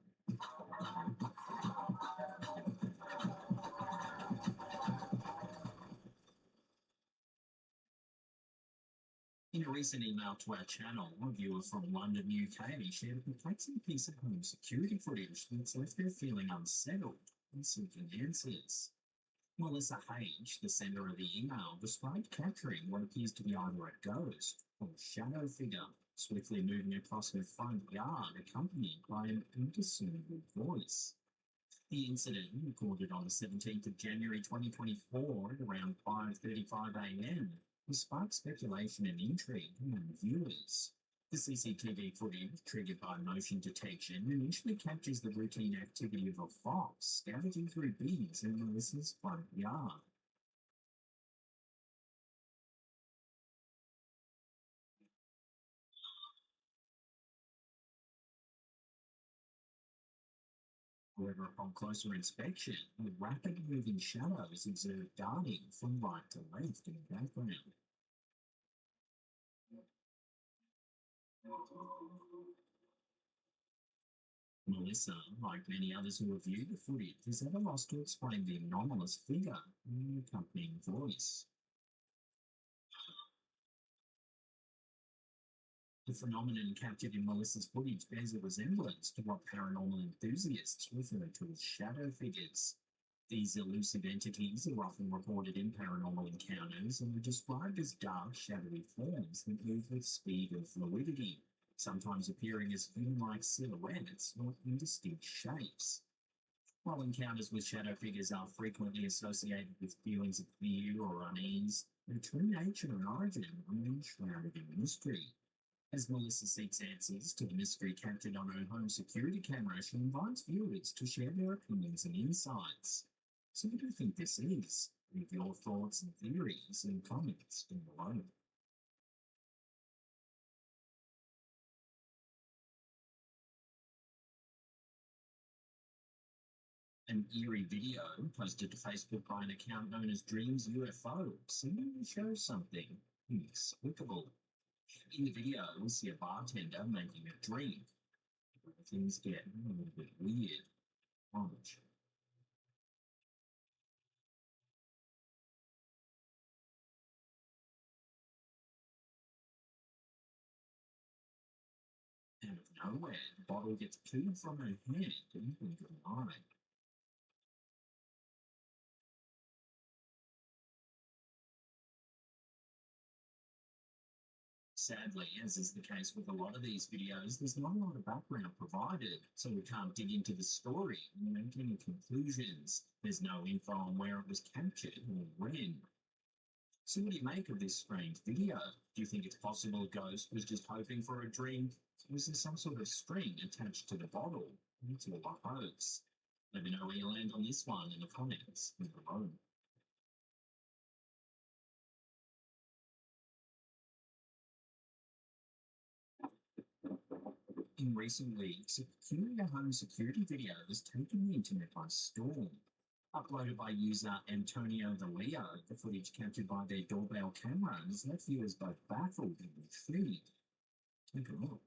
In a recent email to our channel, a viewer from London, UK, shared a perplexing piece of home security footage that's left her feeling unsettled and seeking answers. Melissa H., the sender of the email, described capturing what appears to be either a ghost or a shadow figure swiftly moving across her front yard, accompanied by an indiscernible voice. The incident, recorded on the 17th of January 2024 at around 5:35 a.m., has sparked speculation and intrigue among viewers. The CCTV footage, triggered by motion detection, initially captures the routine activity of a fox scavenging through bins in Melissa's front yard. However, upon closer inspection, the rapid moving shadows observed darting from right to left in the background. Melissa, like many others who have viewed the footage, is at a loss to explain the anomalous figure in the accompanying voice. The phenomenon captured in Melissa's footage bears a resemblance to what paranormal enthusiasts refer to as shadow figures. These elusive entities are often reported in paranormal encounters and are described as dark, shadowy forms that move with speed and fluidity, sometimes appearing as human-like silhouettes or indistinct shapes. While encounters with shadow figures are frequently associated with feelings of fear or unease, their true nature and origin remain shrouded in mystery. As Melissa seeks answers to the mystery captured on her home security camera, she invites viewers to share their opinions and insights. So what do you think this is? Leave your thoughts and theories and comments down below. An eerie video posted to Facebook by an account known as Dreams UFO seemingly shows something inexplicable. In the video, we see a bartender making a drink. Things get a little bit weird. Watch. Out of nowhere, the bottle gets pulled from her hand and into the eye. Sadly, as is the case with a lot of these videos, there's not a lot of background provided, so we can't dig into the story and make any conclusions. There's no info on where it was captured or when. So what do you make of this strange video? Do you think it's possible a ghost was just hoping for a drink? Was there some sort of string attached to the bottle? It's all a hoax. Let me know where you land on this one in the comments below. In recent weeks, a peculiar home security video has taken the internet by storm. Uploaded by user Antonio the Leo, the footage captured by their doorbell camera has left viewers both baffled and intrigued. Take a look.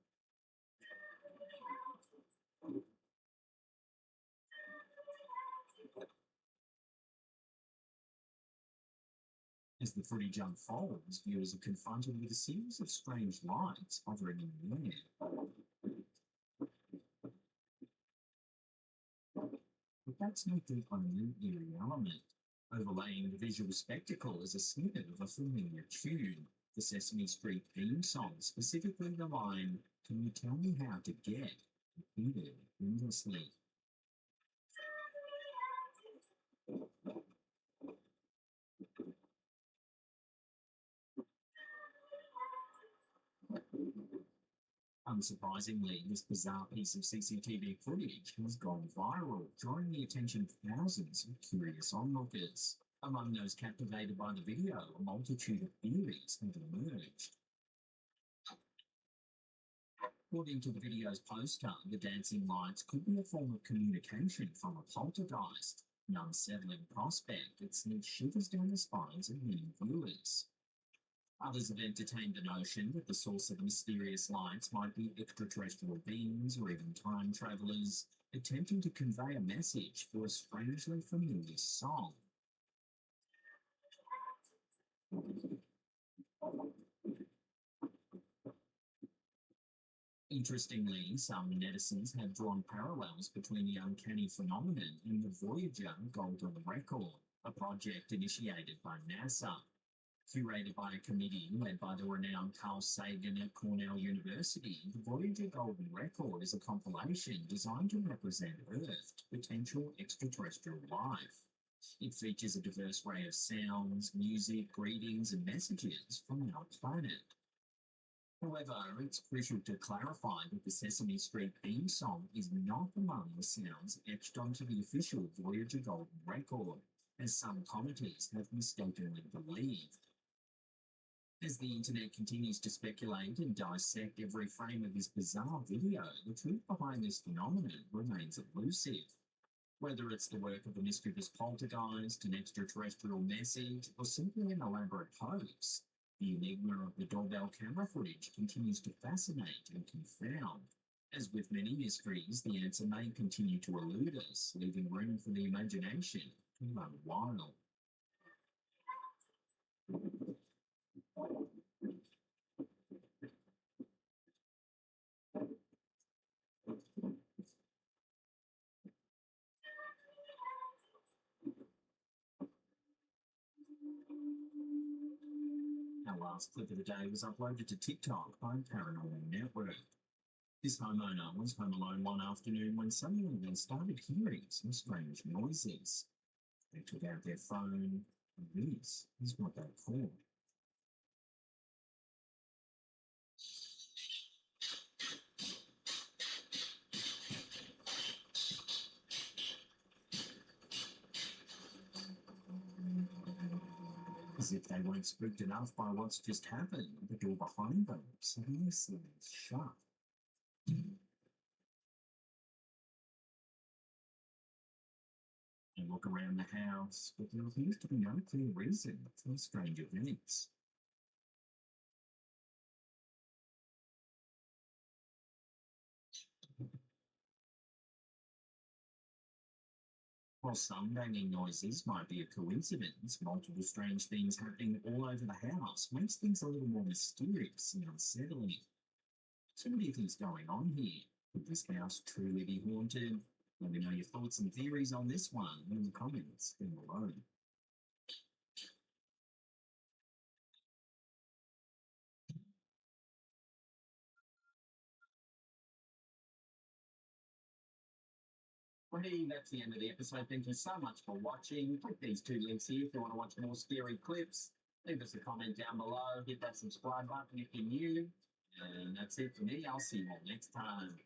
As the footage unfolds, viewers are confronted with a series of strange lights hovering in the air. But that's not the only eerie element. Overlaying the visual spectacle is a snippet of a familiar tune, the Sesame Street theme song, specifically the line, "Can you tell me how to get?" repeated endlessly. Unsurprisingly, this bizarre piece of CCTV footage has gone viral, drawing the attention of thousands of curious onlookers. Among those captivated by the video, a multitude of theories have emerged. According to the video's poster, the dancing lights could be a form of communication from a poltergeist, an unsettling prospect that sends shivers down the spines of many viewers. Others have entertained the notion that the source of mysterious lights might be extraterrestrial beings or even time travelers, attempting to convey a message through a strangely familiar song. Interestingly, some netizens have drawn parallels between the uncanny phenomenon and the Voyager Golden Record, a project initiated by NASA. Curated by a committee led by the renowned Carl Sagan at Cornell University, the Voyager Golden Record is a compilation designed to represent Earth to potential extraterrestrial life. It features a diverse array of sounds, music, greetings, and messages from our planet. However, it's crucial to clarify that the Sesame Street theme song is not among the sounds etched onto the official Voyager Golden Record, as some commenters have mistakenly believed. As the internet continues to speculate and dissect every frame of this bizarre video, the truth behind this phenomenon remains elusive. Whether it's the work of a mischievous poltergeist, an extraterrestrial message, or simply an elaborate hoax, the enigma of the doorbell camera footage continues to fascinate and confound. As with many mysteries, the answer may continue to elude us, leaving room for the imagination to run wild. Our last clip of the day was uploaded to TikTok by Paranormal Network. This homeowner was home alone one afternoon when suddenly they started hearing some strange noises. They took out their phone, and this is what they caught. As if they weren't spooked enough by what's just happened, the door behind them suddenly slams shut. They look around the house, but there appears to be no clear reason for the strange events. While some banging noises might be a coincidence, multiple strange things happening all over the house makes things a little more mysterious and unsettling. So what do you think's going on here? Could this house truly be haunted? Let me know your thoughts and theories on this one in the comments down below. Well, hey, that's the end of the episode. Thank you so much for watching. Click these two links here if you want to watch more scary clips. Leave us a comment down below. Hit that subscribe button if you're new. And that's it for me. I'll see you all next time.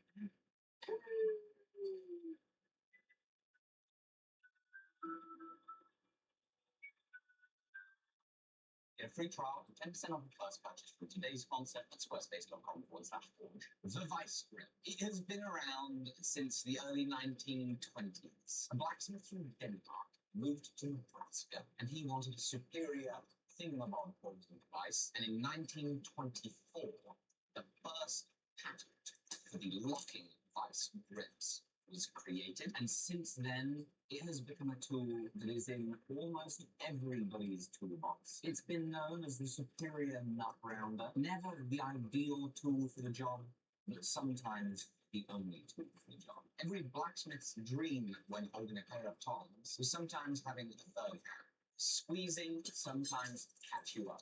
Get a free trial and 10% off the first purchase from today's sponsor at squarespace.com/forge. The Vice Grip. It has been around since the early 1920s. A blacksmith from Denmark moved to Nebraska and he wanted a superior thingamabob holding device. And in 1924, the first patent for the locking vice grips was created, and since then it has become a tool that is in almost everybody's toolbox. It's been known as the superior nut rounder, never the ideal tool for the job, but sometimes the only tool for the job. Every blacksmith's dream when holding a pair of tongs was sometimes having a third hand, squeezing, sometimes catch you up.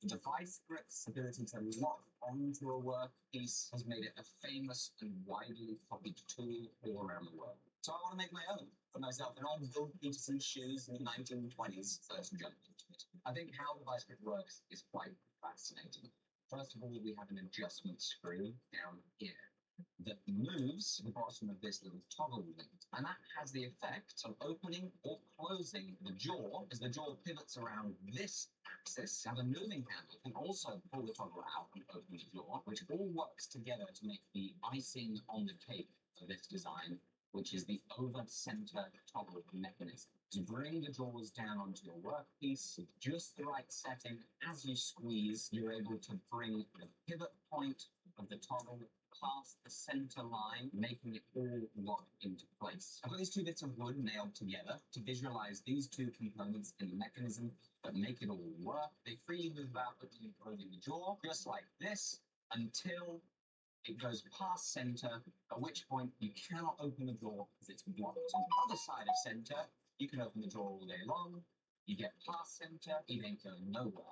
The vice grip's ability to lock onto a workpiece has made it a famous and widely copied tool all around the world. So I want to make my own for myself in old Bill Peterson shoes in the 1920s. First jumped into it. I think how the vice grip works is quite fascinating. First of all, we have an adjustment screw down here that moves the bottom of this little toggle lid, and that has the effect of opening or closing the jaw. As the jaw pivots around this axis, and a moving handle can also pull the toggle out and open the jaw, which all works together to make the icing on the cake for this design, which is the over-center toggle mechanism. To bring the jaws down onto your workpiece with just the right setting, as you squeeze, you're able to bring the pivot point of the toggle past the center line, making it all lock into place. I've got these two bits of wood nailed together to visualize these two components in the mechanism that make it all work. They freely move about opening and closing the jaw, just like this, until it goes past center, at which point you cannot open the door because it's blocked. On the other side of center, you can open the door all day long. You get past center, it ain't going nowhere.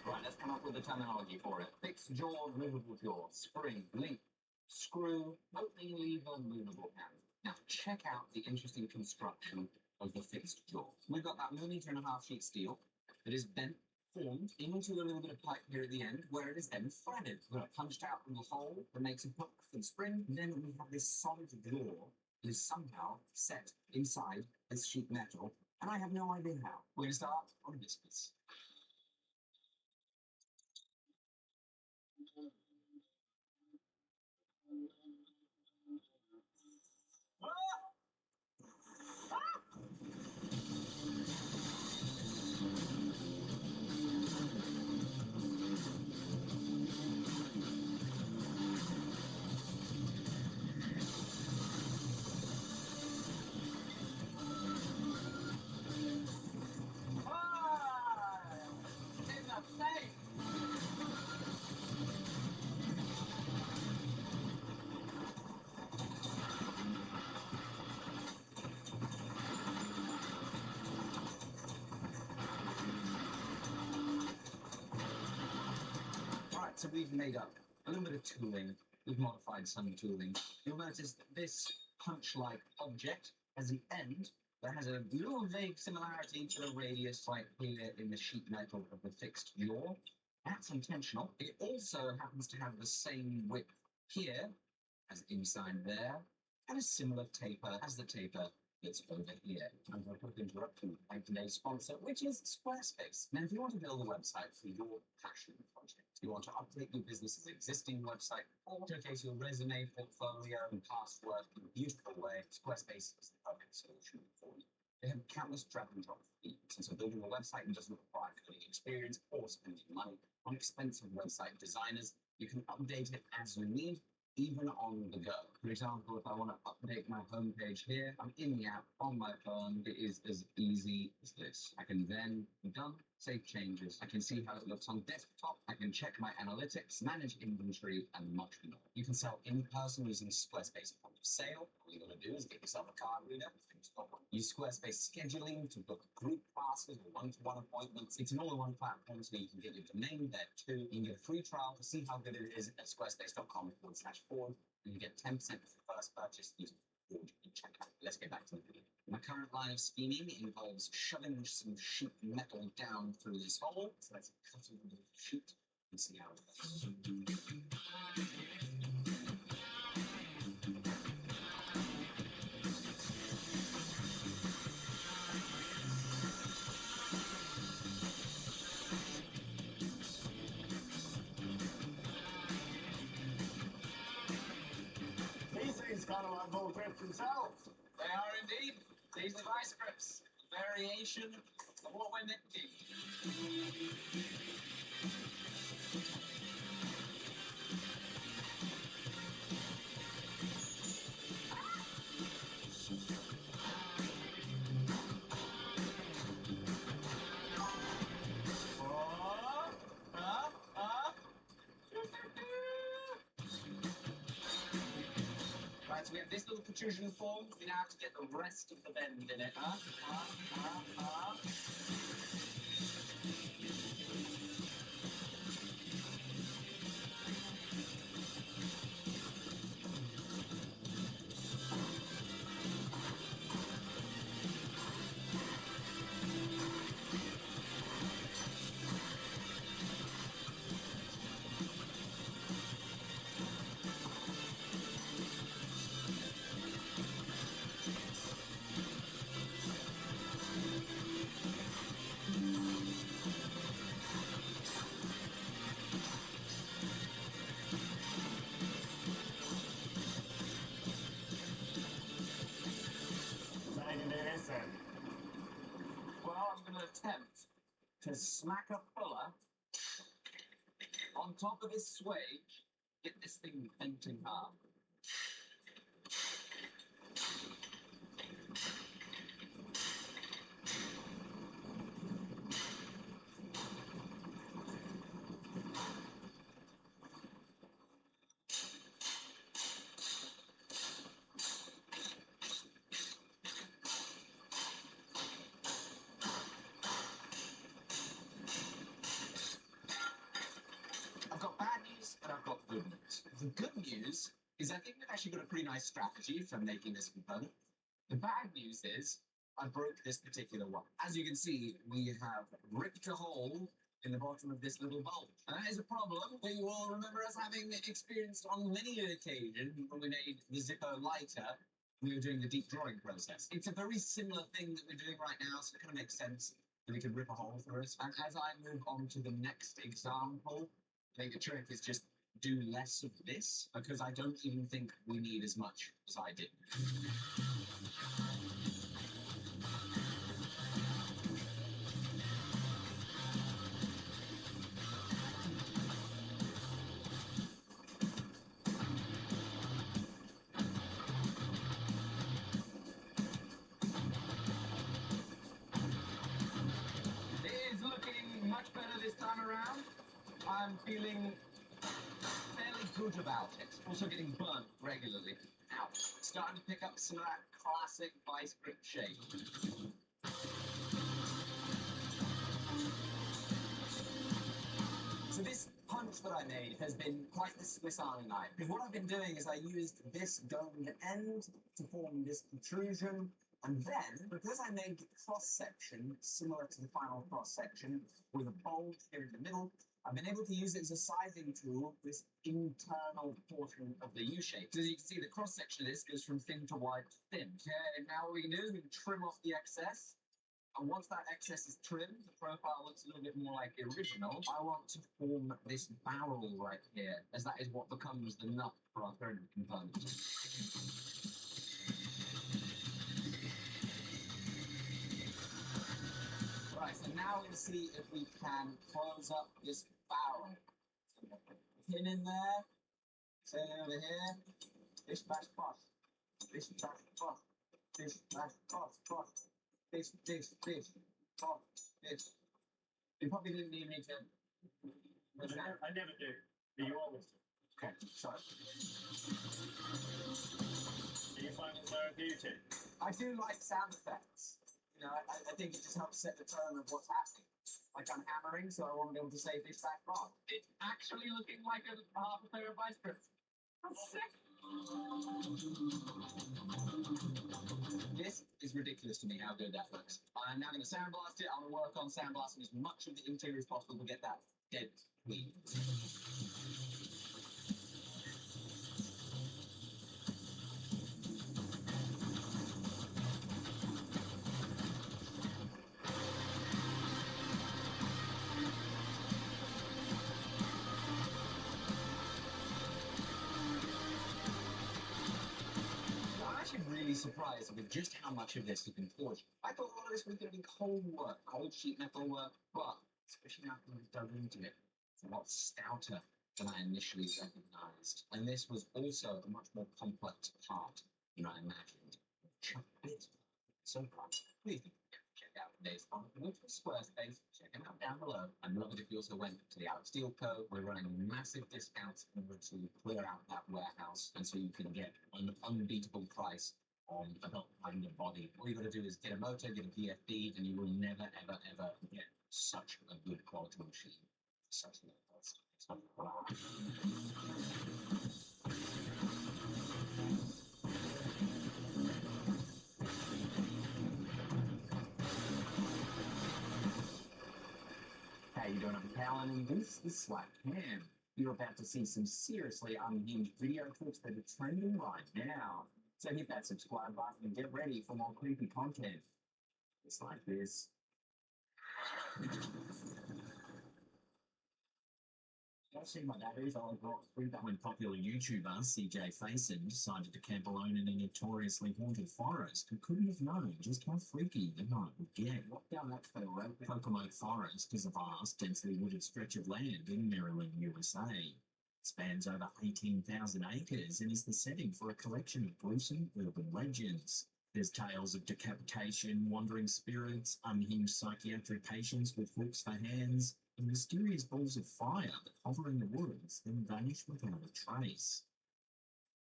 Right, let's come up with a terminology for it. Fixed jaw, movable jaw, spring, link, screw, opening lever, movable hand. Now, check out the interesting construction of the fixed jaw. We've got that 1.5mm sheet steel that is bent, formed into a little bit of pipe here at the end, where it is then threaded. We've got a punched out little hole that makes a hook for the spring. Then we have this solid jaw that is somehow set inside this sheet metal, and I have no idea how. We're going to start on this piece. So we've made up a little bit of tooling. We've modified some tooling. You'll notice that this punch-like object has an end that has a little vague similarity to the radius right here in the sheet metal of the fixed jaw. That's intentional. It also happens to have the same width here as inside there, and a similar taper as the taper that's over here. I'm going to quickly interrupt you. Thank today's sponsor, which is Squarespace. Now, if you want to build a website for your passion project, you want to update your business's existing website, or showcase your resume, portfolio, and past work in a beautiful way, Squarespace is the perfect solution for you. They have countless drag and drop themes, and so building a website doesn't require coding experience or spending money on expensive website designers. You can update it as you need, even on the go. For example, if I want to update my homepage here, I'm in the app on my phone. It is as easy as this. I can then done, save changes. I can see how it looks on desktop. I can check my analytics, manage inventory, and much more. You can sell in person using Squarespace point of sale. All you got to do is get yourself a card reader. Use Squarespace scheduling to book group classes or one-to-one appointments. It's an all-in-one platform, so you can get your domain there too. You can get a free trial to see how good it is at squarespace.com/forward, and you get 10% for the first purchase using Forward in checkout. Let's get back to the video. My current line of scheming involves shoving some sheet metal down through this hole. So let's cut a little sheet and see how it goes. These things kind of like ball grips themselves. They are indeed. These are vice grips. Variation of what we're meant to do. Right, so we have this little protrusion formed. We now have to get the rest of the bend in it. Well, I'm going to attempt to smack a puller on top of this swage, get this thing bent in half. I've got bad news and I've got good news. The good news is I think we've actually got a pretty nice strategy for making this component. The bad news is I broke this particular one. As you can see, we have ripped a hole in the bottom of this little bulb. And that is a problem that you all remember us having experienced on many an occasion when we made the zipper lighter. We were doing the deep drawing process. It's a very similar thing that we're doing right now, so it kind of makes sense that we can rip a hole through it. And as I move on to the next example, I think the trick is just do less of this, because I don't even think we need as much as I did. It is looking much better this time around. I'm feeling fairly good about it. Also getting burnt regularly. Ow. Starting to pick up some of that classic vice grip shape. So this punch approach that I made has been quite the Swiss Army knife. Because what I've been doing is I used this domed end to form this protrusion, and then, because I made the cross-section similar to the final cross-section with a bulge here in the middle, I've been able to use it as a sizing tool, this internal portion of the U-shape. So as you can see, the cross-section of this goes from thin to wide to thin. Okay, now what we can do is we can trim off the excess. And once that excess is trimmed, the profile looks a little bit more like the original. I want to form this barrel right here, as that is what becomes the nut for our threaded component. Right, so now we'll see if we can close up this barrel. Pin in there, turn it over here. This bash cross. This bash cross. This bash cross. This. Cross. This. You probably didn't need me to. I never do. But you always do. Okay, sorry. Do you find it therapeutic? I do like sound effects. You know, I think it just helps set the tone of what's happening. Like I'm hammering, so I want to be able to say this back cross. It's actually looking like a half a pair of vice grips. That's sick. This is ridiculous to me how good that looks. I'm now going to sandblast it. I'm going to work on sandblasting as much of the interior as possible to get that dead clean. Really surprised with just how much of this has been forged. I thought a lot of this was going to be cold work, cold sheet metal work, but especially after we've dug into it, it's a lot stouter than I initially recognized. And this was also a much more complex part than I imagined. So far, please check out today's sponsor, which was Squarespace. Check them out down below. I'd love it if you also went to the Alex Steel Co. We're running massive discounts in order to clear out that warehouse, and so you can get an unbeatable price on a belt kind of body. All you got to do is get a motor, get a VFD, and you will never, ever, ever get such a good quality machine. Such a good quality. How you doing? I'm Callan, and this is Slack Cam. You're about to see some seriously unhinged video clips that are trending right now. So hit that subscribe button and get ready for more creepy content. It's like this. I've seen my daddies. I brought when popular YouTuber CJ Faison decided to camp alone in a notoriously haunted forest and couldn't have known just how freaky the night would get. Walk down that trail, right? Pocono Forest is a vast, densely wooded stretch of land in Maryland, USA. It spans over 18,000 acres and is the setting for a collection of gruesome urban legends. There's tales of decapitation, wandering spirits, unhinged psychiatric patients with hooks for hands, and mysterious balls of fire that hover in the woods, then vanish without a trace.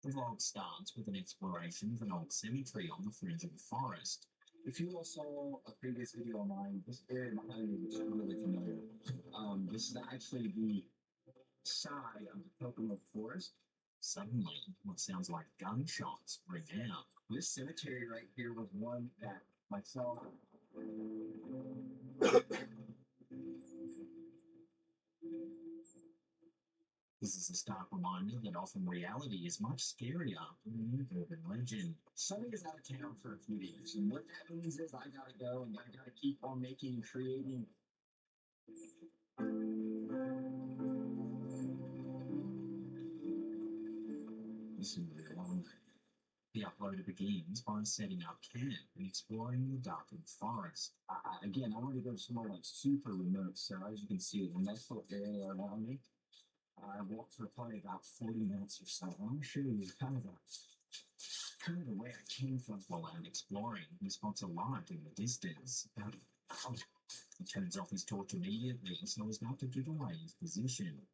The vlog starts with an exploration of an old cemetery on the fringe of the forest. If you all saw a previous video of mine, this area behind me is really familiar. This is actually the side of the Pocono Forest. Suddenly, what sounds like gunshots ring out. This cemetery right here was one that myself... This is a stark reminder that often reality is much scarier than an urban legend. Sonny is out of town for a few days, and what that means is I gotta go and I gotta keep on making and creating. This is really long. The uploader begins by setting up camp and exploring the darkened forest. Again, I want to go somewhere like super remote, so as you can see, the nice little area around me. I walked for probably about 40 minutes or so. I want to show you kind of the way I came from. While I'm exploring, he spots a light in the distance. He turns off his torch immediately, so as not to give away his position.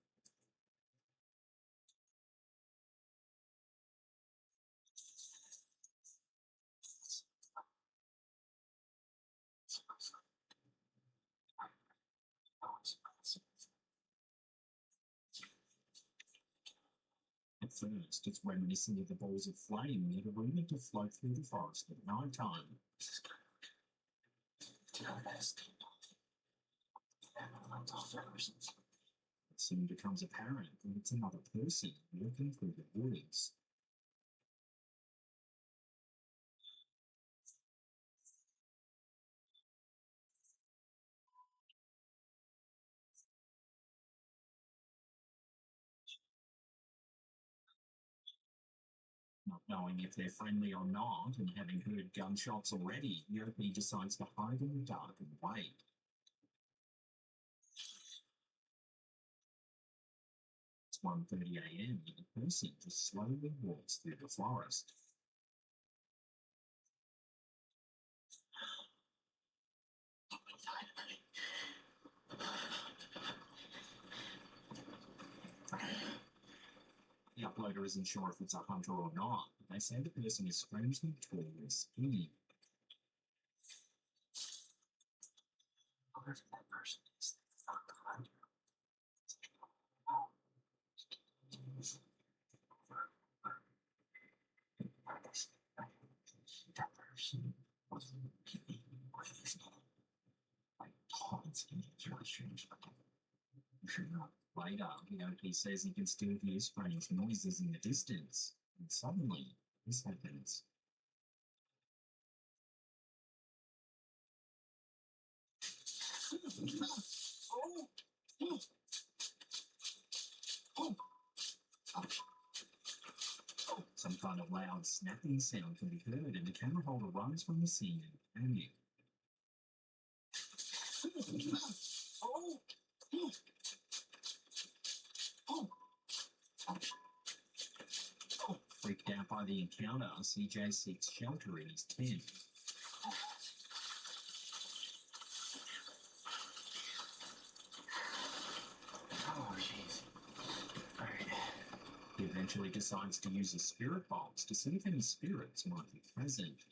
first. It's reminiscent of the balls of flame that are rumored to float through the forest at night time. It soon becomes apparent that it's another person walking through the woods. Not knowing if they're friendly or not, and having heard gunshots already, Yopi decides to hide in the dark and wait. It's 1:30 a.m. and the person just slowly walks through the forest. The uploader isn't sure if it's a hunter or not, but they say the person is strangely tall and skinny. Whoever that person is, it's not the hunter. That person wasn't skinny or he's not like tall and skinny. It's really strange, but I'm sure not. Later, he says he can still hear strange noises in the distance, and suddenly this happens. Some kind of loud snapping sound can be heard, and the camera holder runs from the scene in panic. Freaked out by the encounter, CJ seeks shelter in his tent. Oh, jeez. Alright. He eventually decides to use a spirit box to see if any spirits might be present.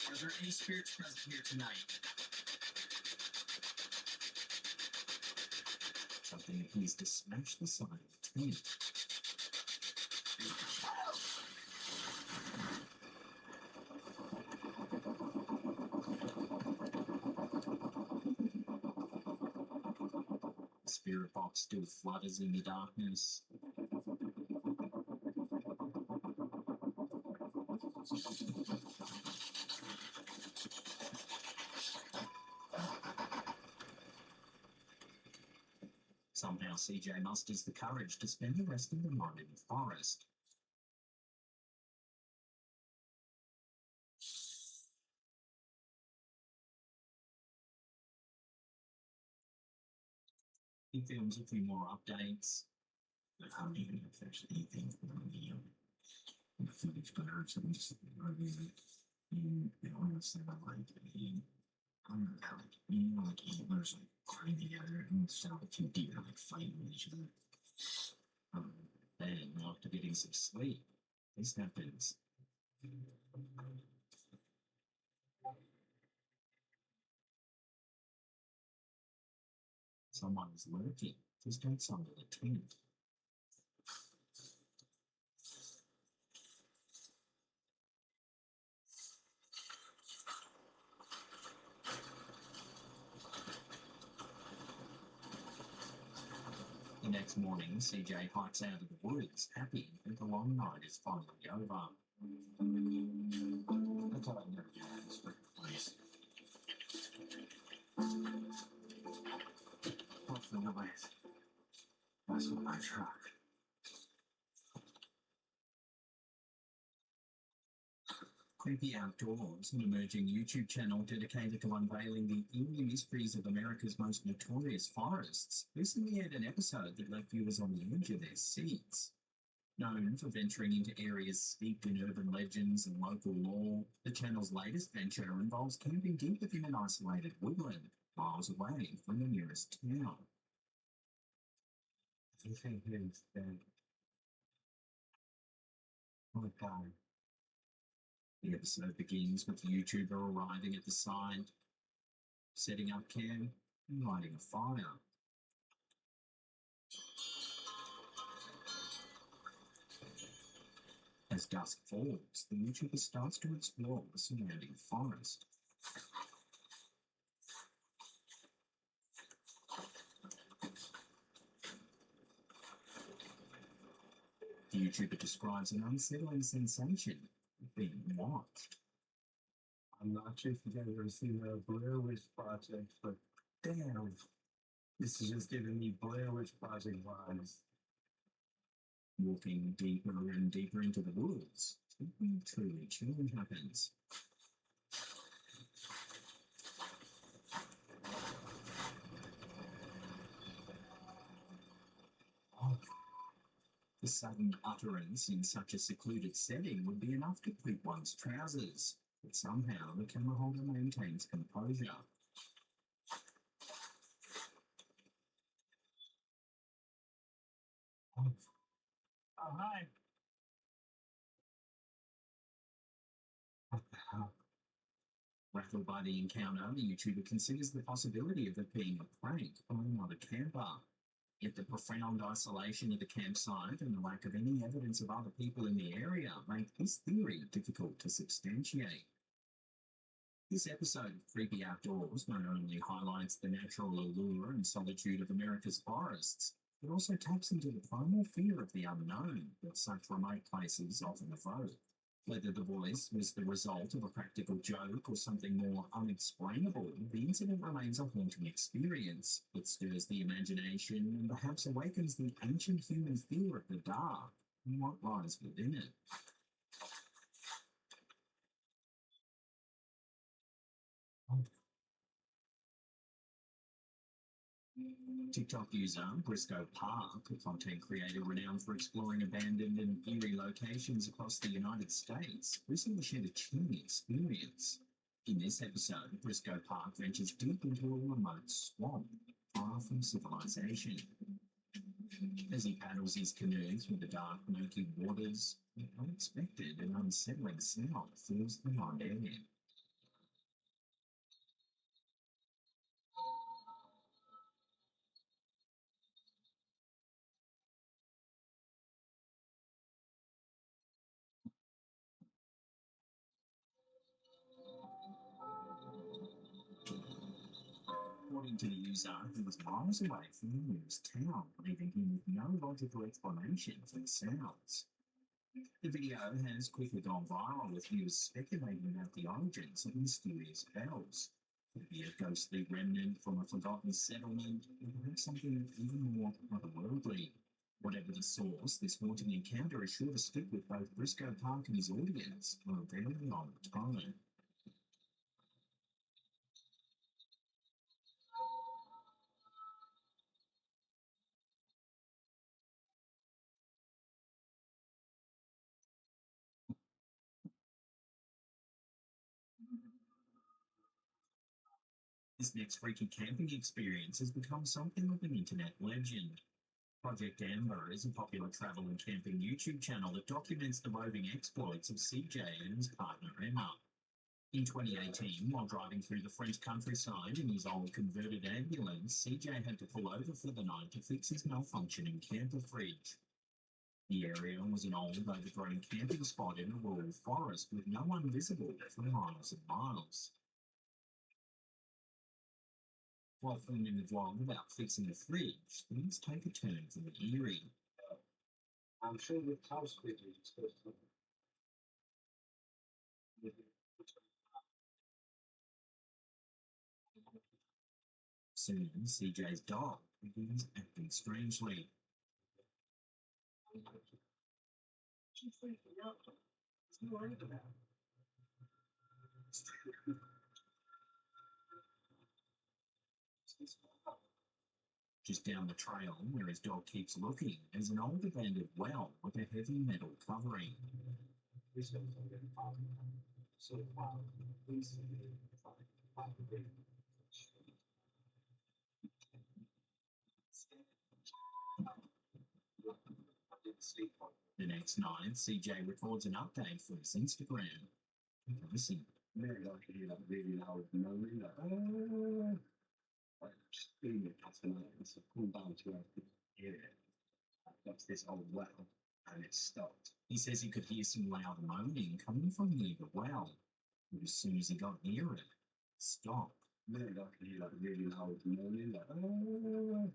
Are there any spirits present here tonight? Something appears to smash the side of the tent. The spirit box still flutters in the darkness. Somehow CJ musters the courage to spend the rest of the night in the forest. He films a few more updates. I don't even know if there's anything on the footage, but I heard something just earlier, and it almost sounded like I don't know how like antlers like crying together and sounded too deep, like fighting with each other. Then, after getting some sleep, this happens. Someone is lurking just outside of the tent. The next morning, CJ hikes out of the woods, happy that the long night is finally over. I thought I'd never get out of this freaking place. Hopefully nobody's messing with my truck. Creepy Outdoors, an emerging YouTube channel dedicated to unveiling the eerie mysteries of America's most notorious forests, recently aired an episode that left viewers on the edge of their seats. Known for venturing into areas steeped in urban legends and local lore, the channel's latest venture involves camping deep within an isolated woodland, miles away from the nearest town. You think he's dead? Oh my God. The episode begins with the YouTuber arriving at the site, setting up camp, and lighting a fire. As dusk falls, the YouTuber starts to explore the surrounding forest. The YouTuber describes an unsettling sensation of being watched. I'm not sure if you guys ever seen the Blair Witch Project, but damn, this is just giving me Blair Witch Project vibes. Walking deeper and deeper into the woods, something truly chilling happens. The sudden utterance in such a secluded setting would be enough to poop one's trousers, but somehow the camera holder maintains composure. Oh, hi. What the hell? Rattled by the encounter, the YouTuber considers the possibility of it being a prank by another camper. Yet the profound isolation of the campsite and the lack of any evidence of other people in the area make this theory difficult to substantiate. This episode of Creepy Outdoors not only highlights the natural allure and solitude of America's forests, it also taps into the primal fear of the unknown that such remote places often evoke. Whether the voice was the result of a practical joke or something more unexplainable, the incident remains a haunting experience. It stirs the imagination and perhaps awakens the ancient human fear of the dark and what lies within it. TikTok user Briscoe Park, a content creator renowned for exploring abandoned and eerie locations across the United States, recently shared a chilling experience. In this episode, Briscoe Park ventures deep into a remote swamp, far from civilization. As he paddles his canoe through the dark, murky waters, an unexpected and unsettling sound fills the night air. According to the user, he was miles away from the nearest town, leaving him with no logical explanation for the sounds. The video has quickly gone viral, with viewers speculating about the origins of mysterious bells. Could it be a ghostly remnant from a forgotten settlement, or perhaps something even more otherworldly? Whatever the source, this haunting encounter is sure to stick with both Briscoe Park and his audience for a very long time. This next freaky camping experience has become something of an internet legend. Project Amber is a popular travel and camping YouTube channel that documents the roving exploits of CJ and his partner Emma. In 2018, while driving through the French countryside in his old converted ambulance, CJ had to pull over for the night to fix his malfunctioning camper fridge. The area was an old, overgrown camping spot in a rural forest with no one visible for miles and miles. While filming the vlog about fixing the fridge, things take a turn for the eerie. I'm sure with house quickly it's supposed to. Soon, CJ's dog begins acting strangely. She's freaking out. What's worried about? Just down the trail, where his dog keeps looking, is an old abandoned well with a heavy metal covering. The next night, CJ records an update for his Instagram. Listen. Maybe I could hear that really loud moaning. Like, just feeling it passing out. It's come down to where I could hear it. That's this old well. and it stopped. He says he could hear some loud moaning coming from near the well, but as soon as he got near it, it stopped. Then I could hear like really loud moaning, like, oh,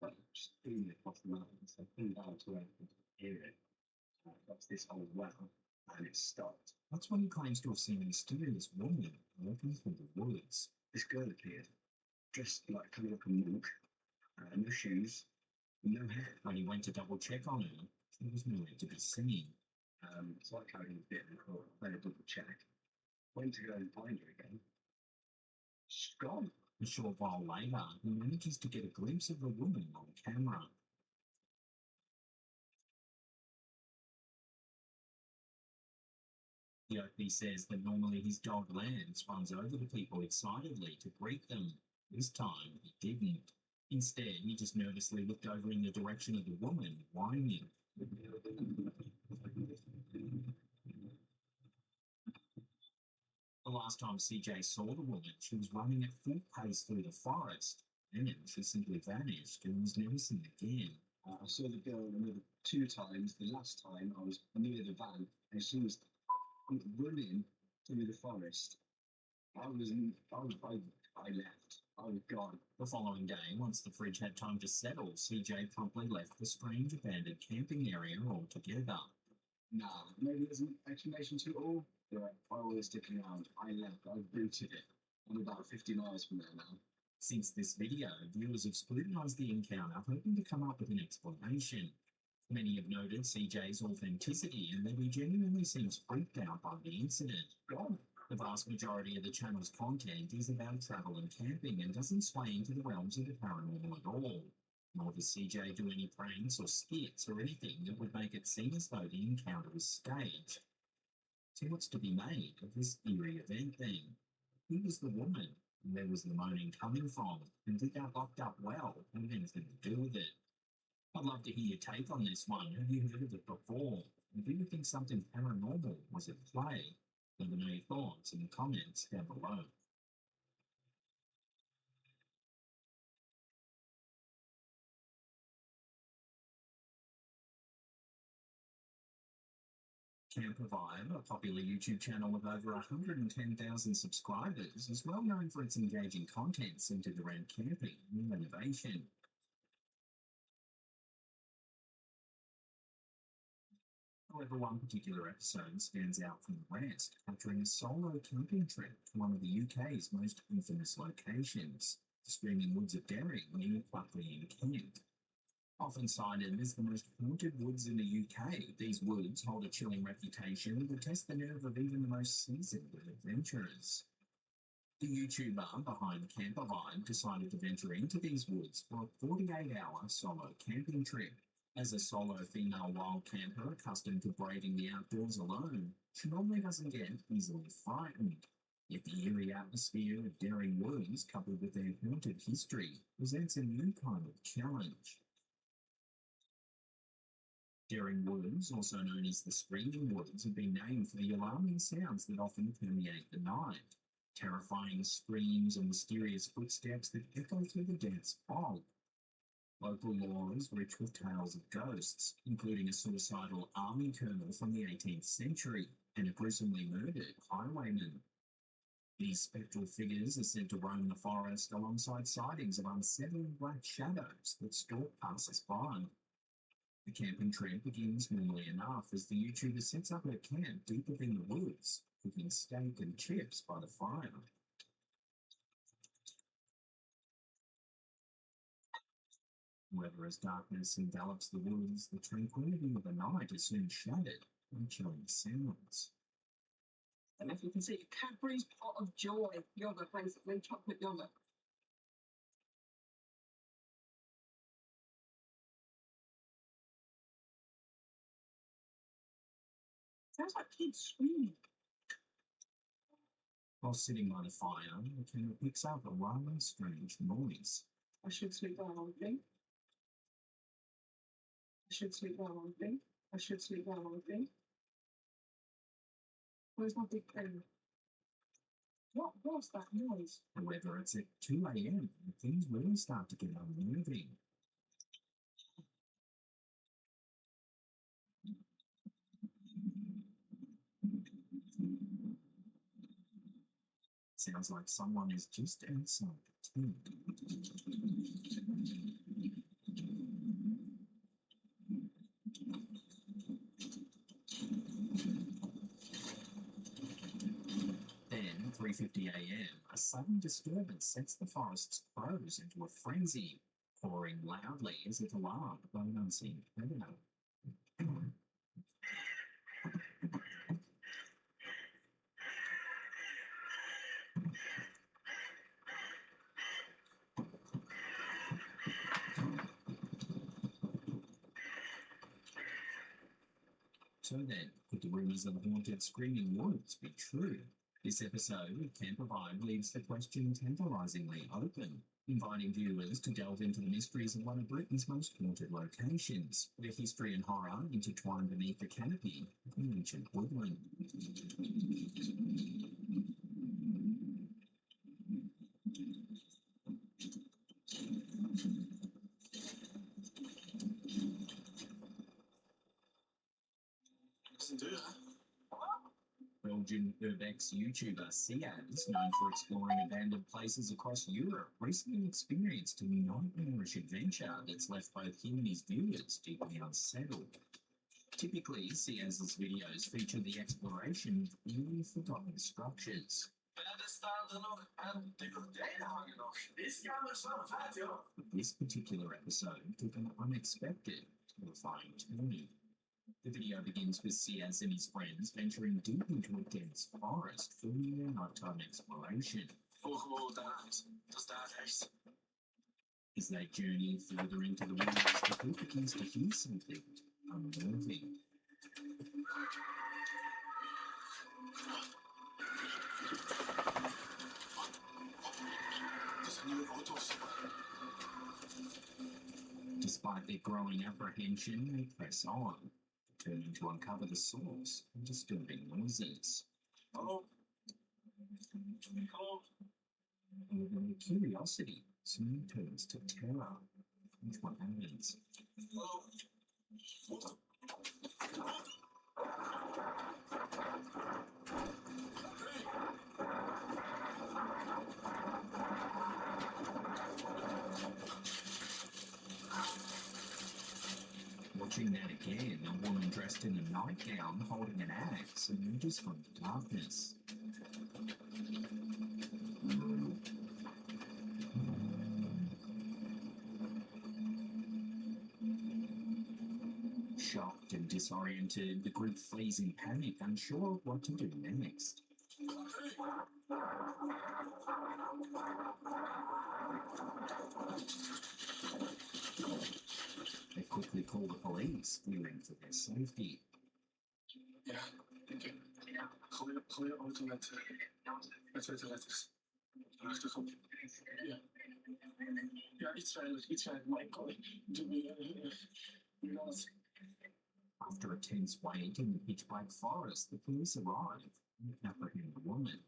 like just feeling it across the mountain. So I pulled down to where I could hear it. Got to this old well, and it stopped. That's when he claims to have seen a mysterious woman walking through the woods. This girl appeared, dressed like kind of like a monk, no shoes, no hair. When he went to double check on her, she was nowhere to be seen. So I carried a bit and thought, I better double check. Went to go and find her again. She's gone. A short while later, he manages to get a glimpse of the woman on camera. The OP says that normally his dog Lance runs over to people excitedly to greet them. This time, he didn't. Instead, he just nervously looked over in the direction of the woman, whining. The last time CJ saw the woman, she was running at full pace through the forest. Then she simply vanished and was never seen again. I saw the girl another 2 times. The last time I was near the van, and she was running through the forest. I left. I was gone. The following day, once the fridge had time to settle, CJ promptly left the strange abandoned camping area altogether. Nah, maybe there's an explanation to it all. But I was sticking around. I left. I booted it. I'm about 50 miles from there now. Since this video, viewers have scrutinised the encounter, hoping to come up with an explanation. Many have noted CJ's authenticity and that he genuinely seems freaked out by the incident. The vast majority of the channel's content is about travel and camping and doesn't sway into the realms of the paranormal at all. Nor does CJ do any pranks or skits or anything that would make it seem as though the encounter was staged. So what's to be made of this eerie event then? Who was the woman? And where was the moaning coming from? And did that locked up well have anything to do with it? I'd love to hear your take on this one. Have you heard of it before? And do you think something paranormal was at play? Let me know your thoughts in the comments down below. Camper Vibe, a popular YouTube channel with over 110,000 subscribers, is well known for its engaging content centered around camping and renovation. However, one particular episode stands out from the rest, featuring a solo camping trip to one of the UK's most infamous locations, the Screaming Woods of Derry near Buckley in Kent. Often cited as the most haunted woods in the UK, these woods hold a chilling reputation that will test the nerve of even the most seasoned adventurers. The YouTuber behind Camper Vibe decided to venture into these woods for a 48-hour solo camping trip. As a solo female wild camper accustomed to braving the outdoors alone, she normally doesn't get easily frightened. Yet the eerie atmosphere of Derry Woods, coupled with their haunted history, presents a new kind of challenge. Derry Woods, also known as the Screaming Woods, have been named for the alarming sounds that often permeate the night. Terrifying screams and mysterious footsteps that echo through the dense fog. Local lore is rich with tales of ghosts, including a suicidal army colonel from the 18th century and a gruesomely murdered highwayman. These spectral figures are said to roam the forest alongside sightings of unsettling black shadows that stalk passers-by. The camping trip begins normally enough as the YouTuber sets up her camp deep within the woods, cooking steak and chips by the fire. However, as darkness envelops the woods, the tranquility of the night is soon shattered by chilling sounds. And if you can see, Cadbury's Pot of Joy yogurt, basically chocolate yogurt. Sounds like kids screaming. While sitting by the fire, the camera picks up a rather strange noise. I should sleep well on thing. I should sleep well on thing. I should sleep well on thing. Where's my big pen? What was that noise? However, it's at 2 a.m. and things really start to get unnerving. Sounds like someone is just outside the tent. Then, 3:50 a.m., a sudden disturbance sets the forest's crows into a frenzy, cawing loudly as if alarmed by an unseen predator. So then, could the rumours of the haunted screaming woods be true? This episode of Camp Provide leaves the question tantalisingly open, inviting viewers to delve into the mysteries of one of Britain's most haunted locations, where history and horror intertwine beneath the canopy of an ancient woodland. Doesn't do that. Belgian urbex YouTuber Sesh, known for exploring abandoned places across Europe, recently experienced a nightmarish adventure that's left both him and his viewers deeply unsettled. Typically, Sesh's videos feature the exploration of eerie forgotten structures. But this particular episode took an unexpected, terrifying turn. The video begins with Sesh and his friends venturing deep into a dense forest filming their nighttime exploration. As they journey further into the woods, the group begins to hear something unnerving. Despite their growing apprehension, they press on, determined to uncover the source of disturbing noises. Hello? However, curiosity soon turns to terror. Which one happens? Hello? Watching that again, a woman dressed in a nightgown holding an axe emerges from the darkness. Shocked and disoriented, the group flees in panic, unsure of what to do next. They quickly call the police, fearing for their safety. Yeah, okay. Clear ultimate. Let's Yeah. Yeah, it's right, Michael. After a tense wait in the pitch-black forest, the police arrive and apprehend the woman.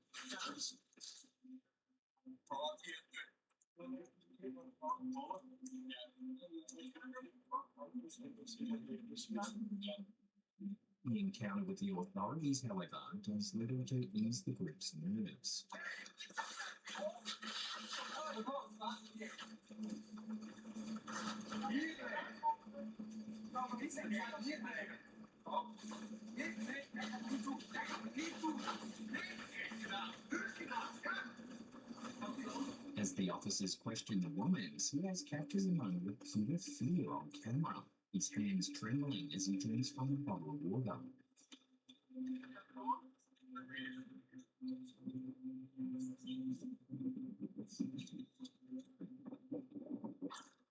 The encounter with the authorities, however, does little to ease the group's nerves. As the officers question the woman, Sesh captures a moment of pure fear on camera, his hands trembling as he drinks from a bottle of water.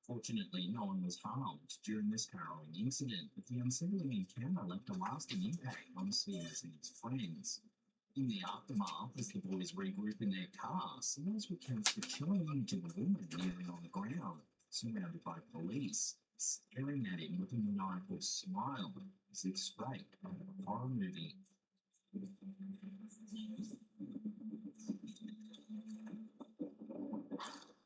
Fortunately, no one was harmed during this harrowing incident, but the unsettling encounter left a lasting impact on Sesh and his friends. In the aftermath, as the boys regroup in their car, Sesh recounts the chilling image of a woman kneeling on the ground, surrounded by police, staring at him with a maniacal smile, as if straight out of a horror movie.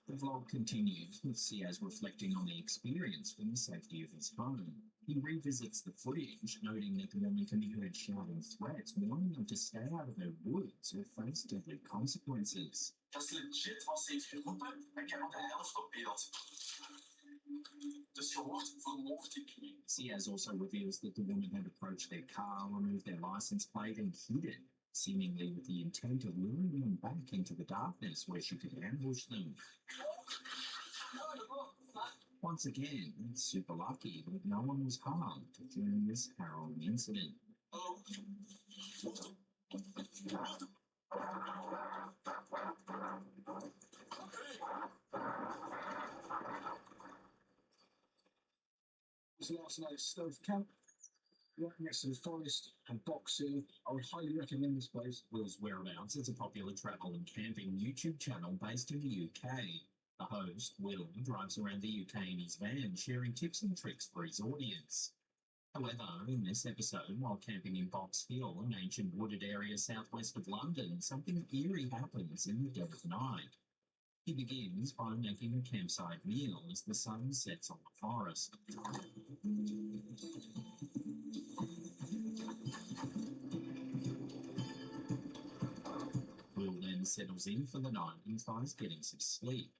The vlog continues with Sesh reflecting on the experience from the safety of his home. He revisits the footage, noting that the woman can be heard shouting threats, warning them to stay out of her woods or face deadly consequences. Das legit aussieht wie Ruppe, dann kann man der Hälfte beeld. Dus je wordt vermoord. Sesh also reveals that the woman had approached their car, removed their license plate, and hid it, seemingly with the intent of luring them back into the darkness where she could ambush them. Once again, it's super lucky that no one was harmed during this harrowing incident. This last night's stealth camp, right next to the forest and Box Hill. I would highly recommend this place. Will's Whereabouts is a popular travel and camping YouTube channel based in the UK. The host, Will, drives around the UK in his van, sharing tips and tricks for his audience. However, in this episode, while camping in Box Hill, an ancient wooded area southwest of London, something eerie happens in the dead of night. He begins by making a campsite meal as the sun sets on the forest. Will then settles in for the night and tries getting some sleep.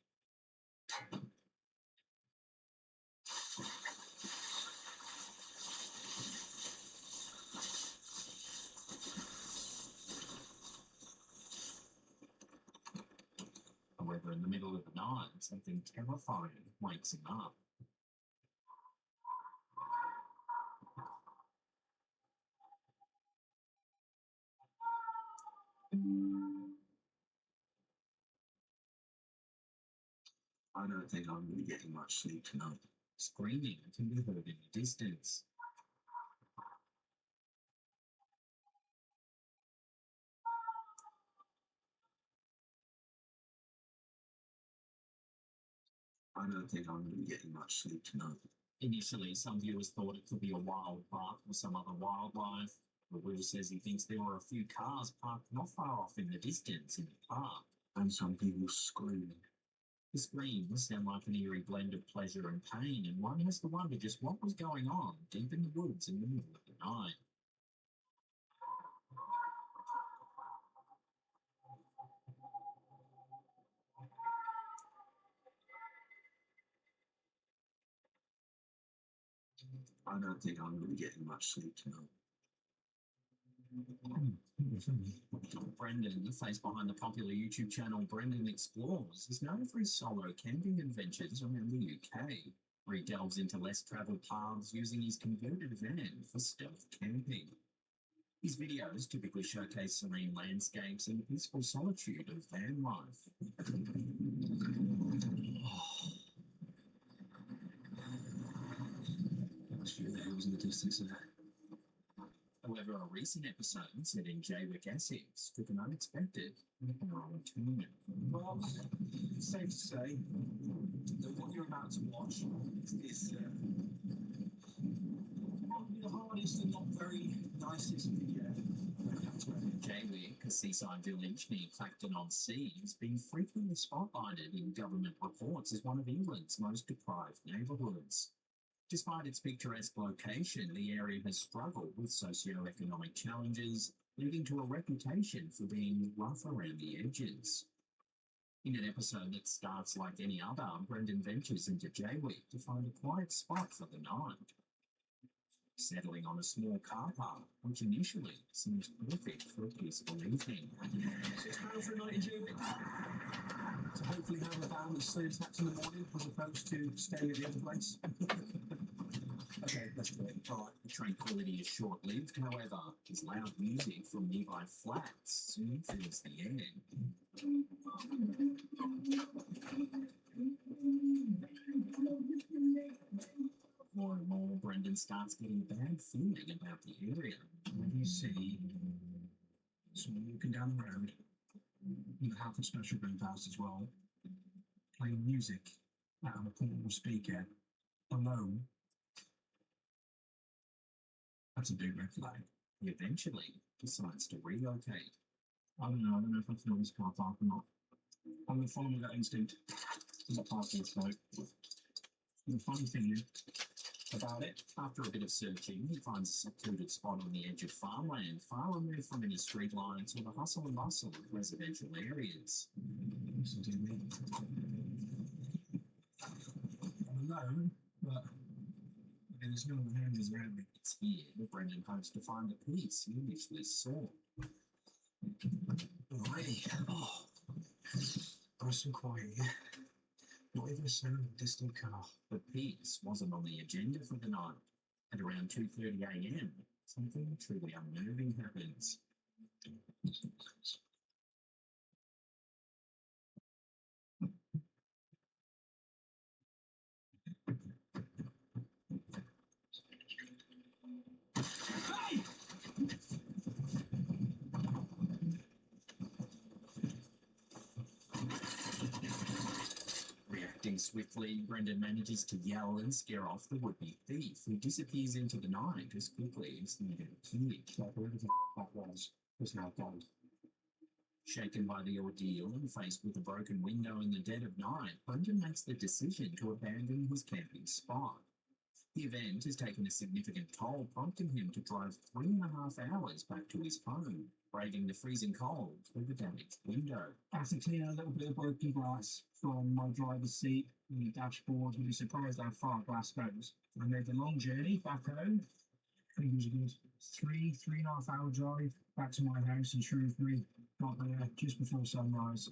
However, in the middle of the night, something terrifying wakes him up. I don't think I'm going to be getting much sleep tonight. Screaming can be heard in the distance. I don't think I'm going to be getting much sleep tonight. Initially, some viewers thought it could be a wild buck or some other wildlife, but Will says he thinks there were a few cars parked not far off in the distance in the park. And some people screaming. The screams sound like an eerie blend of pleasure and pain, and one has to wonder just what was going on deep in the woods in the middle of the night. I don't think I'm going to be getting much sleep tonight. Brendan, the face behind the popular YouTube channel Brendan Explores, is known for his solo camping adventures around the UK, where he delves into less travelled paths using his converted van for stealth camping. His videos typically showcase serene landscapes and peaceful solitude of van life. I just feel the hills in the distance there. However, a recent episode set in Jaywick, Essex, took an unexpected and harrowing turn. Well, it's safe to say that what you're about to watch is probably the hardest and not very nicest video. Jaywick, a seaside village near Clacton-on-Sea, has been frequently spotlighted in government reports as one of England's most deprived neighbourhoods. Despite its picturesque location, the area has struggled with socio-economic challenges, leading to a reputation for being rough around the edges. In an episode that starts like any other, Brendan ventures into Jaywick to find a quiet spot for the night. Settling on a small car park, which initially seems perfect for a peaceful evening. £6 for a night in Jaywick. To hopefully have a van that sleeps next in the morning as opposed to staying at the other place. Okay, let's do it. All right, the tranquility is short-lived, however, as loud music from nearby flats soon fills the air. More and more, Brendan starts getting a bad feeling about the area. When you see someone walking down the road with a half a special going past as well, playing music out of a portable speaker alone, that's a big red flag. He eventually decides to relocate. I don't know if I can this car park or not. I'm going to follow my gut instinct. There's a parking spot. The funny thing is, About it, after a bit of searching, he finds a secluded spot on the edge of farmland, far removed from any street lights or the hustle and bustle of residential areas. No, but there's no hands around me. It's here that Brendan hopes to find the peace he initially sought. Alrighty. Oh, nice and quiet here. Not even a sound of a distant car. But peace wasn't on the agenda for the night. At around 2:30 a.m., something truly unnerving happens. Reacting swiftly, Brendan manages to yell and scare off the would-be thief, who disappears into the night as quickly as he had appeared. Like whatever that was now gone. Shaken by the ordeal and faced with a broken window in the dead of night, Brendan makes the decision to abandon his camping spot. The event has taken a significant toll, prompting him to drive 3.5 hours back to his home, braving the freezing cold through the damaged window. I have to clean a little bit of broken glass from my driver's seat and the dashboard. You'll be surprised how far glass goes. I made the long journey back home. I think it was a good 3.5 hour drive back to my house in Shrewsbury. Got there just before sunrise.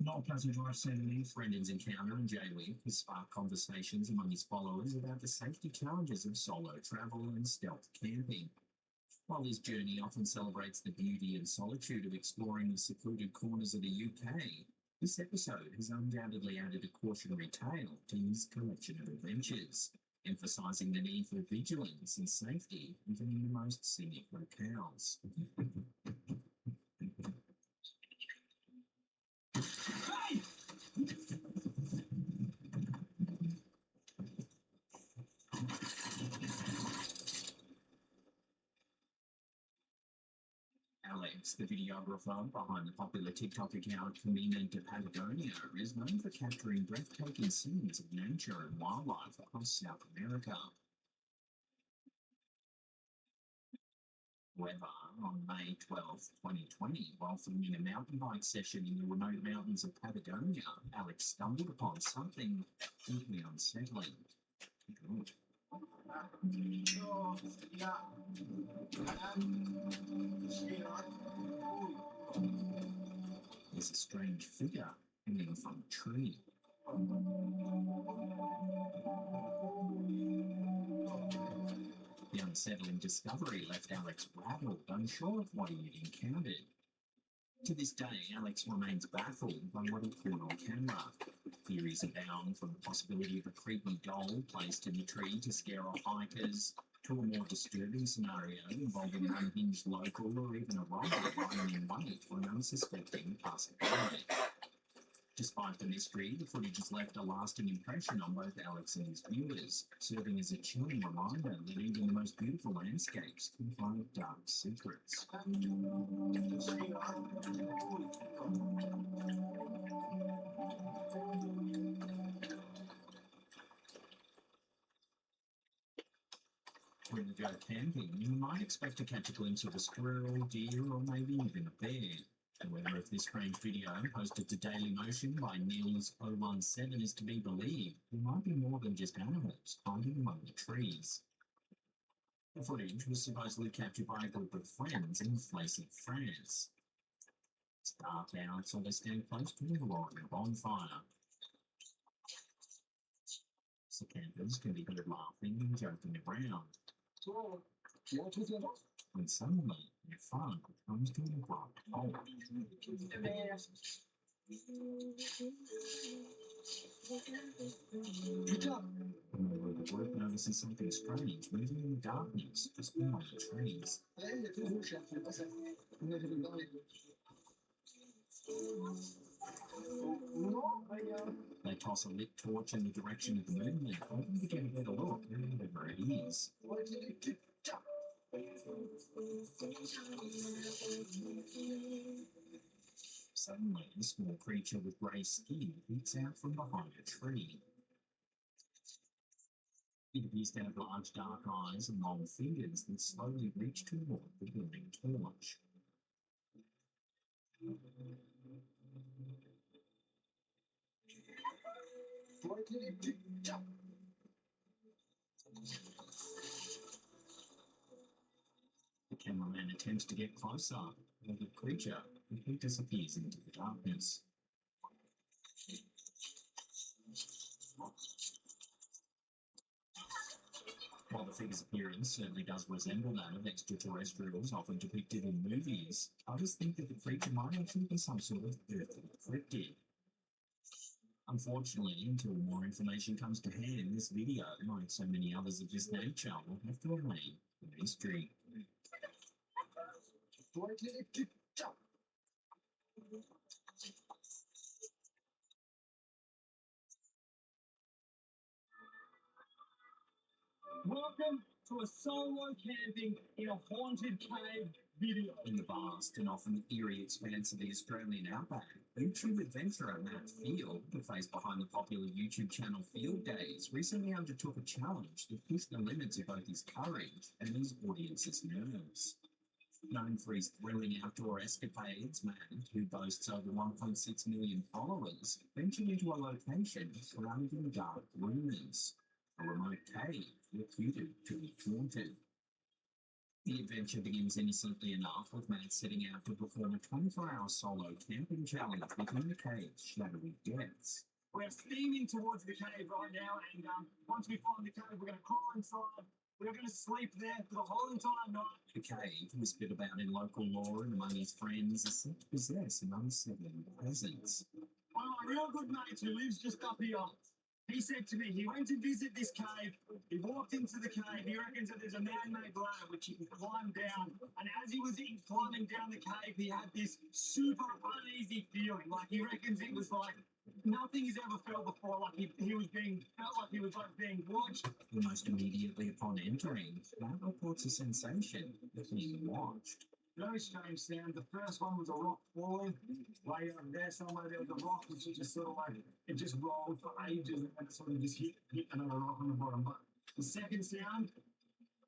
Not a pleasant drive, to say the least. Brendan's encounter in J-Week has sparked conversations among his followers about the safety challenges of solo travel and stealth camping. While his journey often celebrates the beauty and solitude of exploring the secluded corners of the UK, this episode has undoubtedly added a cautionary tale to his collection of adventures, emphasising the need for vigilance and safety even in the most scenic locales. Alex, the videographer behind the popular TikTok account Camino de Patagonia, is known for capturing breathtaking scenes of nature and wildlife across South America. However, on May 12, 2020, while filming a mountain bike session in the remote mountains of Patagonia, Alex stumbled upon something deeply unsettling. There's a strange figure hanging from a tree. The unsettling discovery left Alex rattled, unsure of what he had encountered. To this day, Alex remains baffled by what he caught on camera. Theories abound, from the possibility of a creepy doll placed in the tree to scare off hikers, to a more disturbing scenario involving an unhinged local or even a robber lying in wait for an unsuspecting passerby. Despite the mystery, the footage has left a lasting impression on both Alex and his viewers, serving as a chilling reminder that even the most beautiful landscapes can hide dark secrets. When you go camping, you might expect to catch a glimpse of a squirrel, deer, or maybe even a bear. However, if this strange video, posted to Dailymotion by Niels017, is to be believed, there might be more than just animals hiding among the trees. The footage was supposedly captured by a group of friends in Flacy, France. It's dark out, so they stand close to a roaring bonfire. The campers can be heard laughing and joking around. When suddenly, their fun comes to an abrupt halt. The group notices something strange moving in the darkness just behind the trees. They toss a lit torch in the direction of the movement, hoping to get a better look at whatever it is. Suddenly, a small creature with grey skin peeks out from behind a tree. It appears to have large dark eyes and long fingers that slowly reach toward the burning torch. The cameraman attempts to get closer, but the creature quickly disappears into the darkness. While the figure's appearance certainly does resemble that of extraterrestrials often depicted in movies, others think that the creature might actually be some sort of earthly cryptid. Unfortunately, until more information comes to hand, this video, like so many others of this nature, will have to remain a mystery. Welcome to a solo camping in a haunted cave video. In the vast and often eerie expanse of the Australian outback, YouTube adventurer Matt Field, the face behind the popular YouTube channel Field Days, recently undertook a challenge that pushed the limits of both his courage and his audience's nerves. Known for his thrilling outdoor escapades, Matt, who boasts over 1.6 million followers, ventured into a location surrounded in dark rumours. A remote cave reputed to be haunted. The adventure begins innocently enough with Matt setting out to perform a 24-hour solo camping challenge within the cave's shadowy depths. We're steaming towards the cave right now, and once we find the cave, we're going to crawl inside. We're going to sleep there for the whole entire night. The cave, whispered about in local lore and among his friends, is said to possess an unsettling presence. One of my real good mates who lives just up here, he said to me, he went to visit this cave, he walked into the cave, he reckons that there's a man-made ladder which he can climb down, and as he was climbing down the cave, he had this super uneasy feeling, like he reckons it was like nothing he's ever felt before, like felt like he was like being watched. Almost immediately upon entering, Matt reports a sensation of being watched. Very strange sound. The first one was a rock falling. Way up there somewhere there was a rock which was just sort of like, it just rolled for ages and then it sort of just hit another rock on the bottom. But the second sound,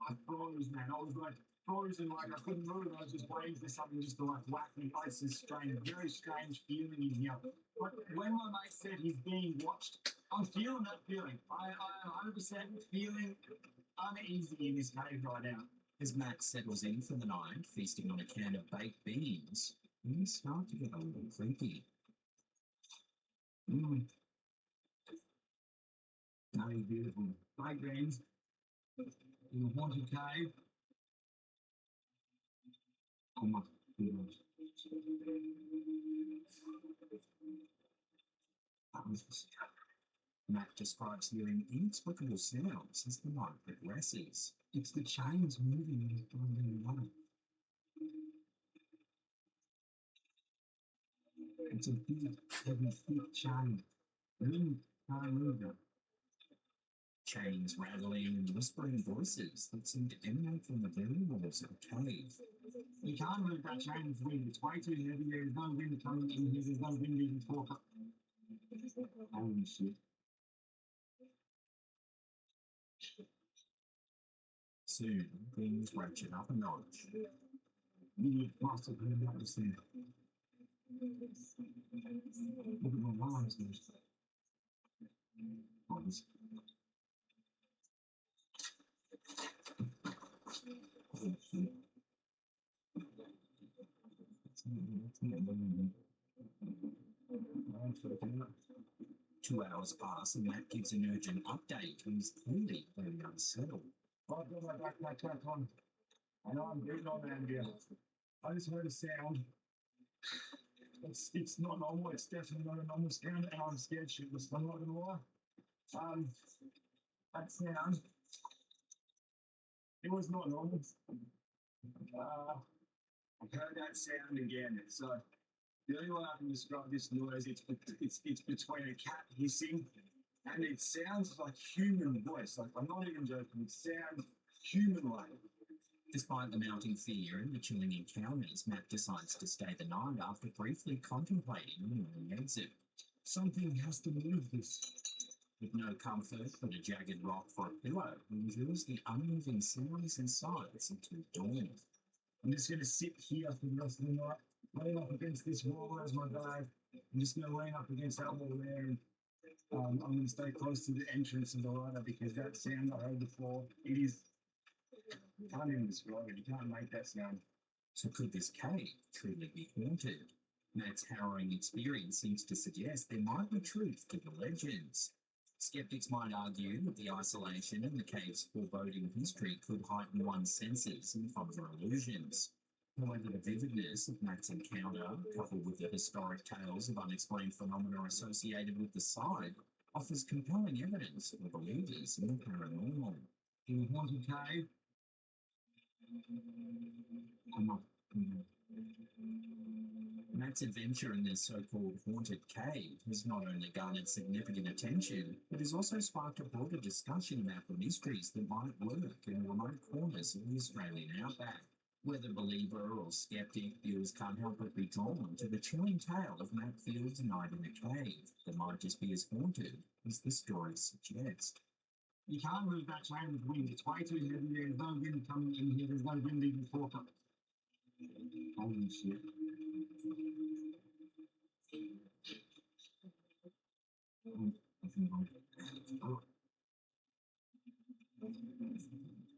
I froze, man. I was like frozen, like I couldn't move. I was just waiting for something just to like whack me. It's this strange, very strange feeling in here. But when my mate said he's being watched, I'm feeling that feeling. I am 100% feeling uneasy in this cave right now. As Matt settles in for the night, feasting on a can of baked beans, things start to get a little creepy. Very beautiful. Baked beans in a haunted cave. Oh my goodness. Matt describes hearing inexplicable sounds as the night progresses. It's the chains moving in his blinding light. It's a big, heavy, thick chain. Really can't move them. Chains rattling and whispering voices that seem to emanate from the very walls of the cave. You can't move that chain with wind. It's way too heavy. There's no wind coming in here. There's no wind even talking. Holy shit. Soon, things ratchet up a notch. You must have heard about this thing. Look at my lines, dude. Two hours pass and Matt gives an urgent update and is clearly very unsettled. I've got my backpack on. I know I'm breathing on that here. I just heard a sound. It's not normal. It's definitely not a normal sound, and I'm scared shitless. I'm not gonna lie. That sound, it was not normal. I've heard that sound again. So the only way I can describe this noise, it's between a cat hissing and it sounds like human voice. Like, I'm not even joking. It sounds human-like. Despite the mounting fear and the chilling encounters, Matt decides to stay the night after briefly contemplating an early exit. Something has to move this. With no comfort but a jagged rock for a pillow, he endures the unmoving series and sides until dawn. I'm just going to sit here for the rest of the night, laying up against this wall as my bag. I'm just going to lay up against that wall there, and I'm going to stay close to the entrance of the ladder because that sound I heard before, it is, I can't even describe it. You can't make that sound. So could this cave truly be haunted? Matt's harrowing experience seems to suggest there might be truth to the legends. Skeptics might argue that the isolation and the cave's foreboding history could heighten one's senses and conjure illusions. However, the vividness of Matt's encounter, coupled with the historic tales of unexplained phenomena associated with the site, offers compelling evidence for believers in the paranormal. In the haunted cave, Matt's adventure in this so-called haunted cave has not only garnered significant attention, but has also sparked a broader discussion about the mysteries that might lurk in remote corners of the Australian outback. Whether believer or skeptic, viewers can't help but be drawn to the chilling tale of Matt Field's night in a cave that might just be as haunted as the stories suggest. you can't move that train with wind. It's way too heavy. There's no wind coming in here. There's no wind even talking. Holy shit.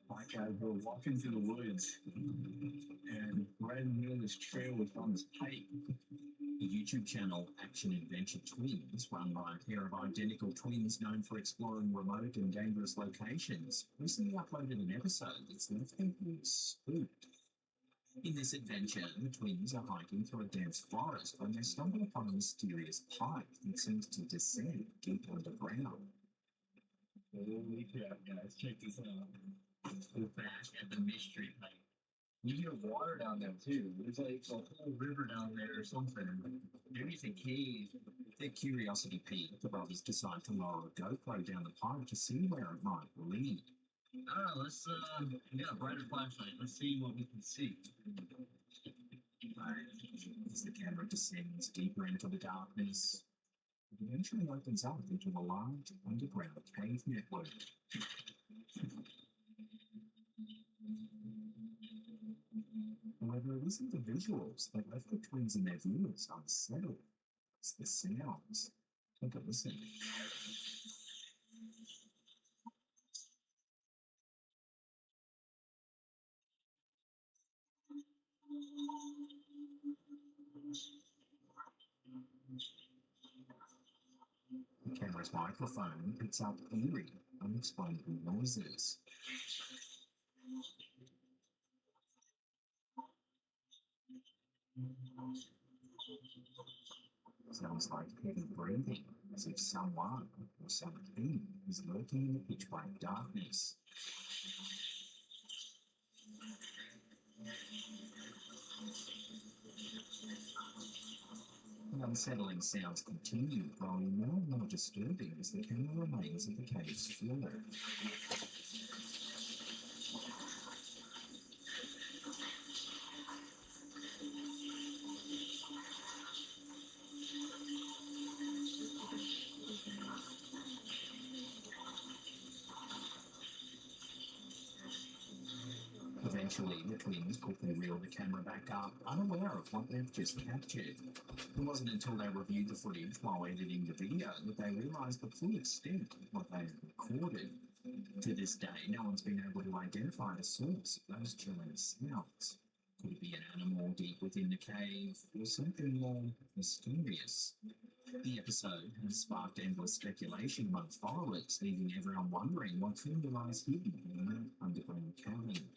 Like we're walking through the woods and right in the middle of this trail we found this pipe. The YouTube channel Action Adventure Twins, run by a pair of identical twins known for exploring remote and dangerous locations, recently uploaded an episode that's left people spooked. In this adventure, the twins are hiking through a dense forest when they stumble upon a mysterious pipe that seems to descend deep underground. Holy crap, guys, check this out. We're back at the mystery pipe. You hear water down there too. There's like a whole river down there or something. Maybe it's a cave. Their curiosity peaked, the brothers decide to lower a GoPro down the pipe to see where it might lead. Let's get a brighter flashlight. Let's see what we can see. As the camera descends deeper into the darkness, it eventually opens up into a large underground cave network. However, it isn't the visuals that left the twins and their viewers unsettled. It's the sounds. Take a listen. The camera's microphone picks up eerie, unexplainable noises. Sounds like heavy breathing, as if someone or something is lurking in the pitch black darkness. The unsettling sounds continue, growing more and more disturbing as the camera remains at the cave's floor. Eventually, the twins quickly reel the camera back up, unaware of what they've just captured. It wasn't until they reviewed the footage while editing the video that they realised the full extent of what they had recorded. To this day, no one's been able to identify the source of those chilling sounds. Could it be an animal deep within the cave, or something more mysterious? The episode has sparked endless speculation among followers, leaving everyone wondering what truly lies hidden in that underground cavern.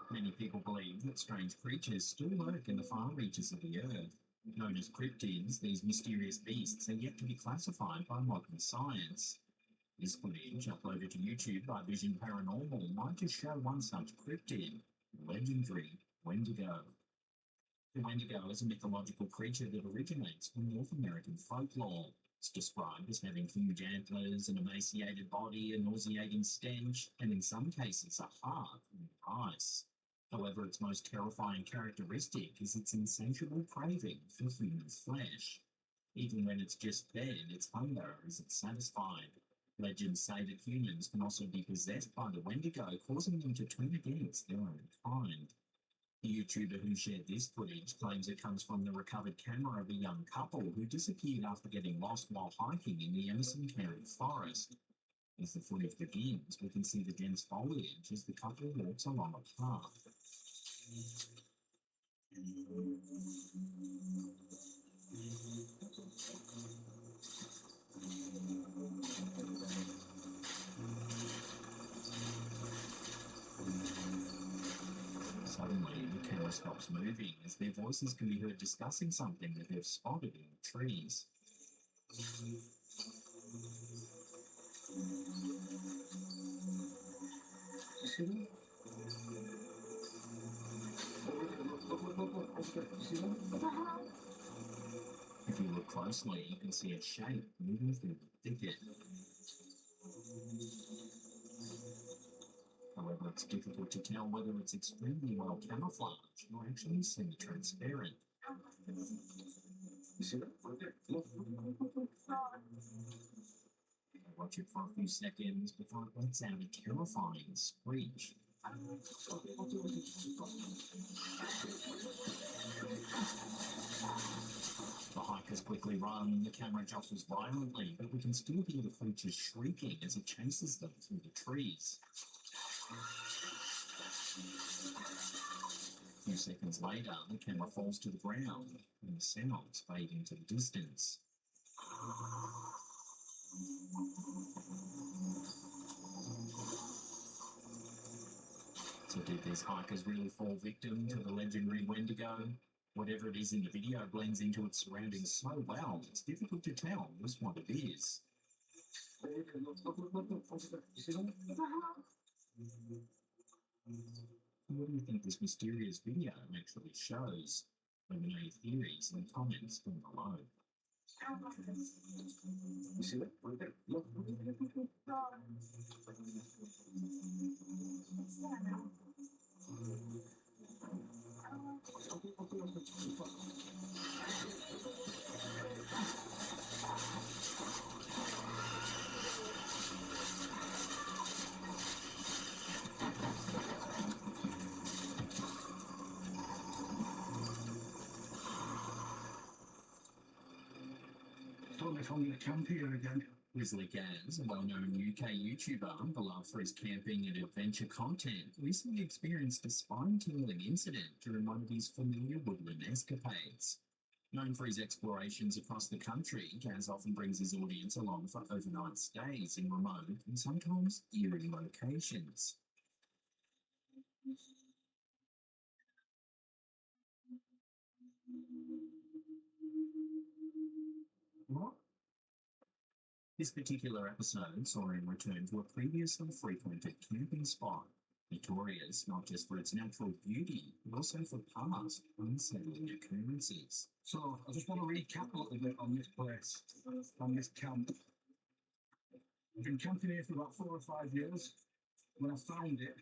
Many people believe that strange creatures still lurk in the far reaches of the Earth. Known as cryptids, these mysterious beasts are yet to be classified by modern science. This footage, uploaded to YouTube by Vision Paranormal, might just show one such cryptid, the legendary Wendigo. The Wendigo is a mythological creature that originates from North American folklore. It's described as having huge antlers, an emaciated body, a nauseating stench, and in some cases a heart and ice. However, its most terrifying characteristic is its insatiable craving for human flesh. Even when it's just fed, its hunger isn't satisfied. Legends say that humans can also be possessed by the Wendigo, causing them to turn against their own kind. The YouTuber who shared this footage claims it comes from the recovered camera of a young couple who disappeared after getting lost while hiking in the Emerson County forest. As the footage begins, we can see the dense foliage as the couple walks along a path. Suddenly, the camera stops moving as their voices can be heard discussing something that they've spotted in the trees. If you look closely, you can see a shape moving through the thicket. However, it's difficult to tell whether it's extremely well camouflaged or actually semi-transparent. Watch it for a few seconds before it lets out a terrifying screech. The hikers quickly run, the camera jostles violently, but we can still hear the creature shrieking as it chases them through the trees. A few seconds later, the camera falls to the ground, and the sounds fade into the distance. So did these hikers really fall victim to the legendary Wendigo? Whatever it is in the video blends into its surroundings so well, it's difficult to tell just what it is. What do you think this mysterious video actually shows? Let me know your theories in the comments down below. You see that? Look. Totally from the camp here again. Grizzly Gaz, a well-known UK YouTuber beloved for his camping and adventure content, recently experienced a spine-tingling incident during one of his familiar woodland escapades. Known for his explorations across the country, Gaz often brings his audience along for overnight stays in remote and sometimes eerie locations. What? This particular episode saw him return to a previously frequented camping spot, notorious not just for its natural beauty, but also for past unsettling occurrences. So, I just want to recap a little bit on this place, on this camp. I've been camping here for about 4 or 5 years. When I found it,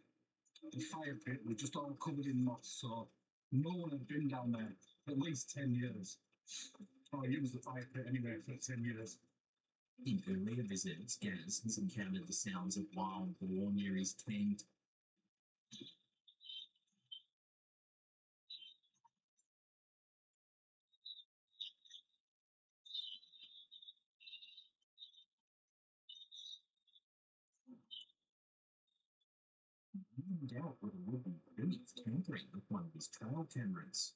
the fire pit was just all covered in moss, so no one had been down there for at least 10 years. I used the fire pit anyway for 10 years. In earlier visits, Gaz has encountered the sounds of wild boar near his tent. Even doubt whether it would be beneath tampering with one of his trail cameras.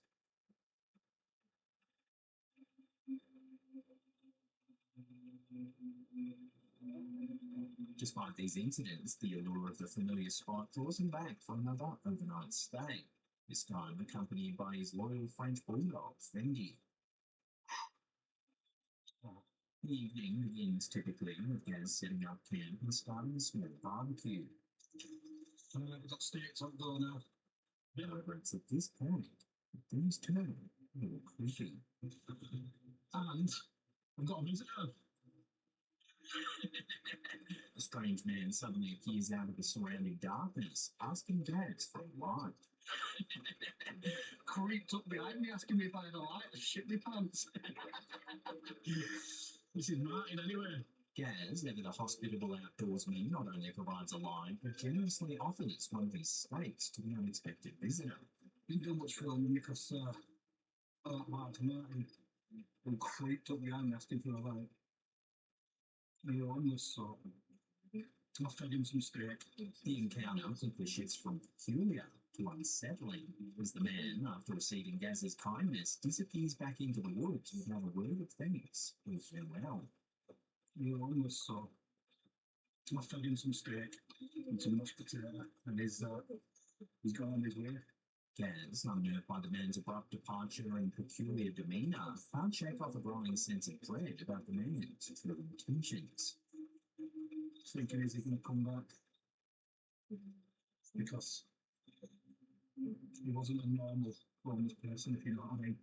Despite these incidents, the allure of the familiar spot draws him back for another overnight stay, this time accompanied by his loyal French bulldog, Fendi. The evening begins typically with Gaz setting up camp and starting a small barbecue. We've got steaks on go now. However, it's at this point Things turn a little creepy. And I've got a visitor. A strange man suddenly appears out of the surrounding darkness, asking Dax for a ride. Creeped up behind me asking me if I had a light to shit my pants. This is Martin anyway. Gaz, ever the hospitable outdoorsman, not only provides a line, but generously offers one of his steaks to the unexpected visitor. Didn't do much filming because I like Martin who creeped up behind me asking for a light. They were homeless, so I fed him some steak. The encounter quickly shifts from peculiar to unsettling as the man, after receiving Gaz's kindness, disappears back into the woods without a word of thanks or farewell. They were homeless, so I fed him some steak and some mashed potato, and he's gone on his way. Gaz, unnerved by the man's abrupt departure and peculiar demeanour, can't shake off a growing sense of dread about the man's true intentions. Thinking, is he going to come back? Because he wasn't a normal homeless person, if you know what I mean.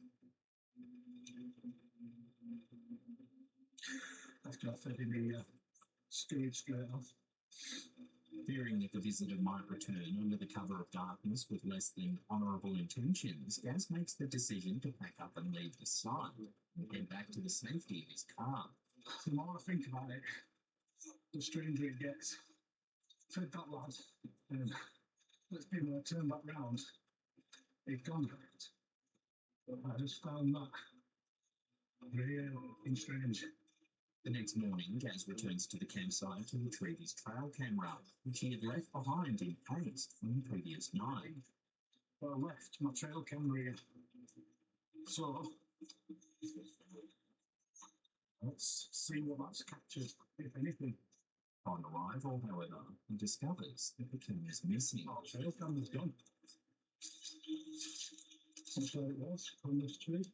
After I fed him, he scurried straight off. Fearing that the visitor might return under the cover of darkness with less than honourable intentions, Gaz makes the decision to pack up and leave the site and head back to the safety of his car. The more I think about it, the stranger it gets. Fed that lad, and let's be when I turn back round, he'd gone. I just found that really strange. The next morning, Gaz returns to the campsite to retrieve his trail camera, which he had left behind in haste from the previous night. Well, I left my trail camera here. So, let's see what that's captured, if anything. On arrival, however, he discovers that the camera is missing. Oh, trail camera's gone. That's where it was, on this tree.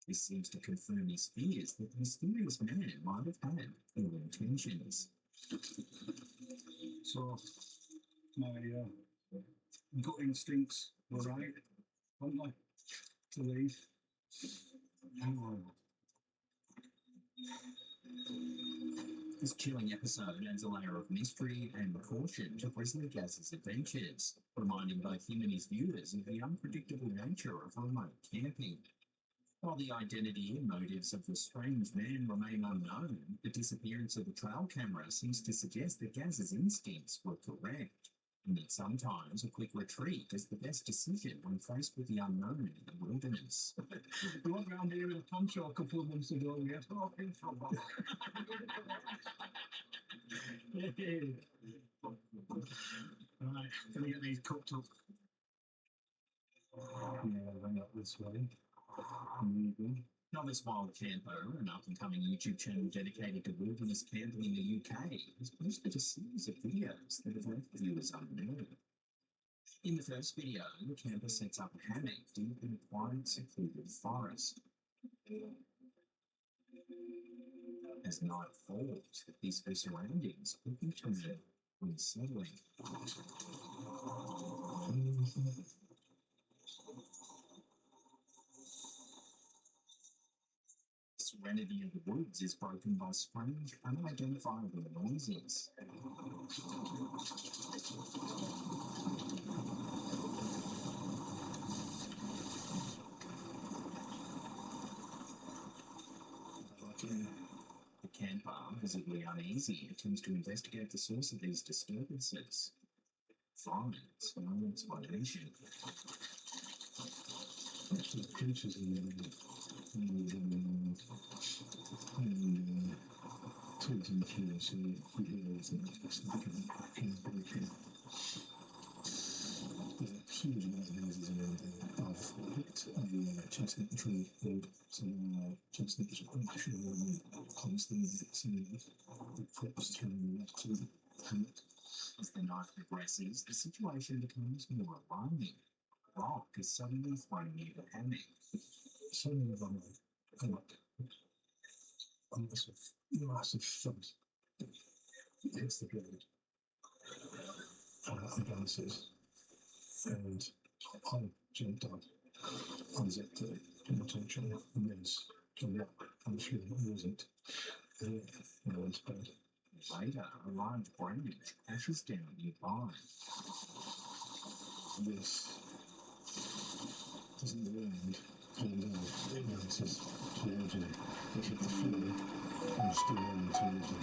This seems to confirm his fears that the mysterious man might have had ill intentions. So, my gut instincts were right, weren't they, to leave? This chilling episode adds a layer of mystery and caution to Grizzly Gaz's adventures, reminding both him and his viewers of the unpredictable nature of remote camping. While the identity and motives of the strange man remain unknown, the disappearance of the trail camera seems to suggest that Gaz's instincts were correct, and that sometimes a quick retreat is the best decision when faced with the unknown in the wilderness. We went round here in a poncho a couple of months ago, we had talking for a while. Right, gonna get these cooked up. Yeah, bring up this way. Novice Wild Camper, an up-and-coming YouTube channel dedicated to wilderness camping in the UK, has posted a series of videos that have left viewers unnerved. In the first video, the camper sets up a hammock deep in a quiet, secluded forest. As night falls, the peaceful surroundings quickly turn unsettling. The serenity of the woods is broken by strange, unidentifiable noises. The camper, visibly uneasy, attempts to investigate the source of these disturbances. Finds no explanation. Creatures in there. Twigs and trees and hills and stuff like that. There's a huge amount of houses around here. I've picked a chestnut tree called some chestnuts constantly seeing the footsteps through the rocks of the hammock. As the night progresses, the situation becomes more alarming. A rock is suddenly thrown near the hammock. Suddenly, a hammock. A massive thud hits the blade. I bounces, and I jumped out Is it potential immense to lock and feel wasn't? No, it's bad. Later, a large branch crashes down nearby. This doesn't land. Comes out. It bounces towards you. It hit the floor and still on towards you.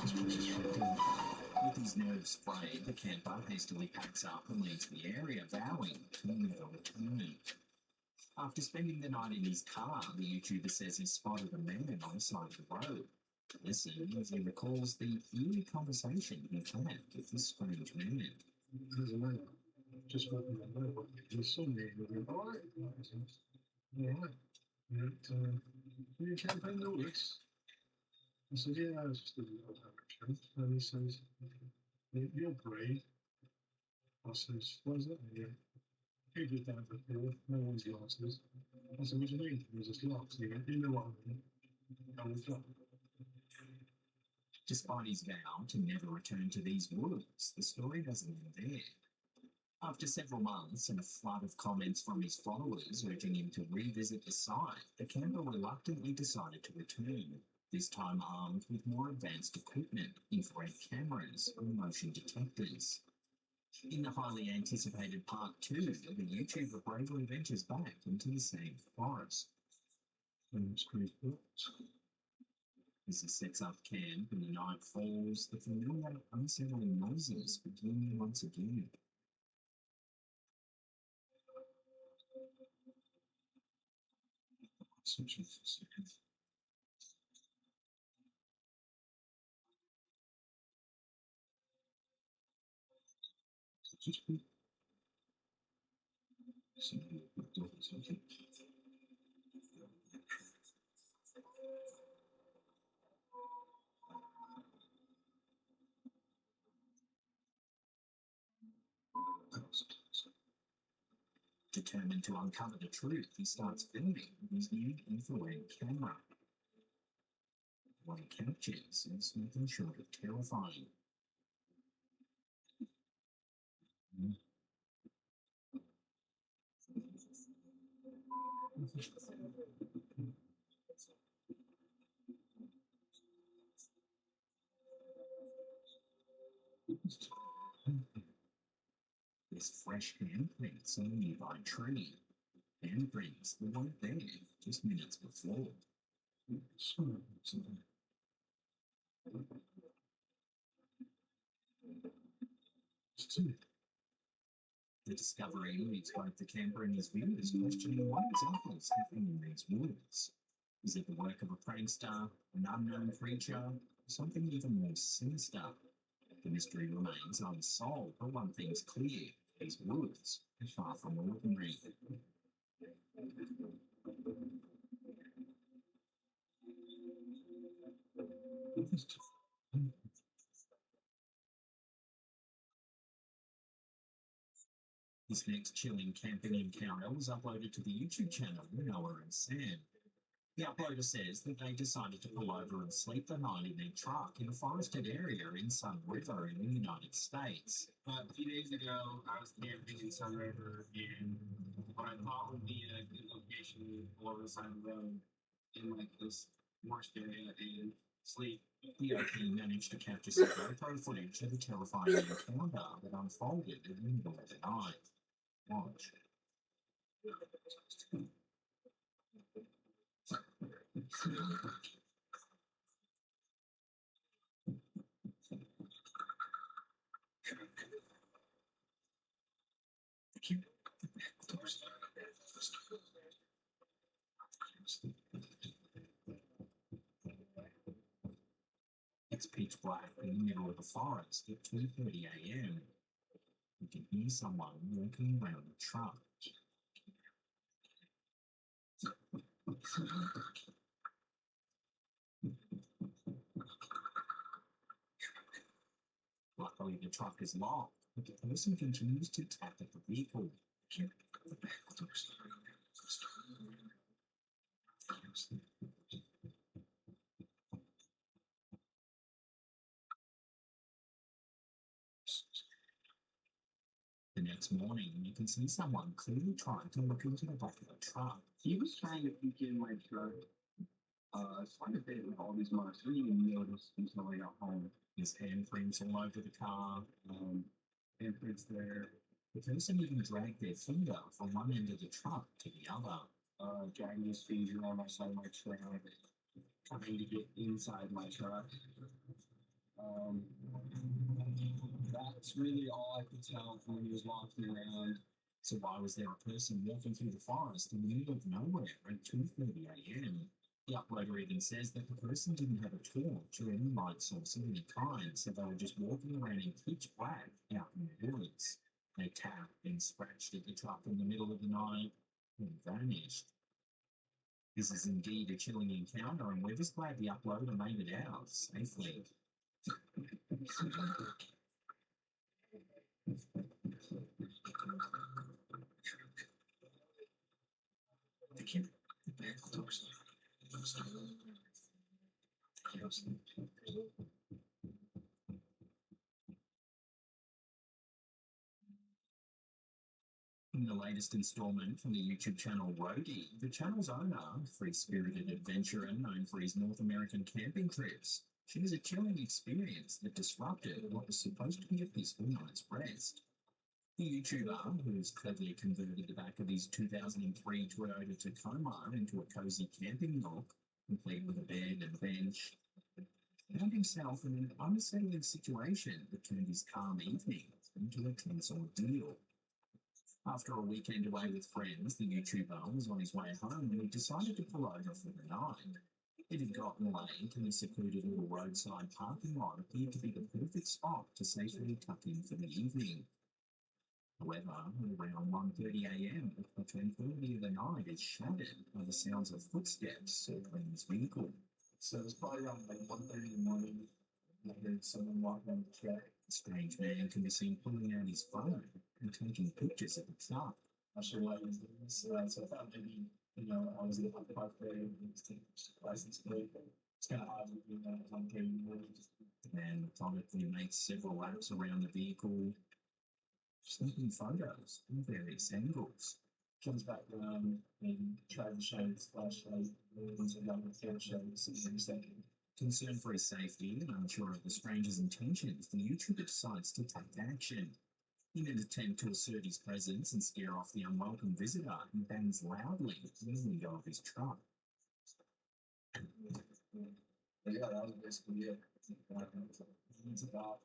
This place is fucked up. With his nerves frayed, the camper hastily packs up and leaves the area, vowing to never return. After spending the night in his car, the YouTuber says he spotted a man on the side of the road. Listen as he recalls the eerie conversation he had with this strange man. There's a man just walking on the road. He saw me and went, all right. All right. And, you campaign all this? I said, yeah, I was just a little American. And he says, you're brave. I says, what does that mean? Who did that before? No one's asked us. I said, what do you mean? He just laughed. He went, you know what I mean? And we laughed. Despite his vow to never return to these woods, the story doesn't end there. After several months and a flood of comments from his followers urging him to revisit the site, the camper reluctantly decided to return, this time armed with more advanced equipment, infrared cameras and motion detectors. In the highly anticipated Part 2, the YouTuber bravely ventures back into the same forest. As he sets up camp and the night falls, the familiar, unsettling noises begin once again. Searching for a second. Just be. Somebody with doors, okay. Determined to uncover the truth, he starts filming with his new infrared camera. What he captures is nothing short of terrifying. There's fresh handprints on a nearby tree. Handprints that weren't there just minutes before. The discovery leads both the camper and his viewers questioning what exactly is happening in these woods. Is it the work of a prankster, an unknown creature, or something even more sinister? The mystery remains unsolved, but one thing's clear: these woods are far from ordinary. This next chilling camping encounter was uploaded to the YouTube channel Noah and Sam. The uploader says that they decided to pull over and sleep the night in their truck in a forested area in Sun River in the United States. A few days ago, I was camping in Sun River, and what I thought would be a good location along the side of the road in like this marsh area and sleep. The OP managed to capture some GoPro footage of the terrifying encounter that unfolded in the middle of the night. Watch. It's pitch black in the middle of the forest at 2:30 a.m. You can hear someone walking around the truck. Luckily, the truck is locked, but the person continues to tap at the vehicle. The next morning, you can see someone clearly trying to look into the back of the truck. He was trying to peek in my truck quite a bit with all these marks. I didn't even notice until I got home. His handprints all over the car. Handprints there. The person even dragged their finger from one end of the truck to the other. Dragging his finger on my side of my truck, trying to get inside my truck. That's really all I could tell when he was walking around. So why was there a person walking through the forest in the middle of nowhere at 2:30 a.m.? The uploader even says that the person didn't have a torch or any light source of any kind, so they were just walking around in pitch black out in the woods. They tapped and scratched at the truck in the middle of the night and vanished. This is indeed a chilling encounter, and we're just glad the uploader made it out safely. In the latest installment from the YouTube channel Roadie, the channel's owner, free-spirited adventurer known for his North American camping trips, shares a chilling experience that disrupted what was supposed to be a peaceful night's rest. The YouTuber, who's cleverly converted the back of his 2003 Toyota Tacoma into a cozy camping nook, complete with a bed and bench, found himself in an unsettling situation that turned his calm evening into a tense ordeal. After a weekend away with friends, the YouTuber was on his way home when he decided to pull over for the night. It had gotten late, and the secluded little roadside parking lot appeared to be the perfect spot to safely tuck in for the evening. However, around 1:30 a.m., the tranquility of the night is shattered by the sounds of footsteps circling his vehicle. So it was probably around like 1:30 in the morning. I heard someone walking on the track. The strange man can be seen pulling out his phone and taking pictures of the truck. Not sure why he was doing this. So I thought maybe, I was in the park there and he was taking license plate. It's kind of odd with doing that on game. The man methodically makes several laps around the vehicle, snapping photos from various angles. Comes back around and tries to shine his flashlight. Once I got my camera showing this in a second. Concerned for his safety and unsure of the stranger's intentions, the YouTuber decides to take action. In an attempt to assert his presence and scare off the unwelcome visitor, he bangs loudly on the window of his truck. Yeah, that was basically it. It's about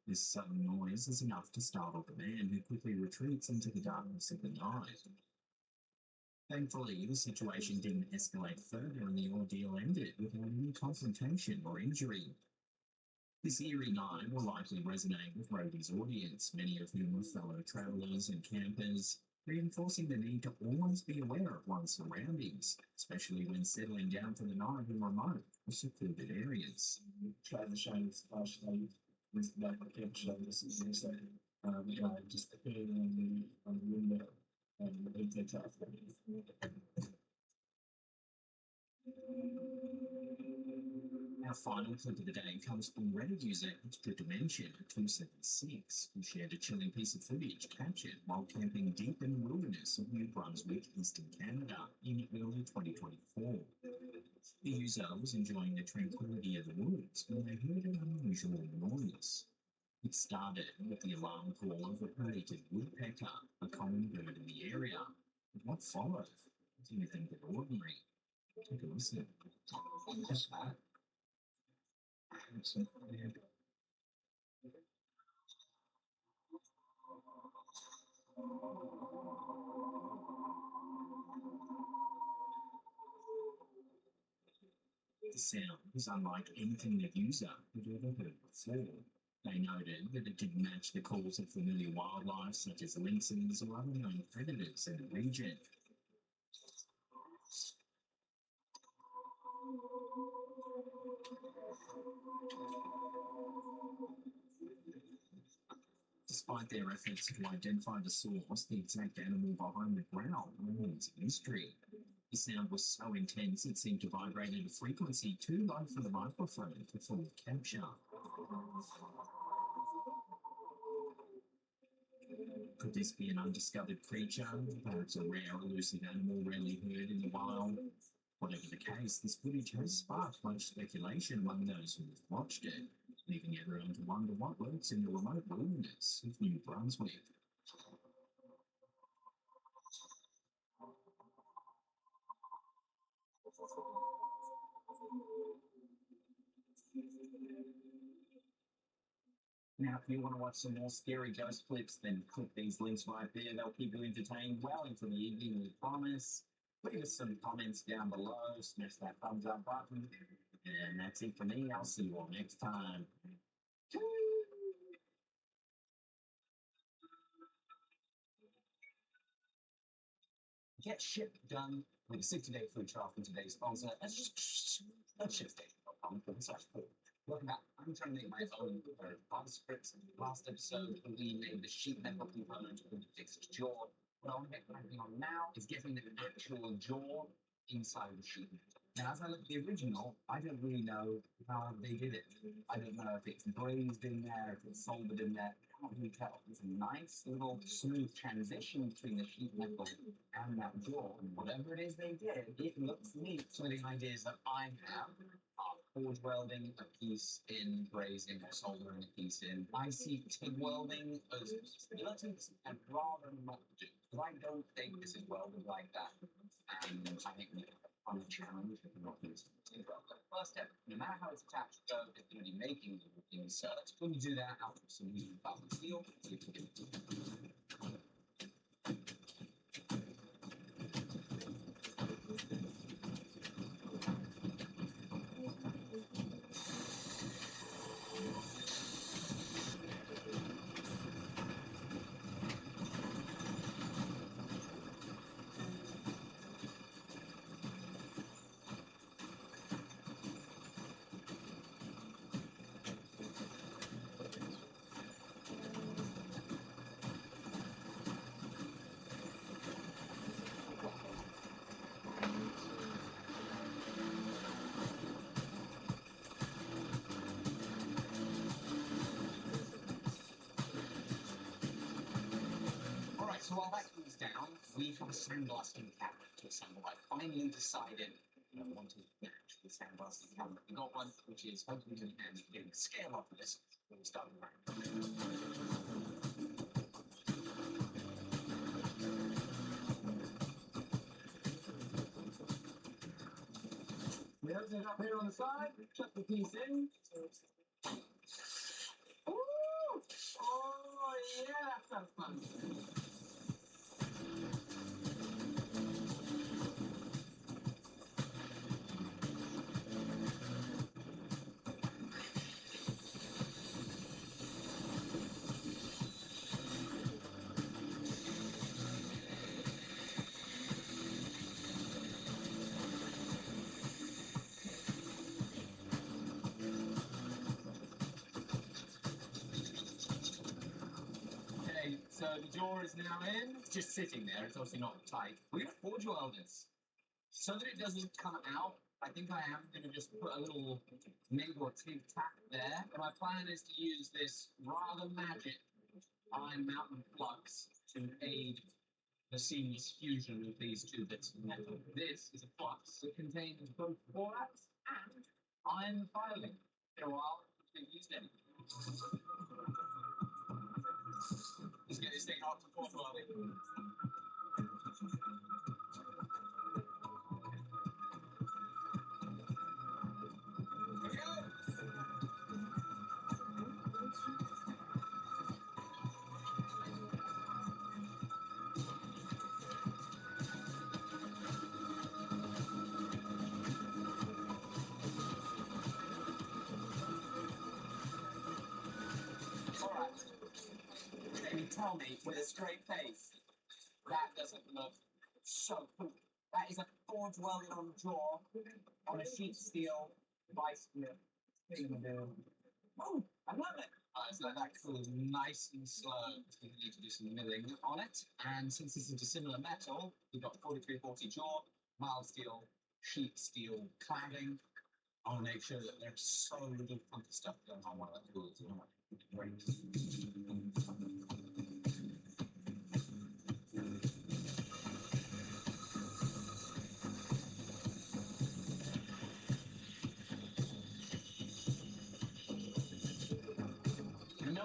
This sudden noise is enough to startle the man, who quickly retreats into the darkness of the night. Thankfully, the situation didn't escalate further and the ordeal ended without any confrontation or injury. This eerie night will likely resonate with Roadie's audience, many of whom are fellow travellers and campers, reinforcing the need to always be aware of one's surroundings, especially when settling down for the night in remote or secluded areas. Tried to shine his flashlight with the back of the camera show this is a second. Just appeared on the window and it takes off. Our final clip of the day comes from Reddit user Jitter-less, who shared a chilling piece of footage captured while camping deep in the wilderness of New Brunswick, Eastern Canada, in early 2024. The user was enjoying the tranquility of the woods when they heard an unusual noise. It started with the alarm call of a belated woodpecker, a common bird in the area. But what followed was anything but ordinary. Take a listen. The sound was unlike anything the user had ever heard before. They noted that it didn't match the calls of familiar wildlife such as lynxes or other known predators in the region. Despite their efforts to identify the source, the exact animal behind the growl remains a mystery. The sound was so intense it seemed to vibrate at a frequency too low for the microphone to fully capture. Could this be an undiscovered creature, perhaps a rare elusive animal rarely heard in the wild? Whatever the case, this footage has sparked much speculation among those who have watched it, leaving everyone to wonder what lurks in the remote wilderness of New Brunswick. Now, if you want to watch some more scary ghost clips, then click these links right there. They'll keep you entertained well into the evening, we promise. Leave us some comments down below, smash that thumbs up button. And that's it for me. I'll see you all next time. Get shit done with a 60-day free trial from today's sponsor. That's shipstation.com. Welcome back. I'm trying to make my own file scripts. Last episode, we made the sheet metal component with the fixed jaw. What I want to get working on now is getting the actual jaw inside the sheet metal. Now, as I look at the original, I don't really know how they did it. I don't know if it's brazed in there, if it's soldered in there. I can't really tell. It's a nice little smooth transition between the sheet metal and that jaw. And whatever it is they did, it looks neat. Some of the ideas that I have are forge welding a piece in, brazing or soldering a piece in. I see TIG welding as militant and rather not do. Because I don't think this is welded like that. And I think on the challenge of not using TIG welder. First step, no matter how it's attached, though, it's going to be making the insert. When you do that, out of some using button steel, so you can do it. So while that cools down, we have a sandblasting cabinet to assemble. I finally decided I wanted to match the sandblasting cabinet. We got one which is hopefully going to end up getting the scale off of this when we start around. We open it up here on the side, chuck the piece in. Ooh! Oh yeah, that's fun. So the jaw is now in. It's just sitting there. It's obviously not tight. We're going to forge weld this. So that it doesn't come out, I think I am going to just put a little maybe or TIG tack there. And my plan is to use this rather magic iron mountain flux to aid the seamless fusion of these two bits of metal. This is a flux that contains both borax and iron filing. In a while, it's been used in. Let's get this thing out to forge welding. Tell me with a straight face that doesn't look so cool. That is a forge welded on jaw on a sheet steel vice grip thing to do. Oh, I love it. So that cools nice and slow. We need to do some milling on it. And since this is a similar metal, we've got 4340 jaw, mild steel, sheet steel cladding. I want to make sure that there's so little funky stuff going on while that cools. Great.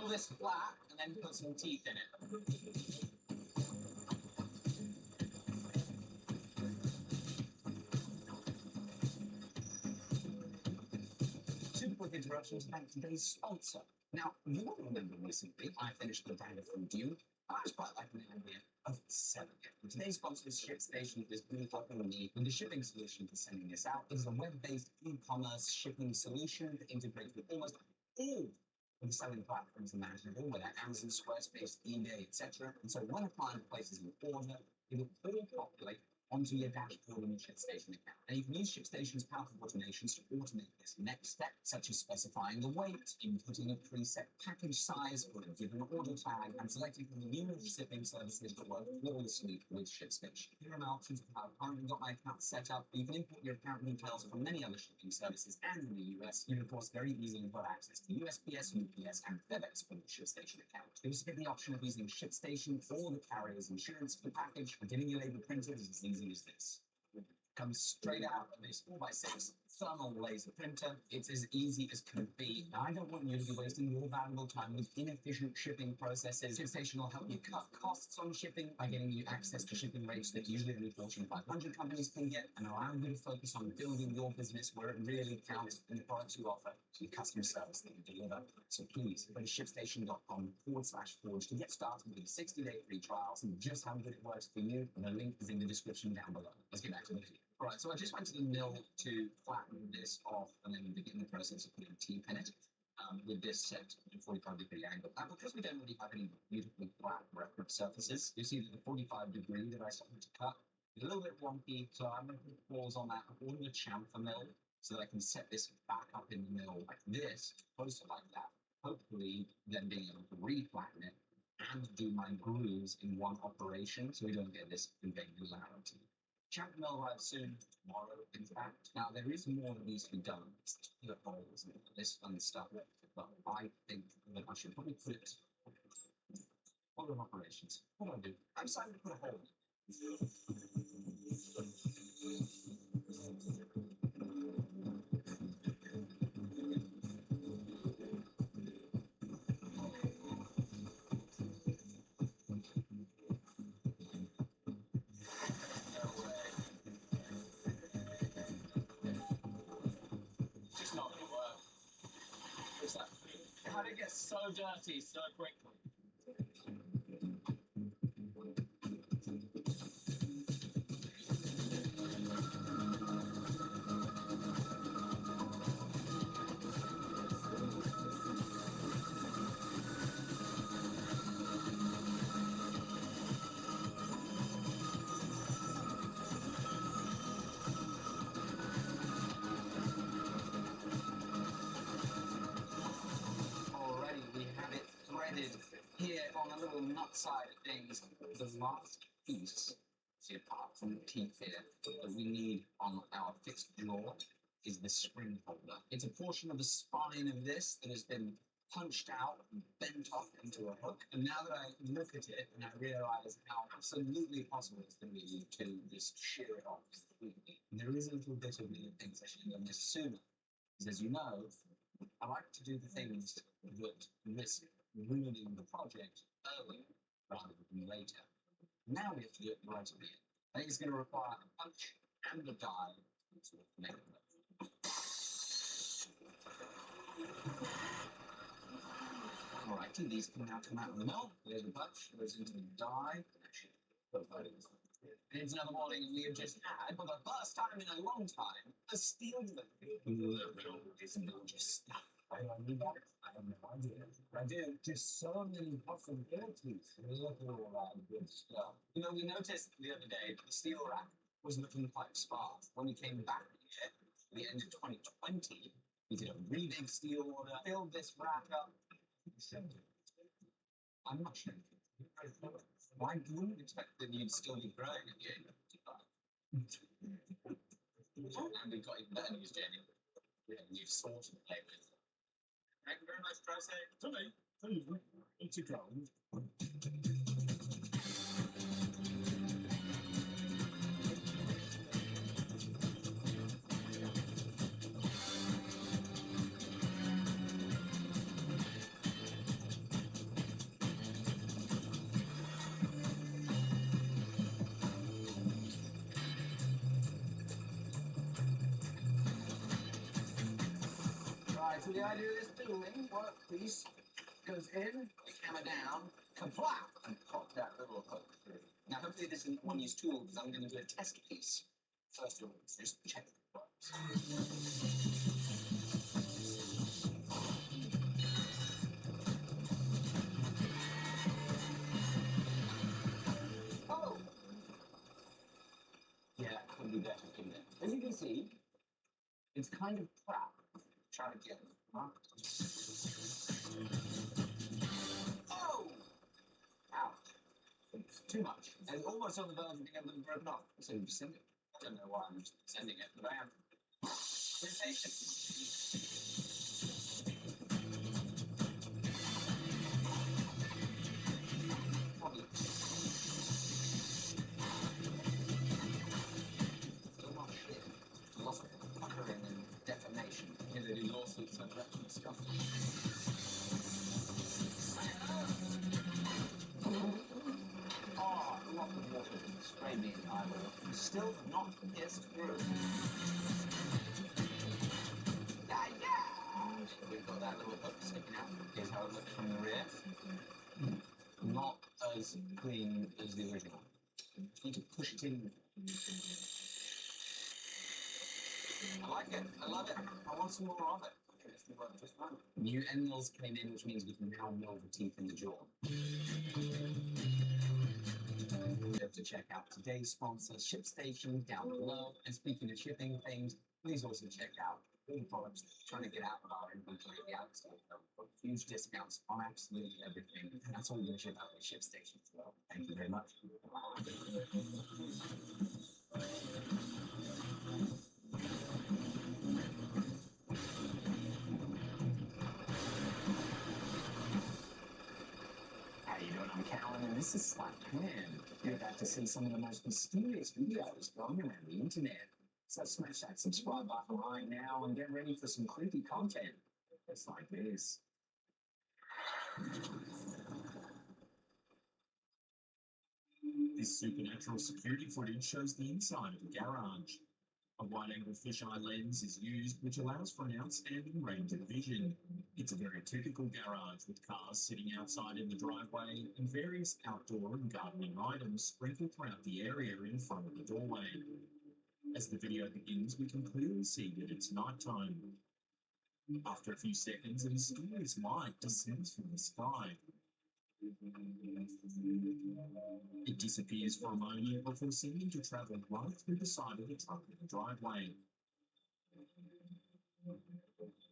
Mill this flat and then put some teeth in it. Super quick interruption to thank today's sponsor. Now, you will remember recently I finished the Dagger from Dune. I was quite like the idea of selling it. Today's sponsor is ShipStation is really helping me with the shipping solution for sending this out. It is a web-based e-commerce shipping solution that integrates with almost all of the selling platforms imaginable, whether Amazon, Squarespace, eBay, etc. And so when a client places an order, it will all populate onto your dashboard in your ShipStation account. And you can use ShipStation's powerful automations to automate this next step, such as specifying the weight, inputting a preset package size for a given order tag, and selecting from the numerous shipping services that work flawlessly with ShipStation. Here are my options for how I've currently got my account set up. You can import your account details from many other shipping services, and in the US, you can of course very easily got access to USPS, UPS, and FedEx from the ShipStation account. You also get the option of using ShipStation or the carrier's insurance for the package, and getting your label printed is as easy as this. Comes straight out of this 4x6 thermal laser printer. It's as easy as can be. Now, I don't want you to be wasting your valuable time with inefficient shipping processes. ShipStation will help you cut costs on shipping by getting you access to shipping rates that usually only Fortune 500 companies can get, and allowing you to focus on building your business where it really counts in the products you offer and the customer service that you deliver. So please go to shipstation.com/forge to get started with a 60-day free trials and just how good it works for you. And the link is in the description down below. Let's get back to the video. All right, so I just went to the mill to flatten this off and then begin the process of putting teeth in it with this set to 45-degree angle. Now, because we don't really have any beautifully flat reference surfaces, you see that the 45-degree that I started to cut is a little bit wonky, so I'm going to put pause on that. I'm going to chamfer mill so that I can set this back up in the mill like this, closer like that, hopefully then being able to re-flatten it and do my grooves in one operation so we don't get this irregularity. Chamfer mill arrives soon, tomorrow, in fact. Now, there is more that needs to be done. It's the holes and this fun stuff, but I think that I should probably put it on of operations. What do I do? I decided to put a hole in. How did it get so dirty so quickly? Here on the little nut side of things, the last piece, see apart from the teeth here, that we need on our fixed jaw is the spring holder. It's a portion of the spine of this that has been punched out and bent off into a hook. And now that I look at it and I realize how absolutely possible it's going to be to just shear it off completely. And there is a little bit of me that thinks I should have done this sooner. Because as you know, I like to do the things that risk ruining the project earlier rather than later. Now we have to do it right at the end. I think it's going to require a punch and a die to make it work. Alrighty, these can now come out of the mill. There's the punch, goes into the die. And it's another morning, and we have just had, for the first time in a long time, a steel mill. It's not just stuff. I need that. I have no idea. I do. Just so many possibilities. Look at all that good stuff. You know, we noticed the other day that the steel rack was looking quite sparse. When we came back here, at the end of 2020, we did a really big steel order, filled this rack up. I'm not sure. I wouldn't expect that you'd still be growing at the end of 25. And we've got even better news, Jamie. We have a new sauce to play with. Thank you very much, Tracy. To me, it's a gold. Right, so the idea of this tooling workpiece goes in, the camera down, kaplop, and pop that little hook through. Now, hopefully this isn't one used tool because I'm going to do a test piece. First of all, just check it works. Oh! Yeah, that could be better, couldn't it? As you can see, it's kind of crap. Try to get it. Huh? Oh! Ouch. It's too much. And almost on the verge of being able to be broken off. So you send it. I don't know why I'm just sending it, but I am. Sensation. Probably. Still not shit. Lots of puckering and deformation. Yeah, they do lawsuits and that kind of stuff. Oh, a lot of water sprayed me in the eyeball. Still not pierced through. We've got that little hook sticking out. Here's how it looks from the rear. Not as clean as the original. Just need to push it in. I like it. I love it. I want some more of it. New end mills came in, which means we can now mill the teeth in the jaw. You have to check out today's sponsor, ShipStation, down below. And speaking of shipping things, please also check out all the products trying to get out of our inventory at the outset. Huge discounts on absolutely everything. And that's all we're going to ship out with ShipStation as well. Thank you very much. How you doing? I'm Callan, and this is Slapped Hand. You're about to see some of the most mysterious videos going around the internet. So smash that subscribe button right now and get ready for some creepy content. Just like this. This supernatural security footage shows the inside of a garage. A wide-angle fisheye lens is used, which allows for an outstanding range of vision. It's a very typical garage with cars sitting outside in the driveway and various outdoor and gardening items sprinkled throughout the area in front of the doorway. As the video begins, we can clearly see that it's nighttime. After a few seconds, a mysterious light descends from the sky. It disappears for a moment before seeming to travel right through the side of the truck in the driveway.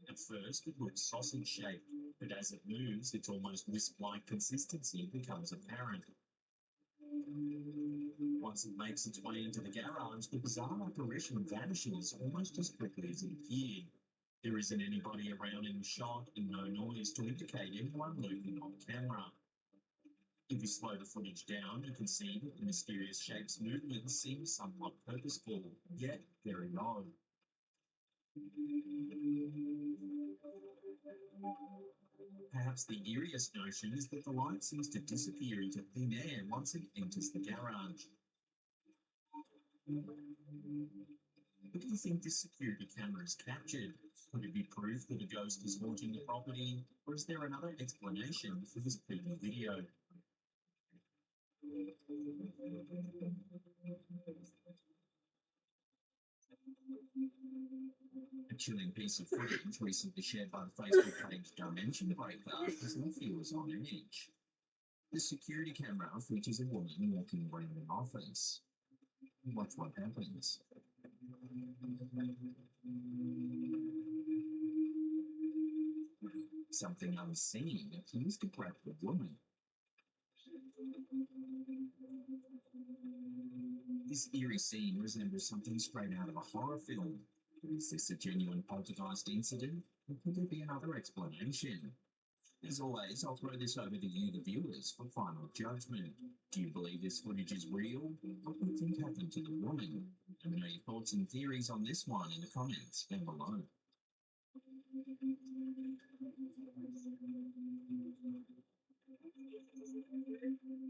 At first, it looks sausage-shaped, but as it moves, its almost wisp-like consistency becomes apparent. Once it makes its way into the garage, the bizarre apparition vanishes almost as quickly as it appeared. There isn't anybody around in the shot and no noise to indicate anyone lurking on camera. If you slow the footage down, you can see that the mysterious shape's movement seems somewhat purposeful, yet very odd. Perhaps the eeriest notion is that the light seems to disappear into thin air once it enters the garage. What do you think this security camera has captured? Could it be proof that a ghost is haunting the property, or is there another explanation for this creepy video? A chilling piece of footage recently shared by the Facebook page Dimension Breaker has left viewers on edge. The security camera features a woman walking around an office. Watch what happens. Something unseen appears to grab the woman. This eerie scene resembles something straight out of a horror film. Is this a genuine poltergeist incident, or could there be another explanation? As always, I'll throw this over to you, the viewers, for final judgment. Do you believe this footage is real? What do you think happened to the woman? Let me know your thoughts and theories on this one in the comments down below.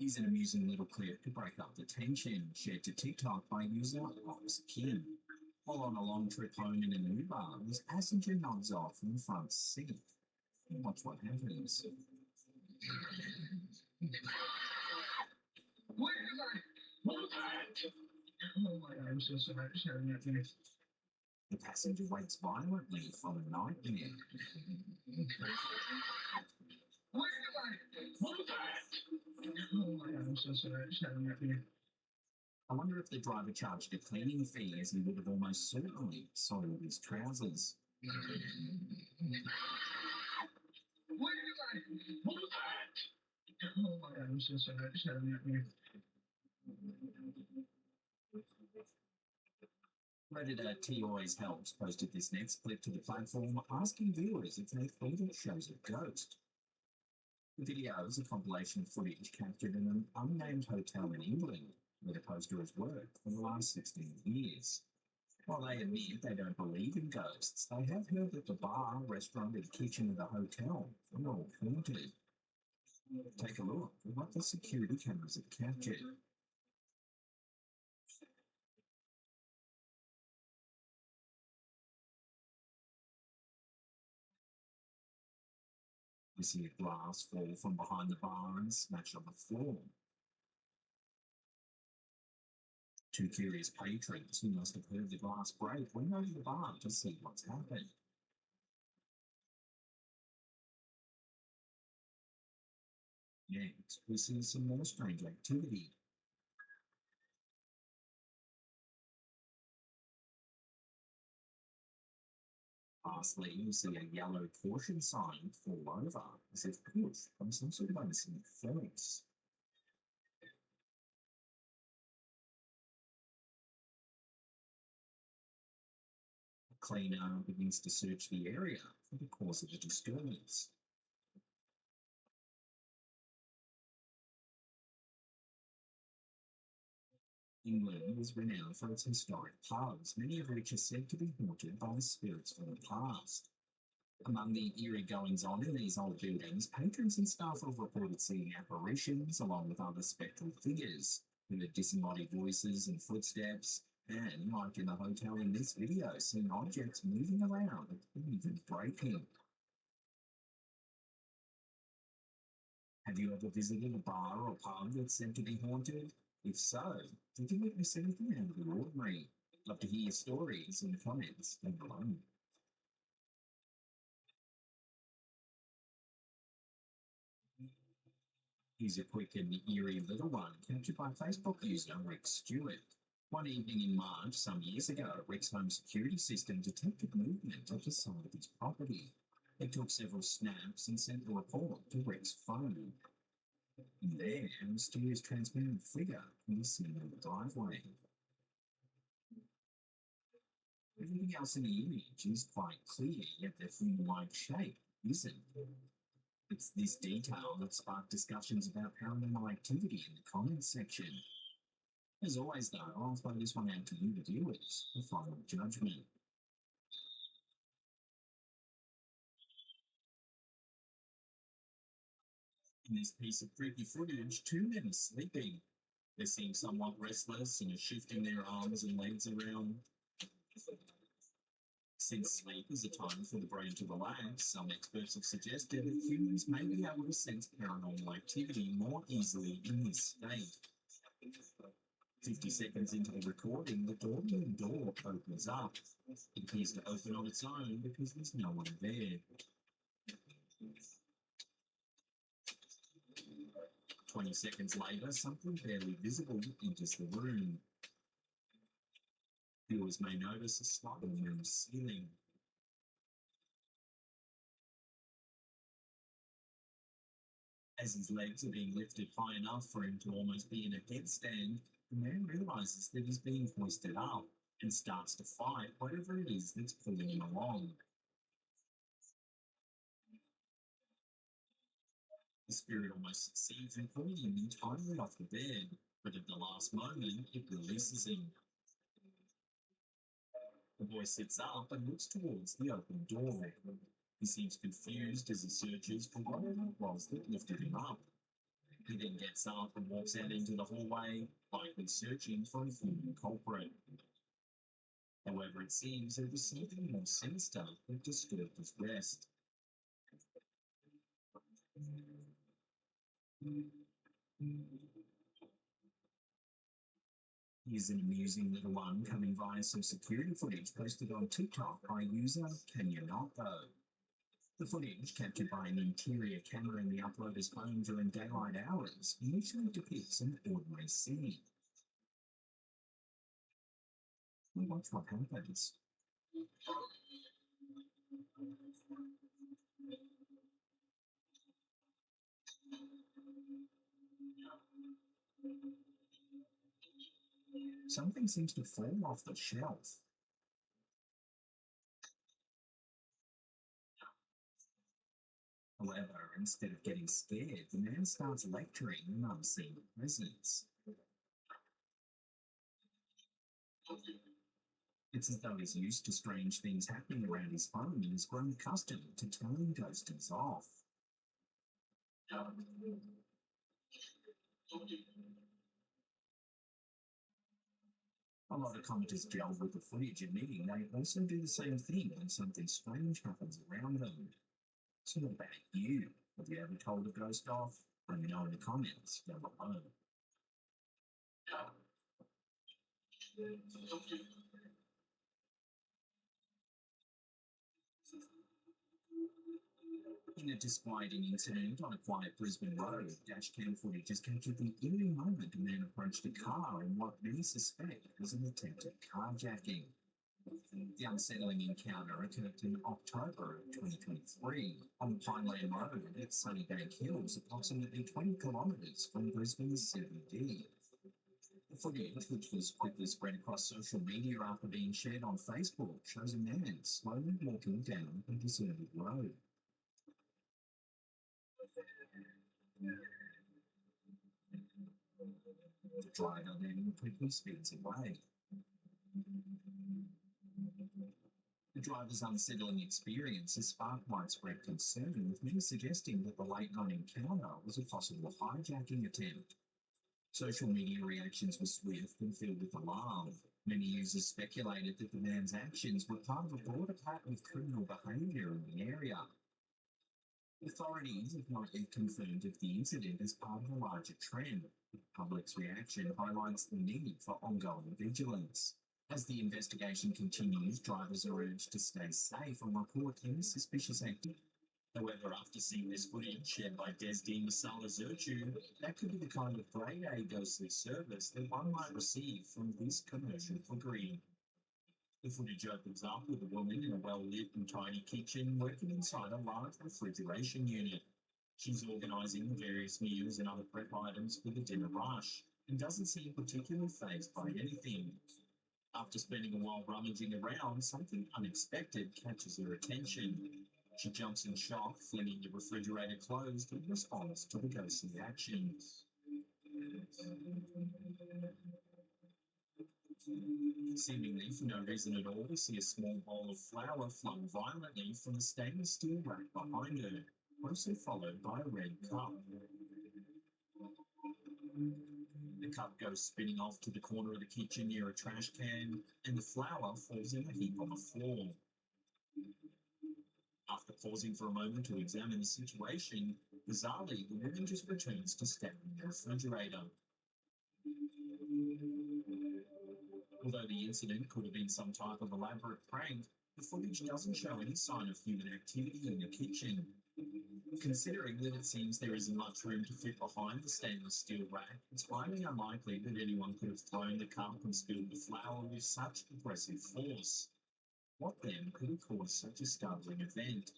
Here's an amusing little clip to break up the tension, shared to TikTok by user Ops King. While on a long trip home in an Uber, this passenger nods off in the front seat. Watch what happens. Oh my God, I'm so sorry for sharing that thing. The passenger wakes violently from a nightmare. Oh my God, I'm so sorry for sharing that thing. I wonder if the driver charged a cleaning fee, as he would have almost certainly soiled his trousers. Oh my God, I'm so sorry for sharing that thing. Redditor T Always Helps posted this next clip to the platform, asking viewers if they thought it shows a ghost. The video is a compilation of footage captured in an unnamed hotel in England, where the poster has worked for the last 16 years. While they admit they don't believe in ghosts, they have heard that the bar, restaurant, and kitchen of the hotel are all haunted. Take a look at what the security cameras have captured. We see a glass fall from behind the bar and smash on the floor. Two curious patrons who must have heard the glass break went over the bar to see what's happened. Next, we see some more strange activity. Lastly, we see a yellow caution sign fall over, as if pushed from some sort of unseen force. A cleaner begins to search the area for the cause of the disturbance. England is renowned for its historic pubs, many of which are said to be haunted by the spirits from the past. Among the eerie goings-on in these old buildings, patrons and staff have reported seeing apparitions along with other spectral figures, heard disembodied voices and footsteps, and, like in the hotel in this video, seen objects moving around and even breaking. Have you ever visited a bar or pub that's said to be haunted? If so, did you witness anything out of the ordinary? Love to hear your stories in the comments down below. Here's a quick and eerie little one captured by Facebook user Rick Stewart. One evening in March, some years ago, Rick's home security system detected movement at the side of his property. It took several snaps and sent the report to Rick's phone. And there, a mysterious transparent figure can be seen in the driveway. Everything else in the image is quite clear, yet the human-like shape isn't. It's this detail that sparked discussions about paranormal activity in the comments section. As always, though, I'll throw this one out to you, the viewers, for final judgment. In this piece of creepy footage, two men are sleeping. They seem somewhat restless and are shifting their arms and legs around. Since sleep is a time for the brain to relax, some experts have suggested that humans may be able to sense paranormal activity more easily in this state. 50 seconds into the recording, the doorbell door opens up. It appears to open on its own because there's no one there. 20 seconds later, something barely visible enters the room. Viewers may notice a slot in the room's ceiling. As his legs are being lifted high enough for him to almost be in a headstand, the man realizes that he's being hoisted up and starts to fight whatever it is that's pulling him along. The spirit almost succeeds in pulling him entirely off the bed, but at the last moment, it releases him. The boy sits up and looks towards the open door. He seems confused as he searches for whatever it was that lifted him up. He then gets up and walks out into the hallway, likely searching for a human culprit. However, it seems there was something more sinister that disturbed his rest. Here's an amusing little one coming via some security footage posted on TikTok by user Can You Not Though. The footage, captured by an interior camera in the uploader's home during daylight hours, initially depicts an ordinary scene. We'll watch what happens. Something seems to fall off the shelf. However, instead of getting scared, the man starts lecturing an unseen presence. It's as though he's used to strange things happening around his home and has grown accustomed to telling ghosties off. A lot of commenters gel with the footage, admitting they also do the same thing when something strange happens around them. So what about you? Have you ever told a ghost off? Let me know in the comments down below. In a disquieting incident on a quiet Brisbane road, dashcam footage has captured the eerie moment a man approached a car in what many suspect was an attempted carjacking. The unsettling encounter occurred in October of 2023 on Pineland Road at Sunnybank Hills, approximately 20 kilometres from Brisbane's CBD. The footage, which was quickly spread across social media after being shared on Facebook, shows a man slowly walking down a deserted road. The driver then quickly speeds away. The driver's unsettling experience has sparked widespread concern, with many suggesting that the late-night encounter was a possible hijacking attempt. Social media reactions were swift and filled with alarm. Many users speculated that the man's actions were part of a broader pattern of criminal behaviour in the area. Authorities have not yet confirmed if the incident is part of a larger trend. The public's reaction highlights the need for ongoing vigilance. As the investigation continues, drivers are urged to stay safe and report any suspicious activity. However, after seeing this footage shared by Desdi Masala Zerchu, that could be the kind of grade A ghostly service that one might receive from this commercial cookery. The footage opens up with a woman in a well-lit and tidy kitchen working inside a large refrigeration unit. She's organising various meals and other prep items for the dinner rush and doesn't seem particularly fazed by anything. After spending a while rummaging around, something unexpected catches her attention. She jumps in shock, flinging the refrigerator closed in response to the ghostly actions. Seemingly for no reason at all, we see a small bowl of flour flung violently from a stainless steel rack behind her, closely followed by a red cup. The cup goes spinning off to the corner of the kitchen near a trash can, and the flour falls in a heap on the floor. After pausing for a moment to examine the situation, bizarrely, the woman just returns to stepping the refrigerator. Although the incident could have been some type of elaborate prank, the footage doesn't show any sign of human activity in the kitchen. Considering that it seems there isn't much room to fit behind the stainless steel rack, it's highly unlikely that anyone could have thrown the cup and spilled the flour with such aggressive force. What then could have caused such a startling event?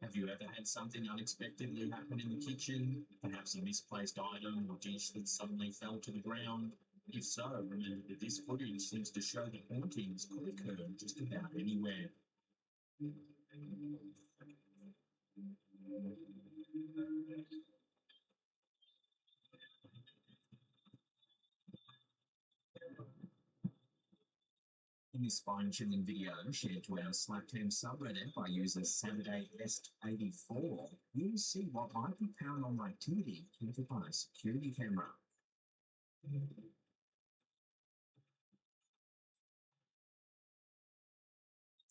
Have you ever had something unexpectedly happen in the kitchen? Perhaps a misplaced item or dish that suddenly fell to the ground? If so, remember that this footage seems to show that hauntings could occur just about anywhere. In this spine-chilling video shared to our Slaptam subreddit by user SaturdayEst84, you'll see what might be paranormal activity captured by a security camera.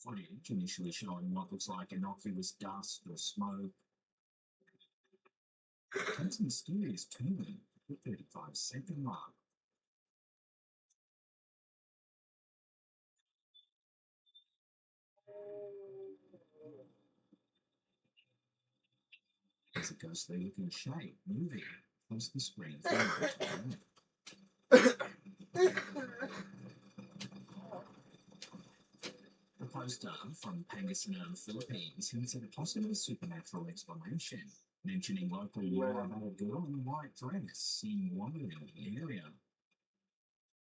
Footage initially showing what looks like innocuous dust or smoke takes a mysterious turn at the 35-second mark. There's a ghostly looking shape moving across the screen from right to left. The poster from Pangasinan, Philippines hints at a possible supernatural explanation, mentioning local lore about a girl in a white dress seen wandering in the area.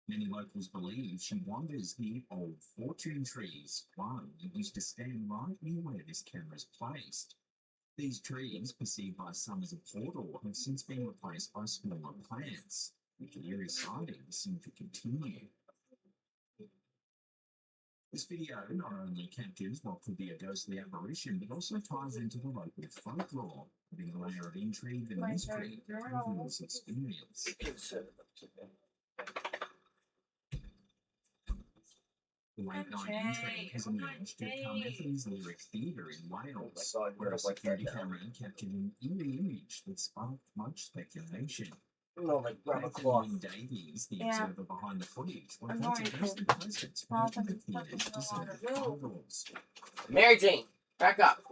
Many locals believe she wanders near old fortune trees, one that used to stand right near where this camera is placed. These trees, perceived by some as a portal, have since been replaced by smaller plants, with the eerie sightings seem to continue. This video not only captures what could be a ghostly apparition, but also ties into the local folklore, adding a layer of intrigue and mystery to the viewer's experience. The late-night intrigue has emerged at Carmarthen's Lyric Theatre in Wales, where a security camera captured an eerie image that sparked much speculation. Nathan Davies, the observer behind the footage, reports a ghostly presence haunting the theatre's deserted corridors. Mary Jane, back up.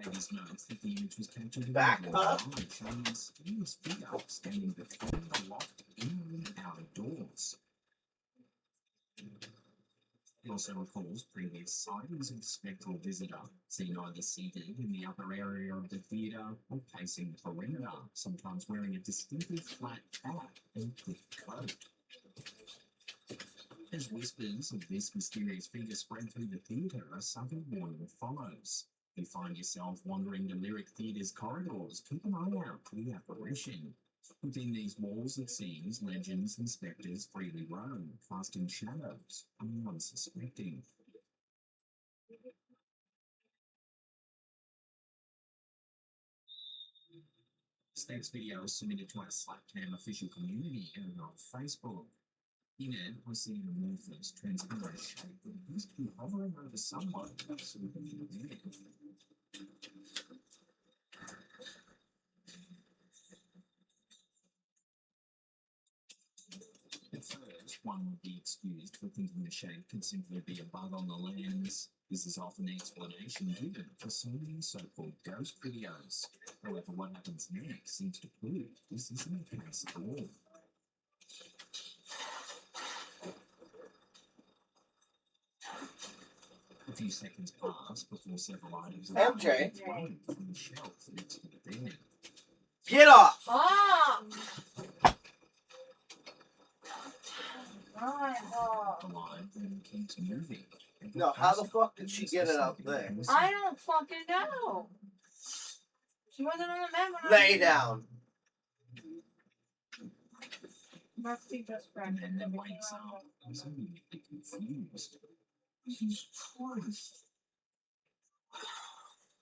Davies notes that the image was captured in Back the up. night, showing a mysterious figure standing between the locked inner and outer doors. He also recalls previous sightings of the spectral visitor, seen either seated in the upper area of the theatre or pacing the perimeter, sometimes wearing a distinctly flat cap and thick coat. As whispers of this mysterious figure spread through the theatre, a subtle warning follows. If you find yourself wandering the Lyric Theatre's corridors, keep an eye out for the apparition. Within these walls, it seems, legends and spectres freely roam, casting shadows on the unsuspecting. This next video was submitted to our Slapcam official community over on Facebook. In it, we see an amorphous, transparent shape that appears to be hovering over someone, absolutely in the air. At first, one would be excused for thinking the shape could simply be a bug on the lens. This is often the explanation given for so many so-called ghost videos. However, what happens next seems to prove this isn't the case at all. A few seconds pass before several items are MJ. thrown from the shelf next to the bed. Get off! The line then keeps moving. No, how the fuck did she get it up there? I don't fucking know. She wasn't on the map. Lay down. Must be just And then wakes up. He's immediately confused. Jesus Christ.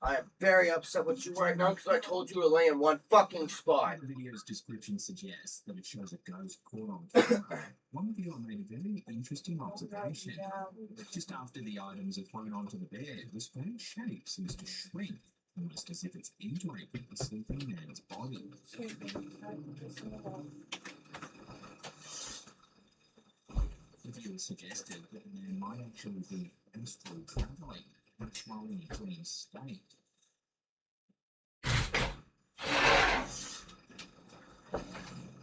I am very upset with you right now because I told you to lay in one fucking spot. The video's description suggests that it shows a ghost caught on camera. One viewer made a very interesting observation. Just after the items are thrown onto the bed, the strange shape seems to shrink, almost as if it's entering the sleeping man's body. The viewer suggested that the man might actually be astral travelling and flowing in a dream state.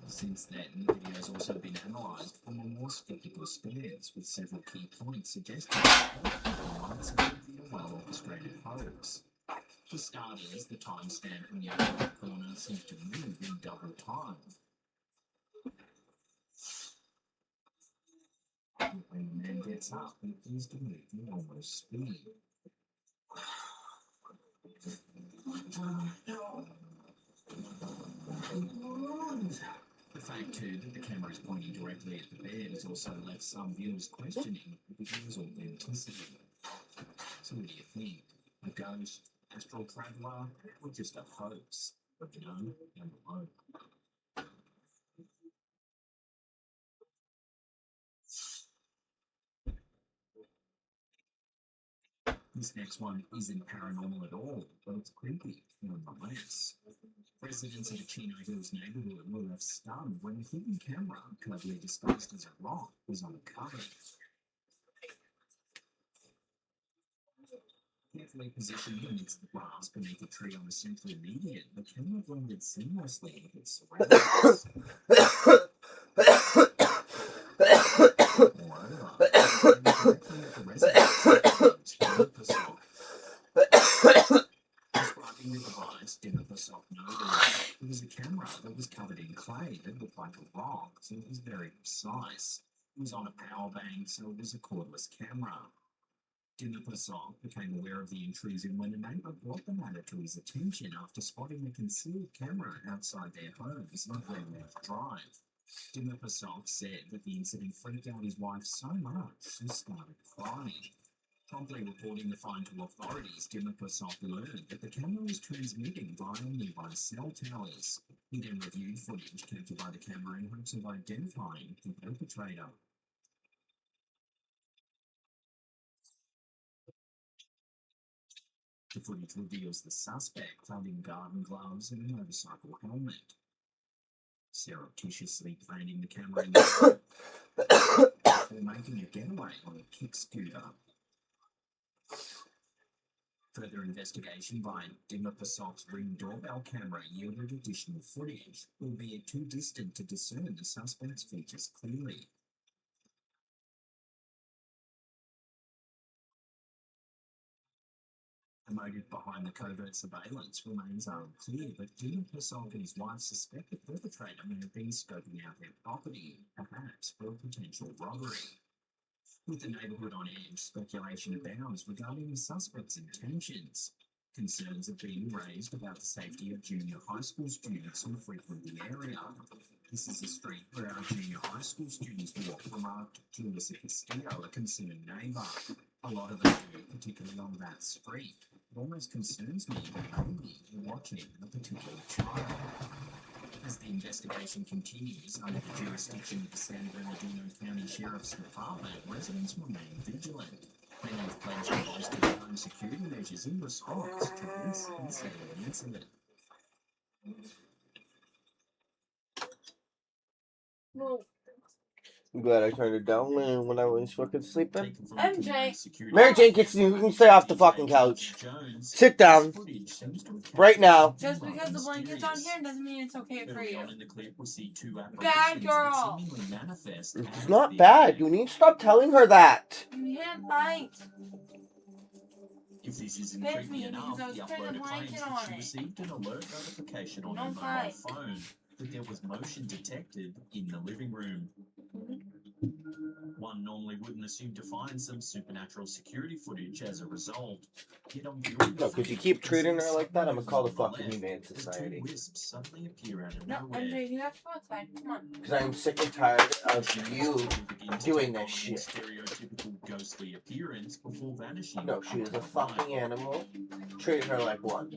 Since then, the video has also been analysed from a more sceptical stance, with several key points suggesting that it might simply be a well-orchestrated hoax. For starters, the timestamp in the upper left corner seems to move in double time. When the man gets up, he appears to move in almost speed. The fact, too, that the camera is pointing directly at the bed has also left some viewers questioning the video's authenticity. So what do you think? A ghost, astral traveller, or just a hoax? Let me know down below. This next one isn't paranormal at all, but it's creepy nonetheless. Residents of the Chino Hills neighborhood were left stunned when a hidden camera, cleverly disguised as a rock, was uncovered. Carefully positioned amidst the grass beneath a tree on a central median, the camera blended seamlessly with its surroundings. Moreover, directly at the residence, describing the device, Jitter-less noted it was a camera that was covered in clay that looked like a rock, so it was very precise. It was on a power bank, so it was a cordless camera. Jitter-less became aware of the intrusion when a neighbour brought the matter to his attention after spotting a concealed camera outside their homes on Greenleaf Drive. Jitter-less said that the incident freaked out his wife so much she started crying. Promptly reporting the find to authorities, Jitter-less learned that the camera was transmitting via nearby cell towers. He then reviewed footage captured by the camera in hopes of identifying the perpetrator. The footage reveals the suspect clad in garden gloves and a motorcycle helmet, surreptitiously planting the camera in the road before making a getaway on a kick scooter. Further investigation by Jitter-less's Ring doorbell camera yielded additional footage, albeit too distant to discern the suspect's features clearly. The motive behind the covert surveillance remains unclear, but Jitter-less and his wife suspect the perpetrator may have been scoping out their property, perhaps for a potential robbery. With the neighbourhood on edge, speculation abounds regarding the suspect's intentions. Concerns have been raised about the safety of junior high school students who frequent the area. This is a street where our junior high school students walk, remarked Julissa Castillo, a concerned neighbour. A lot of them do, particularly on that street. It almost concerns me that maybe you're watching a particular child. As the investigation continues under the jurisdiction of the San Bernardino County Sheriff's Department, residents remain vigilant. Many have pledged to bolster their own security measures in response to this unsettling incident. I'm glad I turned it down when I was fucking sleeping. MJ. Mary Jane, you can stay off the fucking couch. Sit down. Right now. Just because the blanket's on here doesn't mean it's okay for you. Bad girl. It's not bad. You need to stop telling her that. You can't bite. If this isn't Bit creepy me enough, because I was the putting a uploader blanket claims that on she it. received an alert notification on her Don't mobile fight. phone that there was motion detected in the living room. One normally wouldn't assume to find some supernatural security footage as a result. Yet on viewing No, because you keep treating her like that, I'm gonna call the fucking Humane Society. two wisps suddenly appear out of No, nowhere. MJ, you have to go outside. Come on. Because I'm sick and tired of you doing this shit. Stereotypical ghostly appearance before vanishing. No, she is a fucking animal. Treat her like one.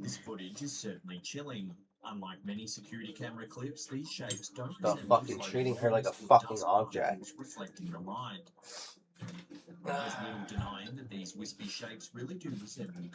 This footage is certainly chilling. Unlike many security camera clips, these shapes don't The resemble fucking floating treating her like a balls or fucking dust object. particles reflecting the light. There's little denying that these wispy shapes really do resemble.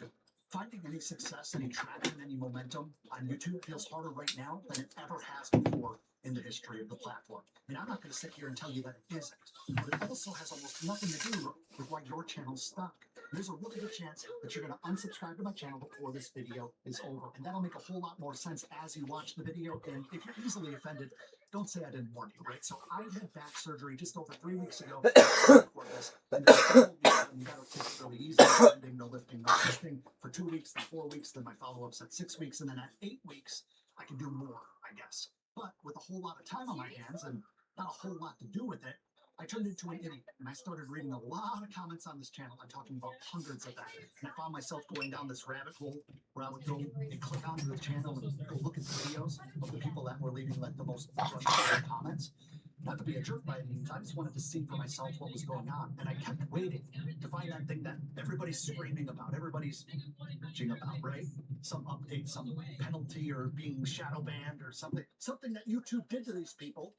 Finding any success, any traction, any momentum on YouTube feels harder right now than it ever has before in the history of the platform. And I'm not going to sit here and tell you that it isn't, but it also has almost nothing to do with why your channel's stuck. There's a really good chance that you're going to unsubscribe to my channel before this video is over, and that'll make a whole lot more sense as you watch the video. And if you're easily offended, don't say I didn't warn you, right? So I had back surgery just over 3 weeks ago. And they told me you got to take it really easy, no bending, no lifting, no lifting for 2 weeks, then 4 weeks, then my follow-ups at 6 weeks, and then at 8 weeks, I can do more, I guess. But with a whole lot of time on my hands and not a whole lot to do with it, I turned into an idiot, and I started reading a lot of comments on this channel. I'm talking about hundreds of them. And I found myself going down this rabbit hole where I would go and click onto the channel and go look at the videos of the people that were leaving like the most frustrating comments. Not to be a jerk by any means, I just wanted to see for myself what was going on. And I kept waiting to find that thing that everybody's screaming about, everybody's bitching about, right? Some update, some penalty, or being shadow banned or something. Something that YouTube did to these people.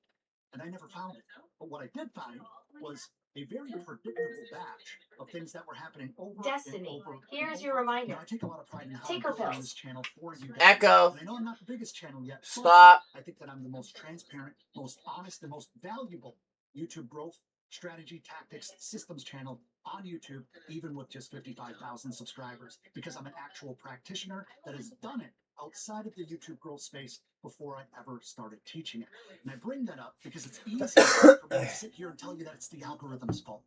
And I never found it. But what I did find was a very predictable batch of things that were happening over Destiny, and over. here's your reminder. Now, I take a lot of pride in how Take I'm her building pills. this channel for you guys. Echo. And I know I'm not the biggest channel yet. but Stop. I think that I'm the most transparent, most honest, and most valuable YouTube growth strategy, tactics, systems channel on YouTube, even with just 55,000 subscribers, because I'm an actual practitioner that has done it outside of the YouTube growth space before I ever started teaching it. And I bring that up because it's easy for me to sit here and tell you that it's the algorithm's fault.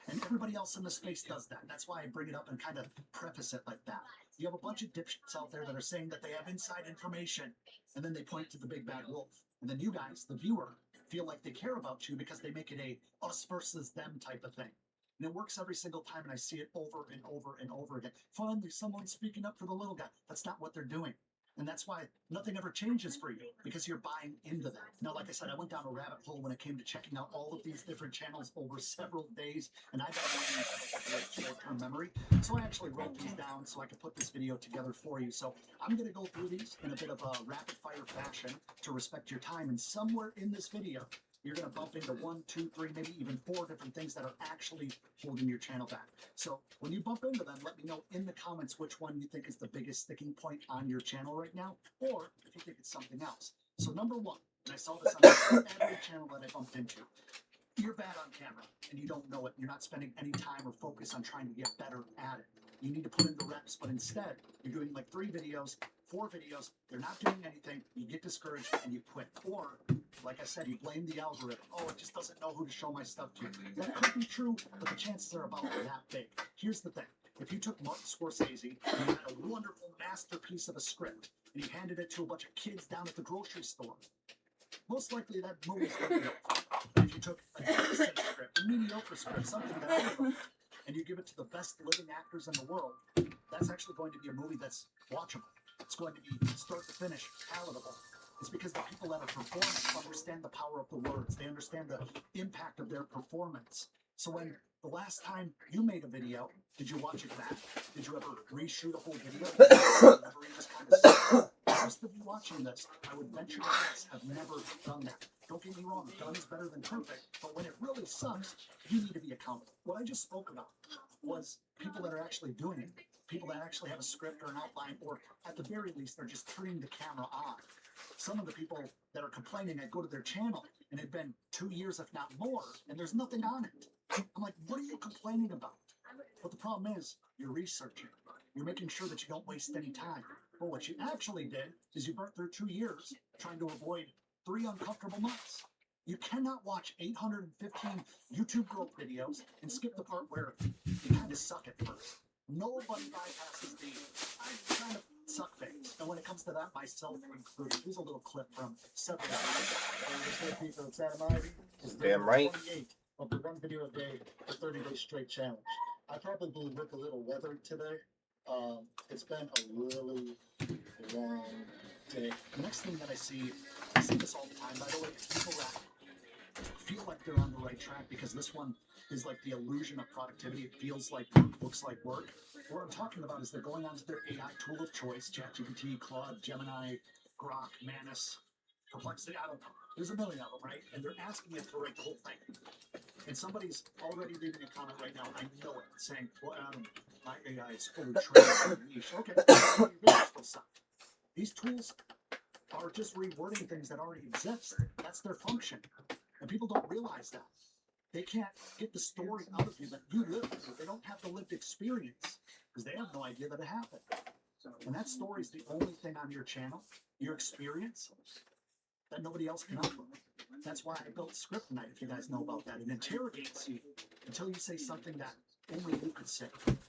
And everybody else in the space does that. That's why I bring it up and kind of preface it like that. You have a bunch of dipshits out there that are saying that they have inside information, and then they point to the big bad wolf. And then you guys, the viewer, feel like they care about you because they make it a us versus them type of thing. And it works every single time, and I see it over and over and over again. Finally, someone's speaking up for the little guy. That's not what they're doing. And that's why nothing ever changes for you, because you're buying into that. Now, like I said, I went down a rabbit hole when it came to checking out all of these different channels over several days, and I got short-term memory. So I actually wrote these down so I could put this video together for you. So I'm going to go through these in a bit of a rapid-fire fashion to respect your time. And somewhere in this video, you're going to bump into 1, 2, 3, maybe even 4 different things that are actually holding your channel back. So when you bump into them, let me know in the comments which one you think is the biggest sticking point on your channel right now, or if you think it's something else. So number 1, and I saw this on every channel that I bumped into, you're bad on camera and you don't know it. You're not spending any time or focus on trying to get better at it. You need to put in the reps, but instead you're doing like 3 videos, 4 videos, they're not doing anything, you get discouraged and you quit. Or, like I said, you blame the algorithm. Oh, it just doesn't know who to show my stuff to. That could be true, but the chances are about that big. Here's the thing. If you took Martin Scorsese and you had a wonderful masterpiece of a script and you handed it to a bunch of kids down at the grocery store, most likely that movie's going to go. If you took a decent script, a mediocre script, something that I wrote, and you give it to the best living actors in the world, that's actually going to be a movie that's watchable. It's going to be start to finish palatable. It's because the people that are performing understand the power of the words. They understand the impact of their performance. So when the last time you made a video, did you watch it back? Did you ever reshoot a whole video? Never even just kind of most of you watching this, I would venture to guess, have never done that. Don't get me wrong, done is better than perfect, but when it really sucks, you need to be accountable. What I just spoke about was people that are actually doing it, people that actually have a script or an outline, or at the very least, they're just turning the camera on. Some of the people that are complaining, I go to their channel, and it's been 2 years, if not more, and there's nothing on it. I'm like, what are you complaining about? But the problem is, you're researching. You're making sure that you don't waste any time. But what you actually did is you burnt through 2 years trying to avoid 3 uncomfortable months. You cannot watch 815 YouTube growth videos and skip the part where you kind of suck at first. Nobody bypasses the I kind of suck phase. And when it comes to that, myself included. Here's a little clip from several people. It's Adam Ivy. Damn right. 28 of the 1 video a day for 30-day straight challenge. I probably look a little weathered today. It's been a really long day. The next thing that I see this all the time, by the way, is people that feel like they're on the right track because this one is like the illusion of productivity. It feels like work, looks like work. What I'm talking about is they're going onto their AI tool of choice, ChatGPT, Claude, Gemini, Grok, Manus, Perplexity, I don't know. There's a million of them, right? And they're asking it to write the whole thing. And somebody's already leaving a comment right now, I know it, saying, well, Adam, my AI is fully trained on the niche. Okay, your videos still suck. These tools are just rewording things that already exist. That's their function. And people don't realize that. They can't get the story out of you that you live through. They don't have the lived experience because they have no idea that it happened. And that story is the only thing on your channel, your experience, that nobody else can offer. That's why I built Script-Night, if you guys know about that. It interrogates you until you say something that only you could say.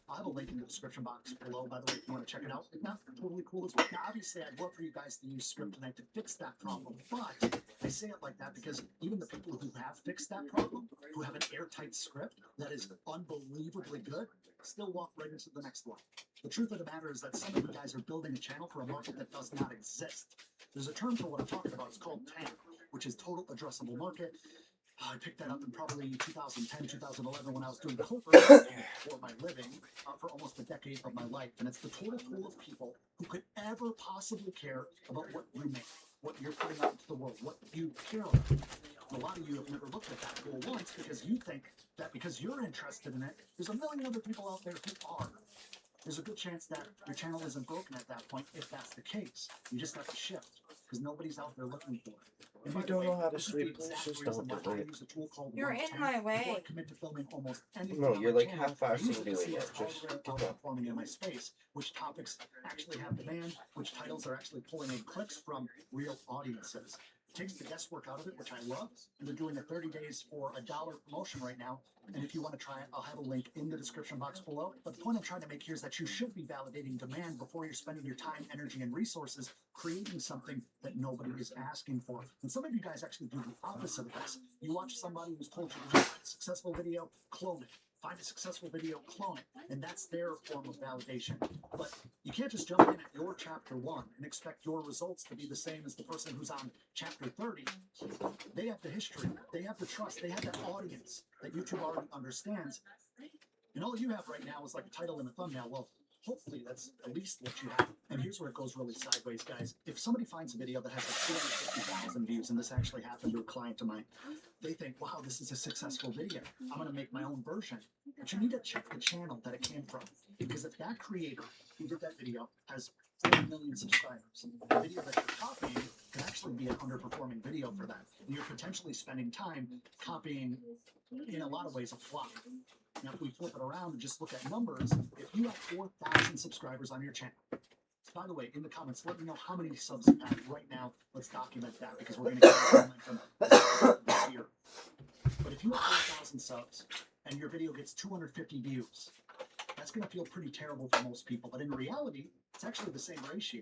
I'll have a link in the description box below, by the way, if you want to check it out. If not, totally cool as well. Now, obviously, I'd love for you guys to use Script-Night to fix that problem, but I say it like that because even the people who have fixed that problem, who have an airtight script that is unbelievably good, still walk right into the next one. The truth of the matter is that some of you guys are building a channel for a market that does not exist. There's a term for what I'm talking about. It's called TAM, which is Total Addressable Market. I picked that up in probably 2010, 2011 when I was doing corporate for my living for almost a decade of my life. And it's the total pool of people who could ever possibly care about what you make, what you're putting out into the world, what you care about. A lot of you have never looked at that goal once because you think that because you're interested in it, there's a million other people out there who are. There's a good chance that your channel isn't broken at that point if that's the case. You just have to shift because nobody's out there looking for it. If you don't know how to sleep, just don't do it. You're in my way. No, you're like half-assing doing it. Just performing in my space, which topics actually have demand, which titles are actually pulling in clicks from real audiences. It takes the guesswork out of it, which I love. And they're doing a 30 days for $1 promotion right now. And if you want to try it, I'll have a link in the description box below. But the point I'm trying to make here is that you should be validating demand before you're spending your time, energy, and resources creating something that nobody is asking for. And some of you guys actually do the opposite of this. You watch somebody who's told you to do a successful video, clone it. Find a successful video, clone it, and that's their form of validation. But you can't just jump in at your chapter 1 and expect your results to be the same as the person who's on chapter 30. They have the history, they have the trust, they have that audience that YouTube already understands. And all you have right now is like a title and a thumbnail. Well, hopefully that's at least what you have. And here's where it goes really sideways, guys. If somebody finds a video that has like 250,000 views, and this actually happened to a client of mine, they think, wow, this is a successful video. I'm going to make my own version. But you need to check the channel that it came from. Because if that creator who did that video has 40 million subscribers, the video that you're copying can actually be an underperforming video for that. And you're potentially spending time copying, in a lot of ways, a flop. Now, if we flip it around and just look at numbers, if you have 4,000 subscribers on your channel, by the way, in the comments, let me know how many subs you have right now. Let's document that because we're going to get momentum this year. But if you have 4,000 subs and your video gets 250 views, that's going to feel pretty terrible for most people. But in reality, it's actually the same ratio.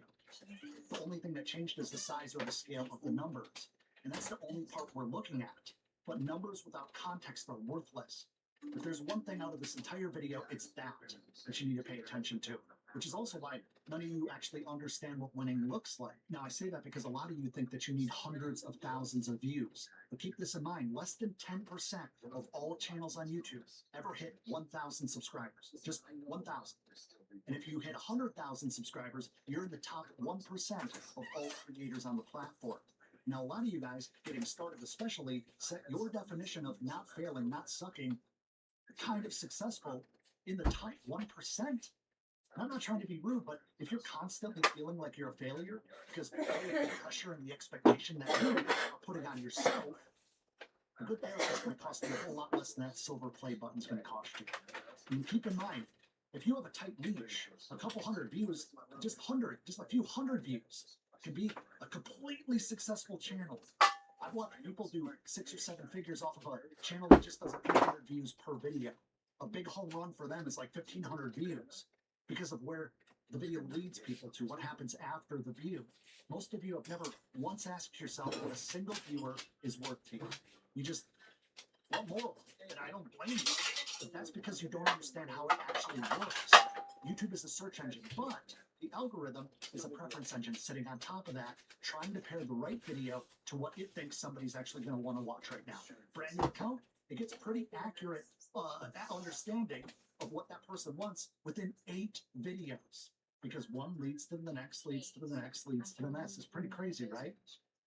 The only thing that changed is the size or the scale of the numbers. And that's the only part we're looking at. But numbers without context are worthless. If there's one thing out of this entire video, it's that you need to pay attention to. Which is also why none of you actually understand what winning looks like. Now, I say that because a lot of you think that you need hundreds of thousands of views. But keep this in mind, less than 10% of all channels on YouTube ever hit 1,000 subscribers. Just 1,000. And if you hit 100,000 subscribers, you're in the top 1% of all creators on the platform. Now, a lot of you guys, getting started especially, set your definition of not failing, not sucking, kind of successful in the top 1%. I'm not trying to be rude, but if you're constantly feeling like you're a failure because of the pressure and the expectation that you are putting on yourself, a good video is going to cost you a whole lot less than that silver play button is going to cost you. And keep in mind, if you have a tight niche, a couple hundred views, just a few hundred views, can be a completely successful channel. I've watched people do 6 or 7 figures off of a channel that just does 100 views per video. A big home run for them is like 1,500 views. Because of where the video leads people to, what happens after the view. Most of you have never once asked yourself what a single viewer is worth to you. You just want more, and I don't blame you. But that's because you don't understand how it actually works. YouTube is a search engine, but the algorithm is a preference engine sitting on top of that, trying to pair the right video to what it thinks somebody's actually going to want to watch right now. For any account, it gets pretty accurate understanding of what that person wants within 8 videos. Because one leads to the next, leads to the next, leads to the next. It's pretty crazy, right?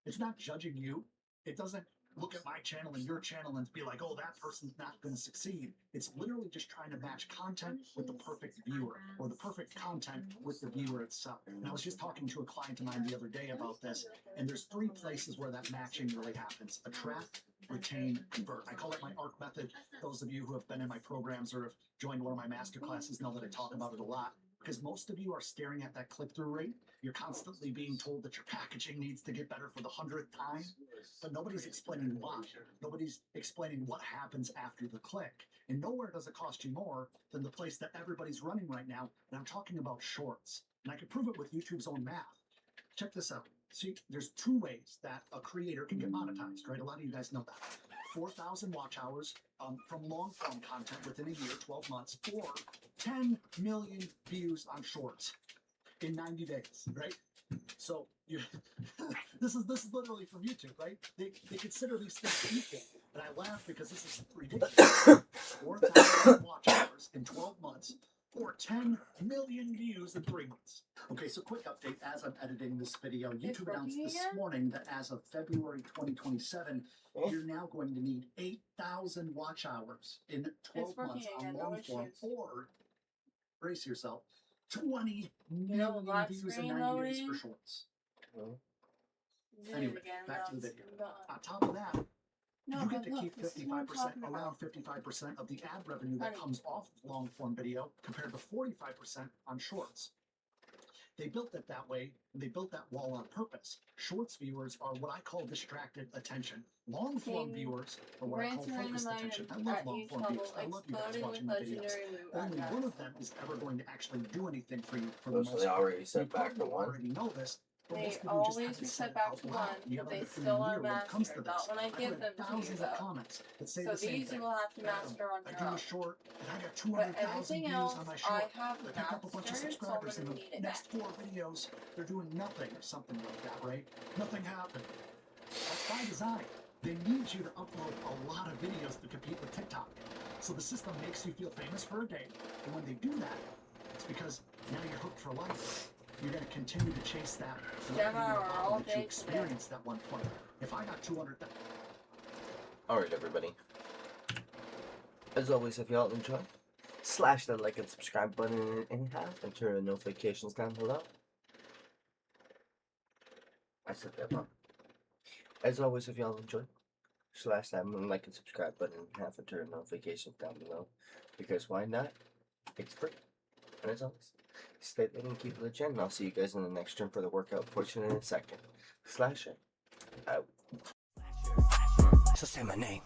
It's not judging you. It doesn't look at my channel and your channel and be like, oh, that person's not going to succeed. It's literally just trying to match content with the perfect viewer, or the perfect content with the viewer itself. And I was just talking to a client of mine the other day about this, and there's 3 places where that matching really happens. Attract, retain, convert. I call it my ARC method. Those of you who have been in my programs or have joined one of my master classes know that I talk about it a lot. Because most of you are staring at that click-through rate. You're constantly being told that your packaging needs to get better for the 100th time, but nobody's explaining why. Nobody's explaining what happens after the click. And nowhere does it cost you more than the place that everybody's running right now, and I'm talking about shorts. And I can prove it with YouTube's own math. Check this out. See, there's 2 ways that a creator can get monetized, right? A lot of you guys know that. 4,000 watch hours from long-form content within a year, 12 months, or 10 million views on shorts in 90 days, right? So this is literally from YouTube, right? They consider these things equal, and I laugh because this is ridiculous. 4,000 watch hours in 12 months or 10 million views in 3 months. Okay, so quick update as I'm editing this video. YouTube announced this morning that as of February 2027, you're now going to need 8,000 watch hours in 12 months on long form, or brace yourself, 20 million views in 90 days for shorts. Anyway, back to the video. On top of that, you get to keep 55%, around 55% of the ad revenue that comes off of long form video compared to 45% on shorts. They built it that way, and they built that wall on purpose. Shorts viewers are what I call distracted attention. Long form viewers are what I call focused attention. I love long form viewers. I love you guys watching the videos. Only one of them is ever going to actually do anything for you for the most part. They already set back to You one. already know this. They always reset back to one, but they still are mastered. Not when I give them to you, though. So these you will have to master on your own. Short, and I got 200,000 But everything views else, on my short. I have I picked up a bunch of mastered, so I'm subscribers in gonna the need it next back. 4 videos. They're doing nothing or something like that, right? Nothing happened. That's by design. They need you to upload a lot of videos to compete with TikTok. So the system makes you feel famous for a day, and when they do that, it's because now you're hooked for life. You're going to continue to chase that all that day you experienced at one point. If I got 200,000. Alright, everybody. As always, if y'all enjoy, slash that like and subscribe button in half and turn the notifications down below. I said that wrong. As always, if y'all enjoy, slash that like and subscribe button in half and turn the notifications down below. Because why not? It's free. And as always, stay lit and keep it legit, and I'll see you guys in the next stream for the workout portion in a second. Slasher out. So say my name.